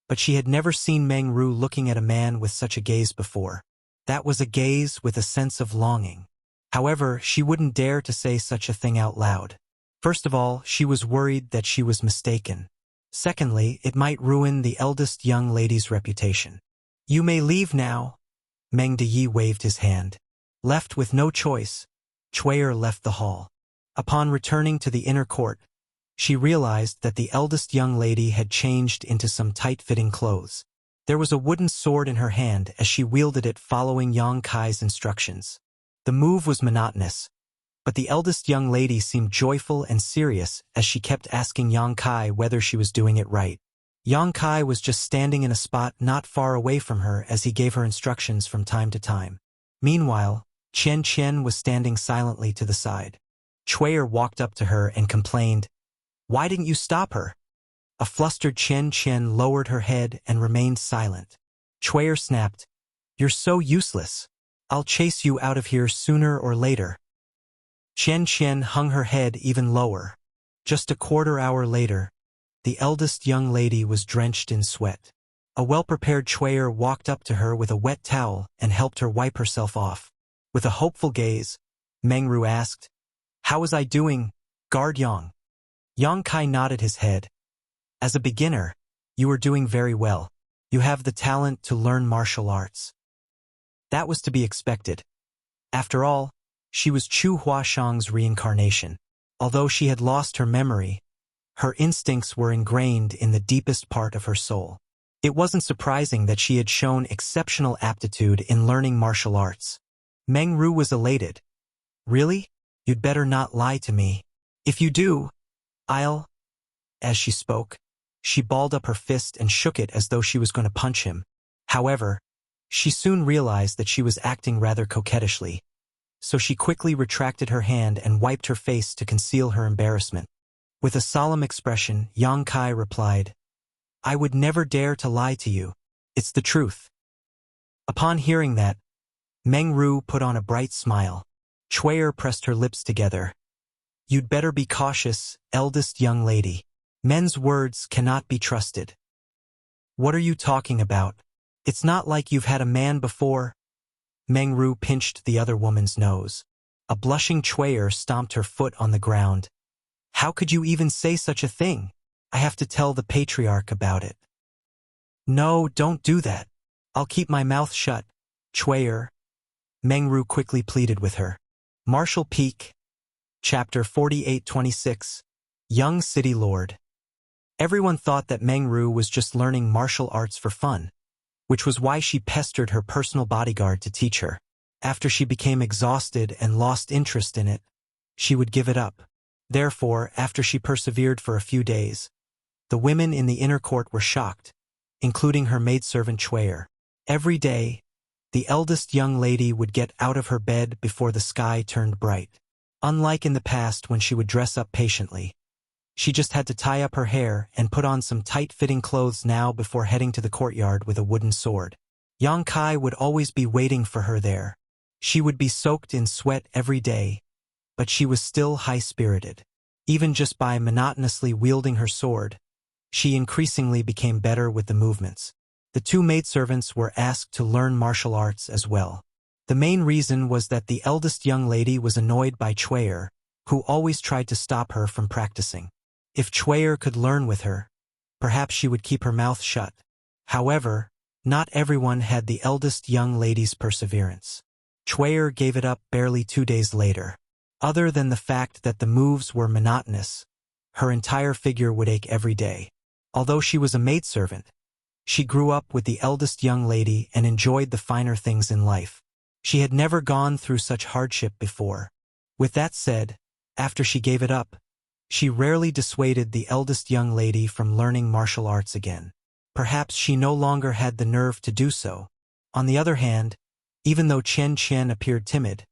Speaker 1: but she had never seen Meng Ru looking at a man with such a gaze before. That was a gaze with a sense of longing. However, she wouldn't dare to say such a thing out loud. First of all, she was worried that she was mistaken. Secondly, it might ruin the eldest young lady's reputation. You may leave now. Meng Deyi waved his hand. Left with no choice, Chuyer left the hall. Upon returning to the inner court, she realized that the eldest young lady had changed into some tight-fitting clothes. There was a wooden sword in her hand as she wielded it following Yang Kai's instructions. The move was monotonous, but the eldest young lady seemed joyful and serious as she kept asking Yang Kai whether she was doing it right. Yang Kai was just standing in a spot not far away from her as he gave her instructions from time to time. Meanwhile, Qian Qian was standing silently to the side. Chuyer walked up to her and complained, "Why didn't you stop her?" A flustered Qian Qian lowered her head and remained silent. Chuyer snapped, "You're so useless. I'll chase you out of here sooner or later." Qian Qian hung her head even lower. Just a quarter-hour later, the eldest young lady was drenched in sweat. A well-prepared Chuyer walked up to her with a wet towel and helped her wipe herself off. With a hopeful gaze, Meng Ru asked, "How was I doing, Guard Yang?" Yang Kai nodded his head. "As a beginner, you were doing very well. You have the talent to learn martial arts." That was to be expected. After all, she was Chu Huashang's reincarnation. Although she had lost her memory, her instincts were ingrained in the deepest part of her soul. It wasn't surprising that she had shown exceptional aptitude in learning martial arts. Meng Ru was elated. "Really? You'd better not lie to me. If you do, I'll—" As she spoke, she balled up her fist and shook it as though she was going to punch him. However, she soon realized that she was acting rather coquettishly, so she quickly retracted her hand and wiped her face to conceal her embarrassment. With a solemn expression, Yang Kai replied, "I would never dare to lie to you. It's the truth." Upon hearing that, Meng Ru put on a bright smile. Chuyer pressed her lips together. "You'd better be cautious, eldest young lady. Men's words cannot be trusted." "What are you talking about? It's not like you've had a man before." Meng Ru pinched the other woman's nose. A blushing Chuyer stomped her foot on the ground. "How could you even say such a thing? I have to tell the patriarch about it." "No, don't do that. I'll keep my mouth shut, Chuyer." Meng Ru quickly pleaded with her. Martial Peak, Chapter 4826, Young City Lord. Everyone thought that Meng Ru was just learning martial arts for fun, which was why she pestered her personal bodyguard to teach her. After she became exhausted and lost interest in it, she would give it up. Therefore, after she persevered for a few days, the women in the inner court were shocked, including her maidservant Chuyer. Every day, the eldest young lady would get out of her bed before the sky turned bright. Unlike in the past when she would dress up patiently, she just had to tie up her hair and put on some tight-fitting clothes now before heading to the courtyard with a wooden sword. Yang Kai would always be waiting for her there. She would be soaked in sweat every day, but she was still high-spirited. Even just by monotonously wielding her sword, she increasingly became better with the movements. The two maidservants were asked to learn martial arts as well. The main reason was that the eldest young lady was annoyed by Chuyer, who always tried to stop her from practicing. If Chuyer could learn with her, perhaps she would keep her mouth shut. However, not everyone had the eldest young lady's perseverance. Chuyer gave it up barely 2 days later. Other than the fact that the moves were monotonous, her entire figure would ache every day. Although she was a maidservant, she grew up with the eldest young lady and enjoyed the finer things in life. She had never gone through such hardship before. With that said, after she gave it up, she rarely dissuaded the eldest young lady from learning martial arts again. Perhaps she no longer had the nerve to do so. On the other hand, even though Chen Chen appeared timid,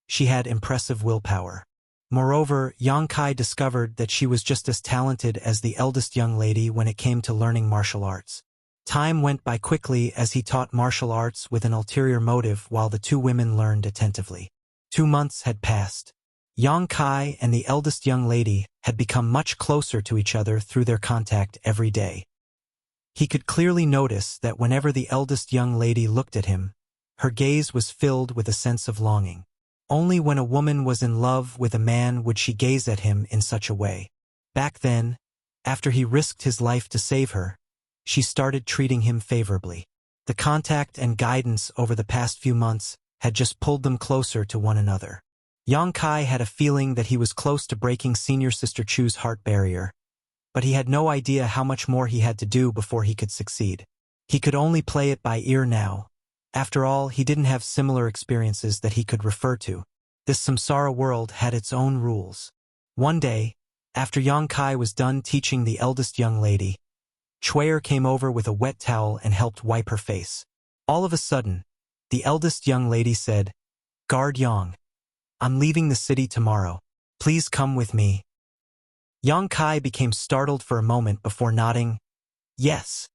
Speaker 1: she had impressive willpower. Moreover, Yang Kai discovered that she was just as talented as the eldest young lady when it came to learning martial arts. Time went by quickly as he taught martial arts with an ulterior motive while the two women learned attentively. 2 months had passed. Yang Kai and the eldest young lady had become much closer to each other through their contact every day. He could clearly notice that whenever the eldest young lady looked at him, her gaze was filled with a sense of longing. Only when a woman was in love with a man would she gaze at him in such a way. Back then, after he risked his life to save her, she started treating him favorably. The contact and guidance over the past few months had just pulled them closer to one another. Yang Kai had a feeling that he was close to breaking Senior Sister Chu's heart barrier, but he had no idea how much more he had to do before he could succeed. He could only play it by ear now. After all, he didn't have similar experiences that he could refer to. This samsara world had its own rules. One day, after Yang Kai was done teaching the eldest young lady, Chuyer came over with a wet towel and helped wipe her face. All of a sudden, the eldest young lady said, "Guard Yang. I'm leaving the city tomorrow. Please come with me." Yang Kai became startled for a moment before nodding, "Yes."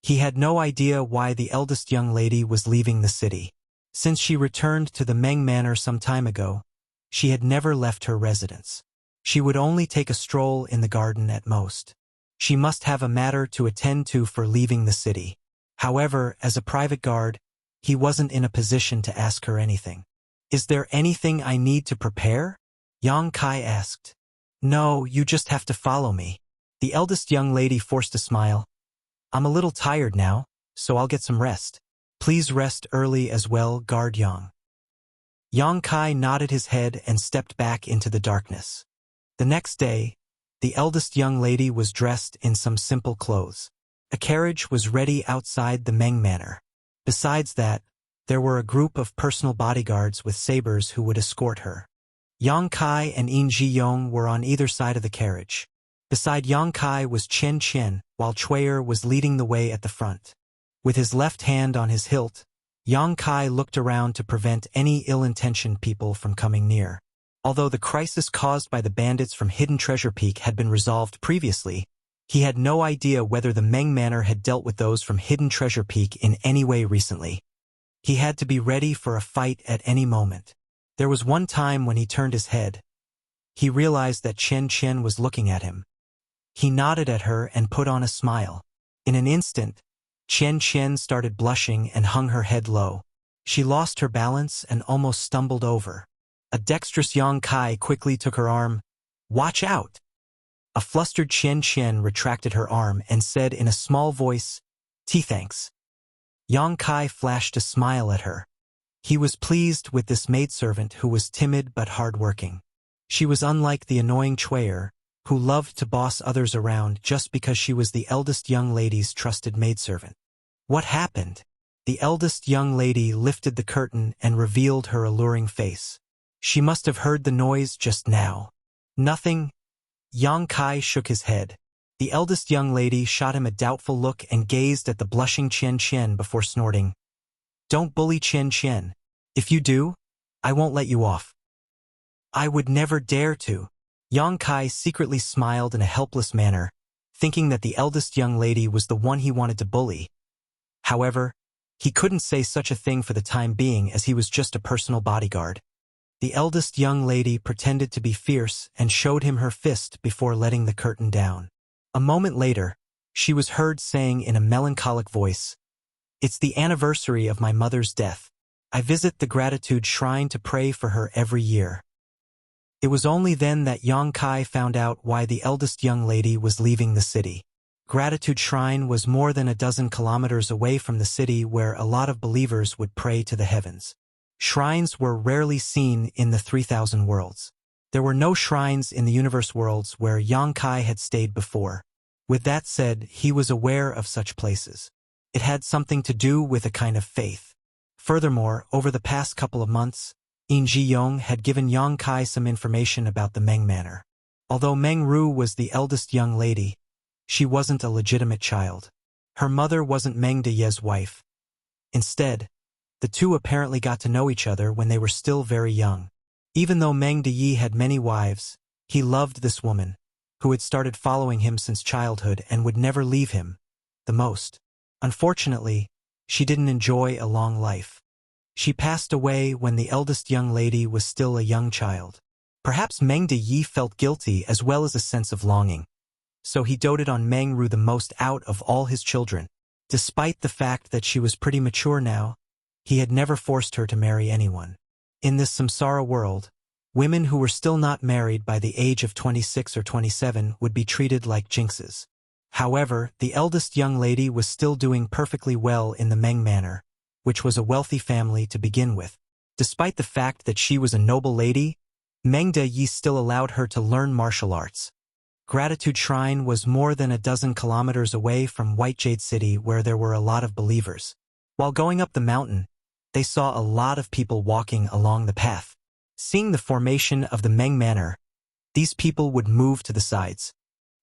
Speaker 1: He had no idea why the eldest young lady was leaving the city. Since she returned to the Meng Manor some time ago, she had never left her residence. She would only take a stroll in the garden at most. She must have a matter to attend to for leaving the city. However, as a private guard, he wasn't in a position to ask her anything. "Is there anything I need to prepare?" Yang Kai asked. "No, you just have to follow me." The eldest young lady forced a smile. "I'm a little tired now, so I'll get some rest. Please rest early as well, Guard Yang." Yang Kai nodded his head and stepped back into the darkness. The next day, the eldest young lady was dressed in some simple clothes. A carriage was ready outside the Meng Manor. Besides that, there were a group of personal bodyguards with sabers who would escort her. Yang Kai and In Ji-yong were on either side of the carriage. Beside Yang Kai was Chen Chen, while Chuyer was leading the way at the front. With his left hand on his hilt, Yang Kai looked around to prevent any ill-intentioned people from coming near. Although the crisis caused by the bandits from Hidden Treasure Peak had been resolved previously, he had no idea whether the Meng Manor had dealt with those from Hidden Treasure Peak in any way recently. He had to be ready for a fight at any moment. There was one time when he turned his head. He realized that Chen Chen was looking at him. He nodded at her and put on a smile. In an instant, Chen Chen started blushing and hung her head low. She lost her balance and almost stumbled over. A dexterous Yang Kai quickly took her arm. "Watch out!" A flustered Chen Chen retracted her arm and said in a small voice, "Thanks." Yang Kai flashed a smile at her. He was pleased with this maidservant who was timid but hard-working. She was unlike the annoying Chuyer, who loved to boss others around just because she was the eldest young lady's trusted maidservant. What happened? The eldest young lady lifted the curtain and revealed her alluring face. She must have heard the noise just now. "Nothing." Yang Kai shook his head. The eldest young lady shot him a doubtful look and gazed at the blushing Chen Chen before snorting. "Don't bully Chen Chen. If you do, I won't let you off." "I would never dare to." Yang Kai secretly smiled in a helpless manner, thinking that the eldest young lady was the one he wanted to bully. However, he couldn't say such a thing for the time being as he was just a personal bodyguard. The eldest young lady pretended to be fierce and showed him her fist before letting the curtain down. A moment later, she was heard saying in a melancholic voice, "It's the anniversary of my mother's death. I visit the gratitude shrine to pray for her every year. It was only then that Yang Kai found out why the eldest young lady was leaving the city. Gratitude Shrine was more than a dozen kilometers away from the city where a lot of believers would pray to the heavens. Shrines were rarely seen in the 3,000 worlds. There were no shrines in the universe worlds where Yang Kai had stayed before. With that said, he was aware of such places. It had something to do with a kind of faith. Furthermore, over the past couple of months, Yin Ji-yong had given Yang Kai some information about the Meng Manor. Although Meng Ru was the eldest young lady, she wasn't a legitimate child. Her mother wasn't Meng Deye's wife. Instead, the two apparently got to know each other when they were still very young. Even though Meng Deye had many wives, he loved this woman, who had started following him since childhood and would never leave him, the most. Unfortunately, she didn't enjoy a long life. She passed away when the eldest young lady was still a young child. Perhaps Meng Deye felt guilty as well as a sense of longing. So he doted on Meng Ru the most out of all his children. Despite the fact that she was pretty mature now, he had never forced her to marry anyone. In this samsara world, women who were still not married by the age of 26 or 27 would be treated like jinxes. However, the eldest young lady was still doing perfectly well in the Meng Manor, which was a wealthy family to begin with. Despite the fact that she was a noble lady, Meng Deye still allowed her to learn martial arts. Gratitude Shrine was more than a dozen kilometers away from White Jade City where there were a lot of believers. While going up the mountain, they saw a lot of people walking along the path. Seeing the formation of the Meng Manor, these people would move to the sides.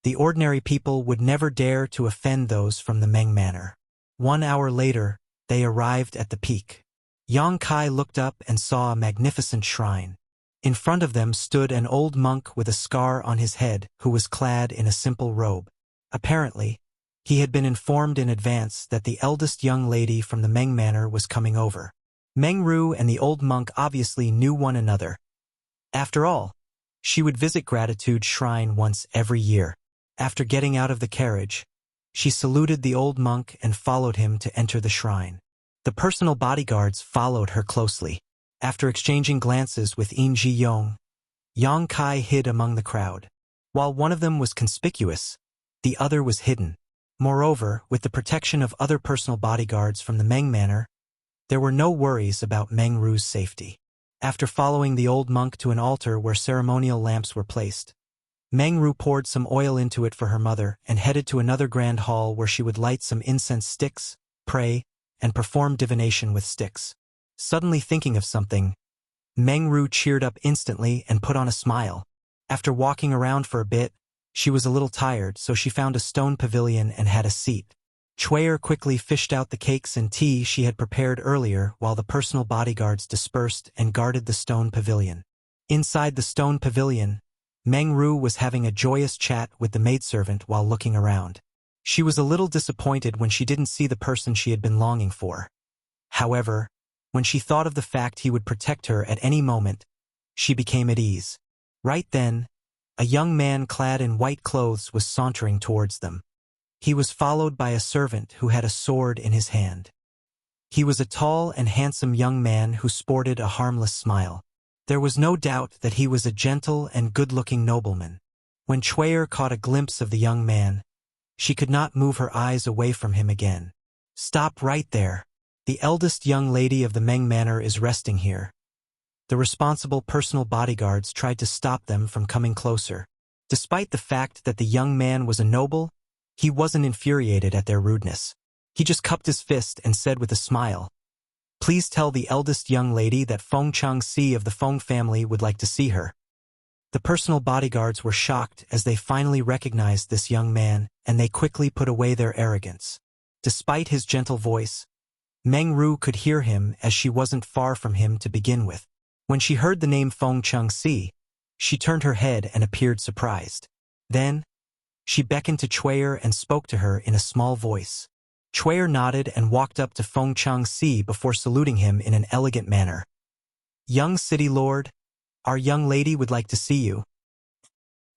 Speaker 1: The ordinary people would never dare to offend those from the Meng Manor. 1 hour later, they arrived at the peak. Yang Kai looked up and saw a magnificent shrine. In front of them stood an old monk with a scar on his head who was clad in a simple robe. Apparently, he had been informed in advance that the eldest young lady from the Meng Manor was coming over. Meng Ru and the old monk obviously knew one another. After all, she would visit Gratitude Shrine once every year. After getting out of the carriage, she saluted the old monk and followed him to enter the shrine. The personal bodyguards followed her closely. After exchanging glances with Yin Ji-yong, Yang Kai hid among the crowd. While one of them was conspicuous, the other was hidden. Moreover, with the protection of other personal bodyguards from the Meng Manor, there were no worries about Meng Ru's safety. After following the old monk to an altar where ceremonial lamps were placed, Meng Ru poured some oil into it for her mother and headed to another grand hall where she would light some incense sticks, pray, and perform divination with sticks. Suddenly thinking of something, Meng Ru cheered up instantly and put on a smile. After walking around for a bit, she was a little tired, so she found a stone pavilion and had a seat. Chuer quickly fished out the cakes and tea she had prepared earlier while the personal bodyguards dispersed and guarded the stone pavilion. Inside the stone pavilion, Meng Ru was having a joyous chat with the maidservant while looking around. She was a little disappointed when she didn't see the person she had been longing for. However, when she thought of the fact he would protect her at any moment, she became at ease. Right then, a young man clad in white clothes was sauntering towards them. He was followed by a servant who had a sword in his hand. He was a tall and handsome young man who sported a harmless smile. There was no doubt that he was a gentle and good-looking nobleman. When Chuer caught a glimpse of the young man, she could not move her eyes away from him again. "Stop right there. The eldest young lady of the Meng Manor is resting here." The responsible personal bodyguards tried to stop them from coming closer. Despite the fact that the young man was a noble, he wasn't infuriated at their rudeness. He just cupped his fist and said with a smile, "Please tell the eldest young lady that Feng Changxi of the Feng family would like to see her." The personal bodyguards were shocked as they finally recognized this young man, and they quickly put away their arrogance. Despite his gentle voice, Meng Ru could hear him as she wasn't far from him to begin with. When she heard the name Feng Changxi, she turned her head and appeared surprised. Then, she beckoned to Chuer and spoke to her in a small voice. Chuer nodded and walked up to Feng Changxi before saluting him in an elegant manner. "Young city lord, our young lady would like to see you."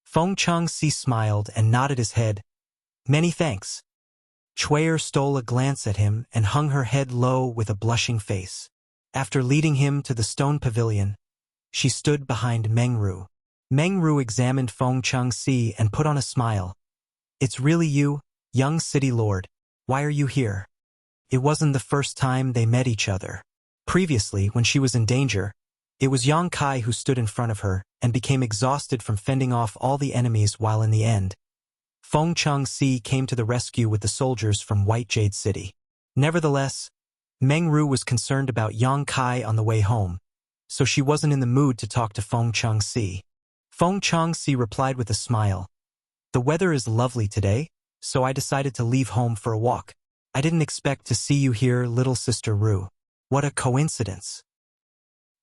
Speaker 1: Feng Changxi smiled and nodded his head. "Many thanks." Chuer stole a glance at him and hung her head low with a blushing face. After leading him to the stone pavilion, she stood behind Meng Ru. Meng Ru examined Feng Changxi and put on a smile. It's really you, young city lord. Why are you here? It wasn't the first time they met each other. Previously, when she was in danger, it was Yang Kai who stood in front of her and became exhausted from fending off all the enemies while in the end, Feng Changxi came to the rescue with the soldiers from White Jade City. Nevertheless, Meng Ru was concerned about Yang Kai on the way home, so she wasn't in the mood to talk to Feng Changxi. Feng Changxi replied with a smile. The weather is lovely today, so I decided to leave home for a walk. I didn't expect to see you here, little sister Ru. What a coincidence.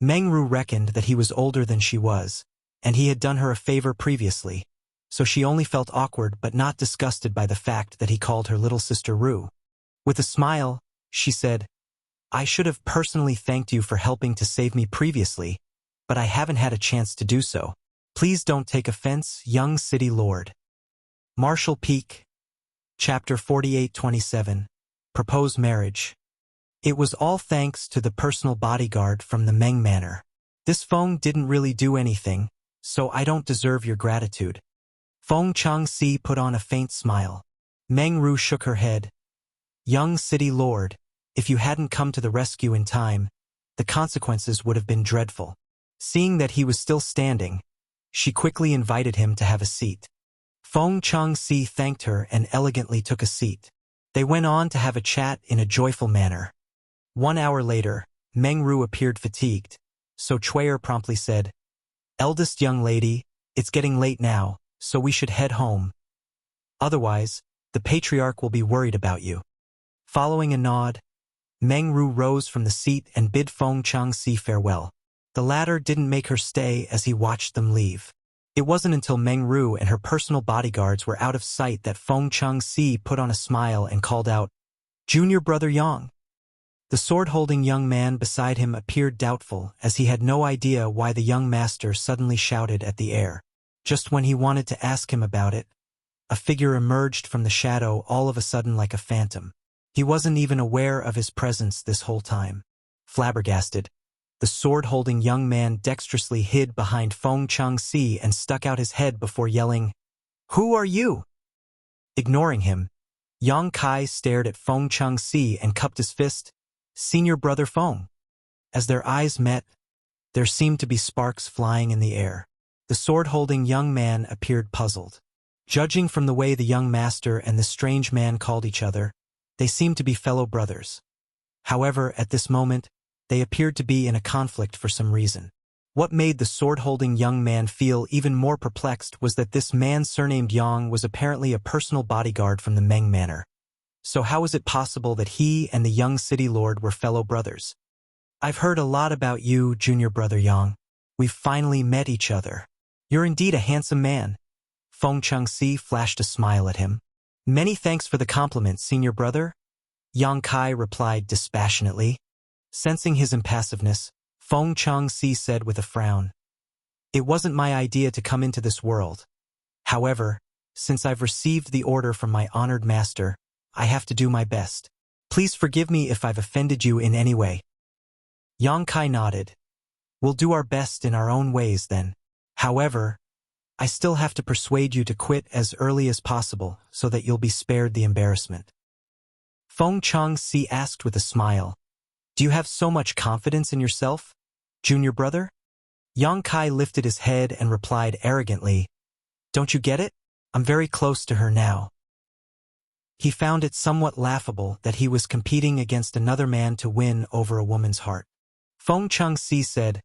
Speaker 1: Meng Ru reckoned that he was older than she was, and he had done her a favor previously, so she only felt awkward but not disgusted by the fact that he called her little sister Ru. With a smile, she said, I should have personally thanked you for helping to save me previously, but I haven't had a chance to do so. Please don't take offense, young city lord. Marshall Peak. Chapter 48-27. Proposed Marriage. It was all thanks to the personal bodyguard from the Meng Manor. This Feng didn't really do anything, so I don't deserve your gratitude. Feng Changxi put on a faint smile. Meng Ru shook her head. Young city lord, if you hadn't come to the rescue in time, the consequences would have been dreadful. Seeing that he was still standing, she quickly invited him to have a seat. Feng Changxi thanked her and elegantly took a seat. They went on to have a chat in a joyful manner. 1 hour later, Meng Ru appeared fatigued, so Chuyer promptly said, Eldest young lady, it's getting late now, so we should head home. Otherwise, the patriarch will be worried about you. Following a nod, Meng Ru rose from the seat and bid Feng Changxi farewell. The latter didn't make her stay as he watched them leave. It wasn't until Meng Ru and her personal bodyguards were out of sight that Feng Changxi put on a smile and called out, Junior brother Yang. The sword-holding young man beside him appeared doubtful as he had no idea why the young master suddenly shouted at the air. Just when he wanted to ask him about it, a figure emerged from the shadow all of a sudden like a phantom. He wasn't even aware of his presence this whole time. Flabbergasted, the sword-holding young man dexterously hid behind Feng Changxi and stuck out his head before yelling, Who are you? Ignoring him, Yang Kai stared at Feng Changxi and cupped his fist, Senior brother Feng. As their eyes met, there seemed to be sparks flying in the air. The sword-holding young man appeared puzzled. Judging from the way the young master and the strange man called each other, they seemed to be fellow brothers. However, at this moment, they appeared to be in a conflict for some reason. What made the sword-holding young man feel even more perplexed was that this man surnamed Yang was apparently a personal bodyguard from the Meng Manor. So how is it possible that he and the young city lord were fellow brothers? I've heard a lot about you, junior brother Yang. We've finally met each other. You're indeed a handsome man. Feng Changxi flashed a smile at him. Many thanks for the compliment, senior brother. Yang Kai replied dispassionately. Sensing his impassiveness, Feng Changxi said with a frown, It wasn't my idea to come into this world. However, since I've received the order from my honored master, I have to do my best. Please forgive me if I've offended you in any way. Yang Kai nodded. We'll do our best in our own ways then. However, I still have to persuade you to quit as early as possible so that you'll be spared the embarrassment. Feng Changxi asked with a smile, Do you have so much confidence in yourself, junior brother? Yang Kai lifted his head and replied arrogantly, Don't you get it? I'm very close to her now. He found it somewhat laughable that he was competing against another man to win over a woman's heart. Feng Changxi said,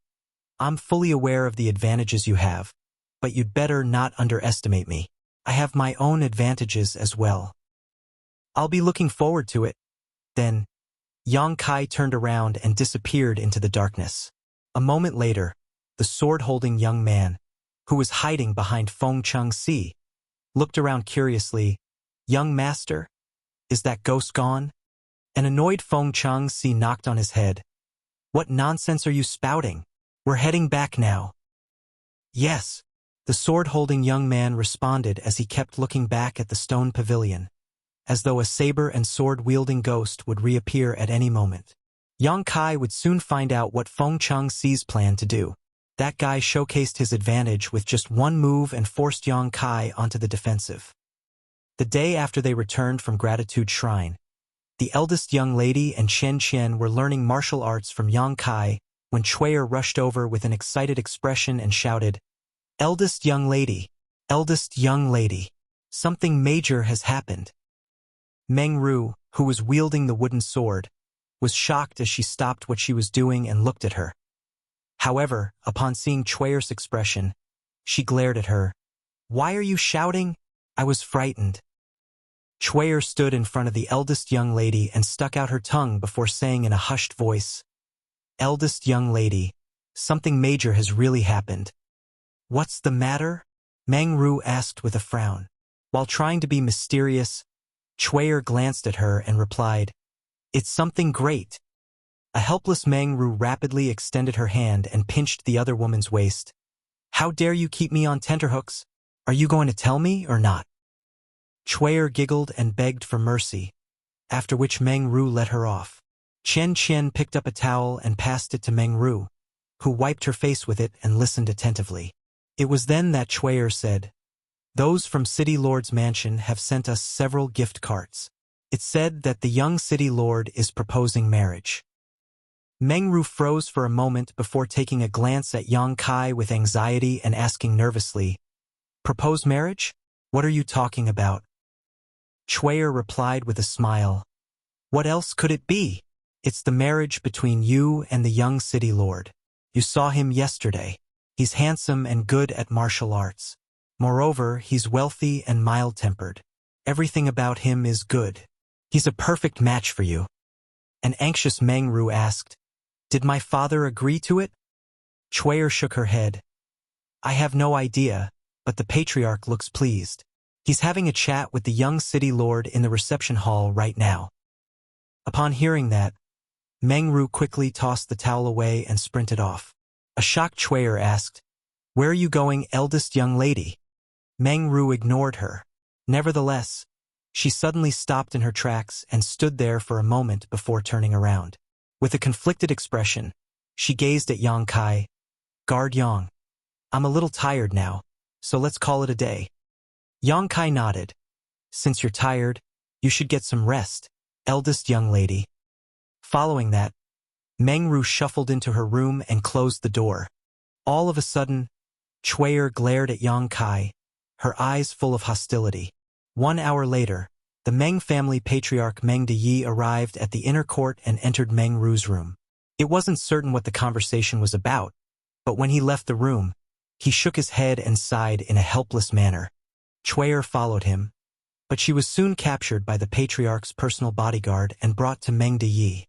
Speaker 1: I'm fully aware of the advantages you have, but you'd better not underestimate me. I have my own advantages as well. I'll be looking forward to it. Then, Yang Kai turned around and disappeared into the darkness. A moment later, the sword-holding young man, who was hiding behind Feng Changxi, looked around curiously. Young master, is that ghost gone? An annoyed Feng Changxi knocked on his head. What nonsense are you spouting? We're heading back now. Yes, the sword-holding young man responded as he kept looking back at the stone pavilion, as though a saber and sword-wielding ghost would reappear at any moment. Yang Kai would soon find out what Feng Chengxi's planned to do. That guy showcased his advantage with just one move and forced Yang Kai onto the defensive. The day after they returned from Gratitude Shrine, the eldest young lady and Chen Qian were learning martial arts from Yang Kai when Chuyer rushed over with an excited expression and shouted, "Eldest young lady! Eldest young lady! Something major has happened." Meng Ru, who was wielding the wooden sword, was shocked as she stopped what she was doing and looked at her. However, upon seeing Chuyer's expression, she glared at her. "Why are you shouting? I was frightened." Chuyer stood in front of the eldest young lady and stuck out her tongue before saying in a hushed voice, "Eldest young lady, something major has really happened." "What's the matter?" Meng Ru asked with a frown. While trying to be mysterious, Chuyer glanced at her and replied, "It's something great." A helpless Meng Ru rapidly extended her hand and pinched the other woman's waist. "How dare you keep me on tenterhooks? Are you going to tell me or not?" Chuyer giggled and begged for mercy, after which Meng Ru let her off. Chen Qian picked up a towel and passed it to Meng Ru, who wiped her face with it and listened attentively. It was then that Chuyer said, "Those from City Lord's mansion have sent us several gift cards. It's said that the young City Lord is proposing marriage." Meng Ru froze for a moment before taking a glance at Yang Kai with anxiety and asking nervously, "Propose marriage? What are you talking about?" Chuyer replied with a smile, "What else could it be? It's the marriage between you and the young City Lord. You saw him yesterday. He's handsome and good at martial arts. Moreover, he's wealthy and mild-tempered. Everything about him is good. He's a perfect match for you." An anxious Meng Ru asked, "Did my father agree to it?" Chuyer shook her head. "I have no idea, but the patriarch looks pleased. He's having a chat with the young City Lord in the reception hall right now." Upon hearing that, Meng Ru quickly tossed the towel away and sprinted off. A shocked Chuyer asked, "Where are you going, eldest young lady?" Meng Ru ignored her. Nevertheless, she suddenly stopped in her tracks and stood there for a moment before turning around. With a conflicted expression, she gazed at Yang Kai. "Guard Yang. I'm a little tired now, so let's call it a day." Yang Kai nodded. "Since you're tired, you should get some rest, eldest young lady." Following that, Meng Ru shuffled into her room and closed the door. All of a sudden, Chuyer glared at Yang Kai, her eyes full of hostility. 1 hour later, the Meng family patriarch Meng Deyi arrived at the inner court and entered Meng Ru's room. It wasn't certain what the conversation was about, but when he left the room, he shook his head and sighed in a helpless manner. Chuyer followed him, but she was soon captured by the patriarch's personal bodyguard and brought to Meng Deyi.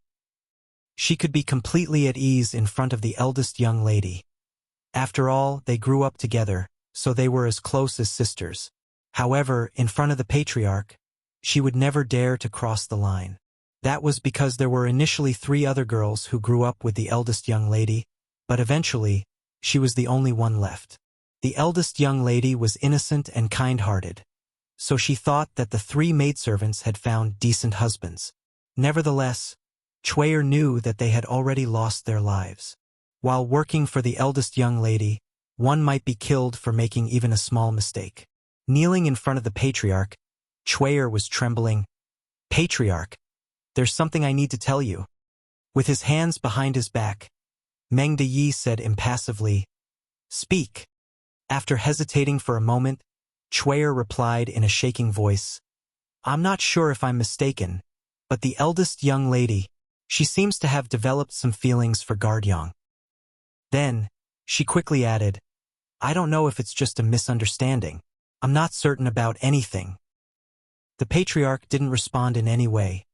Speaker 1: She could be completely at ease in front of the eldest young lady. After all, they grew up together, so they were as close as sisters. However, in front of the patriarch, she would never dare to cross the line. That was because there were initially 3 other girls who grew up with the eldest young lady, but eventually, she was the only one left. The eldest young lady was innocent and kind-hearted, so she thought that the 3 maidservants had found decent husbands. Nevertheless, Chuyer knew that they had already lost their lives. While working for the eldest young lady, one might be killed for making even a small mistake. Kneeling in front of the patriarch, Chuyer was trembling. "Patriarch, there's something I need to tell you." With his hands behind his back, Meng Deyi said impassively, "Speak." After hesitating for a moment, Chuyer replied in a shaking voice, "I'm not sure if I'm mistaken, but the eldest young lady, she seems to have developed some feelings for Guardyong." Then, she quickly added, "I don't know if it's just a misunderstanding. I'm not certain about anything." The patriarch didn't respond in any way.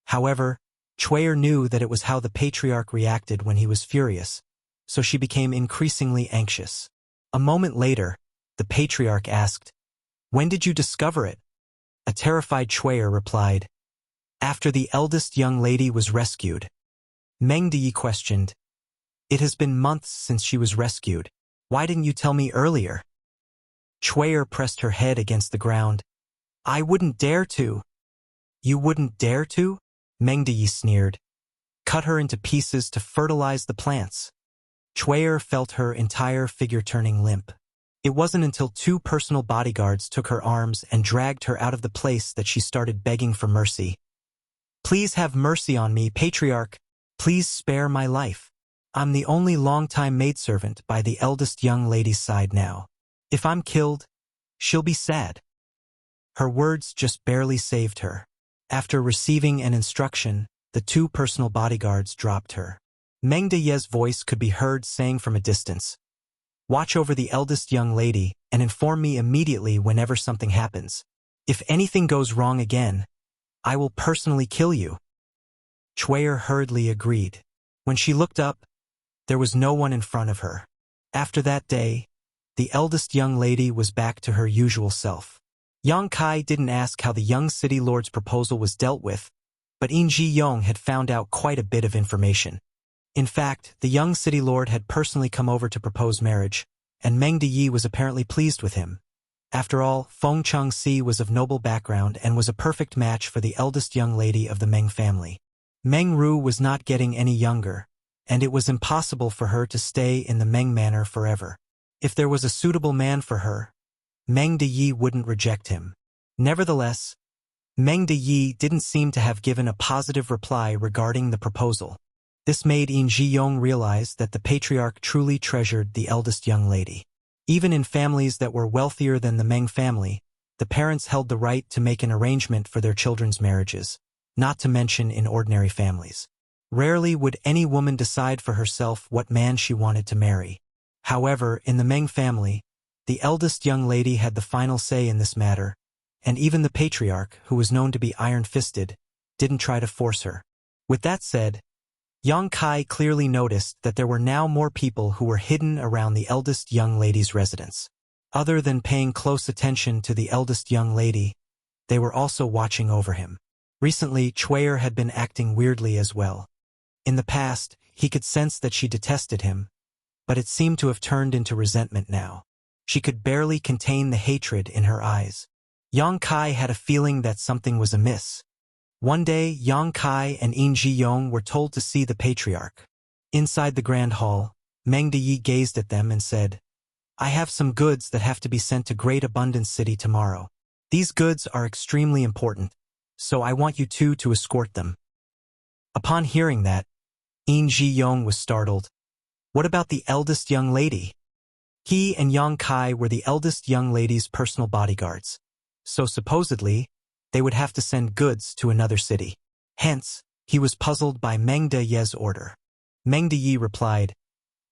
Speaker 1: However, Chuyer knew that it was how the patriarch reacted when he was furious, so she became increasingly anxious. A moment later, the patriarch asked, "When did you discover it?" A terrified Chuyer replied, "After the eldest young lady was rescued." Meng Deyi questioned, "It has been months since she was rescued. Why didn't you tell me earlier?" Chuyer pressed her head against the ground. "I wouldn't dare to." "You wouldn't dare to?" Meng Deyi sneered. cut her into pieces to fertilize the plants. Chuyer felt her entire figure turning limp. It wasn't until 2 personal bodyguards took her arms and dragged her out of the place that she started begging for mercy. "Please have mercy on me, Patriarch. Please spare my life. I'm the only long-time maidservant by the eldest young lady's side now. If I'm killed, she'll be sad." Her words just barely saved her. After receiving an instruction, the 2 personal bodyguards dropped her. Meng Deye's voice could be heard saying from a distance, "Watch over the eldest young lady and inform me immediately whenever something happens. If anything goes wrong again, I will personally kill you." Chuyer hurriedly agreed. When she looked up, there was no one in front of her. After that day, the eldest young lady was back to her usual self. Yang Kai didn't ask how the young city lord's proposal was dealt with, but In Ji-yong had found out quite a bit of information. In fact, the young city lord had personally come over to propose marriage, and Meng Deyi was apparently pleased with him. After all, Feng Changxi was of noble background and was a perfect match for the eldest young lady of the Meng family. Meng Ru was not getting any younger, and it was impossible for her to stay in the Meng manor forever. If there was a suitable man for her, Meng Deyi wouldn't reject him. Nevertheless, Meng Deyi didn't seem to have given a positive reply regarding the proposal. This made In Ji-yong realize that the patriarch truly treasured the eldest young lady. Even in families that were wealthier than the Meng family, the parents held the right to make an arrangement for their children's marriages, not to mention in ordinary families. Rarely would any woman decide for herself what man she wanted to marry. However, in the Meng family, the eldest young lady had the final say in this matter, and even the patriarch, who was known to be iron-fisted, didn't try to force her. With that said, Yang Kai clearly noticed that there were now more people who were hidden around the eldest young lady's residence. Other than paying close attention to the eldest young lady, they were also watching over him. Recently, Chuyer had been acting weirdly as well. In the past, he could sense that she detested him, but it seemed to have turned into resentment now. She could barely contain the hatred in her eyes. Yang Kai had a feeling that something was amiss. One day, Yang Kai and In Ji-yong were told to see the patriarch. Inside the grand hall, Meng Deyi gazed at them and said, "I have some goods that have to be sent to Great Abundance City tomorrow. These goods are extremely important, so I want you two to escort them." Upon hearing that, In Ji-yong was startled. What about the eldest young lady? He and Yang Kai were the eldest young lady's personal bodyguards, so supposedly, they would have to send goods to another city. Hence, he was puzzled by Meng Deye's order. Meng Deyi replied,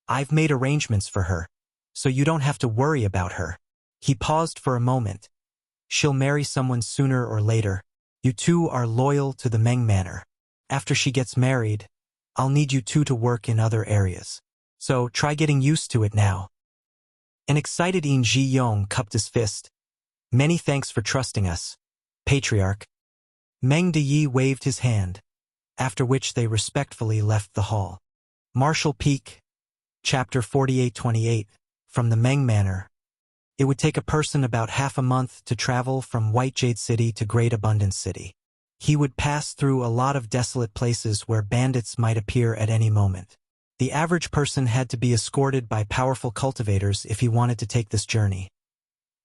Speaker 1: "I've made arrangements for her, so you don't have to worry about her." He paused for a moment. "She'll marry someone sooner or later. You two are loyal to the Meng manor. After she gets married, I'll need you two to work in other areas. So try getting used to it now." An excited In Ji-yong cupped his fist. "Many thanks for trusting us, Patriarch." Meng Deyi waved his hand, after which they respectfully left the hall. Marshall Peak, Chapter 4828, from the Meng Manor. It would take a person about half a month to travel from White Jade City to Great Abundance City. He would pass through a lot of desolate places where bandits might appear at any moment. The average person had to be escorted by powerful cultivators if he wanted to take this journey.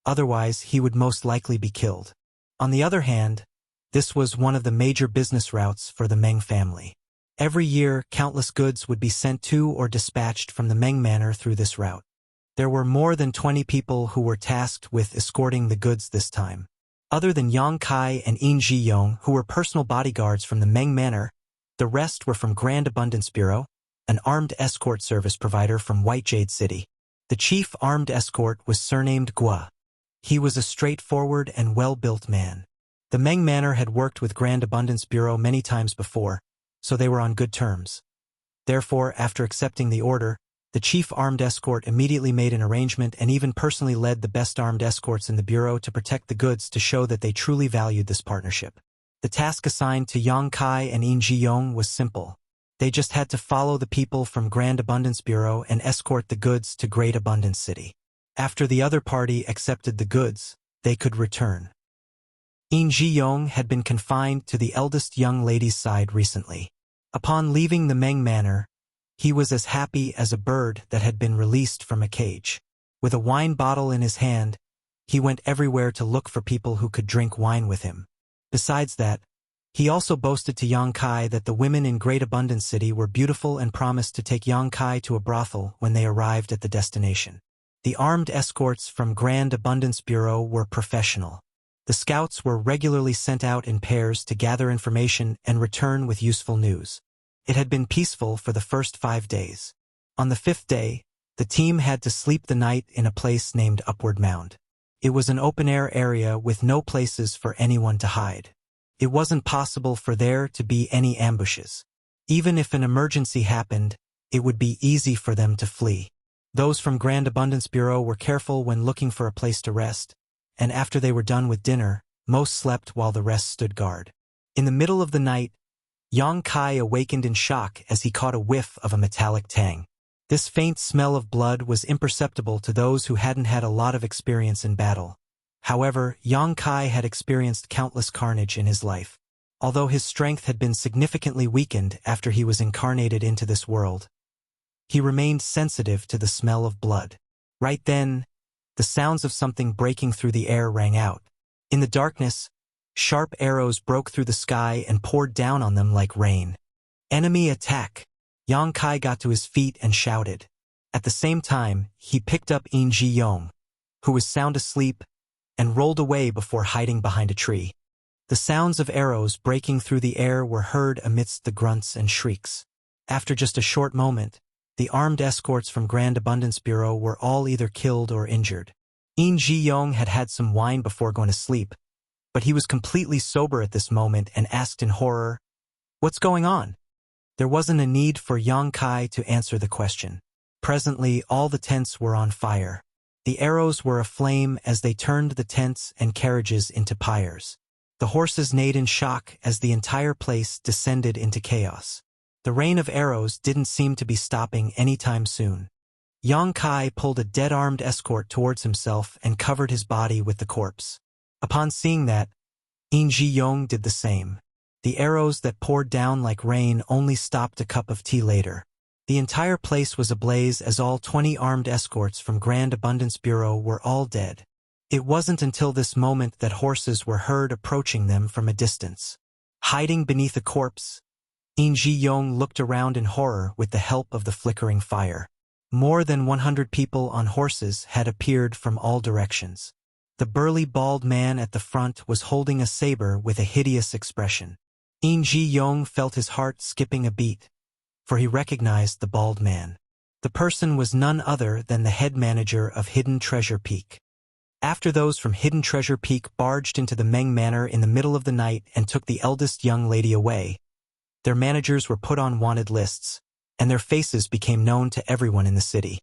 Speaker 1: Otherwise, he would most likely be killed. On the other hand, this was one of the major business routes for the Meng family. Every year, countless goods would be sent to or dispatched from the Meng manor through this route. There were more than 20 people who were tasked with escorting the goods this time. Other than Yang Kai and In Ji-yong, who were personal bodyguards from the Meng manor, the rest were from Grand Abundance Bureau, an armed escort service provider from White Jade City. The chief armed escort was surnamed Gua. He was a straightforward and well-built man. The Meng manor had worked with Grand Abundance Bureau many times before, so they were on good terms. Therefore, after accepting the order, the chief armed escort immediately made an arrangement and even personally led the best armed escorts in the bureau to protect the goods to show that they truly valued this partnership. The task assigned to Yang Kai and In Ji-yong was simple. They just had to follow the people from Grand Abundance Bureau and escort the goods to Great Abundance City. After the other party accepted the goods, they could return. In Ji-yong had been confined to the eldest young lady's side recently. Upon leaving the Meng Manor, he was as happy as a bird that had been released from a cage. With a wine bottle in his hand, he went everywhere to look for people who could drink wine with him. Besides that, he also boasted to Yang Kai that the women in Great Abundance City were beautiful and promised to take Yang Kai to a brothel when they arrived at the destination. The armed escorts from Grand Abundance Bureau were professional. The scouts were regularly sent out in pairs to gather information and return with useful news. It had been peaceful for the first 5 days. On the 5th day, the team had to sleep the night in a place named Upward Mound. It was an open-air area with no places for anyone to hide. It wasn't possible for there to be any ambushes. Even if an emergency happened, it would be easy for them to flee. Those from Grand Abundance Bureau were careful when looking for a place to rest, and after they were done with dinner, most slept while the rest stood guard. In the middle of the night, Yang Kai awakened in shock as he caught a whiff of a metallic tang. This faint smell of blood was imperceptible to those who hadn't had a lot of experience in battle. However, Yang Kai had experienced countless carnage in his life. Although his strength had been significantly weakened after he was incarnated into this world, he remained sensitive to the smell of blood. Right then, the sounds of something breaking through the air rang out. In the darkness, sharp arrows broke through the sky and poured down on them like rain. Enemy attack! Yang Kai got to his feet and shouted. At the same time, he picked up In Ji Yong, who was sound asleep, and rolled away before hiding behind a tree. The sounds of arrows breaking through the air were heard amidst the grunts and shrieks. After just a short moment, the armed escorts from Grand Abundance Bureau were all either killed or injured. In Ji Yong had had some wine before going to sleep, but he was completely sober at this moment and asked in horror, "What's going on?" There wasn't a need for Yang Kai to answer the question. Presently, all the tents were on fire. The arrows were aflame as they turned the tents and carriages into pyres. The horses neighed in shock as the entire place descended into chaos. The rain of arrows didn't seem to be stopping anytime soon. Yang Kai pulled a dead-armed escort towards himself and covered his body with the corpse. Upon seeing that, In Ji Yong did the same. The arrows that poured down like rain only stopped a cup of tea later. The entire place was ablaze as all 20 armed escorts from Grand Abundance Bureau were all dead. It wasn't until this moment that horses were heard approaching them from a distance. Hiding beneath a corpse, In Ji Yong looked around in horror with the help of the flickering fire. More than 100 people on horses had appeared from all directions. The burly bald man at the front was holding a saber with a hideous expression. In Ji Yong felt his heart skipping a beat, for he recognized the bald man. The person was none other than the head manager of Hidden Treasure Peak. After those from Hidden Treasure Peak barged into the Meng Manor in the middle of the night and took the eldest young lady away, their managers were put on wanted lists, and their faces became known to everyone in the city.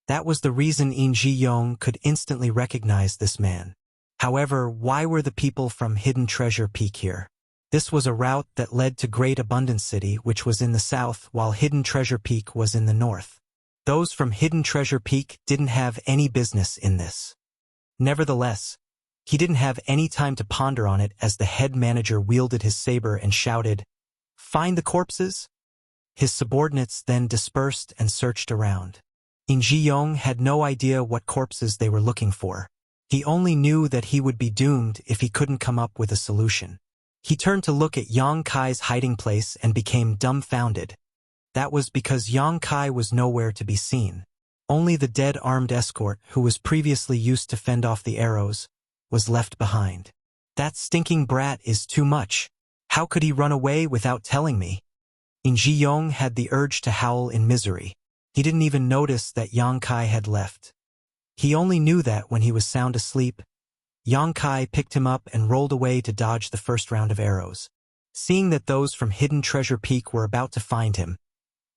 Speaker 1: That was the reason In Ji Yong could instantly recognize this man. However, why were the people from Hidden Treasure Peak here? This was a route that led to Great Abundance City, which was in the south, while Hidden Treasure Peak was in the north. Those from Hidden Treasure Peak didn't have any business in this. Nevertheless, he didn't have any time to ponder on it as the head manager wielded his saber and shouted, "Find the corpses?" His subordinates then dispersed and searched around. In Ji Yong had no idea what corpses they were looking for. He only knew that he would be doomed if he couldn't come up with a solution. He turned to look at Yang Kai's hiding place and became dumbfounded. That was because Yang Kai was nowhere to be seen. Only the dead armed escort, who was previously used to fend off the arrows, was left behind. That stinking brat is too much. How could he run away without telling me? In Ji Yong had the urge to howl in misery. He didn't even notice that Yang Kai had left. He only knew that when he was sound asleep, Yang Kai picked him up and rolled away to dodge the first round of arrows. Seeing that those from Hidden Treasure Peak were about to find him,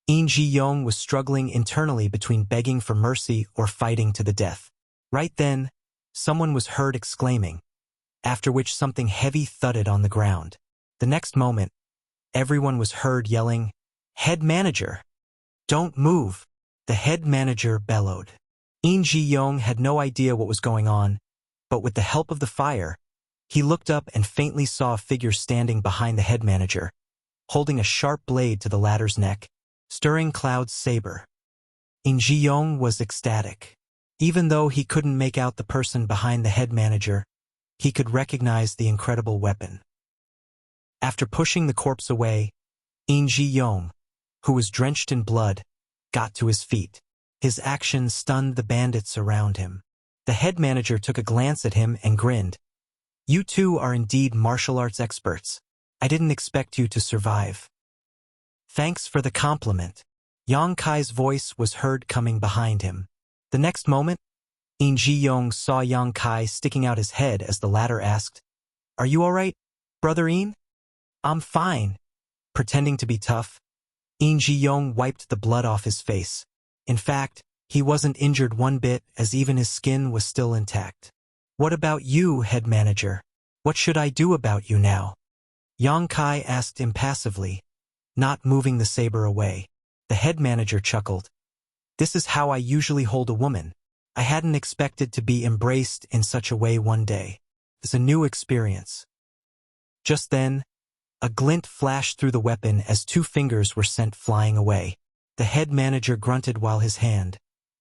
Speaker 1: In Ji Yong was struggling internally between begging for mercy or fighting to the death. Right then, someone was heard exclaiming, after which something heavy thudded on the ground. The next moment, everyone was heard yelling, "Head manager! Don't move!" The head manager bellowed. In Ji Yong had no idea what was going on, but with the help of the fire, he looked up and faintly saw a figure standing behind the head manager. holding a sharp blade to the latter's neck, stirring Cloud's saber. In Ji-yong was ecstatic. Even though he couldn't make out the person behind the head manager, he could recognize the incredible weapon. After pushing the corpse away, In Ji-yong, who was drenched in blood, got to his feet. His action stunned the bandits around him. The head manager took a glance at him and grinned. "You two are indeed martial arts experts. I didn't expect you to survive." "Thanks for the compliment." Yang Kai's voice was heard coming behind him. The next moment, In Ji-yong saw Yang Kai sticking out his head as the latter asked, "Are you all right, Brother In?" "I'm fine." Pretending to be tough, In Ji-yong wiped the blood off his face. In fact, he wasn't injured one bit, as even his skin was still intact. "What about you, head manager? What should I do about you now?" Yang Kai asked impassively, not moving the saber away. The head manager chuckled. "This is how I usually hold a woman. I hadn't expected to be embraced in such a way one day. It's a new experience." Just then, a glint flashed through the weapon as two fingers were sent flying away. The head manager grunted while his hand,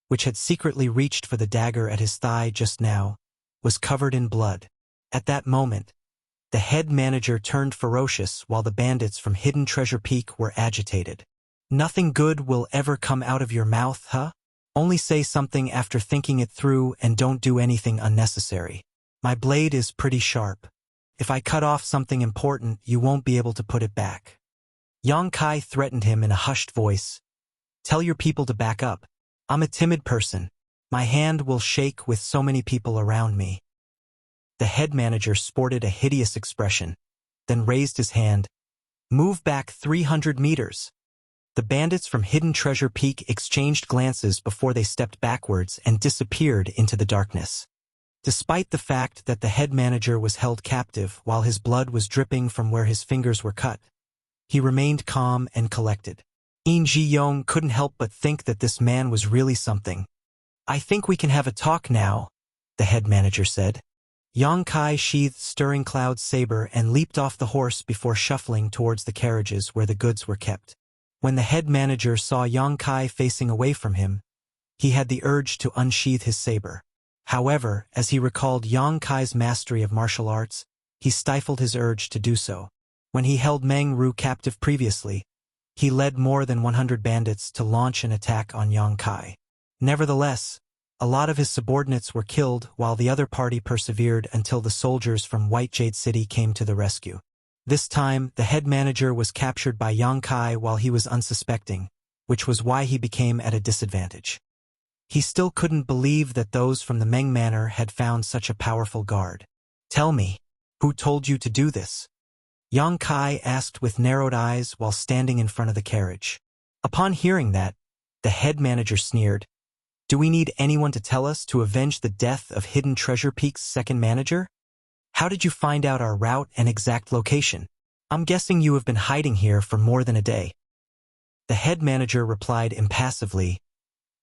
Speaker 1: which had secretly reached for the dagger at his thigh just now, was covered in blood. At that moment, the head manager turned ferocious while the bandits from Hidden Treasure Peak were agitated. "Nothing good will ever come out of your mouth, huh? Only say something after thinking it through and don't do anything unnecessary. My blade is pretty sharp. If I cut off something important, you won't be able to put it back." Yang Kai threatened him in a hushed voice. "Tell your people to back up. I'm a timid person. My hand will shake with so many people around me." The head manager sported a hideous expression, then raised his hand. "Move back 300 meters. The bandits from Hidden Treasure Peak exchanged glances before they stepped backwards and disappeared into the darkness. Despite the fact that the head manager was held captive while his blood was dripping from where his fingers were cut, he remained calm and collected. In Ji-yong couldn't help but think that this man was really something. "I think we can have a talk now," the head manager said. Yang Kai sheathed Stirring Cloud's saber and leaped off the horse before shuffling towards the carriages where the goods were kept. When the head manager saw Yang Kai facing away from him, he had the urge to unsheath his saber. However, as he recalled Yang Kai's mastery of martial arts, he stifled his urge to do so. When he held Meng Ru captive previously, he led more than 100 bandits to launch an attack on Yang Kai. Nevertheless, a lot of his subordinates were killed while the other party persevered until the soldiers from White Jade City came to the rescue. This time, the head manager was captured by Yang Kai while he was unsuspecting, which was why he became at a disadvantage. He still couldn't believe that those from the Meng Manor had found such a powerful guard. "Tell me, who told you to do this?" Yang Kai asked with narrowed eyes while standing in front of the carriage. Upon hearing that, the head manager sneered. "Do we need anyone to tell us to avenge the death of Hidden Treasure Peak's second manager? How did you find out our route and exact location? I'm guessing you have been hiding here for more than a day." The head manager replied impassively,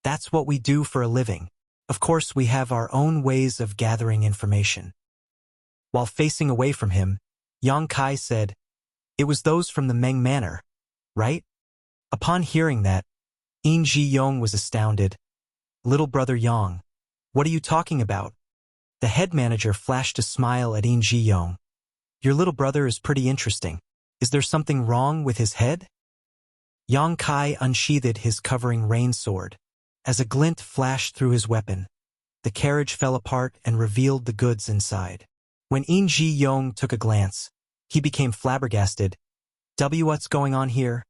Speaker 1: "That's what we do for a living. Of course, we have our own ways of gathering information." While facing away from him, Yang Kai said, "It was those from the Meng Manor, right?" Upon hearing that, In Ji-yong was astounded. "Little brother Yang, what are you talking about?" The head manager flashed a smile at In Ji-yong. "Your little brother is pretty interesting. Is there something wrong with his head?" Yang Kai unsheathed his covering rain sword. As a glint flashed through his weapon, the carriage fell apart and revealed the goods inside. When In Ji-yong took a glance, he became flabbergasted. What's going on here?"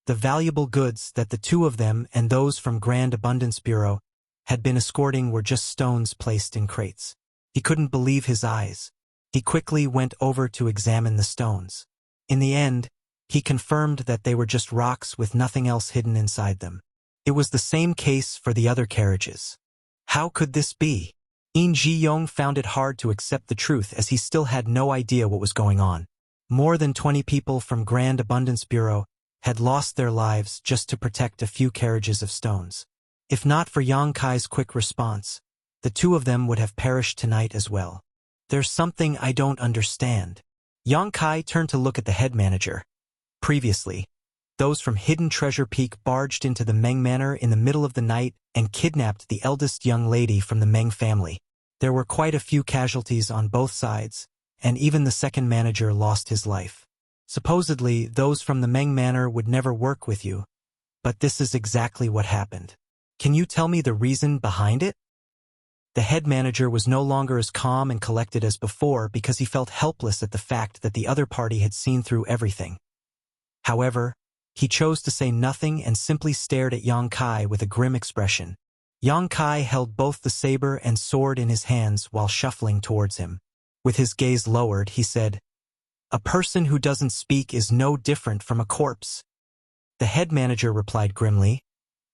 Speaker 1: The valuable goods that the two of them and those from Grand Abundance Bureau had been escorting were just stones placed in crates. He couldn't believe his eyes. He quickly went over to examine the stones. In the end, he confirmed that they were just rocks with nothing else hidden inside them. It was the same case for the other carriages. How could this be? In Ji-yong found it hard to accept the truth as he still had no idea what was going on. More than 20 people from Grand Abundance Bureau had lost their lives just to protect a few carriages of stones. If not for Yang Kai's quick response, the two of them would have perished tonight as well. "There's something I don't understand." Yang Kai turned to look at the head manager. Previously, those from Hidden Treasure Peak barged into the Meng Manor in the middle of the night and kidnapped the eldest young lady from the Meng family. There were quite a few casualties on both sides, and even the second manager lost his life. Supposedly, those from the Meng Manor would never work with you, but this is exactly what happened. Can you tell me the reason behind it? The head manager was no longer as calm and collected as before because he felt helpless at the fact that the other party had seen through everything. However, he chose to say nothing and simply stared at Yang Kai with a grim expression. Yang Kai held both the saber and sword in his hands while shuffling towards him. With his gaze lowered, he said, "A person who doesn't speak is no different from a corpse." The head manager replied grimly,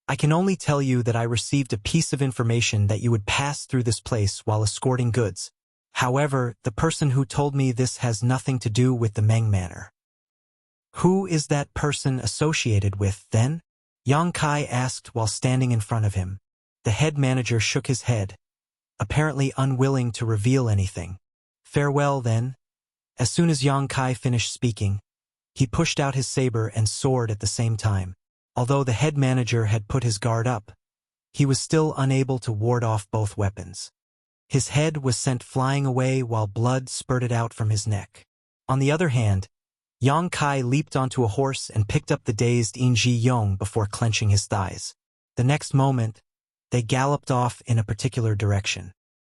Speaker 1: "I can only tell you that I received a piece of information that you would pass through this place while escorting goods. However, the person who told me this has nothing to do with the Meng Manor." "Who is that person associated with, then?" Yang Kai asked while standing in front of him. The head manager shook his head, apparently unwilling to reveal anything. "Farewell, then." As soon as Yang Kai finished speaking, he pushed out his saber and sword at the same time. Although the head manager had put his guard up, he was still unable to ward off both weapons. His head was sent flying away while blood spurted out from his neck. On the other hand, Yang Kai leaped onto a horse and picked up the dazed In Ji Yong before clenching his thighs. The next moment, they galloped off in a particular direction.